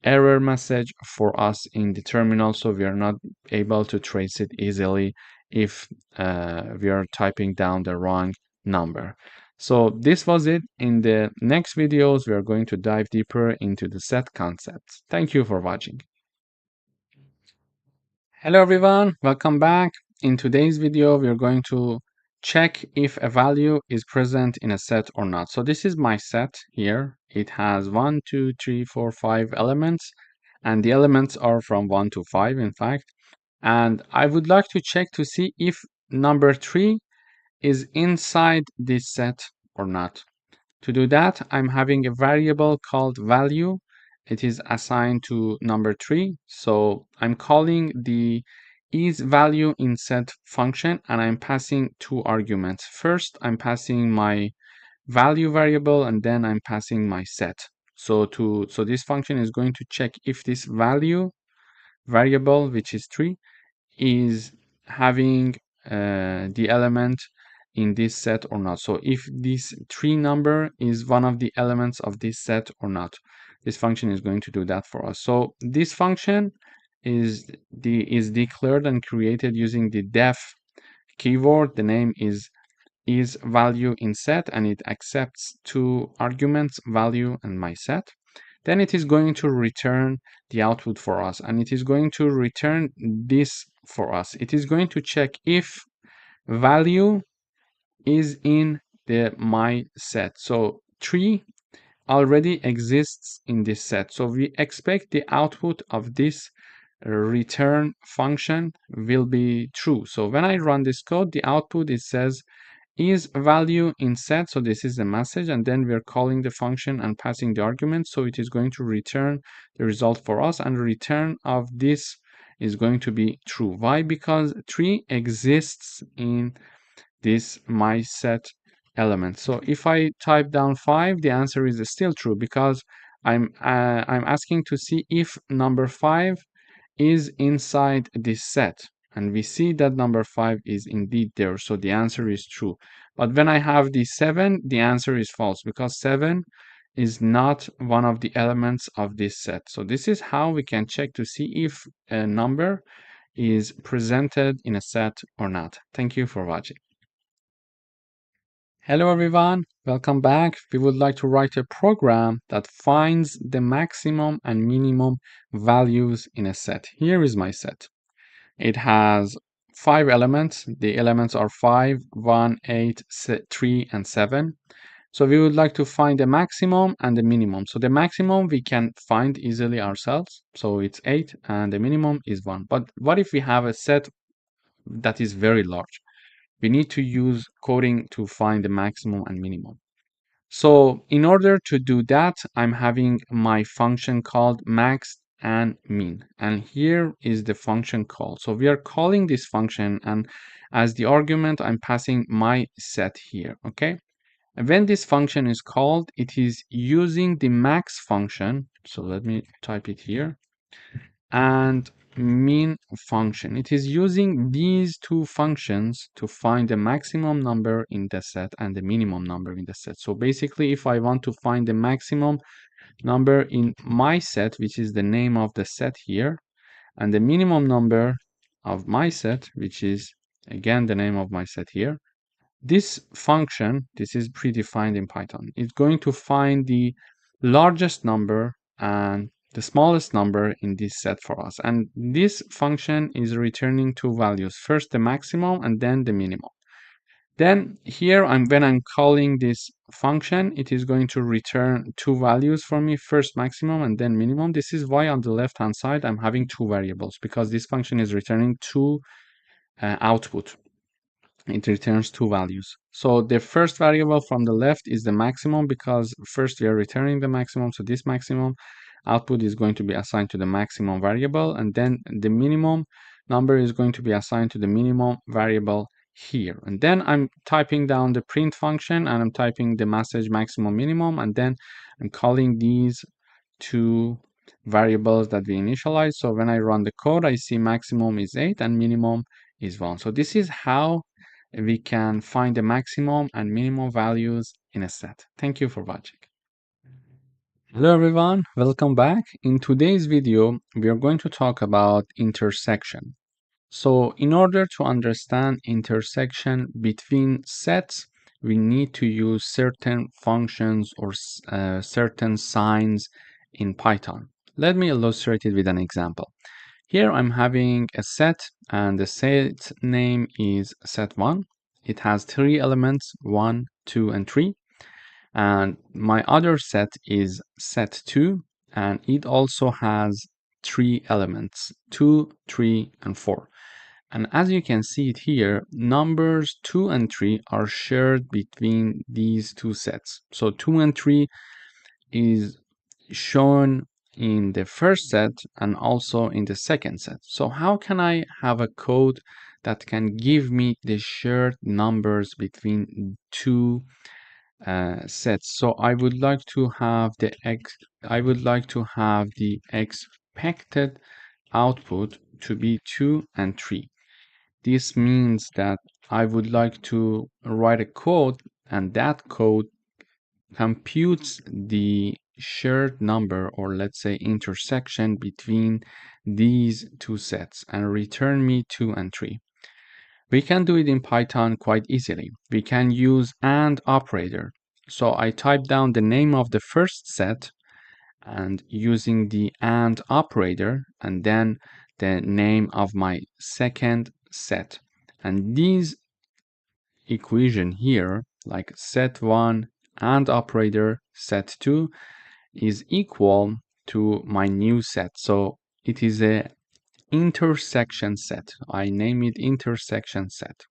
error message for us in the terminal, so we are not able to trace it easily if we are typing down the wrong number. So this was it. In the next videos, we are going to dive deeper into the set concepts. Thank you for watching. Hello everyone, welcome back. In today's video, we're going to check if a value is present in a set or not. So this is my set here. It has 1, 2, 3, 4, 5 elements, and the elements are from 1 to 5, in fact. And I would like to check to see if number 3 is inside this set or not. To do that, I'm having a variable called value. It is assigned to number 3. So I'm calling the isValue in set function, and I'm passing 2 arguments. First, I'm passing my value variable, and then I'm passing my set. So this function is going to check if this value variable, which is 3, is having the element in this set or not. So if this 3 number is one of the elements of this set or not, this function is going to do that for us. So this function is declared and created using the def keyword. The name is value in set, and it accepts 2 arguments, value and my set. Then it is going to return the output for us, and it is going to return this for us. It is going to check if value is in the my set. So 3 already exists in this set. So we expect the output of this return function will be true. So when I run this code, the output, it says is value in set, so this is the message, and then we're calling the function and passing the argument, so it is going to return the result for us, and the return of this is going to be true. Why? Because 3 exists in this my set element. So if I type down 5, the answer is still true, because I'm asking to see if number 5 is inside this set, and we see that number 5 is indeed there, so the answer is true. But when I have the 7, the answer is false, because 7 is not one of the elements of this set. So this is how we can check to see if a number is presented in a set or not. Thank you for watching. Hello everyone, welcome back. We would like to write a program that finds the maximum and minimum values in a set. Here is my set. It has 5 elements. The elements are 5, 1, 8, 3, and 7. So we would like to find the maximum and the minimum. So the maximum we can find easily ourselves. So it's 8 and the minimum is 1. But what if we have a set that is very large? We need to use coding to find the maximum and minimum. So in order to do that, I'm having my function called max and min. And here is the function call. So we are calling this function, and as the argument, I'm passing my set here, okay? And when this function is called, it is using the max function. So let me type it here. And min function. It is using these two functions to find the maximum number in the set and the minimum number in the set. So basically, if I want to find the maximum number in my set, which is the name of the set here, and the minimum number of my set, which is again the name of my set here, this function, this is predefined in Python, is going to find the largest number and the smallest number in this set for us. And this function is returning two values, first the maximum and then the minimum. Then here, when I'm calling this function, it is going to return two values for me, first maximum and then minimum. This is why on the left-hand side, I'm having two variables, because this function is returning two output. It returns two values. So the first variable from the left is the maximum, because first we are returning the maximum. So this maximum output is going to be assigned to the maximum variable, and then the minimum number is going to be assigned to the minimum variable here. And then I'm typing down the print function, and I'm typing the message maximum minimum, and then I'm calling these two variables that we initialize. So when I run the code, I see maximum is 8 and minimum is 1. So this is how we can find the maximum and minimum values in a set. Thank you for watching. Hello everyone, welcome back. In today's video, we are going to talk about intersection. So in order to understand intersection between sets, we need to use certain functions or certain signs in Python. Let me illustrate it with an example. Here I'm having a set, and the set name is set1. It has 3 elements, 1, 2, and 3. And my other set is set2, and it also has 3 elements, 2, 3, and 4. And as you can see it here, numbers 2 and 3 are shared between these two sets. So 2 and 3 is shown in the first set and also in the second set. So how can I have a code that can give me the shared numbers between two sets? So I would like to have the expected output to be 2 and 3. This means that I would like to write a code, and that code computes the shared number, or let's say intersection, between these two sets and return me 2 and 3. We can do it in Python quite easily. We can use AND operator. So I type down the name of the first set, and using the AND operator, and then the name of my second set. And these equation here, like set1 AND operator set2, is equal to my new set. So it is a intersection set. I name it intersection set.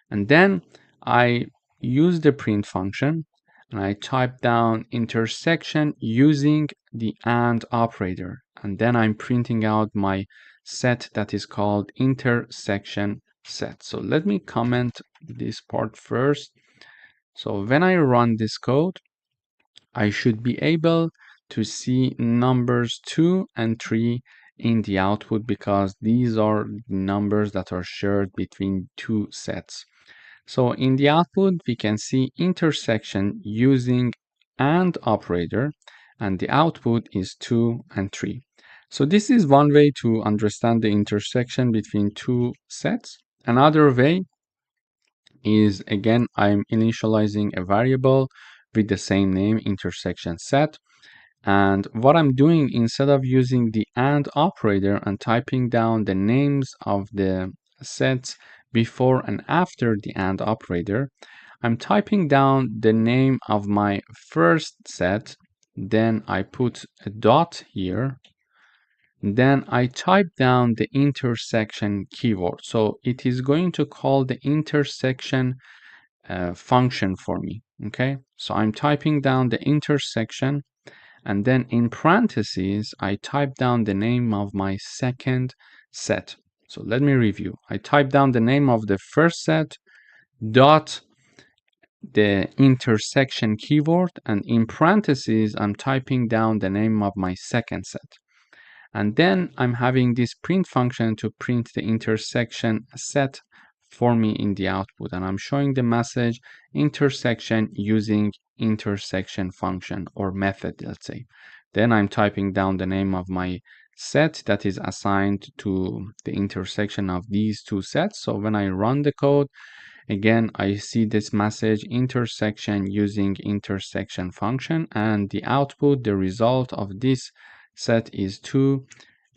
And then I use the print function and I type down intersection using the AND operator. And then I'm printing out my set that is called intersection set. So let me comment this part first. So when I run this code, I should be able to see numbers 2 and 3 in the output because these are numbers that are shared between two sets. So in the output, we can see intersection using AND operator, and the output is 2 and 3. So this is one way to understand the intersection between two sets. Another way is, again, I'm initializing a variable with the same name, intersection set. And what I'm doing, instead of using the AND operator and typing down the names of the sets before and after the AND operator, I'm typing down the name of my first set, then I put a dot here, then I type down the intersection keyword. So it is going to call the intersection function for me. Okay, so I'm typing down the intersection, and then in parentheses, I type down the name of my second set. So let me review. I type down the name of the first set, dot the intersection keyword, and in parentheses, I'm typing down the name of my second set. And then I'm having this print function to print the intersection set for me in the output. And I'm showing the message intersection using intersection function or method, let's say. Then I'm typing down the name of my set that is assigned to the intersection of these two sets. So when I run the code, again, I see this message intersection using intersection function, and the output, the result of this set is 2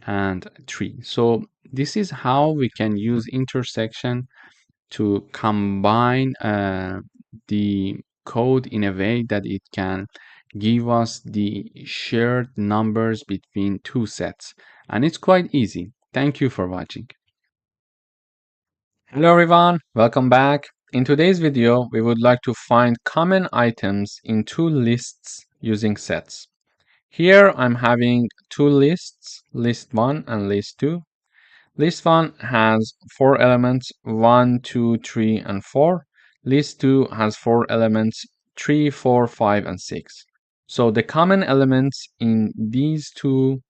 and 3. So this is how we can use intersection to combine the code in a way that it can give us the shared numbers between two sets. And it's quite easy. Thank you for watching. Hello everyone, welcome back. In today's video, we would like to find common items in two lists using sets. Here I'm having two lists, list 1 and list 2. List 1 has 4 elements, 1, 2, 3, and 4. List 2 has 4 elements, 3, 4, 5, and 6. So the common elements in these two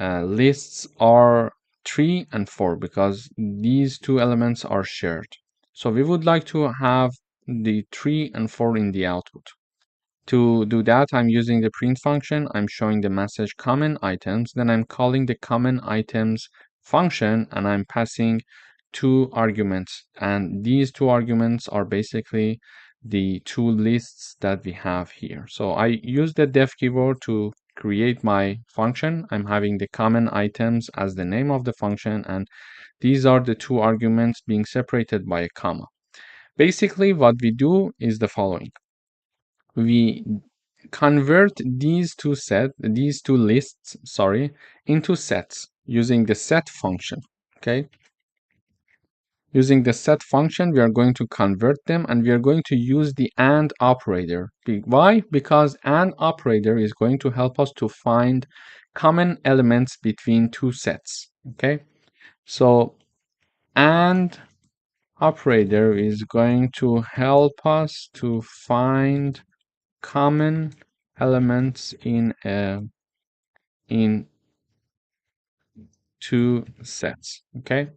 lists are 3 and 4 because these two elements are shared. So we would like to have the 3 and 4 in the output. To do that, I'm using the print function. I'm showing the message common items. Then I'm calling the common items function and I'm passing two arguments. And these two arguments are basically the two lists that we have here. So I use the def keyword to create my function. I'm having the common items as the name of the function, and these are the two arguments being separated by a comma. Basically, what we do is the following. We convert these two lists, into sets using the set function. Okay. Using the set function, we are going to convert them and we are going to use the AND operator. Why? Because AND operator is going to help us to find common elements between two sets. Okay. So AND operator is going to help us to find common elements in two sets. Okay,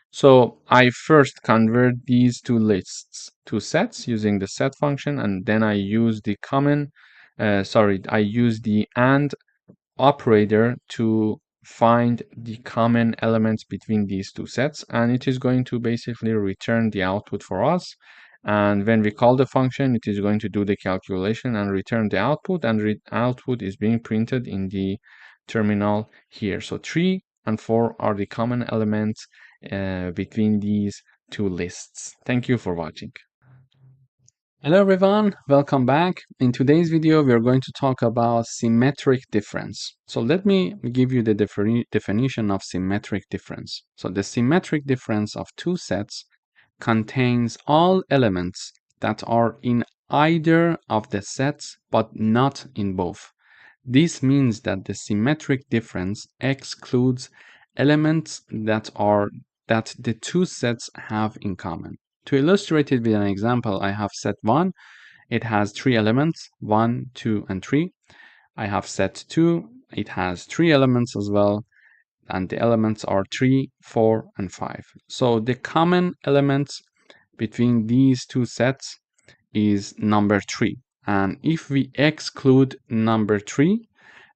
so I first convert these two lists to sets using the set function, and then I use the I use the AND operator to find the common elements between these two sets, and it is going to basically return the output for us. And when we call the function, it is going to do the calculation and return the output, and output is being printed in the terminal here. So 3 and 4 are the common elements between these two lists. Thank you for watching. Hello everyone, welcome back. In today's video, we are going to talk about symmetric difference. So let me give you the definition of symmetric difference. So the symmetric difference of two sets contains all elements that are in either of the sets but not in both. This means that the symmetric difference excludes elements that the two sets have in common. To illustrate it with an example, I have set 1. It has 3 elements, 1, 2, and 3. I have set 2. It has 3 elements as well, and the elements are 3, 4, and 5. So the common elements between these two sets is number 3. And if we exclude number 3,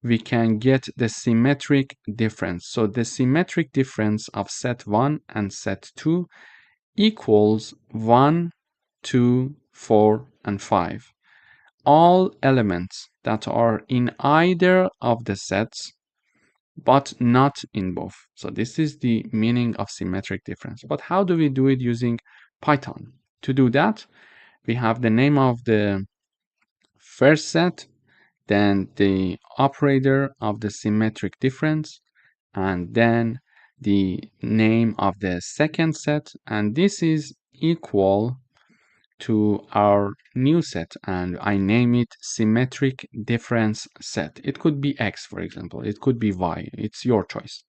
we can get the symmetric difference. So the symmetric difference of set 1 and set 2 equals 1, 2, 4, and 5. All elements that are in either of the sets but not in both. So this is the meaning of symmetric difference. But how do we do it using Python? To do that, we have the name of the first set, then the operator of the symmetric difference, and then the name of the second set, and this is equal to our new set, and I name it symmetric difference set. It could be X, for example. It could be Y. It's your choice.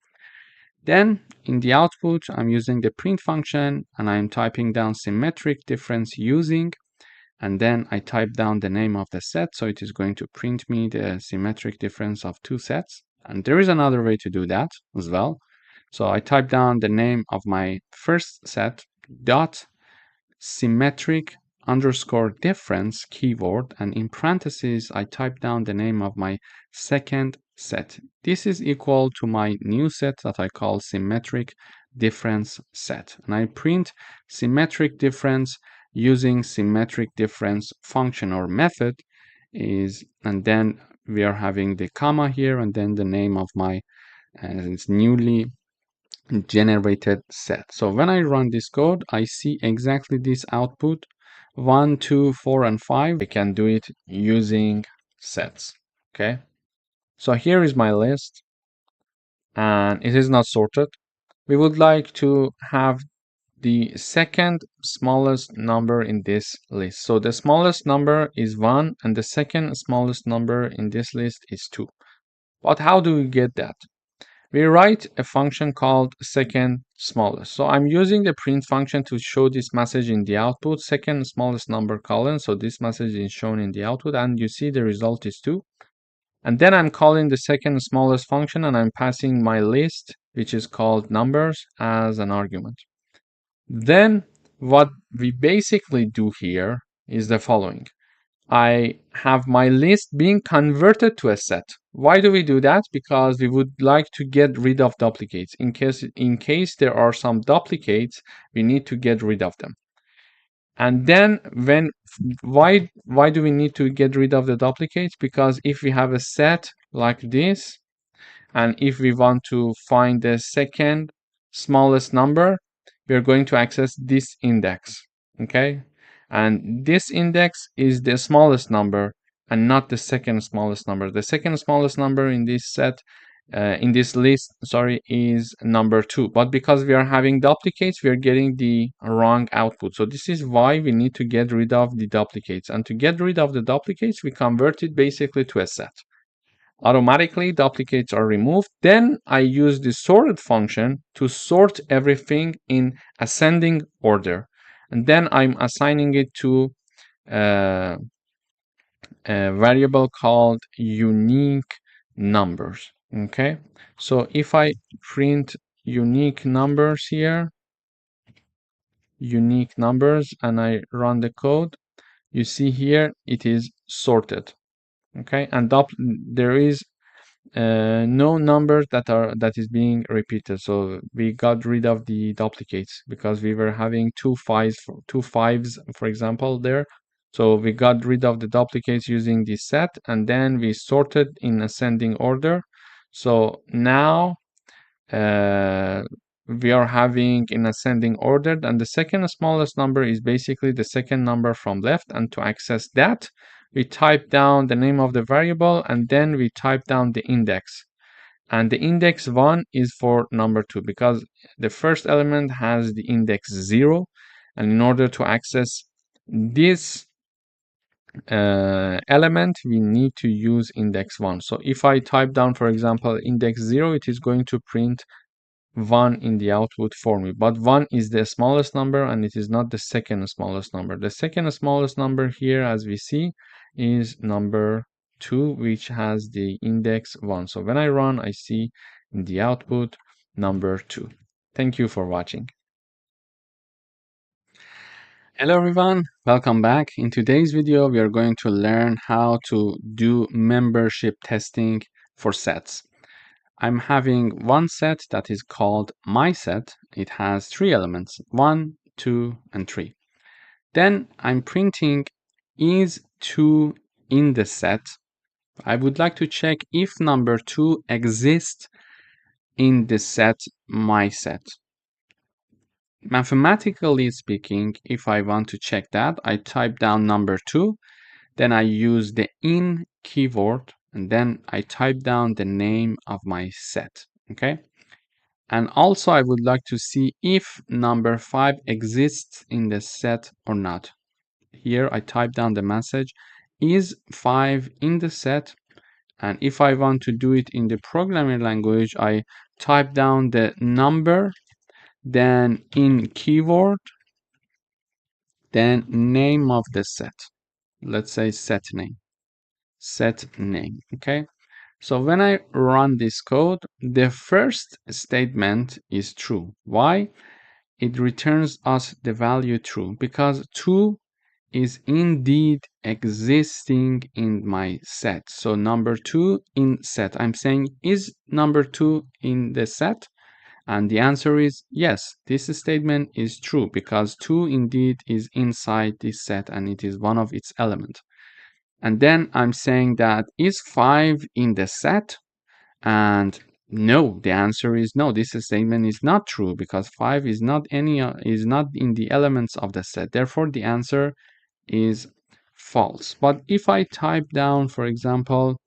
Then in the output, I'm using the print function and I'm typing down symmetric difference using, and then I type down the name of the set. So it is going to print me the symmetric difference of two sets. And there is another way to do that as well. So I type down the name of my first set dot symmetric underscore difference keyword, and in parentheses I type down the name of my second set. This is equal to my new set that I call symmetric difference set, and I print symmetric difference using symmetric difference function or method and then we are having the comma here and then the name of my newly generated set. So when I run this code, I see exactly this output 1, 2, 4, and 5. I can do it using sets. Okay. So here is my list and it is not sorted. We would like to have the second smallest number in this list. So the smallest number is 1 and the second smallest number in this list is 2. But how do we get that? We write a function called second smallest. So I'm using the print function to show this message in the output, second smallest number colon. So this message is shown in the output and you see the result is 2. And then I'm calling the second smallest function and I'm passing my list, which is called numbers, as an argument. Then what we basically do here is the following. I have my list being converted to a set. Why do we do that? Because we would like to get rid of duplicates. In case there are some duplicates, we need to get rid of them. And then why do we need to get rid of the duplicates? Because if we have a set like this, and if we want to find the second smallest number, we are going to access this index. Okay, and this index is the smallest number and not the second smallest number. The second smallest number in this set, in this list, sorry, is number 2. But because we are having duplicates, we are getting the wrong output. So this is why we need to get rid of the duplicates. And to get rid of the duplicates, we convert it basically to a set. Automatically, duplicates are removed. Then I use the sorted function to sort everything in ascending order. And then I'm assigning it to a variable called unique numbers. Okay, so if I print unique numbers here, unique numbers, and I run the code, you see here it is sorted. Okay, and there is no numbers that is being repeated. So we got rid of the duplicates because we were having two fives, for example, there. So we got rid of the duplicates using this set, and then we sorted in ascending order. So now we are having in ascending order, and the second smallest number is basically the second number from left. And to access that, we type down the name of the variable and then we type down the index. And the index 1 is for number 2 because the first element has the index 0. And in order to access this element, we need to use index 1. So if I type down, for example, index 0, it is going to print 1 in the output for me. But 1 is the smallest number and it is not the second smallest number. The second smallest number here, as we see, is number 2, which has the index 1. So when I run, I see in the output number 2. Thank you for watching. Hello everyone, welcome back. In today's video, we are going to learn how to do membership testing for sets. I'm having one set that is called my set. It has 3 elements, 1, 2, and 3. Then I'm printing is 2 in the set. I would like to check if number 2 exists in the set my set. Mathematically speaking, if I want to check that, I type down number 2, then I use the in keyword, and then I type down the name of my set, okay? And also I would like to see if number 5 exists in the set or not. Here I type down the message, is 5 in the set? And if I want to do it in the programming language, I type down the number, then in keyword, then name of the set. Let's say set name, okay? So when I run this code, the first statement is true. Why? It returns us the value true because 2 is indeed existing in my set. So number 2 in set. I'm saying, is number 2 in the set? And the answer is yes, this statement is true because 2 indeed is inside this set and it is one of its elements. And then I'm saying that is 5 in the set? And no, the answer is no. This statement is not true because 5 is not in the elements of the set. Therefore, the answer is false. But if I type down, for example,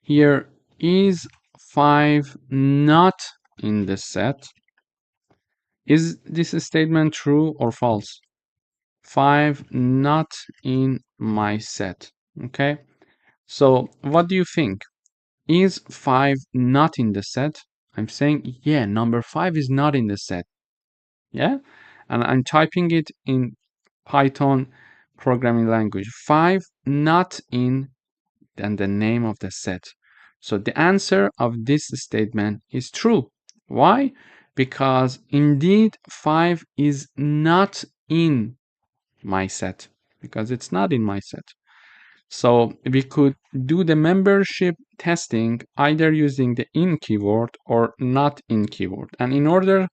here is 5 not in the set, is this statement true or false? 5 not in my set. Okay, so what do you think? Is 5 not in the set? I'm saying, yeah, number 5 is not in the set. Yeah, and I'm typing it in Python programming language. 5 not in, then the name of the set. So the answer of this statement is true. Why? Because indeed 5 is not in my set, because it's not in my set. So we could do the membership testing either using the in keyword or not in keyword. And in order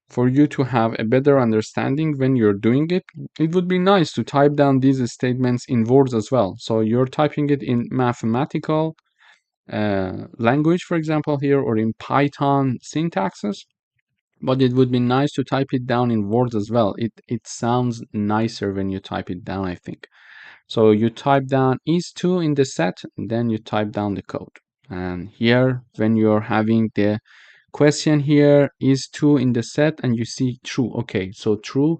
for you to have a better understanding when you're doing it, it would be nice to type down these statements in words as well. So you're typing it in mathematical language, for example, here, or in Python syntaxes. But it would be nice to type it down in words as well. It sounds nicer when you type it down, I think. So you type down is 2 in the set, and then you type down the code. And here, when you're having the question here, is 2 in the set, and you see true. Okay, so true,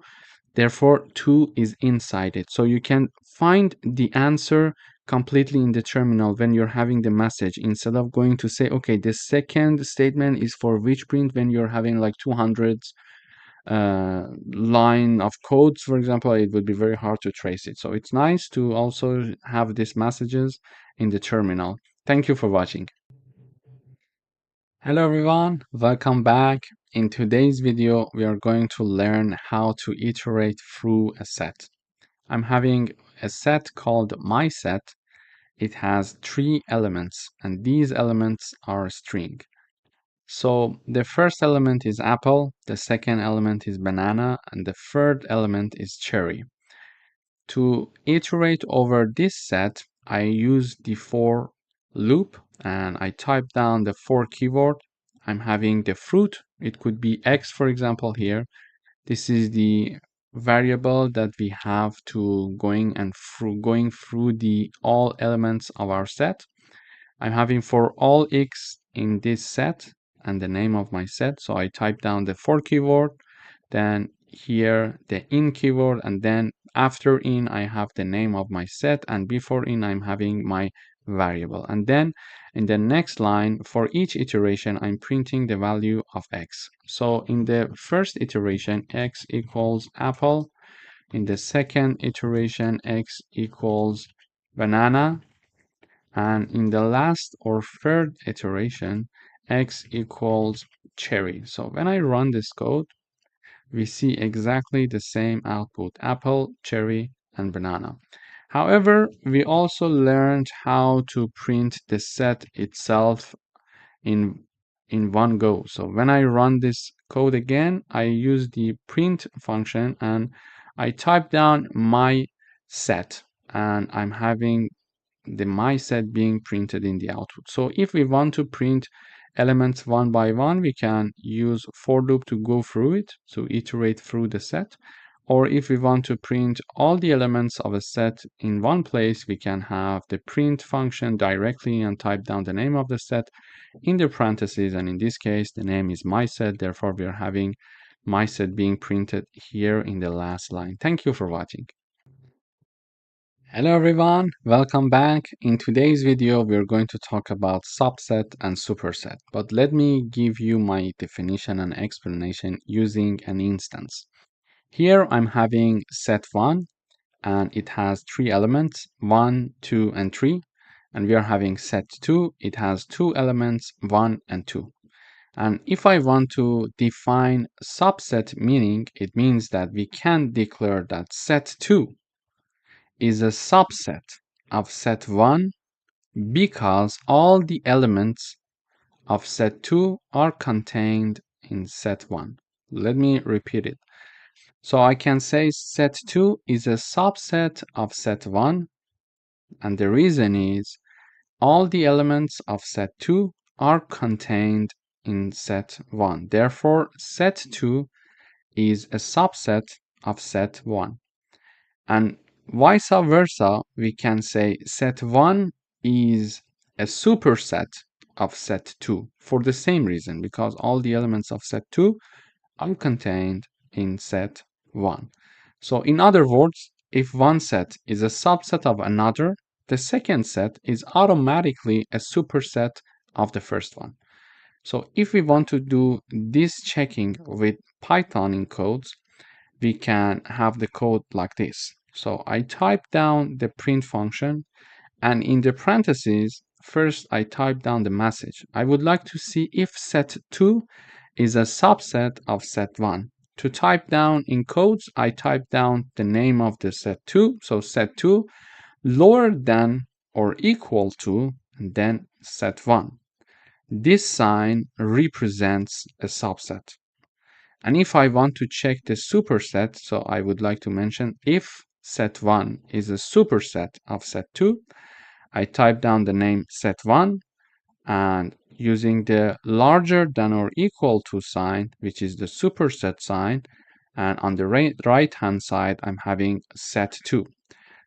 therefore 2 is inside it. So you can find the answer completely in the terminal when you're having the message, instead of going to say, okay, the second statement is for which print, when you're having like 200 line of codes, for example, it would be very hard to trace it. So it's nice to also have these messages in the terminal. Thank you for watching. Hello everyone, welcome back. In today's video, we are going to learn how to iterate through a set. I'm having a set called my set. It has 3 elements, and these elements are string. So the first element is apple, the second element is banana, and the third element is cherry. To iterate over this set, I use the for loop and I type down the for keyword. I'm having the fruit. It could be X, for example, here. This is the variable that we have to going through the all elements of our set. I'm having for all X in this set and the name of my set. So I type down the for keyword. Then here the in keyword, and then after in I have the name of my set, and before in I'm having my variable. And then in the next line, for each iteration, I'm printing the value of x. So in the first iteration, x equals apple. In the second iteration, x equals banana. And in the last or third iteration, x equals cherry. So when I run this code, we see exactly the same output: apple, cherry, and banana. However, we also learned how to print the set itself in one go. So when I run this code again, I use the print function and I type down my set, and I'm having the my set being printed in the output. So if we want to print elements one by one, we can use for loop to go through it, to iterate through the set. Or if we want to print all the elements of a set in one place, we can have the print function directly and type down the name of the set in the parentheses. And in this case, the name is my set. Therefore, we are having my set being printed here in the last line. Thank you for watching. Hello everyone, welcome back. In today's video, we're going to talk about subset and superset. But let me give you my definition and explanation using an instance. Here I'm having set 1, and it has 3 elements, 1, 2, and 3. And we are having set 2, it has 2 elements, 1 and 2. And if I want to define subset meaning, it means that we can declare that set 2 is a subset of set 1 because all the elements of set 2 are contained in set 1. Let me repeat it. So I can say set 2 is a subset of set 1, and the reason is all the elements of set 2 are contained in set 1. Therefore, set 2 is a subset of set 1. And vice versa, we can say set 1 is a superset of set 2 for the same reason, because all the elements of set 2 are contained in set 1. So in other words, if one set is a subset of another, the second set is automatically a superset of the first one. So if we want to do this checking with Python in codes, we can have the code like this. So I type down the print function, and in the parentheses, first I type down the message. I would like to see if set 2 is a subset of set 1. To type down in codes, I type down the name of the set 2. So set 2 lower than or equal to, and then set 1. This sign represents a subset. And if I want to check the superset, so I would like to mention if set 1 is a superset of set 2, I type down the name set 1, and using the larger than or equal to sign, which is the superset sign, and on the right hand side, I'm having set 2.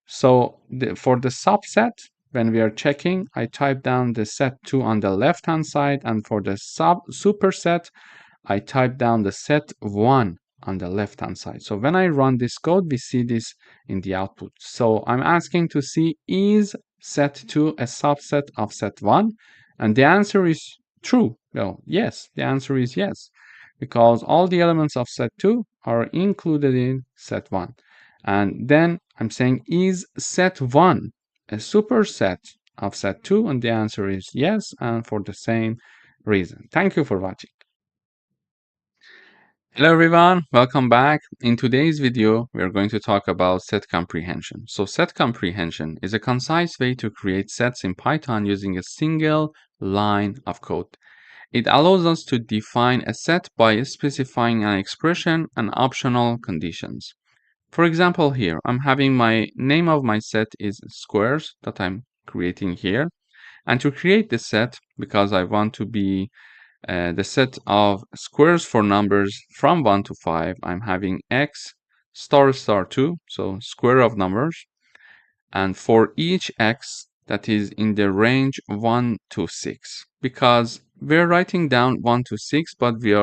So for the subset, when we are checking, I type down the set 2 on the left hand side, and for the superset, I type down the set 1 on the left hand side. So when I run this code, we see this in the output. So I'm asking to see, is set 2 a subset of set 1? And the answer is true. Well, yes, the answer is yes, because all the elements of set 2 are included in set 1. And then I'm saying, is set 1 a superset of set 2? And the answer is yes, and for the same reason. Thank you for watching. Hello everyone, welcome back. In today's video, we are going to talk about set comprehension. So set comprehension is a concise way to create sets in Python using a single line of code. It allows us to define a set by specifying an expression and optional conditions. For example, here, I'm having my name of my set is squares that I'm creating here. And to create the set, because I want to be the set of squares for numbers from 1 to 5, I'm having x star star 2, so square of numbers, and for each x that is in the range 1 to 6, because we're writing down 1 to 6, but we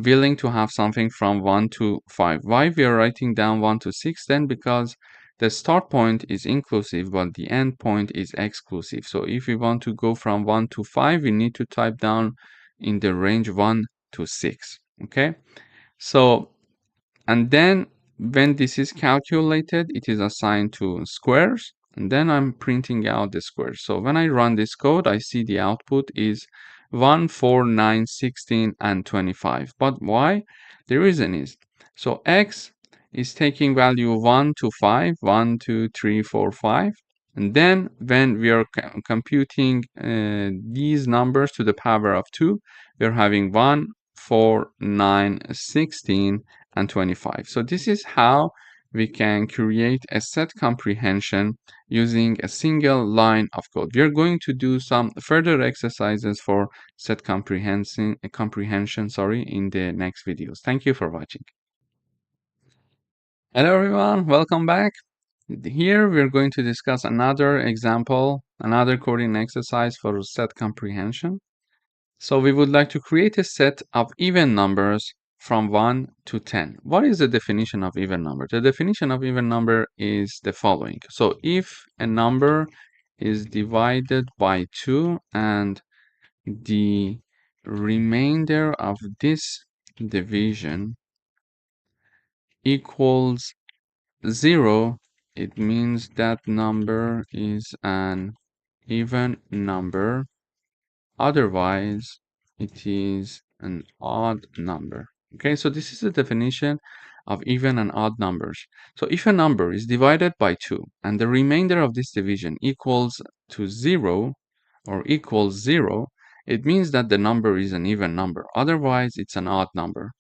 willing to have something from 1 to 5. Why we are writing down 1 to 6 then? Because the start point is inclusive, but the end point is exclusive. So if we want to go from 1 to 5, we need to type down in the range 1 to 6. Okay? So, and then when this is calculated, it is assigned to squares, and then I'm printing out the squares. So when I run this code, I see the output is 1, 4, 9, 16, and 25. But why? The reason is, so x is taking value 1 to 5, 1, 2, 3, 4, 5. And then when we are computing these numbers to the power of 2, we're having 1, 4, 9, 16, and 25. So this is how we can create a set comprehension using a single line of code. We are going to do some further exercises for set comprehension in the next videos. Thank you for watching. Hello everyone, welcome back. Here we're going to discuss another example, another coding exercise for set comprehension. So we would like to create a set of even numbers from 1 to 10. What is the definition of even number? The definition of even number is the following. So if a number is divided by 2 and the remainder of this division equals 0, it means that number is an even number. Otherwise, it is an odd number. Okay, so this is the definition of even and odd numbers. So if a number is divided by 2 and the remainder of this division equals to 0 or equals 0, it means that the number is an even number. Otherwise, it's an odd number.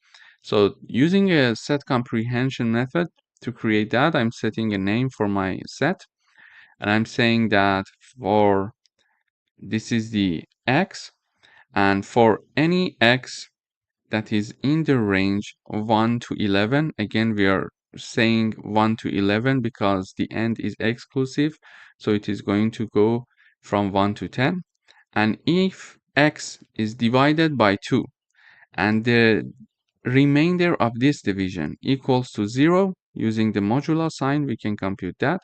So using a set comprehension method to create that, I'm setting a name for my set, and I'm saying that for this is the x, and for any x that is in the range 1 to 11, again we are saying 1 to 11 because the end is exclusive, so it is going to go from 1 to 10. And if x is divided by 2 and the remainder of this division equals to 0, using the modulo sign we can compute that,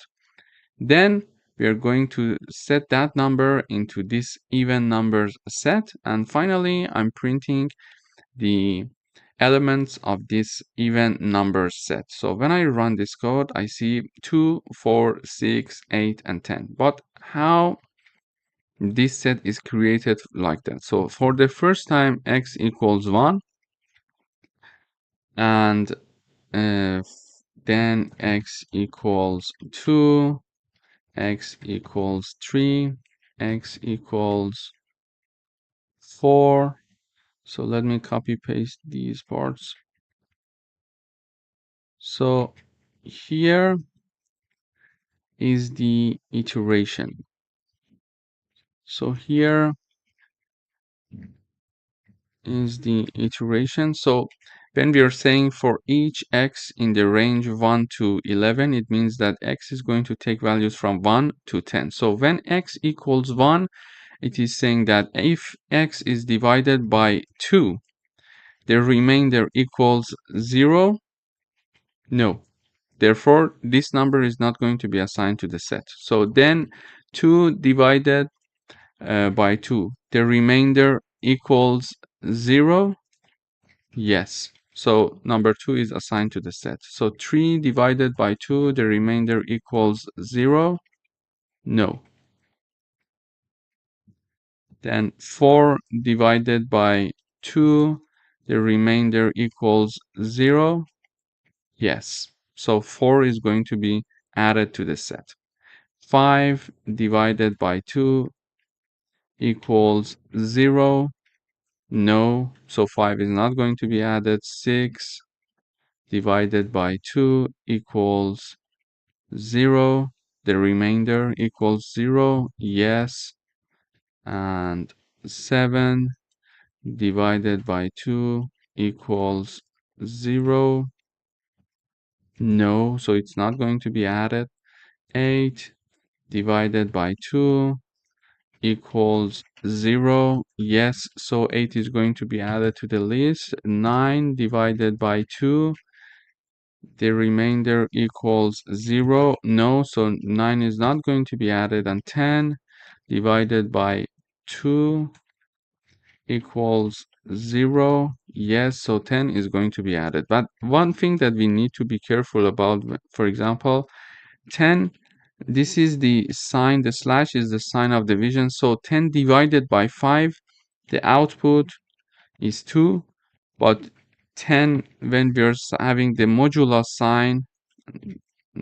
then we are going to set that number into this even numbers set. And finally, I'm printing the elements of this even numbers set. So when I run this code, I see 2, 4, 6, 8, and 10. But how this set is created like that? So for the first time, x equals 1, and then x equals 2, x equals 3, x equals 4. So let me copy paste these parts. So here is the iteration. So here is the iteration. So when we are saying for each x in the range 1 to 11, it means that x is going to take values from 1 to 10. So when x equals 1, it is saying that if x is divided by 2, the remainder equals 0. No. Therefore, this number is not going to be assigned to the set. So then 2 divided by 2, the remainder equals 0. Yes. So number 2 is assigned to the set. So 3 divided by 2, the remainder equals 0. No. Then 4 divided by 2, the remainder equals 0. Yes. So 4 is going to be added to the set. 5 divided by 2 equals 0. No. So 5 is not going to be added. 6 divided by 2 equals 0. The remainder equals 0. Yes. And 7 divided by 2 equals 0. No, so it's not going to be added. 8 divided by 2 equals 0. Yes, so 8 is going to be added to the list. 9 divided by 2, the remainder equals 0. No, so 9 is not going to be added. And 10 divided by 2 equals 0. Yes, so 10 is going to be added. But one thing that we need to be careful about, for example, 10, this is the sign, the slash is the sign of division. So 10 divided by 5, the output is 2. But 10, when we're having the modulo sign,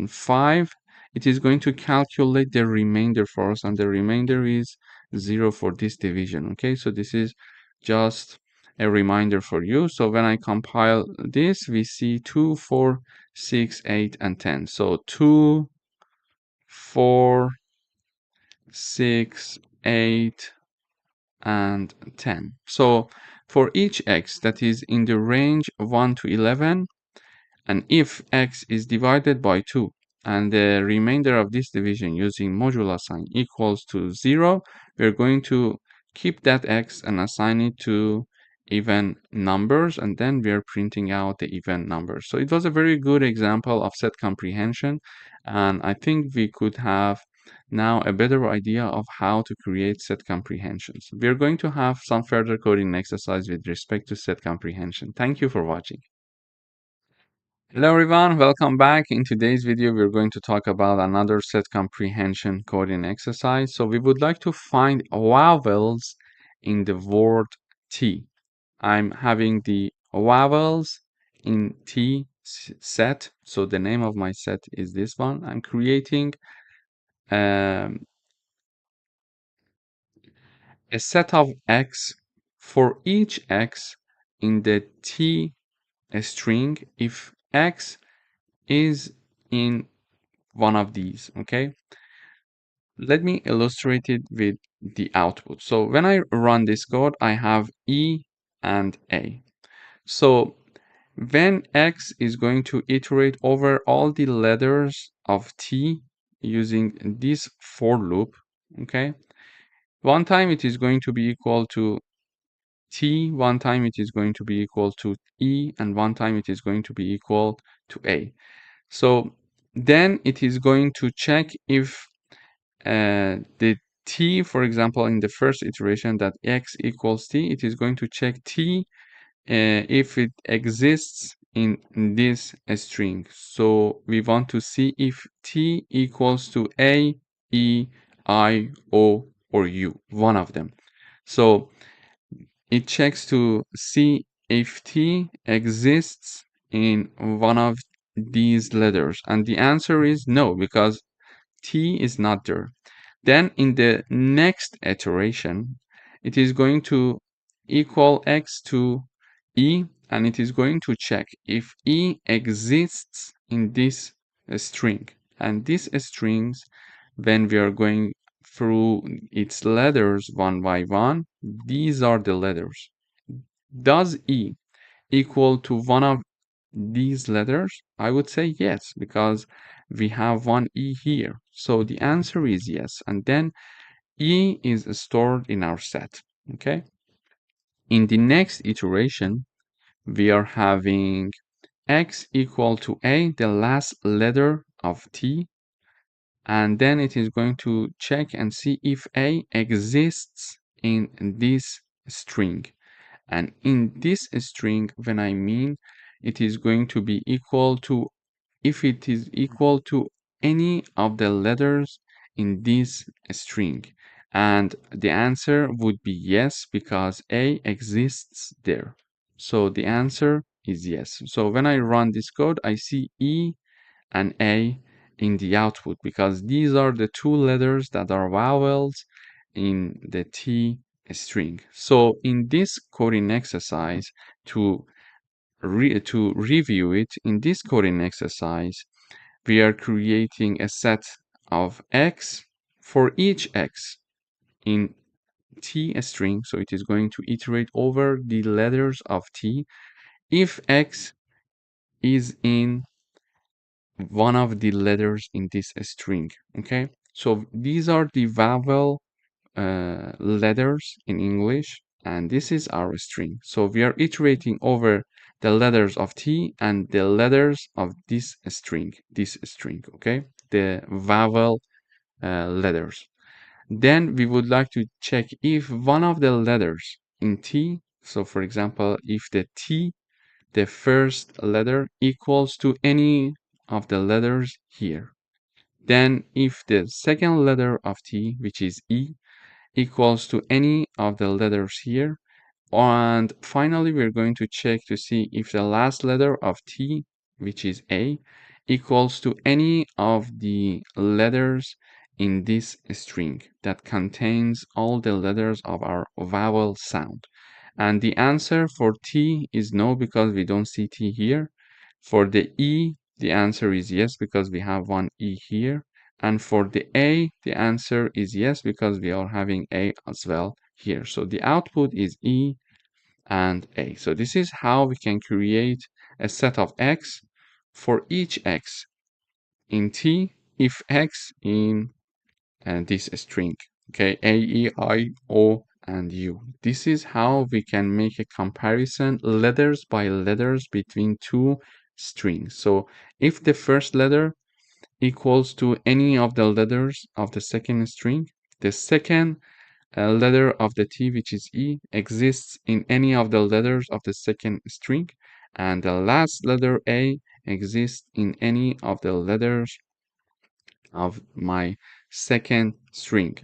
5, it is going to calculate the remainder for us, and the remainder is 0 for this division. Okay, so this is just a reminder for you. So when I compile this, we see 2, 4, 6, 8, and 10. So 2, 4, 6, 8, and 10. So for each x that is in the range 1 to 11, and if x is divided by 2 and the remainder of this division using modulo sign equals to 0, we're going to keep that x and assign it to even numbers, and then we are printing out the even numbers. So it was a very good example of set comprehension, and I think we could have now a better idea of how to create set comprehensions. We're going to have some further coding exercise with respect to set comprehension. Thank you for watching. Hello everyone, welcome back. In today's video, we're going to talk about another set comprehension coding exercise. So we would like to find vowels in the word T. I'm having the vowels in T set. So the name of my set is this one. I'm creating um, a set of X for each X in the T string if X is in one of these. Okay, let me illustrate it with the output. So when I run this code, I have E and A. So when X is going to iterate over all the letters of T using this for loop, okay, one time it is going to be equal to T, one time it is going to be equal to E, and one time it is going to be equal to A. So then it is going to check if the T, for example, in the first iteration that X equals T, it is going to check T if it exists in this string. So we want to see if T equals to A, E, I, O, or U, one of them. So it checks to see if T exists in one of these letters. And the answer is no, because T is not there. Then in the next iteration, it is going to equal X to E, and it is going to check if E exists in this string. And these strings, when we are going through its letters one by one, these are the letters. Does E equal to one of these letters? I would say yes, because we have one E here. So the answer is yes. And then E is stored in our set. Okay. In the next iteration, we are having X equal to A, the last letter of T, and then it is going to check and see if A exists in this string. And in this string, when I mean it is going to be equal to, if it is equal to any of the letters in this string. And the answer would be yes, because A exists there. So the answer is yes. So when I run this code, I see E and A in the output, because these are the two letters that are vowels in the T string. So in this coding exercise, to review it, in this coding exercise, we are creating a set of X for each X in T string. So it is going to iterate over the letters of T if X is in one of the letters in this string. Okay, so these are the vowel letters in English, and this is our string. So we are iterating over the letters of T and the letters of this string, okay? The vowel letters. Then we would like to check if one of the letters in T, so for example, if the T, the first letter, equals to any of the letters here. Then if the second letter of T, which is E, equals to any of the letters here. And finally, we're going to check to see if the last letter of T, which is A, equals to any of the letters in this string that contains all the letters of our vowel sound. And the answer for T is no, because we don't see T here. For the E, the answer is yes, because we have one E here. And for the A, the answer is yes, because we are having A as well here. So the output is E and A. So this is how we can create a set of X for each X in T, if X in this string, okay, A, E, I, O, and U. This is how we can make a comparison letters by letters between two strings. So if the first letter equals to any of the letters of the second string, the second letter of the T, which is E, exists in any of the letters of the second string, and the last letter A exists in any of the letters of my second string.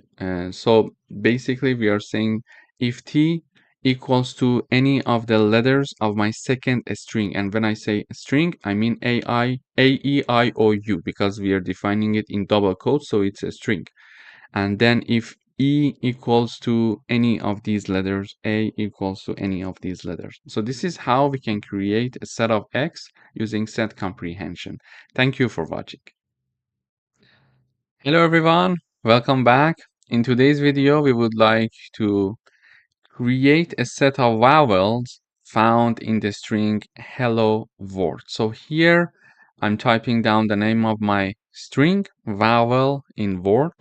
So basically we are saying if T equals to any of the letters of my second string, and when I say string, I mean A, E, I, O, U, because we are defining it in double quotes, so it's a string. And then if E equals to any of these letters, A equals to any of these letters. So this is how we can create a set of X using set comprehension. Thank you for watching. Hello everyone, welcome back. In today's video, we would like to create a set of vowels found in the string hello world. So here I'm typing down the name of my string vowel in word.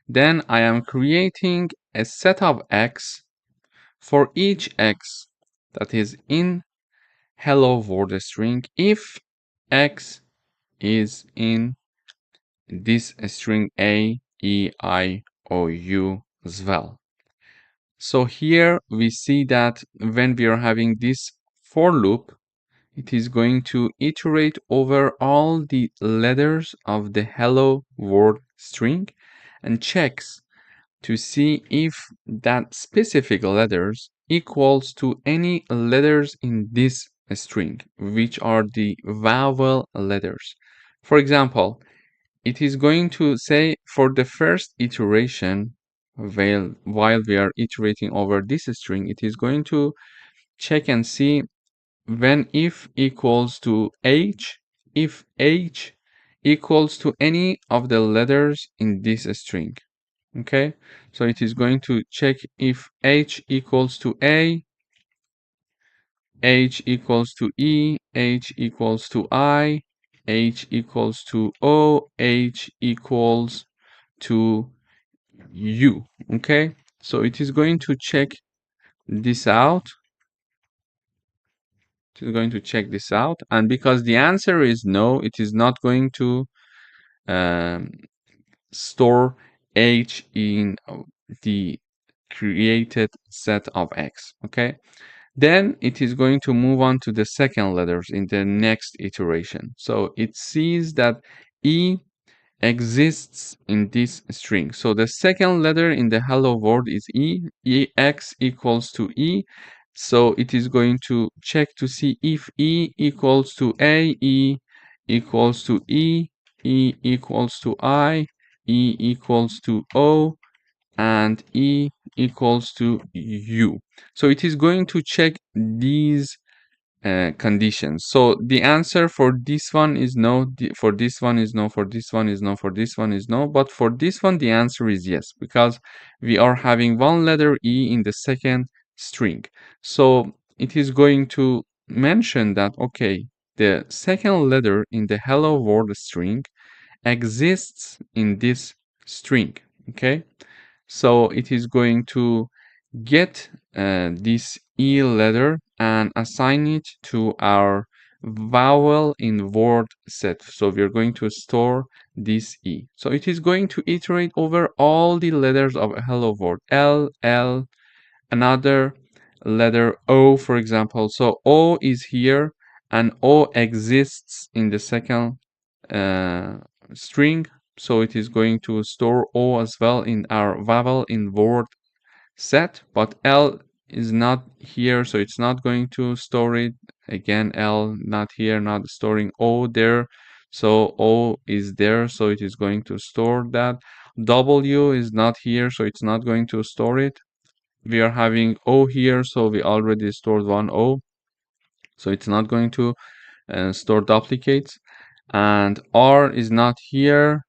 Then I am creating a set of X for each X that is in hello world string if X is in this string A, E, I, O, U as well. So here we see that when we are having this for loop, it is going to iterate over all the letters of the hello world string and checks to see if that specific letters equals to any letters in this string, which are the vowel letters. For example, it is going to say for the first iteration, while we are iterating over this string, it is going to check and see when if equals to H, if H equals to any of the letters in this string. Okay, so it is going to check if H equals to A, H equals to E, H equals to I, H equals to O, H equals to U. Okay, so it is going to check this out. It is going to check this out, and because the answer is no, it is not going to um, store H in the created set of X. Okay, then it is going to move on to the second letters in the next iteration. So it sees that E exists in this string. So the second letter in the hello world is E. X equals to E. So it is going to check to see if E equals to A, E equals to E, E equals to I, E equals to O, and E equals to U. So it is going to check these conditions. So the answer for this one is no, for this one is no, for this one is no, for this one is no, but for this one the answer is yes, because we are having one letter E in the second string. So it is going to mention that, okay, the second letter in the hello world string exists in this string. Okay, So it is going to get this E letter and assign it to our vowel in word set. So we're going to store this E. So it is going to iterate over all the letters of a hello world. L, another letter O, for example. So O is here and O exists in the second uh, string. So it is going to store O as well in our vowel in word set, but L is not here, so it's not going to store it. Again, L not here, not storing O there. So O is there, so it is going to store that. W is not here, so it's not going to store it. We are having O here, so we already stored one O, so it's not going to store duplicates. And R is not here,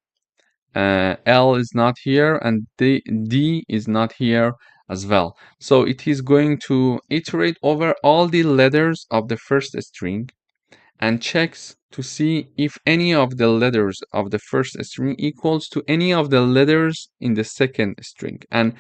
L is not here, and D is not here as well. So it is going to iterate over all the letters of the first string and checks to see if any of the letters of the first string equals to any of the letters in the second string. And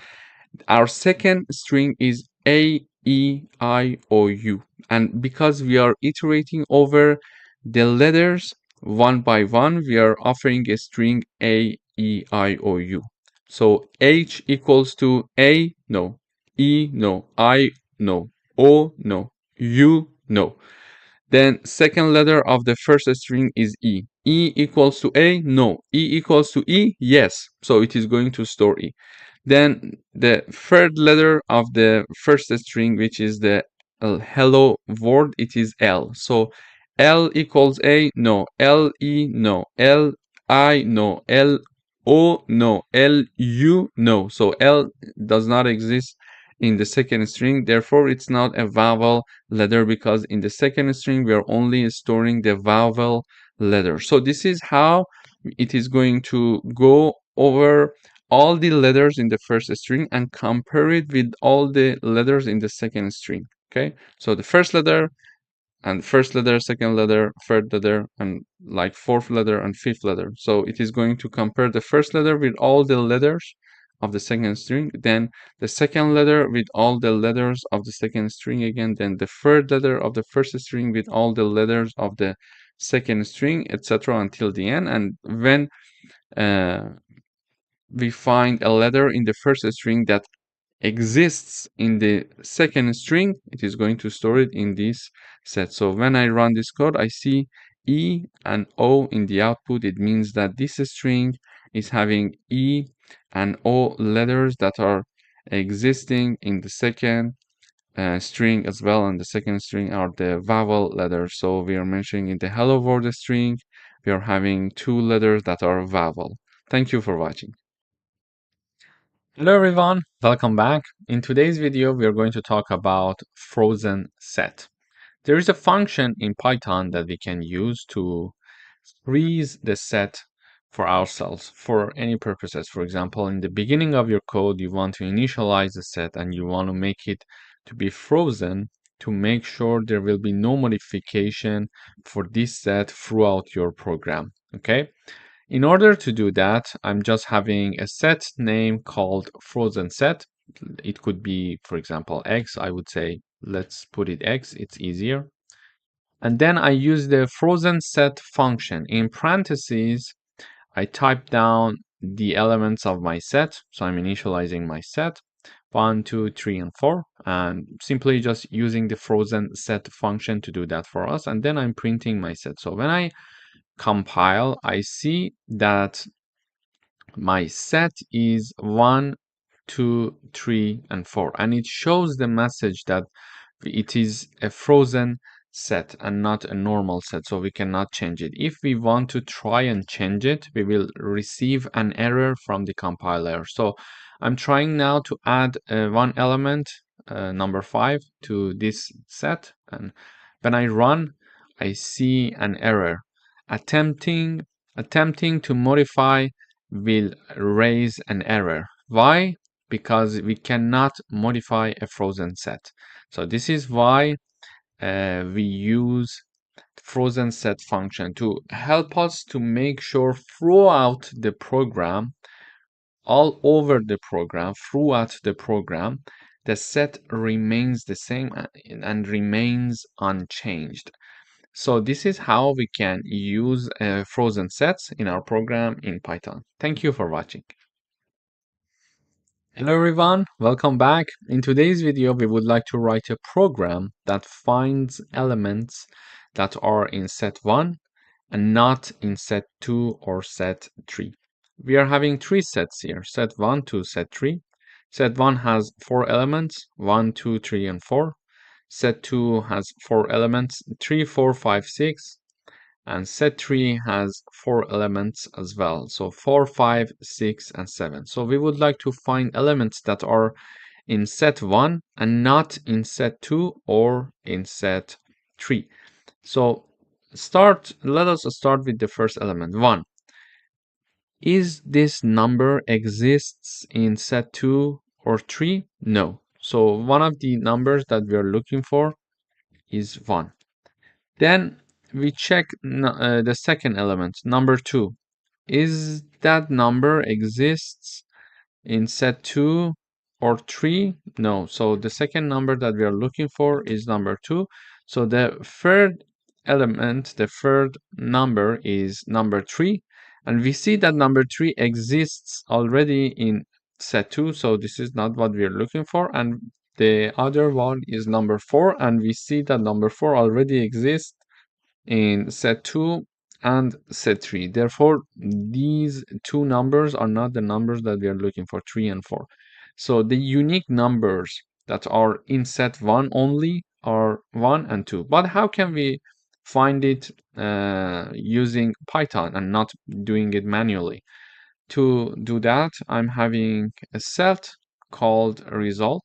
our second string is A, E, I, O, U. And because we are iterating over the letters one by one, we are offering a string A, E, I, O, U. So H equals to A, no. E, no. I, no. O, no. U, no. Then second letter of the first string is E. E equals to A, no. E equals to E, yes. So it is going to store E. Then the third letter of the first string, which is the hello word, it is L. So L equals A, no. L E, no. L I, no. L O, no. L U, no. So L does not exist in the second string. Therefore, it's not a vowel letter because in the second string, we are only storing the vowel letter. So this is how it is going to go over all the letters in the first string and compare it with all the letters in the second string. Okay, so the first letter and first letter, second letter, third letter, and like fourth letter and fifth letter. So it is going to compare the first letter with all the letters of the second string, then the second letter with all the letters of the second string again, then the third letter of the first string with all the letters of the second string, etc. until the end. And when uh, we find a letter in the first string that exists in the second string, it is going to store it in this set. So when I run this code, I see E and O in the output. It means that this string is having E and O letters that are existing in the second string as well, and the second string are the vowel letters. So we are mentioning in the hello world string, we are having two letters that are vowel. Thank you for watching. Hello everyone, welcome back. In today's video, we are going to talk about frozen set. There is a function in Python that we can use to freeze the set for ourselves for any purposes. For example, in the beginning of your code, you want to initialize the set and you want to make it to be frozen to make sure there will be no modification for this set throughout your program. Okay. In order to do that, I'm just having a set name called frozen set. It could be, for example, X. I would say, let's put it X. It's easier. And then I use the frozen set function. In parentheses, I type down the elements of my set. So I'm initializing my set, 1, 2, 3, and 4, and simply just using the frozen set function to do that for us. And then I'm printing my set. So when I compile, I see that my set is 1, 2, 3, and 4, and it shows the message that it is a frozen set and not a normal set, so we cannot change it. If we want to try and change it, we will receive an error from the compiler. So I'm trying now to add one element, number 5, to this set, and when I run, I see an error. Attempting to modify will raise an error. Why? Because we cannot modify a frozen set. So this is why we use frozen set function to help us to make sure throughout the program all over the program, throughout the program, the set remains the same and remains unchanged. So this is how we can use frozen sets in our program in Python. Thank you for watching. Hello everyone, welcome back. In today's video, we would like to write a program that finds elements that are in set 1 and not in set 2 or set 3. We are having three sets here, set 1 to set 3. Set 1 has 4 elements, 1, 2, 3, and 4. Set 2 has 4 elements, 3, 4, 5, 6. And set 3 has 4 elements as well. So 4, 5, 6, and 7. So we would like to find elements that are in set 1 and not in set 2 or in set 3. So let us start with the first element, 1. Is this number exists in set 2 or 3? No. So one of the numbers that we are looking for is 1. Then we check the second element, number 2. Is that number exists in set 2 or 3? No. So the second number that we are looking for is number 2. So the third element, the third number is number 3. And we see that number 3 exists already in set 2. So this is not what we are looking for. And the other one is number 4. And we see that number 4 already exists in set 2 and set 3. Therefore, these two numbers are not the numbers that we are looking for, 3 and 4. So the unique numbers that are in set 1 only are 1 and 2. But how can we find it using Python and not doing it manually? To do that, I'm having a set called result.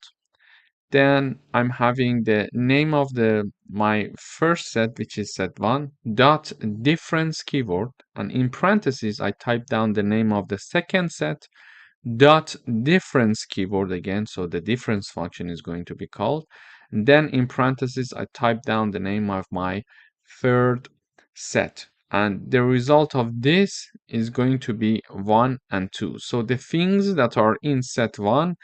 Then I'm having the name of my first set, which is set 1, dot difference keyword, and in parentheses I type down the name of the second set, dot difference keyword again, so the difference function is going to be called. And then in parentheses I type down the name of my third set. And the result of this is going to be 1 and 2. So the things that are in set 1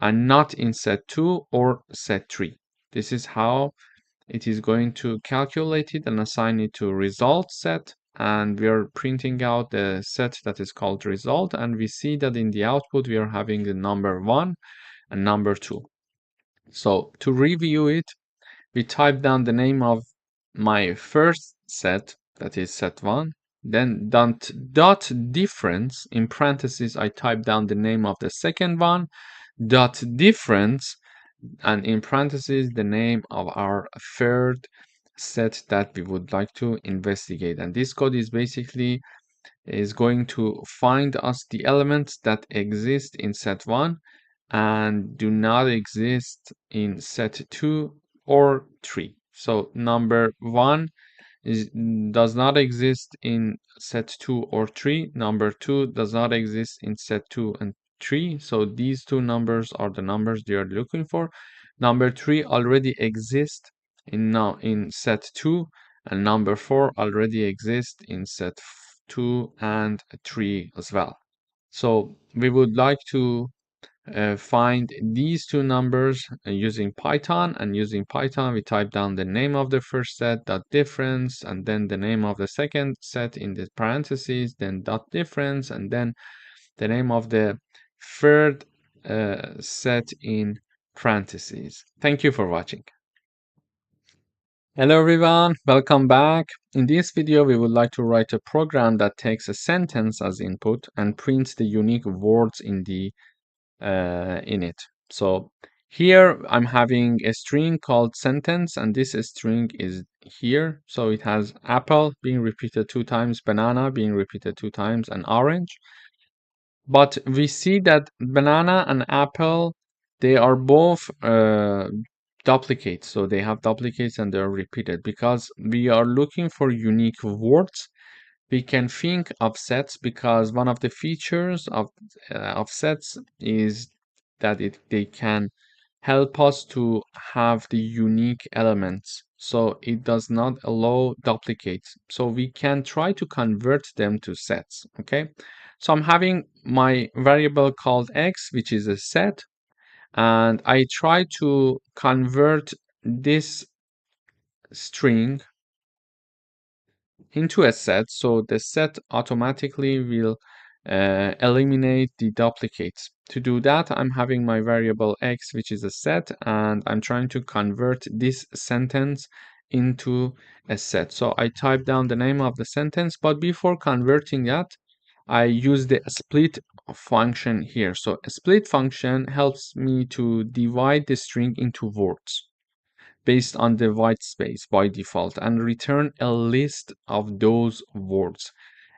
and not in set 2 or set 3. This is how it is going to calculate it and assign it to result set. And we are printing out the set that is called result. And we see that in the output, we are having the number 1 and number 2. So to review it, we type down the name of my first set, that is set 1. Then dot difference, in parentheses, I type down the name of the second one, dot difference, and in parentheses the name of our third set that we would like to investigate. And this code is basically going to find us the elements that exist in set 1 and do not exist in set 2 or 3. So number 1 does not exist in set 2 or 3. Number 2 does not exist in set 2 and 3. So these two numbers are the numbers they are looking for. Number 3 already exists in set 2, and number 4 already exists in set 2 and 3 as well. So we would like to find these two numbers using Python, and using Python we type down the name of the first set, dot difference, and then the name of the second set in the parentheses, then dot difference, and then the name of the third set in parentheses. Thank you for watching. Hello everyone, welcome back. In this video, we would like to write a program that takes a sentence as input and prints the unique words in it. So here I'm having a string called sentence, and this string is here. So it has apple being repeated 2 times, banana being repeated 2 times, and orange. But we see that banana and apple, they are both duplicates. So they have duplicates and they're repeated because we are looking for unique words. We can think of sets because one of the features of sets is that they can help us to have the unique elements. So it does not allow duplicates. So we can try to convert them to sets. Okay. So I'm having my variable called x, which is a set, and I try to convert this string into a set, so the set automatically will eliminate the duplicates. To do that, I'm having my variable x, which is a set, and I'm trying to convert this sentence into a set. So I type down the name of the sentence, but before converting that, I use the split function here. So a split function helps me to divide the string into words based on the white space by default and return a list of those words.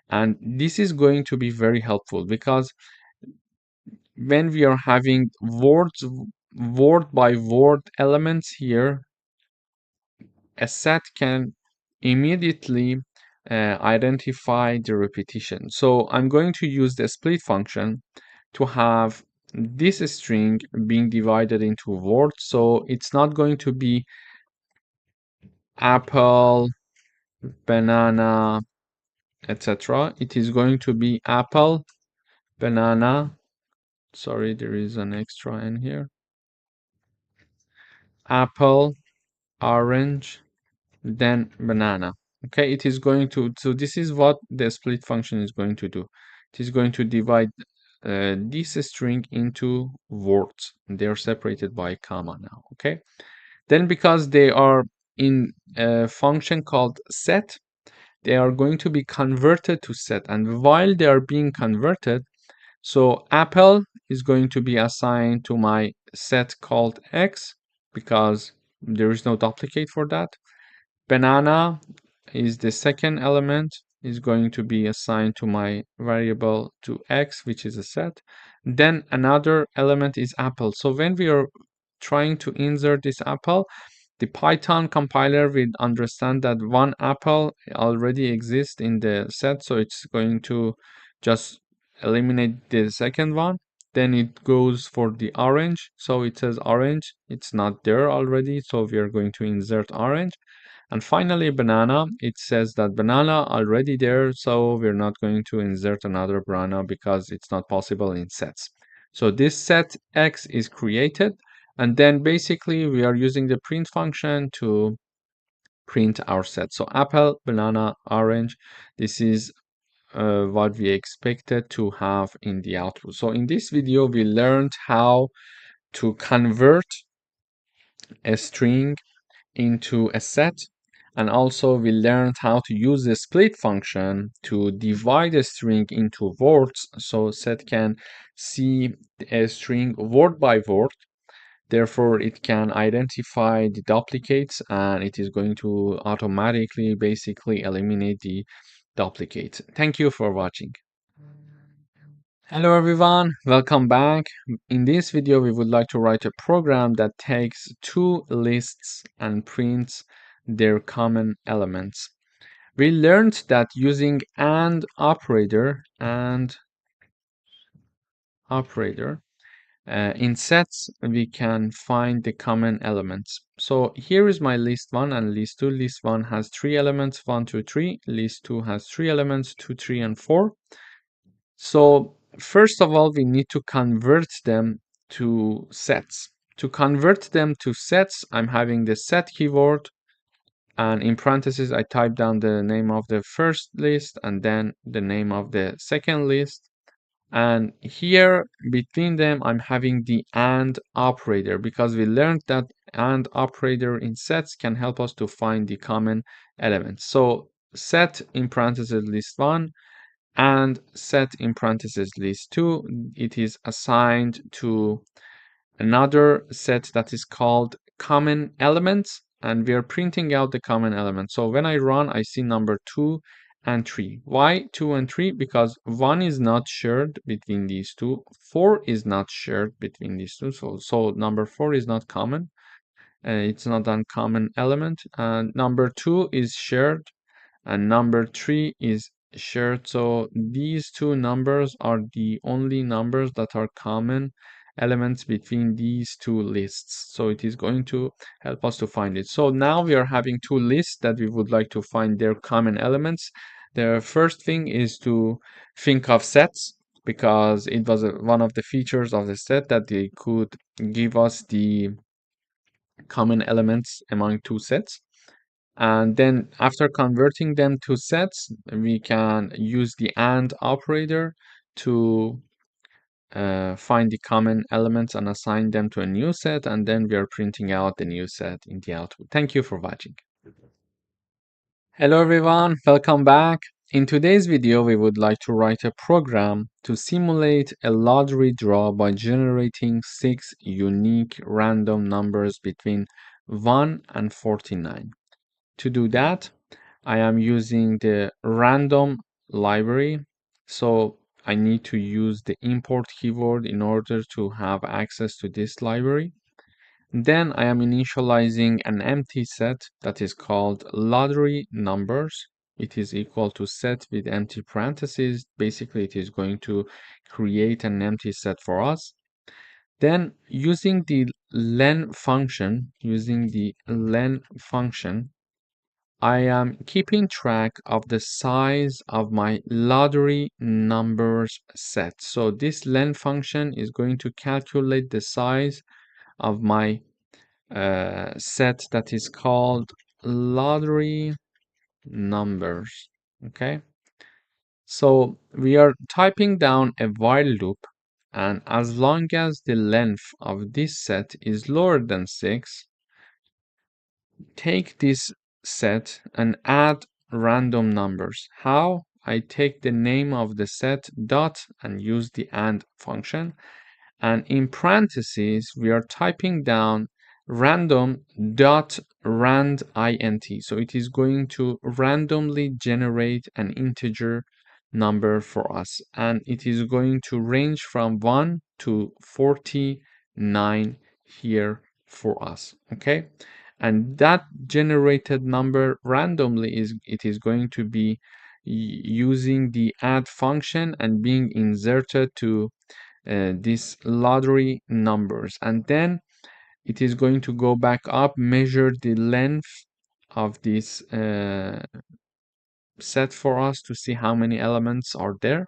And this is going to be very helpful because when we are having words, word by word elements here, a set can immediately identify the repetition. So I'm going to use the split function to have this string being divided into words. So it's not going to be apple, banana, etc. It is going to be apple, banana. Sorry, there is an extra in here. Apple, orange, then banana. Okay, it is going to, so this is what the split function is going to do. It is going to divide this string into words. They're separated by a comma now. Okay, then because they are in a function called set, they are going to be converted to set. And while they are being converted, so apple is going to be assigned to my set called x because there is no duplicate for that. Banana is the second element, is going to be assigned to my variable to x, which is a set. Then another element is apple. So when we are trying to insert this apple, the Python compiler will understand that one apple already exists in the set, so it's going to just eliminate the second one. Then it goes for the orange, so it says orange, it's not there already, so we are going to insert orange. And finally, banana, it says that banana already there, so we're not going to insert another banana because it's not possible in sets. So this set x is created, and then basically we are using the print function to print our set. So apple, banana, orange, this is what we expected to have in the output. So in this video, we learned how to convert a string into a set, and also we learned how to use the split function to divide a string into words, so set can see a string word by word. Therefore, it can identify the duplicates and it is going to automatically basically eliminate the duplicates. Thank you for watching. Hello everyone, welcome back. In this video, we would like to write a program that takes two lists and prints their common elements. We learned that using AND operator in sets, we can find the common elements. So here is my list 1 and list 2. List 1 has 3 elements, 1, 2, 3. List 2 has 3 elements, 2, 3, and 4. So first of all, we need to convert them to sets. To convert them to sets, I'm having the set keyword, and in parentheses, I type down the name of the first list and then the name of the second list. And here between them, I'm having the AND operator because we learned that AND operator in sets can help us to find the common elements. So set in parentheses list 1 and set in parentheses list 2, it is assigned to another set that is called common elements, and we are printing out the common elements. So when I run, I see number 2 and 3. Why 2 and 3? Because 1 is not shared between these two, 4 is not shared between these two, so number 4 is not common, it's not a common element, and number 2 is shared and number 3 is shared. So these two numbers are the only numbers that are common elements between these two lists. So it is going to help us to find it. So now we are having two lists that we would like to find their common elements. The first thing is to think of sets, because it was one of the features of the set that they could give us the common elements among two sets. And then after converting them to sets, we can use the AND operator to find the common elements and assign them to a new set, and then we are printing out the new set in the output. Thank you for watching. Hello everyone, welcome back. In today's video, we would like to write a program to simulate a lottery draw by generating 6 unique random numbers between 1 and 49. To do that, I am using the random library. So I need to use the import keyword in order to have access to this library. Then I am initializing an empty set that is called lottery numbers. It is equal to set with empty parentheses. Basically, it is going to create an empty set for us. Then using the len function, I am keeping track of the size of my lottery numbers set. So this len function is going to calculate the size of my set that is called lottery numbers. Okay. So we are typing down a while loop, and as long as the length of this set is lower than 6, take this set and add random numbers. How? I take the name of the set dot and use the AND function, and in parentheses we are typing down random dot rand int. So it is going to randomly generate an integer number for us, and it is going to range from 1 to 49 here for us. Okay, and that generated number randomly is going to be using the add function and being inserted to these lottery numbers, and then it is going to go back up, measure the length of this set for us to see how many elements are there.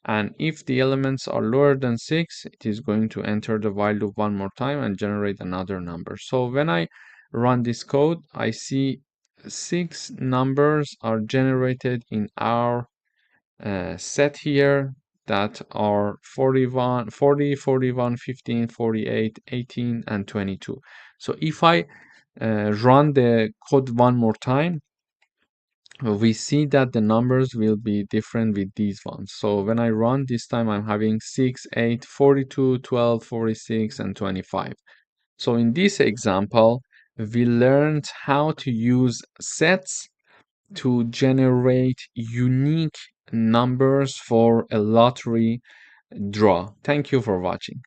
And if the elements are lower than 6, it is going to enter the while loop one more time and generate another number. So when I run this code, I see 6 numbers are generated in our set here that are 41, 40, 41, 15, 48, 18, and 22. So if I run the code one more time, we see that the numbers will be different with these ones. So when I run this time, I'm having 6, 8, 42, 12, 46, and 25. So in this example, we learned how to use sets to generate unique numbers for a lottery draw. Thank you for watching.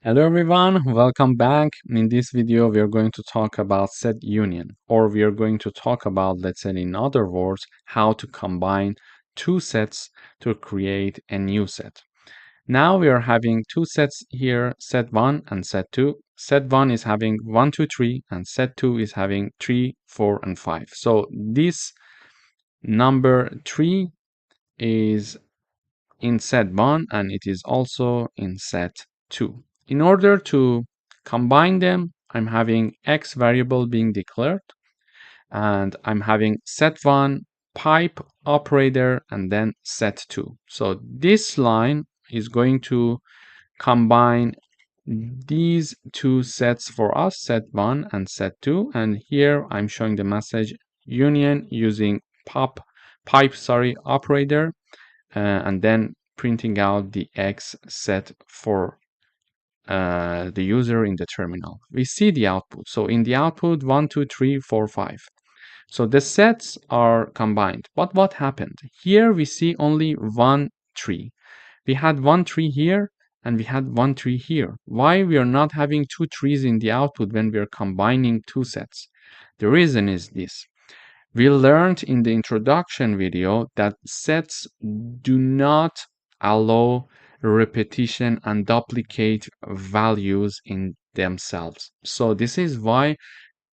Hello everyone, welcome back. In this video, we are going to talk about set union, or we are going to talk about, let's say in other words, how to combine two sets to create a new set. Now we are having two sets here, set 1 and set 2. Set 1 is having 1, 2, 3, and set 2 is having 3, 4, and 5. So this number 3 is in set 1 and it is also in set 2. In order to combine them, I'm having x variable being declared, and I'm having set1 pipe operator and then set2. So this line is going to combine these two sets for us, set1 and set2, and here I'm showing the message union using pipe operator, and then printing out the x set for the user in the terminal. We see the output. So in the output, 1, 2, 3, 4, 5. So the sets are combined. But what happened? Here we see only 1 tree. We had 1 tree here and we had 1 tree here. Why we are not having 2 trees in the output when we are combining two sets? The reason is this. We learned in the introduction video that sets do not allow repetition and duplicate values in themselves. So this is why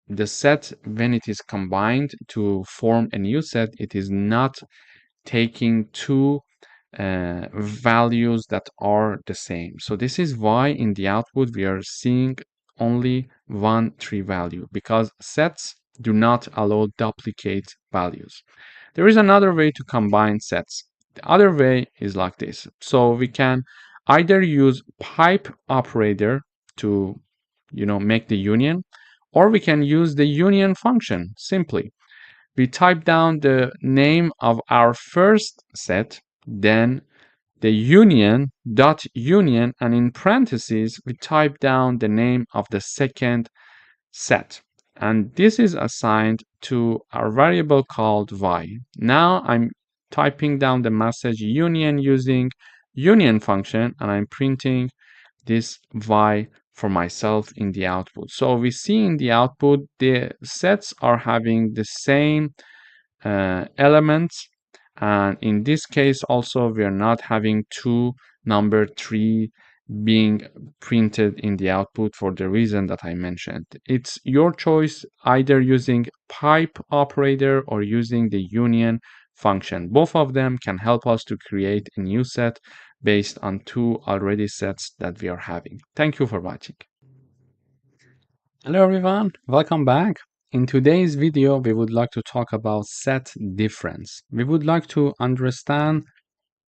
the set, when it is combined to form a new set, it is not taking two values that are the same. So this is why in the output we are seeing only one tree value, because sets do not allow duplicate values. There is another way to combine sets. The other way is like this. So we can either use pipe operator to make the union, or we can use the union function simply. We type down the name of our first set, then the union, and in parentheses we type down the name of the second set. And this is assigned to our variable called y. Now I'm typing down the message union using union function, and I'm printing this y for myself in the output. So we see in the output the sets are having the same elements, and in this case also we are not having two number 3 being printed in the output for the reason that I mentioned. It's your choice, either using pipe operator or using the union function. Both of them can help us to create a new set based on two already sets that we are having. Thank you for watching. Hello everyone, welcome back. In today's video, we would like to talk about set difference. We would like to understand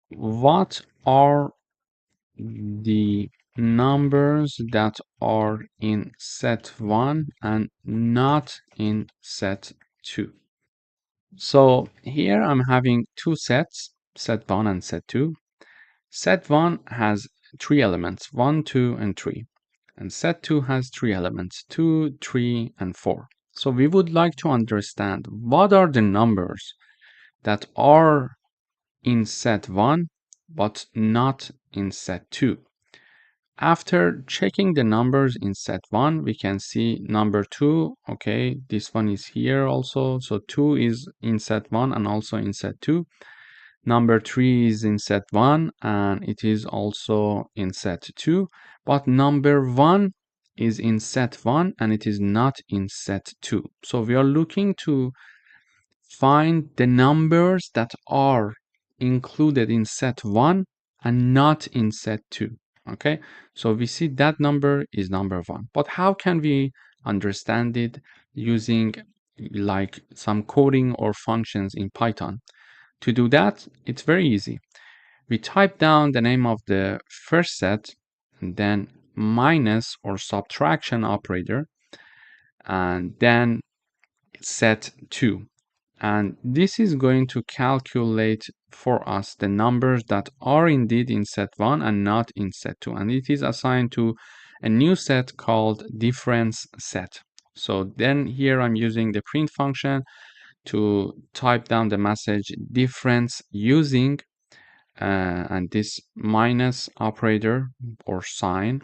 what are the numbers that are in set 1 and not in set 2. So here I'm having two sets, set 1 and set 2. Set 1 has three elements, 1, 2, and 3. And set 2 has three elements, 2, 3, and 4. So we would like to understand what are the numbers that are in set 1 but not in set 2. After checking the numbers in set 1, we can see number 2, okay, this one is here also. So 2 is in set 1 and also in set 2. Number 3 is in set 1 and it is also in set 2. But number 1 is in set 1 and it is not in set 2. So we are looking to find the numbers that are included in set 1 and not in set 2. Okay, so we see that number is number 1. But how can we understand it using like some coding or functions in Python? To do that, it's very easy. We type down the name of the first set and then minus or subtraction operator and then set 2. And this is going to calculate for us the numbers that are indeed in set 1 and not in set 2. And it is assigned to a new set called difference set. So then here I'm using the print function to type down the message difference using and this minus operator or sign.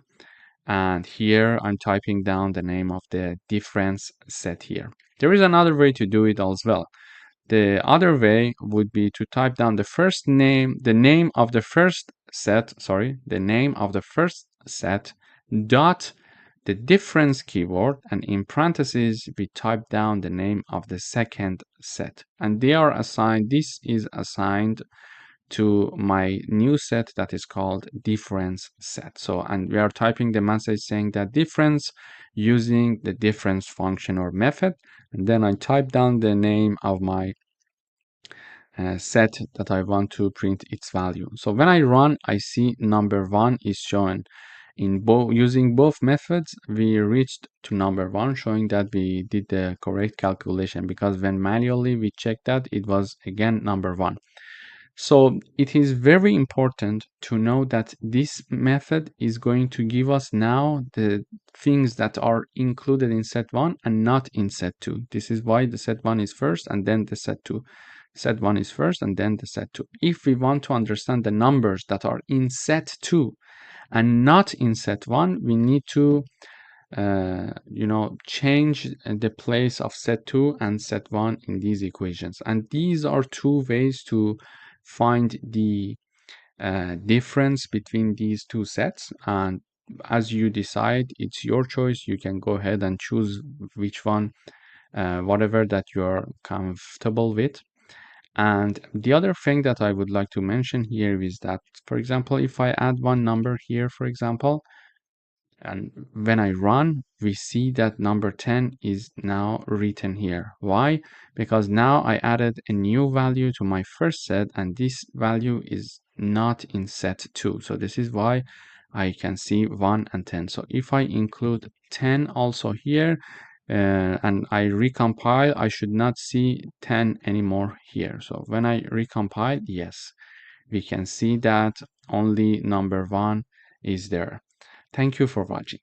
And here I'm typing down the name of the difference set here. There is another way to do it as well. The other way would be to type down the first name, the name of the first set, the name of the first set dot the difference keyword, and in parentheses we type down the name of the second set, and they are assigned, this is assigned to my new set that is called difference set. So, and we are typing the message saying that difference using the difference function or method, and then I type down the name of my set that I want to print its value. So when I run, I see number 1 is shown. In using both methods, we reached to number 1, showing that we did the correct calculation, because when manually we checked that, it was again number 1. So it is very important to know that this method is going to give us now the things that are included in set 1 and not in set 2. This is why the set 1 is first and then the set 2. Set 1 is first and then the set 2. If we want to understand the numbers that are in set 2 and not in set 1, we need to change the place of set 2 and set 1 in these equations. And these are two ways to find the difference between these two sets. And as you decide, it's your choice. You can go ahead and choose which one, whatever that you're comfortable with. And the other thing that I would like to mention here is that, for example, if I add one number here, for example, and when I run, we see that number 10 is now written here. Why? Because now I added a new value to my first set, and this value is not in set 2. So this is why I can see 1 and 10. So if I include 10 also here, and I recompile, I should not see 10 anymore here. So when I recompile, yes, we can see that only number 1 is there. Thank you for watching.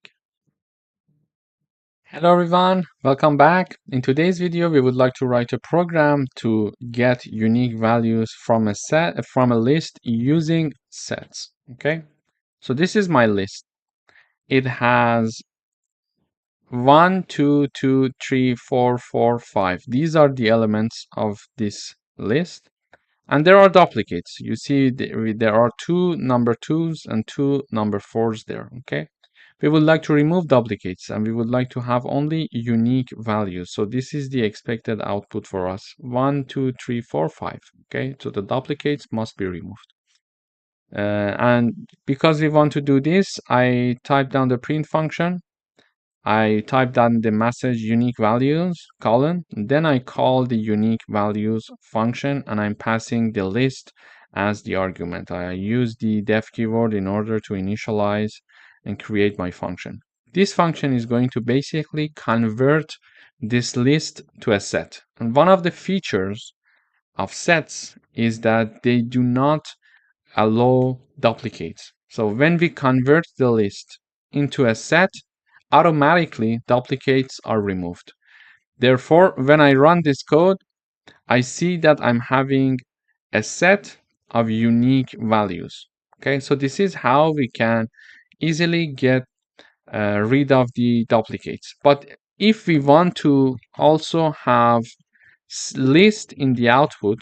Hello everyone, welcome back. In today's video, we would like to write a program to get unique values from a list using sets. Okay, so this is my list. It has 1, 2, 2, 3, 4, 4, 5. These are the elements of this list. And there are duplicates. You see there are 2 number 2s and 2 number 4s there, okay? We would like to remove duplicates and we would like to have only unique values. So this is the expected output for us. 1, 2, 3, 4, 5, okay? So the duplicates must be removed. And because we want to do this, I type down the print function. I type down the message unique values colon, then I call the unique values function and I'm passing the list as the argument. I use the def keyword in order to initialize and create my function. This function is going to basically convert this list to a set. And one of the features of sets is that they do not allow duplicates. So when we convert the list into a set, automatically duplicates are removed. Therefore, when I run this code, I see that I'm having a set of unique values. Okay, so this is how we can easily get rid of the duplicates. But if we want to also have list in the output,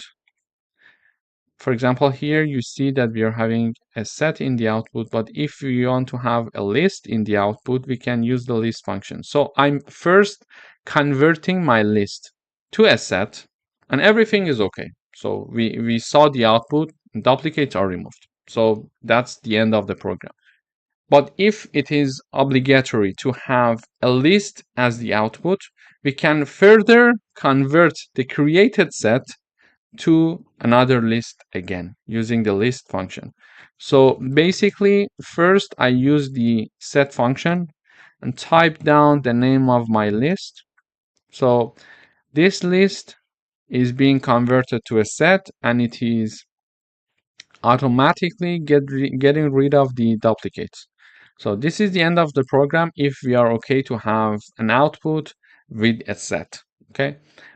for example, here you see that we are having a set in the output, but if we want to have a list in the output, we can use the list function. So I'm first converting my list to a set and everything is okay. So we saw the output, duplicates are removed. So that's the end of the program. But if it is obligatory to have a list as the output, we can further convert the created set to another list again using the list function. So basically, first I use the set function and type down the name of my list. So this list is being converted to a set and it is automatically getting rid of the duplicates. So this is the end of the program if we are okay to have an output with a set. Okay.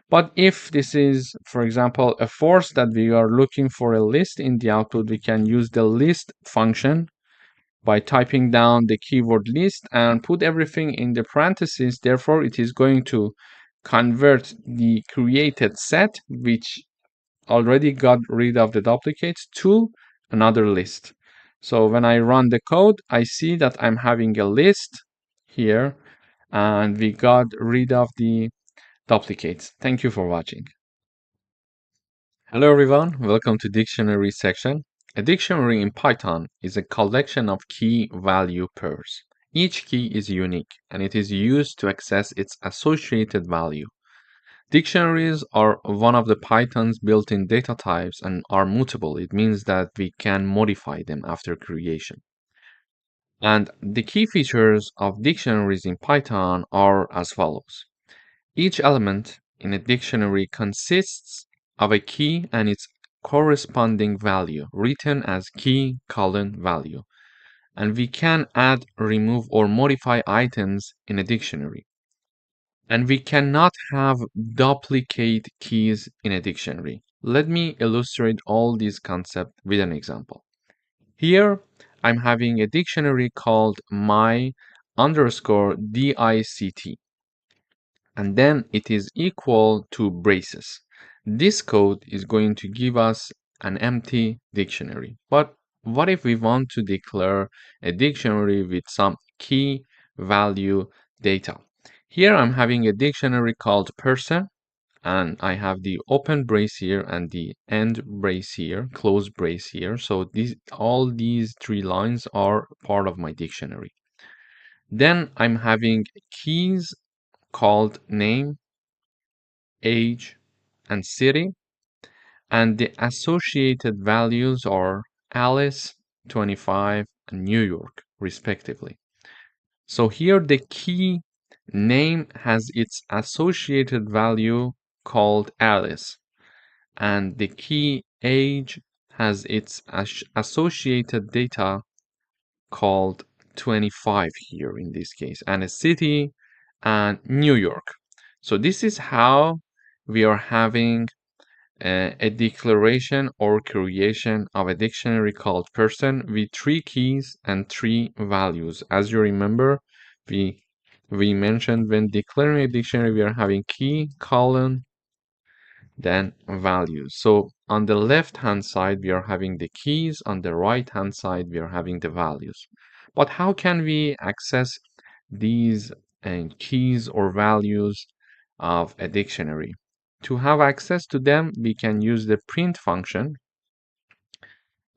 But if this is, for example, a force that we are looking for a list in the output, we can use the list function by typing down the keyword list and put everything in the parentheses. Therefore, it is going to convert the created set, which already got rid of the duplicates, to another list. So when I run the code, I see that I'm having a list here and we got rid of the duplicates. Thank you for watching. Hello everyone, welcome to dictionary section. A dictionary in Python is a collection of key value pairs. Each key is unique and it is used to access its associated value. Dictionaries are one of the Python's built-in data types and are mutable. It means that we can modify them after creation. And the key features of dictionaries in Python are as follows. Each element in a dictionary consists of a key and its corresponding value, written as key colon value. And we can add, remove, or modify items in a dictionary. And we cannot have duplicate keys in a dictionary. Let me illustrate all these concepts with an example. Here, I'm having a dictionary called my underscore dict, and then it is equal to braces. This code is going to give us an empty dictionary, but what if we want to declare a dictionary with some key value data? Here I'm having a dictionary called person, and I have the open brace here and the end brace here, close brace here. So all these three lines are part of my dictionary. Then I'm having keys called name, age, and city, and the associated values are Alice, 25, and New York, respectively. So here the key name has its associated value called Alice, and the key age has its associated data called 25 here in this case, and a city and New York. So this is how we are having a declaration or creation of a dictionary called person with three keys and three values. As you remember, we we mentioned when declaring a dictionary, we are having key, colon, then values. So on the left hand side, we are having the keys. On the right hand side, we are having the values. But how can we access these keys or values of a dictionary? To have access to them, we can use the print function.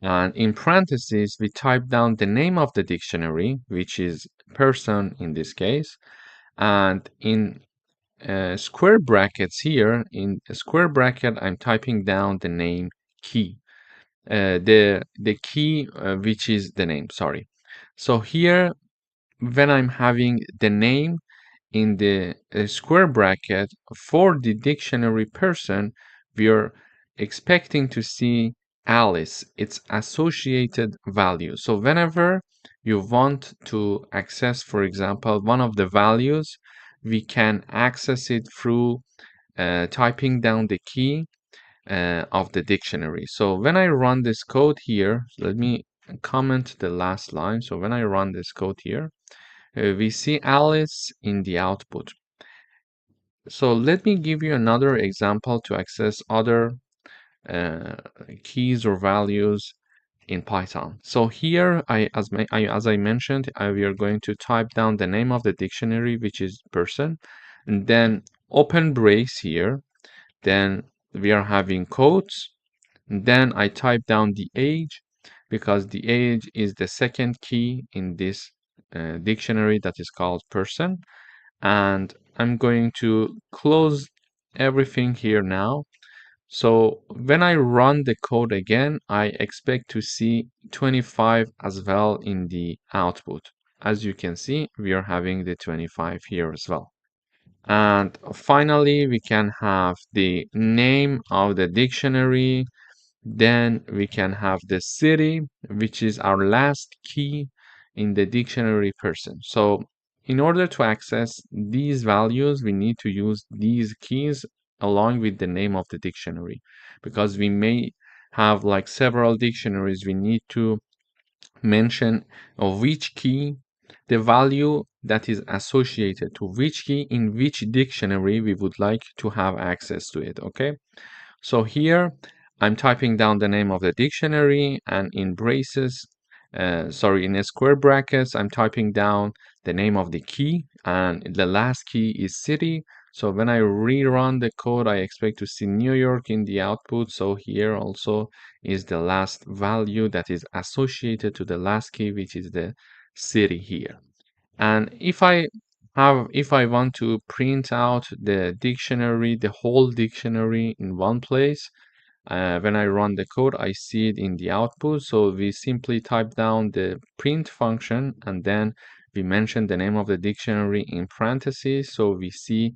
And in parentheses, we type down the name of the dictionary, which is person in this case. And in square brackets here, in a square bracket, I'm typing down the name key, the key which is the name, sorry. So here, when I'm having the name in the square bracket for the dictionary person, we are expecting to see Alice, its associated value. So whenever you want to access, for example, one of the values, we can access it through typing down the key of the dictionary. So when I run this code here, let me comment the last line. So when I run this code here, we see Alice in the output. So let me give you another example to access other uh, keys or values in Python. So here, as I mentioned, we are going to type down the name of the dictionary, which is person, and then open brace here. Then we are having quotes. And then I type down the age because the age is the second key in this dictionary that is called person. And I'm going to close everything here now. So when I run the code again, I expect to see 25 as well in the output. As you can see, we are having the 25 here as well. And finally, we can have the name of the dictionary. Then we can have the city, which is our last key in the dictionary person. So in order to access these values, we need to use these keys along with the name of the dictionary, because we may have like several dictionaries. We need to mention of which key, the value that is associated to which key in which dictionary we would like to have access to it, okay? So here I'm typing down the name of the dictionary, and in braces, sorry, in square brackets, I'm typing down the name of the key, and the last key is city. So when I rerun the code, I expect to see New York in the output. So here also is the last value that is associated to the last key, which is the city here. And if I want to print out the dictionary, the whole dictionary in one place, when I run the code, I see it in the output. So we simply type down the print function, and then we mention the name of the dictionary in parentheses. So we see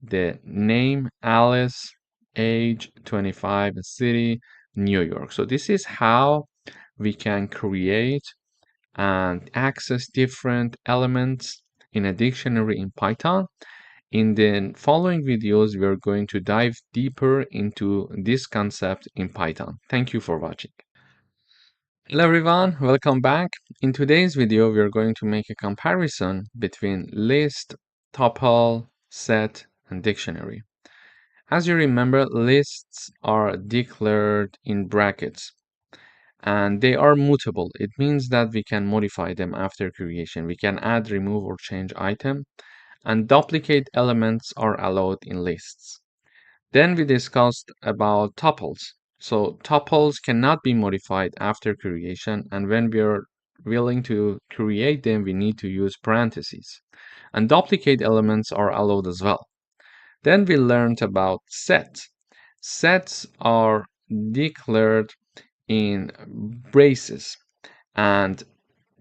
the name, Alice, age, 25, city, New York. So this is how we can create and access different elements in a dictionary in Python. In the following videos, we are going to dive deeper into this concept in Python. Thank you for watching. Hello everyone, welcome back. In today's video, we are going to make a comparison between list, tuple, set, and dictionary. As you remember, lists are declared in brackets, and they are mutable. It means that we can modify them after creation. We can add, remove, or change item, and duplicate elements are allowed in lists. Then we discussed about tuples. So tuples cannot be modified after creation, and when we are willing to create them, we need to use parentheses. And duplicate elements are allowed as well. Then we learned about sets. Sets are declared in braces, and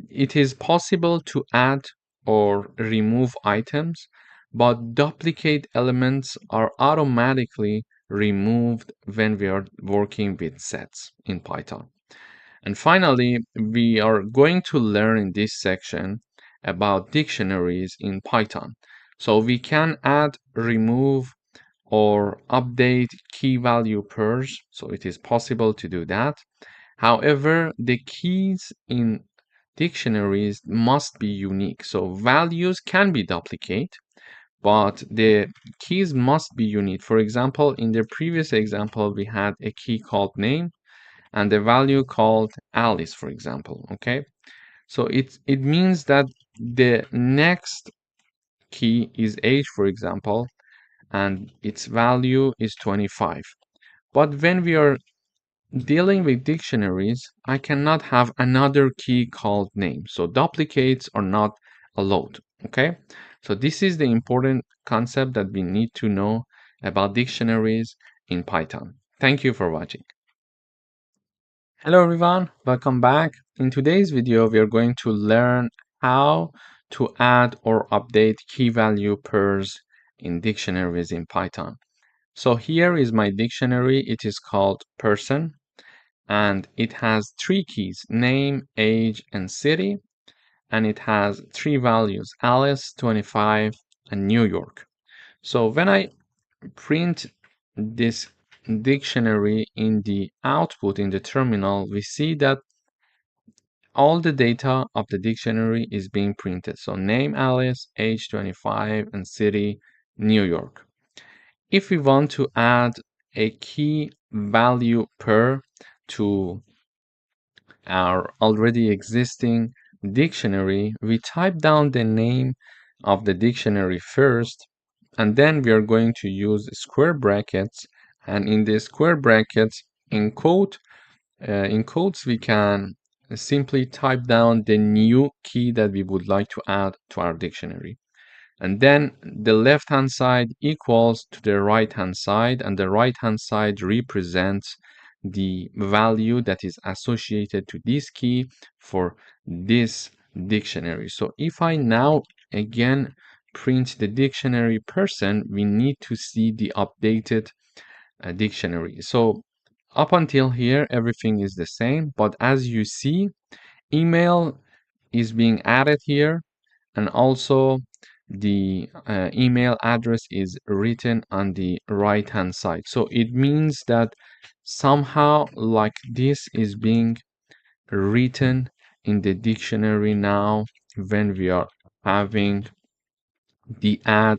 it is possible to add or remove items, but duplicate elements are automatically removed when we are working with sets in Python. And finally, we are going to learn in this section about dictionaries in Python. So we can add, remove, or update key value pairs. So it is possible to do that. However, the keys in dictionaries must be unique. So values can be duplicate, but the keys must be unique. For example, in the previous example, we had a key called name and the value called Alice, for example. Okay, so it means that the next key is age, for example, and its value is 25. But when we are dealing with dictionaries, I cannot have another key called name. So duplicates are not allowed. Okay, so this is the important concept that we need to know about dictionaries in Python. Thank you for watching. Hello everyone, welcome back. In today's video, we are going to learn how to add or update key value pairs in dictionaries in Python. So here is my dictionary. It is called person, and it has three keys: name, age, and city. And it has three values: Alice, 25, and New York. So when I print this dictionary in the output in the terminal, we see that all the data of the dictionary is being printed. So name Alice, age 25, and city New York. If we want to add a key value pair to our already existing dictionary, we type down the name of the dictionary first, and then we are going to use square brackets. And in the square brackets, in quotes, we can simply type down the new key that we would like to add to our dictionary. And then the left hand side equals to the right hand side, and the right hand side represents the value that is associated to this key for this dictionary. So if I now again print the dictionary person, we need to see the updated dictionary. So up until here, everything is the same, but as you see, email is being added here, and also the email address is written on the right hand side. So it means that somehow like this is being written in the dictionary now when we are having the uh,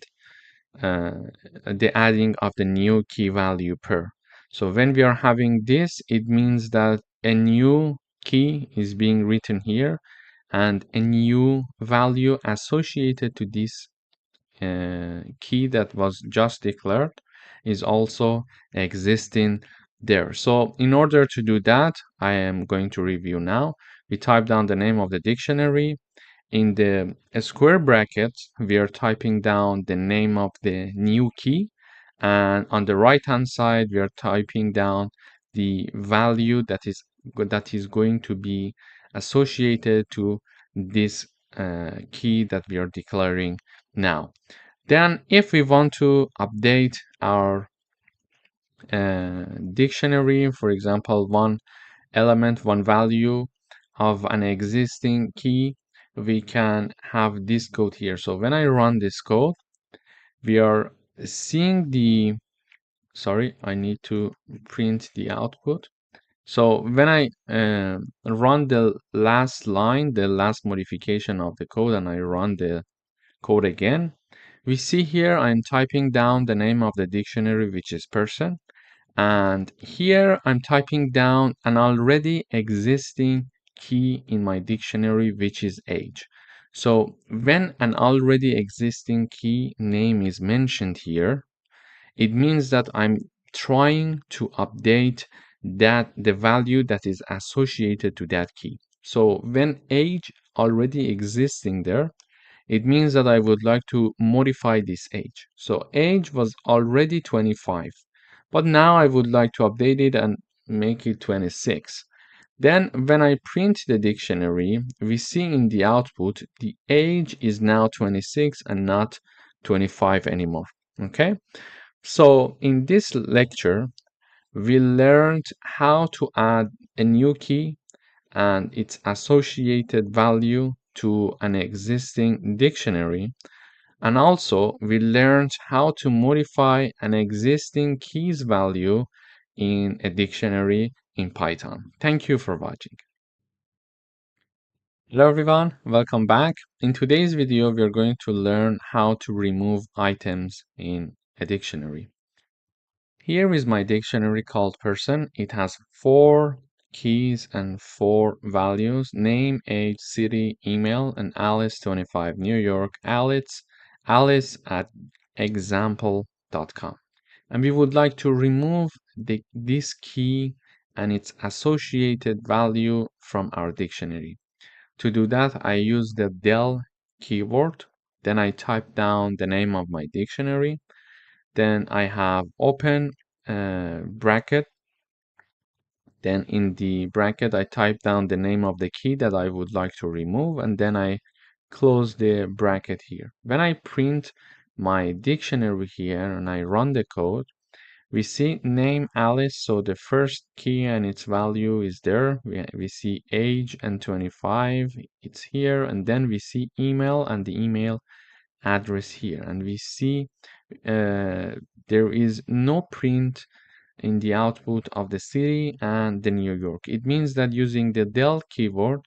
adding of the new key value pair. So when we are having this, it means that a new key is being written here, and a new value associated to this key that was just declared is also existing there. So in order to do that, I am going to review now. We type down the name of the dictionary. In the square brackets, we are typing down the name of the new key. And on the right hand side, we are typing down the value that is going to be associated to this key that we are declaring now. Then if we want to update our dictionary, for example, one element, one value of an existing key, we can have this code here. So when I run this code, we are seeing the, sorry, I need to print the output. So when I run the last line, the last modification of the code, and I run the code again, we see here I'm typing down the name of the dictionary, which is person, And here I'm typing down an already existing key in my dictionary, which is age. So when an already existing key name is mentioned here, it means that I'm trying to update the value that is associated to that key. So when age already existing there, it means that I would like to modify this age. So age was already 25, but now I would like to update it and make it 26. Then when I print the dictionary, we see in the output, the age is now 26 and not 25 anymore. Okay? So in this lecture, we learned how to add a new key and its associated value to an existing dictionary. And also, we learned how to modify an existing key's value in a dictionary in Python. Thank you for watching. Hello everyone, welcome back. In today's video, we're going to learn how to remove items in a dictionary. Here is my dictionary called person. It has 4 keys and 4 values: name, age, city, email, and Alice 25 New York, Alice at example.com. And we would like to remove this key and its associated value from our dictionary. To do that, I use the del keyword. Then I type down the name of my dictionary. Then I have open bracket. Then in the bracket, I type down the name of the key that I would like to remove, and then I close the bracket here. When I print my dictionary here and I run the code, we see name Alice, so the first key and its value is there. We see age and 25, it's here, and then we see email and the email address here, and we see there is no print in the output of the city and the New York. It means that using the del keyword,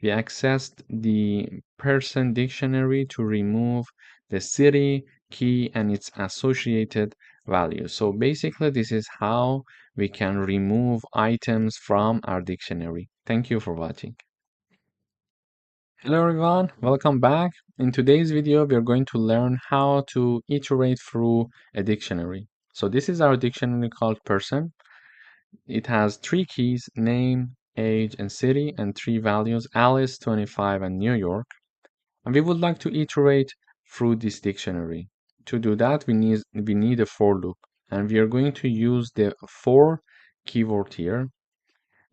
we accessed the person dictionary to remove the city key and its associated value. So basically, this is how we can remove items from our dictionary. Thank you for watching. Hello everyone, welcome back. In today's video, we are going to learn how to iterate through a dictionary. So this is our dictionary called person. It has 3 keys: name, age, and city, and 3 values: Alice, 25, and New York. And we would like to iterate through this dictionary. To do that, we need a for loop, and we are going to use the for keyword here.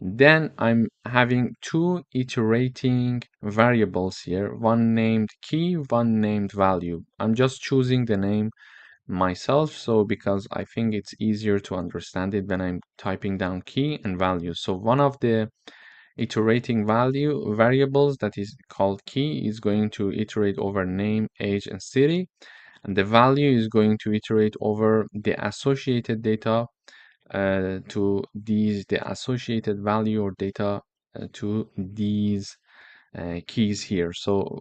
Then I'm having 2 iterating variables here, one named key, one named value. I'm just choosing the name myself, so because I think it's easier to understand it when I'm typing down key and value. So one of the iterating value variables that is called key is going to iterate over name, age, and city, and the value is going to iterate over the associated data to the associated value or data to these keys here. So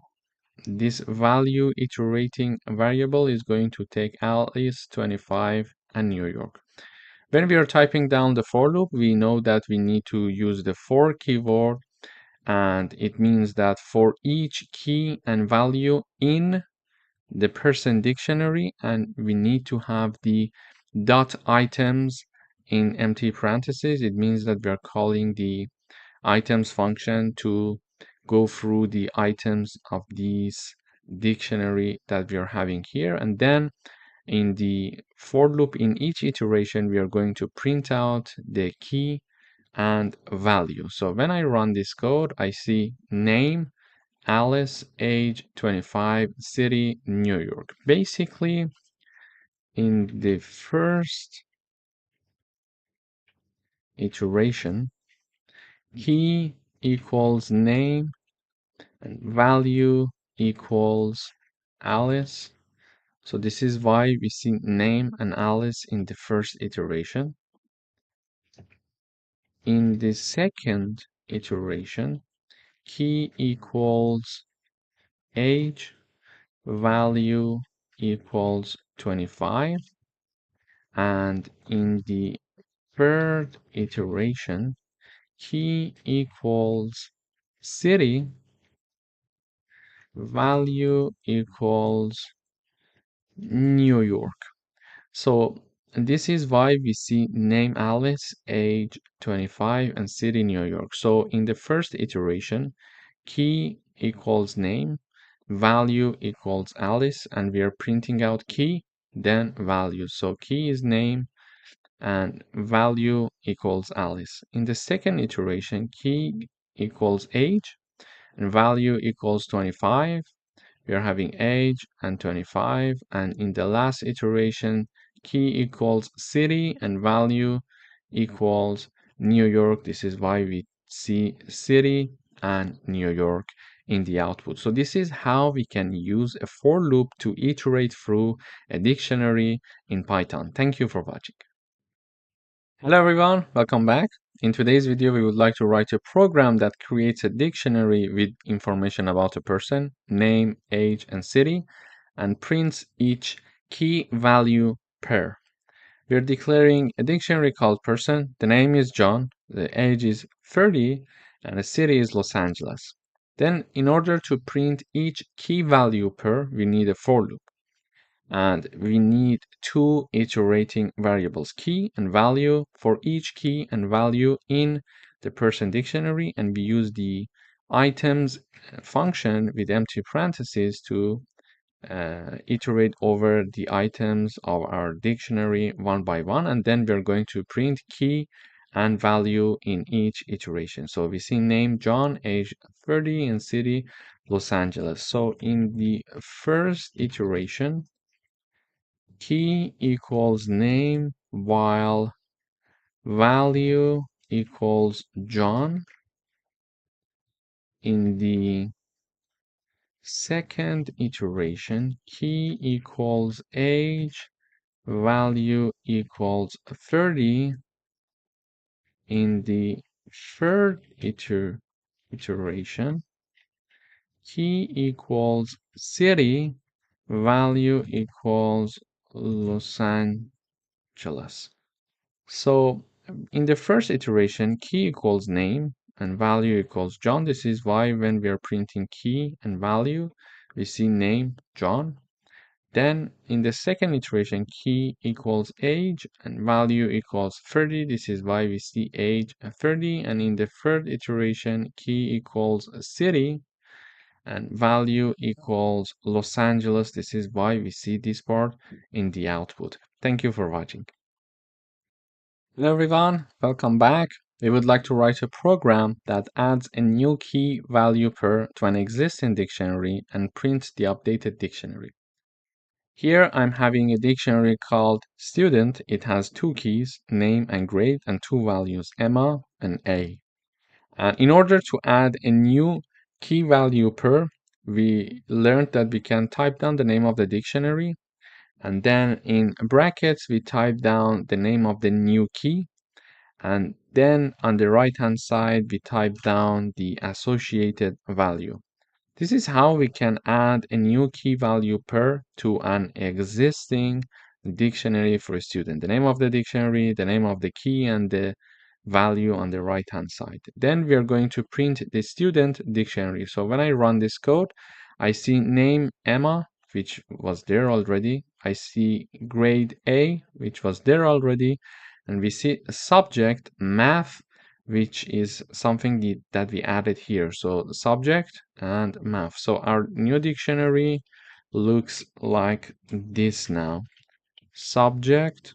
this value iterating variable is going to take Alice, 25, and New York. When we are typing down the for loop, we know that we need to use the for keyword, and it means that for each key and value in the person dictionary, and we need to have the dot items in empty parentheses. It means that we are calling the items function to go through the items of these dictionary that we are having here. And then in the for loop, in each iteration, we are going to print out the key and value. So when I run this code, I see name, Alice, age, 25, city, New York. Basically, in the first iteration, key equals name and value equals Alice. So this is why we see name and Alice in the first iteration. In the second iteration, key equals age, value equals 25. And in the third iteration, key equals city, value equals New York. So this is why we see name Alice, age 25, and city New York. So in the first iteration, key equals name, value equals Alice, and we are printing out key, then value. So key is name and value equals Alice. In the second iteration, key equals age and value equals 25. We are having age and 25. And in the last iteration, key equals city and value equals New York. This is why we see city and New York in the output. So this is how we can use a for loop to iterate through a dictionary in Python. Thank you for watching. Hello everyone, welcome back. In today's video, we would like to write a program that creates a dictionary with information about a person, name, age, and city, and prints each key value pair. We're declaring a dictionary called person. The name is John, the age is 30, and the city is Los Angeles. Then, in order to print each key value pair, we need a for loop. And we need two iterating variables, key and value, for each key and value in the person dictionary, and we use the items function with empty parentheses to iterate over the items of our dictionary one by one, and then we're going to print key and value in each iteration. So we see name John, age 30, and city Los Angeles. So in the first iteration, key equals name while value equals John. In the second iteration, key equals age, value equals 30. In the third iteration, key equals city, value equals Los Angeles. So in the first iteration, key equals name and value equals John. This is why when we are printing key and value, we see name John. Then in the second iteration, key equals age and value equals 30. This is why we see age 30. And in the third iteration, key equals city and value equals Los Angeles. This is why we see this part in the output. Thank you for watching. Hello everyone, welcome back. We would like to write a program that adds a new key value pair to an existing dictionary and prints the updated dictionary. Here I'm having a dictionary called student. It has two keys, name and grade, and two values, Emma and A. And in order to add a new key value pair, we learned that we can type down the name of the dictionary, and then in brackets we type down the name of the new key, and then on the right hand side we type down the associated value. This is how we can add a new key value pair to an existing dictionary for a student. The name of the dictionary, the name of the key, and the value on the right hand side. Then we are going to print the student dictionary. So when I run this code, I see name Emma, which was there already. I see grade A, which was there already. And we see subject math, which is something that we added here. So the subject and math. So our new dictionary looks like this now. Subject,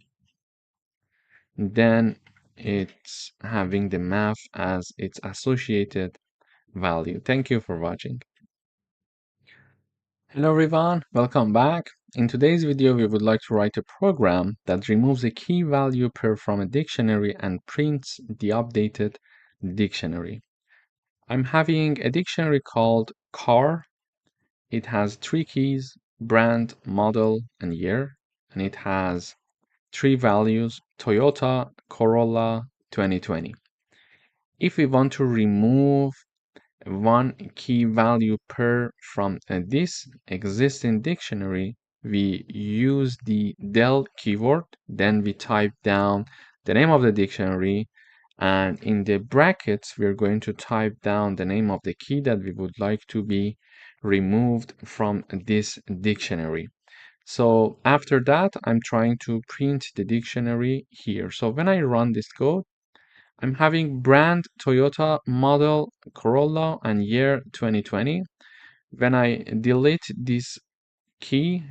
then it's having the math as its associated value. Thank you for watching. Hello everyone, welcome back. In today's video, we would like to write a program that removes a key value pair from a dictionary and prints the updated dictionary. I'm having a dictionary called car. It has three keys, brand, model, and year, and it has three values, Toyota Corolla 2020. If we want to remove one key value pair from this existing dictionary, we use the del keyword, then we type down the name of the dictionary, and in the brackets, we're going to type down the name of the key that we would like to be removed from this dictionary. So after that, I'm trying to print the dictionary here. So when I run this code, I'm having brand Toyota, model Corolla, and year 2020. When I delete this key,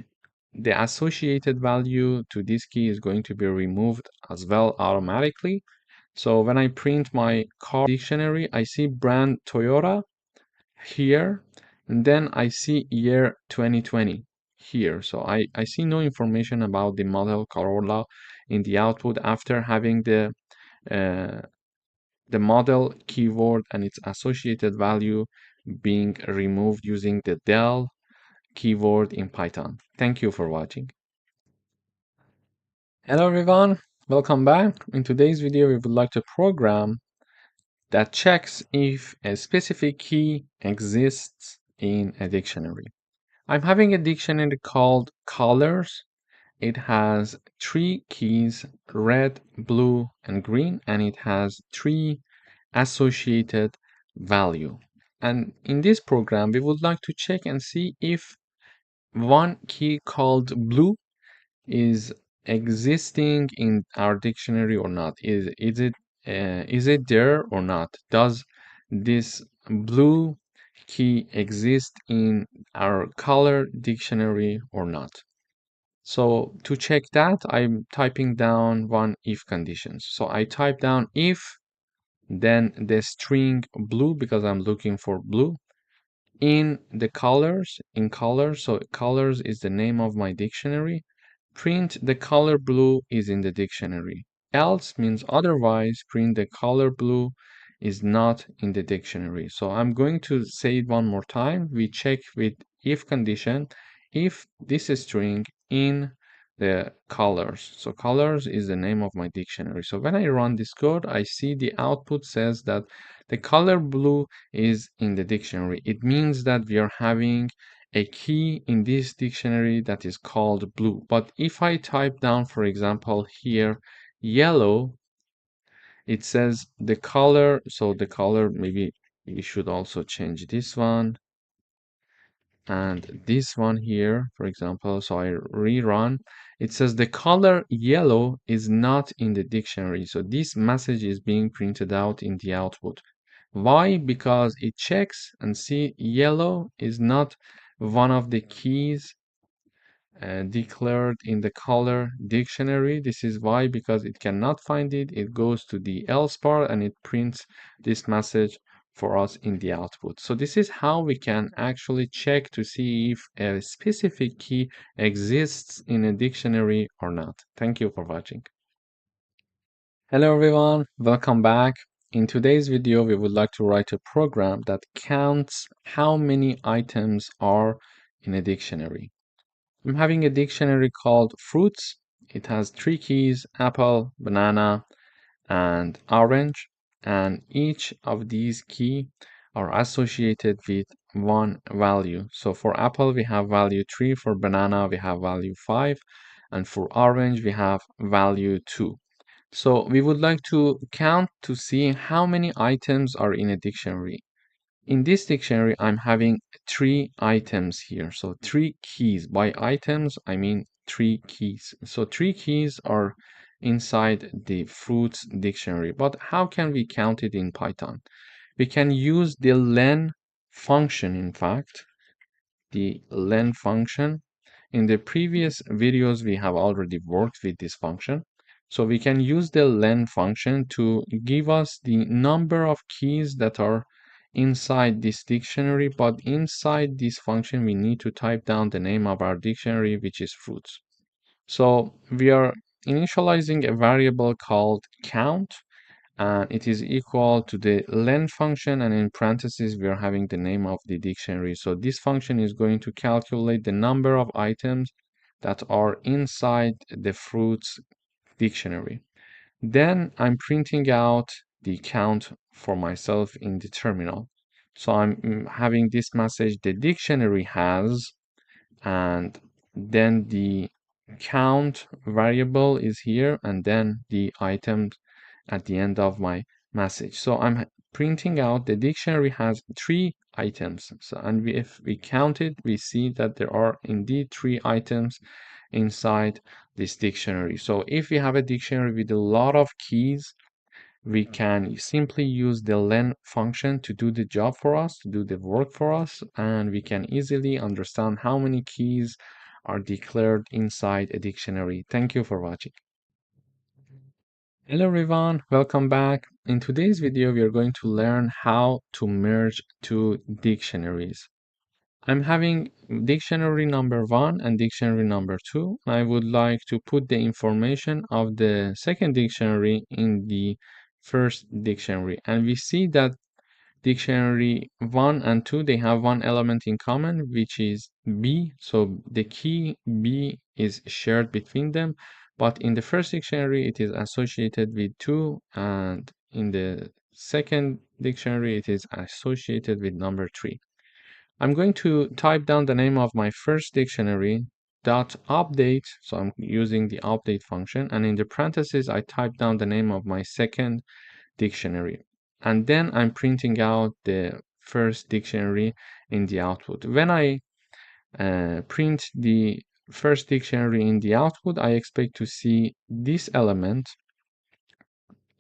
the associated value to this key is going to be removed as well automatically. So when I print my car dictionary, I see brand Toyota here, and then I see year 2020 here. So I see no information about the model Corolla in the output after having uh, the model keyword and its associated value being removed using the del keyword in Python. Thank you for watching. Hello everyone, welcome back. In today's video, we would like to program that checks if a specific key exists in a dictionary. I'm having a dictionary called colors. It has three keys, red, blue, and green, and it has three associated value. And in this program, we would like to check and see if one key called blue is existing in our dictionary or not. Is it there or not? Does this blue key exist in our color dictionary or not? So to check that, I'm typing down one if conditions. So I type down if, then the string blue because I'm looking for blue in the colors, in colors, so colors is the name of my dictionary. Print the color blue is in the dictionary. Else means otherwise, print the color blue is not in the dictionary. So I'm going to say it one more time. We check with if condition if this string in the colors. So colors is the name of my dictionary. So when I run this code, I see the output says that the color blue is in the dictionary. It means that we are having a key in this dictionary that is called blue. But if I type down, for example, here, yellow, it says the color. So the color, maybe we should also change this one and this one here, for example. So I rerun. It says the color yellow is not in the dictionary. So this message is being printed out in the output. Why? Because it checks and see yellow is not one of the keys declared in the color dictionary. This is why, because it cannot find it. It goes to the else part and it prints this message for us in the output. So this is how we can actually check to see if a specific key exists in a dictionary or not. Thank you for watching. Hello everyone, welcome back. In today's video, we would like to write a program that counts how many items are in a dictionary. I'm having a dictionary called fruits. It has three keys, apple, banana, and orange. And each of these keys are associated with one value. So for apple, we have value 3. For banana, we have value 5. And for orange, we have value 2. So we would like to count to see how many items are in a dictionary. In this dictionary, I'm having 3 items here. So 3 keys. By items, I mean 3 keys. So 3 keys are inside the fruits dictionary. But how can we count it in Python? We can use the len function, in fact, the len function. In the previous videos, we have already worked with this function. So we can use the len function to give us the number of keys that are inside this dictionary, but inside this function, we need to type down the name of our dictionary, which is fruits. So we are initializing a variable called count, and it is equal to the len function, and in parentheses we are having the name of the dictionary. So this function is going to calculate the number of items that are inside the fruits dictionary. Then I'm printing out the count for myself in the terminal. So I'm having this message the dictionary has, and then the count variable is here, and then the items at the end of my message. So I'm printing out the dictionary has 3 items. So, and if we count it, we see that there are indeed 3 items inside this dictionary. So if we have a dictionary with a lot of keys, we can simply use the len function to do the job for us, to do the work for us, and we can easily understand how many keys are declared inside a dictionary. Thank you for watching. Hello everyone, welcome back. In today's video, we are going to learn how to merge 2 dictionaries. I'm having dictionary number 1 and dictionary number 2. I would like to put the information of the second dictionary in the first dictionary. And we see that dictionary 1 and 2, they have one element in common, which is B. So the key B is shared between them. But in the first dictionary, it is associated with 2. And in the second dictionary, it is associated with number 3. I'm going to type down the name of my first dictionary dot update. So I'm using the update function. And in the parentheses, I type down the name of my second dictionary. And then I'm printing out the first dictionary in the output. When I print the first dictionary in the output, I expect to see this element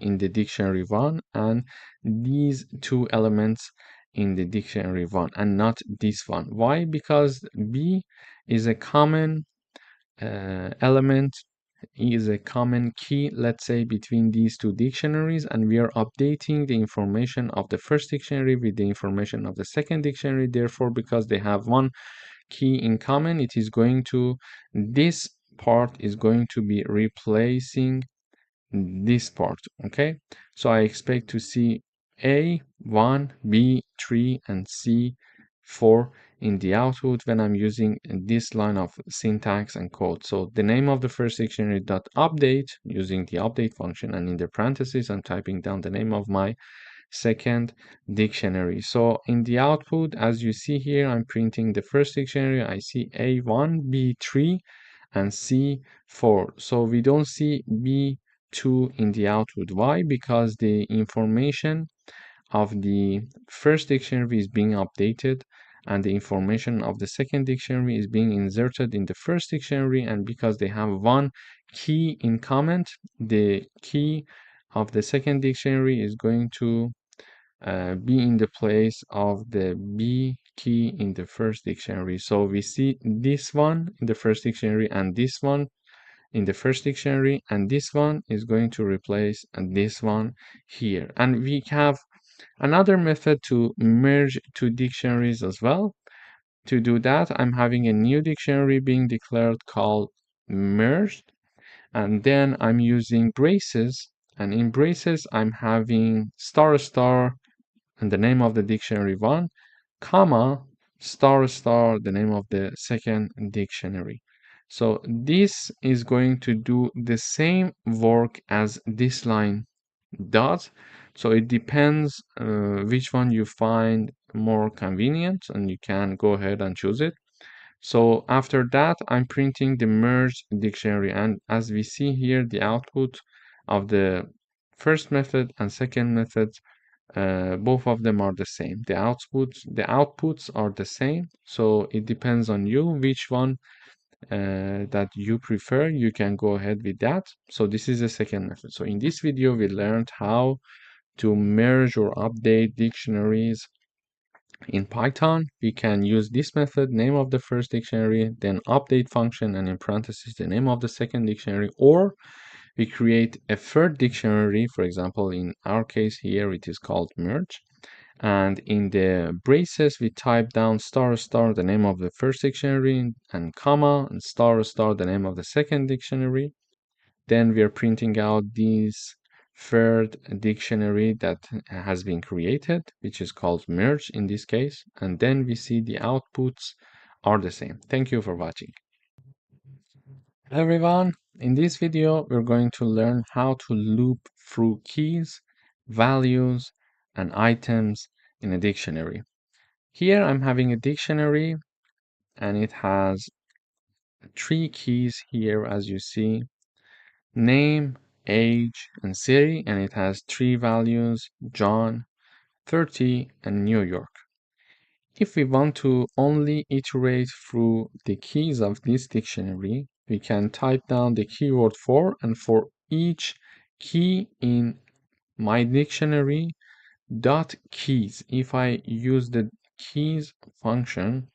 in the dictionary 1 and these 2 elements in the dictionary 1 and not this one. Why? Because B is a common element, is a common key, let's say, between these 2 dictionaries, and we are updating the information of the first dictionary with the information of the second dictionary. Therefore, because they have one key in common, it is going to, this part is going to be replacing this part. Okay, so I expect to see A1, B3, and C4 in the output when I'm using this line of syntax and code. So the name of the first dictionary dot update using the update function, and in the parentheses I'm typing down the name of my second dictionary. So in the output, as you see here, I'm printing the first dictionary. I see A1, B3, and C4. So we don't see B2 in the output. Why? Because the information of the first dictionary is being updated and the information of the second dictionary is being inserted in the first dictionary, and because they have one key in common, the key of the second dictionary is going to be in the place of the B key in the first dictionary. So we see this one in the first dictionary and this one in the first dictionary, and this one is going to replace this one here. And we have another method to merge 2 dictionaries as well. To do that, I'm having a new dictionary being declared called merged, and then I'm using braces, and in braces I'm having star star and the name of the dictionary 1, comma, star star, the name of the second dictionary. So this is going to do the same work as this line does. So it depends which one you find more convenient, and you can go ahead and choose it. So after that, I'm printing the merged dictionary, and as we see here, the output of the first method and second method, both of them are the same. The outputs are the same. So it depends on you which one that you prefer. You can go ahead with that. So this is the second method. So in this video, we learned how to merge or update dictionaries in Python. We can use this method, name of the first dictionary, then update function, and in parentheses, the name of the second dictionary, or we create a third dictionary. For example, in our case here, it is called merge. And in the braces, we type down star star the name of the first dictionary and comma and star star the name of the second dictionary. Then we are printing out this third dictionary that has been created, which is called merge in this case. And then we see the outputs are the same. Thank you for watching. Hello everyone. In this video, we're going to learn how to loop through keys, values, and items in a dictionary. Here I'm having a dictionary and it has three keys here, as you see: name, age, and city, and it has three values: John, 30, and New York. If we want to only iterate through the keys of this dictionary, we can type down the keyword for, and for each key in my dictionary dot keys. If I use the keys function,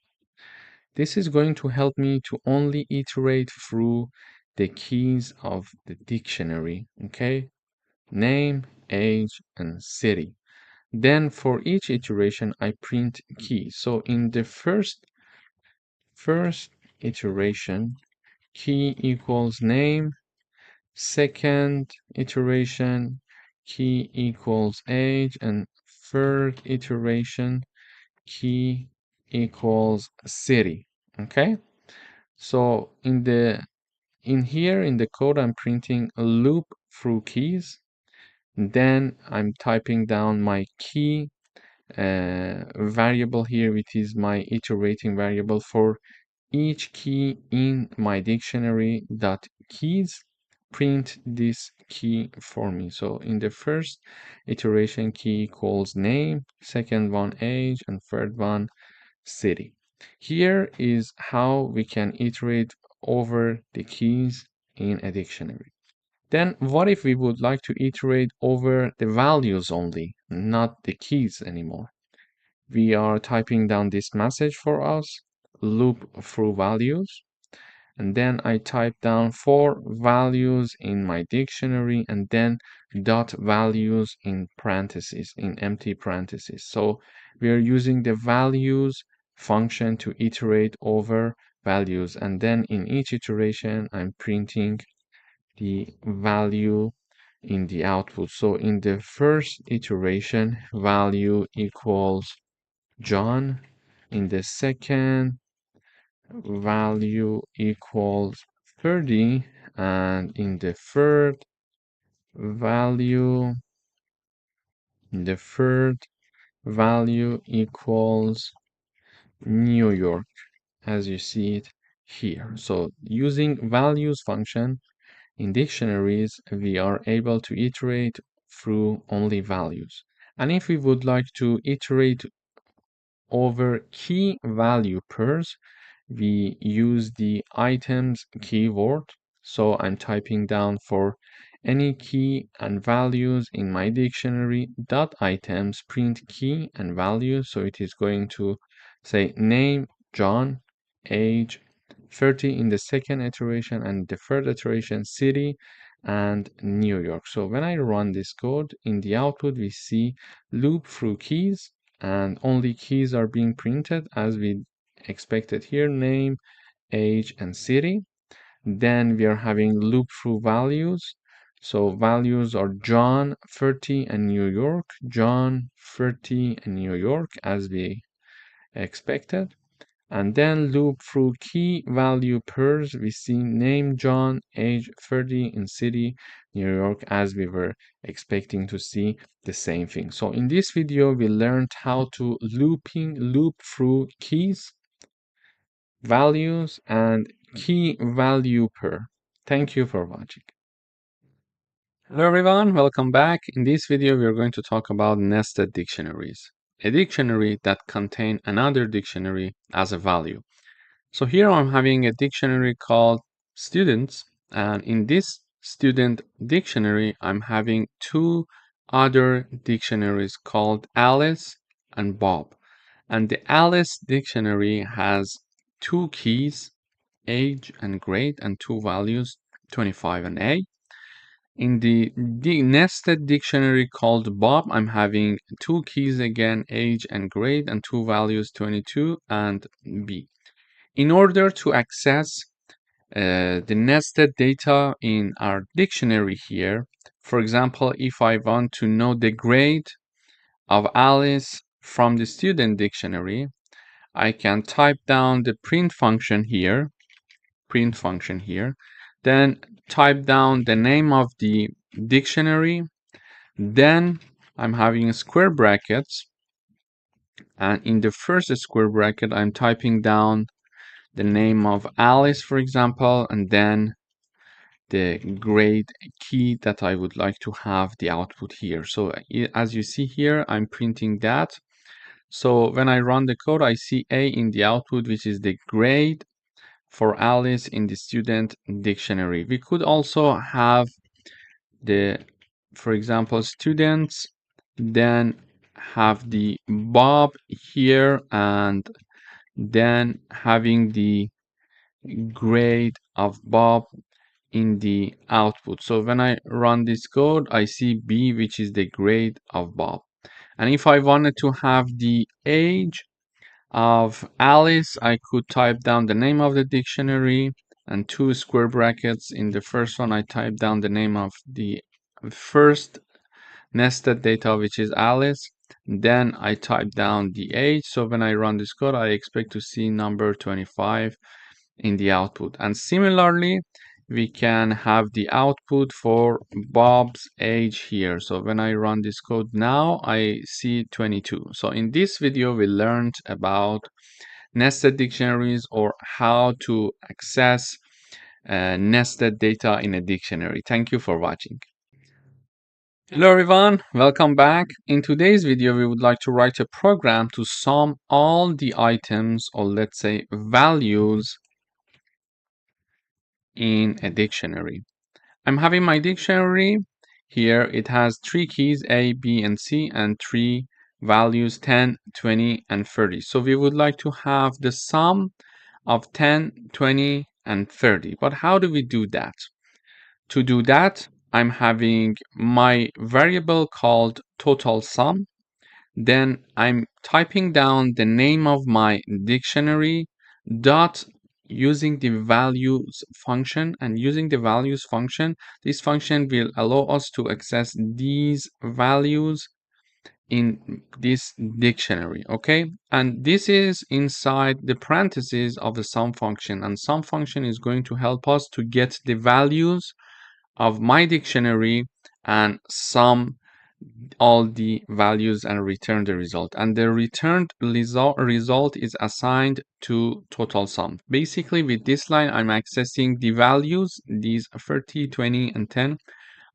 this is going to help me to only iterate through the keys of the dictionary, okay? Name, age, and city. Then for each iteration, I print key. So in the first iteration, key equals name. Second iteration, key equals age. And third iteration, key equals city. Okay? So in here in the code, I'm printing a loop through keys. Then I'm typing down my key variable here, which is my iterating variable for each key in my dictionary dot keys. Print this key for me. So in the first iteration, key equals name, second one age, and third one city. Here is how we can iterate over the keys in a dictionary. Then what if we would like to iterate over the values only, not the keys anymore? We are typing down this message for us, loop through values, and then I type down for values in my dictionary and then dot values in parentheses, in empty parentheses. So we are using the values function to iterate over values, and then in each iteration I'm printing the value in the output. So in the first iteration, value equals John. In the second, value equals 30. And in the third value, equals New York, as you see it here. So using values function in dictionaries, we are able to iterate through only values. And if we would like to iterate over key value pairs, we use the items keyword. So I'm typing down for any key and values in my dictionary dot items print key and value. So it is going to say name John, age 30 in the second iteration, and the third iteration city and New York. So when I run this code, in the output we see loop through keys, and only keys are being printed as we expected here: name, age, and city. Then we are having loop through values. So values are John, 30, and New York. John, 30, and New York, as we expected. And then loop through key value pairs. We see name John, age 30, and city New York, as we were expecting to see the same thing. So in this video, we learned how to loop through keys, values, and key value pair. Thank you for watching. Hello everyone, welcome back. In this video, we are going to talk about nested dictionaries, a dictionary that contains another dictionary as a value. So here I'm having a dictionary called students, and in this student dictionary, I'm having two other dictionaries called Alice and Bob. And the Alice dictionary has two keys, age and grade, and two values, 25 and A. In the nested dictionary called Bob, I'm having two keys again, age and grade, and two values, 22 and B. In order to access the nested data in our dictionary here, for example, if I want to know the grade of Alice from the student dictionary, I can type down the print function here, then type down the name of the dictionary, then I'm having square brackets, and in the first square bracket I'm typing down the name of Alice, for example, and then the grade key that I would like to have the output here. So as you see here, I'm printing that. So when I run the code, I see A in the output, which is the grade for Alice in the student dictionary. We could also have the, for example, students, then have the Bob here, and then having the grade of Bob in the output. So when I run this code, I see B, which is the grade of Bob. And if I wanted to have the age of Alice, I could type down the name of the dictionary and two square brackets. In the first one, I type down the name of the first nested data, which is Alice. Then I type down the age. So when I run this code, I expect to see number 25 in the output. And similarly, we can have the output for Bob's age here. So when I run this code now, I see 22. So in this video, we learned about nested dictionaries, or how to access nested data in a dictionary. Thank you for watching. Hello everyone, welcome back. In today's video, we would like to write a program to sum all the items, or let's say values, in a dictionary. I'm having my dictionary here. It has three keys, A, B, and C, and three values, 10, 20, and 30. So we would like to have the sum of 10, 20, and 30. But how do we do that? To do that, I'm having my variable called total sum. Then I'm typing down the name of my dictionary dot using the values function, and using the values function, this function will allow us to access these values in this dictionary. Okay, and this is inside the parentheses of the sum function, and sum function is going to help us to get the values of my dictionary and sum all the values and return the result. And the returned result is assigned to total sum. Basically, with this line, I'm accessing the values, these 30, 20, and 10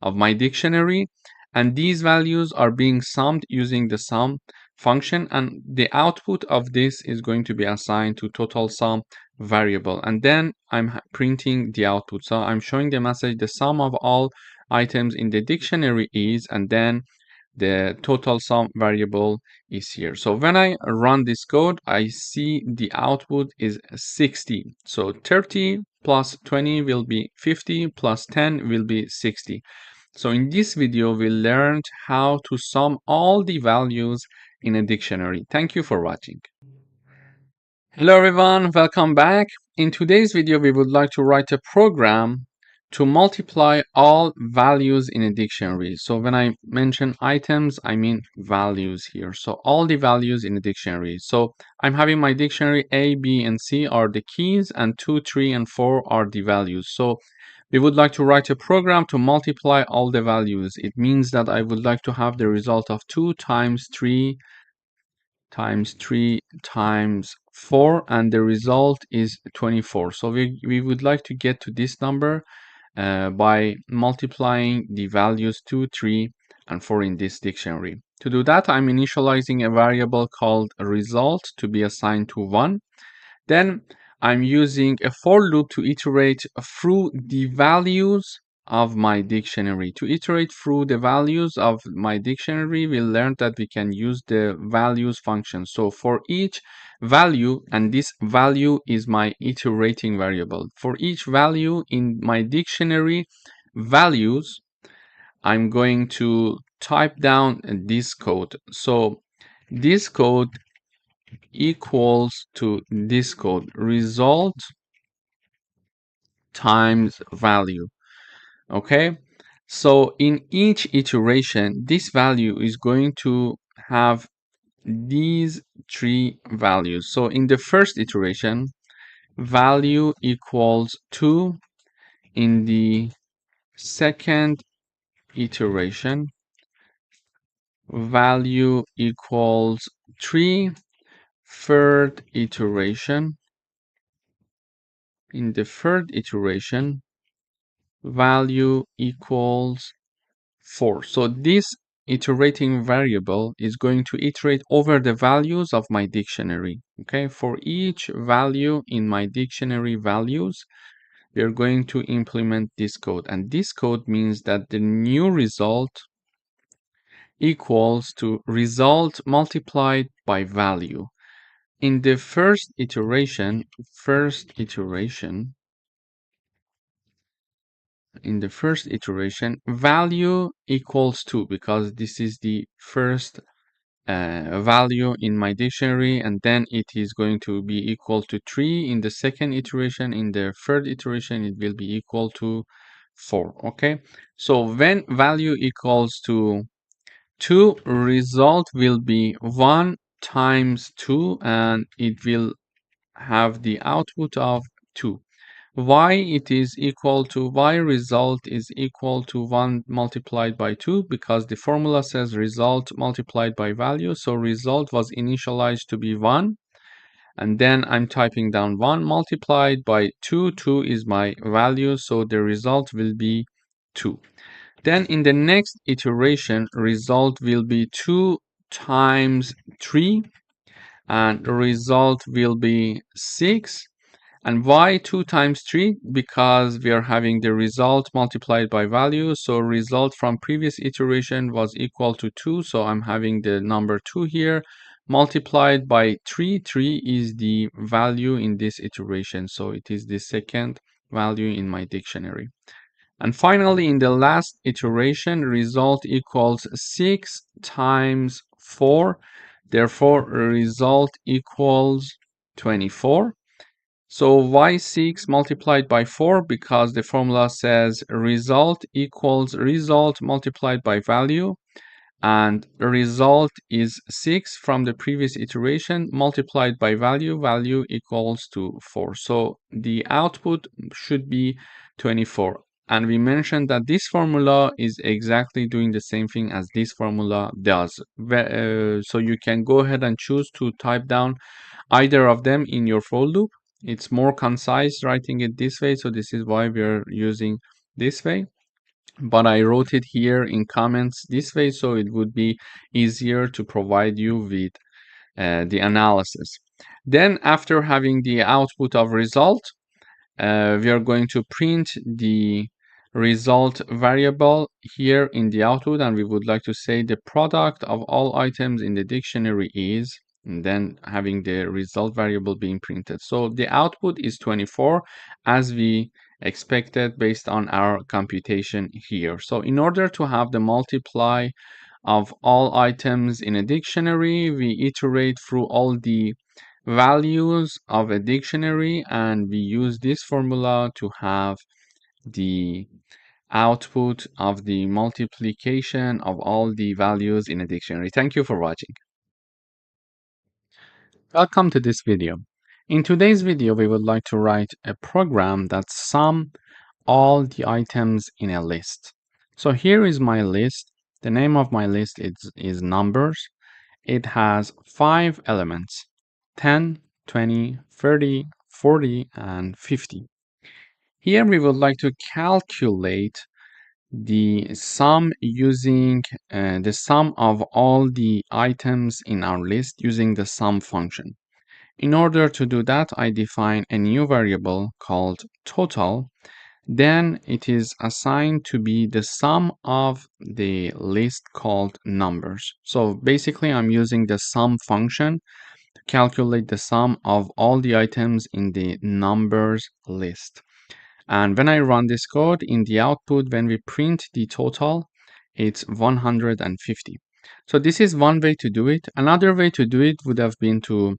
of my dictionary, and these values are being summed using the sum function, and the output of this is going to be assigned to total sum variable. And then I'm printing the output. So I'm showing the message the sum of all items in the dictionary is, and then the total sum variable is here. So when I run this code, I see the output is 60. So 30 plus 20 will be 50, plus 10 will be 60. So in this video, we learned how to sum all the values in a dictionary. Thank you for watching. Hello everyone, welcome back. In today's video, we would like to write a program to multiply all values in a dictionary. So when I mention items, I mean values here. So all the values in a dictionary. So I'm having my dictionary, A, B, and C are the keys, and 2, 3, and 4 are the values. So we would like to write a program to multiply all the values. It means that I would like to have the result of 2 times 3 times 3 times 4, and the result is 24. So we would like to get to this number by multiplying the values 2, 3, and 4 in this dictionary. To do that, I'm initializing a variable called result to be assigned to 1. Then I'm using a for loop to iterate through the values of my dictionary. To iterate through the values of my dictionary, we learned that we can use the values function. So for each value, and this value is my iterating variable, for each value in my dictionary values, I'm going to type down this code. So this code equals to this code, result times value. Okay, so in each iteration, this value is going to have these three values. So in the first iteration, value equals 2. In the second iteration, value equals 3. Third iteration, in the third iteration, value equals 4. So this iterating variable is going to iterate over the values of my dictionary. Okay, for each value in my dictionary values, we are going to implement this code. And this code means that the new result equals to result multiplied by value. In the first iteration, value equals 2 because this is the first value in my dictionary, and then it is going to be equal to 3 in the second iteration. In the third iteration, it will be equal to 4. Okay, so when value equals to 2, result will be 1 times 2, and it will have the output of 2. Y result is equal to 1 multiplied by 2 because the formula says result multiplied by value. So result was initialized to be 1, and then I'm typing down 1 multiplied by 2. 2 is my value, so the result will be 2. Then in the next iteration, result will be 2 times 3, and result will be 6. And why 2 times 3? Because we are having the result multiplied by value. So result from previous iteration was equal to 2. So I'm having the number 2 here multiplied by 3. 3 is the value in this iteration. So it is the second value in my dictionary. And finally, in the last iteration, result equals 6 times 4. Therefore, result equals 24. So y6 multiplied by 4 because the formula says result equals result multiplied by value, and result is 6 from the previous iteration multiplied by value. Value equals to 4. So the output should be 24. And we mentioned that this formula is exactly doing the same thing as this formula does. So you can go ahead and choose to type down either of them in your for loop. It's more concise writing it this way, so this is why we're using this way. But I wrote it here in comments this way, so it would be easier to provide you with the analysis. Then after having the output of result, we are going to print the result variable here in the output, and we would like to say the product of all items in the dictionary is, and then having the result variable being printed. So the output is 24 as we expected based on our computation here. So in order to have the multiply of all items in a dictionary, we iterate through all the values of a dictionary, and we use this formula to have the output of the multiplication of all the values in a dictionary. Thank you for watching. Welcome to this video. In today's video, we would like to write a program that sums all the items in a list. So here is my list. The name of my list is numbers. It has 5 elements: 10, 20, 30, 40, and 50. Here we would like to calculate the sum using the sum of all the items in our list using the sum function. In order to do that, I define a new variable called total. Then it is assigned to be the sum of the list called numbers. So basically, I'm using the sum function to calculate the sum of all the items in the numbers list. And when I run this code in the output, when we print the total, it's 150. So this is one way to do it. Another way to do it would have been to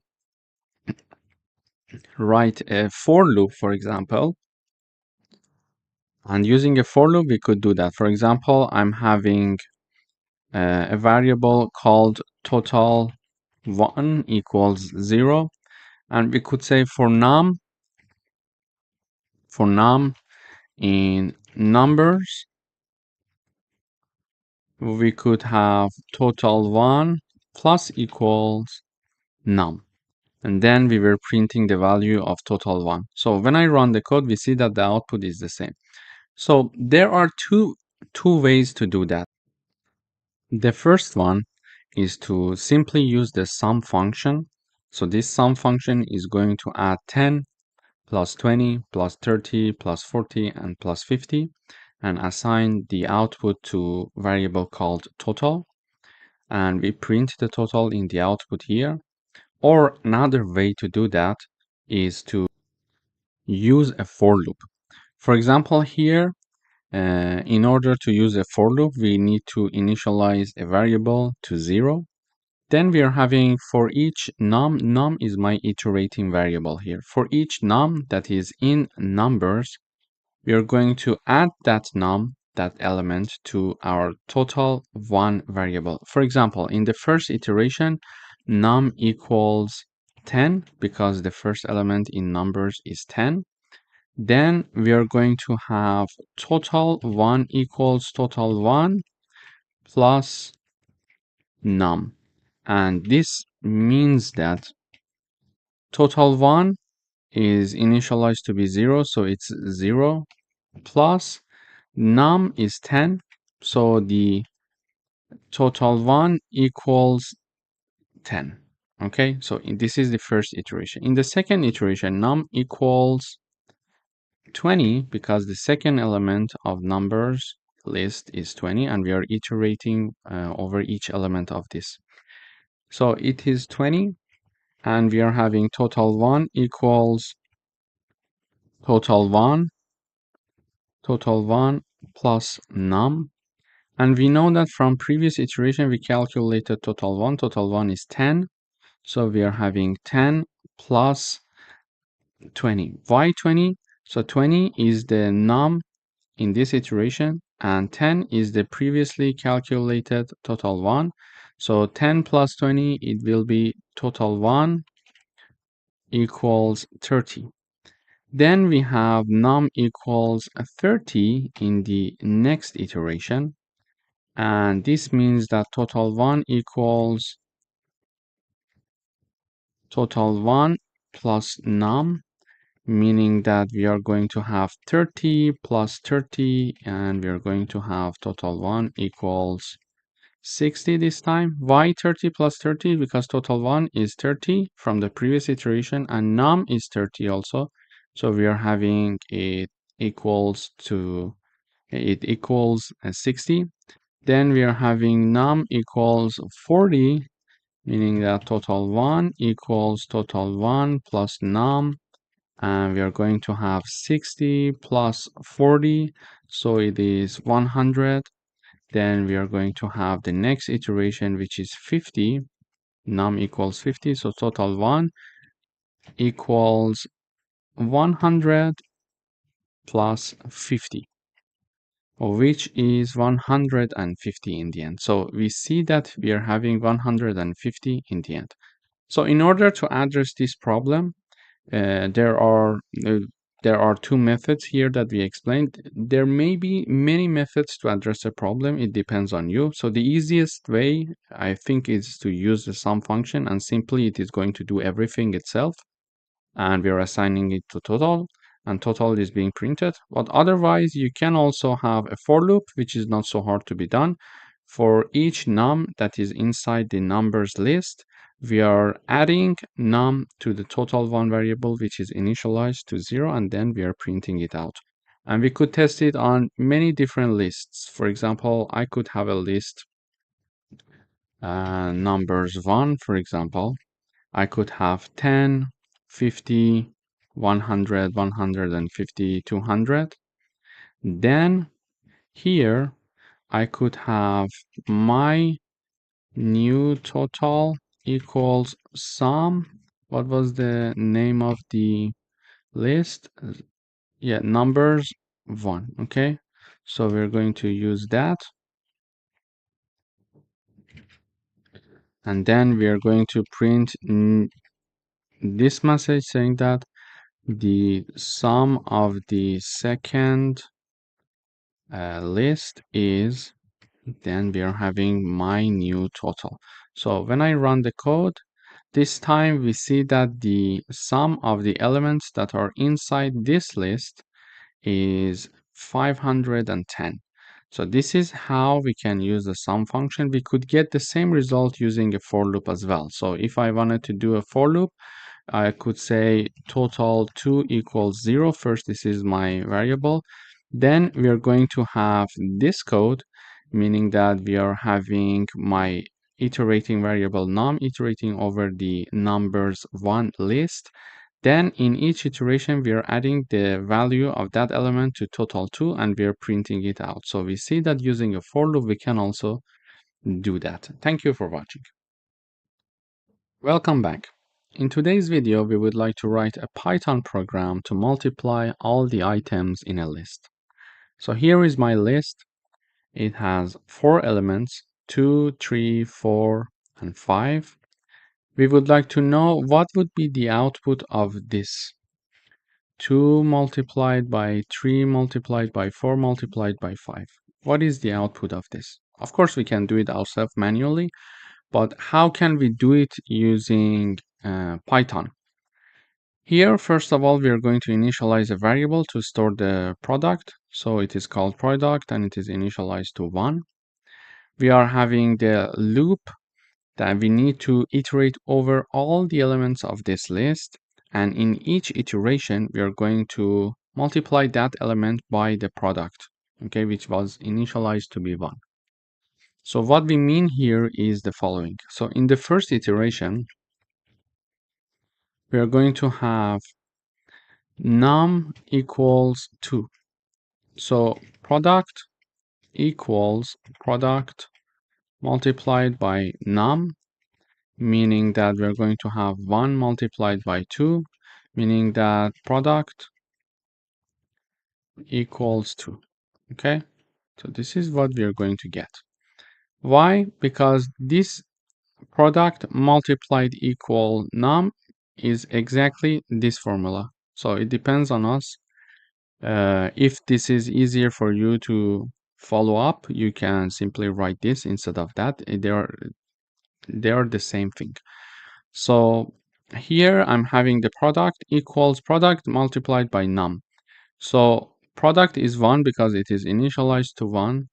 write a for loop, for example. And using a for loop, we could do that. For example, I'm having a variable called total1 equals 0. And we could say for num in numbers, we could have total1 plus equals num. and then we were printing the value of total 1. So when I run the code, we see that the output is the same. So there are two ways to do that. The first one is to simply use the sum function. So this sum function is going to add 10 plus 20 plus 30 plus 40 and plus 50 and assign the output to variable called total, and we print the total in the output here. Or another way to do that is to use a for loop. For example, here, in order to use a for loop, we need to initialize a variable to 0. Then we are having for each num is my iterating variable here. For each num that is in numbers, we are going to add that element to our total 1 variable. For example, in the first iteration, num equals 10 because the first element in numbers is 10. Then we are going to have total 1 equals total 1 plus num. And this means that total 1 is initialized to be 0, so it's 0 plus num is 10, so the total 1 equals 10. Okay, so this is the first iteration. In the second iteration, num equals 20 because the second element of numbers list is 20 and we are iterating over each element of this. So it is 20 and we are having total 1 equals total 1 plus num. And we know that from previous iteration, we calculated total 1. Total 1 is 10. So we are having 10 plus 20. Why 20? So 20 is the num in this iteration, and 10 is the previously calculated total 1. So 10 plus 20, it will be total 1 equals 30. Then we have num equals 30 in the next iteration. And this means that total 1 equals total 1 plus num, meaning that we are going to have 30 plus 30, and we are going to have total 1 equals 60 this time. Why 30 plus 30? Because total 1 is 30 from the previous iteration, and num is 30 also. So we are having it equals 60. Then we are having num equals 40, meaning that total 1 equals total 1 plus num, and we are going to have 60 plus 40, so it is 100. Then we are going to have the next iteration, which is 50, num equals 50, so total 1 equals 100 plus 50, which is 150 in the end. So we see that we are having 150 in the end. So in order to address this problem, there are two methods here that we explained. There may be many methods to address a problem. It depends on you. So the easiest way, I think, is to use the sum function, and simply it is going to do everything itself, and we are assigning it to total, and total is being printed. But otherwise, you can also have a for loop, which is not so hard to be done. For each num that is inside the numbers list, we are adding num to the total 1 variable, which is initialized to 0, and then we are printing it out. And we could test it on many different lists. For example, I could have a list, numbers 1, for example. I could have 10, 50, 100, 150, 200. Then here I could have my new total equals sum. What was the name of the list? Yeah, numbers 1. Okay, so we're going to use that. And then we are going to print this message saying that the sum of the second list is, then we are having my new total. So when I run the code, this time we see that the sum of the elements that are inside this list is 510. So this is how we can use the sum function. We could get the same result using a for loop as well. So if I wanted to do a for loop, I could say total 2 equals 0. First, this is my variable. Then we are going to have this code, meaning that we are having my iterating variable num iterating over the numbers 1 list. Then in each iteration, we are adding the value of that element to total 2 and we are printing it out. So we see that using a for loop, we can also do that. Thank you for watching. Welcome back. In today's video, we would like to write a Python program to multiply all the items in a list. So here is my list. It has 4 elements, 2, 3, 4, and 5. We would like to know what would be the output of this. 2 multiplied by 3 multiplied by 4 multiplied by 5. What is the output of this? Of course, we can do it ourselves manually, but how can we do it using Python? Here, first of all, we are going to initialize a variable to store the product. So it is called product and it is initialized to 1. We are having the loop that we need to iterate over all the elements of this list. And in each iteration, we are going to multiply that element by the product, okay, which was initialized to be 1. So what we mean here is the following. So in the first iteration, we are going to have num equals 2. So product equals product multiplied by num, meaning that we're going to have 1 multiplied by 2, meaning that product equals 2. Okay, so this is what we are going to get. Why? Because this product multiplied equal num is exactly this formula. So it depends on us. If this is easier for you to follow up, you can simply write this instead of that. They are the same thing. So here I'm having the product equals product multiplied by num. So product is 1 because it is initialized to 1.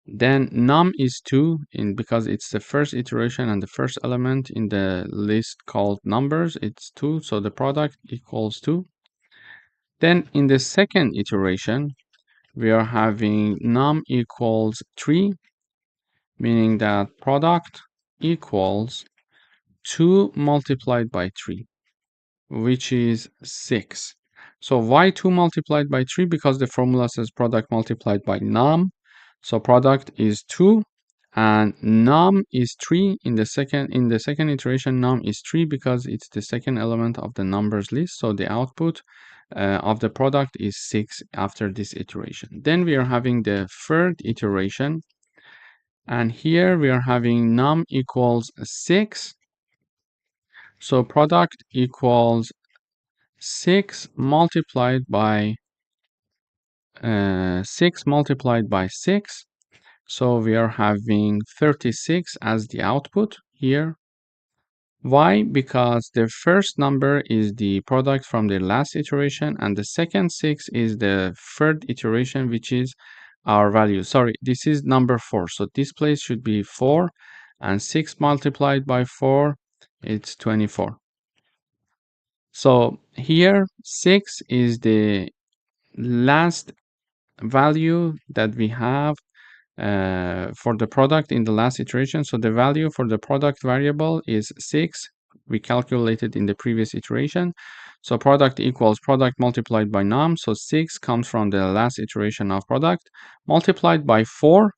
Then num is 2 because it's the first iteration and the first element in the list called numbers. It's 2, so the product equals 2. Then in the second iteration, we are having num equals 3, meaning that product equals 2 multiplied by 3, which is 6. So why 2 multiplied by 3? Because the formula says product multiplied by num. So product is 2 and num is 3 in the second iteration. Num is 3 because it's the second element of the numbers list. So the output of the product is 6 after this iteration. Then we are having the third iteration, and here we are having num equals 6. So product equals 6 multiplied by 6. So we are having 36 as the output here. Why? Because the first number is the product from the last iteration and the second 6 is the third iteration, which is our value. Sorry, this is number 4. So this place should be 4 and 6 multiplied by 4, it's 24. So here 6 is the last value that we have for the product in the last iteration. So the value for the product variable is 6. We calculated in the previous iteration. So product equals product multiplied by num. So 6 comes from the last iteration of product multiplied by 4.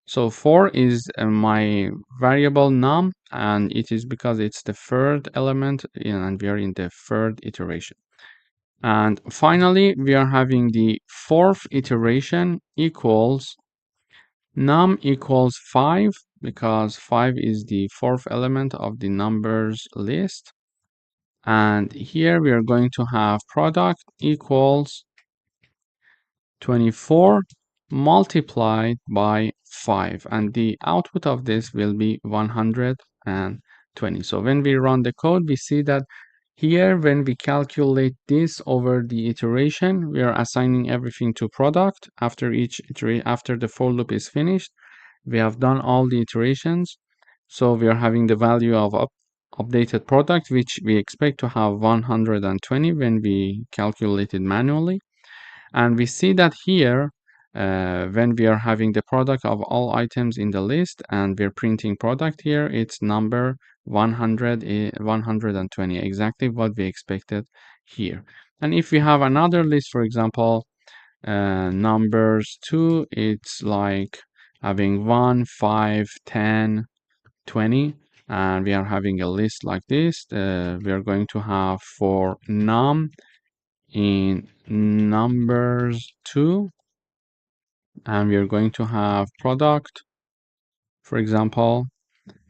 So 4 is my variable num, and it is because it's the third element and we are in the third iteration. And finally, we are having the fourth iteration equals num equals 5 because 5 is the fourth element of the numbers list. And here we are going to have product equals 24 multiplied by 5. And the output of this will be 120. 20. So when we run the code, we see that here, when we calculate this over the iteration, we are assigning everything to product. After after the for loop is finished, we have done all the iterations. So we are having the value of updated product, which we expect to have 120 when we calculate it manually. And we see that here, when we are having the product of all items in the list and we're printing product here, it's number 120, exactly what we expected here. And if we have another list, for example, numbers 2, it's like having 1, 5, 10, 20, and we are having a list like this. We are going to have for num in numbers 2, and we are going to have product, for example.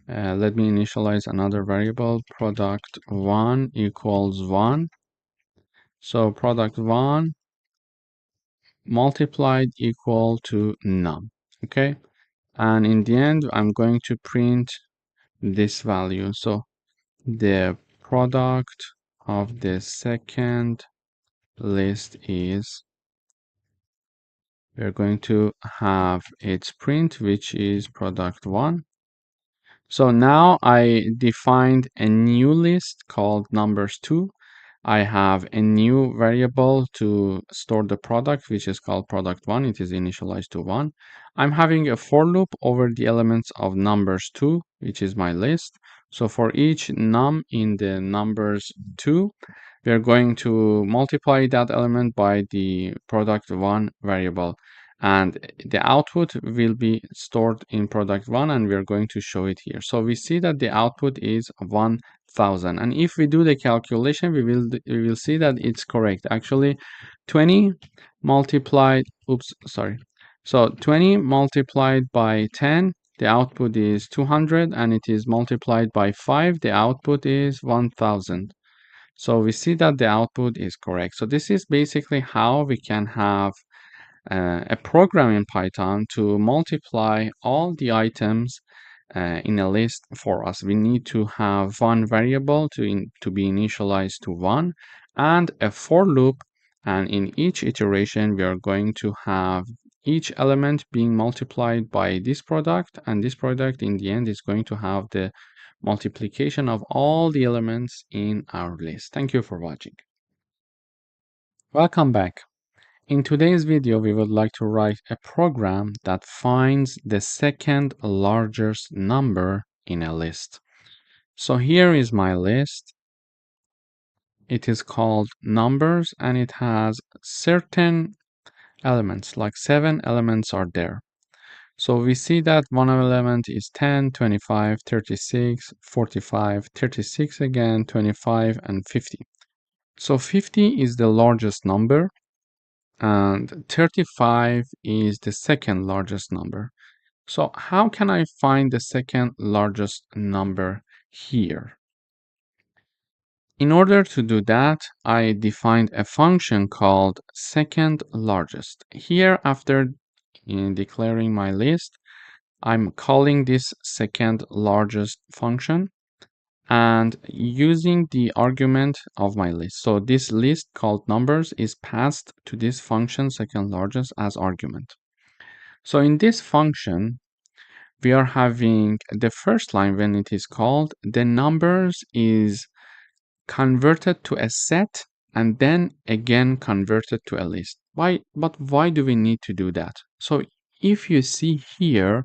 Let me initialize another variable, product 1 equals 1. So product 1 multiplied equal to num. Okay, and in the end I'm going to print this value. So the product of the second list is, we're going to have its print, which is product 1. So now I defined a new list called numbers 2. I have a new variable to store the product, which is called product 1. It is initialized to 1. I'm having a for loop over the elements of numbers 2, which is my list. So for each num in the numbers 2, we are going to multiply that element by the product 1 variable. And the output will be stored in product 1, and we are going to show it here. So we see that the output is 1000. And if we do the calculation, we will see that it's correct. Actually, 20 multiplied, oops, sorry. So 20 multiplied by 10, the output is 200, and it is multiplied by 5, the output is 1000. So we see that the output is correct. So this is basically how we can have a program in Python to multiply all the items in a list for us. We need to have one variable to be initialized to 1 and a for loop. And in each iteration, we are going to have each element being multiplied by this product. And this product in the end is going to have the multiplication of all the elements in our list. Thank you for watching. Welcome back. In today's video, we would like to write a program that finds the second largest number in a list. So here is my list. It is called numbers, and it has certain elements, like 7 elements are there. So we see that one element is 10, 25, 36, 45, 36 again, 25, and 50. So 50 is the largest number, and 35 is the second largest number. So how can I find the second largest number here? In order to do that, I defined a function called second largest. Here, after declaring my list, I'm calling this second largest function and using the argument of my list. So this list called numbers is passed to this function second largest as argument. So in this function, we are having the first line when it is called, the numbers is converted to a set and then again converted to a list. But why do we need to do that? So if you see here,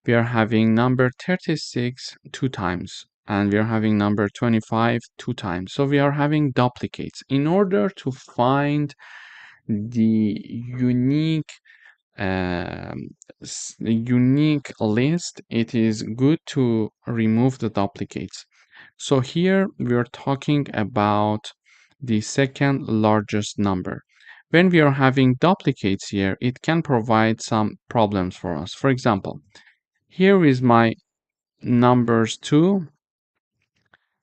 we are having number 36 2 times, and we are having number 25 2 times. So we are having duplicates. In order to find the unique list, it is good to remove the duplicates. So here we are talking about the second largest number. When we are having duplicates here, it can provide some problems for us. For example, here is my numbers 2,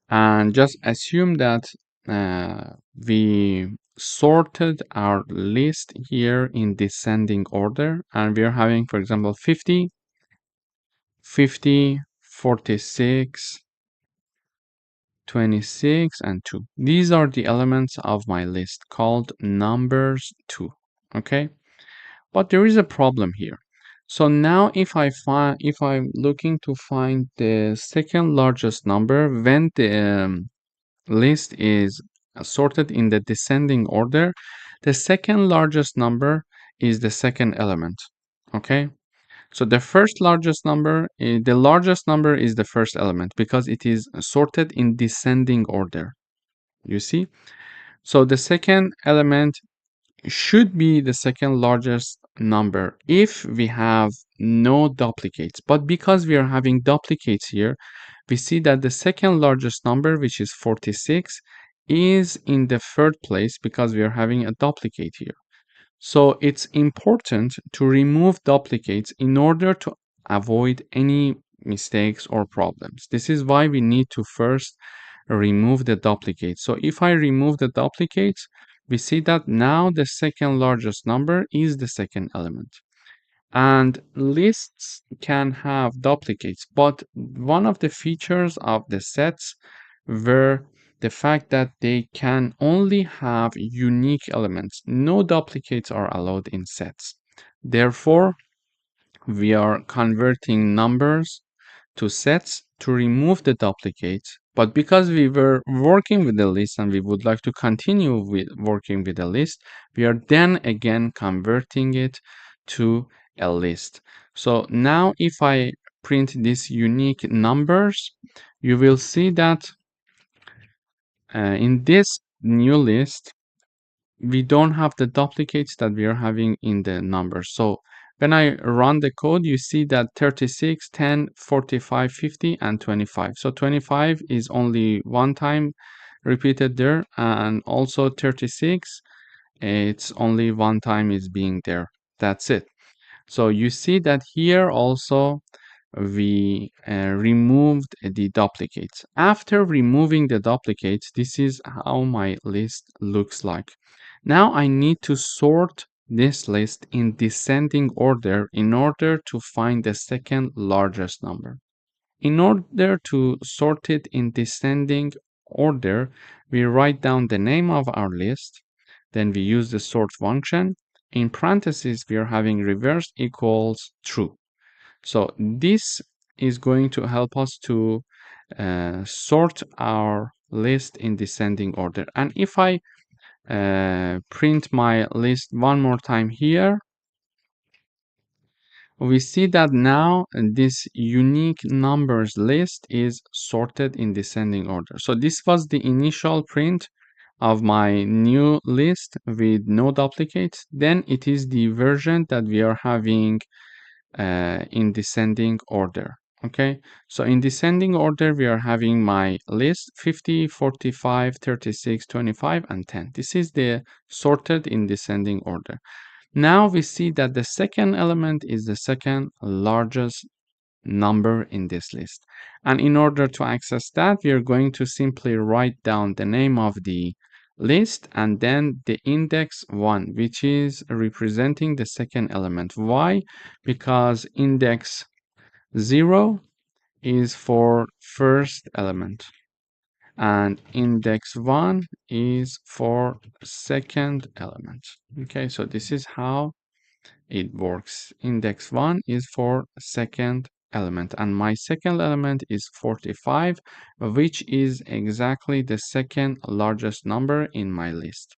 and just assume that we sorted our list here in descending order, and we are having, for example, 50, 50, 46, 26, and 2. These are the elements of my list called numbers 2. Okay? But there is a problem here. So now if I'm looking to find the second largest number when the list is sorted in the descending order, the second largest number is the second element. Okay? So the first largest number, the largest number is the first element because it is sorted in descending order. You see? So the second element should be the second largest number if we have no duplicates. But because we are having duplicates here, we see that the second largest number, which is 46, is in the third place because we are having a duplicate here. So it's important to remove duplicates in order to avoid any mistakes or problems. This is why we need to first remove the duplicates. So if I remove the duplicates, we see that now the second largest number is the second element. And lists can have duplicates, but one of the features of the sets were the fact that they can only have unique elements. No duplicates are allowed in sets. Therefore, we are converting numbers to sets to remove the duplicates. But because we were working with the list and we would like to continue with working with the list, we are then again converting it to a list. So now if I print these unique numbers, you will see that in this new list, we don't have the duplicates that we are having in the numbers. So when I run the code, you see that 36, 10, 45, 50, and 25. So 25 is only one time repeated there, and also 36, it's only one time is being there. That's it. So you see that here also we removed the duplicates. After removing the duplicates, this is how my list looks like. Now I need to sort this list in descending order in order to find the second largest number. In order to sort it in descending order, we write down the name of our list, then we use the sort function. In parentheses, we are having reverse equals true. So this is going to help us to sort our list in descending order. And if I print my list one more time here, we see that now this unique numbers list is sorted in descending order. So this was the initial print of my new list with no duplicates. Then it is the version that we are having in descending order. Okay, so in descending order, we are having my list 50, 45, 36, 25, and 10. This is the sorted in descending order. Now we see that the second element is the second largest number in this list. And in order to access that, we are going to simply write down the name of the list and then the index 1, which is representing the second element. Why? Because index 0 is for first element and index 1 is for second element. Okay, so this is how it works. Index 1 is for second element and my second element is 45, which is exactly the second largest number in my list.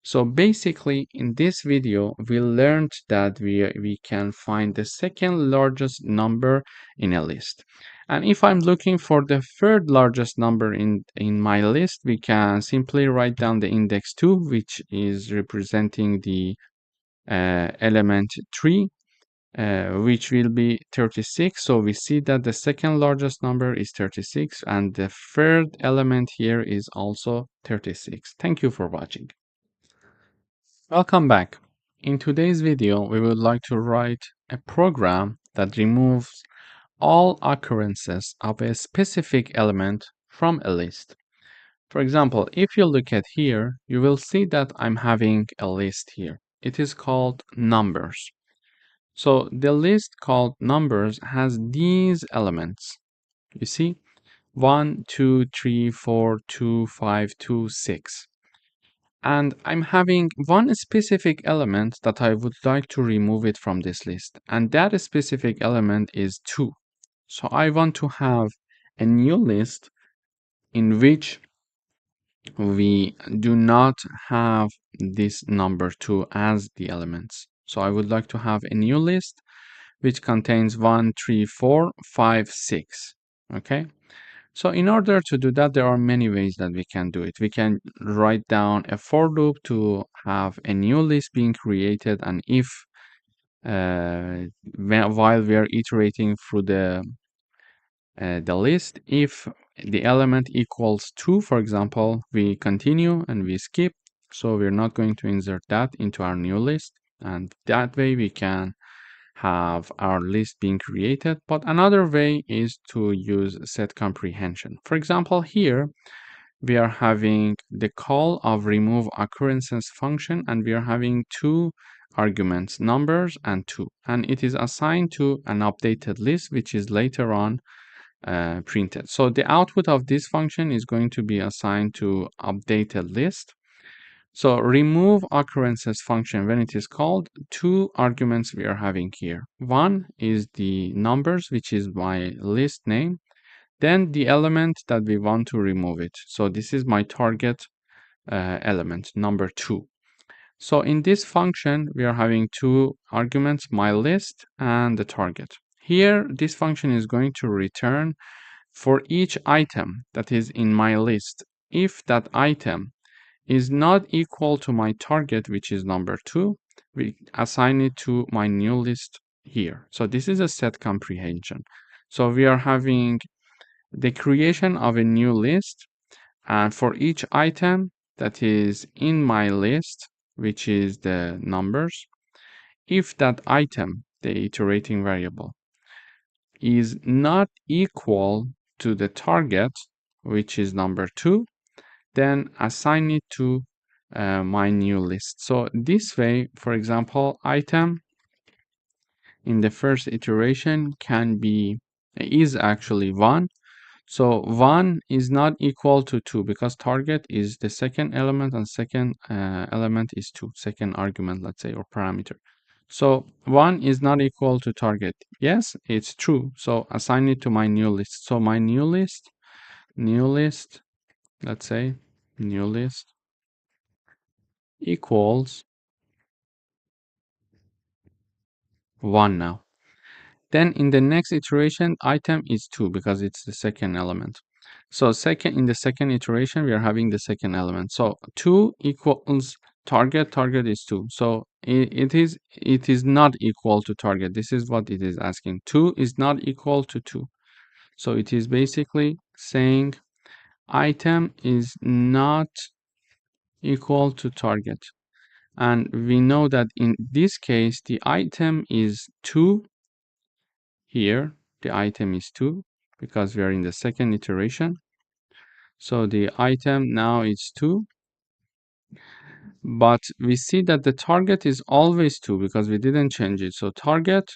So basically in this video we learned that we can find the second largest number in a list. And if I'm looking for the third largest number in my list, we can simply write down the index 2, which is representing the element 3, which will be 36. So we see that the second largest number is 36 and the third element here is also 36. Thank you for watching. Welcome back. In today's video, we would like to write a program that removes all occurrences of a specific element from a list. For example, if you look at here, you will see that I'm having a list here. It is called numbers. So the list called numbers has these elements. You see, 1, 2, 3, 4, 2, 5, 2, 6. And I'm having one specific element that I would like to remove it from this list. And that specific element is 2. So I want to have a new list in which we do not have this number 2 as the elements. So I would like to have a new list which contains 1, 3, 4, 5, 6. Okay. So in order to do that, there are many ways that we can do it. We can write down a for loop to have a new list being created, and if while we are iterating through the list, if the element equals 2, for example, we continue and we skip. So we're not going to insert that into our new list, and that way we can have our list being created. But another way is to use set comprehension. For example, here we are having the call of remove occurrences function, and we are having two arguments, numbers and 2, and it is assigned to an updated list which is later on printed. So the output of this function is going to be assigned to updated list. So remove occurrences function, when it is called, two arguments we are having here. One is the numbers, which is my list name, then the element that we want to remove it. So this is my target element, number 2. So in this function, we are having two arguments, my list and the target. Here, this function is going to return for each item that is in my list. If that item is not equal to my target, which is number 2, we assign it to my new list here. So this is a set comprehension. So we are having the creation of a new list, and for each item that is in my list, which is the numbers, if that item, the iterating variable, is not equal to the target, which is number 2, then assign it to my new list. So this way, for example, item in the first iteration is actually 1. So 1 is not equal to 2 because target is the second element and second element is 2, second argument, let's say, or parameter. So 1 is not equal to target. Yes, it's true. So assign it to my new list. So my new list, let's say, new list equals 1 now. Then in the next iteration, item is 2 because it's the second element. So in the second iteration, we are having the second element. So 2 equals target is 2. So it is not equal to target. This is what it is asking. 2 is not equal to 2. So it is basically saying item is not equal to target. And we know that in this case, the item is 2. Here, the item is 2 because we are in the second iteration. So the item now is 2. But we see that the target is always 2 because we didn't change it. So target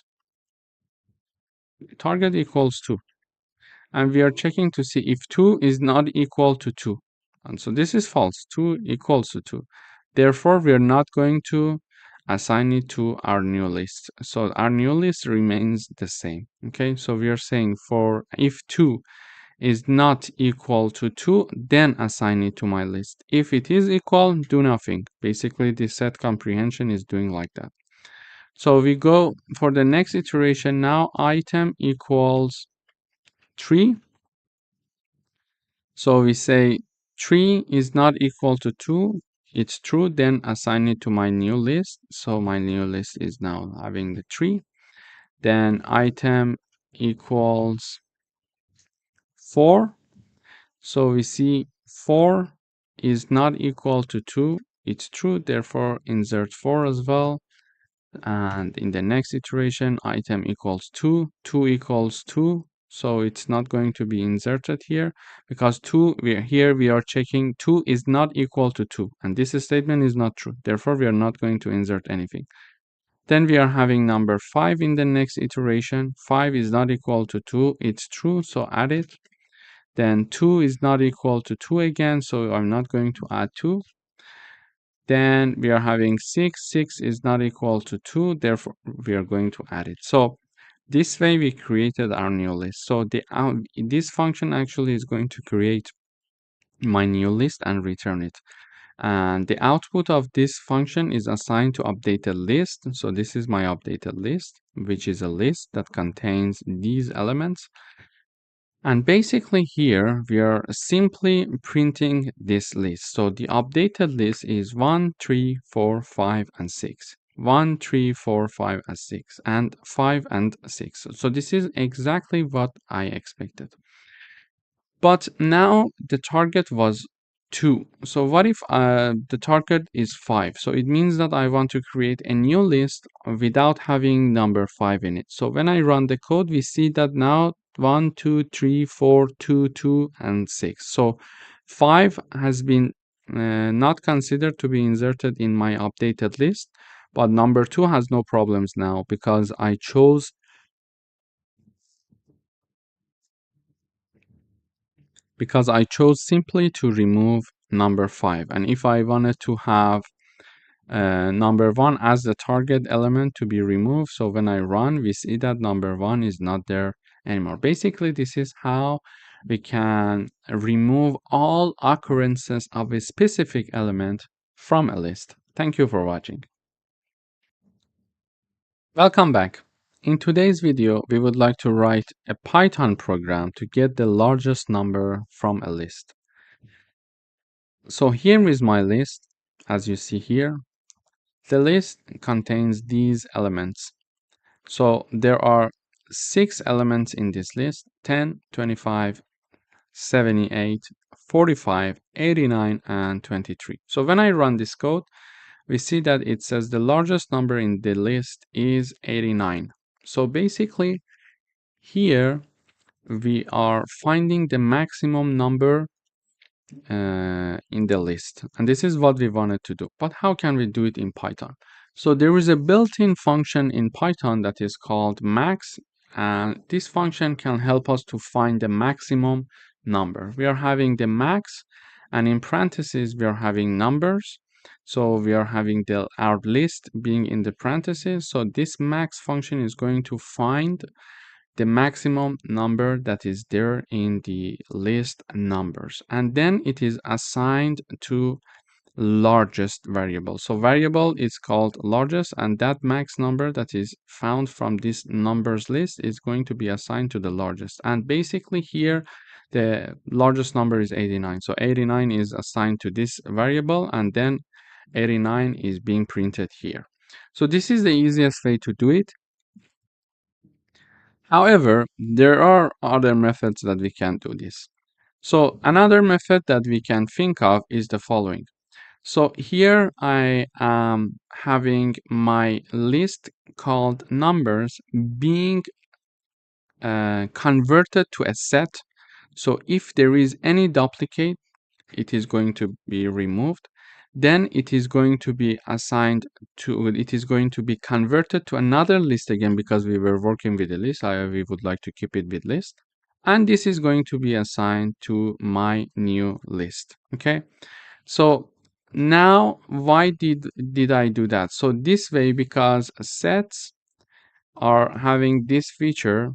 equals 2. And we are checking to see if 2 is not equal to 2. And so this is false. 2 equals to 2. Therefore, we are not going to assign it to our new list. So our new list remains the same. Okay, so we are saying for if 2 is not equal to 2, then assign it to my list. If it is equal, do nothing. Basically, the set comprehension is doing like that. So we go for the next iteration now, item equals 3. So we say 3 is not equal to 2. It's true, then assign it to my new list. So my new list is now having the 3. Then item equals 4. So we see 4 is not equal to 2. It's true, therefore insert 4 as well. And in the next iteration, item equals 2. 2 equals 2. So it's not going to be inserted here because 2, we are checking 2 is not equal to 2. And this statement is not true. Therefore, we are not going to insert anything. Then we are having number 5 in the next iteration. 5 is not equal to 2. It's true, so add it. Then 2 is not equal to 2 again, so I'm not going to add 2. Then we are having 6. 6 is not equal to 2, therefore we are going to add it. So this way we created our new list. So this function actually is going to create my new list and return it. And the output of this function is assigned to updated list. So this is my updated list, which is a list that contains these elements. And basically here we are simply printing this list. So the updated list is 1, 3, 4, 5, and 6. 1, 3, 4, 5, and 6, and 5 and 6. So this is exactly what I expected. But now the target was 2. So what if the target is 5? So it means that I want to create a new list without having number 5 in it. So when I run the code, we see that now 1, 2, 3, 4, 2, 2, and 6. So 5 has been not considered to be inserted in my updated list, but number 2 has no problems now because I chose simply to remove number 5. And if I wanted to have number 1 as the target element to be removed, so when I run, we see that number 1 is not there anymore. Basically, this is how we can remove all occurrences of a specific element from a list. Thank you for watching. Welcome back. In today's video, we would like to write a Python program to get the largest number from a list. So here is my list, as you see here. The list contains these elements. So there are 6 elements in this list: 10, 25, 78, 45, 89, and 23. So when I run this code, we see that it says the largest number in the list is 89. So basically, here we are finding the maximum number in the list, and this is what we wanted to do. But how can we do it in Python? So there is a built-in function in Python that is called max, and this function can help us to find the maximum number. We are having the max, and in parentheses we are having numbers. So we are having our list being in the parentheses. So this max function is going to find the maximum number that is there in the list numbers, and then it is assigned to largest variable. So variable is called largest, and that max number that is found from this numbers list is going to be assigned to the largest. And basically here the largest number is 89. So 89 is assigned to this variable, and then 89 is being printed here. So this is the easiest way to do it. However, there are other methods that we can do this. So another method that we can think of is the following. So here I am having my list called numbers being converted to a set. So if there is any duplicate, it is going to be removed. Then it is going to be assigned to, it is going to be converted to another list again, because we were working with a list. We would like to keep it with list. And this is going to be assigned to my new list. Okay. So now why did I do that? So this way, because sets are having this feature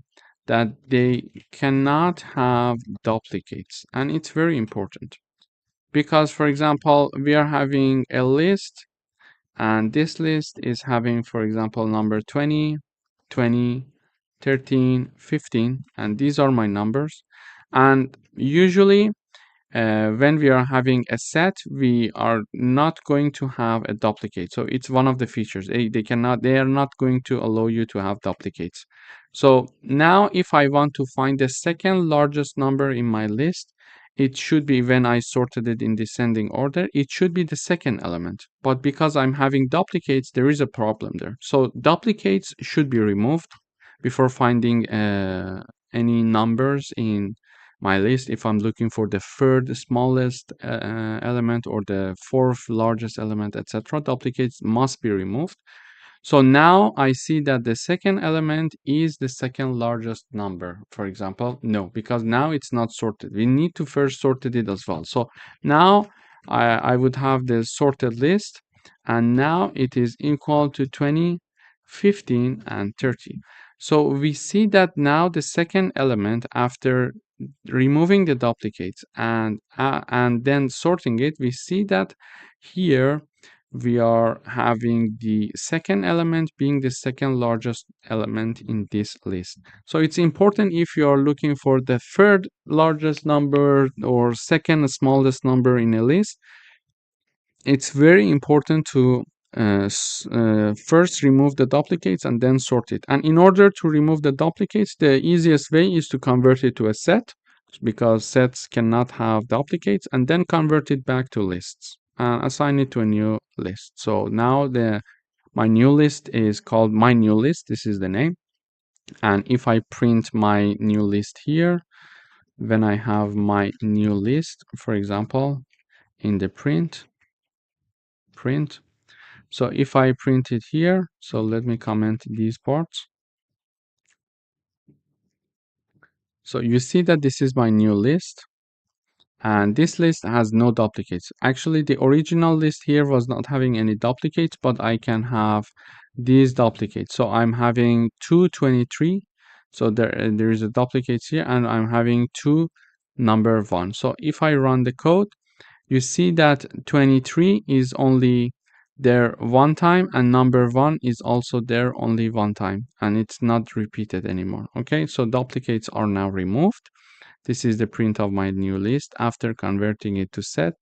that they cannot have duplicates, and it's very important. Because, for example, we are having a list, and this list is having, for example, number 20, 20, 13, 15, and these are my numbers. And usually, when we are having a set, we are not going to have a duplicate. So it's one of the features. They are not going to allow you to have duplicates. So now if I want to find the second largest number in my list, it should be, when I sorted it in descending order, it should be the second element. But because I'm having duplicates, there is a problem there. So duplicates should be removed before finding any numbers in my list. If I'm looking for the third smallest element or the fourth largest element, etc., duplicates must be removed. So now I see that the second element is the second largest number. For example, no, because now it's not sorted. We need to first sort it as well. So now I would have the sorted list, and now it is equal to 20, 15, and 30. So we see that now the second element, after removing the duplicates and then sorting it, we see that here we are having the second element being the second largest element in this list. So it's important, if you are looking for the third largest number or second smallest number in a list, it's very important to first remove the duplicates and then sort it. And in order to remove the duplicates, the easiest way is to convert it to a set, because sets cannot have duplicates, and then convert it back to lists and assign it to a new list. So now my new list is called my new list. This is the name. And if I print my new list here, when I have my new list, for example, in the print, so if I print it here, so let me comment these parts. So you see that this is my new list, and this list has no duplicates. Actually, the original list here was not having any duplicates, but I can have these duplicates. So I'm having 223. So there is a duplicate here, and I'm having two number 1. So if I run the code, you see that 23 is only there one time, and number 1 is also there only one time, and it's not repeated anymore. Okay, so duplicates are now removed. This is the print of my new list after converting it to set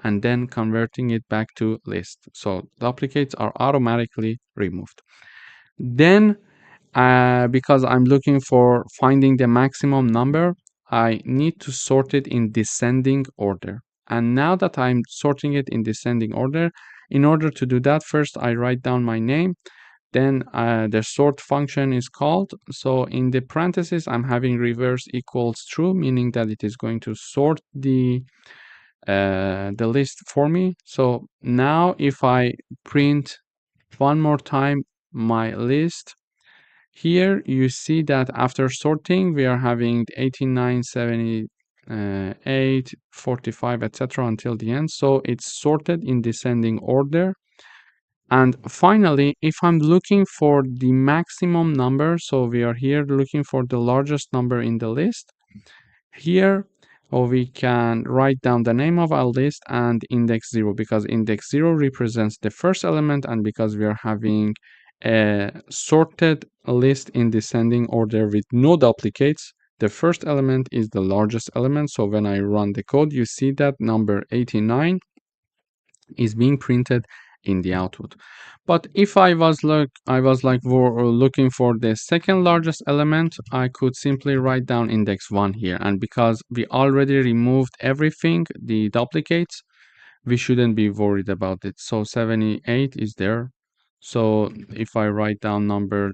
and then converting it back to list. So duplicates are automatically removed. Then because I'm looking for finding the maximum number, I need to sort it in descending order. And now that I'm sorting it in descending order, in order to do that, first I write down my name, then the sort function is called. So in the parentheses, I'm having reverse equals true, meaning that it is going to sort the list for me. So now if I print one more time my list, here you see that after sorting, we are having 89, 78, 45, etc. until the end. So it's sorted in descending order. And finally, if I'm looking for the maximum number, so we are here looking for the largest number in the list. Here, we can write down the name of our list and index 0, because index 0 represents the first element, and because we are having a sorted list in descending order with no duplicates, the first element is the largest element. So when I run the code, you see that number 89 is being printed in the output. But if I was looking for the second largest element, I could simply write down index 1 here. And because we already removed everything, the duplicates, we shouldn't be worried about it. So 78 is there. So if I write down number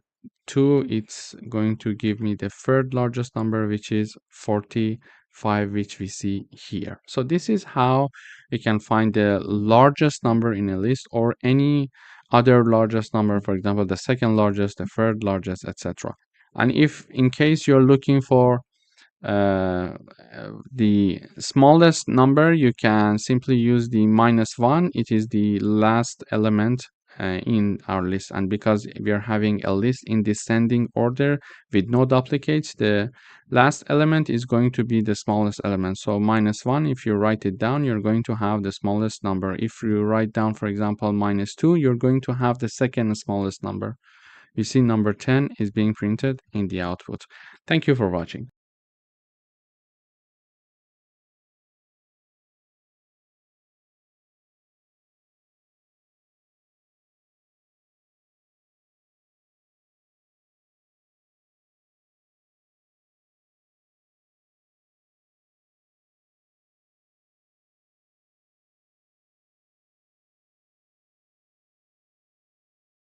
2, it's going to give me the third largest number, which is 45, which we see here. So this is how we can find the largest number in a list, or any other largest number, for example, the second largest, the third largest, etc. And if in case you're looking for the smallest number, you can simply use the -1. It is the last element in our list, and because we are having a list in descending order with no duplicates, the last element is going to be the smallest element. So -1, if you write it down, you're going to have the smallest number. If you write down, for example, -2, you're going to have the second smallest number. You see number 10 is being printed in the output. Thank you for watching.